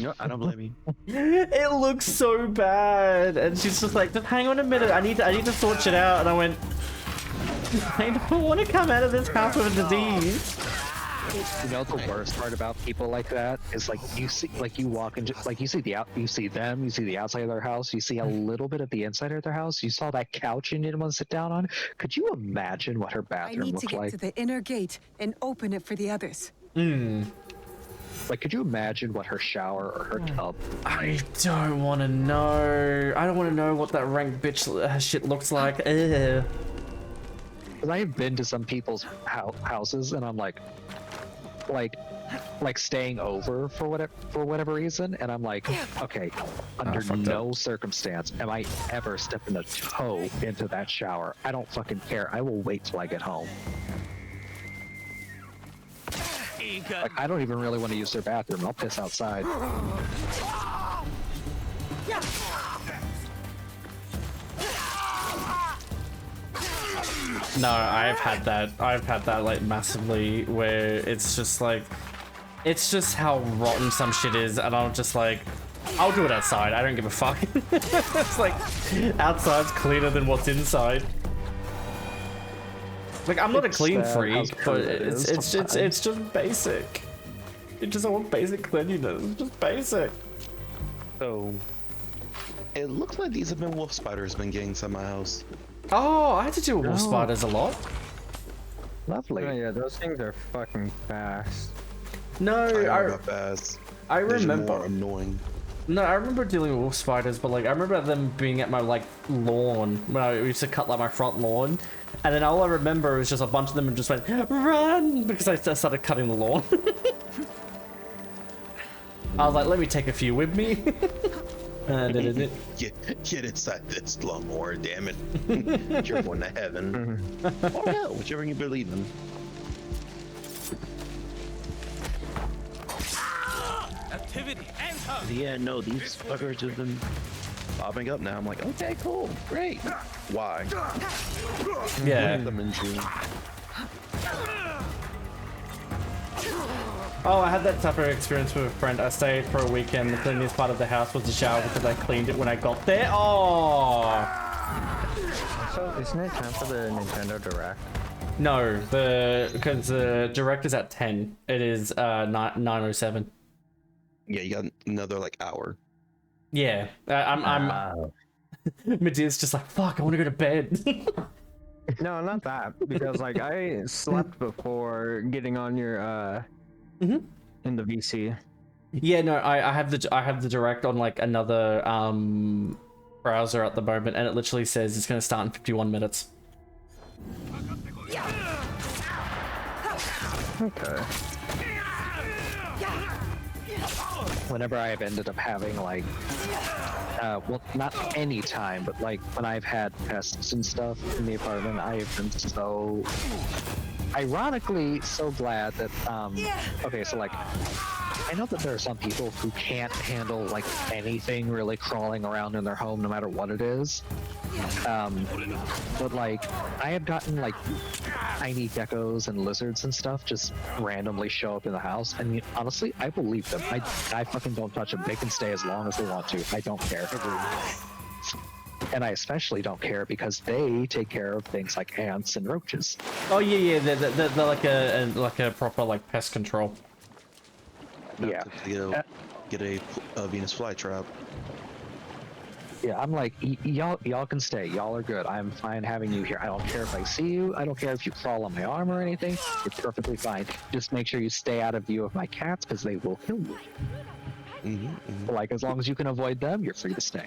No, I don't blame you. It looks so bad, and she's just like, just hang on a minute, I need to sort shit out, and I went, I don't want to come out of this house with a disease. You know the worst part about people like that is like you see, like you walk into, like you see the outside of their house, you see a little bit of the inside of their house, you saw that couch you didn't want to sit down on. Could you imagine what her bathroom looked like? I need to get to the inner gate and open it for the others. Like, could you imagine what her shower or her tub? I don't want to know. I don't want to know what that rank bitch shit looks like. Ugh. Because I have been to some people's houses, and I'm like staying over for whatever reason, and I'm like, okay, under no circumstance am I ever stepping a toe into that shower. I don't fucking care. I will wait till I get home. Like, I don't even really want to use their bathroom. I'll piss outside. No, I've had that like massively, where it's just like, it's just how rotten some shit is, and I'm just like, I'll do it outside, I don't give a fuck. It's like, outside's cleaner than what's inside. Like, I'm not a clean freak, but it's just basic. You just want basic cleanliness, it's just basic. So, it looks like these have been wolf spiders been getting some of my house. Oh, I had to deal with wolf spiders a lot. Lovely. Oh yeah, those things are fucking fast. No, I remember. More annoying. No, I remember dealing with wolf spiders, but like I remember them being at my like lawn when I used to cut like my front lawn, and then all I remember was just a bunch of them and just went run because I started cutting the lawn. I was like, let me take a few with me. Get inside this lawnmower, damn it! You're going to heaven. Or hell, whichever you believe in. Activity, enter! Yeah, no, these fuckers have been popping up now. I'm like, okay, cool, great. Why? Yeah. Them into. Oh, I had that type of experience with a friend. I stayed for a weekend. The cleanest part of the house was the shower because I cleaned it when I got there. Oh! So, isn't it time for the Nintendo Direct? No, because the Direct is at 10. It is 9:07. Yeah, you got another like hour. Yeah, Medea's just like, fuck, I want to go to bed. No, not that. Because like I slept before getting on your in the VC. Yeah, no, I have the direct on like another browser at the moment, and it literally says it's going to start in 51 minutes. Okay. Whenever I've ended up having like, well, not any time, but like when I've had pests and stuff in the apartment, I have been so, ironically, so glad that, okay, so like, I know that there are some people who can't handle like anything really crawling around in their home, no matter what it is. But like, I have gotten like tiny geckos and lizards and stuff just randomly show up in the house, and honestly, I believe them. I fucking don't touch them. They can stay as long as they want to. I don't care. And I especially don't care because they take care of things like ants and roaches. Oh yeah, they're like a proper like pest control. Yeah. Get a Venus flytrap. Yeah, I'm like, y'all can stay. Y'all are good. I'm fine having you here. I don't care if I see you. I don't care if you crawl on my arm or anything. It's perfectly fine. Just make sure you stay out of view of my cats because they will kill you. Like, as long as you can avoid them, you're free to stay.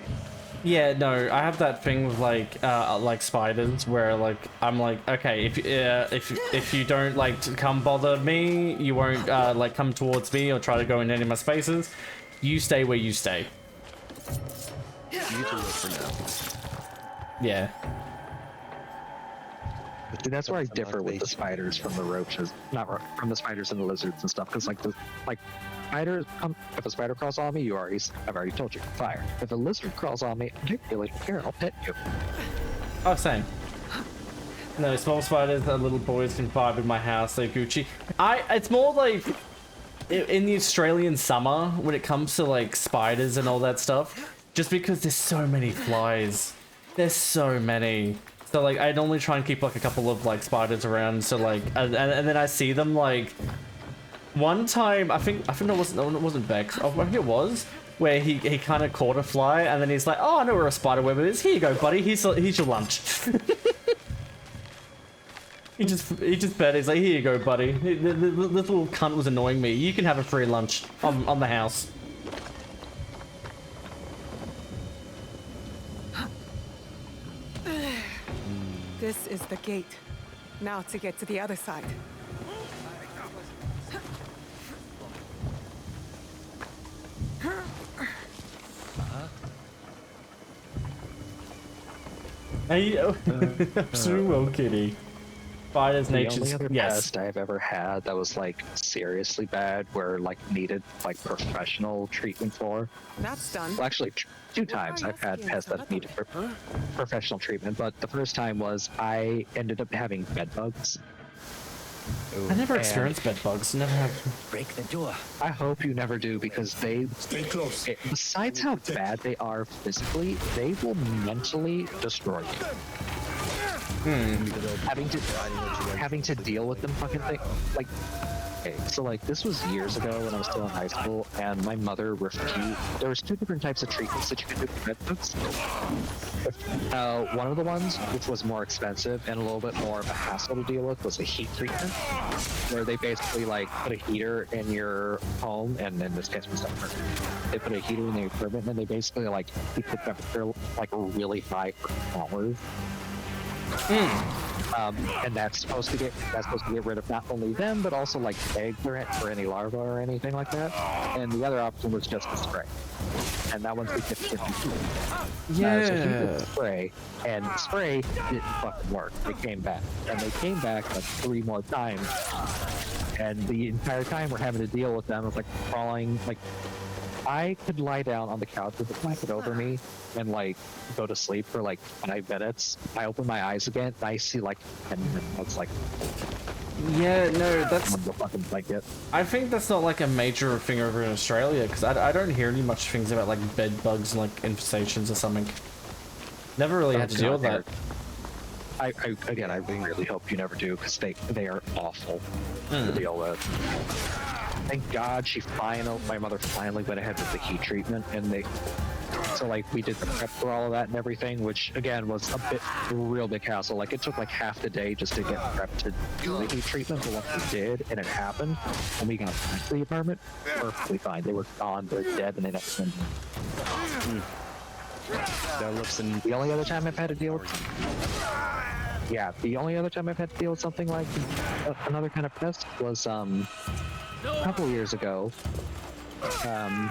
Yeah, no, I have that thing with like spiders where like I'm like, okay, if you don't like come bother me, you won't like come towards me or try to go in any of my spaces. You stay where you stay. You can look for now. Yeah. See, that's where I differ with the spiders from the roaches, from the spiders and the lizards and stuff. Because like spiders, if a spider crawls on me, I've already told you, fire. If a lizard crawls on me, I really don't care. I'll pet you. Oh, same. No, small spiders that little boys can find in my house. They're Gucci. It's more like in the Australian summer when it comes to like spiders and all that stuff. Just because there's so many flies. There's so many. So like I normally try and keep like a couple of like spiders around. So like and then I see them like one time. I think it wasn't Bex. I think it was where he kind of caught a fly and then he's like, oh, I know where a spider web is. Here you go, buddy. Here's your lunch. he just bet. He's like, here you go, buddy. The little cunt was annoying me. You can have a free lunch on the house. This is the gate. Now to get to the other side. Hey, well, kitty. Spiders, nature's. The only other Yes. pest I've ever had that was like seriously bad, where like needed like professional treatment for. That's done. Well, actually, two times I've had pests that needed professional treatment, but the first time was I ended up having bed bugs. I never experienced bed bugs. Never have. Break the door. I hope you never do, because they stay close. Besides how bad they are physically, they will mentally destroy you. Having to deal with them fucking thing, like. Okay, so like this was years ago when I was still in high school, and my mother refused. There was two different types of treatments that you could do for bed bugs. One of the ones, which was more expensive and a little bit more of a hassle to deal with, was a heat treatment, where they basically like put a heater in your home, and in this case was summer. They put a heater in the equipment, and they basically like keep the temperature like really high for hours. And that's supposed to get rid of not only them, but also like eggs or any larvae or anything like that. And the other option was just a spray, and that one's the 50-50. Yeah. So he did spray, and spray didn't fucking work. They came back, and they came back like 3 more times. And the entire time we're having to deal with them, it's like crawling like. I could lie down on the couch with a blanket over me and like go to sleep for like 5 minutes. I open my eyes again and I see like 10 minutes. It's like, yeah, no, that's the fucking blanket. I think that's not like a major thing over in Australia, because I don't hear any much things about like bed bugs and like infestations or something. Never really had to deal with that. I really hope you never do, because they are awful to deal with. Thank God my mother finally went ahead with the heat treatment, and So like we did the prep for all of that and everything, which again was a real big hassle. Like it took like half the day just to get prepped to do the heat treatment, but once we did and it happened, and we got back to the apartment, perfectly fine. They were gone, they're dead, and they never been. The only other time I've had to deal with, the only other time I've had to deal with something like another kind of pest was a couple of years ago. A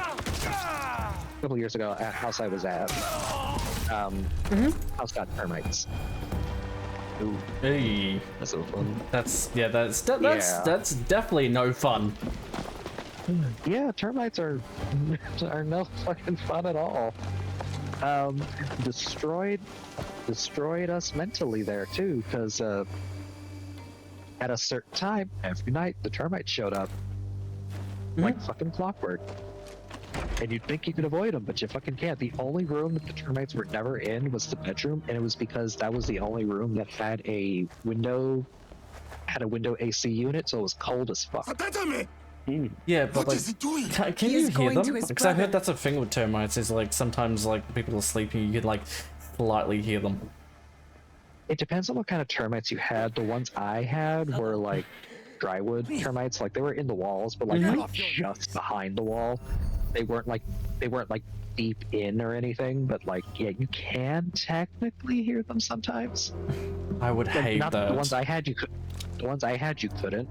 couple years ago, at a house I was at, house got termites. Ooh, hey, that's so fun. That's definitely no fun. Yeah, termites are no fucking fun at all. Destroyed us mentally there too, because at a certain time every night the termites showed up like fucking clockwork. And you'd think you could avoid them, but you fucking can't. The only room that the termites were never in was the bedroom, and it was because that was the only room that had a window AC unit, so it was cold as fuck. Yeah, but What like, is he doing? can He you is hear going to them? his Because I heard brother. that's a thing with termites. Is like sometimes like people are sleeping, you can like slightly hear them. It depends on what kind of termites you had. The ones I had were like drywood termites, like they were in the walls, but like not just behind the wall. They weren't like deep in or anything, but like yeah, you can technically hear them sometimes. I would hate not that. The ones I had you could. The ones I had you couldn't.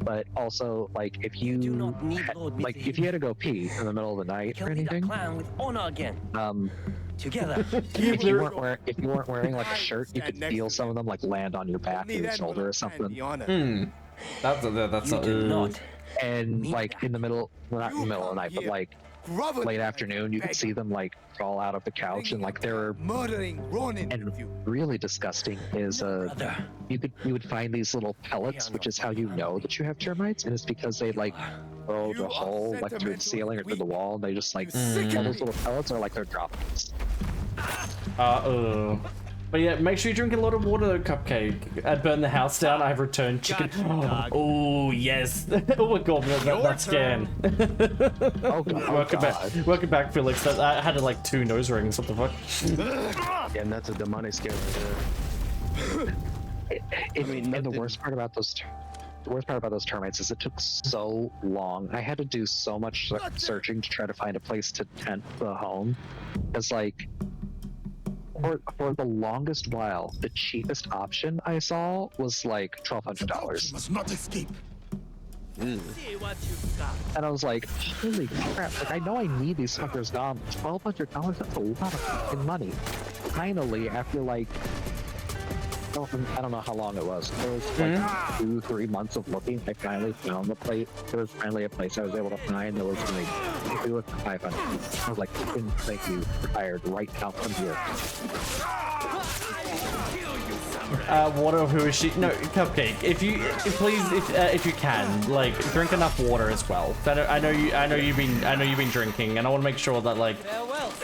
But also, like if you if you had to go pee in the middle of the night or anything, with honor again. Together. if you weren't wearing like a shirt, you could feel some of them like land on your back or your shoulder or something. That's not. And like in the middle, well, not in the middle of the night, but like late afternoon, you could see them like crawl out of the couch, and like they're murdering Ronin. And really disgusting is you would find these little pellets, which is how you know that you have termites, and it's because they like burrow a hole like through the ceiling or through the wall, and they just like all those little pellets are like their droplets. But yeah, make sure you drink a lot of water though, Cupcake. I'd burn the house down, I've returned chicken. Oh, yes. Oh my god, that scan. Welcome back, Felix. I had like 2 nose rings, what the fuck? Yeah, and that's a demonic scare right there. And the worst part about those termites is it took so long. I had to do so much searching to try to find a place to tent the home. It's like, for the longest while, the cheapest option I saw was like $1,200. Must not escape. And I was like, holy crap, like I know I need these fuckers gone. $1,200, that's a lot of fucking money. Finally, after like, I don't know how long it was. It was like 2-3 months of looking. I finally found the place. There was finally a place I was able to find that was like, do it for $500. I was like, thank you, retired right now from here. Water, who is she? No, Cupcake. If you can, like, drink enough water as well. I know you've been drinking, and I want to make sure that like,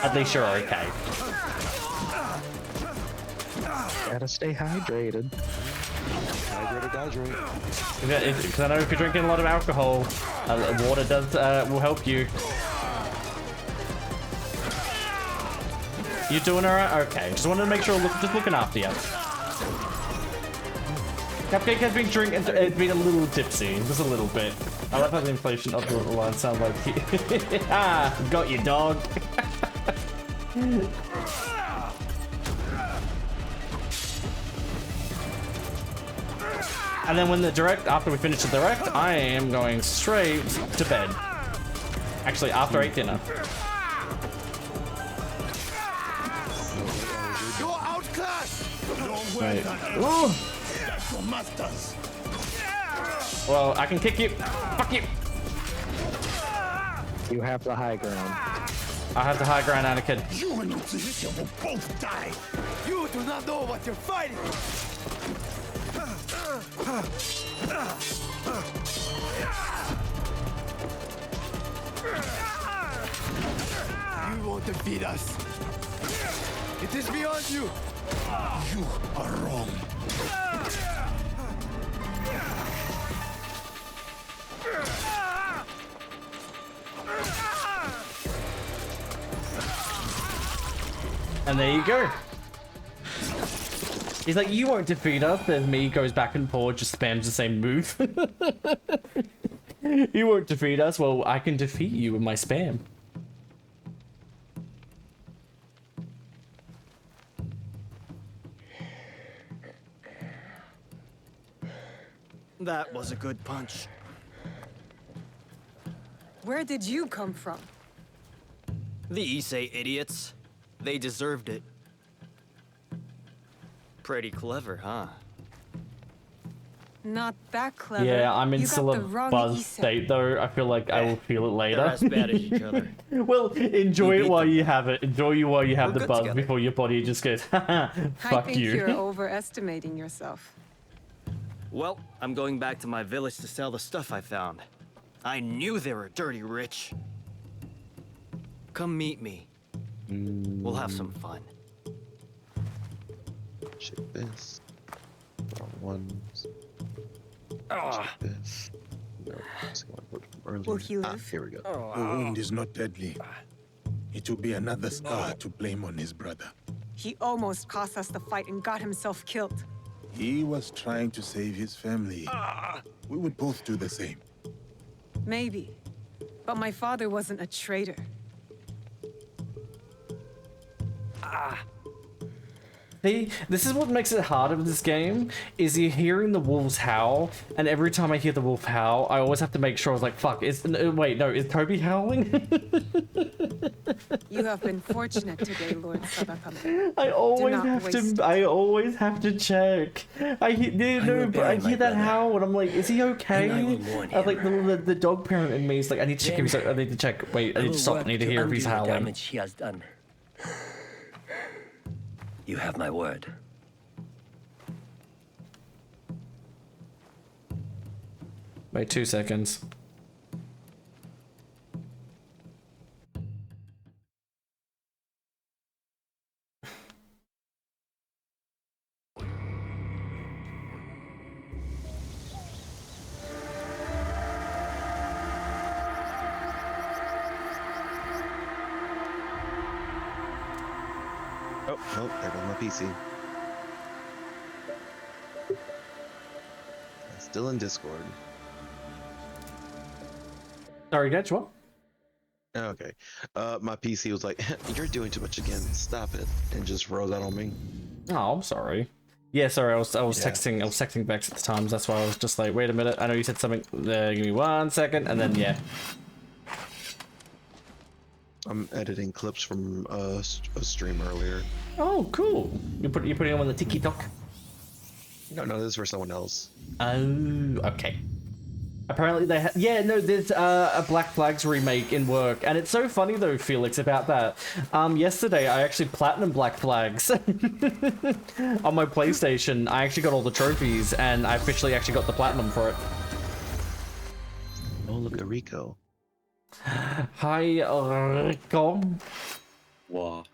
at least you're okay. Gotta stay hydrated. Hydrate. Because I know if you're drinking a lot of alcohol, water will help you. You doing alright? Okay, just wanted to make sure, just looking after you. Cupcake has been drinking, it's been a little tipsy, just a little bit. I love how the inflation of the line sounds like, got you, dog. And then after we finish the direct, I am going straight to bed. Actually, after I eat dinner. You're outclassed. Right. Ooh. Well, I can kick you. Fuck you. You have the high ground. I have the high ground, Anakin. You and Lucia will both die. You do not know what you're fighting. You won't defeat us. It is beyond you. You are wrong. And there you go. He's like, you won't defeat us. Then me goes back and forth, just spams the same move. You won't defeat us. Well, I can defeat you with my spam. That was a good punch. Where did you come from? The Issei idiots. They deserved it. Pretty clever, huh? Not that clever. Yeah, I'm in You got still a the wrong buzz Issei. state though. I feel like I will feel it later. They're as bad as each other. Well, enjoy it while you have it. Enjoy you while you have We're the good buzz together. before your body just goes, haha, I fuck think you. you're overestimating yourself. Well, I'm going back to my village to sell the stuff I found. I knew they were dirty rich. Come meet me. We'll have some fun. Check this. Wrong ones. Ah. Check this. No, that's the one I put from earlier. Will he live? Here we go. The wound is not deadly. It will be another scar to blame on his brother. He almost cost us the fight and got himself killed. He was trying to save his family. We would both do the same. Maybe. But my father wasn't a traitor. See, this is what makes it harder with this game, is you're hearing the wolves howl, and every time I hear the wolf howl, I always have to make sure I was like, fuck, wait, no, is Toby howling? You have been fortunate today, Lord Sadakame. I always not waste have to check. I hear that howl, and I'm like, is he okay? And I will warn I was like, the dog parent in me is like, I need to check him. He's like, I need to check. Wait, I need to stop. I need to hear if he's undo the howling. damage he has done. You have my word. Wait 2 seconds. Oh, there goes my PC. Still in Discord. Sorry, Getch, what? Okay. My PC was like, you're doing too much again. Stop it. And just froze out on me. Oh, I'm sorry. Yeah, sorry, I was texting Bex at the time, so that's why I was just like, wait a minute, I know you said something, give me 1 second, and then, yeah. I'm editing clips from a stream earlier. Oh, cool. You're putting them on the TikTok? No, this is for someone else. Oh, okay. Apparently they there's a Black Flags remake in work, and it's so funny though, Felix, about that. Yesterday I actually platinum Black Flags on my PlayStation. I actually got all the trophies, and I officially actually got the platinum for it. Oh, look at Rico. Hi, Rico. What?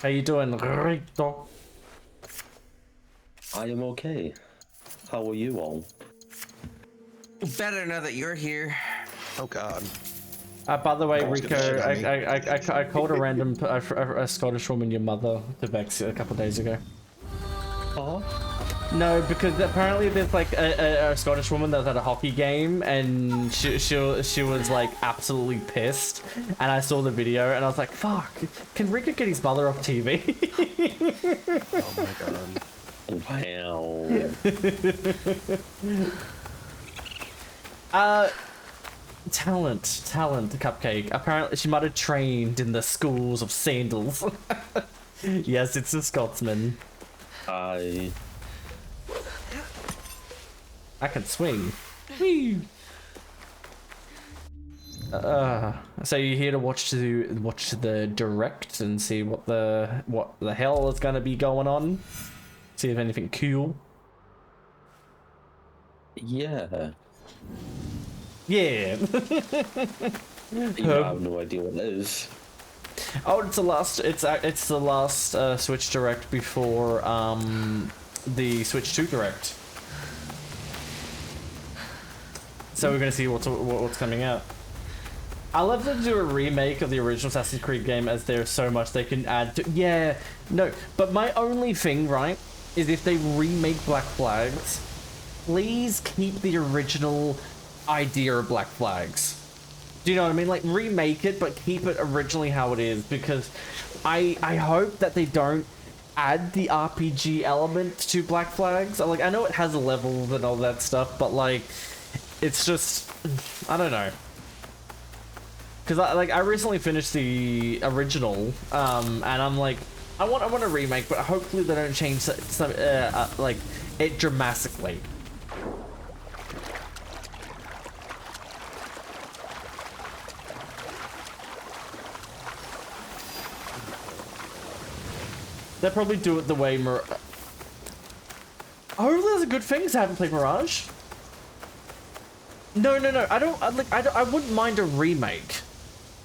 How you doing, Rico? I am okay. How are you all? Better now that you're here. Oh God. By the way, Rico, I called a Scottish woman your mother to Vex a couple days ago. Oh? No, because apparently there's like a Scottish woman that was at a hockey game, and she was like absolutely pissed, and I saw the video and I was like, fuck, can Rico get his mother off TV? Oh my God. Wow. Talent, Cupcake. Apparently she might have trained in the schools of sandals. Yes, it's a Scotsman. I can swing. Whee! So you're here to watch the direct and see what the hell is gonna be going on? See if anything cool. Yeah. Yeah. You have no idea what it is. Oh, it's the last Switch Direct before the Switch 2 Direct. So we're gonna see what's coming out. I love them to do a remake of the original Assassin's Creed game, as there's so much they can add to. Yeah, no, but my only thing, right, is if they remake Black Flags, please keep the original idea of Black Flags. Do you know what I mean? Like, remake it, but keep it originally how it is, because I hope that they don't add the RPG element to Black Flags. Like, I know it has levels and all that stuff, but like, it's just, I don't know. Because I recently finished the original, and I'm like, I want a remake, but hopefully they don't change some like it dramatically. They'll probably do it the way hopefully there's a good thing, because I haven't played Mirage. No, I wouldn't mind a remake.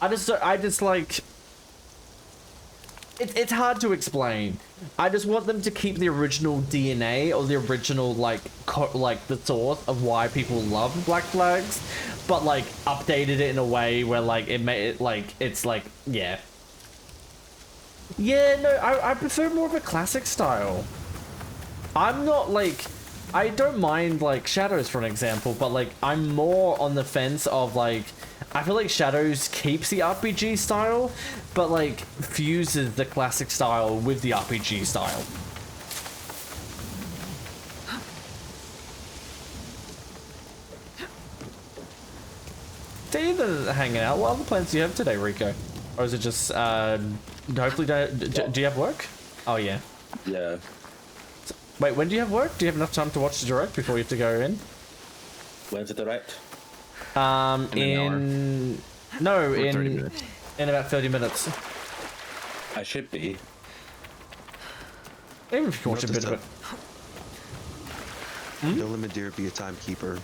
I just like, it's hard to explain. I just want them to keep the original DNA, or the original like the source of why people love Black Flags, but like updated it in a way where like it made it like, it's like, yeah. Yeah, no, I prefer more of a classic style. I'm not like, I don't mind like Shadows for an example, but like I'm more on the fence of like, I feel like Shadows keeps the RPG style, but like fuses the classic style with the RPG style. David hanging out. What other plans do you have today, Rico? Or is it just hopefully do you have work? Oh yeah. Yeah. Wait, when do you have work? Do you have enough time to watch the direct before you have to go in? When's the direct? In about 30 minutes. I should be. Even if you can watch a bit of it. Don't let Madeira be a timekeeper.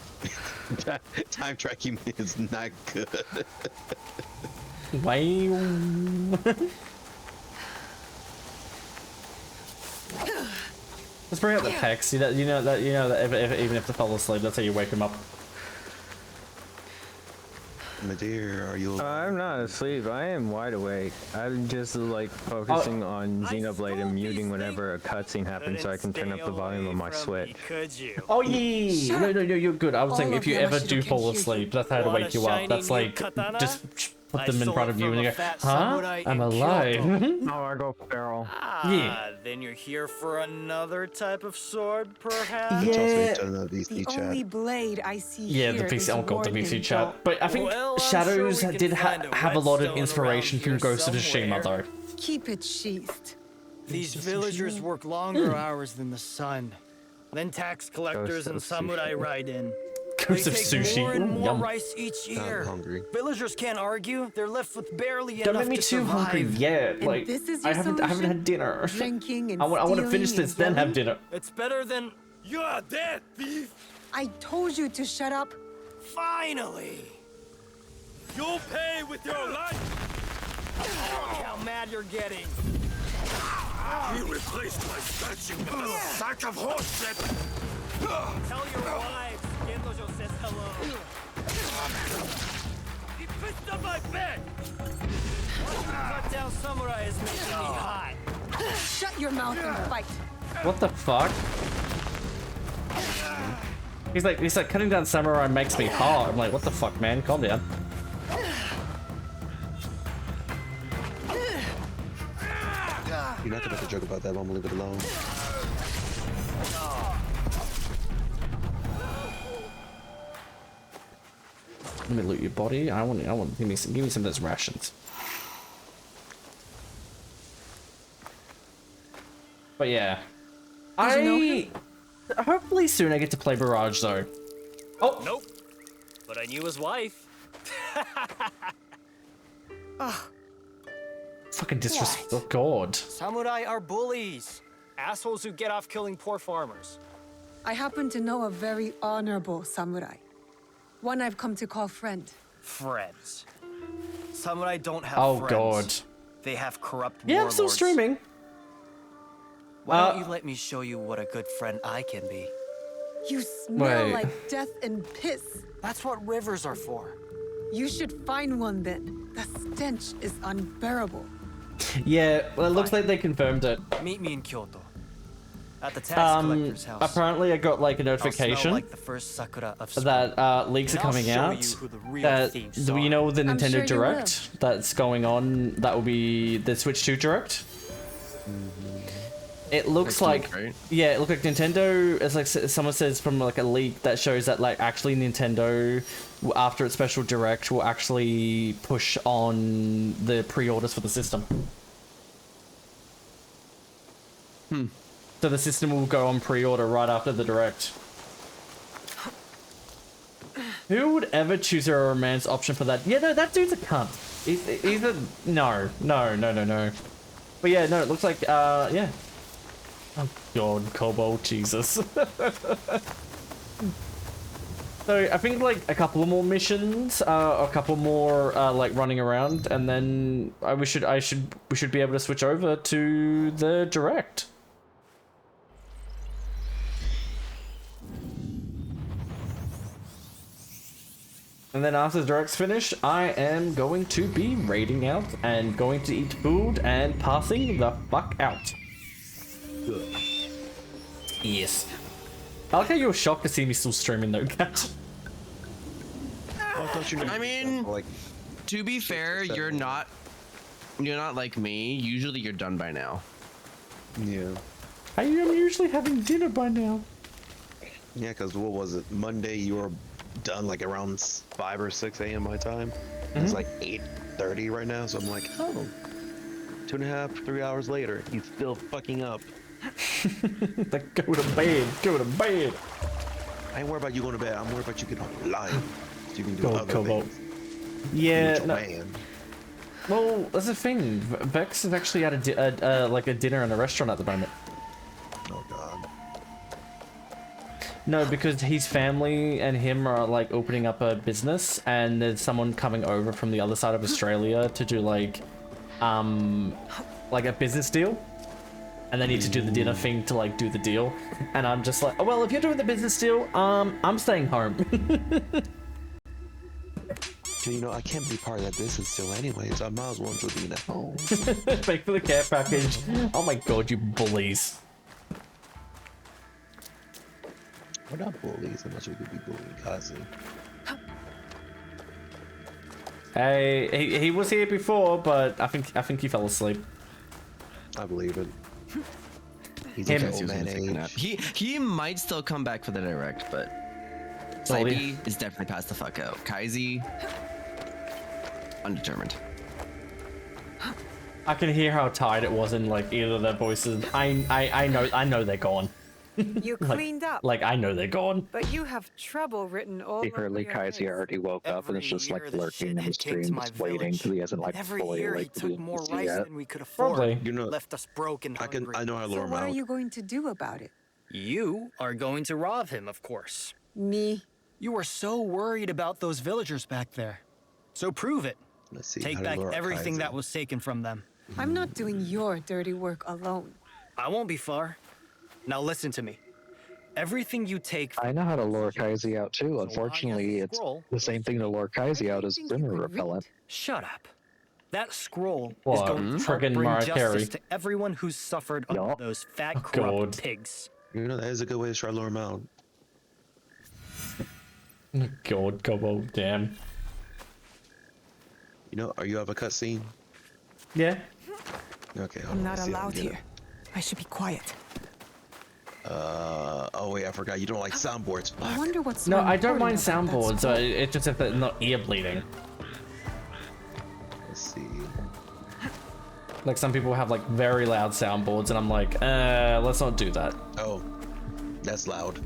Time tracking is not good. Let's bring up the text. You know that even if they fall asleep, that's how you wake them up. Madeira, are you? I'm not asleep. I am wide awake. I'm just like focusing on Xenoblade and muting whenever a cutscene happens, so I can turn up the volume of my Switch. Oh yeah. No, you're good. I was saying if you ever do fall asleep, that's how to wake you up. That's like just put them in front of you and you go, huh? I'm alive. Oh, I go feral. Yeah. Then you're here for another type of sword, perhaps? Yeah. The only blade I see Yeah, here the is PC. Oh god, the worn PC in chat. gold. But I think Shadows did have a lot of inspiration from Ghost of Tsushima, though. Keep it sheathed. These villagers work longer hours than the sun. Then tax collectors and samurai ride in. Ghost of They Sushi. take more and more Yum. rice each year. I'm hungry. Villagers can't argue. They're left with barely Don't enough make me to too survive. hungry yet. And Like this is I your haven't solution? had dinner. Drinking and I want to finish stealing this, and then have yelling? dinner. It's better than you're dead, thief. I told you to shut up. Finally, you'll pay with your life. Look how mad you're getting. He replaced my statue with a sack of horse shit. Tell your wives, Gendojo says hello. He pissed on my bed. Watching you cut down samurai is making me hot. Shut your mouth and fight. What the fuck? He's like cutting down samurai makes me hot. I'm like, what the fuck, man? Calm down. You're not gonna make a joke about that, but I'm gonna leave it alone. Let me loot your body. I want give me some of those rations. But yeah, hopefully soon I get to play Barrage though. Oh nope. But I knew his wife. Fucking disrespect. Oh god. Samurai are bullies. Assholes who get off killing poor farmers. I happen to know a very honorable samurai. One I've come to call friend. Friends. Samurai don't have Oh friends. god. They have corrupt Yeah, I'm still warlords. streaming. Why don't you let me show you what a good friend I can be? You smell Wait. like death and piss. That's what rivers are for. You should find one then. The stench is unbearable. Yeah, well, it looks like they confirmed it. Meet me in Kyoto. At the tax collector's house. Apparently I got like a notification like the first sakura of that leaks are coming out. That you know the Nintendo sure Direct that's going on. That will be the Switch 2 Direct. It looks like yeah, it looks like Nintendo. It's like someone says from like a leak that shows that like actually Nintendo after its special Direct will actually push on the pre-orders for the system. So the system will go on pre-order right after the Direct. Who would ever choose a romance option for that? Yeah, no, that dude's a cunt. He's a no. But yeah, no, it looks like yeah. Oh god, Cobalt, Jesus. So I think like a couple more missions, a couple more like running around, and then we should be able to switch over to the Direct. And then after the Direct's finished, I am going to be raiding out and going to eat food and passing the fuck out. Good. Yes. I like how you were shocked to see me still streaming though, Cat. I mean, to be fair, you're not like me. Usually you're done by now. Yeah. I am usually having dinner by now. Yeah, because what was it? Monday you were done like around 5 or 6 a.m. my time. It's like 8:30 right now, so I'm like, oh, 2.5, 3 hours later, he's still fucking up. Like, go to bed. I ain't worried about you going to bed. I'm worried about you getting live. So you can do other Cobalt. things. Yeah. No. Well, that's the thing. Vex is actually at like a dinner in a restaurant at the moment. Oh god. No, because his family and him are like opening up a business, and there's someone coming over from the other side of Australia to do like a business deal. And they need to do the dinner thing to like do the deal. And I'm just like, oh, well, if you're doing the business deal, I'm staying home. So, you know, I can't be part of that business deal anyway, so I might as well just be at home. Thank for the care package. Oh my god, you bullies. We're not bullies, I'm not sure we could be bullying Kazi. Hey, he was here before, but I think he fell asleep. I believe it. He's Him. old man age. He might still come back for the Direct, but Saibi is definitely passed the fuck out. Kaizi, undetermined. I can hear how tired it was in like either of their voices. I know they're gone. You cleaned up. Like I know they're gone. But you have trouble written all Secretly, Kaizi already woke up and is just like lurking in the stream, just waiting because he hasn't like fully awake to the yet. Than we could afford. Probably. You know, Left us broke and hungry. I know how to lure So him what are out. you going to do about it? You are going to rob him, of course. Me? You were so worried about those villagers back there. So prove it. Let's see. Take how to back lure out everything Kaizi. that was taken from them. I'm not doing your dirty work alone. I won't be far. Now listen to me. Everything you take. I know how to lure Kaizi out too. Unfortunately, it's the same thing to lure Kaizi out as dinner repellent. Shut up. That scroll is What? going to help Friggin' bring Mariah justice Carey. to everyone who's suffered under those fat, corrupt God. pigs. You know, that is a good way to try to lure him out. God, Cobalt, damn. You know, are you have a cutscene? Yeah. Okay, hold I'm on, not let's see how allowed we get here. I should be quiet. it. Oh wait, I forgot. You don't like soundboards. I wonder what's No, so I don't mind important about that soundboards. It's just if they're not ear bleeding. Let's see. Like some people have like very loud soundboards, and I'm like, let's not do that. Oh, that's loud.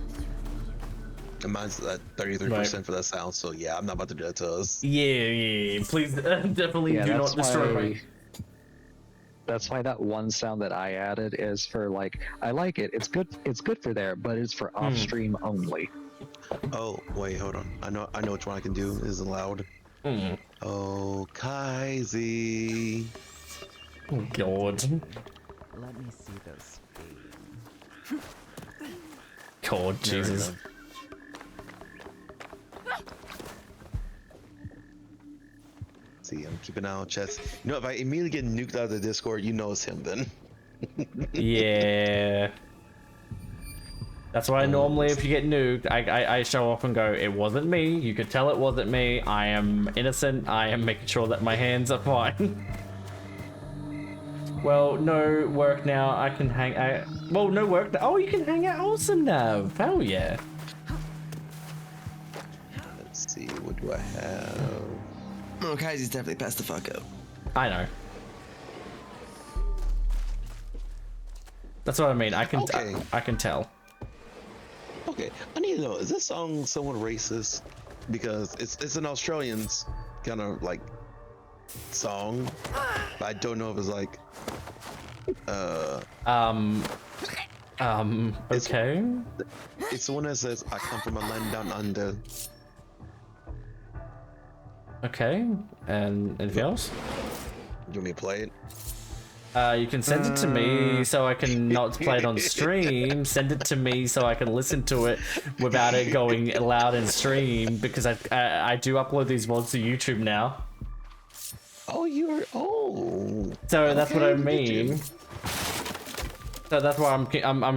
And mine's at 33% for that sound, so yeah, I'm not about to do that to us. Yeah. Please, definitely do not destroy me. That's why that one sound that I added is for like, I like it. It's good. It's good for there, but it's for off stream only. Oh wait, hold on. I know which one I can do. Is loud. Oh, Kaizi. Oh God. Let me see those feet. God, Jesus. keep an eye on chess. You know, if I immediately get nuked out of the Discord, you know it's him then. Yeah. That's why normally if you get nuked, I show off and go, it wasn't me. You could tell it wasn't me. I am innocent. I am making sure that my hands are fine. Well, no work now. I can hang out. Well, no work now. Oh, you can hang out. Awesome, Nav. Hell yeah. Let's see, what do I have? Oh, Kaiser's definitely passed the fuck out. I know. That's what I mean. I can I can tell. Okay, I need to know, is this song somewhat racist? Because it's an Australian's kind of like song, but I don't know if it's like okay. It's the one that says I come from a land down under. Okay, and anything else? You want me to play it? You can send it to me so I can not play it on stream. Send it to me so I can listen to it without it going loud in stream, because I do upload these VODs to YouTube now. Oh, So that's what I mean. So that's why I'm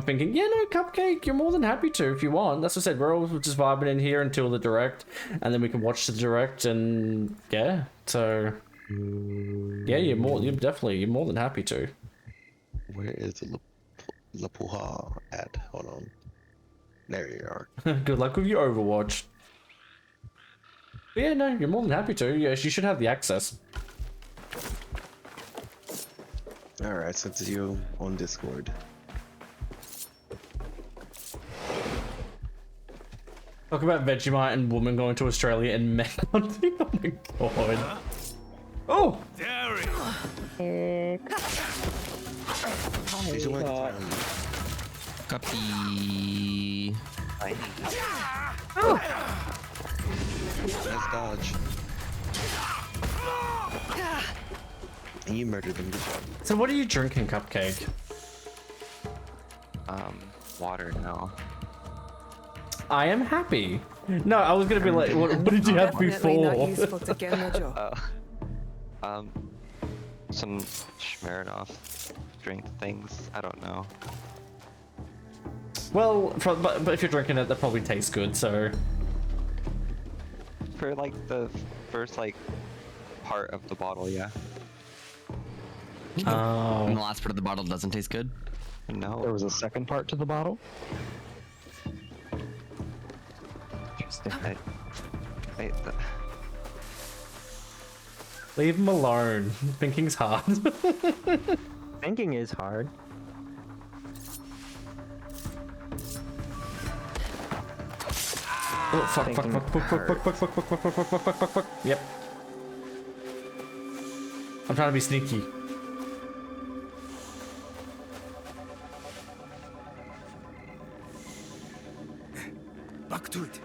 thinking, yeah, no, Cupcake, you're more than happy to if you want. That's what I said. We're all just vibing in here until the direct, and then we can watch the direct, and yeah. So yeah, you're more than happy to. Where is La Puha at? Hold on. There you are. Good luck with your Overwatch. But yeah, no, you're more than happy to. Yes, you should have the access. Alright, sent to you on Discord. Talk about Vegemite and woman going to Australia and men hunting. Oh my god. Oh! Copy. Oh. Nice dodge. And you murdered them. Good job. So what are you drinking, Cupcake? Water now. I am happy. No, I was gonna be like, what did you have before? Some Smirnoff drink things. I don't know. Well, but if you're drinking it, that probably tastes good. So For like the first like part of the bottle, yeah. Oh. And the last part of the bottle doesn't taste good? No. There was a second part to the bottle? Interesting. Leave him alone. Thinking's hard. Thinking is hard. Oh, fuck. Yep. I'm trying to be sneaky. Back to it.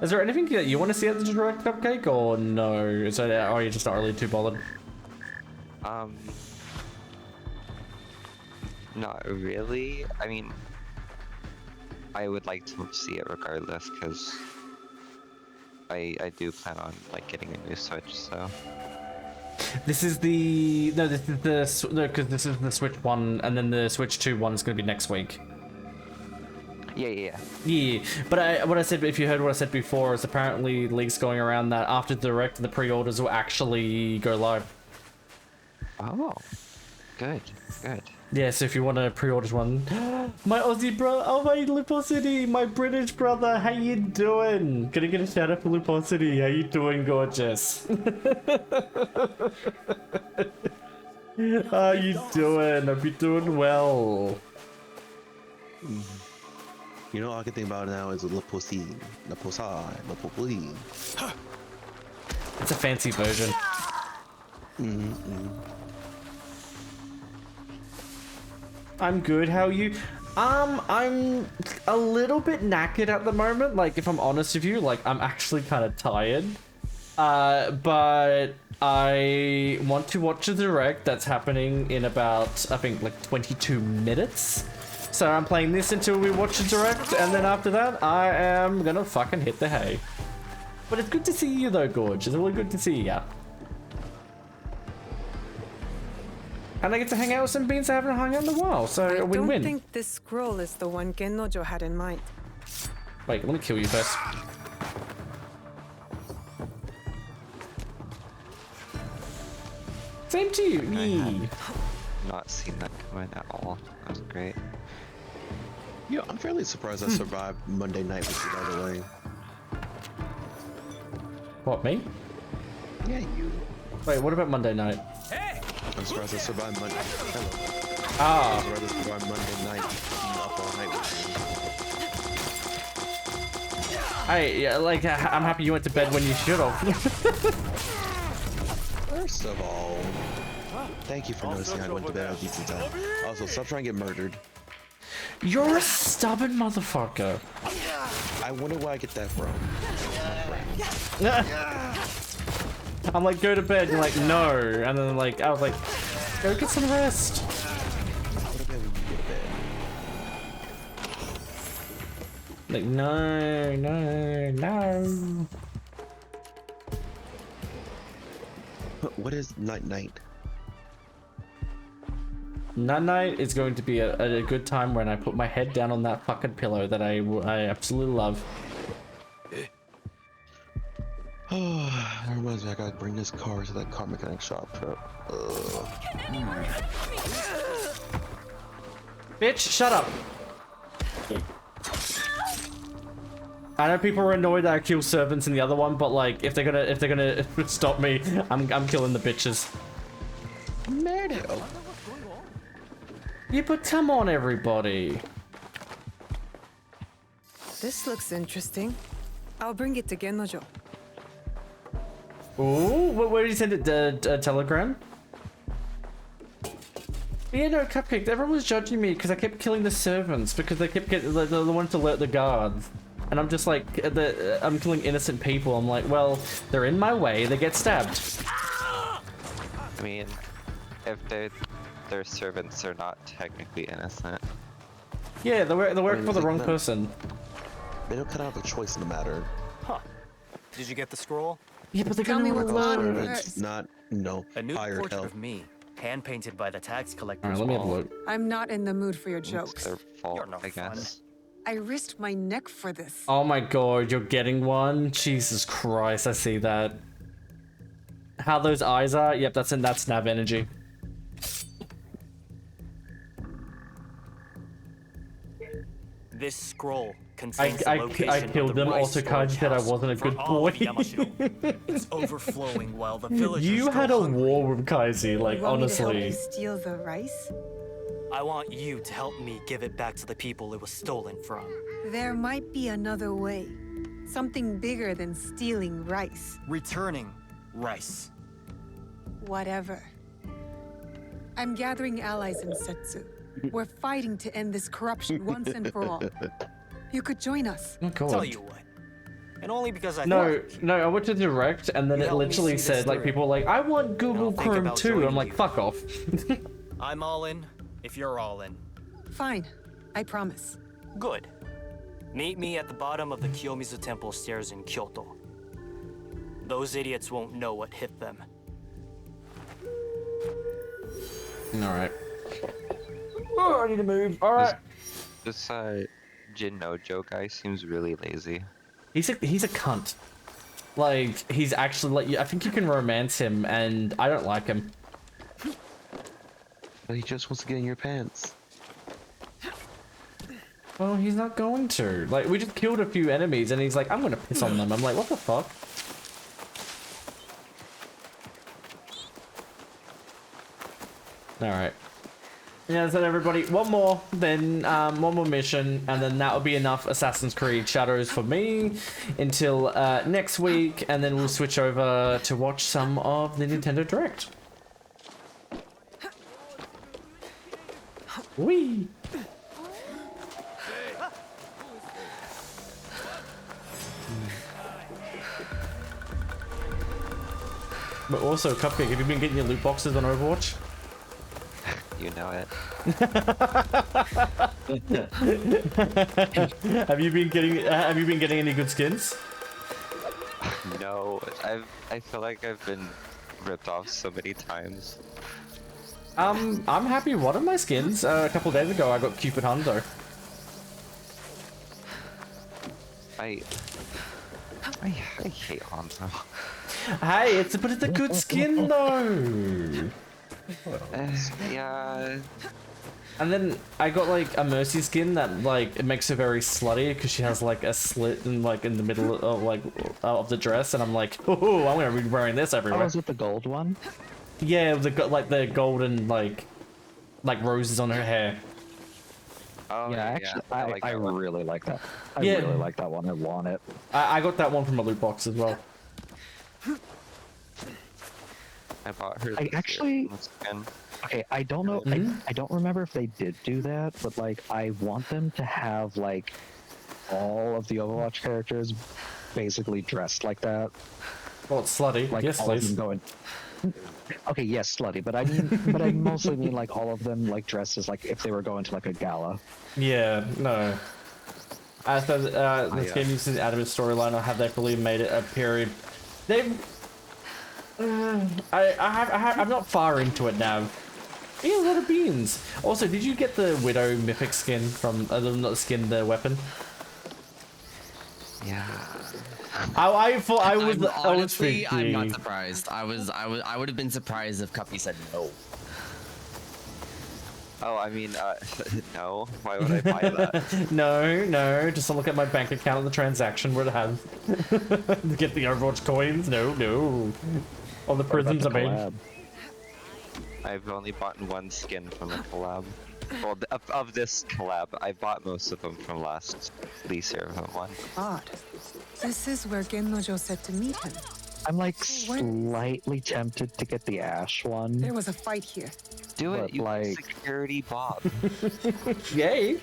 Is there anything that you want to see at the direct, Cupcake, or no? Are you just not really too bothered? Not really. I mean, I would like to see it regardless, because I do plan on like getting a new Switch, so. This is the because this is the Switch 1, and then the Switch 2 one is going to be next week. Yeah. But what I said, if you heard what I said before, is apparently leaks going around that after the direct, the pre-orders will actually go live. Oh, good. Yeah, so if you want to pre-order one, my Aussie bro, oh my Luposity, my British brother, how you doing? Gonna get a shout out for Luposity, how you doing, gorgeous? How you doing? Hope you're doing well. You know, all I can think about now is La Pussy, La Pussy, La Pussy. It's a fancy version. I'm good, how are you? I'm a little bit knackered at the moment, like, if I'm honest with you, like, I'm actually kind of tired. But I want to watch a direct that's happening in about, I think, like 22 minutes. So I'm playing this until we watch a direct, and then after that, I am gonna fucking hit the hay. But it's good to see you though, Gorge. It's really good to see you. And I get to hang out with some beans I haven't hung out in a while, so a win-win. I don't think this scroll is the one Gennojo had in mind. Wait, let me kill you first. Same to you. Me. Not seen that coming at all. That was great. Yeah, I'm fairly surprised I survived Monday night with you, by the way. What, me? Yeah, you. Wait, what about Monday night? I'm surprised I survived Monday. Hello. Ah. I'm surprised I survived Monday night. Being up all night with you. Hey, yeah, like, I'm happy you went to bed when you should have. First of all, thank you for noticing I went to bed at a decent time. Also, stop trying to get murdered. You're a stubborn motherfucker. I wonder where I get that from. I'm like, go to bed. You're like, no. And then like, I was like, go get some rest. Go to bed when you get Like, no, no, no. What is night night? Night is going to be a good time when I put my head down on that fucking pillow that I absolutely love. Oh, that reminds me, I gotta bring this car to that car mechanic shop. Bitch, shut up. I know people are annoyed that I kill servants in the other one, but like, if they're gonna stop me, I'm killing the bitches. Murder. Yeah, but come on, everybody. This looks interesting. I'll bring it to Gennojo. Ooh, where did you send it? Telegram? Yeah, no, Cupcake. Everyone was judging me because I kept killing the servants because they kept getting they wanted to alert the guards, and I'm just like, I'm killing innocent people. I'm like, well, they're in my way. They get stabbed. I mean, if their servants are not technically innocent. Yeah, they work for the wrong person. They don't kind of have a choice in the matter. Huh. Did you get the scroll? Yeah, but they're gonna It's not, no, A new hired portrait help. of me, hand painted by the tax collector. Alright, let me have a look. I'm not in the mood for your It's jokes. their fault, You're no I guess. I risked my neck for this. Oh my god, you're getting one? Jesus Christ, I see that. How those eyes are? Yep, that's nav energy. This scroll contains the I location killed of the them. rice Also, Kaji storage said I house wasn't a for good all boy. of Yamashiro. It's overflowing while the villagers You go had a hungry. war with Kaiji, like, You want me to help honestly. you steal the rice? I want you to help me give it back to the people it was stolen from. There might be another way. Something bigger than stealing rice. Returning rice. Whatever. I'm gathering allies in Setsu. We're fighting to end this corruption once and for all. You could join us. Oh god. Tell you what. And only because I No, thought no, I went to direct and then You it helped me literally see this said, like, through. people were like, I want Google think Chrome about too. joining I'm like, you. fuck off. I'm all in if you're all in. Fine. I promise. Good. Meet me at the bottom of the Kiyomizu Temple stairs in Kyoto. Those idiots won't know what hit them. Alright. Oh, I need to move. Alright. This Jinnojo guy seems really lazy. He's a cunt. Like, he's actually, like, I think you can romance him, and I don't like him. But he just wants to get in your pants. Well, he's not going to. Like, we just killed a few enemies, and he's like, I'm gonna piss on them. I'm like, what the fuck? Alright. Yeah, so everybody, one more mission, and then that'll be enough Assassin's Creed Shadows for me until next week, and then we'll switch over to watch some of the Nintendo Direct. Whee! But also, Cupcake, have you been getting your loot boxes on Overwatch? You know it. Have you been getting any good skins? No, I feel like I've been ripped off so many times. I'm happy with one of my skins. A couple of days ago, I got Cupid Hundo. I hate Hanzo. Hey, but it's a good skin though. Yeah. And then I got like a Mercy skin that like it makes her very slutty because she has like a slit in the middle of of the dress, and I'm like, oh, I'm gonna be wearing this everywhere. Oh, is it the gold one? Yeah, the golden like roses on her hair. Oh, yeah, actually, I really like that. I Yeah. really like that one. I want it. I got that one from a loot box as well. I bought her. I actually. Skin. Okay, I don't know. I don't remember if they did do that, but like, I want them to have like all of the Overwatch characters basically dressed like that. Well, it's slutty. Like Yes, all of please. them going. Okay, yes, slutty, but I mostly mean like all of them like dressed as like if they were going to like a gala. Yeah, no. I suppose this game uses the anime storyline. I have they probably made it a period. They've. I'm not far into it now. Yeah, a lot of beans. Also, did you get the Widow mythic skin from not the skin, the weapon? Yeah. I thought I was Honestly, I'm not thinking. surprised. I would have been surprised if Cuppy said no. Oh, I mean, no. Why would I buy that? No, just to look at my bank account and the transaction where it has. Get the Overwatch coins? No. All the prisms, I mean. I've only bought one skin from the collab. Well, of this collab, I bought most of them from last Lee Servo one. Odd. This is where Gennojo said to meet him. I'm like slightly tempted to get the Ash one. There was a fight here. Do it, But, you like- security Bob. Yay!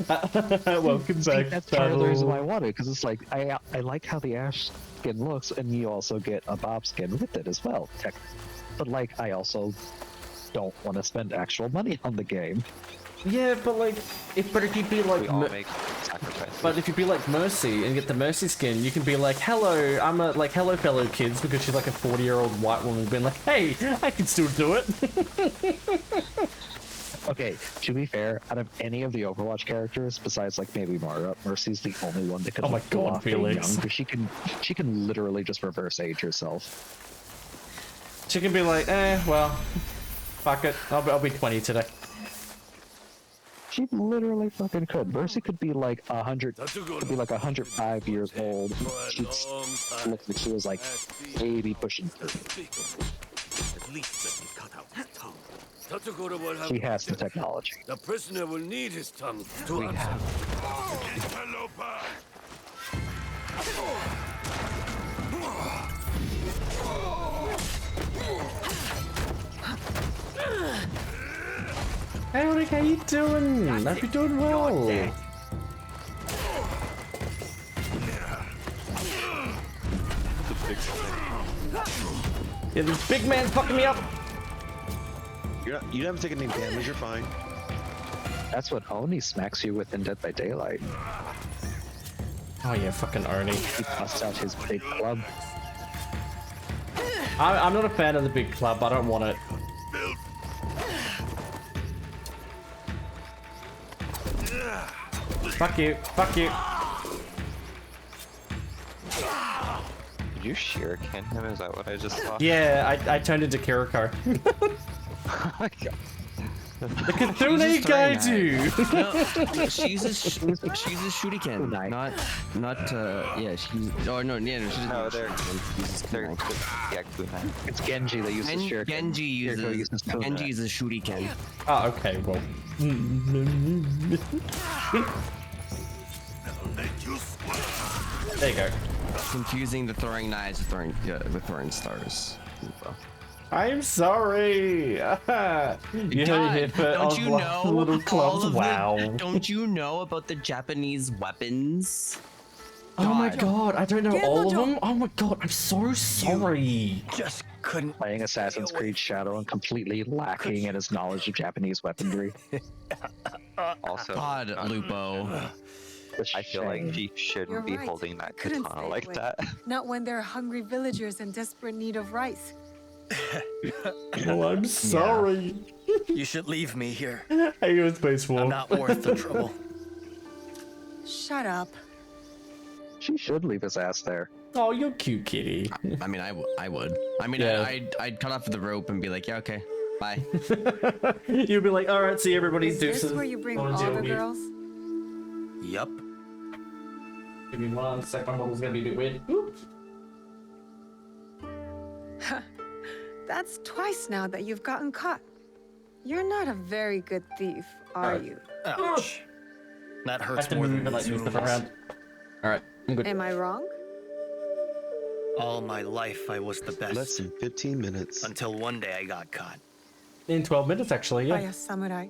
Welcome back. That's part of the reason why I Battle. want it, because it's like I like how the Ash skin looks, and you also get a Bob skin with it as well. But like, I also don't want to spend actual money on the game. Yeah, but like, if you'd be like, We all make sacrifices. but if you be like Mercy and get the Mercy skin, you can be like, hello, I'm a hello fellow kids, because she's like a 40-year-old white woman being like, hey, I can still do it. Okay, to be fair, out of any of the Overwatch characters, besides like maybe Mara, Mercy's the only one that can Oh my pull God, off being Felix. young, because she can literally just reverse age herself. She can be like, well, fuck it, I'll be 20 today. She literally fucking could. Mercy could be like 100, could be like 105 years old. She'd look like she was like maybe pushing 30. At least let me cut out his tongue. Tatsugoro will have She has the technology. The prisoner will need his tongue to We answer. Hey, Rick, how you doing? Hope you're doing well. Yeah, this big man's fucking me up. You haven't taken any damage. You're fine. That's what Oni smacks you with in Dead by Daylight. Oh yeah, fucking Oni. He busts out his big club. I'm not a fan of the big club. I don't want it. Fuck you. Fuck you. Did you shuriken him? Is that what I just saw? Yeah, I turned into Kiriko. The Kitsune guy dude. No, she's a shuriken, yeah. She's no, she's No, they're yeah, kunai. It's Genji that uses shuriken. Genji uses kunai. Genji is a shuriken. Oh, okay, well. There you go. Confusing the throwing knives with throwing stars. I'm sorry. You heard it first. Don't you know Little all clubs. of Wow. Don't you know about the Japanese weapons? Oh my god, I don't know all of them. Oh my god, I'm so sorry. Just couldn't. Playing Assassin's Creed Shadow and completely lacking in his knowledge of Japanese weaponry. Also, God, Lupo. I feel like she shouldn't You're be right. holding that Couldn't katana stay like away. that. Not when there are hungry villagers in desperate need of rice. Oh, I'm sorry. You should leave me here. Hey, it was peaceful. I'm not worth the trouble. Shut up. She should leave his ass there. Oh, you're cute, kitty. I mean, I would. I mean, Yeah. I'd cut off the rope and be like, yeah, okay, bye. You'd be like, all right, see everybody. Is this where you bring all the girls? Yup. Give me 1 sec. My model's gonna be a bit weird. Oops. That's twice now that you've gotten caught. You're not a very good thief, are you? Ouch. That I hurts have to more than move these stuff wounds. around. All right, I'm good. Am I wrong? All my life I was the best. Less than 15 minutes. Until one day I got caught. In 12 minutes, actually, By yeah. a samurai.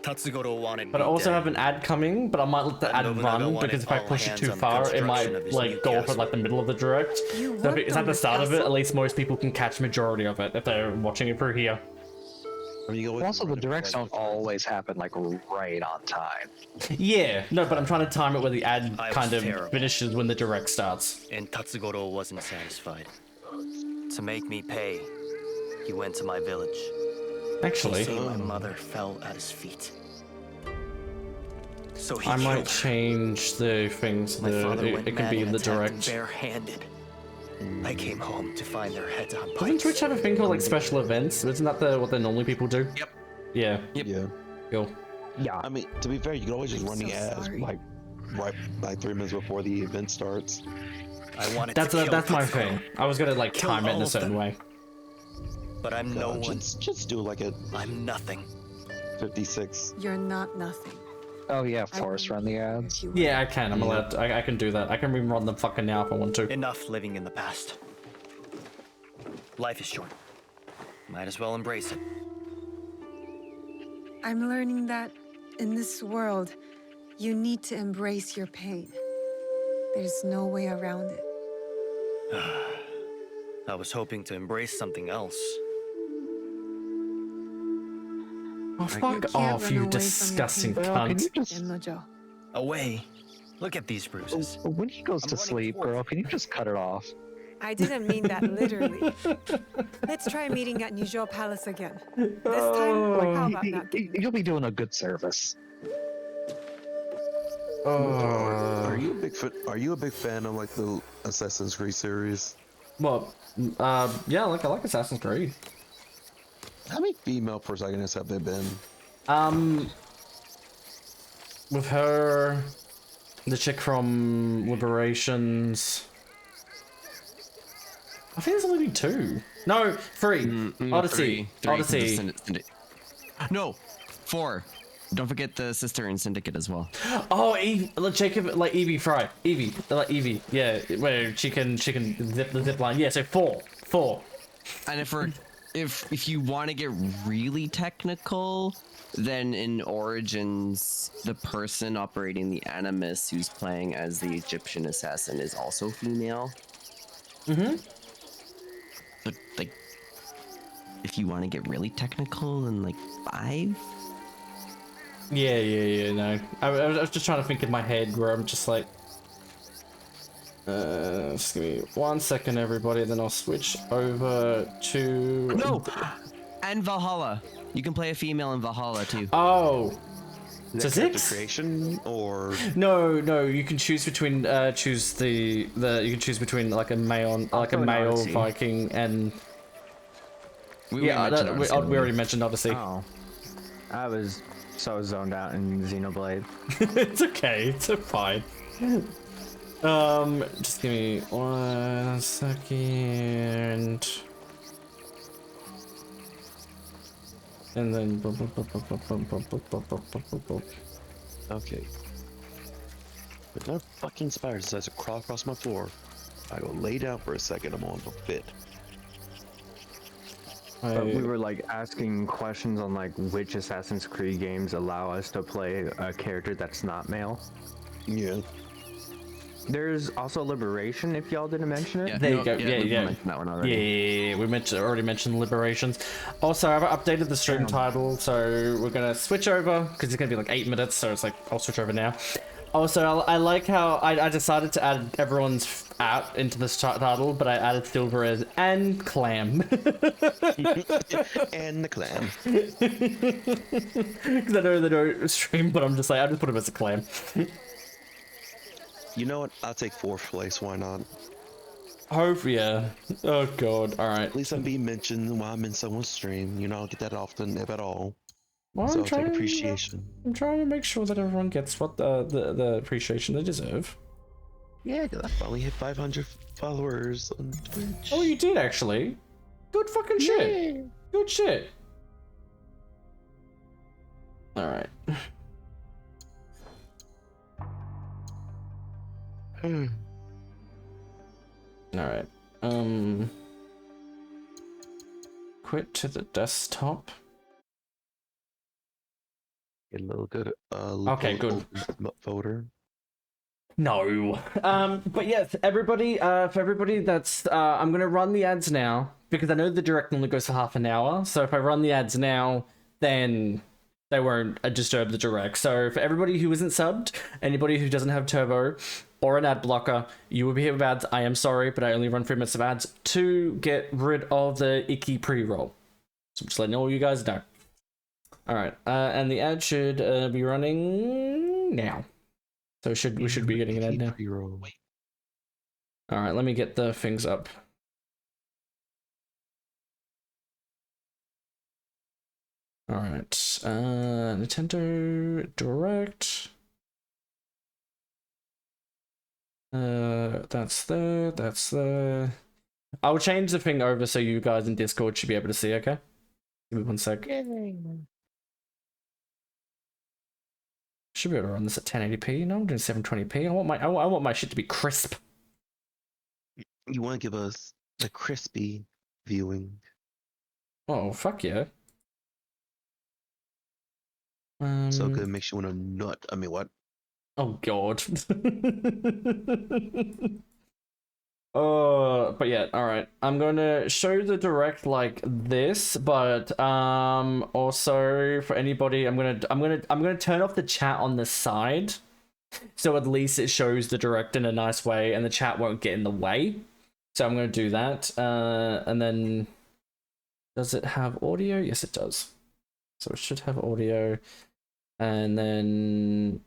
Tatsugoro wanted But I me also dead. have an ad coming, but I might let the ad Nobunaga run wanted because if I all push it hands too on the far, it construction of might his like new go for castle. like the middle of the direct. You So if worked it's at on the the start of it, castle? at least most people can catch majority of it if they're watching it through here. Also, the directs don't always happen like right on time. Yeah, no, but I'm trying to time it where the ad I kind was of terrible. finishes when the direct starts. And Tatsugoro wasn't satisfied. To make me pay, he went to my village. Actually, He said my mother fell at his feet. So he I might killed her. change the things. My father It went can mad be and in the attacked them direct. barehanded. I came home to find their heads on Doesn't pikes. Twitch have a thing called like special events? Isn't that what they normally people do? Yep. Yeah. Yeah. Cool. Yeah. I mean, to be fair, you can always just I'm run the so ads sorry. like right 3 minutes before the event starts. I wanted That's to kill that's my Tatsugoro, thing. I was gonna like Kill time it in all a of certain them. way. But I'm no one. Just do like a I'm nothing. 56. You're not nothing. Oh yeah, force run the ads. Yeah, I can. I'm allowed. I can do that. I can even run them fucking now if I want to. Enough living in the past. Life is short. Might as well embrace it. I'm learning that in this world, you need to embrace your pain. There's no way around it. I was hoping to embrace something else. Oh, fuck off, you disgusting cunt. Gennojo. Away. Look at these bruises. When he goes to sleep, girl, can you just cut it off? I didn't mean that literally. Let's try meeting at Nijo Palace again. This time, how about that? You'll be doing a good service. Are you a big fan of like the Assassin's Creed series? Well, yeah, I like Assassin's Creed. How many female protagonists have there been? With her, the chick from Liberations. I think there's only been 2. No, 3. Odyssey. Three. Odyssey. No, 4. Don't forget the sister in Syndicate as well. Oh, Evie, Jacob, like Evie Fry. Evie, like Evie. Yeah, where she can zip the zip line. Yeah, so 4. And if you want to get really technical, then in Origins, the person operating the Animus who's playing as the Egyptian assassin is also female. Mm-hmm. But like, if you want to get really technical, then like 5. Yeah, no. I was just trying to think in my head where I'm just like... just give me 1 second, everybody, then I'll switch over to... No! And Valhalla. You can play a female in Valhalla, too. Oh! Is So that character 6? creation or No, you can choose between, you can choose between like a male Odyssey. Viking and... We already mentioned Odyssey. Oh. I was so zoned out in Xenoblade. It's okay, it's fine. Just give me 1 second. And then... okay. If that fucking spider decides to crawl across my floor, I go lay down for a second. I'm on the fit. But we were like asking questions on like which Assassin's Creed games allow us to play a character that's not male. Yeah. There's also Liberation, if y'all didn't mention it. There you go. we Yeah. mentioned that one already. Yeah, we already mentioned Liberations. Also, I've updated the stream title, so we're gonna switch over because it's gonna be like 8 minutes. So it's like I'll switch over now. Also, I like how I decided to add everyone's out into this title, but I added Silver as and Clam. And the clam. Because I know they don't stream, but I'm just like I just put him as a Clam. You know what? I'll take 4th place. Why not? Hope, yeah. Oh god. All right. At least I'm being mentioned while I'm in someone's stream. You know, I don't get that often, if at all. Well, So I'm I'll take trying, appreciation. I'm trying to make sure that everyone gets what the appreciation they deserve. Yeah, because I finally hit 500 followers on Twitch. Oh, you did actually. Good fucking shit. Yeah. Good shit. All right. All right. Quit to the desktop. Get a little good. Okay, good. Voter. No. But yes, everybody. For everybody that's, I'm gonna run the ads now because I know the direct only goes for half an hour. So if I run the ads now, then they won't disturb the direct. So for everybody who isn't subbed, anybody who doesn't have turbo or an ad blocker, you will be hit with ads. I am sorry, but I only run 3 minutes of ads to get rid of the icky pre-roll. So I'm just letting all you guys know. All right, and the ad should be running now. So we should be getting an ad now. All right, let me get the things up. All right, Nintendo Direct. That's there. I'll change the thing over so you guys in Discord should be able to see, okay? Give me 1 sec. Should be able to run this at 1080p. No, I'm doing 720p. I want my shit to be crisp. You want to give us the crispy viewing? Oh, fuck yeah. So good, makes you want to nut. I mean, what? Oh god. But yeah, all right. I'm going to show the direct like this, but also for anybody, I'm going to turn off the chat on the side. So at least it shows the direct in a nice way and the chat won't get in the way. So I'm going to do that. And then does it have audio? Yes, it does. So it should have audio. And then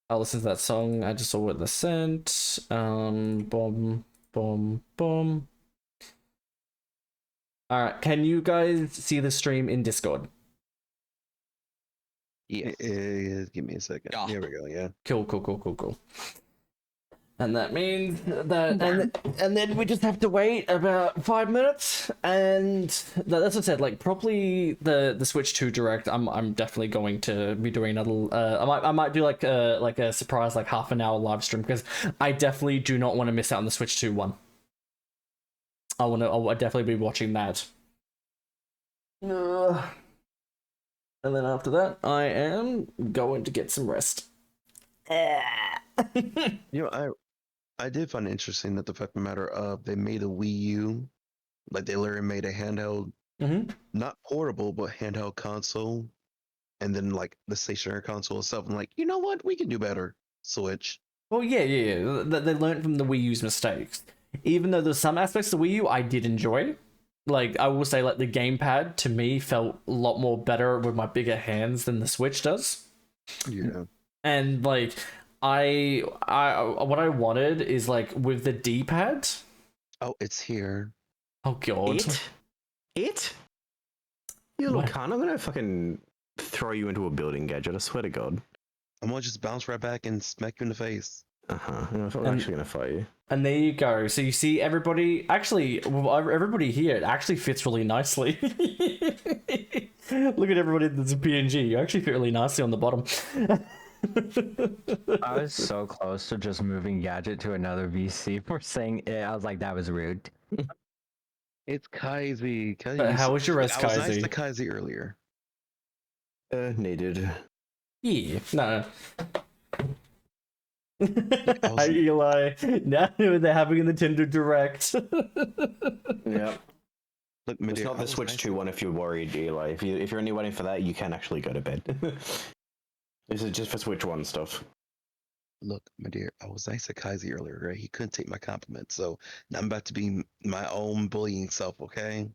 I'll listen to that song. I just saw what they sent. Boom, boom, boom. All right. Can you guys see the stream in Discord? Yeah. Give me a second. Yeah. Here we go. Yeah. Cool. And that means that, and then we just have to wait about 5 minutes, and that's what I said. Like probably the Switch 2 Direct. I'm definitely going to be doing another. I might do like a surprise like half an hour live stream because I definitely do not want to miss out on the Switch 2 one. I'll definitely be watching that. And then after that, I am going to get some rest. You know, I did find it interesting that the fact of the matter of they made a Wii U, like they literally made a handheld, not portable, but handheld console, and then like the stationary console itself. I'm like, you know what? We can do better. Switch. Well, yeah. They learned from the Wii U's mistakes. Even though there's some aspects of the Wii U I did enjoy. Like, I will say, like, the gamepad, to me, felt a lot more better with my bigger hands than the Switch does. Yeah. And, like, I what I wanted is, like, with the D-pad... Oh, it's here. Oh, God. It? You little cunt, I'm gonna fucking throw you into a building, Gadget, I swear to God. I'm gonna just bounce right back and smack you in the face. I'm actually gonna fight you. And there you go. So you see everybody... Actually, everybody here, it actually fits really nicely. Look at everybody that's a PNG. You actually fit really nicely on the bottom. I was so close to just moving Gadget to another VC for saying it. I was like, that was rude. It's Kaizy. How was your rest, I was Kaizy? nice to Kaizy earlier. Needed. Yeah, no. Hi, Eli. Now they're having a Nintendo Direct. Yeah. Look, It's not the Switch 2 one if you're worried, Eli. If you're only waiting for that, you can actually go to bed. This is just for Switch 1 stuff. Look, my dear, I was nice to Kazi earlier, right? He couldn't take my compliment, so now I'm about to be my own bullying self, okay?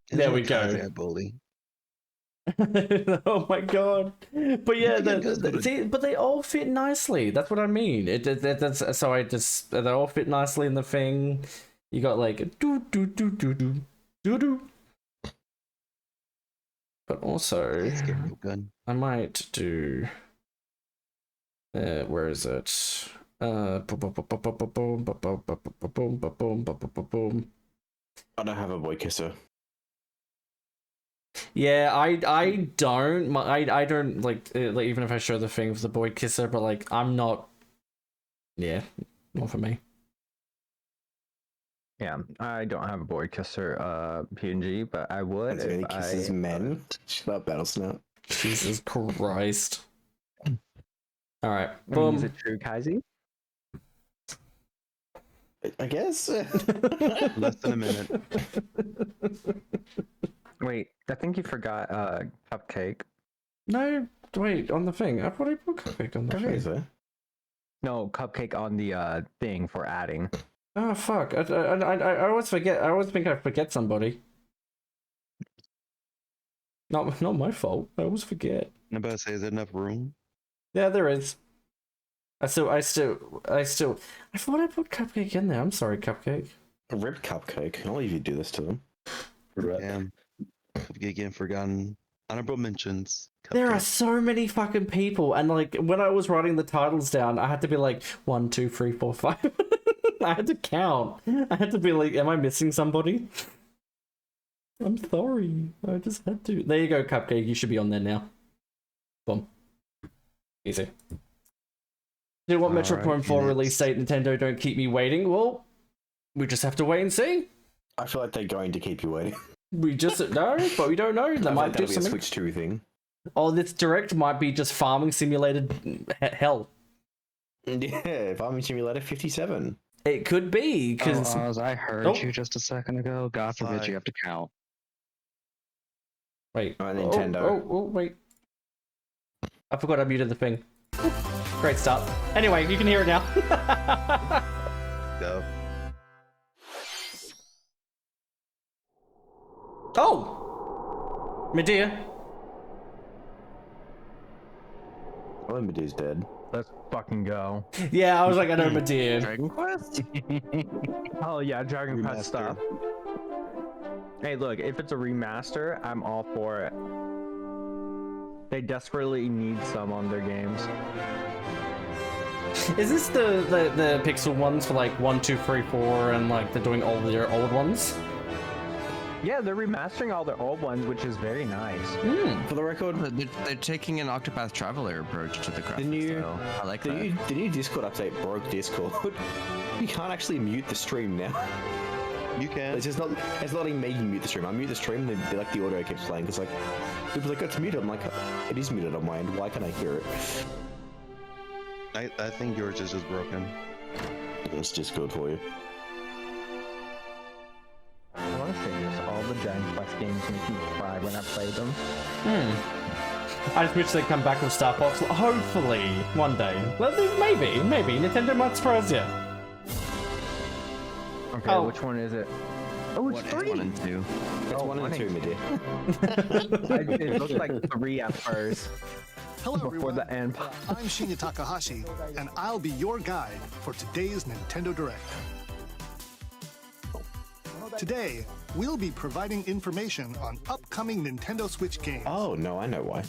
There we go. Kazi, I bully. Oh my god! But yeah, see, but they all fit nicely. That's what I mean. That's so they all fit nicely in the thing. You got like do do do do do do do. But also, I might do. Where is it? I don't have a boy kisser. Yeah, I don't. I don't like even if I show the thing of the boy kisser, but like I'm not. Yeah, not for me. Yeah, I don't have a boy kisser PNG, but I would if kisses men. Shut up, Battlesnap. Jesus Christ. All right, boom. Is it true, Kazi? I guess. Less than a minute. Wait, I think you forgot Cupcake. No, wait, on the thing. I thought I put Cupcake on the thing. No, Cupcake on the thing for adding. Oh fuck! I always forget. I always think I forget somebody. Not my fault. I always forget. I'm about to say, is there enough room? Yeah, there is. I thought I put Cupcake in there. I'm sorry, Cupcake. A ripped Cupcake. I'll leave you do this to them. Damn. Cupcake getting forgotten. Honorable mentions. Cupcake. There are so many fucking people, and like when I was writing the titles down, I had to be like 1, 2, 3, 4, 5. I had to count. I had to be like, am I missing somebody? I'm sorry. I just had to. There you go, Cupcake. You should be on there now. Boom. Easy. Do you want Metroid Prime 4 release date? Nintendo, don't keep me waiting. Well, we just have to wait and see. I feel like they're going to keep you waiting. We just know, but we don't know. They might do something. A Switch 2 thing. Oh, this Direct might be just farming simulated hell. Yeah, farming simulator 57. It could be because I heard you just a second ago. God forbid you have to count. Wait, Nintendo. Oh, wait. I forgot I muted the thing. Great start. Anyway, you can hear it now. Go. Oh! Medea. Well, Medea's dead. Let's fucking go. Yeah, I was like, I know Medea. Dragon Quest? Oh yeah, Dragon Quest stuff. Hey, look, if it's a remaster, I'm all for it. They desperately need some on their games. Is this the pixel ones for like 1, 2, 3, 4, and like they're doing all their old ones? Yeah, they're remastering all their old ones, which is very nice. For the record, they're taking an Octopath Traveler approach to the graphics. So I like that. The new Discord update broke Discord. You can't actually mute the stream now. You can. It's just not. It's not even making mute the stream. I mute the stream, then like the audio keeps playing. It's like people's like, it's muted. I'm like, it is muted on my end. Why can't I hear it? I think yours is just broken. It's Discord for you. I want to say this, all the Dragon Quest games make me cry when I play them. I just wish they'd come back with Star Fox. Hopefully, one day. Well, maybe. Nintendo might surprise you. Okay, which one is it? Oh, it's 3! 1 and 2. It's 1 and 2, Medea. It looked like 3 at first. Hello, before everyone. the end. I'm Shinya Takahashi, and I'll be your guide for today's Nintendo Direct. Today, we'll be providing information on upcoming Nintendo Switch games. Oh, no, I know why.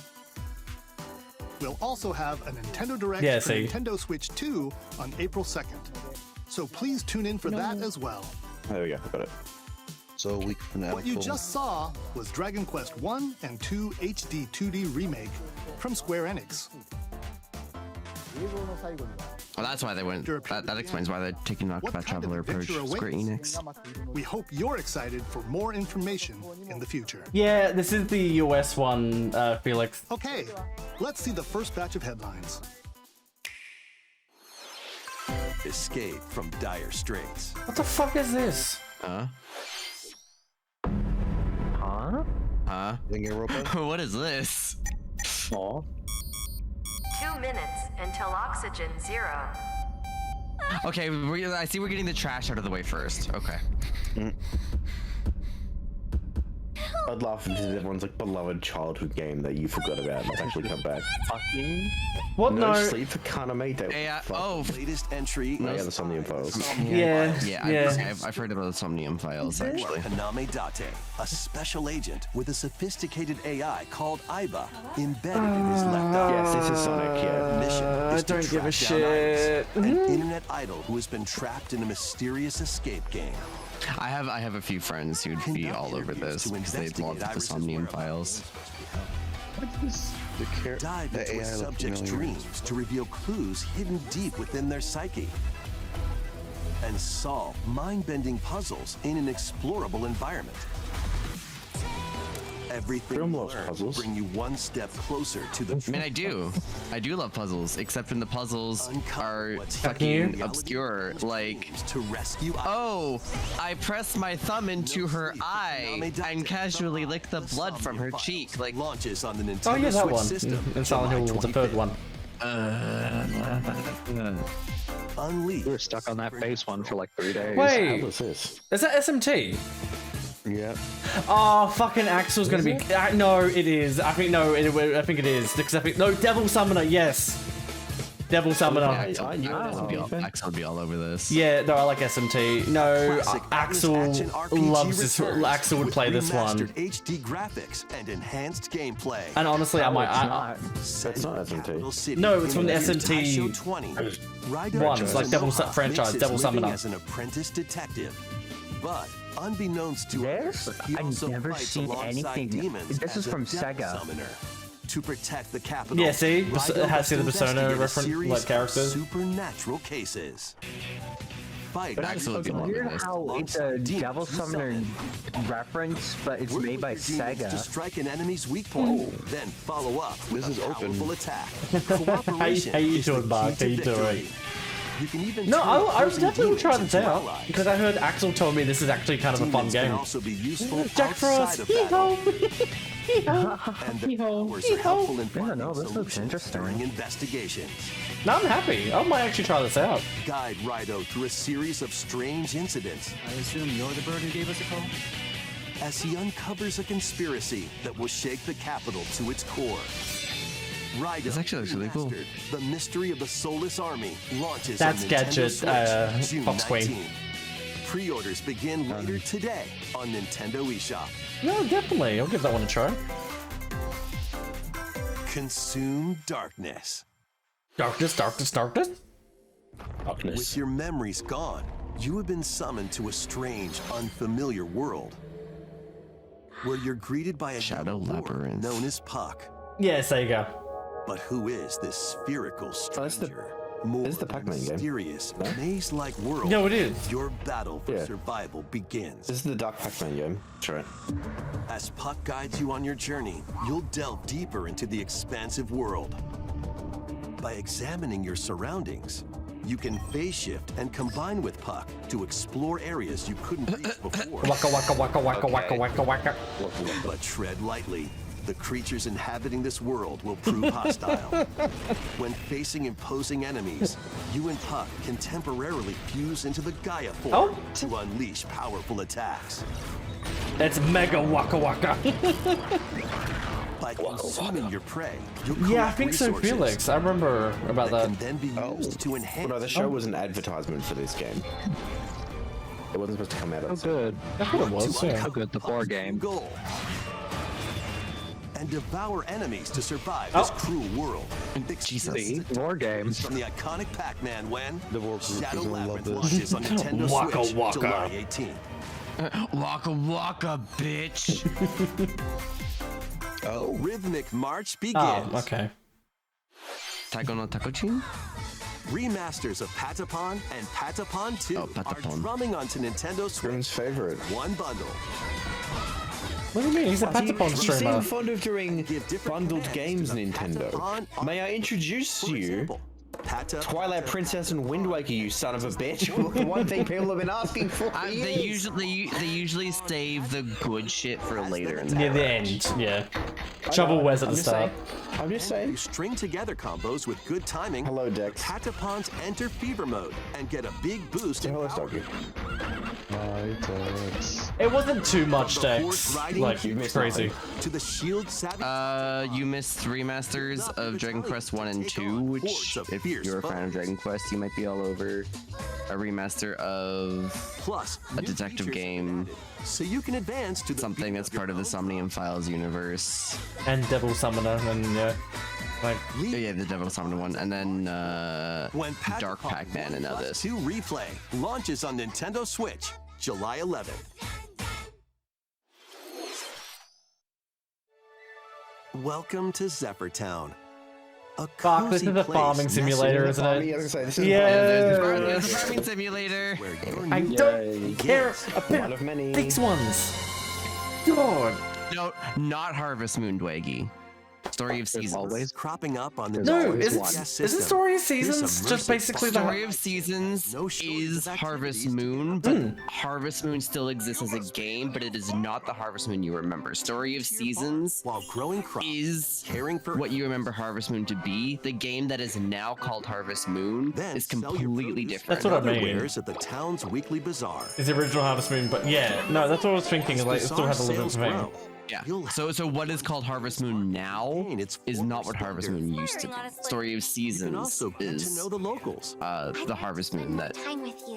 We'll also have a Nintendo Direct for Nintendo Switch 2 on April 2nd. So please tune in for that as well. There we go, got it. So a week from now. What you just saw was Dragon Quest 1 and 2 HD 2D Remake from Square Enix. Well, that's why they went. That explains why they're taking an Octopath Traveler approach. Square Enix. We hope you're excited for more information in the future. Yeah, this is the US one, Felix. Okay, let's see the first batch of headlines. Escape from dire straits. What the fuck is this? Huh? Huh? Huh? What is this? Oh. 2 minutes until oxygen 0. Okay, I see we're getting the trash out of the way first. Okay. I'd laugh if everyone's like beloved childhood game that you forgot about and it's actually come back. Fucking what? No, No. sleep for Kaname. Latest entry. No, yeah, the Somnium Files. I've heard about the Somnium Files actually. Haname Date, a special agent with a sophisticated AI called Aiba embedded in his laptop. Yes, this is Sonic. Yeah. Mission I is to don't give a track down shit. Iris, an internet idol who has been trapped in a mysterious escape game. I have a few friends who'd be all over this because they've loved the Somnium Files. Dive into a subject's dreams to reveal clues hidden deep within their psyche. And solve mind-bending puzzles in an explorable environment. Everything you learn will bring you one step closer to the I mean, I do love puzzles, except when the puzzles are fucking obscure, like, oh, I press my thumb into her eye and casually lick the blood from her cheek, like, launches on the Nintendo Oh yeah, that Switch one. system. And Silent Hill was the third one. Unleashed. We were stuck on that base one for like 3 days. Wait, What's this? is that SMT? Yeah. Oh, fucking Axel's gonna be. No, it is. I think no. I think it is because I think no. Devil Summoner. Yes. Devil Summoner. Axel would be all over this. Yeah, no, I like SMT. No, Axel loves this. Axel would play this one. HD graphics and enhanced gameplay. And honestly, I might. That's not SMT. No, it's from the SMT 20. one. It's like Devil franchise, Devil Summoner. As an apprentice detective, but unbeknownst to us, he also I've never fights seen alongside anything. demons This is as a from death Sega. Summoner. To protect the capital, Yeah, see, it Raido has the must Persona investigate a reference, series like of characters. Supernatural cases. Fight But it's weird how it's a Devil Summoner reference, but it's made by Sega. To strike an enemy's weak point, then follow up with a powerful attack. How you doing, Mark? How you doing? You can even No, I opposing definitely will try demons this into out allies. because I heard Axel told me this is actually kind of a fun Demons can game. also be useful Jack Frost, outside of hee battle. ho, hee ho, And hee their ho, powers hee are helpful ho. in finding solutions during investigations. No, I'm happy. I might actually try this out. Guide Raido through a series of strange incidents. I assume you're the bird who gave us a call? As he uncovers a conspiracy that will shake the capital to its core. Raido, This actually looks really cool. Remastered, The Mystery of the Soulless Army launches That's on Nintendo Gadget, Switch, June Fox Queen. 19. Pre-orders begin later today on Nintendo eShop. No, definitely. I'll give that one a try. Consume darkness. Darkness, darkness, darkness. With your memories gone, you have been summoned to a strange, unfamiliar world. Where you're greeted by a Shadow Labyrinth known as Puck. Yes, there you go. But who is this spherical stranger? It's the Pac-Man game. Mysterious, maze-like world. No, it is. Your battle for survival begins. This is the Dark Pac-Man game. That's right. As Puck guides you on your journey, you'll delve deeper into the expansive world. By examining your surroundings, you can phase shift and combine with Puck to explore areas you couldn't reach before. Waka waka waka waka waka waka waka. But tread lightly. The creatures inhabiting this world will prove hostile. When facing imposing enemies, you and Puck can temporarily fuse into the Gaia form to unleash powerful attacks. It's mega waka waka. By consuming your prey, you'll Yeah, I collect think so, resources Felix. I remember about that. can then be used to enhance. Well, no, the show was an advertisement for this game. It wasn't supposed to come out. Oh, good. I thought it was, yeah. Oh, good. The board game. Goal. And devour enemies to survive this cruel world. Jesus. War games. From the iconic Pac-Man when The war Shadow gonna love Labyrinth this. launches on Nintendo Waka Switch waka. July 18th. Waka waka, bitch. Rhythmic march begins. Oh, okay. Taiko no Takochin? Remasters of Patapon and Patapon 2 are drumming onto Nintendo Switch. Favorite. One bundle. What do you mean? He's a Patapon You streamer. seem fond of doing bundled games, Nintendo. May I introduce you? Twilight Princess and Wind Waker, you son of a bitch. The one thing people have been asking for. They usually save the good shit for later. Near the end, yeah. Shovelware's at the start. I'm just saying. You string together combos with good timing. Hello, Dex. Patapons enter fever mode and get a big boost in power. It wasn't too much, Dex. Like, crazy. To the shield savvy. You missed 3 masters of Dragon Quest 1 and 2, which, if you're a fan of Dragon Quest, you might be all over. A remaster of a detective game. So you can advance to something that's part of the Somnium Files universe. And Devil Summoner, and yeah. Like, yeah, the Devil Summoner one, and then Dark Pac-Man, and now this. 2 Replay launches on Nintendo Switch July 11th. Welcome to Zephyr Town. Fuck, this is a farming simulator, isn't it? Yeah, there's a farming simulator. I don't care about these ones. God. No, not Harvest Moon, Dwaggy. Story of Seasons. Always cropping up on the No, isn't Story of Seasons just basically the Story of Seasons is Harvest Moon, but Harvest Moon still exists as a game, but it is not the Harvest Moon you remember. Story of Seasons while growing crops, is what you remember Harvest Moon to be. The game that is now called Harvest Moon is completely different. That's what I mean. At the town's weekly bazaar. It's the original Harvest Moon, but yeah, no, that's what I was thinking. Like, it still has a little bit of thing. Yeah. So what is called Harvest Moon now is not what Harvest Moon used to be. Story of Seasons is the Harvest Moon that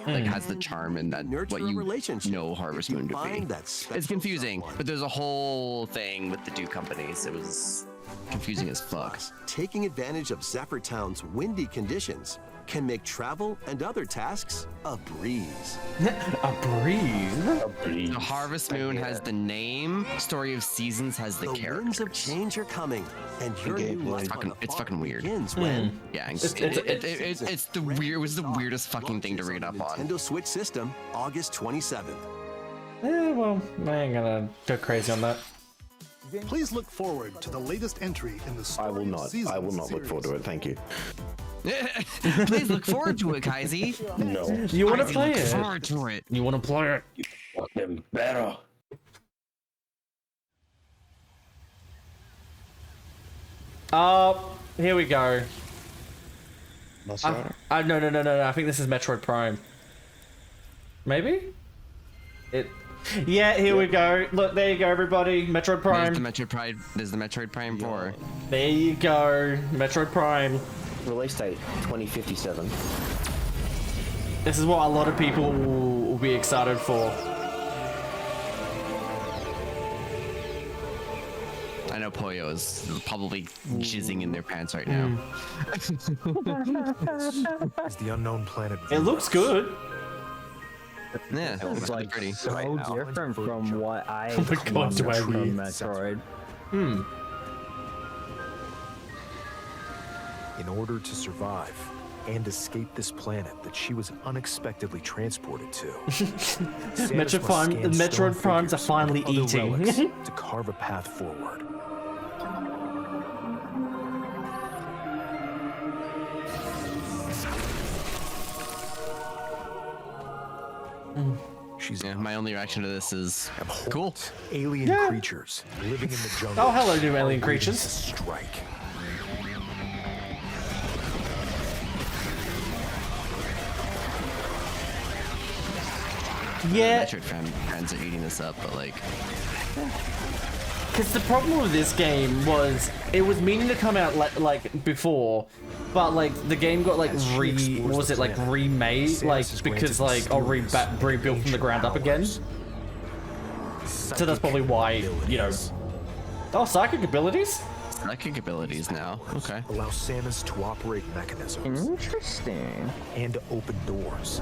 like has the charm and that what you know Harvest Moon to be. It's confusing, but there's a whole thing with the 2 companies. It was confusing as fuck. Taking advantage of Zephyr Town's windy conditions can make travel and other tasks a breeze. A breeze? A breeze. The Harvest Moon has the name. Story of Seasons has the characters. Winds of change are coming, and your new life it's fucking weird. Begins when yeah, it's the weird. It was the weirdest fucking thing to read up on. Nintendo Switch system, August 27th. Well, I ain't gonna go crazy on that. Please look forward to the latest entry in the Story I will not. Seasons I will not look series. forward to it. Thank you. Please look forward to it, Kaisi. No. You want to play look it? Forward to it. You want to play it? You fucking better. Here we go. No. No. I think this is Metroid Prime. Maybe? Yeah, here we go. Look, there you go, everybody. Metroid Prime. There's the Metroid Prime 4. There you go. Metroid Prime. Release date 2057. This is what a lot of people will be excited for. I know Poyo is probably jizzing in their pants right now. It's the unknown planet. It looks good. Yeah, it looks like pretty. So different from what I Oh my God, do I from read? Metroid. In order to survive and escape this planet that she was unexpectedly transported to, Metroid Primes are finally eating. to carve a path forward. My only reaction to this is cool. Alien creatures living in the jungle. Oh, hello, new alien creatures. Strike. Yeah. Metroid fans are eating this up, but like. Because the problem with this game was it was meaning to come out like before, but like the game got like remade because like rebuilt from the ground up again. So that's probably why, you know. Oh, psychic abilities? Psychic abilities now. Okay. Allow Samus to operate mechanisms. Interesting. And to open doors.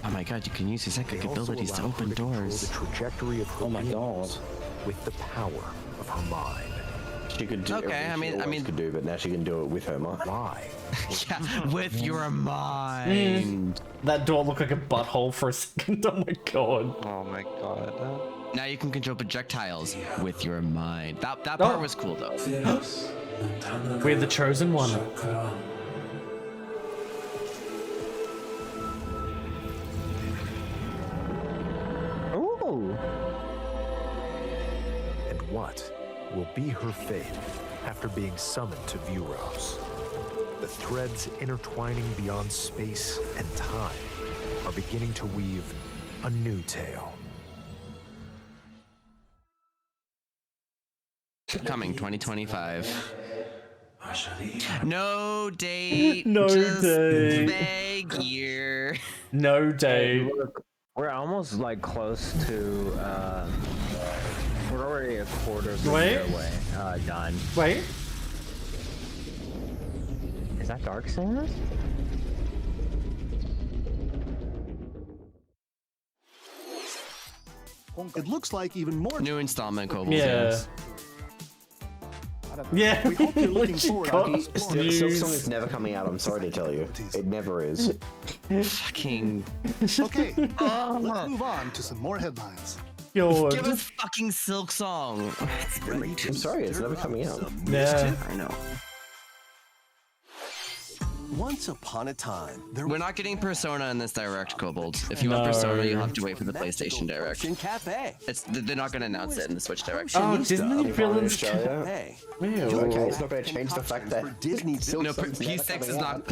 Oh my God, you can use your psychic abilities to open doors. The trajectory of her with the power of her mind. She could do Okay, I mean, could do, but now she can do it with her mind. Why? Yeah, with your mind. That door looked like a butthole for a second. Oh my god. Oh my god. Now you can control projectiles with your mind. That part was cool though. We're the chosen one. Ooh. And what will be her fate after being summoned to Vuros? The threads intertwining beyond space and time are beginning to weave a new tale. Coming 2025. No date. No just date. vague year. No date. Hey, look, we're almost like close to. We're already a quarter of the year away. Done. Wait. Is that Dark Samus? It looks like even more New installment, Kobold. Yeah. Yeah. We hope you're looking forward to exploring. Silksong is never coming out, I'm sorry to tell you. It never is. Fucking. Okay, let's move on to some more headlines. Yo, Give us fucking Silksong. I'm sorry, it's never coming out. Yeah. I know. Once upon a time, We're not getting Persona in this direct, Kobold. If you want Persona, you'll have to wait for the PlayStation Direct. Cafe. They're not going to announce it in the Switch Direct. Oh, Disney villains. Okay, it's not going to change the fact that Disney No, P6 is not.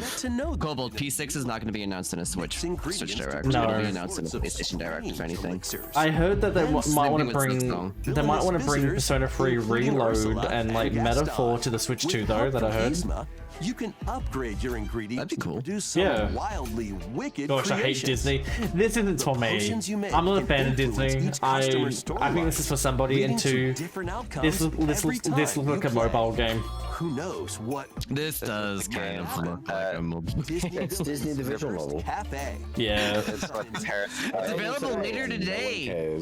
Kobold, P6 is not going to be announced in a Switch Direct. No. It'll be announced in a PlayStation Direct, if anything. I heard that they might want to bring Silksong. Persona 3 Reload and like Metaphor to the Switch 2 though. That I heard. You can upgrade your ingredients That'd be cool. to produce some wildly wicked Gosh, I hate creations. Disney. This isn't for me. I'm not a fan of Disney. I think this is for somebody. And two, this looks like a mobile game. Who knows what? This does kind of look like a mobile game. It's Disney the visual novel. Cafe. Yeah. It's what It's available later today.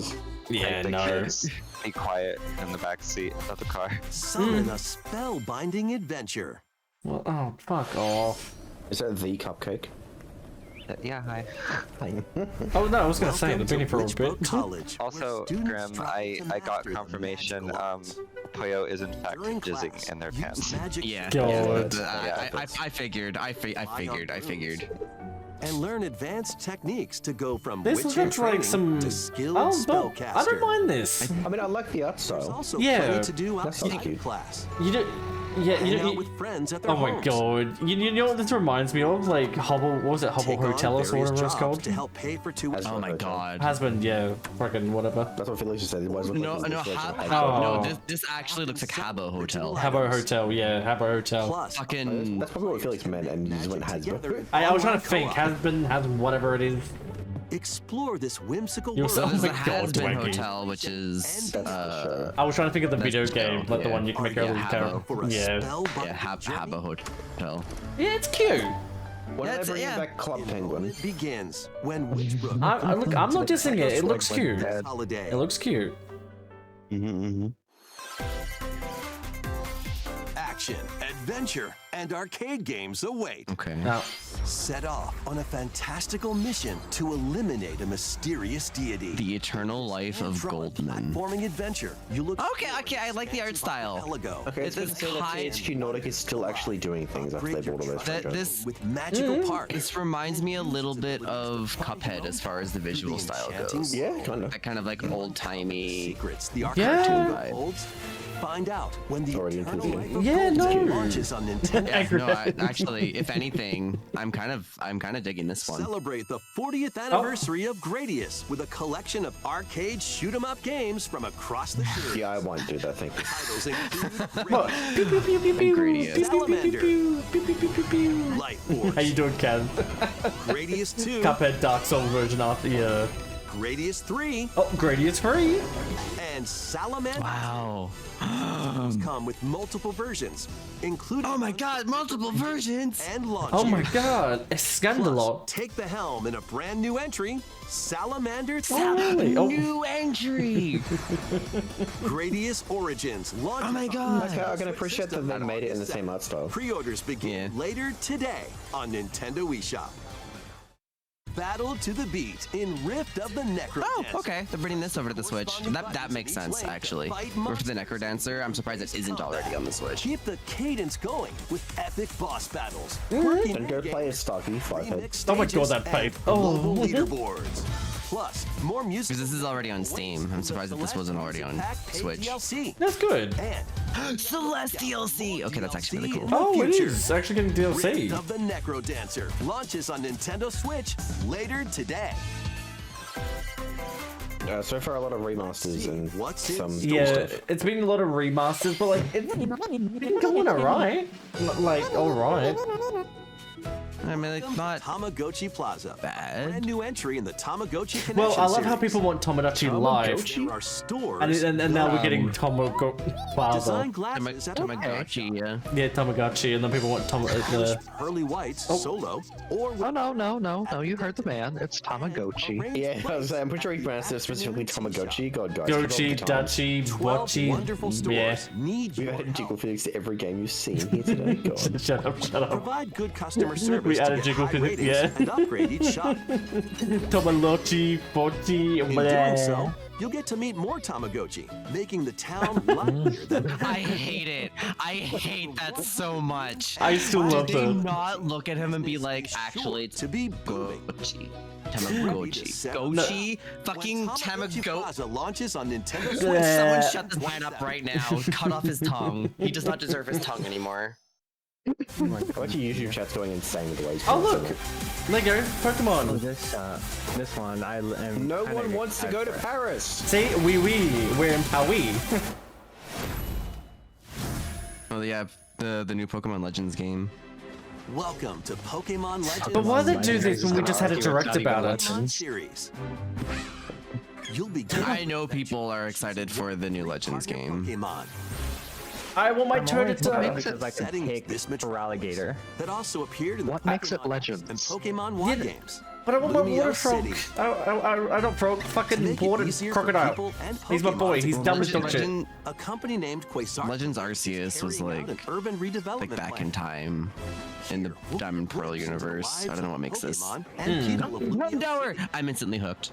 Yeah, the no. kids be quiet in the back seat of the car. Summon a spellbinding adventure. Well, oh, fuck off. Is that the cupcake? Yeah, hi. Oh no, I was gonna say, they've been here for a bit. College. Also, Grim, I got confirmation Poyo is in fact jizzing in their pants. Yeah. God. I figured. And learn advanced techniques to go from This witching looks like training some. to skilled Oh, but spellcaster. I don't mind this. I mean, I like the art There's style. also Yeah. plenty to do That outside sounds cute. class. You don't. Yeah, Hang you out know. with friends at their Oh my homes. god. You know what this reminds me of? Like Hubble, what was it? Hubble Take on Hotel or various whatever it's jobs called? to help pay for tuition. Oh my god. Has been, yeah, fucking whatever. That's what Felix just said. It was No, no, Oh. no. This actually looks like Habbo Hotel. Habbo Hotel, yeah, Habbo Hotel. Plus, Fucking. That's probably what Felix meant, and you just went Hasbro. I was trying to think. Has been, whatever it is. explore this whimsical You're world. so- So this is Oh the my God, Has-Been Twinkie. Hotel, which is I was trying to think of the that's video the game, show, like the yeah. one you can make your own Habbo. character. Yeah. Habbo Hotel. Yeah, it's cute. When That's- they bring yeah. back Club Penguin? It begins when Witchbrook. Look, I'm not dissing it. It looks cute. Holiday. It looks cute. Action, adventure, and arcade games await. Okay. Now, Set off on a fantastical mission to eliminate a mysterious deity. The Eternal Life of Goldman. Platforming adventure. You look. Okay, I like the art style. Okay, it's good to say that THQ Nordic is still actually doing things after they bought all those franchises. This with magical parts. This reminds me a little bit of Cuphead as far as the visual style goes. Yeah, kind of. That kind of like old timey Secrets the Yeah. cartoon holds. Find out when the Already Eternal confusing. Life of Yeah, Goldman no. launches on Nintendo. No, actually, if anything, I'm kind of digging this one. Celebrate the 40th anniversary of Gradius with a collection of arcade shoot-'em-up games from across the series. Yeah, I won't do that, thank you. Titles include what? Pew, pew, pew, pew, pew. Gradius. Pew, pew, pew, Salamander. pew, pew, pew, pew, pew, pew. Light Force, How you doing, Ken? Gradius 2, Cuphead Dark Souls version after, yeah. Gradius 3. Oh, Gradius 3. And Salamander. Wow. Come with multiple versions, including. Oh my god, multiple versions! And launch. Oh my god, it's scandalous. Take the helm in a brand new entry, Salamander. New entry! Gradius Origins. Launch. Oh my god. Okay, I can appreciate that they made it in the same art style. Pre-orders begin later today on Nintendo eShop. Battle to the beat in Rift of the Necro. Oh, okay. They're bringing this over to the Switch. That makes sense, actually. For the Necro Dancer, I'm surprised it isn't already on the Switch. Keep the cadence going with epic boss battles. And go play as Stocky 5-head. Oh my god, that pipe. Global leaderboards. Plus, more music. Because this is already on Steam. I'm surprised that this wasn't already on Switch. That's good. And Celeste DLC. Okay, that's actually really cool. Oh, it is actually getting DLC. Rift of the Necro Dancer launches on Nintendo Switch later today. So far, a lot of remasters and some stuff. It's been a lot of remasters, but like it's been going alright. Like alright. I mean, like, not Tamagotchi Plaza. Bad. Brand new entry in the Tamagotchi Connection Well, I love how series. people want Tomodachi Live. There are stores. And now we're getting Tamagotchi Plaza. Design glasses at Tamagotchi, yeah. Yeah, Tamagotchi, and then people want Pearly White's solo. Or No, you heard the man. It's Tamagotchi. Yeah, I'm pretty sure he pronounced it specifically Tamagotchi. God, guys. Gochi, Dachi, Wachi. wonderful stores need We've your added Jiggle Physics to every game you've seen here today. God. Shut up. Provide good customer service We to added get Jiggle high Physics, ratings yeah. and upgrade each shop. Tamagotchi, Bochi, In doing so, you'll get to meet more Tamagotchi, making the town livelier than I hate it. I hate that so much. I still love Did they them. not look at him and be like, actually, it's to be Gochi. Tamagotchi. Gochi? Fucking Tamagotchi. Plaza launches on Nintendo Switch. Would someone shut this man up right now? Cut off his tongue. He does not deserve his tongue anymore. What's your YouTube chat's going insane with the ways? Oh look, Lego Pokemon. Oh, this one I am. No one wants to go to Paris. See, we're in Paris. Oh yeah, the new Pokemon Legends game. Welcome to Pokemon Legends. But why they do this when we just had a direct about it? Series. You'll be. I know people are excited for the new Legends game. Pokemon. I want my turn to because I can take this alligator. That also appeared in the What makes it Pokemon Legends? and Pokemon War games. But I want my Lumio water frog. City. I don't frog. Fucking water crocodile. He's my boy. He's dumb as dog shit. A company named Quasar. Legends Arceus was like urban redevelopment back in time in the Diamond Pearl universe. I don't know what makes this. Houndour! I'm instantly hooked.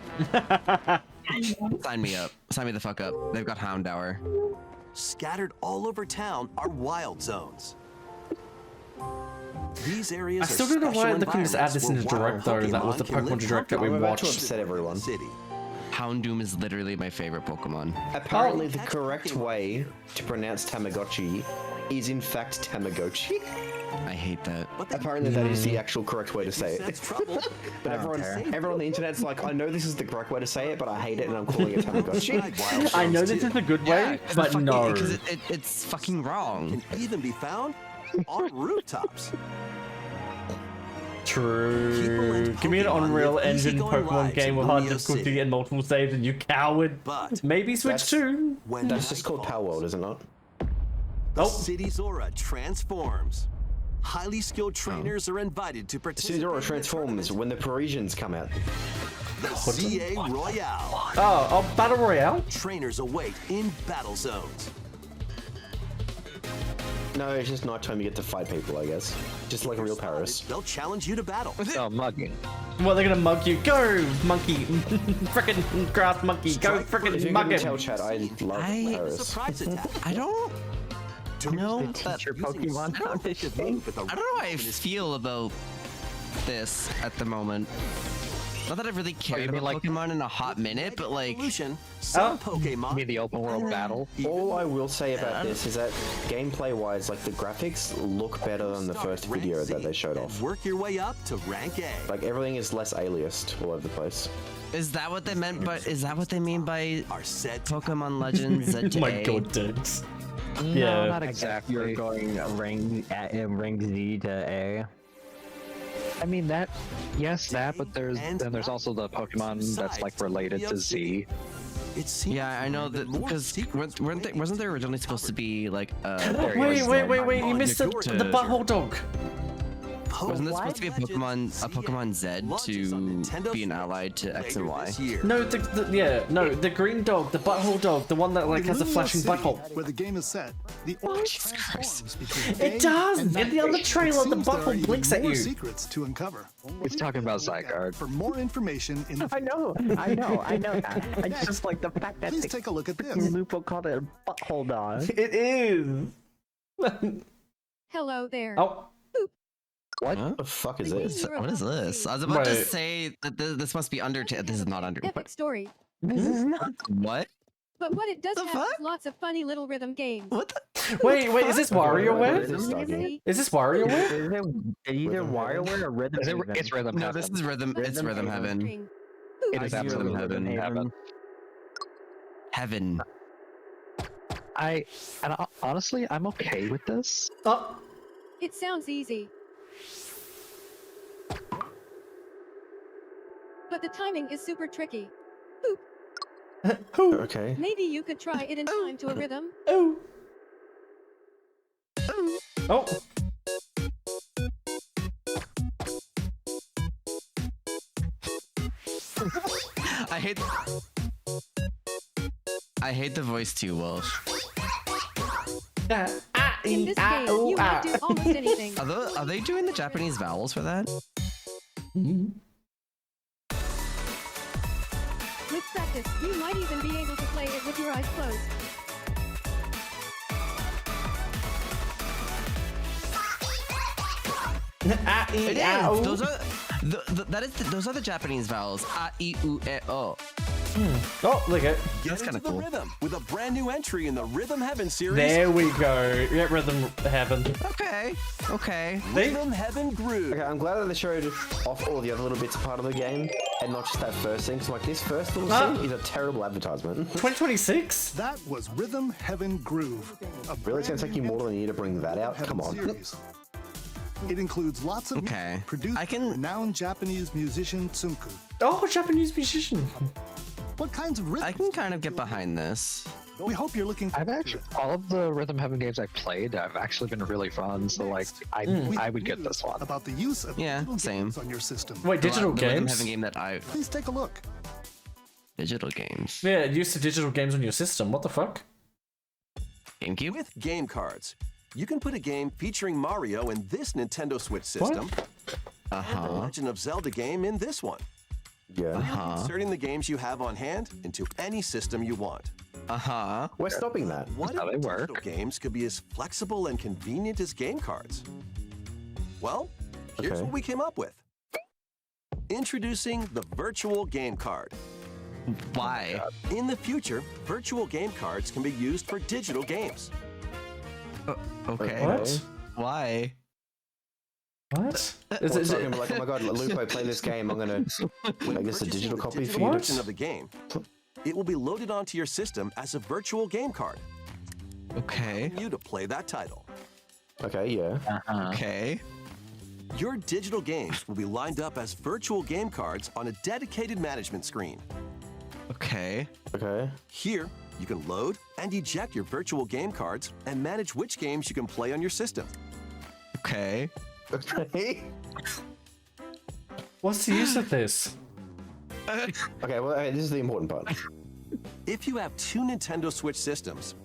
Sign me up. Sign me the fuck up. They've got Houndour. Scattered all over town are wild zones. These areas I still don't know why they couldn't just add this in the direct though. That was the Pokemon direct that we watched. Upset everyone. Houndoom is literally my favorite Pokemon. Apparently, the correct way to pronounce Tamagotchi is in fact Tamagotchi. I hate that. Apparently, that is the actual correct way to say it. But everyone on the internet's like, I know this is the correct way to say it, but I hate it and I'm calling it Tamagotchi. I know this is the good way, but no. Because it's fucking wrong. Can even be found on rooftops. True. Give me an Unreal Engine Pokemon game with hard difficulty and multiple saves, and you coward. But maybe Switch 2. That's just called Power World, is it not? The city's aura transforms. Highly skilled trainers are invited to participate. City's aura transforms when the Parisians come out. The CA Royale. Oh, Battle Royale? Trainers await in battle zones. No, it's just nighttime. You get to fight people, I guess. Just like real Paris. They'll challenge you to battle. Oh, mugging. Well, they're gonna mug you. Go, monkey. Frickin' grass monkey. Go, frickin' mug him. Tell chat, I love Paris. Surprise attack. I don't know Teach your Pokemon how to shape. I don't know how I feel about this at the moment. Not that I've really cared about Pokemon in a hot minute, but like... Some Pokemon. You mean the open world battle? All I will say about this is that gameplay-wise, like the graphics look better than the first video that they showed off. Work your way up to rank A. Like everything is less aliased all over the place. Is that what they meant by... Is that what they mean by Pokemon Legends ZA? Oh my god, dudes. No, Yeah. not exactly. You're going rank Z to A. I mean that, yes, that, but there's also the Pokemon that's like related to Z. Yeah, I know that because wasn't there originally supposed to be like wait, you missed the butthole dog. Wasn't this supposed to be a Pokemon Z to be an ally to X and Y? No, the green dog, the butthole dog, the one that like has a flashing butthole. Where the game is set, the Jesus Christ. It does. In the other trailer, the butthole blinks at you. Secrets to uncover. He's talking about Zygarde. For more information in the I know that. I just like the fact that please take a look at this. Lupo called it a butthole dog. It is. Hello there. Oh. What the fuck is this? What is this? I was about to say that this must be Undertale. This is not Undertale. Epic story. This is not. What? But what it does have is lots of funny little rhythm games. What the? Wait, is this WarioWare? Is this WarioWare? Is it either WarioWare or Rhythm Heaven? It's Rhythm Heaven. No, this is Rhythm. It's Rhythm Heaven. It is absolutely Rhythm Heaven. Heaven. Honestly, I'm okay with this. Oh. It sounds easy. But the timing is super tricky. Okay. Maybe you could try it in time to a rhythm. Oh. I hate the voice too, Welsh. In this game, you might do almost anything. Are they doing the Japanese vowels for that? With practice, you might even be able to play it with your eyes closed. It is. Those are those are the Japanese vowels. A, I, U, E, O. Oh, look at That's kind of cool. Rhythm with a brand new entry in the Rhythm Heaven series. There we go. Yeah, Rhythm Heaven. Okay. Rhythm Heaven Groove. Okay, I'm glad that they showed off all the other little bits of part of the game and not just that first thing. So like this first little scene is a terrible advertisement. 2026. That was Rhythm Heaven Groove. Really, it's gonna take you more than a year to bring that out. Come on. Series. It includes lots of music produced by renowned Japanese musician Tsunku. Oh, Japanese musician. What kinds of rhythms? I can kind of get behind this. We hope you're looking. I've actually all of the Rhythm Heaven games I've played have actually been really fun. So like I would get this one. About the use of digital games on your system. Wait, digital the games? Rhythm Heaven game that I. Please take a look. Digital games. Yeah, use the digital games on your system. What the fuck? GameCube? With game cards, you can put a game featuring Mario in this Nintendo Switch system. And the Legend of Zelda game in this one. Yeah. Inserting the games you have on hand into any system you want. We're stopping that. What if digital games could be as flexible and convenient as game cards? Well, here's what we came up with. Introducing the virtual game card. Why? In the future, virtual game cards can be used for digital games. Okay. What? Why? What? Is it like, oh my god, Lupo, play this game. I'm gonna make this a digital copy for you. Version of the game. It will be loaded onto your system as a virtual game card. Okay. You to play that title. Okay, yeah. Okay. Your digital games will be lined up as virtual game cards on a dedicated management screen. Okay. Okay. Here, you can load and eject your virtual game cards and manage which games you can play on your system. Okay. Okay. What's the use of this? Okay, well, this is the important part. If you have two Nintendo Switch systems,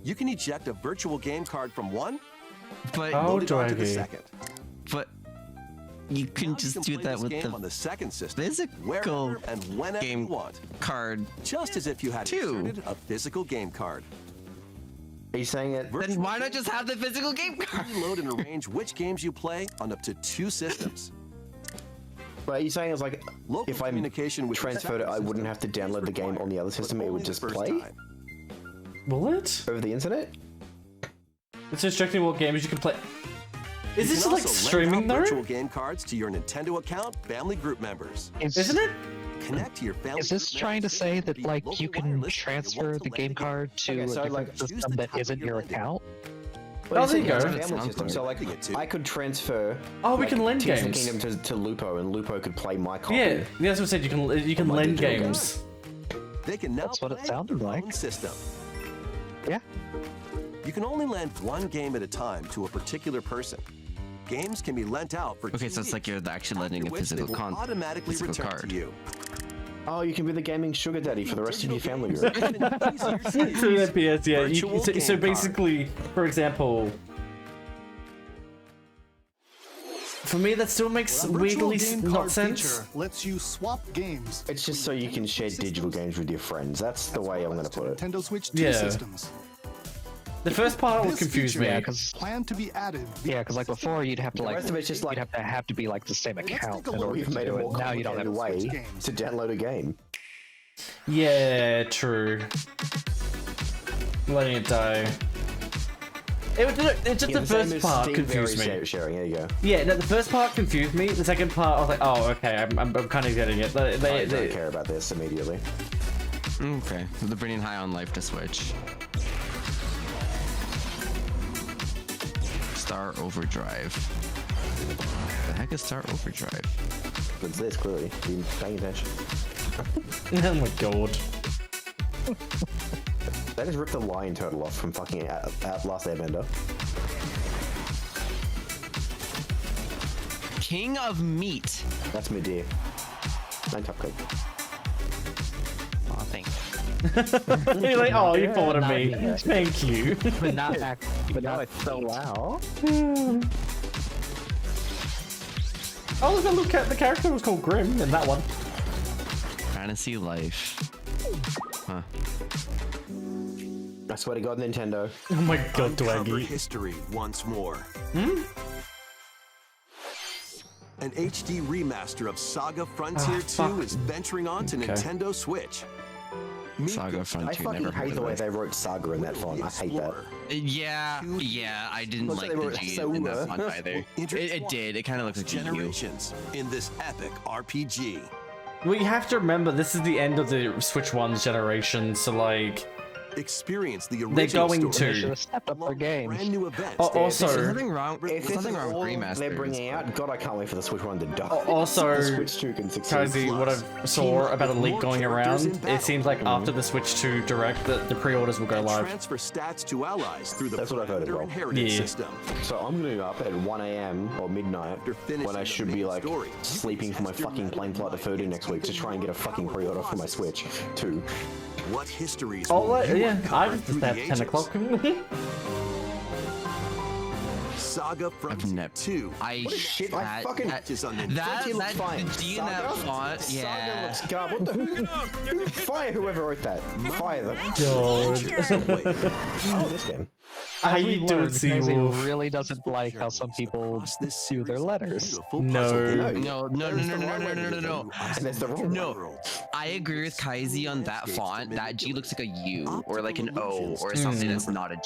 you can eject a virtual game card from one But and load it onto the second. But you can just do that with on the second system, physical wherever and whenever game you want. card. Just as if you had inserted a physical game card. Are you saying it? Then why not just have the physical game card? Load and arrange which games you play on up to two systems. But are you saying it's like if I transferred it, I wouldn't have to download the game on the other system; it would just play? Will it? Over the internet? It's instructing what games you can play. Is You this can like also lend streaming out though? virtual game cards to your Nintendo account family group members. Isn't it? Connect to your family. Is this trying to say that like you can transfer the game card to a different system that isn't your account? Oh, there you go. System. So like, I could transfer. Oh, we can lend Tears of the games. Kingdom to Lupo, and Lupo could play my copy. Yeah, that's what I said. You can lend games. They can now That's what it play sounded their like. own system. Yeah. You can only lend one game at a time to a particular person. Games can be lent out for 2 Okay, so it's like you're actually lending a after which they physical will automatically return card. to you. Oh, you can be the gaming sugar daddy for the rest of your family group. Through the PS, yeah. So basically, for example, for me that still makes weirdly not sense. Lets you swap games. It's just so you can share digital games with your friends. That's the way I'm gonna put it. Nintendo Switch 2 Yeah. systems. The first part will This confuse feature me. is planned to be added. Yeah, because like before you'd have to The like rest of it's just like- you'd have to be like the same account in order We've to made a do more it. Now you don't have complicated to way to download a game. Yeah, true. Letting it die. It's just Yeah, the same first as part Steam confused Very me. Sharing, there you go. Yeah, no, the first part confused me. The second part, I was like, oh, okay, I'm kind of getting it. I don't care about this immediately. Okay, so they're bringing High on Life to Switch. Star Overdrive. The heck is Star Overdrive? It's this, clearly. You're paying attention. Oh my god. That just ripped the lion turtle off from fucking Last Airbender. King of Meat. That's my dear. Nine top code. Oh, thanks. You're like, oh, you thought of me. Thank you. But not back. But now it's so loud. Oh, look, the character was called Grim in that one. Fantasy Life. Huh. I swear to God, Nintendo. Oh my god, Uncover Dwaggy. history once more. Hmm? An HD remaster of Saga Frontier 2 is venturing on to Nintendo Switch. Saga Frontier. I fucking hate the way they wrote Saga in that font. I hate that. Yeah, I didn't Looks like like they the wrote G Saga. in that font either. It did. It kind of looks like GU. Generations in this epic RPG. Well, you have to remember, this is the end of the Switch 1's generation, so like... Experience the original They're going story. to. Should have stepped up their game. Brand new events. Also, There's nothing wrong. If There's nothing wrong with all remasters. they're bringing out, God, I can't wait for the Switch 1 to die. Also, the Switch 2 can succeed. Kazi, what I saw about a leak going around, it seems like after the Switch 2 Direct, the pre-orders will go live. Transfer stats to allies through the That's what I've heard as well. inheritance Yeah. system. So I'm gonna go up at 1 AM or midnight when I should be like sleeping for my fucking plane flight to Fudu next week to try and get a fucking pre-order for my Switch 2. What histories Oh, will you yeah, uncover I just through at the 10 ages? o'clock. Saga Frontier 2. I shit, I fucking- is on that Nintendo. looks fine. the G in that Saga? font, Saga yeah. looks garbage. What the? Fire whoever wrote that. Fire them. God. Oh, this game. How As we you doing, learned, Crazy Seawolf? really doesn't like how some people do their letters. No. No. And there's the wrong No, I agree with Kaizi on that font. That G looks like a U or like an O or something that's not a G.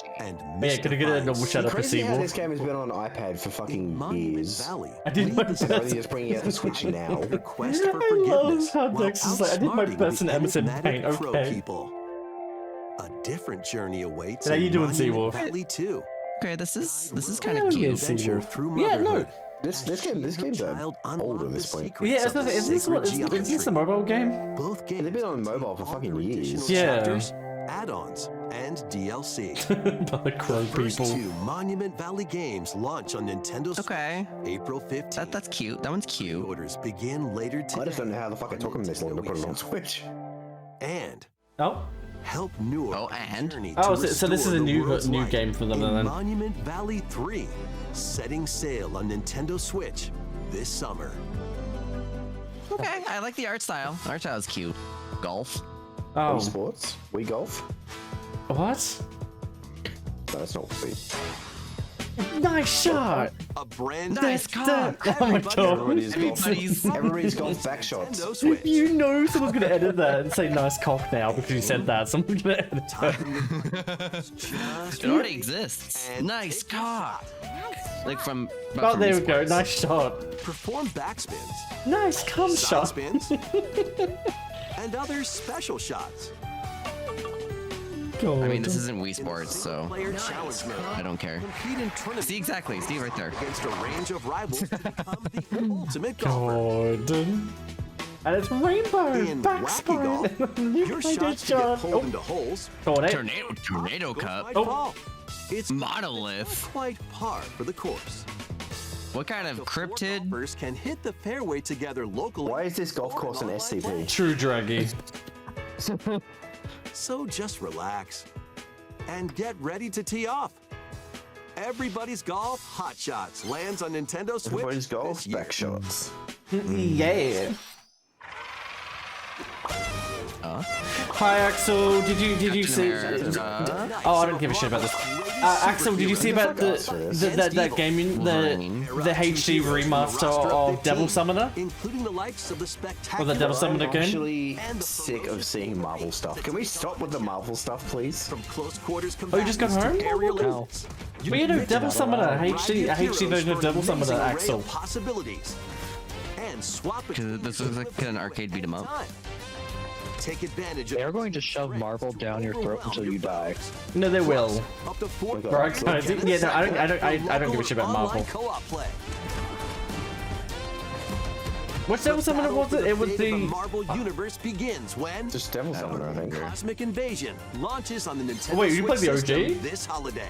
Yeah, could I get a double shout out for Crazy how this Seawolf? game has been on iPad for fucking years. I did my They're best. only just bringing out the Switch now. Quest for I love forgiveness. how while Dex is like, I did my outsmarting best in the Emerson enigmatic Paint, crow okay. people. A different journey awaits How you in doing, Monument Seawolf? Valley 2. Okay, this is kind Yeah, of yeah, cute. Adventure Seawolf. through Yeah, no. motherhood. This game's old at this point. Yeah, is this a mobile game? Both games They've been on mobile for fucking years. Yeah. chapters, add-ons, and DLC. The crow First people. 2 Monument Valley games launch on Nintendo Switch Okay, April 15th. that's cute. That one's cute. Orders begin later today. I just don't know how the fuck it took them this long to put it on Switch. And Oh, help Newark Oh, and? journey Oh, to so this is restore a the new world's light game for them in then. Monument Valley 3, setting sail on Nintendo Switch this summer. Okay, I like the art style. The art style is cute. Golf. Wii Oh, Sports? Wii Golf? what? No, that's not Wii. Nice shot. A brand Nice cock. Oh my god. Everybody's golf back shots. Nintendo Switch. You know someone's gonna edit that and say nice cock now because you said that. Someone's gonna edit it. Just It already exists. Nice cock. Like from. Oh, from there Wii we go. Sports. Nice shot. perform backspins, Nice cum side shot. spins, and other special shots. God. I mean, this isn't Wii Sports, so I don't care. See, exactly. See right there. Against a range of rivals to become the ultimate God. And it's rainbow. In wacky golf, your shots can get pulled into holes. Tornado Cup. Oh. It's Monolith. quite par for the course. What kind of cryptid? Golfers can hit the fairway together locally. Why is this golf course an SCP? True draggy. So just relax and get ready to tee off. Everybody's Golf Hot Shots lands on Nintendo Switch. Everybody's Golf Back Shots. Yeah. Hi Axel, did you see? Oh, I don't give a shit about this. Axel, did you see about that gaming the HD remaster of Devil Summoner? Including the likes of the spectacular. Or the Devil Summoner I'm game? actually sick of seeing Marvel stuff. Can we stop with the Marvel stuff, please? From close quarters Oh, you just got home? We had a Devil Summoner, a HD version of Devil Summoner, Axel. Possibilities. And swap it. Because this was like an arcade beat 'em up. Take advantage. They're going to shove Marvel down your throat until you die. No, they will. Up to 4 Right, guys? Yeah, no, I don't give a shit about Marvel. What Devil Summoner was it? It was the Marvel Universe begins when just Devil Summoner, I think. Cosmic Invasion launches on the Nintendo wait, you played the OG? system this holiday.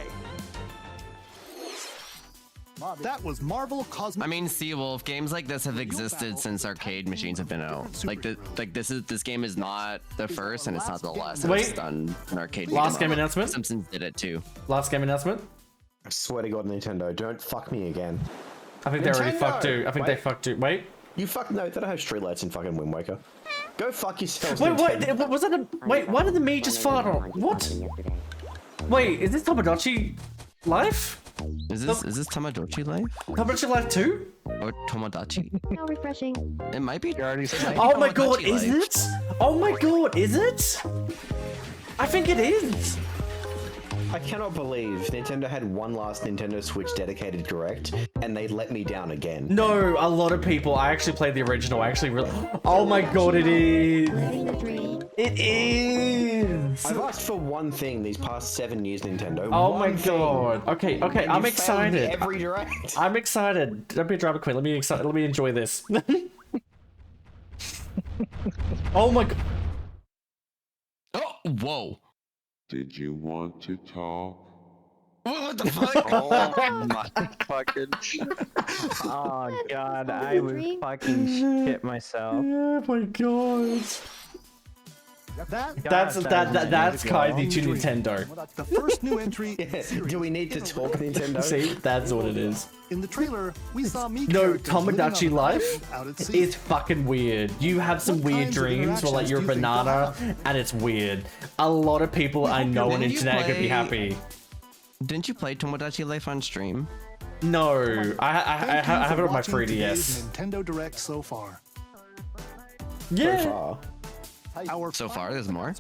That was Marvel Cosmic. I mean, Seawolf, games like this have existed since arcade machines have been out. This game is not the first and it's not the last. It's done an arcade. Last game announcement? Simpsons did it too. Last game announcement? I swear to God, Nintendo, don't fuck me again. I think they already fucked you. I think they fucked you. Wait. You fuck no, they don't have streetlights in fucking Wind Waker. Go fuck yourselves. Wait, what? Was that a wait? Why did the me just fart on? What? Wait, is this Tamagotchi Life? Is this Tamagotchi Life? Tamagotchi Life 2? Or Tomodachi? How refreshing. It might be. Oh my God, is it? Oh my God, is it? I think it is. I cannot believe Nintendo had one last Nintendo Switch dedicated direct, and they let me down again. No, a lot of people. I actually played the original. I actually really. Oh my God, it is. It is. I've asked for one thing these past 7 years, Nintendo. Oh my One thing. God. Okay, And I'm you failed me excited. every direct. I'm excited. Don't be a drama queen. Let me enjoy this. Oh my God. Oh, whoa. Did you want to talk? What the fuck? Oh my fucking. Oh God, I would fucking shit myself. Oh my God. That's kindly to Nintendo. The first new entry. Do we need to talk, Nintendo? See, that's what it is. In the trailer, we saw me. No, Tomodachi Life out at sea. is fucking weird. You have some weird dreams where like you're a banana and it's weird. A lot of people I know on the internet could be happy. Didn't you play Tomodachi Life on stream? No, I have it on my Watching today's 3DS. Nintendo Direct so far. Yeah. So far. So far, there's more.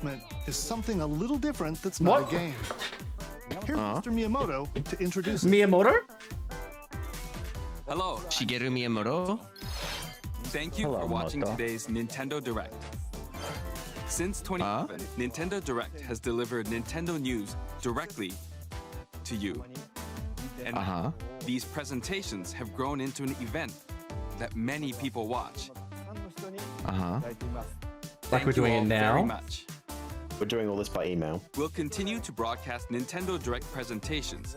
Is something a little different that's not What? a game. Here's Mr. Miyamoto to introduce it. Miyamoto? Hello. Shigeru Miyamoto. Thank you for watching today's Nintendo Direct. Since 2011, Nintendo Direct has delivered Nintendo news directly to you. And these presentations have grown into an event that many people watch. Like we're doing it now? Very much. We're doing all this by email. We'll continue to broadcast Nintendo Direct presentations,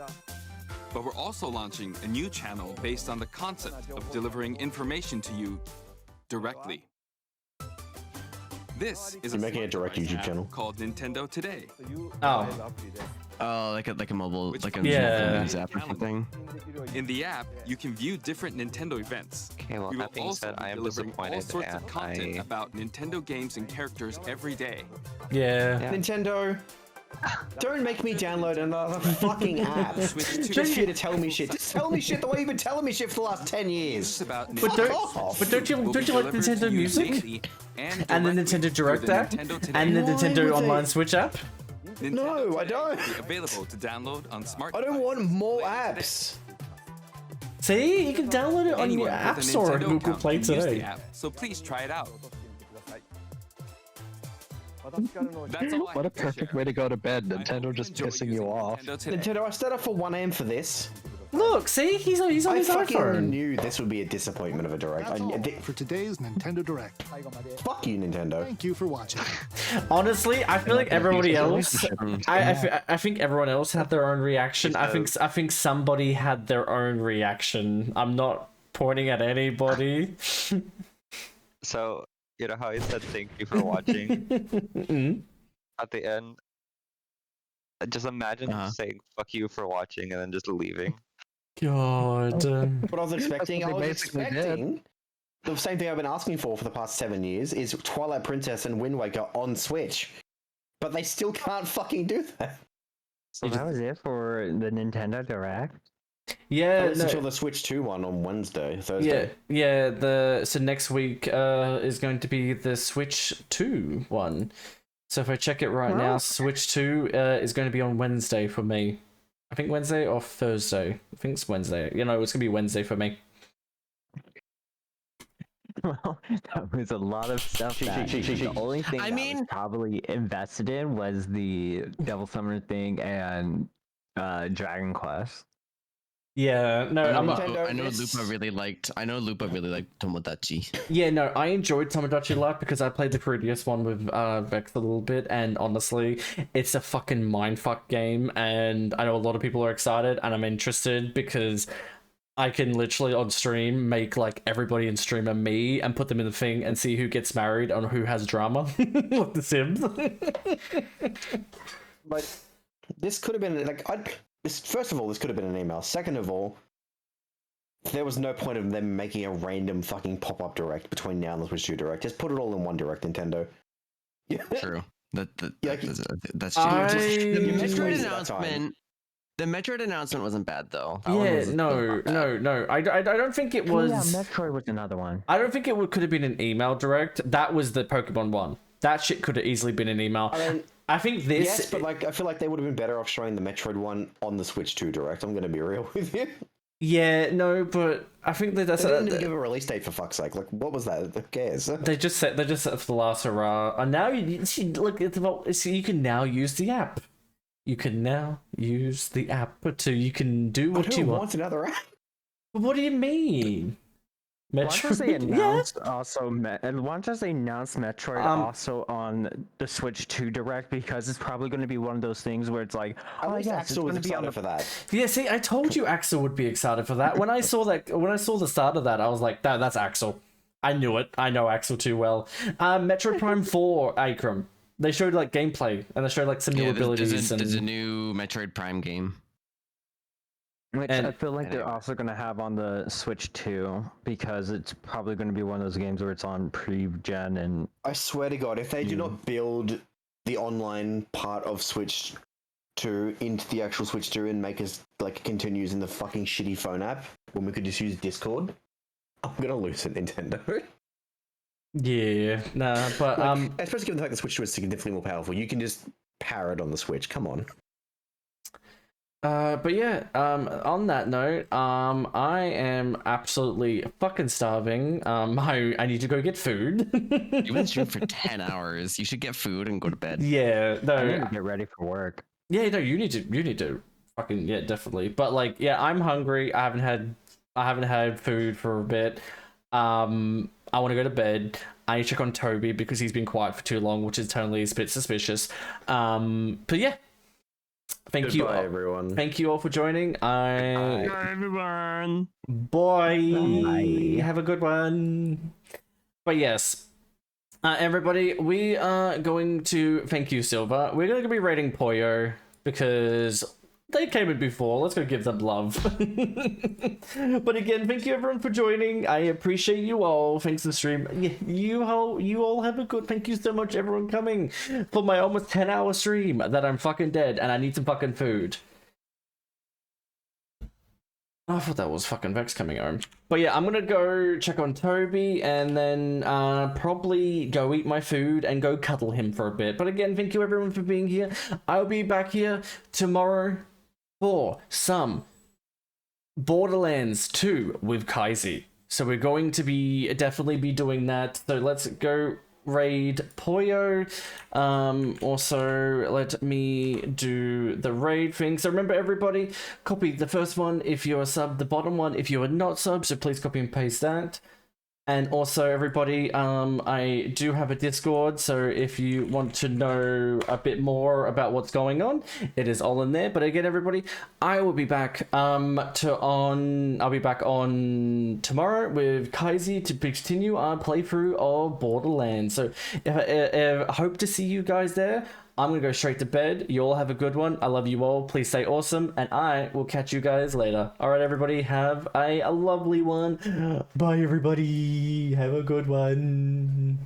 but we're also launching a new channel based on the concept of delivering information to you directly. This is making a direct YouTube channel called Nintendo Today. Oh, like a mobile, like a Yeah. mobile news app or something. In the app, you can view different Nintendo events. Okay, well, We will that being also said, be I am delivering all disappointed sorts of and content I- about Nintendo games and characters every day. Yeah. Nintendo, don't make me download another fucking app. Just for you to tell me shit. Just tell me shit the way you've been telling me shit for the last 10 years. About But don't you like Nintendo Music? And the Nintendo Direct app? And the Nintendo Online Switch app? No, I don't. Be available to download on smart. I don't want more apps. See, you can download it on your Anyone App with a Store and Nintendo Google account Play can use the today. app, so please try it out. That's all I What a have to perfect share. way to go to bed. I hope Nintendo you just enjoy pissing you using off. Nintendo today. Nintendo, I stayed up for 1 AM for this. Look, see, he's on his I iPhone. fucking knew this would be a disappointment of a direct. That's all for today's Nintendo Direct. Fuck you, Nintendo. Thank you for watching. Honestly, I feel like everybody else. I think everyone else had their own reaction. I think somebody had their own reaction. I'm not pointing at anybody. So, you know how I said thank you for watching? At the end, just imagine saying fuck you for watching and then just leaving. God. What I was expecting, Did. the same thing I've been asking for the past 7 years is Twilight Princess and Wind Waker on Switch. But they still can't fucking do that. So that was it for the Nintendo Direct? Yeah, until the Switch 2 one on Thursday. Yeah. So next week is going to be the Switch 2 one. So if I check it right now, Switch 2 is going to be on Wednesday for me. I think Wednesday or Thursday. I think it's Wednesday. You know, it's gonna be Wednesday for me. Well, that was a lot of stuff. The only thing I was probably invested in was the Devil Summoner thing and Dragon Quest. Yeah, no, I know Lupa really liked Tomodachi. Yeah, no, I enjoyed Tomodachi Life because I played the previous one with Vex a little bit, and honestly, it's a fucking mindfuck game, and I know a lot of people are excited, and I'm interested because I can literally on stream make like everybody in stream a me and put them in the thing and see who gets married and who has drama, like The Sims. But this could have been like first of all, this could have been an email. Second of all, there was no point of them making a random fucking pop-up direct between now and the Switch 2 direct. Just put it all in one direct, Nintendo. Yeah. True. That's true. The Metroid announcement wasn't bad though. No. I don't think it was. Yeah, Metroid was another one. I don't think it could have been an email direct. That was the Pokemon one. That shit could have easily been an email. I think this. Yes, but like I feel like they would have been better off showing the Metroid one on the Switch 2 direct. I'm going to be real with you. Yeah, no, but I think that that's. They didn't give a release date for fuck's sake. Like, what was that? Who cares? They just set for the last hurrah, and now you can now use the app. You can now use the app you can do what you want. Wants another app? What do you mean? Why don't they announce why don't they announce Metroid also on the Switch 2 Direct, because it's probably going to be one of those things where it's like, Axel was excited for that. Yeah, see, I told you Axel would be excited for that. When I saw the start of that, I was like, that's Axel. I knew it. I know Axel too well. Metroid Prime 4, Akram. They showed like gameplay and they showed like some new abilities. There's a new Metroid Prime game. Which I feel like they're also going to have on the Switch 2, because it's probably going to be one of those games where it's on pre-gen. And I swear to God, if they do not build the online part of Switch 2 into the actual Switch 2 and make us like continue using the fucking shitty phone app when we could just use Discord, I'm gonna lose it, Nintendo. Yeah, nah, but especially given the fact the Switch 2 is significantly more powerful, you can just power it on the Switch. Come on. But yeah, on that note, I am absolutely fucking starving. I need to go get food. You've been streaming for 10 hours. You should get food and go to bed. Yeah, no. I need to get ready for work. Yeah, no, you need to fucking, yeah, definitely. But like, yeah, I'm hungry. I haven't had food for a bit. I want to go to bed. I need to check on Toby because he's been quiet for too long, which is totally a bit suspicious. But yeah. Thank you, everyone. Thank you all for joining. Bye, everyone. Bye. Have a good one. But yes, everybody, we are going to thank you, Silva. We're going to be rating Poyo because they came in before. Let's go give them love. But again, thank you everyone for joining. I appreciate you all. Thanks for the stream. You all have a good. Thank you so much, everyone, coming for my almost 10-hour stream that I'm fucking dead and I need some fucking food. I thought that was fucking Vex coming home. But yeah, I'm gonna go check on Toby and then probably go eat my food and go cuddle him for a bit. But again, thank you everyone for being here. I'll be back here tomorrow for some Borderlands 2 with Kaisi. So we're going to definitely be doing that. So let's go raid Poyo. Also, let me do the raid thing. So remember, everybody, copy the first one if you're a sub, the bottom one if you are not sub, so please copy and paste that. And also, everybody, I do have a Discord, so if you want to know a bit more about what's going on, it is all in there. But again, everybody, I will be back I'll be back on tomorrow with Kaiser to continue our playthrough of Borderlands. So if I hope to see you guys there. I'm gonna go straight to bed. You all have a good one. I love you all. Please stay awesome, and I will catch you guys later. All right, everybody, have a lovely one. Bye, everybody. Have a good one.